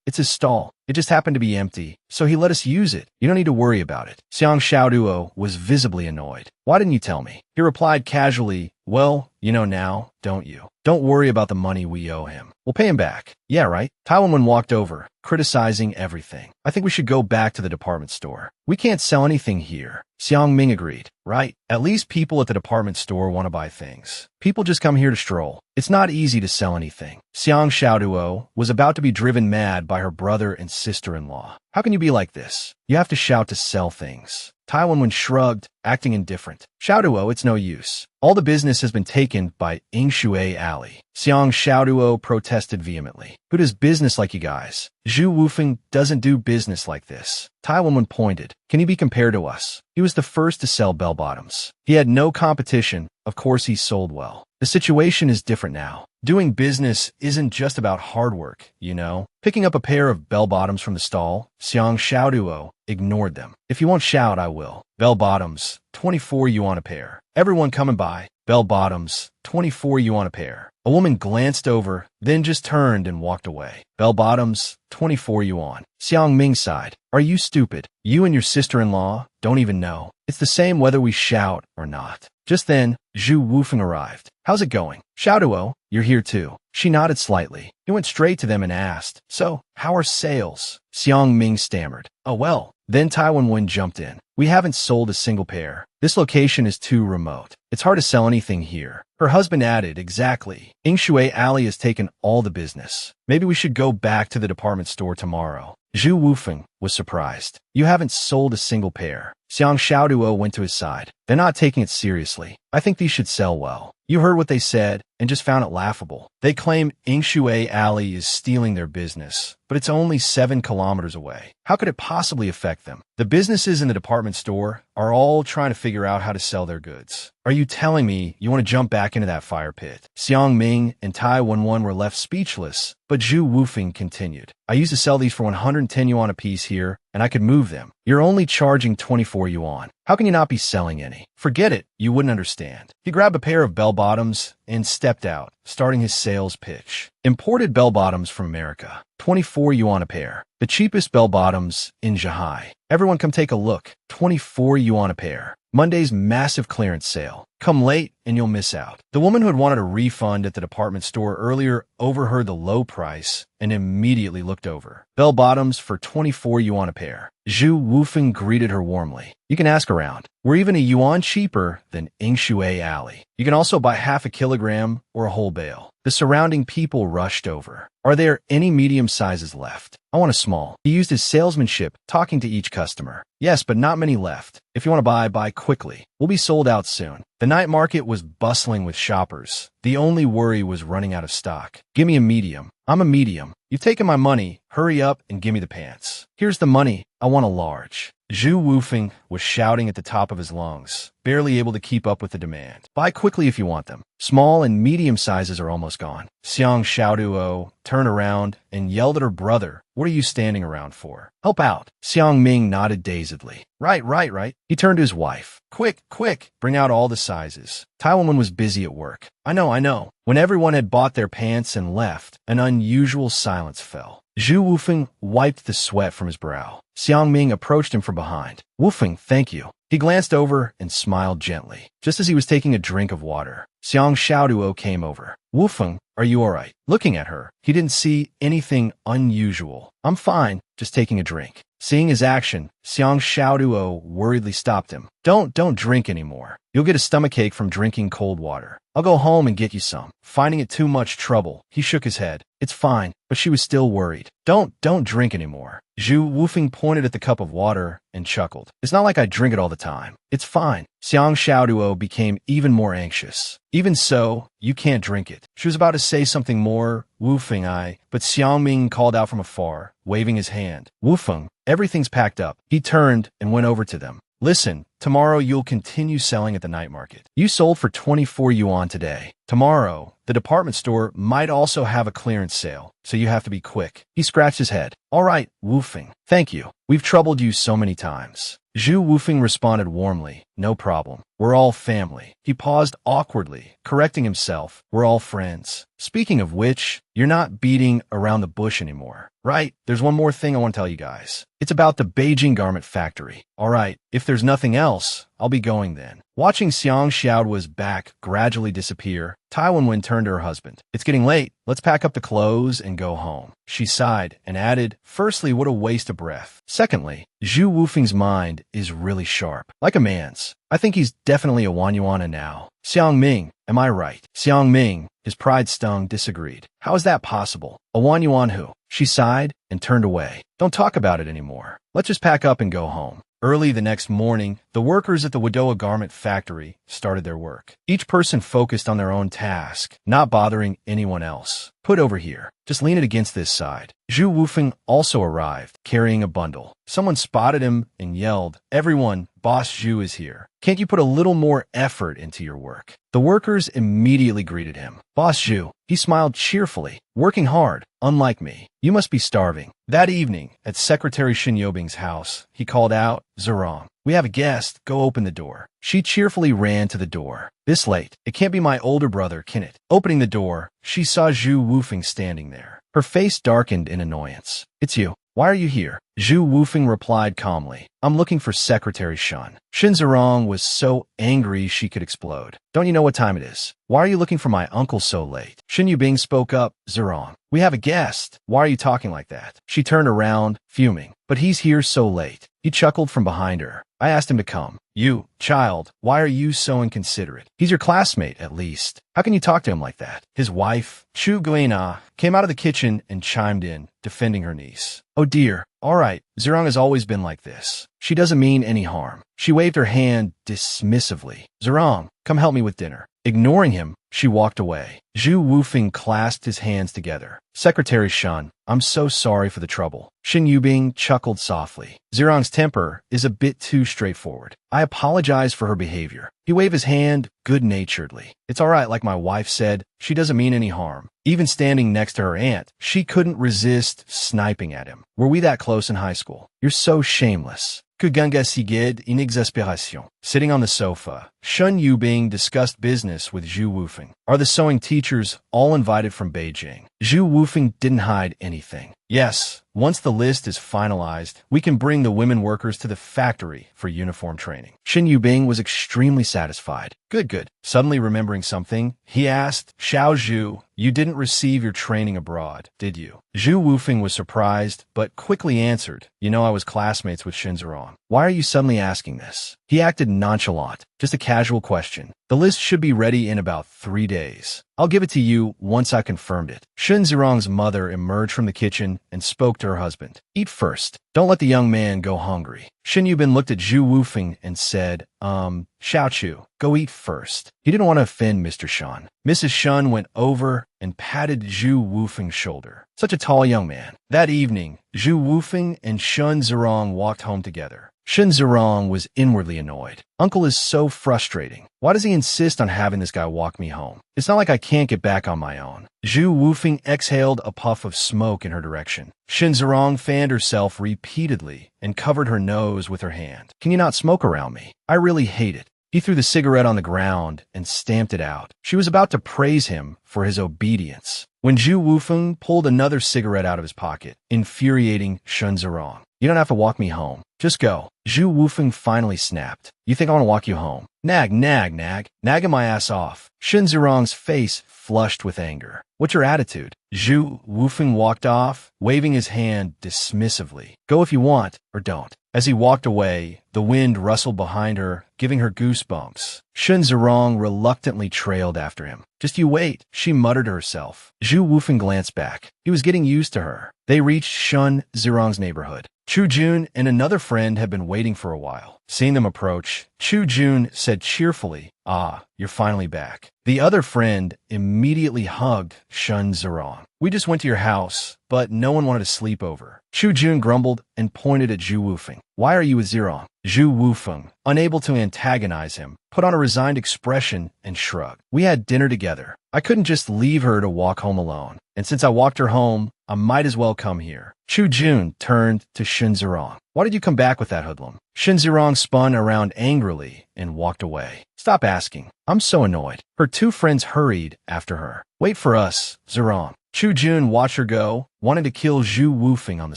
It's his stall. It just happened to be empty, so he let us use it. You don't need to worry about it. Xiang Xiaoduo was visibly annoyed. Why didn't you tell me? He replied casually, well, you know now, don't you? Don't worry about the money we owe him. We'll pay him back. Yeah, right? Tai Wen walked over, criticizing everything. I think we should go back to the department store. We can't sell anything here. Xiang Ming agreed. Right? At least people at the department store want to buy things. People just come here to stroll. It's not easy to sell anything. Xiang Xiaoduo was about to be driven mad by her brother and sister-in-law. How can you be like this? You have to shout to sell things. Tai Wen shrugged, acting indifferent. Xiaoduo, it's no use. All the business has been taken by Yingshui Alley. Xiang Xiaoduo protested vehemently. Who does business like you guys? Chou Yufeng doesn't do business like this. Tai Wen pointed. Can he be compared to us? He was the first to sell bell-bottoms. He had no competition. Of course he sold well. The situation is different now. Doing business isn't just about hard work, you know? Picking up a pair of bell-bottoms from the stall, Xiang Xiaoduo ignored them. If you won't shout, I will. Bell-bottoms, 24 yuan a pair. Everyone come and buy. Bell-bottoms, 24 yuan a pair. A woman glanced over, then just turned and walked away. Bell-bottoms, 24 yuan. Xiang Ming sighed. Are you stupid? You and your sister-in-law don't even know. It's the same whether we shout or not. Just then, Chou Yufeng arrived. How's it going? Xiaoduo, you're here too. She nodded slightly. He went straight to them and asked, So, how are sales? Xiang Ming stammered. Oh well. Then Taiwan Wen jumped in. We haven't sold a single pair. This location is too remote. It's hard to sell anything here. Her husband added, Exactly. Yingshui Alley has taken all the business. Maybe we should go back to the department store tomorrow. Chou Yufeng was surprised. You haven't sold a single pair. Xiang Xiaoduo went to his side. They're not taking it seriously. I think these should sell well. You heard what they said and just found it laughable. They claim Yingshui Alley is stealing their business, but it's only 7 kilometers away. How could it possibly affect them? The businesses in the department store are all trying to figure out how to sell their goods. Are you telling me you want to jump back into that fire pit? Xiang Ming and Tai Wenwen were left speechless, but Chou Yufeng continued. I used to sell these for 110 yuan a piece here, and I could move them. You're only charging 24 yuan. How can you not be selling any? Forget it, you wouldn't understand. He grabbed a pair of bell-bottoms and stepped out, starting his sales pitch. Imported bell-bottoms from America, 24 yuan a pair. The cheapest bell-bottoms in Zhahai. Everyone come take a look, 24 yuan a pair. Monday's massive clearance sale. Come late and you'll miss out. The woman who had wanted a refund at the department store earlier overheard the low price and immediately looked over. Bell-bottoms for 24 yuan a pair. Chou Yufeng greeted her warmly. You can ask around. We're even a yuan cheaper than Yingshui Alley. You can also buy half a kilogram or a whole bale. The surrounding people rushed over. Are there any medium sizes left? I want a small. He used his salesmanship, talking to each customer. Yes, but not many left. If you want to buy quickly. We'll be sold out soon. The night market was bustling with shoppers. The only worry was running out of stock. Give me a medium. I'm a medium. You've taken my money. Hurry up and give me the pants. Here's the money. I want a large. Chou Yufeng was shouting at the top of his lungs, barely able to keep up with the demand. Buy quickly if you want them. Small and medium sizes are almost gone. Xiang Xiaoduo turned around and yelled at her brother. What are you standing around for? Help out. Xiang Ming nodded dazedly. Right. He turned to his wife. Quick, bring out all the sizes. Taiwan was busy at work. I know. When everyone had bought their pants and left, an unusual silence fell. Chou Yufeng wiped the sweat from his brow. Xiang Ming approached him from behind. Yufeng, thank you. He glanced over and smiled gently. Just as he was taking a drink of water, Xiang Xiaoduo came over. Yufeng, are you all right? Looking at her, he didn't see anything unusual. I'm fine, just taking a drink. Seeing his action, Xiang Xiaoduo worriedly stopped him. Don't drink anymore. You'll get a stomachache from drinking cold water. I'll go home and get you some. Finding it too much trouble, he shook his head. It's fine, but she was still worried. Don't drink anymore. Chou Yufeng pointed at the cup of water and chuckled. It's not like I drink it all the time. It's fine. Xiang Xiaoduo became even more anxious. Even so, you can't drink it. She was about to say something more, Yufeng, but Xiang Ming called out from afar, waving his hand. Yufeng, everything's packed up. He turned and went over to them. Listen, tomorrow you'll continue selling at the night market. You sold for 24 yuan today. Tomorrow, the department store might also have a clearance sale, so you have to be quick. He scratched his head. All right, Yufeng. Thank you. We've troubled you so many times. Chou Yufeng responded warmly. No problem. We're all family. He paused awkwardly, correcting himself. We're all friends. Speaking of which, you're not beating around the bush anymore, right? There's one more thing I want to tell you guys. It's about the Beijing garment factory. All right, if there's nothing else, I'll be going then. Watching Xiang Xiaoduo's back gradually disappear, Taiwan Wen turned to her husband. It's getting late. Let's pack up the clothes and go home. She sighed and added, firstly, what a waste of breath. Secondly, Chou Yufeng's mind is really sharp, like a man's. I think he's definitely a Wanyuana now. Xiang Ming, am I right? Xiang Ming, his pride stung, disagreed. How is that possible? A Wanyuan who? She sighed and turned away. Don't talk about it anymore. Let's just pack up and go home. Early the next morning, the workers at the Wadoa garment factory started their work. Each person focused on their own task, not bothering anyone else. Put over here. Just lean it against this side. Chou Yufeng also arrived, carrying a bundle. Someone spotted him and yelled, Everyone, Boss Zhu is here. Can't you put a little more effort into your work? The workers immediately greeted him. Boss Zhu. He smiled cheerfully. Working hard, unlike me. You must be starving. That evening, at Secretary Shin Yobing's house, he called out, Zerong. We have a guest. Go open the door. She cheerfully ran to the door. This late. It can't be my older brother, can it? Opening the door, she saw Chou Yufeng standing there. Her face darkened in annoyance. It's you. Why are you here? Chou Yufeng replied calmly. I'm looking for Secretary Shun. Shin Zirong was so angry she could explode. Don't you know what time it is? Why are you looking for my uncle so late? Shin Yubing spoke up. Zirong, we have a guest. Why are you talking like that? She turned around, fuming. But he's here so late. He chuckled from behind her. I asked him to come. You, child, why are you so inconsiderate? He's your classmate, at least. How can you talk to him like that? His wife, Chu Guina, came out of the kitchen and chimed in, defending her niece. Oh dear. All right, Zirong has always been like this. She doesn't mean any harm. She waved her hand dismissively. Zirong, come help me with dinner. Ignoring him, she walked away. Chou Yufeng clasped his hands together. Secretary Shun, I'm so sorry for the trouble. Shin Yubing chuckled softly. Zirong's temper is a bit too straightforward. I apologize for her behavior. He waved his hand good-naturedly. It's all right, like my wife said. She doesn't mean any harm. Even standing next to her aunt, she couldn't resist sniping at him. Were we that close in high school? You're so shameless. Que ganga sigid in exasperation. Sitting on the sofa, Shun Yubing discussed business with Chou Yufeng. Are the sewing teachers all invited from Beijing? Chou Yufeng didn't hide anything. Yes, once the list is finalized, we can bring the women workers to the factory for uniform training. Shin Yubing was extremely satisfied. Good. Suddenly remembering something, he asked, Xiao Zhu, you didn't receive your training abroad, did you? Chou Yufeng was surprised, but quickly answered, you know I was classmates with Shin Zirong. Why are you suddenly asking this? He acted nonchalant. Just a casual question. The list should be ready in about 3 days. I'll give it to you once I confirmed it. Shin Zirong's mother emerged from the kitchen and spoke to her husband. Eat first. Don't let the young man go hungry. Shin Yubin looked at Chou Yufeng and said, Xiao Chu, go eat first. He didn't want to offend Mr. Shun. Mrs. Shun went over and patted Chou Yufeng's shoulder. Such a tall young man. That evening, Chou Yufeng and Shun Zirong walked home together. Shin Zirong was inwardly annoyed. Uncle is so frustrating. Why does he insist on having this guy walk me home? It's not like I can't get back on my own. Chou Yufeng exhaled a puff of smoke in her direction. Shin Zirong fanned herself repeatedly and covered her nose with her hand. Can you not smoke around me? I really hate it. He threw the cigarette on the ground and stamped it out. She was about to praise him for his obedience when Chou Yufeng pulled another cigarette out of his pocket, infuriating Shin Zirong. You don't have to walk me home. Just go. Chou Yufeng finally snapped. You think I want to walk you home? Nag. Nagging my ass off. Shin Zirong's face flushed with anger. What's your attitude? Chou Yufeng walked off, waving his hand dismissively. Go if you want, or don't. As he walked away, the wind rustled behind her, giving her goosebumps. Shin Zirong reluctantly trailed after him. Just you wait, she muttered to herself. Chou Yufeng glanced back. He was getting used to her. They reached Shun Zirong's neighborhood. Chu Jun and another friend had been waiting for a while. Seeing them approach, Chu Jun said cheerfully, Ah, you're finally back. The other friend immediately hugged Shun Zirong. We just went to your house, but no one wanted to sleep over. Chu Jun grumbled and pointed at Chou Yufeng. Why are you with Zirong? Chou Yufeng, unable to antagonize him, put on a resigned expression and shrugged. We had dinner together. I couldn't just leave her to walk home alone. And since I walked her home, I might as well come here. Chu Jun turned to Shin Zirong. Why did you come back with that hoodlum? Shin Zirong spun around angrily and walked away. Stop asking. I'm so annoyed. Her two friends hurried after her. Wait for us, Zirong. Chu Jun watched her go, wanting to kill Chou Yufeng on the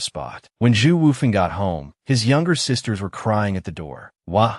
spot. When Chou Yufeng got home, his younger sisters were crying at the door. Wah,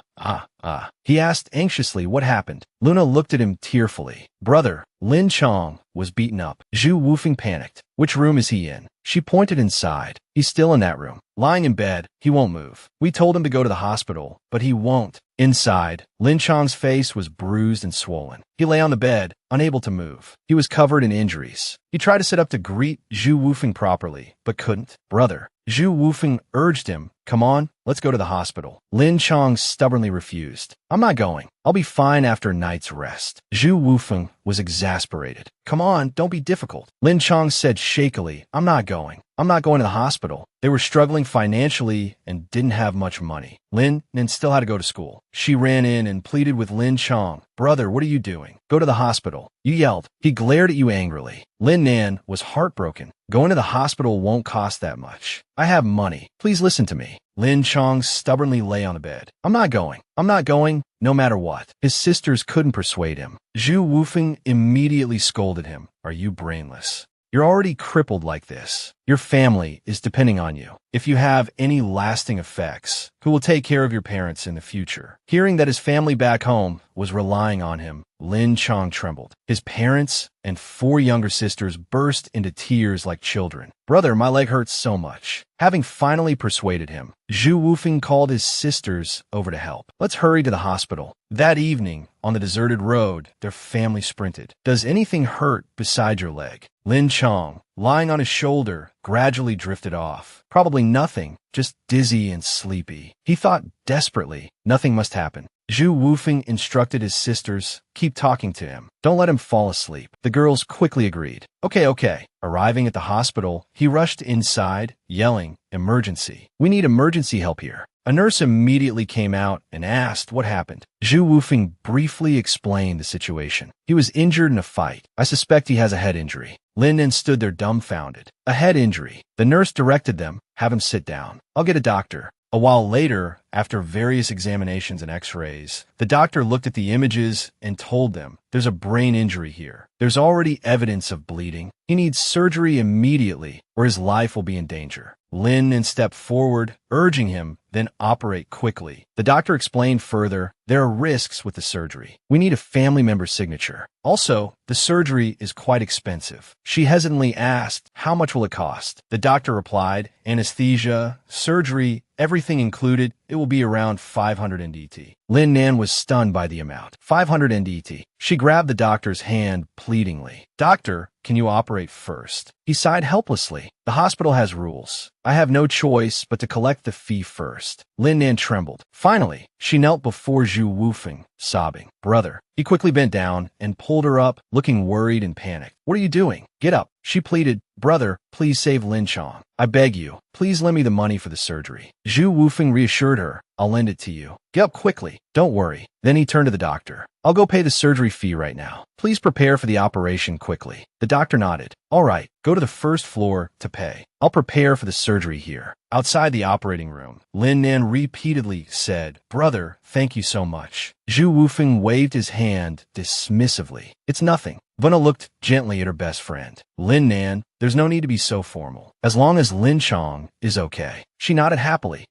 He asked anxiously what happened. Luna looked at him tearfully. Brother, Lin Chong, was beaten up. Chou Yufeng panicked. Which room is he in? She pointed inside. He's still in that room. Lying in bed, he won't move. We told him to go to the hospital, but he won't. Inside, Lin Chong's face was bruised and swollen. He lay on the bed, unable to move. He was covered in injuries. He tried to sit up to greet Chou Yufeng properly, but couldn't. Brother, Chou Yufeng urged him, come on, let's go to the hospital. Lin Chong stubbornly refused. I'm not going. I'll be fine after a night's rest. Chou Yufeng was exasperated. Come on, don't be difficult. Lin Chong said shakily, I'm not going. I'm not going to the hospital. They were struggling financially and didn't have much money. Lin still had to go to school. She ran in and pleaded with Lin Chong. Brother, what are you doing? Go to the hospital. You yelled. He glared at you angrily. Lin Nan was heartbroken. Going to the hospital won't cost that much. I have money. Please listen to me. Lin Chong stubbornly lay on the bed. I'm not going. I'm not going, no matter what. His sisters couldn't persuade him. Chou Yufeng immediately scolded him. Are you brainless? You're already crippled like this. Your family is depending on you. If you have any lasting effects, who will take care of your parents in the future? Hearing that his family back home was relying on him, Lin Chong trembled. His parents and 4 younger sisters burst into tears like children. Brother, my leg hurts so much. Having finally persuaded him, Chou Yufeng called his sisters over to help. Let's hurry to the hospital. That evening, on the deserted road, their family sprinted. Does anything hurt beside your leg? Lin Chong, lying on his shoulder, gradually drifted off. Probably nothing, just dizzy and sleepy. He thought desperately, nothing must happen. Chou Yufeng instructed his sisters, keep talking to him. Don't let him fall asleep. The girls quickly agreed. Okay. Arriving at the hospital, he rushed inside, yelling, emergency. We need emergency help here. A nurse immediately came out and asked what happened. Chou Yufeng briefly explained the situation. He was injured in a fight. I suspect he has a head injury. Lin Nan stood there dumbfounded. A head injury. The nurse directed them, have him sit down. I'll get a doctor. A while later, after various examinations and x-rays, the doctor looked at the images and told them, there's a brain injury here. There's already evidence of bleeding. He needs surgery immediately or his life will be in danger. Lin Nan stepped forward, urging him, then operate quickly. The doctor explained further, there are risks with the surgery. We need a family member's signature. Also, the surgery is quite expensive. She hesitantly asked, how much will it cost? The doctor replied, anesthesia, surgery, everything included, it will be around 500 NDT. Lin Nan was stunned by the amount. 500 NDT. She grabbed the doctor's hand pleadingly. Doctor, can you operate first? He sighed helplessly. The hospital has rules. I have no choice but to collect the fee first. Lin Nan trembled. Finally, she knelt before Chou Yufeng, sobbing. Brother. He quickly bent down and pulled her up, looking worried and panicked. What are you doing? Get up. She pleaded. Brother, please save Lin Chong. I beg you. Please lend me the money for the surgery. Chou Yufeng reassured her. I'll lend it to you. Get up quickly. Don't worry. Then he turned to the doctor. I'll go pay the surgery fee right now. Please prepare for the operation quickly. The doctor nodded. All right, go to the first floor to pay. I'll prepare for the surgery here. Outside the operating room, Lin Nan repeatedly said, Brother, thank you so much. Chou Yufeng waved his hand dismissively. It's nothing. Vuna looked gently at her best friend. Lin Nan, there's no need to be so formal. As long as Lin Chong is okay. She nodded happily.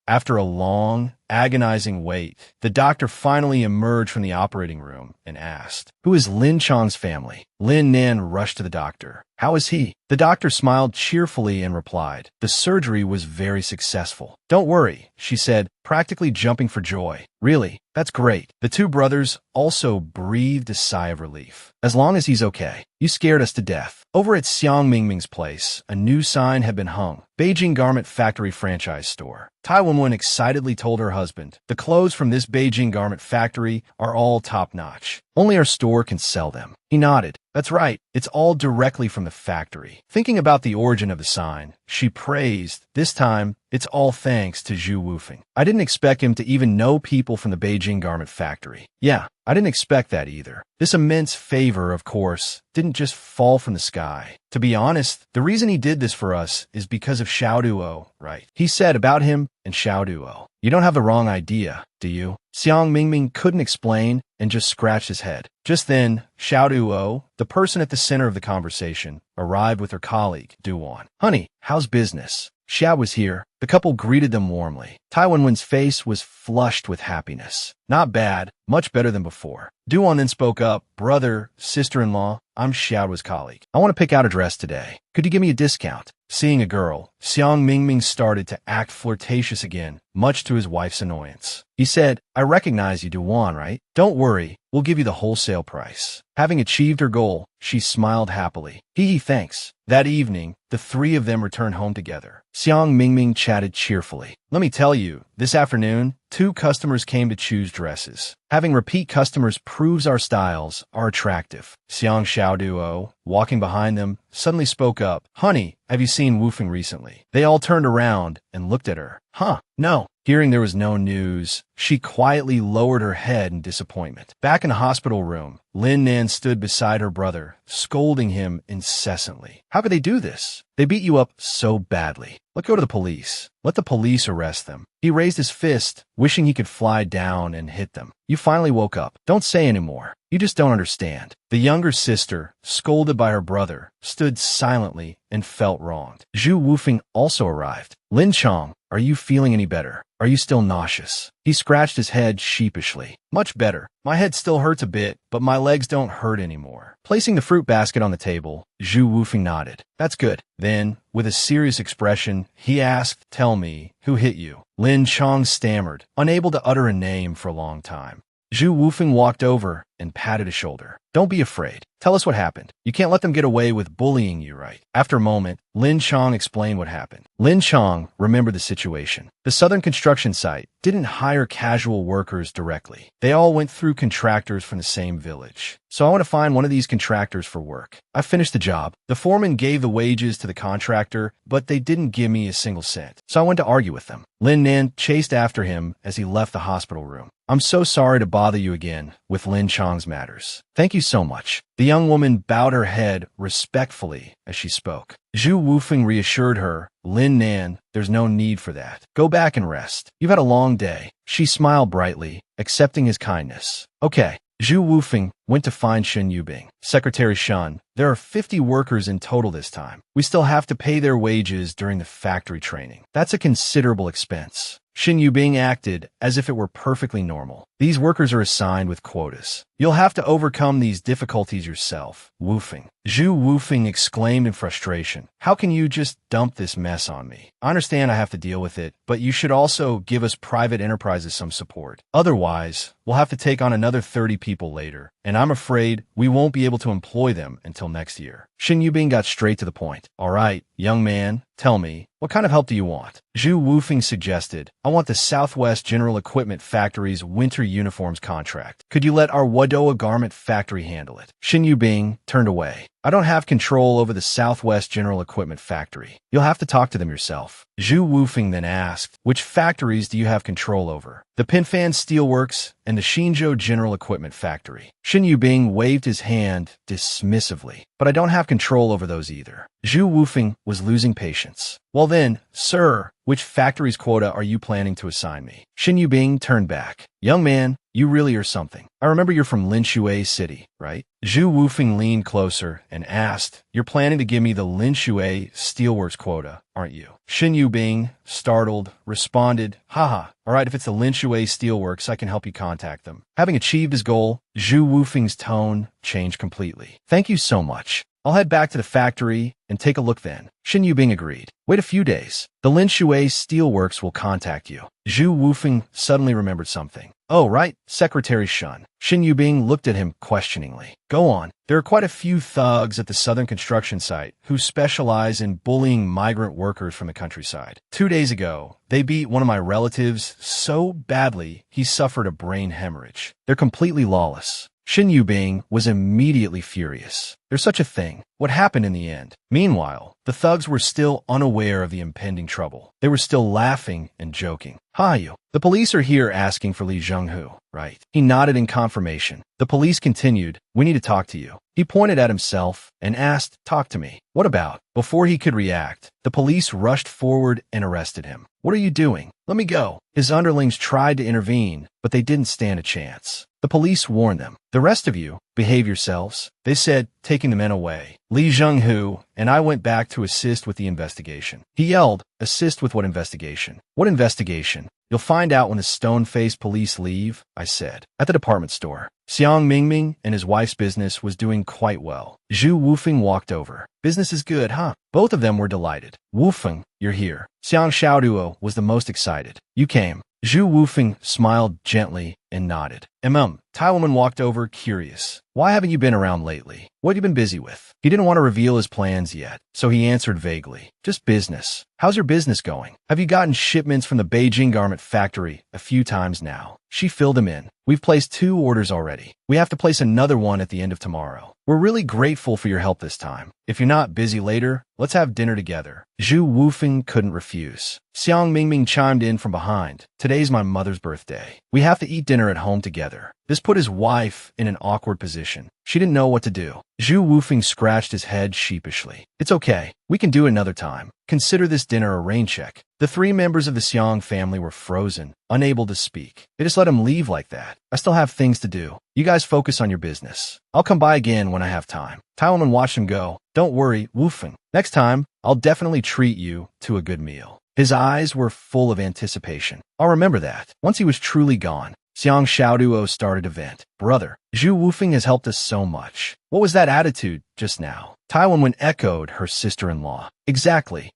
After a long, agonizing wait, the doctor finally emerged from the operating room and asked, Who is Lin Chong's family? Lin Nan rushed to the doctor. How is he? The doctor smiled cheerfully and replied, The surgery was very successful. Don't worry, she said, practically jumping for joy. Really? That's great. The 2 brothers also breathed a sigh of relief. As long as he's okay. You scared us to death. Over at Xiang Mingming's place, a new sign had been hung. Beijing Garment Factory franchise store. Tai Wenwen excitedly told her husband, the clothes from this Beijing garment factory are all top-notch. Only our store can sell them. He nodded. That's right. It's all directly from the factory. Thinking about the origin of the sign, she praised, this time, it's all thanks to Chou Yufeng. I didn't expect him to even know people from the Beijing garment factory. Yeah, I didn't expect that either. This immense favor, of course, didn't just fall from the sky. To be honest, the reason he did this for us is because of Xiao Duo, right? He said about him and Xiao Duo. You don't have the wrong idea, do you? Xiang Mingming couldn't explain and just scratched his head. Just then, Xiao Duo, the person at the center of the conversation, arrived with her colleague, Duan. Honey, how's business? Xiao was here. The couple greeted them warmly. Tai Wenwen's face was flushed with happiness. Not bad, much better than before. Duan then spoke up, Brother, sister-in-law, I'm Xiao's colleague. I want to pick out a dress today. Could you give me a discount? Seeing a girl, Xiang Mingming started to act flirtatious again, much to his wife's annoyance. He said, I recognize you, Duan, right? Don't worry, we'll give you the wholesale price. Having achieved her goal, she smiled happily. Hee, thanks. That evening, the 3 of them returned home together. Xiang Mingming chatted cheerfully. Let me tell you, this afternoon, 2 customers came to choose dresses. Having repeat customers proves our styles are attractive. Xiang Xiao Duo, walking behind them, suddenly spoke up. Honey, have you seen Yufeng recently? They all turned around and looked at her. Huh, no. Hearing there was no news, She quietly lowered her head in disappointment. Back in the hospital room, Lin Nan stood beside her brother, scolding him incessantly. How could they do this? They beat you up so badly. Let's go to the police. Let the police arrest them. He raised his fist, wishing he could fly down and hit them. You finally woke up. Don't say anymore. You just don't understand. The younger sister, scolded by her brother, stood silently and felt wronged. Chou Yufeng also arrived. Lin Chong, are you feeling any better? Are you still nauseous? He scratched his head sheepishly. Much better. My head still hurts a bit, but my legs don't hurt anymore. Placing the fruit basket on the table, Chou Yufeng nodded. That's good. Then, with a serious expression, he asked, tell me, who hit you? Lin Chong stammered, unable to utter a name for a long time. Chou Yufeng walked over and patted his shoulder. Don't be afraid. Tell us what happened. You can't let them get away with bullying you, right? After a moment, Lin Chong explained what happened. Lin Chong remembered the situation. The southern construction site didn't hire casual workers directly. They all went through contractors from the same village. So I want to find one of these contractors for work. I finished the job. The foreman gave the wages to the contractor, but they didn't give me a single cent. So I went to argue with them. Lin Nan chased after him as he left the hospital room. I'm so sorry to bother you again with Lin Chong's matters. Thank you so much. The young woman bowed her head respectfully as she spoke. Chou Yufeng reassured her, Lin Nan, there's no need for that. Go back and rest. You've had a long day. She smiled brightly, accepting his kindness. Okay. Chou Yufeng went to find Shen Yubing. Secretary Shen, there are 50 workers in total this time. We still have to pay their wages during the factory training. That's a considerable expense. Shen Yubing acted as if it were perfectly normal. These workers are assigned with quotas. You'll have to overcome these difficulties yourself, Yufeng. Chou Yufeng exclaimed in frustration. How can you just dump this mess on me? I understand I have to deal with it, but you should also give us private enterprises some support. Otherwise, we'll have to take on another 30 people later, and I'm afraid we won't be able to employ them until next year. Shen Yubing got straight to the point. All right, young man, tell me, what kind of help do you want? Chou Yufeng suggested, I want the Southwest General Equipment Factory's winter uniforms contract. Could you let our Wadoa garment factory handle it? Shen Yubing turned away. I don't have control over the Southwest General Equipment Factory. You'll have to talk to them yourself. Chou Yufeng then asked, which factories do you have control over? The Pinfan Steelworks and the Xinzhou General Equipment Factory. Shen Yubing waved his hand dismissively. But I don't have control over those either. Chou Yufeng was losing patience. Well then, sir, which factory's quota are you planning to assign me? Shen Yubing turned back. Young man, you really are something. I remember you're from Linshui City, right? Chou Yufeng leaned closer and asked, you're planning to give me the Linshui Steelworks quota, aren't you? Shen Yubing, startled, responded, haha, all right, if it's the Linshui Steelworks, I can help you contact them. Having achieved his goal, Chou Yufeng's tone changed completely. Thank you so much. I'll head back to the factory and take a look then. Shen Yubing agreed. Wait a few days. The Linshui Steelworks will contact you. Chou Yufeng suddenly remembered something. Oh, right, Secretary Shen. Shen Yubing looked at him questioningly. Go on. There are quite a few thugs at the southern construction site who specialize in bullying migrant workers from the countryside. 2 days ago, they beat one of my relatives so badly he suffered a brain hemorrhage. They're completely lawless. Shen Yubing was immediately furious. There's such a thing. What happened in the end? Meanwhile, the thugs were still unaware of the impending trouble. They were still laughing and joking. Hi, you. The police are here asking for Li Zhenghu, right? He nodded in confirmation. The police continued, we need to talk to you. He pointed at himself and asked, talk to me. What about? Before he could react, the police rushed forward and arrested him. What are you doing? Let me go. His underlings tried to intervene, but they didn't stand a chance. The police warned them. The rest of you, behave yourselves. They said, taking the men away. Li Zhenghu and I went back to assist with the investigation. He yelled, assist with what investigation? What investigation? You'll find out when the stone-faced police leave, I said. At the department store, Xiang Mingming and his wife's business was doing quite well. Chou Yufeng walked over. Business is good, huh? Both of them were delighted. Yufeng, you're here. Xiang Xiaoduo was the most excited. You came. Chou Yufeng smiled gently and nodded. Tai woman walked over, curious. Why haven't you been around lately? What have you been busy with? He didn't want to reveal his plans yet, so he answered vaguely. Just business. How's your business going? Have you gotten shipments from the Beijing garment factory a few times now? She filled him in. We've placed 2 orders already. We have to place another one at the end of tomorrow. We're really grateful for your help this time. If you're not busy later, let's have dinner together. Chou Yufeng couldn't refuse. Xiang Mingming chimed in from behind. Today's my mother's birthday. We have to eat dinner at home together. This put his wife in an awkward position. She didn't know what to do. Chou Yufeng scratched his head sheepishly. It's okay. We can do it another time. Consider this dinner a rain check. The 3 members of the Xiang family were frozen, unable to speak. They just let him leave like that. I still have things to do. You guys focus on your business. I'll come by again when I have time. Taiwan watched him go. Don't worry, Yufeng. Next time, I'll definitely treat you to a good meal. His eyes were full of anticipation. I'll remember that. Once he was truly gone, Xiang Xiaoduo started to vent. Brother, Chou Yufeng has helped us so much. What was that attitude just now? Taiwan echoed her sister-in-law. Exactly.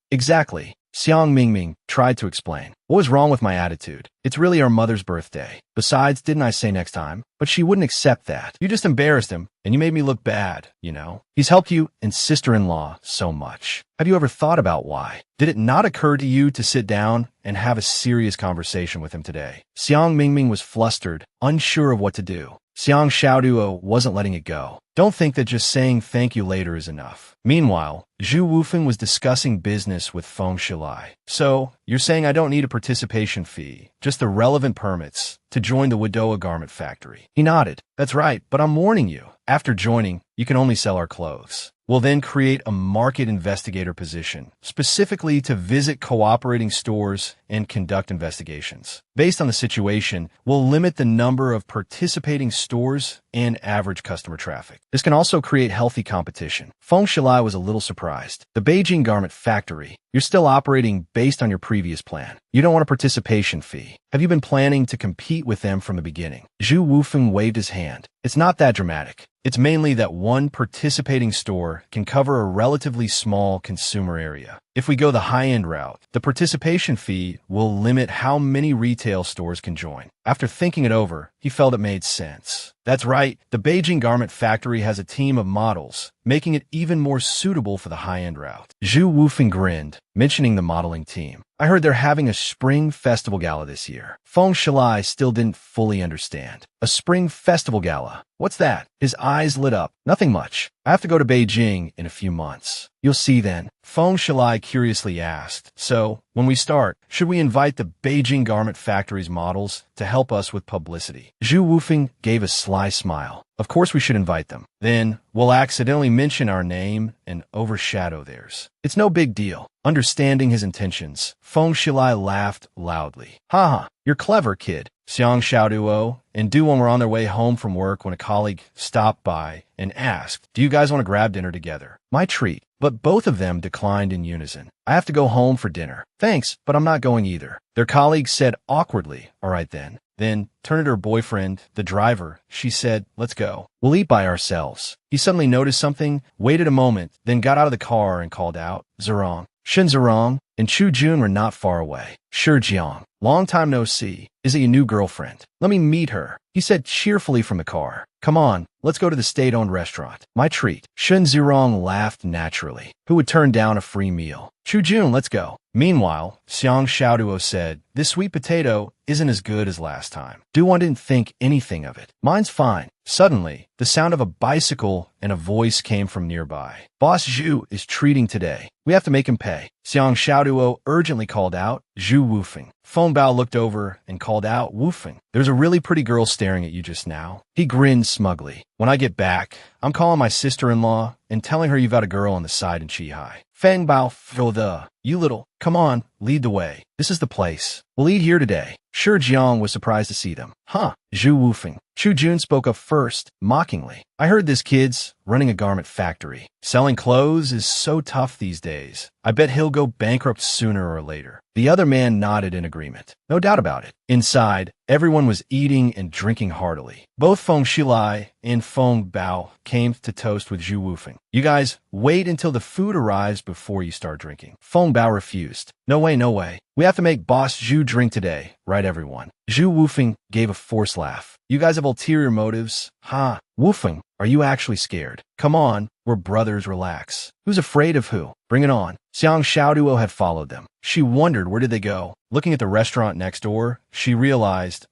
Xiang Mingming tried to explain. What was wrong with my attitude? It's really our mother's birthday. Besides, didn't I say next time? But she wouldn't accept that. You just embarrassed him, and you made me look bad, you know? He's helped you and sister-in-law so much. Have you ever thought about why? Did it not occur to you to sit down and have a serious conversation with him today? Xiang Mingming was flustered, unsure of what to do. Xiang Xiaoduo wasn't letting it go. Don't think that just saying thank you later is enough. Meanwhile, Chou Yufeng was discussing business with Feng Shilai. So, you're saying I don't need a participation fee, just the relevant permits to join the Wadoa garment factory. He nodded. That's right, but I'm warning you. After joining, you can only sell our clothes. We'll then create a market investigator position, specifically to visit cooperating stores and conduct investigations. Based on the situation, we'll limit the number of participating stores and average customer traffic. This can also create healthy competition. Feng Shilai was a little surprised. The Beijing garment factory, you're still operating based on your previous plan. You don't want a participation fee. Have you been planning to compete with them from the beginning? Chou Yufeng waved his hand. It's not that dramatic. It's mainly that one participating store can cover a relatively small consumer area. If we go the high-end route, the participation fee will limit how many retail stores can join. After thinking it over, he felt it made sense. That's right, the Beijing garment factory has a team of models, making it even more suitable for the high-end route. Chou Yufeng grinned, mentioning the modeling team. I heard they're having a spring festival gala this year. Feng Shilai still didn't fully understand. A spring festival gala? What's that? His eyes lit up. Nothing much. I have to go to Beijing in a few months. You'll see then. Feng Shilai curiously asked. So, when we start, should we invite the Beijing garment factory's models to help us with publicity? Chou Yufeng gave a sly smile. Of course we should invite them. Then, we'll accidentally mention our name and overshadow theirs. It's no big deal. Understanding his intentions, Feng Shilai laughed loudly. Haha, you're clever, kid. Xiang Xiaoduo and Du were on their way home from work when a colleague stopped by and asked, do you guys want to grab dinner together? My treat. But both of them declined in unison. I have to go home for dinner. Thanks, but I'm not going either. Their colleague said awkwardly, all right then. Then, turning to her boyfriend, the driver, she said, let's go. We'll eat by ourselves. He suddenly noticed something, waited a moment, then got out of the car and called out, Zerong. Shen Zerong and Chu Jun were not far away. Sure, Jiang. Long time no see. Is it your new girlfriend? Let me meet her, he said cheerfully from the car. Come on, let's go to the state-owned restaurant. My treat. Shen Zerong laughed naturally. Who would turn down a free meal? Chu Jun, let's go. Meanwhile, Xiang Xiaoduo said, this sweet potato isn't as good as last time. Duan didn't think anything of it. Mine's fine. Suddenly, the sound of a bicycle and a voice came from nearby. Boss Zhu is treating today. We have to make him pay. Xiang Xiaoduo urgently called out, Chou Yufeng. Feng Bao looked over and called out, Yufeng. There's a really pretty girl staring at you just now. He grinned smugly. When I get back, I'm calling my sister-in-law and telling her you've got a girl on the side in Qihai. Feng Bao fro the. You little. Come on, lead the way. This is the place. We'll eat here today. Sure, Jiang was surprised to see them. Huh, Chou Yufeng. Chu Jun spoke up first, mockingly. I heard this kid's running a garment factory. Selling clothes is so tough these days. I bet he'll go bankrupt sooner or later. The other man nodded in agreement. No doubt about it. Inside, everyone was eating and drinking heartily. Both Feng Shilai and Feng Bao came to toast with Chou Yufeng. You guys, wait until the food arrives before you start drinking. Feng Bao refused. No way, no way. We have to make Boss Zhu drink today, right everyone? Chou Yufeng gave a forced laugh. You guys have ulterior motives? Ha, Yufeng. Are you actually scared? Come on, we're brothers, relax. Who's afraid of who? Bring it on. Xiang Xiaoduo had followed them. She wondered where did they go. Looking at the restaurant next door, she realized,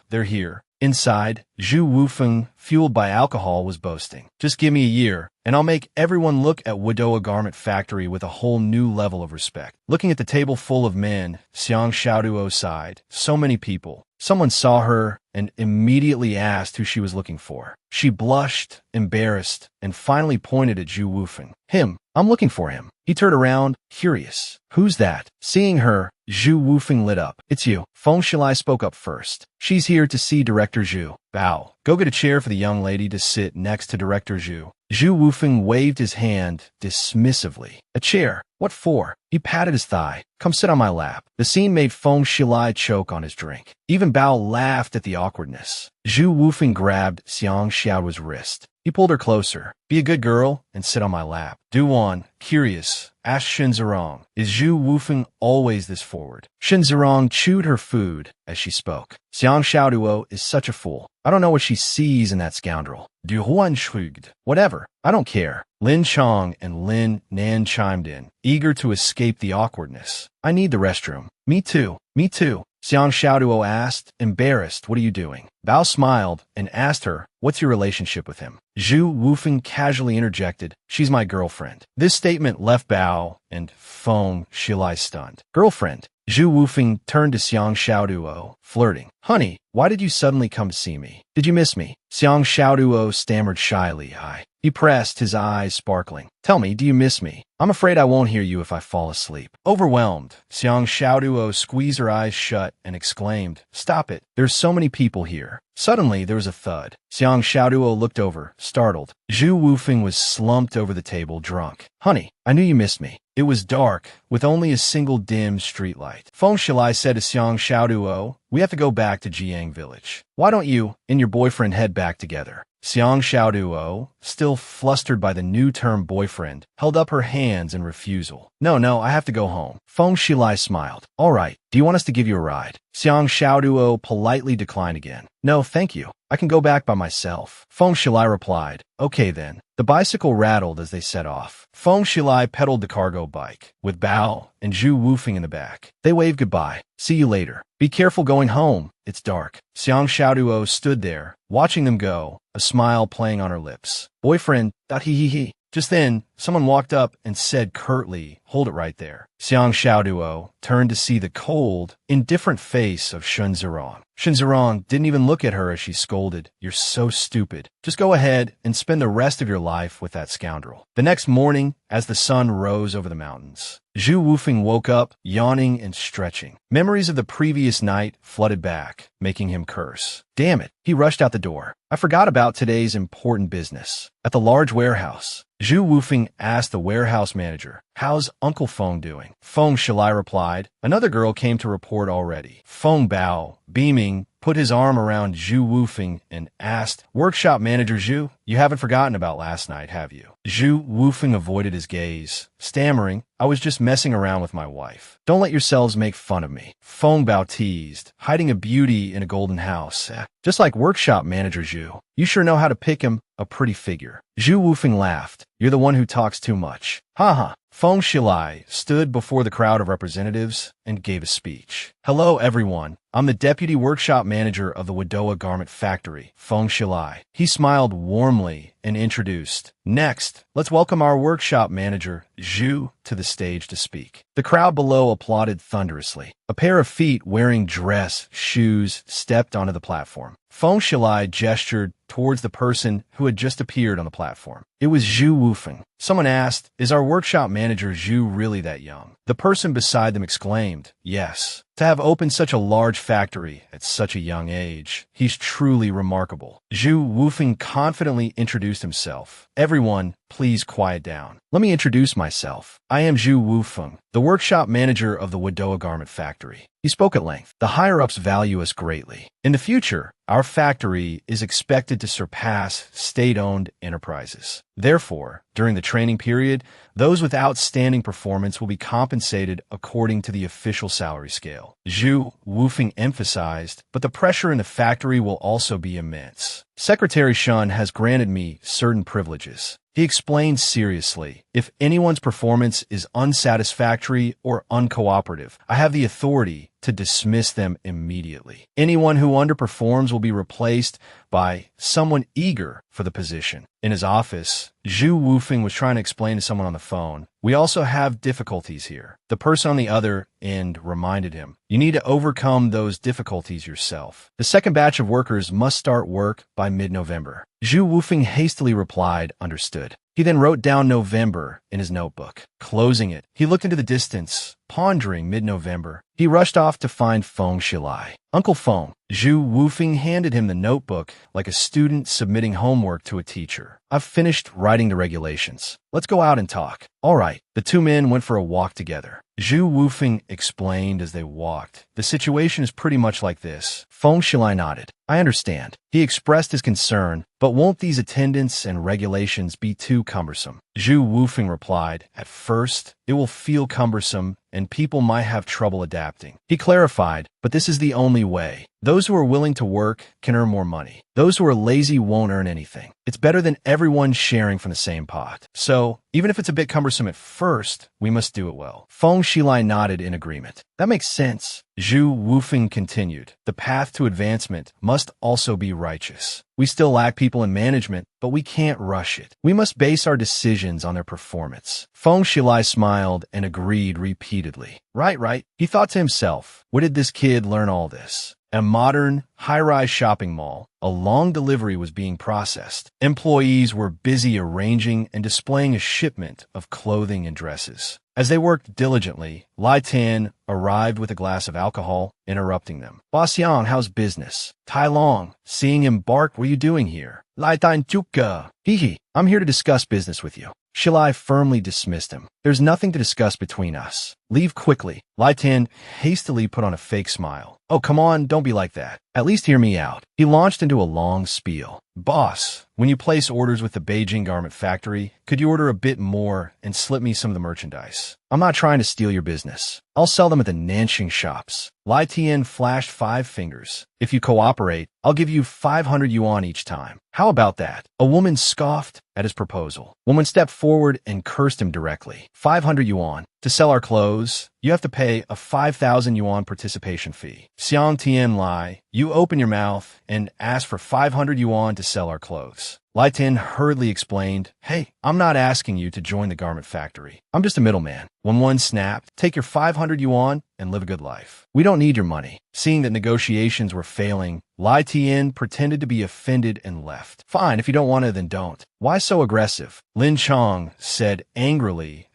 they're here. Inside, Chou Yufeng, fueled by alcohol, was boasting. Just give me a year, and I'll make everyone look at Wadoa Garment Factory with a whole new level of respect. Looking at the table full of men, Xiang Xiaoduo sighed. So many people. Someone saw her and immediately asked who she was looking for. She blushed, embarrassed, and finally pointed at Chou Yufeng. Him. I'm looking for him. He turned around, curious. Who's that? Seeing her, Chou Yufeng lit up. It's you. Feng Shilai spoke up first. She's here to see Director Zhu. Bow. Go get a chair for the young lady to sit next to Director Zhu. Chou Yufeng waved his hand dismissively. A chair? What for? He patted his thigh. Come sit on my lap. The scene made Feng Shilai choke on his drink. Even Bao laughed at the awkwardness. Chou Yufeng grabbed Xiang Xiaoduo's wrist. He pulled her closer. Be a good girl and sit on my lap. Duan, curious, asked Shinzerong. Is Chou Yufeng always this forward? Shinzerong chewed her food as she spoke. Xiang Xiaoduo is such a fool. I don't know what she sees in that scoundrel. Duhuan shrugged. Whatever. I don't care. Lin Chong and Lin Nan chimed in, eager to escape the awkwardness. I need the restroom. Me too. Me too. Xiang Xiaoduo asked, embarrassed, what are you doing? Bao smiled and asked her, what's your relationship with him? Chou Yufeng casually interjected, she's my girlfriend. This statement left Bao and Feng Shilai stunned. Girlfriend? Chou Yufeng turned to Xiang Xiaoduo, flirting. Honey, why did you suddenly come to see me? Did you miss me? Xiang Xiaoduo stammered shyly. He pressed, his eyes sparkling. Tell me, do you miss me? I'm afraid I won't hear you if I fall asleep. Overwhelmed, Xiang Xiaoduo squeezed her eyes shut and exclaimed, stop it. There's so many people here. Suddenly, there was a thud. Xiang Xiaoduo looked over, startled. Chou Yufeng was slumped over the table, drunk. Honey, I knew you missed me. It was dark, with only a single dim streetlight. Feng Shilai said to Xiang Xiaoduo, we have to go back to Jiang Village. Why don't you and your boyfriend head back together? Xiang Xiaoduo, still flustered by the new term boyfriend, held up her hands in refusal. No, I have to go home. Feng Shilai smiled. All right, do you want us to give you a ride? Xiang Xiaoduo politely declined again. No, thank you. I can go back by myself. Feng Shilai replied. Okay then. The bicycle rattled as they set off. Feng Shilai pedaled the cargo bike, with Bao and Chou Yufeng in the back. They waved goodbye. See you later. Be careful going home. It's dark. Xiang Xiaoduo stood there, watching them go, a smile playing on her lips. Boyfriend, he. Just then, someone walked up and said curtly, hold it right there. Xiang Xiaoduo turned to see the cold, indifferent face of Shinzerong. Shinzerong didn't even look at her as she scolded, you're so stupid. Just go ahead and spend the rest of your life with that scoundrel. The next morning, as the sun rose over the mountains, Chou Yufeng woke up, yawning and stretching. Memories of the previous night flooded back, making him curse. Damn it, he rushed out the door. I forgot about today's important business. At the large warehouse, Chou Yufeng asked the warehouse manager, how's Uncle Feng doing? Feng Shilai replied, another girl came to report already. Feng Bao, beaming, put his arm around Chou Yufeng and asked, workshop manager Zhu, you haven't forgotten about last night, have you? Chou Yufeng avoided his gaze, stammering, I was just messing around with my wife. Don't let yourselves make fun of me. Feng Bao teased, hiding a beauty in a golden house. Just like workshop manager Zhu. You sure know how to pick him a pretty figure. Chou Yufeng laughed. You're the one who talks too much. Ha. Feng Shilai stood before the crowd of representatives and gave a speech. Hello, everyone. I'm the deputy workshop manager of the Wadoa Garment Factory, Feng Shilai. He smiled warmly and introduced. Next, let's welcome our workshop manager, Zhu, to the stage to speak. The crowd below applauded thunderously. A pair of feet wearing dress shoes stepped onto the platform. Feng Shilai gestured towards the person who had just appeared on the platform. It was Chou Yufeng. Someone asked, is our workshop manager Zhu really that young? The person beside them exclaimed, yes. To have opened such a large factory at such a young age, he's truly remarkable. Chou Yufeng confidently introduced himself. Everyone, please quiet down. Let me introduce myself. I am Chou Yufeng, the workshop manager of the Wadoa Garment Factory. He spoke at length. The higher-ups value us greatly. In the future, our factory is expected to surpass state-owned enterprises. Therefore, during the training period, those with outstanding performance will be compensated according to the official salary scale. Chou Yufeng emphasized, but the pressure in the factory will also be immense. Secretary Shun has granted me certain privileges. He explained seriously, if anyone's performance is unsatisfactory or uncooperative, I have the authority to dismiss them immediately. Anyone who underperforms will be replaced by someone eager for the position. In his office, Chou Yufeng was trying to explain to someone on the phone, "We also have difficulties here." The person on the other end reminded him, "You need to overcome those difficulties yourself. The second batch of workers must start work by mid-November." Chou Yufeng hastily replied, "Understood." He then wrote down November in his notebook. Closing it, he looked into the distance, pondering mid-November. He rushed off to find Feng Shilai. "Uncle Feng." Chou Yufeng handed him the notebook like a student submitting homework to a teacher. "I've finished writing the regulations. Let's go out and talk." "All right." The two men went for a walk together. Chou Yufeng explained as they walked, "The situation is pretty much like this." Feng Shilai nodded. "I understand." He expressed his concern, "But won't these attendance and regulations be too cumbersome?" Chou Yufeng replied, "At first, it will feel cumbersome, and people might have trouble adapting." He clarified, "But this is the only way. Those who are willing to work can earn more money. Those who are lazy won't earn anything. It's better than everyone sharing from the same pot. So, even if it's a bit cumbersome at first, we must do it well." Feng Shilai nodded in agreement. "That makes sense." Chou Yufeng continued, "The path to advancement must also be righteous. We still lack people in management, but we can't rush it. We must base our decisions on their performance." Feng Shilai smiled and agreed repeatedly. Right. He thought to himself, where did this kid learn all this? A modern, high-rise shopping mall, a long delivery was being processed. Employees were busy arranging and displaying a shipment of clothing and dresses. As they worked diligently, Lai Tan arrived with a glass of alcohol, interrupting them. "Boss Yang, how's business?" Tai Long, seeing him barked, "What are you doing here?" "Lai Tan Chuka." "Hee, I'm here to discuss business with you." Shilai firmly dismissed him. "There's nothing to discuss between us. Leave quickly." Lai Tan hastily put on a fake smile. "Oh, come on, don't be like that. At least hear me out." He launched into a long spiel. "Boss, when you place orders with the Beijing Garment Factory, could you order a bit more and slip me some of the merchandise? I'm not trying to steal your business. I'll sell them at the Nanxing shops." Lai Tian flashed 5 fingers. "If you cooperate, I'll give you 500 yuan each time. How about that?" A woman scoffed at his proposal. Woman stepped forward and cursed him directly. 500 yuan. To sell our clothes, you have to pay a 5,000 yuan participation fee. Xiang Tian Lai, you open your mouth and ask for 500 yuan to sell our clothes. Lai Tian hurriedly explained, "Hey, I'm not asking you to join the garment factory. I'm just a middleman." When one snapped, "Take your 500 yuan and live a good life. We don't need your money." Seeing that negotiations were failing, Lai Tian pretended to be offended and left. "Fine, if you don't want to, then don't. Why so aggressive?" Lin Chong said angrily,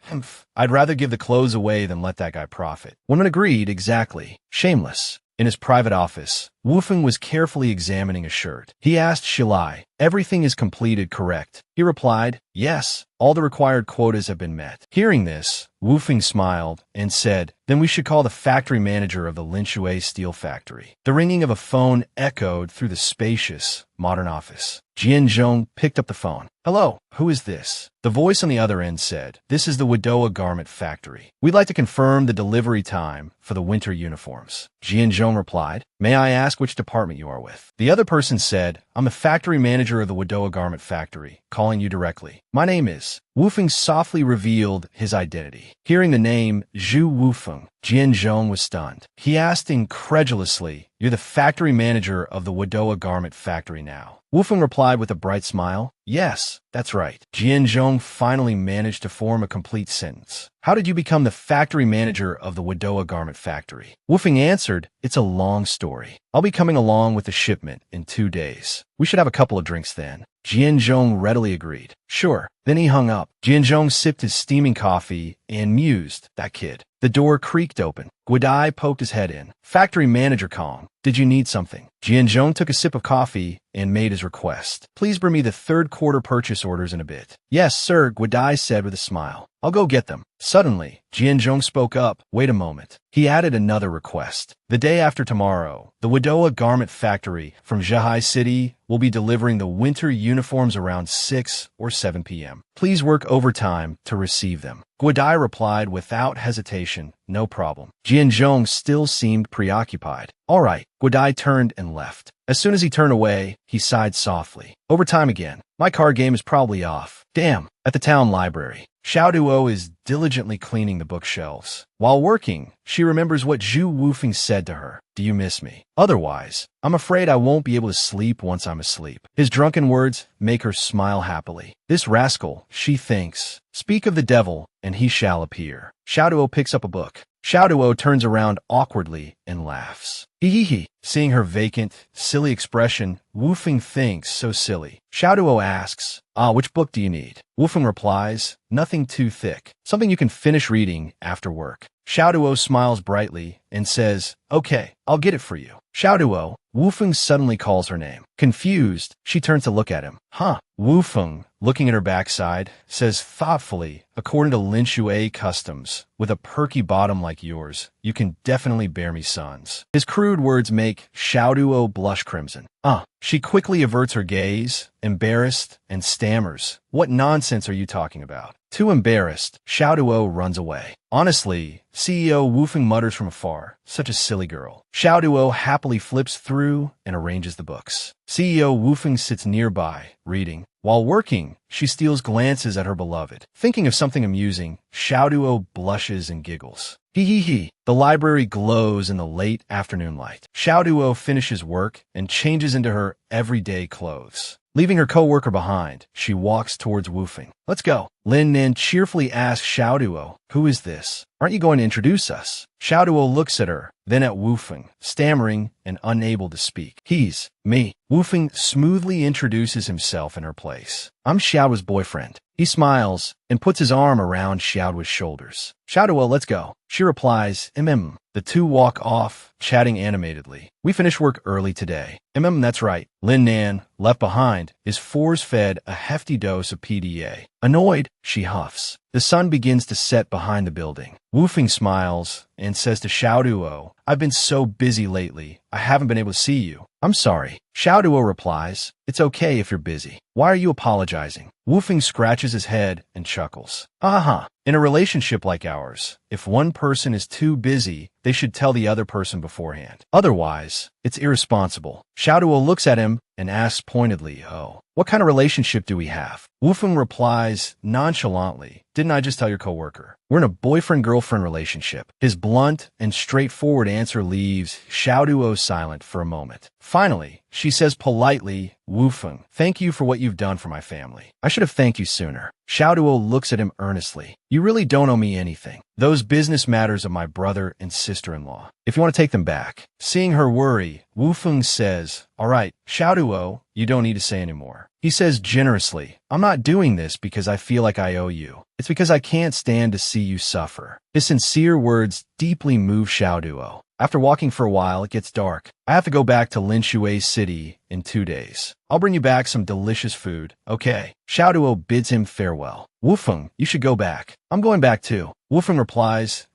"I'd rather give the clothes away than let that guy profit." Woman agreed, exactly. Shameless. In his private office, Yufeng was carefully examining a shirt. He asked Shilai, "Everything is completed, correct?" He replied, "Yes, all the required quotas have been met." Hearing this, Yufeng smiled and said, "Then we should call the factory manager of the Linshui steel factory." The ringing of a phone echoed through the spacious, modern office. Jian Zhong picked up the phone. "Hello, who is this?" The voice on the other end said, "This is the Wadoa Garment Factory. We'd like to confirm the delivery time for the winter uniforms." Jian Zhong replied, "May I ask which department you are with?" The other person said, "I'm the factory manager of the Wadoa Garment Factory, calling you directly. My name is..." Yufeng softly revealed his identity. Hearing the name Chou Yufeng, Jian Zhong was stunned. He asked incredulously, "You're the factory manager of the Wadoa Garment Factory now?" Yufeng replied with a bright smile, "Yes, that's right." Jian Zhong finally managed to form a complete sentence. "How did you become the factory manager of the Wadoa Garment Factory?" Yufeng answered, "It's a long story. I'll be coming along with the shipment in 2 days. We should have a couple of drinks then." Jian Zhong readily agreed. "Sure." Then he hung up. Jian Zhong sipped his steaming coffee and mused, that kid. The door creaked open. Guadai poked his head in. Factory manager Kong, did you need something? Jianzhong took a sip of coffee and made his request. Please bring me the third quarter purchase orders in a bit. Yes, sir, Guadai said with a smile. I'll go get them. Suddenly, Jianzhong spoke up. Wait a moment. He added another request. The day after tomorrow, the Wadoa Garment Factory from Zhehai City will be delivering the winter uniforms around 6 or 7 p.m. Please work overtime to receive them. Guadai replied without hesitation, no problem. Jianzhong still seemed preoccupied. All right. Guadai turned and left. As soon as he turned away, he sighed softly. Overtime again. My card game is probably off. Damn. At the town library, Xiao Duo is diligently cleaning the bookshelves. While working, she remembers what Chou Yufeng said to her. Do you miss me? Otherwise, I'm afraid I won't be able to sleep once I'm asleep. His drunken words make her smile happily. This rascal, she thinks. Speak of the devil, and he shall appear. Xiao Duo picks up a book. Xiao Duo turns around awkwardly and laughs. Hee hee hee. Seeing her vacant, silly expression, Yufeng thinks so silly. Xiao Duo asks, which book do you need? Yufeng replies, nothing too thick. Something you can finish reading after work. Xiao Duo smiles brightly and says, okay, I'll get it for you. Xiao Duo, Yufeng suddenly calls her name. Confused, she turns to look at him. Huh. Yufeng, looking at her backside, says thoughtfully, according to Lin Shui customs, with a perky bottom like yours, you can definitely bear me sons. His crude words make Xiao Duo blush crimson. She quickly averts her gaze, embarrassed, and stammers. What nonsense are you talking about? Too embarrassed, Xiao Duo runs away. Honestly, CEO Yufeng mutters from afar, such a silly girl. Xiao Duo happily flips through and arranges the books. CEO Yufeng sits nearby, reading. While working, she steals glances at her beloved. Thinking of something amusing, Xiao Duo blushes and giggles. Hee hee hee. The library glows in the late afternoon light. Xiao Duo finishes work and changes into her everyday clothes. Leaving her co-worker behind, she walks towards Yufeng. Let's go. Lin Nin cheerfully asks Xiao Duo, who is this? Aren't you going to introduce us? Xiao Duo looks at her, then at Yufeng, stammering and unable to speak. He's me. Yufeng smoothly introduces himself in her place. I'm Xiao's boyfriend. He smiles and puts his arm around Xiao's shoulders. Xiao Duo, let's go. She replies, The two walk off, chatting animatedly. We finished work early today. That's right. Lin Nan, left behind, is force-fed a hefty dose of PDA. Annoyed, she huffs. The sun begins to set behind the building. Yufeng smiles and says to Xiao Duo, I've been so busy lately, I haven't been able to see you. I'm sorry. Xiao Duo replies, it's okay if you're busy. Why are you apologizing? Yufeng scratches his head and chuckles. In a relationship like ours, if one person is too busy, they should tell the other person beforehand. Otherwise, it's irresponsible. Xiao Duo looks at him and asks pointedly, what kind of relationship do we have? Yufeng replies nonchalantly, didn't I just tell your coworker? We're in a boyfriend-girlfriend relationship. His blunt and straightforward answer leaves Xiao Duo silent for a moment. Finally, she says politely, Yufeng, thank you for what you've done for my family. I should have thanked you sooner. Xiao Duo looks at him earnestly. You really don't owe me anything. Those business matters of my brother and sister-in-law. If you want to take them back. Seeing her worry, Yufeng says, all right, Xiao Duo, you don't need to say anymore. He says generously, I'm not doing this because I feel like I owe you. It's because I can't stand to see you suffer. His sincere words deeply move Xiao Duo. After walking for a while, it gets dark. I have to go back to Lin Shui City in 2 days. I'll bring you back some delicious food. Okay. Xiao Duo bids him farewell. Yufeng, you should go back. I'm going back too. Yufeng replies,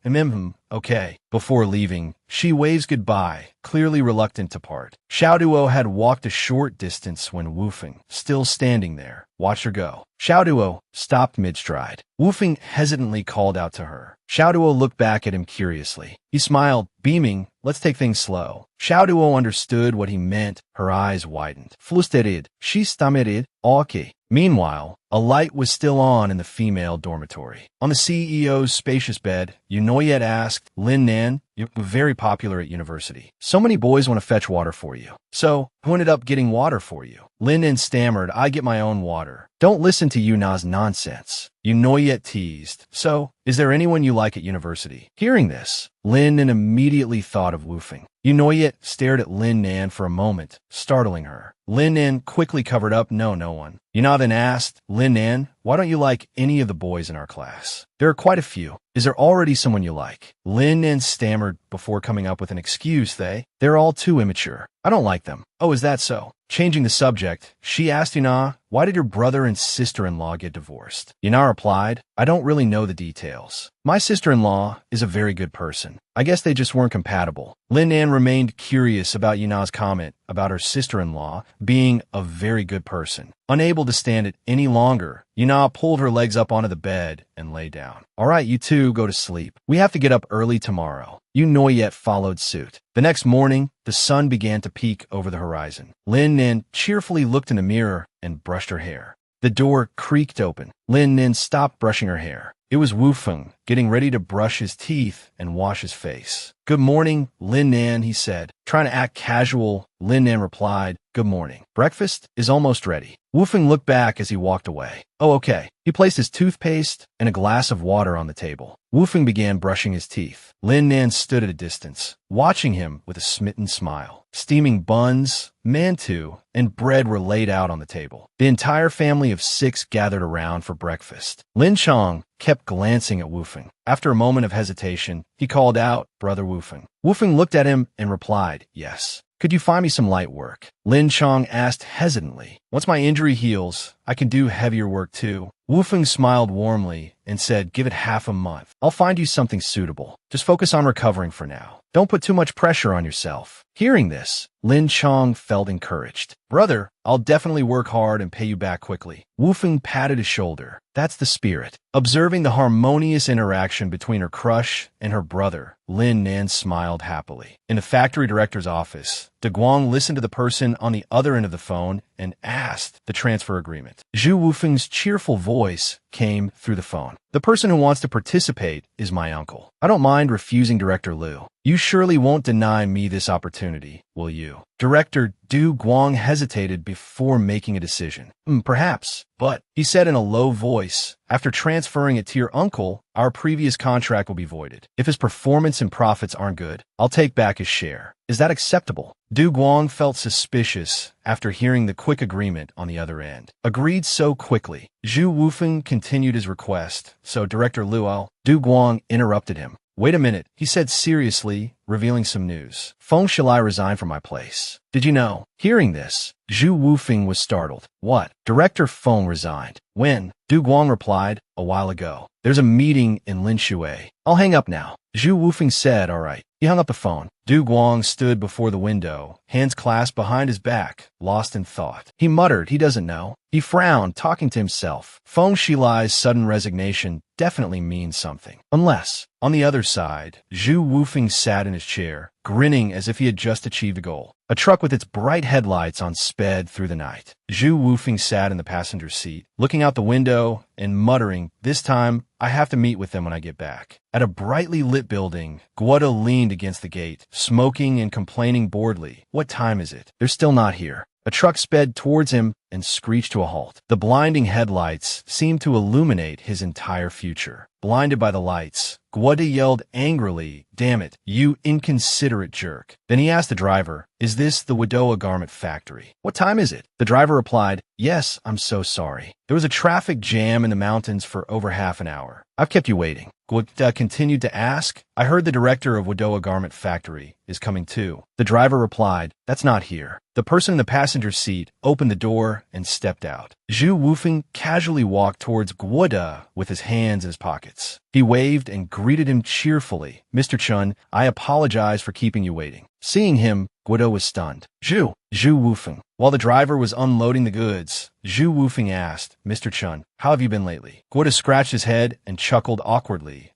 okay. Before leaving, she waves goodbye, clearly reluctant to part. Xiao Duo had walked a short distance when Yufeng, still standing there, watched her go. Xiao Duo stopped mid-stride. Yufeng hesitantly called out to her. Xiao Duo looked back at him curiously. He smiled, beaming, let's take things slow. Xiao Duo understood what he meant. Her eyes widened. Flustered. She stammered, okay. Meanwhile, a light was still on in the female dormitory. On the CEO's spacious bed, Yunoyet asked, Lin Nan, you're very popular at university. So many boys want to fetch water for you. So, who ended up getting water for you? Lin Nan stammered, I get my own water. Don't listen to Yuna's nonsense. Yunoyet teased. So, is there anyone you like at university? Hearing this, Lin Nan immediately thought of Yufeng. Yunoyet stared at Lin Nan for a moment, startling her. Lin Nan quickly covered up, no one. Yuna then asked, Lin Nan, why don't you like any of the boys in our class? There are quite a few. Is there already someone you like? Lin Nan stammered before coming up with an excuse. They're all too immature. I don't like them. Oh, is that so? Changing the subject, she asked Yana, why did your brother and sister-in-law get divorced? Yana replied, I don't really know the details. My sister-in-law is a very good person. I guess they just weren't compatible. Lin Nan remained curious about Yana's comment about her sister-in-law being a very good person. Unable to stand it any longer, Yana pulled her legs up onto the bed and lay down. All right, you two go to sleep. We have to get up early tomorrow. Yu Noyet followed suit. The next morning, the sun began to peek over the horizon. Lin Nan cheerfully looked in the mirror and brushed her hair. The door creaked open. Lin Nan stopped brushing her hair. It was Wu Feng, getting ready to brush his teeth and wash his face. Good morning, Lin Nan, he said. Trying to act casual, Lin Nan replied, good morning. Breakfast is almost ready. Wu Feng looked back as he walked away. Oh, okay. He placed his toothpaste and a glass of water on the table. Wu Feng began brushing his teeth. Lin Nan stood at a distance, watching him with a smitten smile. Steaming buns, mantou, and bread were laid out on the table. The entire family of 6 gathered around for breakfast. Lin Chong kept glancing at Wu Feng. After a moment of hesitation, he called out, Brother Wu Feng. Wu Feng looked at him and replied, yes. Could you find me some light work? Lin Chong asked hesitantly. Once my injury heals, I can do heavier work too. Wu Feng smiled warmly and said, give it half a month. I'll find you something suitable. Just focus on recovering for now. Don't put too much pressure on yourself. Hearing this, Lin Chong felt encouraged. Brother, I'll definitely work hard and pay you back quickly. Wu Feng patted his shoulder. That's the spirit. Observing the harmonious interaction between her crush and her brother, Lin Nan smiled happily. In the factory director's office, De Guang listened to the person on the other end of the phone and asked the transfer agreement. Zhu Wufeng's cheerful voice came through the phone. The person who wants to participate is my uncle. I don't mind refusing Director Liu. You surely won't deny me this opportunity, will you? Director Du Guang hesitated before making a decision. Perhaps, but, he said in a low voice, after transferring it to your uncle, our previous contract will be voided. If his performance and profits aren't good, I'll take back his share. Is that acceptable? Du Guang felt suspicious after hearing the quick agreement on the other end. Agreed so quickly. Zhu Wufeng continued his request, so Director Luo, Du Guang interrupted him. Wait a minute, he said seriously, revealing some news. Feng Shilai resigned from my place. Did you know? Hearing this, Zhu Wufeng was startled. What? Director Feng resigned. When? Du Guang replied, a while ago. There's a meeting in Linshui. I'll hang up now. Zhu Wufeng said, all right. He hung up the phone. Du Guang stood before the window, hands clasped behind his back, lost in thought. He muttered, he doesn't know. He frowned, talking to himself. Feng Shilai's sudden resignation definitely means something. Unless, on the other side, Zhu Wufeng sat in his chair, grinning as if he had just achieved a goal. A truck with its bright headlights on sped through the night. Zhu Wufeng sat in the passenger seat, looking out the window and muttering, this time, I have to meet with them when I get back. At a brightly lit building, Guoda leaned against the gate, smoking and complaining boredly. What time is it? They're still not here. A truck sped towards him and screeched to a halt. The blinding headlights seemed to illuminate his entire future. Blinded by the lights, Guoda yelled angrily, damn it, you inconsiderate jerk. Then he asked the driver, is this the Wadoa garment factory? What time is it? The driver replied, yes, I'm so sorry. There was a traffic jam in the mountains for over half an hour. I've kept you waiting. Guoda continued to ask, I heard the director of Wadoa garment factory is coming too. The driver replied, that's not here. The person in the passenger seat opened the door and stepped out. Zhu Wufeng casually walked towards Guoda with his hands in his pockets. He waved and greeted him cheerfully. Mr. Chun, I apologize for keeping you waiting. Seeing him, Guoda was stunned. Zhu Wufeng. While the driver was unloading the goods, Zhu Wufeng asked, Mr. Chun, how have you been lately? Guoda scratched his head and chuckled awkwardly.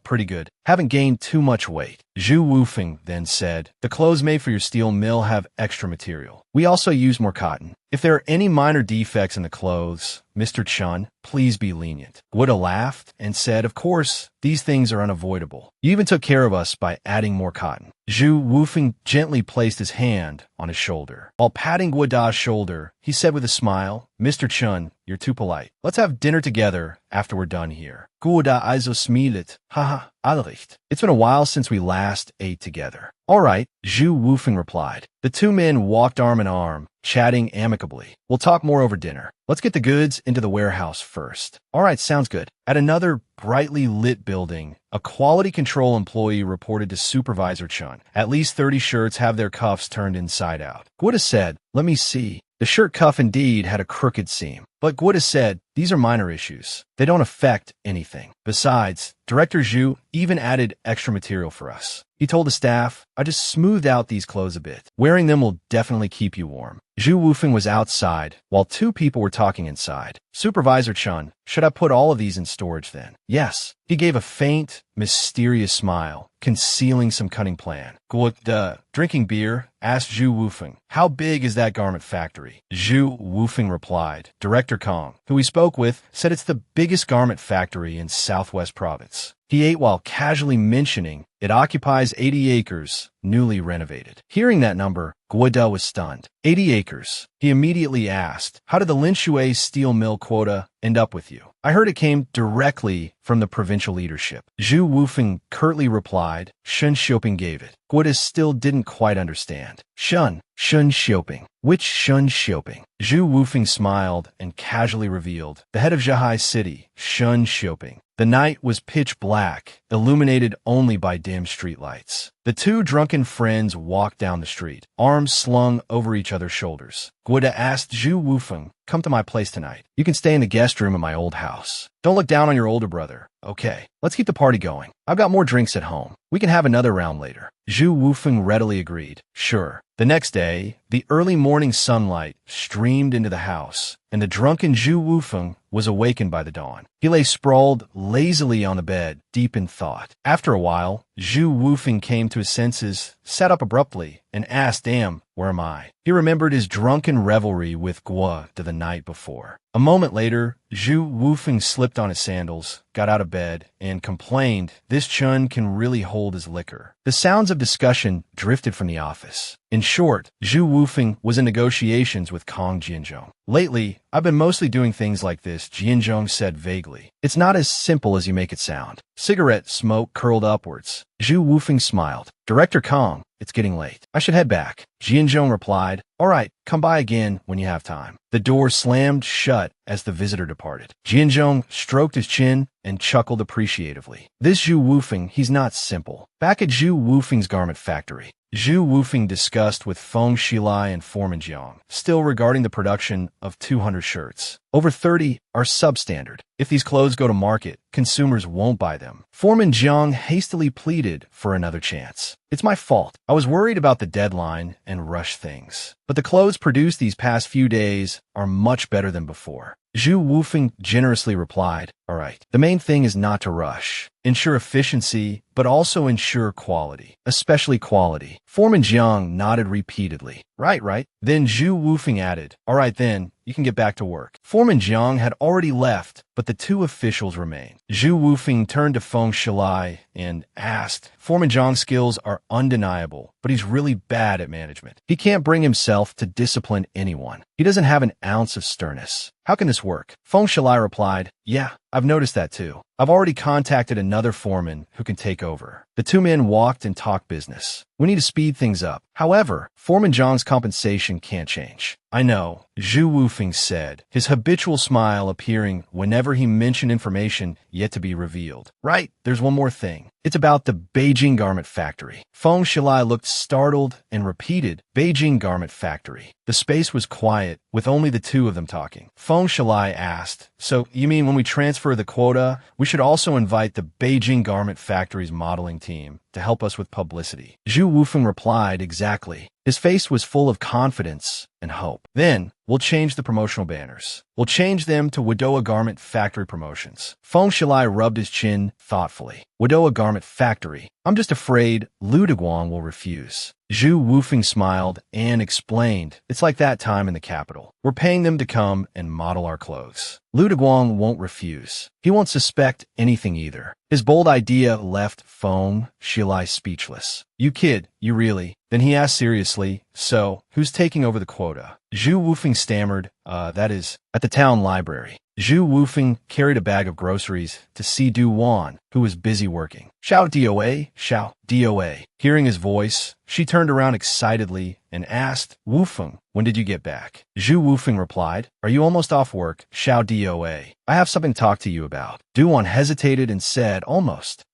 Pretty good. Haven't gained too much weight. Zhu Wufeng then said, the clothes made for your steel mill have extra material. We also use more cotton. If there are any minor defects in the clothes, Mr. Chun, please be lenient. Guoda laughed and said, of course, these things are unavoidable. You even took care of us by adding more cotton. Zhu Wufeng gently placed his hand on his shoulder. While patting Guo Da's shoulder, he said with a smile, Mr. Chun, you're too polite. Let's have dinner together after we're done here. Guo Da also smilet. Haha, allericht. It's been a while since we last ate together. All right, Zhu Wufeng replied. The two men walked arm in arm, chatting amicably. We'll talk more over dinner. Let's get the goods into the warehouse first. All right, sounds good. At another brightly lit building, a quality control employee reported to Supervisor Chun. At least 30 shirts have their cuffs turned inside out. Guoda said, let me see. The shirt cuff indeed had a crooked seam. But Guoda said, these are minor issues. They don't affect anything. Besides, Director Zhu even added extra material for us. He told the staff, I just smoothed out these clothes a bit. Wearing them will definitely keep you warm. Zhu Wufeng was outside, while two people were talking inside. Supervisor Chun, should I put all of these in storage then? Yes. He gave a faint, mysterious smile, concealing some cunning plan. Guo, drinking beer? Asked Zhu Wufeng. How big is that garment factory? Zhu Wufeng replied. Director Kong, who he spoke with, said it's the biggest garment factory in Southwest Province. He ate while casually mentioning it occupies 80 acres, newly renovated. Hearing that number, Guoda was stunned. 80 acres. He immediately asked, how did the Linshui steel mill quota end up with you? I heard it came directly from the provincial leadership. Zhu Wufeng curtly replied, Shun Xiuping gave it. Guoda still didn't quite understand. Shun Xiuping. Which Shun Xiuping? Zhu Wufeng smiled and casually revealed, the head of Zhahai City, Shun Xiuping. The night was pitch black, illuminated only by dim streetlights. The two drunken friends walked down the street, arms slung over each other's shoulders. Guoda asked Zhu Wufeng, come to my place tonight. You can stay in the guest room at my old house. Don't look down on your older brother. Okay, let's keep the party going. I've got more drinks at home. We can have another round later. Zhu Wufeng readily agreed. Sure. The next day, the early morning sunlight streamed into the house, and the drunken Zhu Wufeng was awakened by the dawn. He lay sprawled lazily on the bed, deep in thought. After a while, Zhu Wufeng came to his senses, sat up abruptly, and asked, damn, where am I? He remembered his drunken revelry with Guo the night before. A moment later, Zhu Wufeng slipped on his sandals, got out of bed, and complained, this Chun can really hold his liquor. The sounds of discussion drifted from the office. In short, Zhu Wufeng was in negotiations with Kong Jianzhong. Lately, I've been mostly doing things like this, Jianzhong said vaguely. It's not as simple as you make it sound. Cigarette smoke curled upwards. Zhu Wufeng smiled. Director Kong, it's getting late. I should head back. Jianzhong replied, all right, come by again when you have time. The door slammed shut as the visitor departed. Jianzhong stroked his chin and chuckled appreciatively. This Zhu Wufeng, he's not simple. Back at Zhu Wufeng's garment factory, Zhu Wufeng discussed with Feng Shilai and Foreman Jiang, still regarding the production of 200 shirts. Over 30 are substandard. If these clothes go to market, consumers won't buy them. Foreman Jiang hastily pleaded for another chance. It's my fault. I was worried about the deadline and rushed things. But the clothes produced these past few days are much better than before. Zhu Wufeng generously replied, all right, the main thing is not to rush. Ensure efficiency, but also ensure quality, especially quality. Foreman Jiang nodded repeatedly. Right. Then Zhu Wufeng added, all right then, you can get back to work. Foreman Jiang had already left, but the two officials remained. Zhu Wufeng turned to Feng Shilai and asked, Foreman Jiang's skills are undeniable, but he's really bad at management. He can't bring himself to discipline anyone. He doesn't have an ounce of sternness. How can this work? Feng Shilai replied, yeah, I've noticed that too. I've already contacted another foreman who can take over. The two men walked and talked business. We need to speed things up. However, Foreman Jiang's compensation can't change. I know, Zhu Wufeng said, his habitual smile appearing whenever he mentioned information yet to be revealed. Right, there's one more thing. It's about the Beijing garment factory. Feng Shilai looked startled and repeated, Beijing garment factory. The space was quiet, with only the two of them talking. Feng Shilai asked, so you mean when we transfer the quota, we should also invite the Beijing garment factory's modeling team to help us with publicity? Zhu Wufeng replied, exactly. His face was full of confidence and hope. Then, we'll change the promotional banners. We'll change them to Wadoa Garment Factory Promotions. Feng Shilai rubbed his chin thoughtfully. Wadoa Garment Factory. I'm just afraid Lu Deguang will refuse. Zhu Wufeng smiled and explained, it's like that time in the capital. We're paying them to come and model our clothes. Lu Deguang won't refuse. He won't suspect anything either. His bold idea left Feng Shilai speechless. You kid, you really? Then he asked seriously, so, who's taking over the quota? Zhu Wufeng stammered, that is, at the town library. Zhu Wufeng carried a bag of groceries to see Du Wan, who was busy working. Shout DOA, shout DOA. Hearing his voice, she turned around excitedly and asked, Wufeng, when did you get back? Zhu Wufeng replied, are you almost off work? Shout DOA. I have something to talk to you about. Du Wan hesitated and said, almost.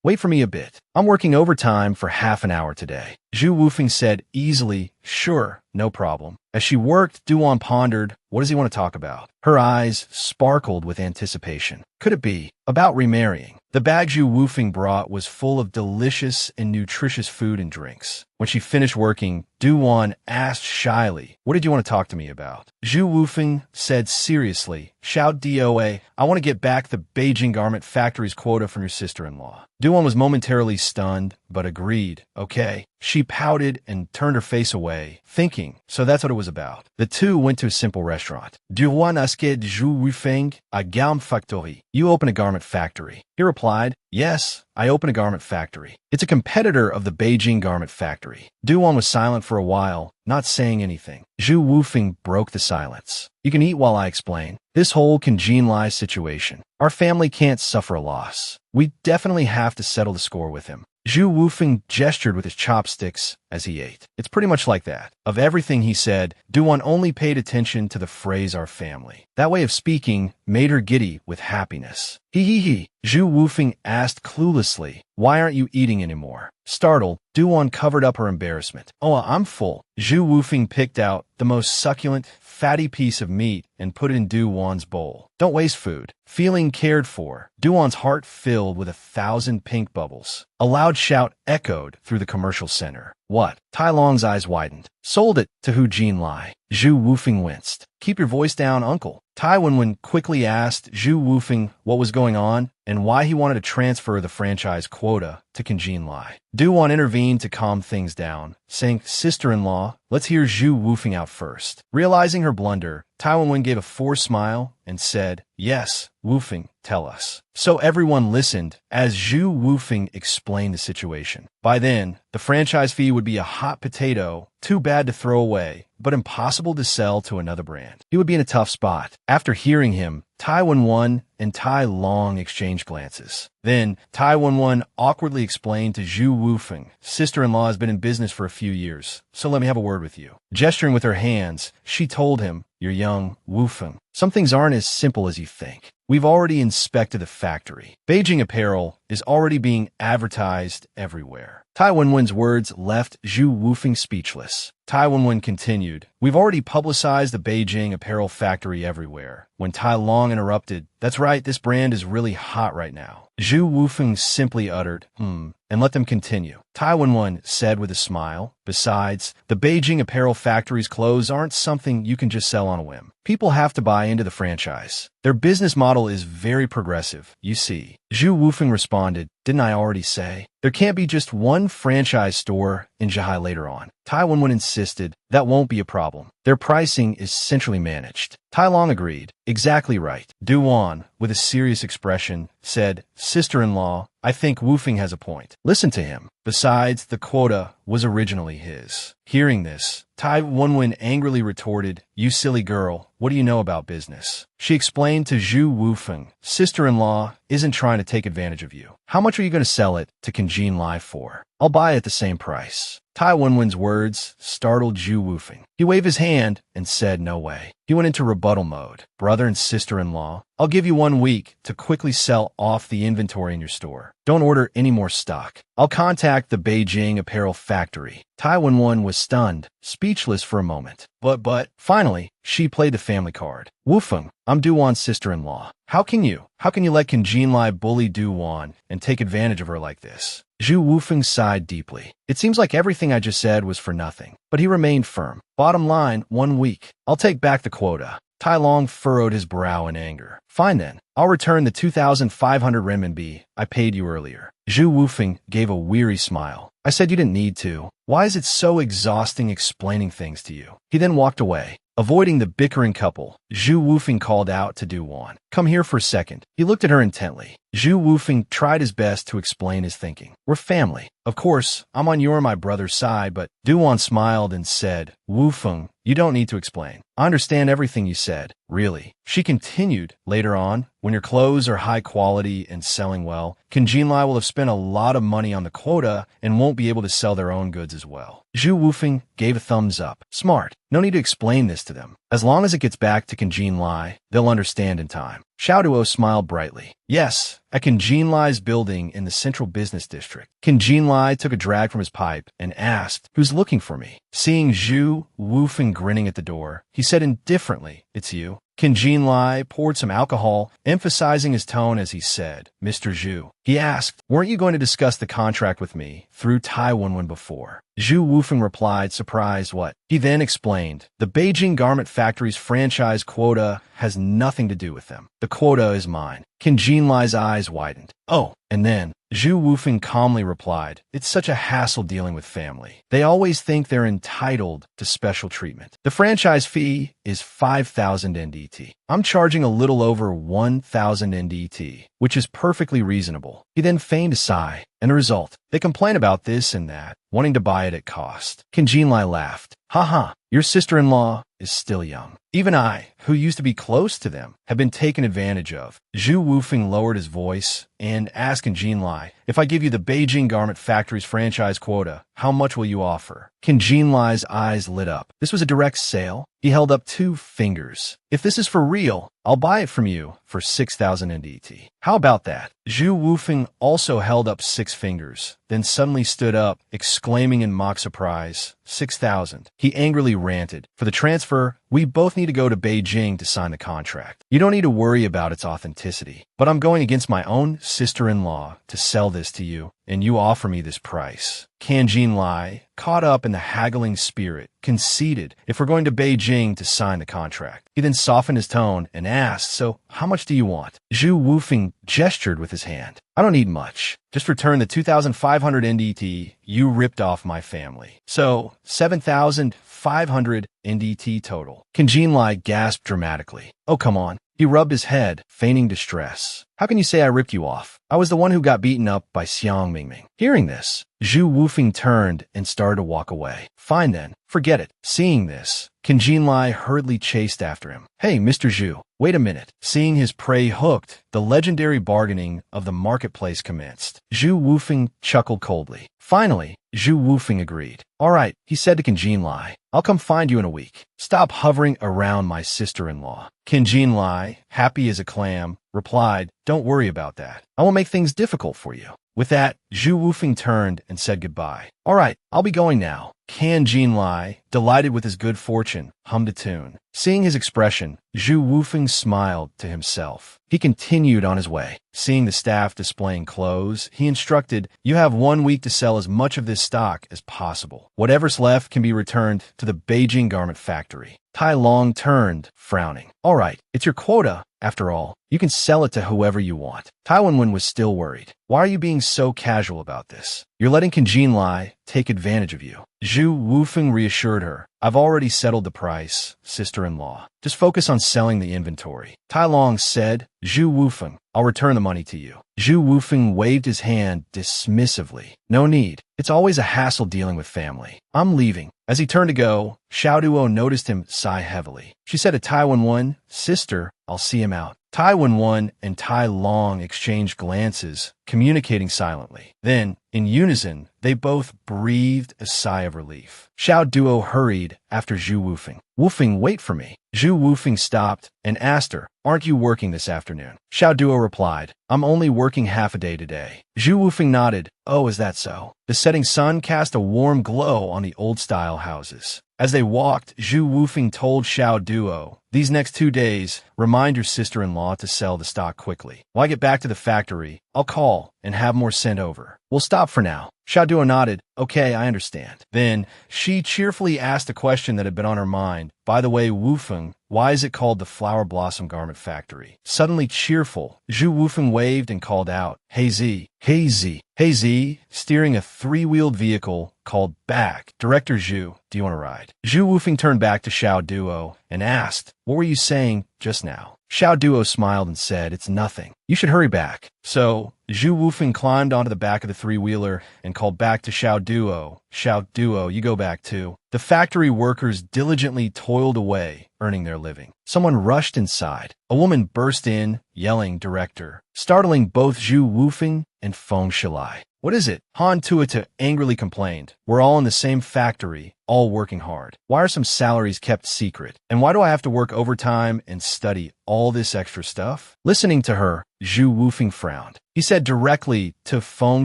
Wait for me a bit. I'm working overtime for half an hour today. Zhu Wufeng said easily, sure, no problem. As she worked, Du Wan pondered, what does he want to talk about? Her eyes sparkled with anticipation. Could it be about remarrying? The bag Zhu Wufeng brought was full of delicious and nutritious food and drinks. When she finished working, Du Wan asked shyly, what did you want to talk to me about? Zhu Wufeng said seriously, shout DOA, I want to get back the Beijing garment factory's quota from your sister-in-law. Du Wan was momentarily stunned, but agreed. Okay. She pouted and turned her face away, thinking, so that's what it was about. The two went to a simple restaurant. Du Wan asked Zhu Wufeng, a garment factory. You open a garment factory. He replied, yes, I open a garment factory. It's a competitor of the Beijing garment factory. Du Wan was silent for a while, not saying anything. Zhu Wufeng broke the silence. You can eat while I explain. This whole Conjin situation. Our family can't suffer a loss. We definitely have to settle the score with him. Zhu Wufeng gestured with his chopsticks as he ate. It's pretty much like that. Of everything he said, Du Wan only paid attention to the phrase our family. That way of speaking made her giddy with happiness. He. Zhu Wufeng asked cluelessly, why aren't you eating anymore? Startled, Du Wan covered up her embarrassment. Oh, I'm full. Zhu Wufeng picked out the most succulent, fatty piece of meat and put it in Du Wan's bowl. Don't waste food. Feeling cared for, Du Wan's heart filled with 1,000 pink bubbles. A loud shout echoed through the commercial center. What? Tai Long's eyes widened. Sold it to Hu Jinlai. Zhu Wufeng winced. Keep your voice down, uncle. Tai Wenwen quickly asked Zhu Wufeng what was going on and why he wanted to transfer the franchise quota to Conjin. Du Wan intervened to calm things down, saying, sister-in-law, let's hear Zhu Wufeng out first. Realizing her blunder, Tai Wenwen gave a forced smile and said, yes, Wufeng, tell us. So everyone listened as Zhu Wufeng explained the situation. By then, the franchise fee would be a hot potato, too bad to throw away, but impossible to sell to another brand. He would be in a tough spot. After hearing him, Tai Wenwen and Tai Long exchanged glances. Then, Tai Wenwen awkwardly explained to Zhu Wufeng, sister-in-law has been in business for a few years, so let me have a word with you. Gesturing with her hands, she told him, you're young, Wufeng. Some things aren't as simple as you think. We've already inspected the factory. Beijing apparel is already being advertised everywhere. Tai Wenwen's words left Zhu Wufeng speechless. Tai Wenwen continued, we've already publicized the Beijing apparel factory everywhere. When Tai Long interrupted, that's right, this brand is really hot right now. Zhu Wufeng simply uttered, and let them continue. Tai Wenwen said with a smile, besides, the Beijing apparel factory's clothes aren't something you can just sell on a whim. People have to buy into the franchise. Their business model is very progressive, you see. Zhu Wufeng responded, didn't I already say? There can't be just one franchise store in Zhihai later on. Tai Wenwen insisted, that won't be a problem. Their pricing is centrally managed. Tai Long agreed. Exactly right. Du Wan, with a serious expression, said, sister-in-law, I think Wufeng has a point. Listen to him. Besides, the quota was originally his. Hearing this, Tai Wenwen angrily retorted, you silly girl, what do you know about business? She explained to Zhu Wufeng, sister-in-law isn't trying to take advantage of you. How much are you going to sell it to Conjin for? I'll buy it at the same price. Tai Wenwen's words startled Zhu Wufeng. He waved his hand and said no way. He went into rebuttal mode. Brother and sister-in-law, I'll give you 1 week to quickly sell off the inventory in your store. Don't order any more stock. I'll contact the Beijing apparel factory. Tai Wenwen was stunned, speechless for a moment. But, finally, she played the family card. Wufeng, I'm Du Wan's sister-in-law. How can you let Conjin bully Du Wan and take advantage of her like this? Zhu Wufeng sighed deeply. It seems like everything I just said was for nothing. But he remained firm. Bottom line, 1 week. I'll take back the quota. Tai Long furrowed his brow in anger. Fine then. I'll return the 2,500 renminbi I paid you earlier. Zhu Wufeng gave a weary smile. I said you didn't need to. Why is it so exhausting explaining things to you? He then walked away. Avoiding the bickering couple, Zhu Wufeng called out to Duan. Come here for a second. He looked at her intently. Zhu Wufeng tried his best to explain his thinking. We're family. Of course, I'm on your and my brother's side, but Duan smiled and said, Wufeng, you don't need to explain. I understand everything you said. Really. She continued, later on, when your clothes are high quality and selling well, Jinlai will have spent a lot of money on the quota and won't be able to sell their own goods as well. Zhu Wufeng gave a thumbs up. Smart. No need to explain this to them. As long as it gets back to Jinlai, they'll understand in time. Xiao Duo smiled brightly. Yes, at Jinlai's building in the central business district. Jinlai took a drag from his pipe and asked, Who's looking for me? Seeing Zhu Wufeng grinning at the door, he said indifferently, It's you. Jinlai poured some alcohol, emphasizing his tone as he said, Mr. Zhu. He asked, Weren't you going to discuss the contract with me through Tai Wenwen before? Zhu Wufeng replied, surprised, what? He then explained, the Beijing Garment Factory's franchise quota has nothing to do with them. The quota is mine. Jinlai's eyes widened. Oh, and then, Zhu Wufeng calmly replied, It's such a hassle dealing with family. They always think they're entitled to special treatment. The franchise fee is 5,000 NDT. I'm charging a little over 1,000 NDT, which is perfectly reasonable. He then feigned a sigh, and the result, they complain about this and that, wanting to buy it at cost. Jinlai laughed. Haha, your sister-in-law is still young. Even I, who used to be close to them, have been taken advantage of. Zhu Wufeng lowered his voice and asked Jinlai, If I give you the Beijing Garment Factory's franchise quota, how much will you offer? Jinlai's eyes lit up. This was a direct sale? He held up 2 fingers. If this is for real, I'll buy it from you for 6,000 NDT. How about that? Zhu Wufeng also held up 6 fingers, then suddenly stood up, exclaiming in mock surprise, 6,000. He angrily ranted, For the transfer, we both need to go to Beijing to sign the contract. You don't need to worry about its authenticity, but I'm going against my own sister-in-law to sell this to you, and you offer me this price. Jinlai, caught up in the haggling spirit, conceded if we're going to Beijing to sign the contract. He then softened his tone and asked, So, how much do you want? Zhu Wufeng gestured with his hand. I don't need much. Just return the 2,500 NDT you ripped off my family. So, 7,500 NDT total. Jinlai gasped dramatically. Oh, come on. He rubbed his head, feigning distress. How can you say I ripped you off? I was the one who got beaten up by Xiang Mingming. Hearing this, Zhu Wufeng turned and started to walk away. Fine then, forget it. Seeing this, Jinlai hurriedly chased after him. Hey, Mr. Zhu, wait a minute. Seeing his prey hooked, the legendary bargaining of the marketplace commenced. Zhu Wufeng chuckled coldly. Finally, Zhu Wufeng agreed. All right, he said to Jinlai, I'll come find you in a week. Stop hovering around my sister-in-law. Jinlai, happy as a clam, replied, Don't worry about that. I won't make things difficult for you. With that, Zhu Wufeng turned and said goodbye. All right, I'll be going now. Jinlai, delighted with his good fortune, hummed a tune. Seeing his expression, Zhu Wufeng smiled to himself. He continued on his way. Seeing the staff displaying clothes, he instructed, You have 1 week to sell as much of this stock as possible. Whatever's left can be returned to the Beijing Garment Factory. Tai Long turned, frowning. All right, it's your quota. After all, you can sell it to whoever you want. Tai Wenwen was still worried. Why are you being so casual about this? You're letting Jinlai take advantage of you. Zhu Wufeng reassured her. I've already settled the price, sister-in-law. Just focus on selling the inventory. Tai Long said, Zhu Wufeng, I'll return the money to you. Zhu Wufeng waved his hand dismissively. No need. It's always a hassle dealing with family. I'm leaving. As he turned to go, Xiao Duo noticed him sigh heavily. She said to Tai Wenwen, Sister, I'll see him out. Tai Wenwen and Tai Long exchanged glances, communicating silently. Then, in unison, they both breathed a sigh of relief. Xiao Duo hurried after Zhu Wufeng. Wufeng, wait for me. Zhu Wufeng stopped and asked her, Aren't you working this afternoon? Xiao Duo replied, I'm only working half a day today. Zhu Wufeng nodded. Oh, is that so? The setting sun cast a warm glow on the old-style houses. As they walked, Zhu Wufeng told Xiao Duo, These next 2 days, remind your sister-in-law to sell the stock quickly. When I get back to the factory, I'll call and have more sent over. We'll stop for now. Xiao Duo nodded. Okay, I understand. Then she cheerfully asked a question that had been on her mind. By the way, Wufeng, why is it called the Flower Blossom Garment Factory? Suddenly cheerful, Zhu Wufeng waved and called out, Hey Z, hey Z, hey Z, steering a three-wheeled vehicle, called back. Director Zhu, do you want to ride? Zhu Wufeng turned back to Xiao Duo and asked, what were you saying just now? Xiao Duo smiled and said, it's nothing. You should hurry back. So, Zhu Wufeng climbed onto the back of the three-wheeler and called back to Xiao Duo. Xiao Duo, you go back too. The factory workers diligently toiled away, earning their living. Someone rushed inside. A woman burst in, yelling, Director, startling both Zhu Wufeng and Feng Shilai. What is it? Han Tuita angrily complained. We're all in the same factory, all working hard. Why are some salaries kept secret? And why do I have to work overtime and study all this extra stuff? Listening to her, Zhu Wufeng frowned. He said directly to Feng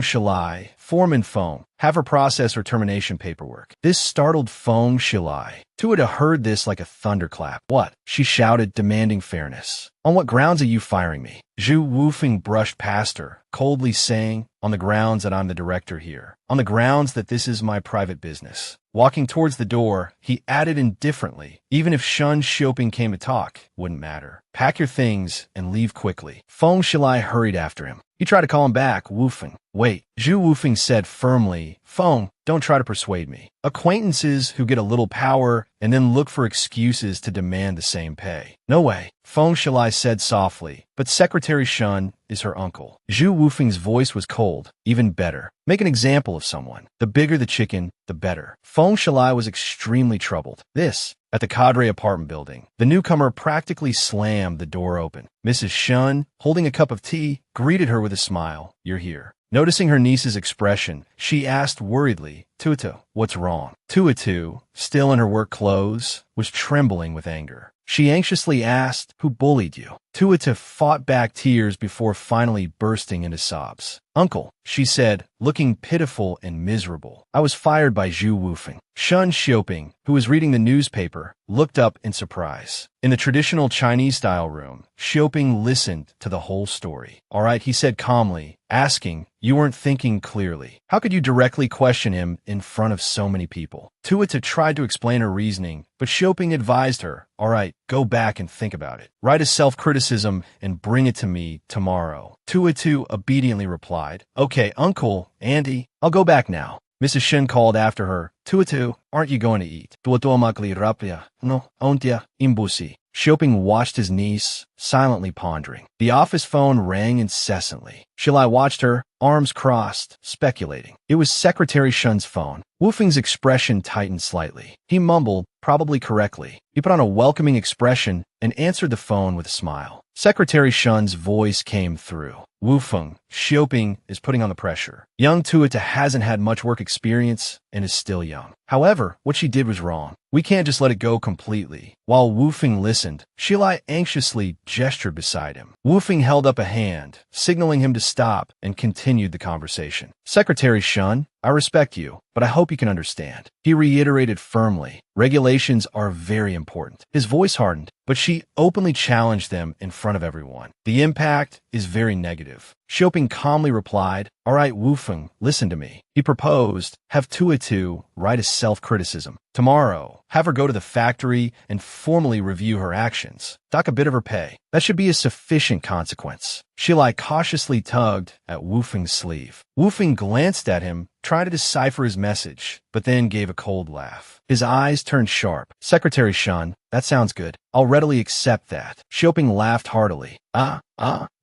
Shilai, Foreman Feng, have her process her termination paperwork. This startled Feng Shilai. Tuita heard this like a thunderclap. What? She shouted, demanding fairness. On what grounds are you firing me? Zhu Wufeng brushed past her, coldly saying, on the grounds that I'm the director here. On the grounds that this is my private business. Walking towards the door, he added indifferently, even if Shun Xioping came to talk, wouldn't matter. Pack your things and leave quickly. Feng Shilai hurried after him. He tried to call him back, Wufeng. Wait, Zhu Wufeng said firmly, Feng, don't try to persuade me. Acquaintances who get a little power and then look for excuses to demand the same pay. No way, Feng Shilai said softly, but Secretary Shun is her uncle. Zhu Wufeng's voice was cold. Even better. Make an example of someone. The bigger the chicken, the better. Feng Shilai was extremely troubled. At the Cadre apartment building, the newcomer practically slammed the door open. Mrs. Shun, holding a cup of tea, greeted her with a smile. You're here. Noticing her niece's expression, she asked worriedly, Tuito, what's wrong? Tuitu, still in her work clothes, was trembling with anger. She anxiously asked, who bullied you? Tuita fought back tears before finally bursting into sobs. Uncle, she said, looking pitiful and miserable. I was fired by Zhu Wufeng. Shun Xioping, who was reading the newspaper, looked up in surprise. In the traditional Chinese-style room, Xioping listened to the whole story. All right, he said calmly, asking, you weren't thinking clearly. How could you directly question him in front of so many people? Tuita tried to explain her reasoning, but Xioping advised her, all right, go back and think about it. Write a self-criticism and bring it to me tomorrow. Tuitu obediently replied, okay, Uncle, Andy, I'll go back now. Mrs. Shin called after her, Tuitu, aren't you going to eat? Tuatuamakli rapia, no, ontia, imbusi. Xioping watched his niece, silently pondering. The office phone rang incessantly. Shilai watched her, arms crossed, speculating. It was Secretary Shun's phone. Wufeng's expression tightened slightly. He mumbled, probably correctly. He put on a welcoming expression and answered the phone with a smile. Secretary Shun's voice came through. Wufeng, Xioping is putting on the pressure. Young Tuita hasn't had much work experience and is still young. However, what she did was wrong. We can't just let it go completely. While Wufeng listened, Shilai anxiously gestured beside him. Wufeng held up a hand, signaling him to stop, and continued the conversation. Secretary Shun, I respect you, but I hope you can understand. He reiterated firmly. Regulations are very important. His voice hardened, but she openly challenged them in front of everyone. The impact is very negative. Xioping calmly replied, all right, Wufeng, listen to me. He proposed, have Tuitu write a self-criticism. Tomorrow, have her go to the factory and formally review her actions. Dock a bit of her pay. That should be a sufficient consequence. Shilai cautiously tugged at Wufeng's sleeve. Wufeng glanced at him, trying to decipher his message, but then gave a cold laugh. His eyes turned sharp. Secretary Shun, that sounds good. I'll readily accept that. Xioping laughed heartily.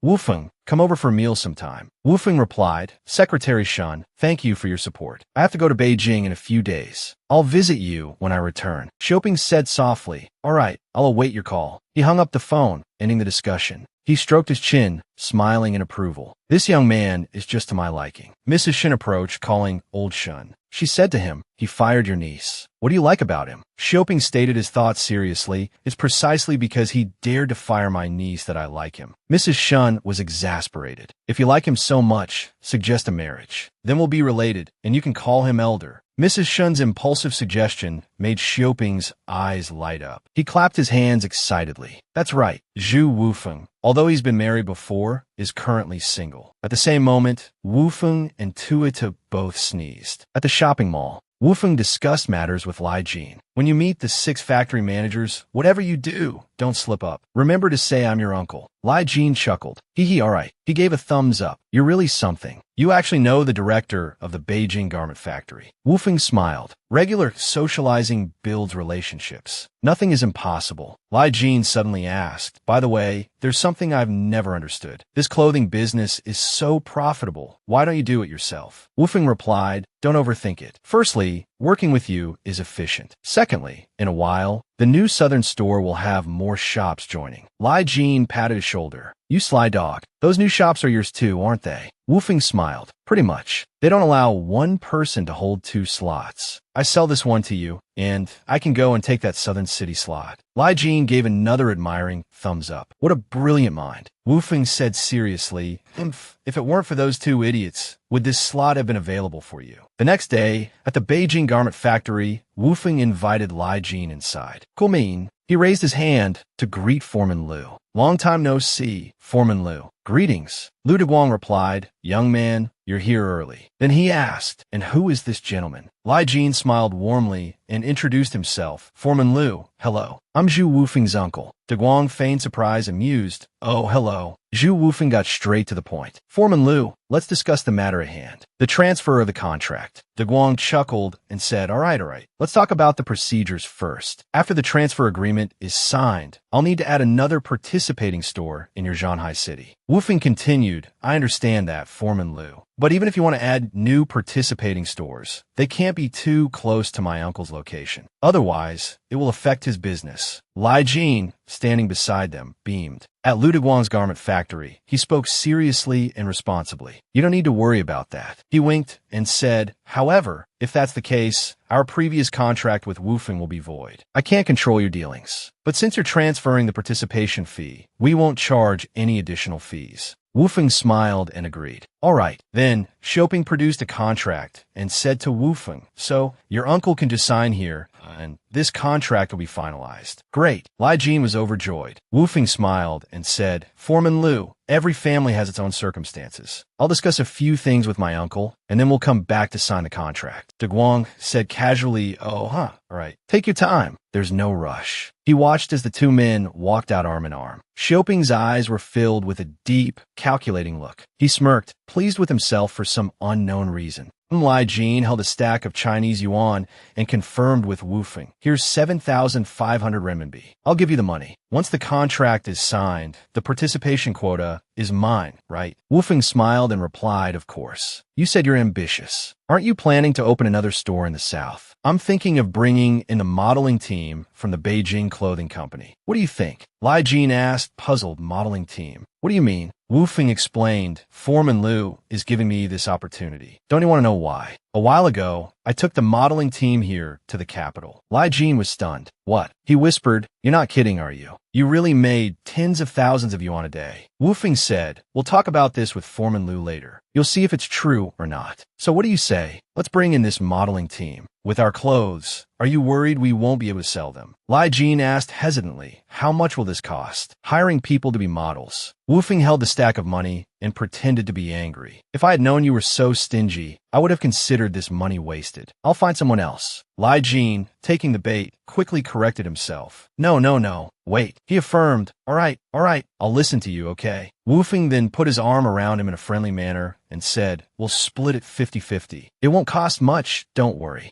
Wufeng, come over for a meal sometime. Wufeng replied, Secretary Shun, thank you for your support. I have to go to Beijing in a few days. I'll visit you when I return. Xioping said softly, all right, I'll await your call. He hung up the phone, ending the discussion. He stroked his chin, smiling in approval. This young man is just to my liking. Mrs. Shin approached, calling Old Shun. She said to him, he fired your niece. What do you like about him? Xioping stated his thoughts seriously. It's precisely because he dared to fire my niece that I like him. Mrs. Shun was exasperated. If you like him so much, suggest a marriage. Then we'll be related, and you can call him elder. Mrs. Shun's impulsive suggestion made Xioping's eyes light up. He clapped his hands excitedly. That's right, Zhu Wufeng. although he's been married before, is currently single. At the same moment, Wufeng and Tuita both sneezed. At the shopping mall, Wufeng discussed matters with Lai Jin. When you meet the 6 factory managers, whatever you do, don't slip up. Remember to say I'm your uncle. Lai Jin chuckled. Hee, alright. He gave a thumbs up. You're really something. You actually know the director of the Beijing garment factory. Wufeng smiled. Regular socializing builds relationships. Nothing is impossible. Lai Jin suddenly asked, by the way, there's something I've never understood. This clothing business is so profitable. Why don't you do it yourself? Wufeng replied, don't overthink it. Firstly, working with you is efficient. Secondly, in a while, the new southern store will have more shops joining. Lai Jin patted his shoulder. You sly dog. Those new shops are yours too, aren't they? Wufeng smiled. Pretty much. They don't allow one person to hold 2 slots. I sell this one to you, and I can go and take that southern city slot. Lai Jin gave another admiring thumbs up. What a brilliant mind. Wufeng said seriously, if it weren't for those 2 idiots, would this slot have been available for you? The next day, at the Beijing garment factory, Wufeng invited Lai Jin inside. Kumin. He raised his hand to greet Foreman Liu. Long time no see, Foreman Liu. Greetings. Liu Deguang replied, young man, you're here early. Then he asked, and who is this gentleman? Lai Jin smiled warmly and introduced himself. Foreman Liu, hello. I'm Zhu Wufeng's uncle. Deguang feigned surprise, amused. Oh, hello. Zhu Wufeng got straight to the point. Foreman Liu, let's discuss the matter at hand. The transfer of the contract. Deguang chuckled and said, all right. Let's talk about the procedures first. After the transfer agreement is signed, I'll need to add another participating store in your Shanghai city. Wufeng continued, I understand that, Foreman Liu. But even if you want to add new participating stores, they can't be too close to my uncle's location. Otherwise, it will affect his business. Lai Jin, standing beside them, beamed. At Liu Deguang's garment factory, he spoke seriously and responsibly. You don't need to worry about that. He winked and said, however, if that's the case, our previous contract with Wufeng will be void. I can't control your dealings. But since you're transferring the participation fee, we won't charge any additional fees. Wufeng smiled and agreed. All right. Then, Shopping produced a contract and said to Wufeng, so, your uncle can just sign here, and this contract will be finalized. Great. Lai Jin was overjoyed. Wufeng smiled and said, Foreman Liu, every family has its own circumstances. I'll discuss a few things with my uncle, and then we'll come back to sign the contract. Deguang said casually, all right. Take your time. There's no rush. He watched as the 2 men walked out arm in arm. Shopping's eyes were filled with a deep, calculating look. He smirked, pleased with himself for some unknown reason. Lai Jin held a stack of Chinese yuan and confirmed with Wufeng, here's 7,500 renminbi. I'll give you the money. Once the contract is signed, the participation quota is mine, right? Wufeng smiled and replied, of course. You said you're ambitious. Aren't you planning to open another store in the south? I'm thinking of bringing in the modeling team from the Beijing clothing company. What do you think? Lai Jin asked, puzzled. Modeling team. What do you mean? Wufeng explained, Foreman Liu is giving me this opportunity. Don't you want to know why? A while ago, I took the modeling team here to the capital. Lai Jin was stunned. What? He whispered, you're not kidding, are you? You really made tens of thousands of yuan a day. Wufeng said, we'll talk about this with Foreman Liu later. You'll see if it's true or not. So what do you say? Let's bring in this modeling team. With our clothes, are you worried we won't be able to sell them? Lai Jin asked hesitantly, how much will this cost? Hiring people to be models. Wufeng held the stack of money and pretended to be angry. If I had known you were so stingy, I would have considered this money wasted. I'll find someone else. Lai Jin, taking the bait, quickly corrected himself. No. Wait. He affirmed, all right, I'll listen to you, okay? Wufeng then put his arm around him in a friendly manner and said, we'll split it 50-50. It won't cost much, don't worry.